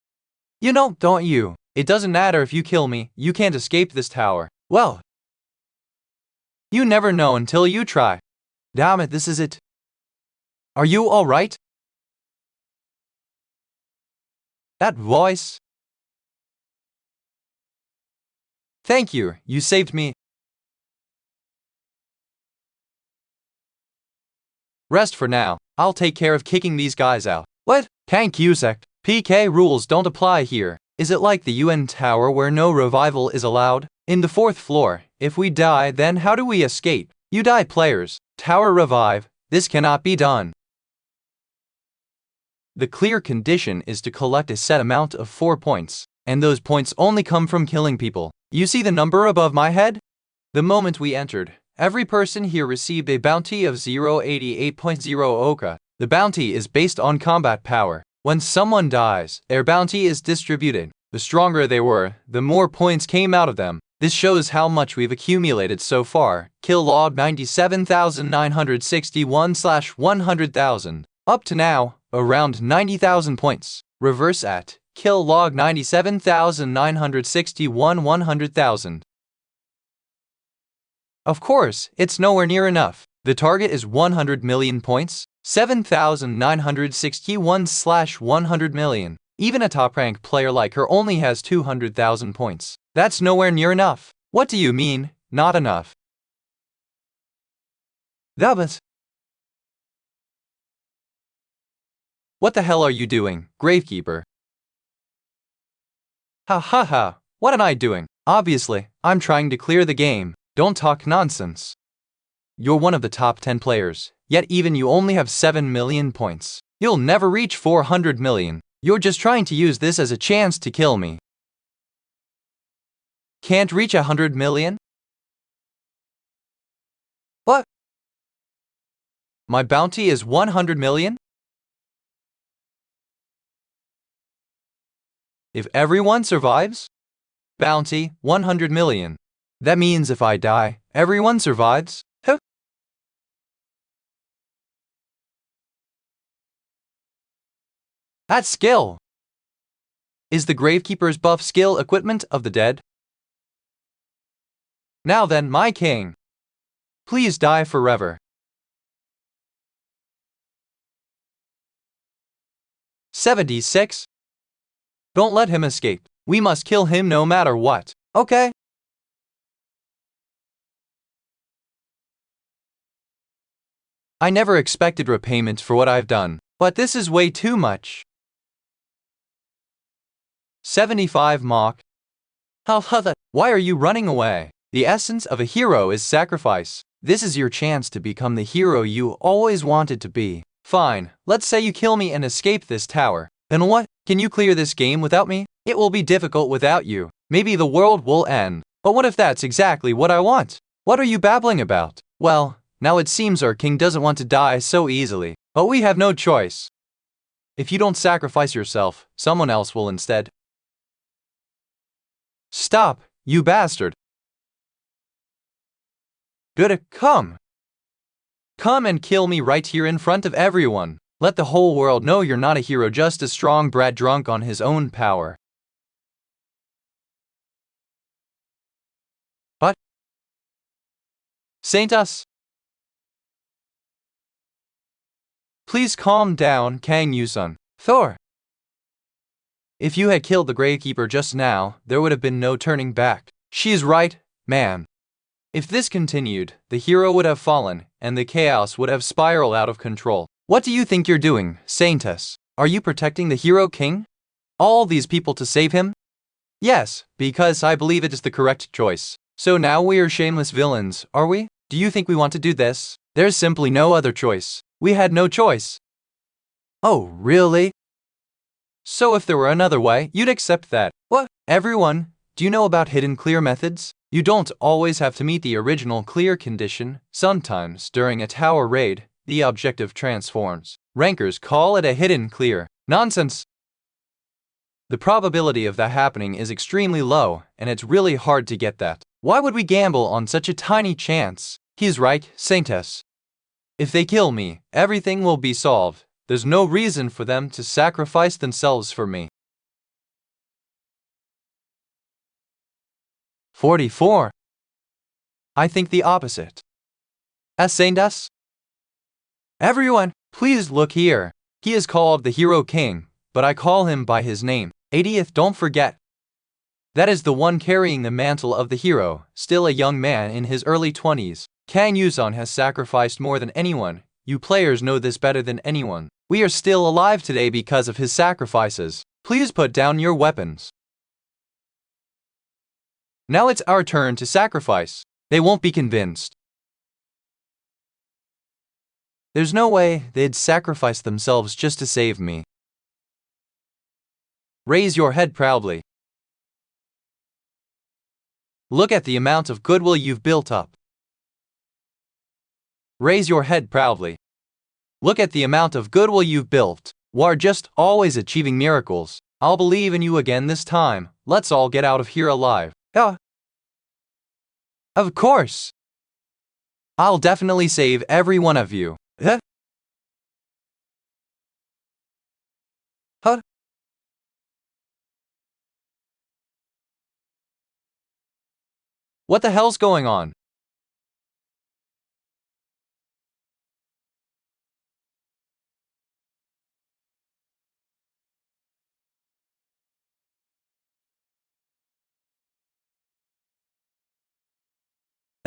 You know, don't you? It doesn't matter if you kill me, you can't escape this tower. Well, you never know until you try. Damn it, this is it. Are you alright? That voice. Thank you, you saved me. Rest for now. I'll take care of kicking these guys out. What? Kang Yu-sung. PK rules don't apply here. Is it like the UN tower where no revival is allowed? In the 4th floor, if we die, then how do we escape? You die, players. Tower revive. This cannot be done. The clear condition is to collect a set amount of 4 points, and those points only come from killing people. You see the number above my head? The moment we entered, every person here received a bounty of 0.88.0 Oka. The bounty is based on combat power. When someone dies, their bounty is distributed. The stronger they were, the more points came out of them. This shows how much we've accumulated so far. Kill log 97,961/100,000. Up to now, around 90,000 points. Reverse at kill log 97,961/100,000. Of course, it's nowhere near enough. The target is 100 million points, 7,961/100 million. Even a top-ranked player like her only has 200,000 points. That's nowhere near enough. What do you mean, not enough? That was... What the hell are you doing, Gravekeeper? Ha ha ha, what am I doing? Obviously, I'm trying to clear the game. Don't talk nonsense. You're one of the top 10 players, yet even you only have 7 million points. You'll never reach 400 million. You're just trying to use this as a chance to kill me. Can't reach 100 million? What? My bounty is 100 million? If everyone survives? Bounty, 100 million. That means if I die, everyone survives? Huh? That's skill. Is the Gravekeeper's buff skill equipment of the dead? Now then, my king. Please die forever. 76. Don't let him escape. We must kill him no matter what. Okay? I never expected repayment for what I've done, but this is way too much. 75 mock. Why are you running away? The essence of a hero is sacrifice. This is your chance to become the hero you always wanted to be. Fine, let's say you kill me and escape this tower. Then what? Can you clear this game without me? It will be difficult without you. Maybe the world will end. But what if that's exactly what I want? What are you babbling about? Well, now it seems our king doesn't want to die so easily. But we have no choice. If you don't sacrifice yourself, someone else will instead. Stop, you bastard. Good, come. Come and kill me right here in front of everyone. Let the whole world know you're not a hero, just a strong brat drunk on his own power. What? Saint us? Please calm down, Kang Yusun. Thor. If you had killed the Gravekeeper just now, there would have been no turning back. She's right, man. If this continued, the hero would have fallen, and the chaos would have spiraled out of control. What do you think you're doing, Saintess? Are you protecting the hero king? All these people to save him? Yes, because I believe it is the correct choice. So now we are shameless villains, are we? Do you think we want to do this? There's simply no other choice. We had no choice. Oh, really? So if there were another way, you'd accept that. What? Everyone, do you know about hidden clear methods? You don't always have to meet the original clear condition. Sometimes, during a tower raid, the objective transforms. Rankers call it a hidden clear. Nonsense! The probability of that happening is extremely low, and it's really hard to get that. Why would we gamble on such a tiny chance? He's right, Saintess. If they kill me, everything will be solved. There's no reason for them to sacrifice themselves for me. 44. I think the opposite. Saintess? Everyone, please look here. He is called the Hero King, but I call him by his name. 80th, don't forget. That is the one carrying the mantle of the hero, still a young man in his early 20s. Kang Yusun has sacrificed more than anyone. You players know this better than anyone. We are still alive today because of his sacrifices. Please put down your weapons. Now it's our turn to sacrifice. They won't be convinced. There's no way they'd sacrifice themselves just to save me. Raise your head proudly. Look at the amount of goodwill you've built up. Raise your head proudly. Look at the amount of goodwill you've built. You are just always achieving miracles. I'll believe in you again this time. Let's all get out of here alive. Of course. I'll definitely save every one of you. What the hell's going on?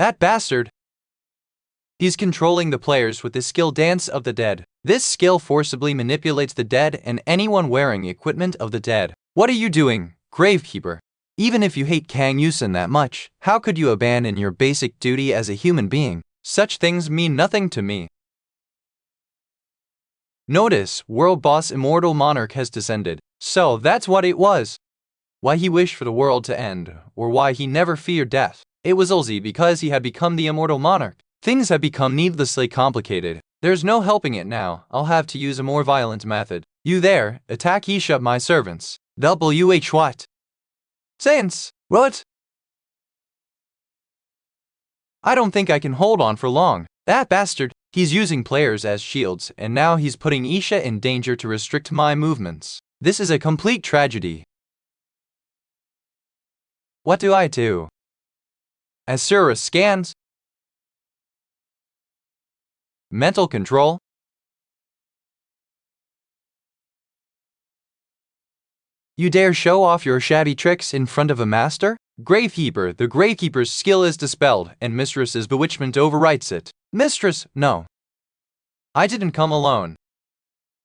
That bastard! He's controlling the players with the skill Dance of the Dead. This skill forcibly manipulates the dead and anyone wearing equipment of the dead. What are you doing, Gravekeeper? Even if you hate Kang Yusen that much, how could you abandon your basic duty as a human being? Such things mean nothing to me. Notice, world boss Immortal Monarch has descended. So that's what it was. Why he wished for the world to end, or why he never feared death. It was only because he had become the Immortal Monarch. Things have become needlessly complicated. There's no helping it now. I'll have to use a more violent method. You there, attack each of my servants. WH what? Saints, what? I don't think I can hold on for long. That bastard, he's using players as shields, and now he's putting Isha in danger to restrict my movements. This is a complete tragedy. What do I do? Asura scans. Mental control. You dare show off your shabby tricks in front of a master? Gravekeeper, the Gravekeeper's skill is dispelled, and Mistress's bewitchment overwrites it. Mistress, no. I didn't come alone.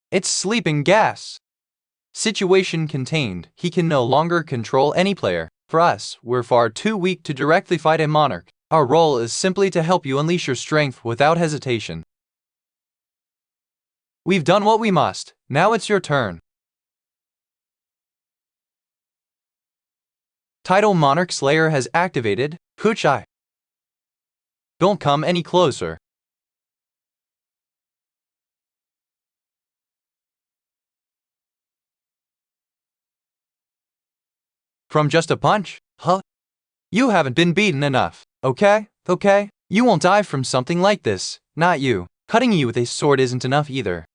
It's sleeping gas. Situation contained. He can no longer control any player. For us, we're far too weak to directly fight a monarch. Our role is simply to help you unleash your strength without hesitation. We've done what we must. Now it's your turn. Title Monarch Slayer has activated. Puchai. Don't come any closer. From just a punch? Huh? You haven't been beaten enough. Okay? You won't die from something like this. Not you. Cutting you with a sword isn't enough either.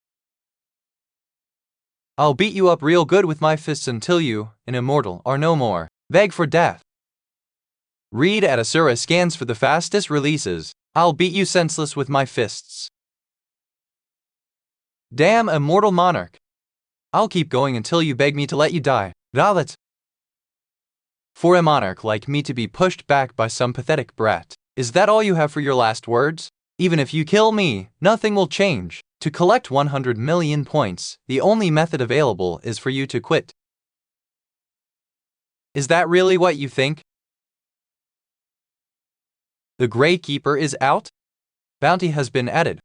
I'll beat you up real good with my fists until you, an immortal, are no more. Beg for death. Read at Asura scans for the fastest releases. I'll beat you senseless with my fists. Damn Immortal Monarch. I'll keep going until you beg me to let you die. Dalit. For a monarch like me to be pushed back by some pathetic brat, is that all you have for your last words? Even if you kill me, nothing will change. To collect 100 million points, the only method available is for you to quit. Is that really what you think? The Gravekeeper is out? Bounty has been added.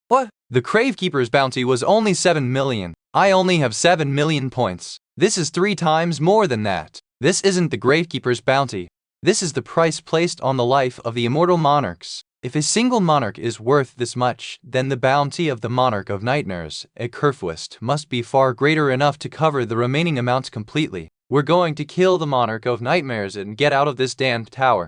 What? The Gravekeeper's bounty was only 7 million. I only have 7 million points. This is 3 times more than that. This isn't the Gravekeeper's bounty. This is the price placed on the life of the immortal monarchs. If a single monarch is worth this much, then the bounty of the Monarch of Nightmares, a Kurfürst, must be far greater enough to cover the remaining amounts completely. We're going to kill the Monarch of Nightmares and get out of this damned tower.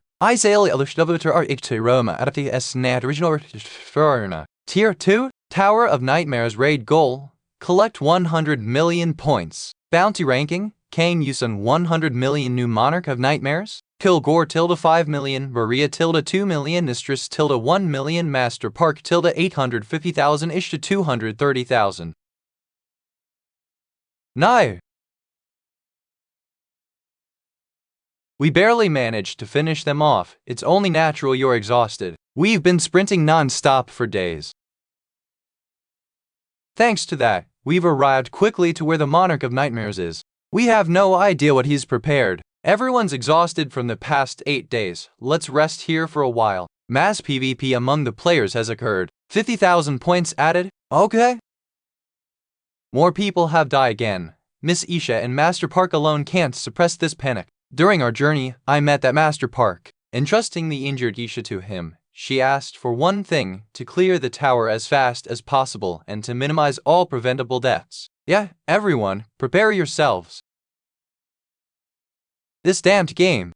Tier 2, Tower of Nightmares raid goal, collect 100 million points. Bounty ranking, Kang Yusen 100 million new Monarch of Nightmares. Kilgore tilde 5 million, Maria tilde 2 million, Mistress tilde 1 million, Master Park tilde 850,000, Ishta 230,000. No! We barely managed to finish them off. It's only natural you're exhausted. We've been sprinting non-stop for days. Thanks to that, we've arrived quickly to where the Monarch of Nightmares is. We have no idea what he's prepared. Everyone's exhausted from the past 8 days. Let's rest here for a while. Mass PvP among the players has occurred. 50,000 points added. Okay. More people have died again. Miss Isha and Master Park alone can't suppress this panic. During our journey, I met that Master Park. Entrusting the injured Isha to him, she asked for one thing, to clear the tower as fast as possible and to minimize all preventable deaths. Yeah, everyone, prepare yourselves. This damned game.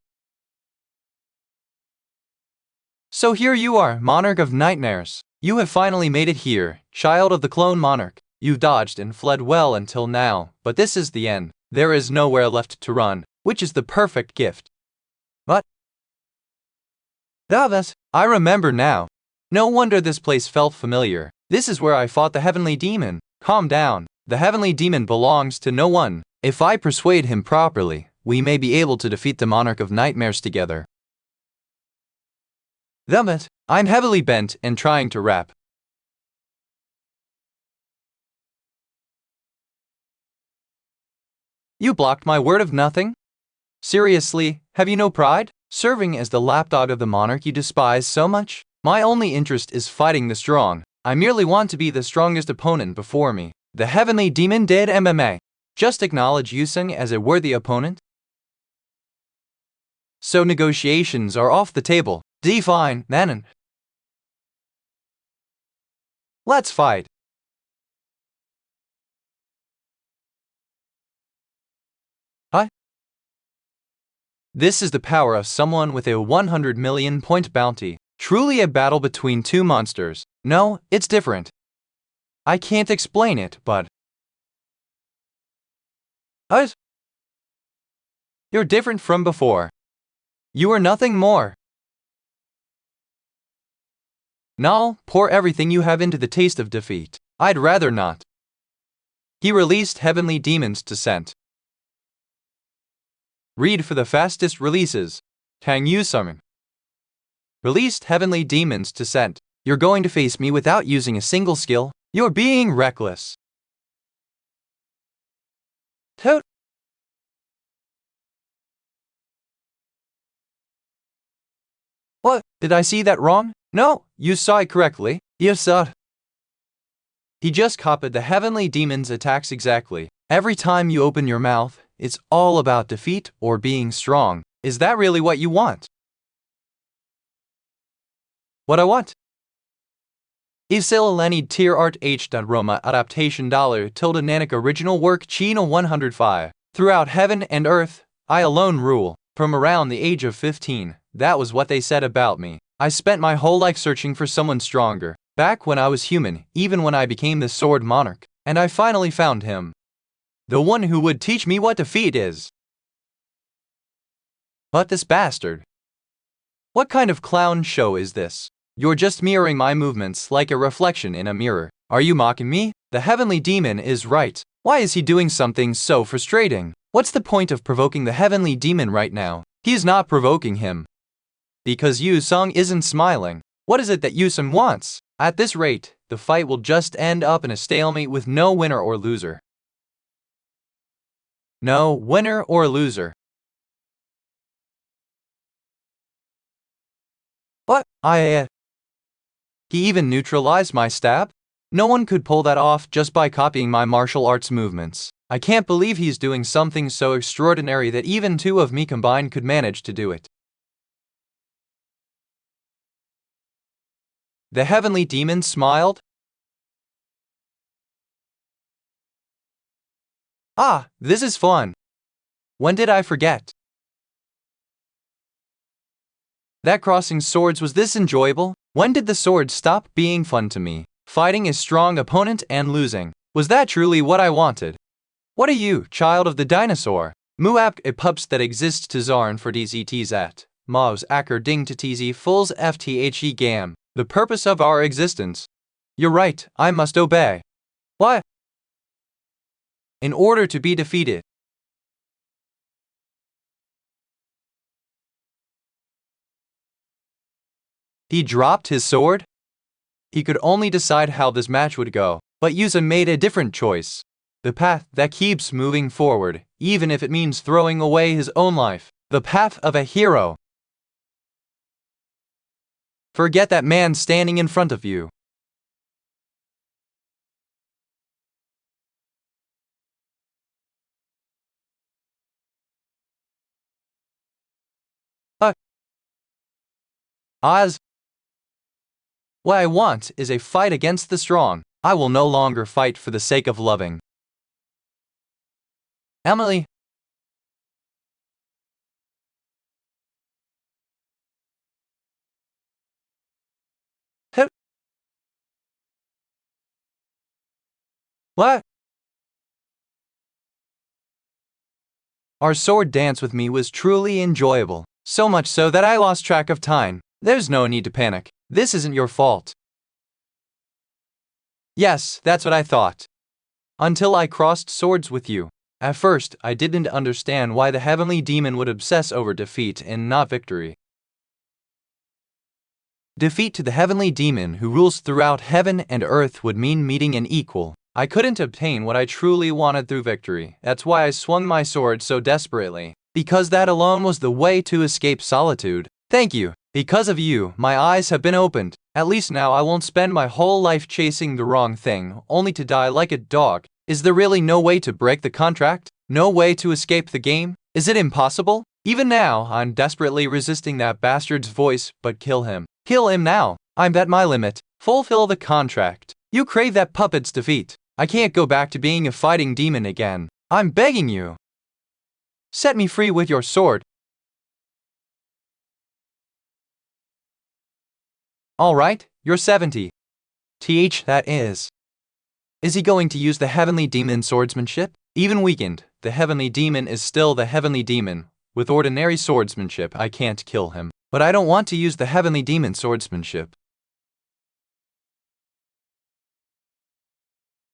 So here you are, Monarch of Nightmares. You have finally made it here, child of the clone monarch. You've dodged and fled well until now, but this is the end. There is nowhere left to run, which is the perfect gift. But Davas, I remember now. No wonder this place felt familiar. This is where I fought the heavenly demon. Calm down. The heavenly demon belongs to no one. If I persuade him properly, we may be able to defeat the Monarch of Nightmares together. Damn it, I'm heavily bent and trying to rap. You blocked my word of nothing? Seriously, have you no pride? Serving as the lapdog of the monarch you despise so much? My only interest is fighting the strong. I merely want to be the strongest opponent before me. The heavenly demon did MMA. Just acknowledge Yusung as a worthy opponent? So negotiations are off the table. Fine, then. Let's fight. Huh? This is the power of someone with a 100 million point bounty. Truly a battle between two monsters. No, it's different. I can't explain it, but... Us? You're different from before. You are nothing more. Now, pour everything you have into the taste of defeat. I'd rather not. He released heavenly demons to scent. Read for the fastest releases. Tang Yu summon. Released heavenly demons to scent. You're going to face me without using a single skill. You're being reckless. Toad. What? Did I see that wrong? No, you saw it correctly. You saw it. He just copied the heavenly demon's attacks exactly. Every time you open your mouth, it's all about defeat or being strong. Is that really what you want? What I want? Isileleni tier art h. Roma adaptation $tilde Nanak original work Chino 105. Throughout heaven and earth, I alone rule. From around the age of 15, that was what they said about me. I spent my whole life searching for someone stronger. Back when I was human, even when I became the sword monarch. And I finally found him. The one who would teach me what defeat is. But this bastard. What kind of clown show is this? You're just mirroring my movements like a reflection in a mirror. Are you mocking me? The heavenly demon is right. Why is he doing something so frustrating? What's the point of provoking the heavenly demon right now? He's not provoking him. Because Yu-sung isn't smiling. What is it that Yu-sung wants? At this rate, the fight will just end up in a stalemate with no winner or loser. No winner or loser. What? He even neutralized my stab? No one could pull that off just by copying my martial arts movements. I can't believe he's doing something so extraordinary that even two of me combined could manage to do it. The heavenly demon smiled. Ah, this is fun. When did I forget? That crossing swords was this enjoyable? When did the sword stop being fun to me? Fighting a strong opponent and losing. Was that truly what I wanted? What are you, child of the dinosaur? Muap a pups that exists to Zarn for DZTs at. Maus acker ding to TZ fulls FTHE gam. The purpose of our existence. You're right, I must obey. What? In order to be defeated. He dropped his sword? He could only decide how this match would go, but Yusa made a different choice. The path that keeps moving forward, even if it means throwing away his own life. The path of a hero. Forget that man standing in front of you. Oz. What I want is a fight against the strong. I will no longer fight for the sake of loving. Emily. What? Our sword dance with me was truly enjoyable, so much so that I lost track of time. There's no need to panic. This isn't your fault. Yes, that's what I thought. Until I crossed swords with you. At first, I didn't understand why the heavenly demon would obsess over defeat and not victory. Defeat to the heavenly demon who rules throughout heaven and earth would mean meeting an equal. I couldn't obtain what I truly wanted through victory. That's why I swung my sword so desperately. Because that alone was the way to escape solitude. Thank you. Because of you, my eyes have been opened. At least now I won't spend my whole life chasing the wrong thing, only to die like a dog. Is there really no way to break the contract? No way to escape the game? Is it impossible? Even now, I'm desperately resisting that bastard's voice, but kill him. Kill him now. I'm at my limit. Fulfill the contract. You crave that puppet's defeat. I can't go back to being a fighting demon again. I'm begging you. Set me free with your sword. Alright, you're 70. That is. Is he going to use the heavenly demon swordsmanship? Even weakened, the heavenly demon is still the heavenly demon. With ordinary swordsmanship, I can't kill him. But I don't want to use the heavenly demon swordsmanship.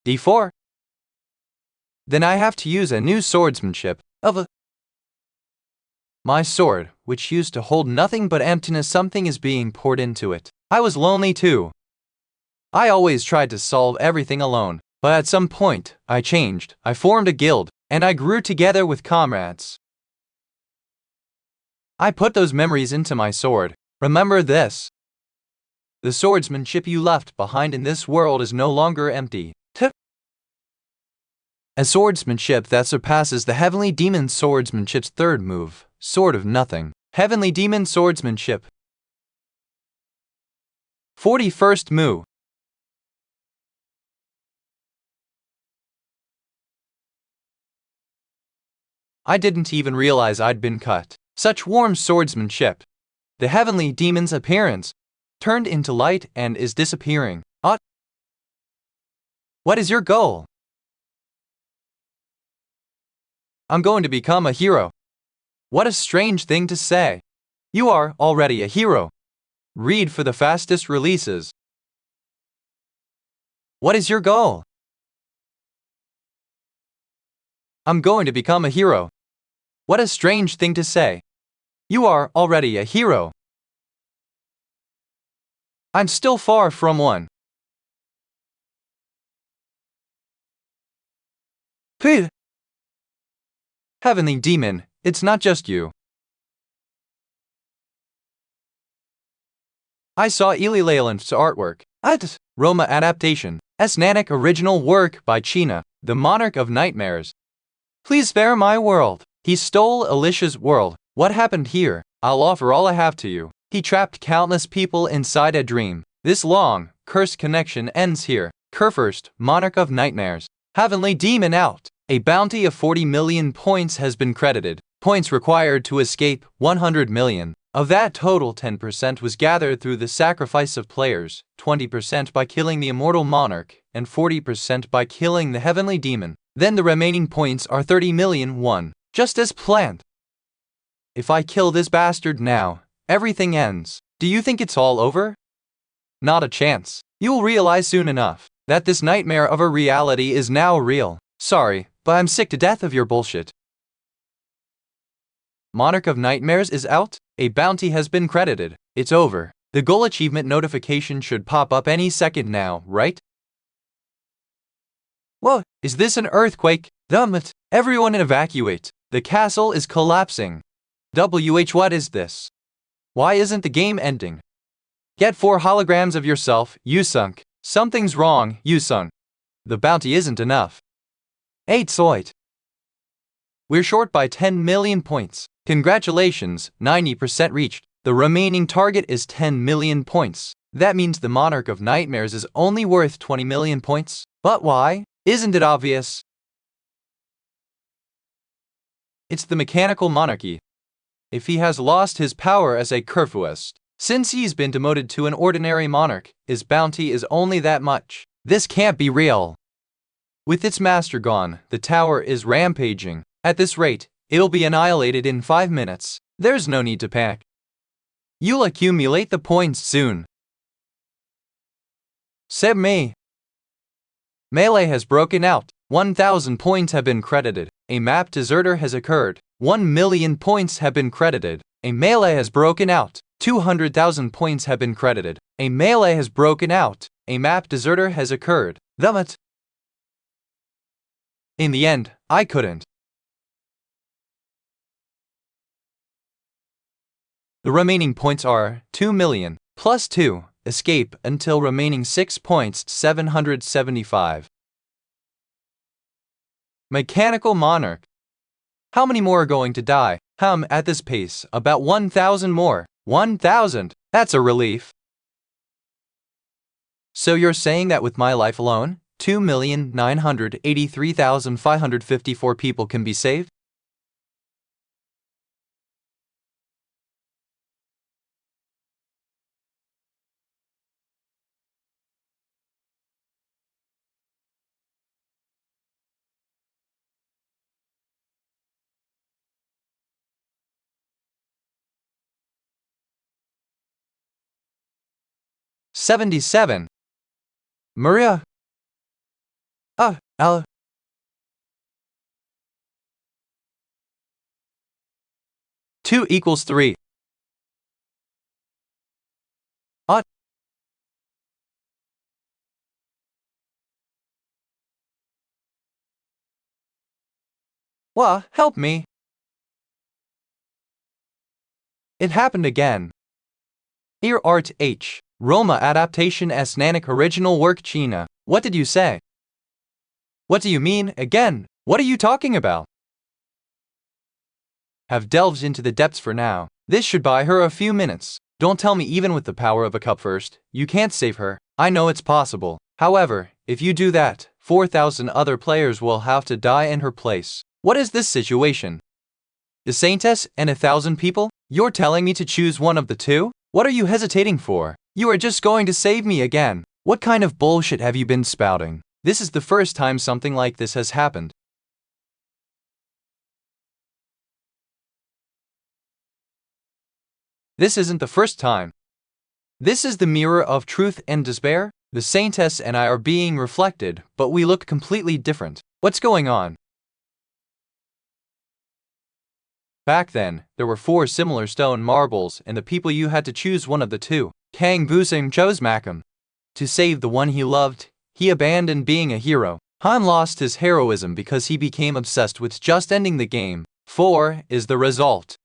D4. Then I have to use a new swordsmanship of my sword, which used to hold nothing but emptiness. Something is being poured into it. I was lonely too. I always tried to solve everything alone, but at some point, I changed. I formed a guild, and I grew together with comrades. I put those memories into my sword. Remember this. The swordsmanship you left behind in this world is no longer empty. A swordsmanship that surpasses the heavenly demon swordsmanship's third move, Sword of Nothing. Heavenly demon swordsmanship. 41st move. I didn't even realize I'd been cut. Such warm swordsmanship. The heavenly demon's appearance turned into light and is disappearing. What is your goal? I'm going to become a hero. What a strange thing to say. You are already a hero. Read for the fastest releases. What is your goal? I'm going to become a hero. What a strange thing to say. You are already a hero. I'm still far from one. Phew. Heavenly demon, it's not just you. I saw Eli Leyland's artwork. Roma adaptation. Nanak original work by China, the monarch of nightmares. Please spare my world. He stole Alicia's world. What happened here? I'll offer all I have to you. He trapped countless people inside a dream. This long, cursed connection ends here. First, monarch of nightmares. Heavenly demon out. A bounty of 40 million points has been credited. Points required to escape 100 million. Of that total, 10% was gathered through the sacrifice of players, 20% by killing the immortal monarch, and 40% by killing the heavenly demon. Then the remaining points are 30 million won, just as planned. If I kill this bastard now, everything ends. Do you think it's all over? Not a chance. You'll realize soon enough that this nightmare of a reality is now real. Sorry, but I'm sick to death of your bullshit. Monarch of Nightmares is out. A bounty has been credited. It's over. The goal achievement notification should pop up any second now, right? Whoa, is this an earthquake? Damn it. Everyone evacuate. The castle is collapsing. What is this? Why isn't the game ending? Get 4 holograms of yourself, you sunk. Something's wrong, you sunk. The bounty isn't enough. 8 Soit. We're short by 10 million points. Congratulations, 90% reached. The remaining target is 10 million points. That means the Monarch of Nightmares is only worth 20 million points. But why? Isn't it obvious? It's the mechanical monarchy. If he has lost his power as a Kerfuist, since he's been demoted to an ordinary monarch, his bounty is only that much. This can't be real. With its master gone, the tower is rampaging. At this rate, it'll be annihilated in 5 minutes. There's no need to panic. You'll accumulate the points soon. Seb me. Melee has broken out. 1,000 points have been credited. A map deserter has occurred. 1 million points have been credited. A melee has broken out. 200,000 points have been credited. A melee has broken out. A map deserter has occurred. In the end, I couldn't. The remaining points are 2 million plus 2. Escape until remaining 6 points 775. Mechanical Monarch. How many more are going to die? At this pace, about 1,000 more. 1,000! That's a relief. So you're saying that with my life alone, 2,983,554 people can be saved? $77. Maria. 2 equals 3. Help me. It happened again. Here art H. Roma adaptation S. Nanak original work China. What did you say? What do you mean, again? What are you talking about? Have delved into the depths for now. This should buy her a few minutes. Don't tell me even with the power of a cup first, you can't save her. I know it's possible. However, if you do that, 4,000 other players will have to die in her place. What is this situation? The Saintess and 1,000 people? You're telling me to choose one of the two? What are you hesitating for? You are just going to save me again. What kind of bullshit have you been spouting? This is the first time something like this has happened. This isn't the first time. This is the mirror of truth and despair. The Saintess and I are being reflected, but we look completely different. What's going on? Back then, there were 4 similar stone marbles and the people you had to choose one of the two. Kang Busing chose Makam. To save the one he loved, he abandoned being a hero. Han lost his heroism because he became obsessed with just ending the game. 4 is the result.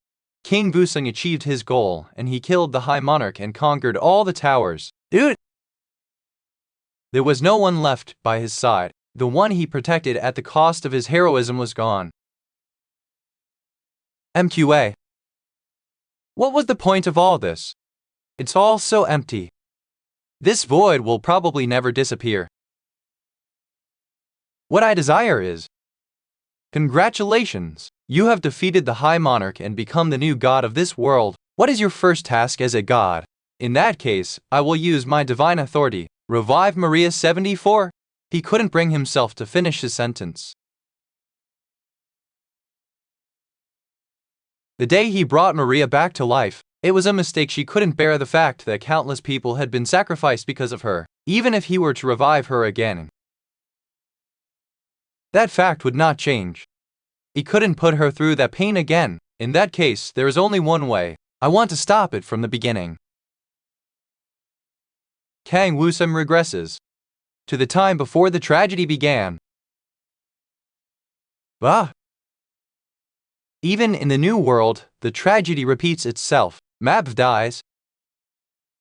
King Busing achieved his goal and he killed the High Monarch and conquered all the towers. There was no one left by his side. The one he protected at the cost of his heroism was gone. MQA. What was the point of all this? It's all so empty. This void will probably never disappear. What I desire is, congratulations, you have defeated the High Monarch and become the new god of this world. What is your first task as a god? In that case, I will use my divine authority. Revive Maria 74. He couldn't bring himself to finish his sentence. The day he brought Maria back to life, it was a mistake. She couldn't bear the fact that countless people had been sacrificed because of her, even if he were to revive her again. That fact would not change. He couldn't put her through that pain again. In that case, there is only one way. I want to stop it from the beginning. Kang Wusum regresses to the time before the tragedy began. Even in the new world, the tragedy repeats itself. Mab dies.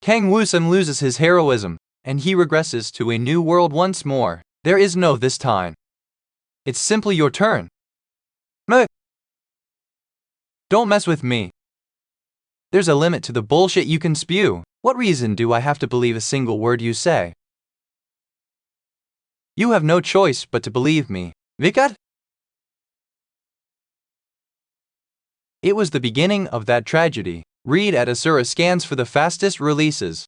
Kang Wusum loses his heroism, and he regresses to a new world once more. There is no this time. It's simply your turn. Don't mess with me. There's a limit to the bullshit you can spew. What reason do I have to believe a single word you say? You have no choice but to believe me. Vikat? It was the beginning of that tragedy. Read at Asura Scans for the fastest releases.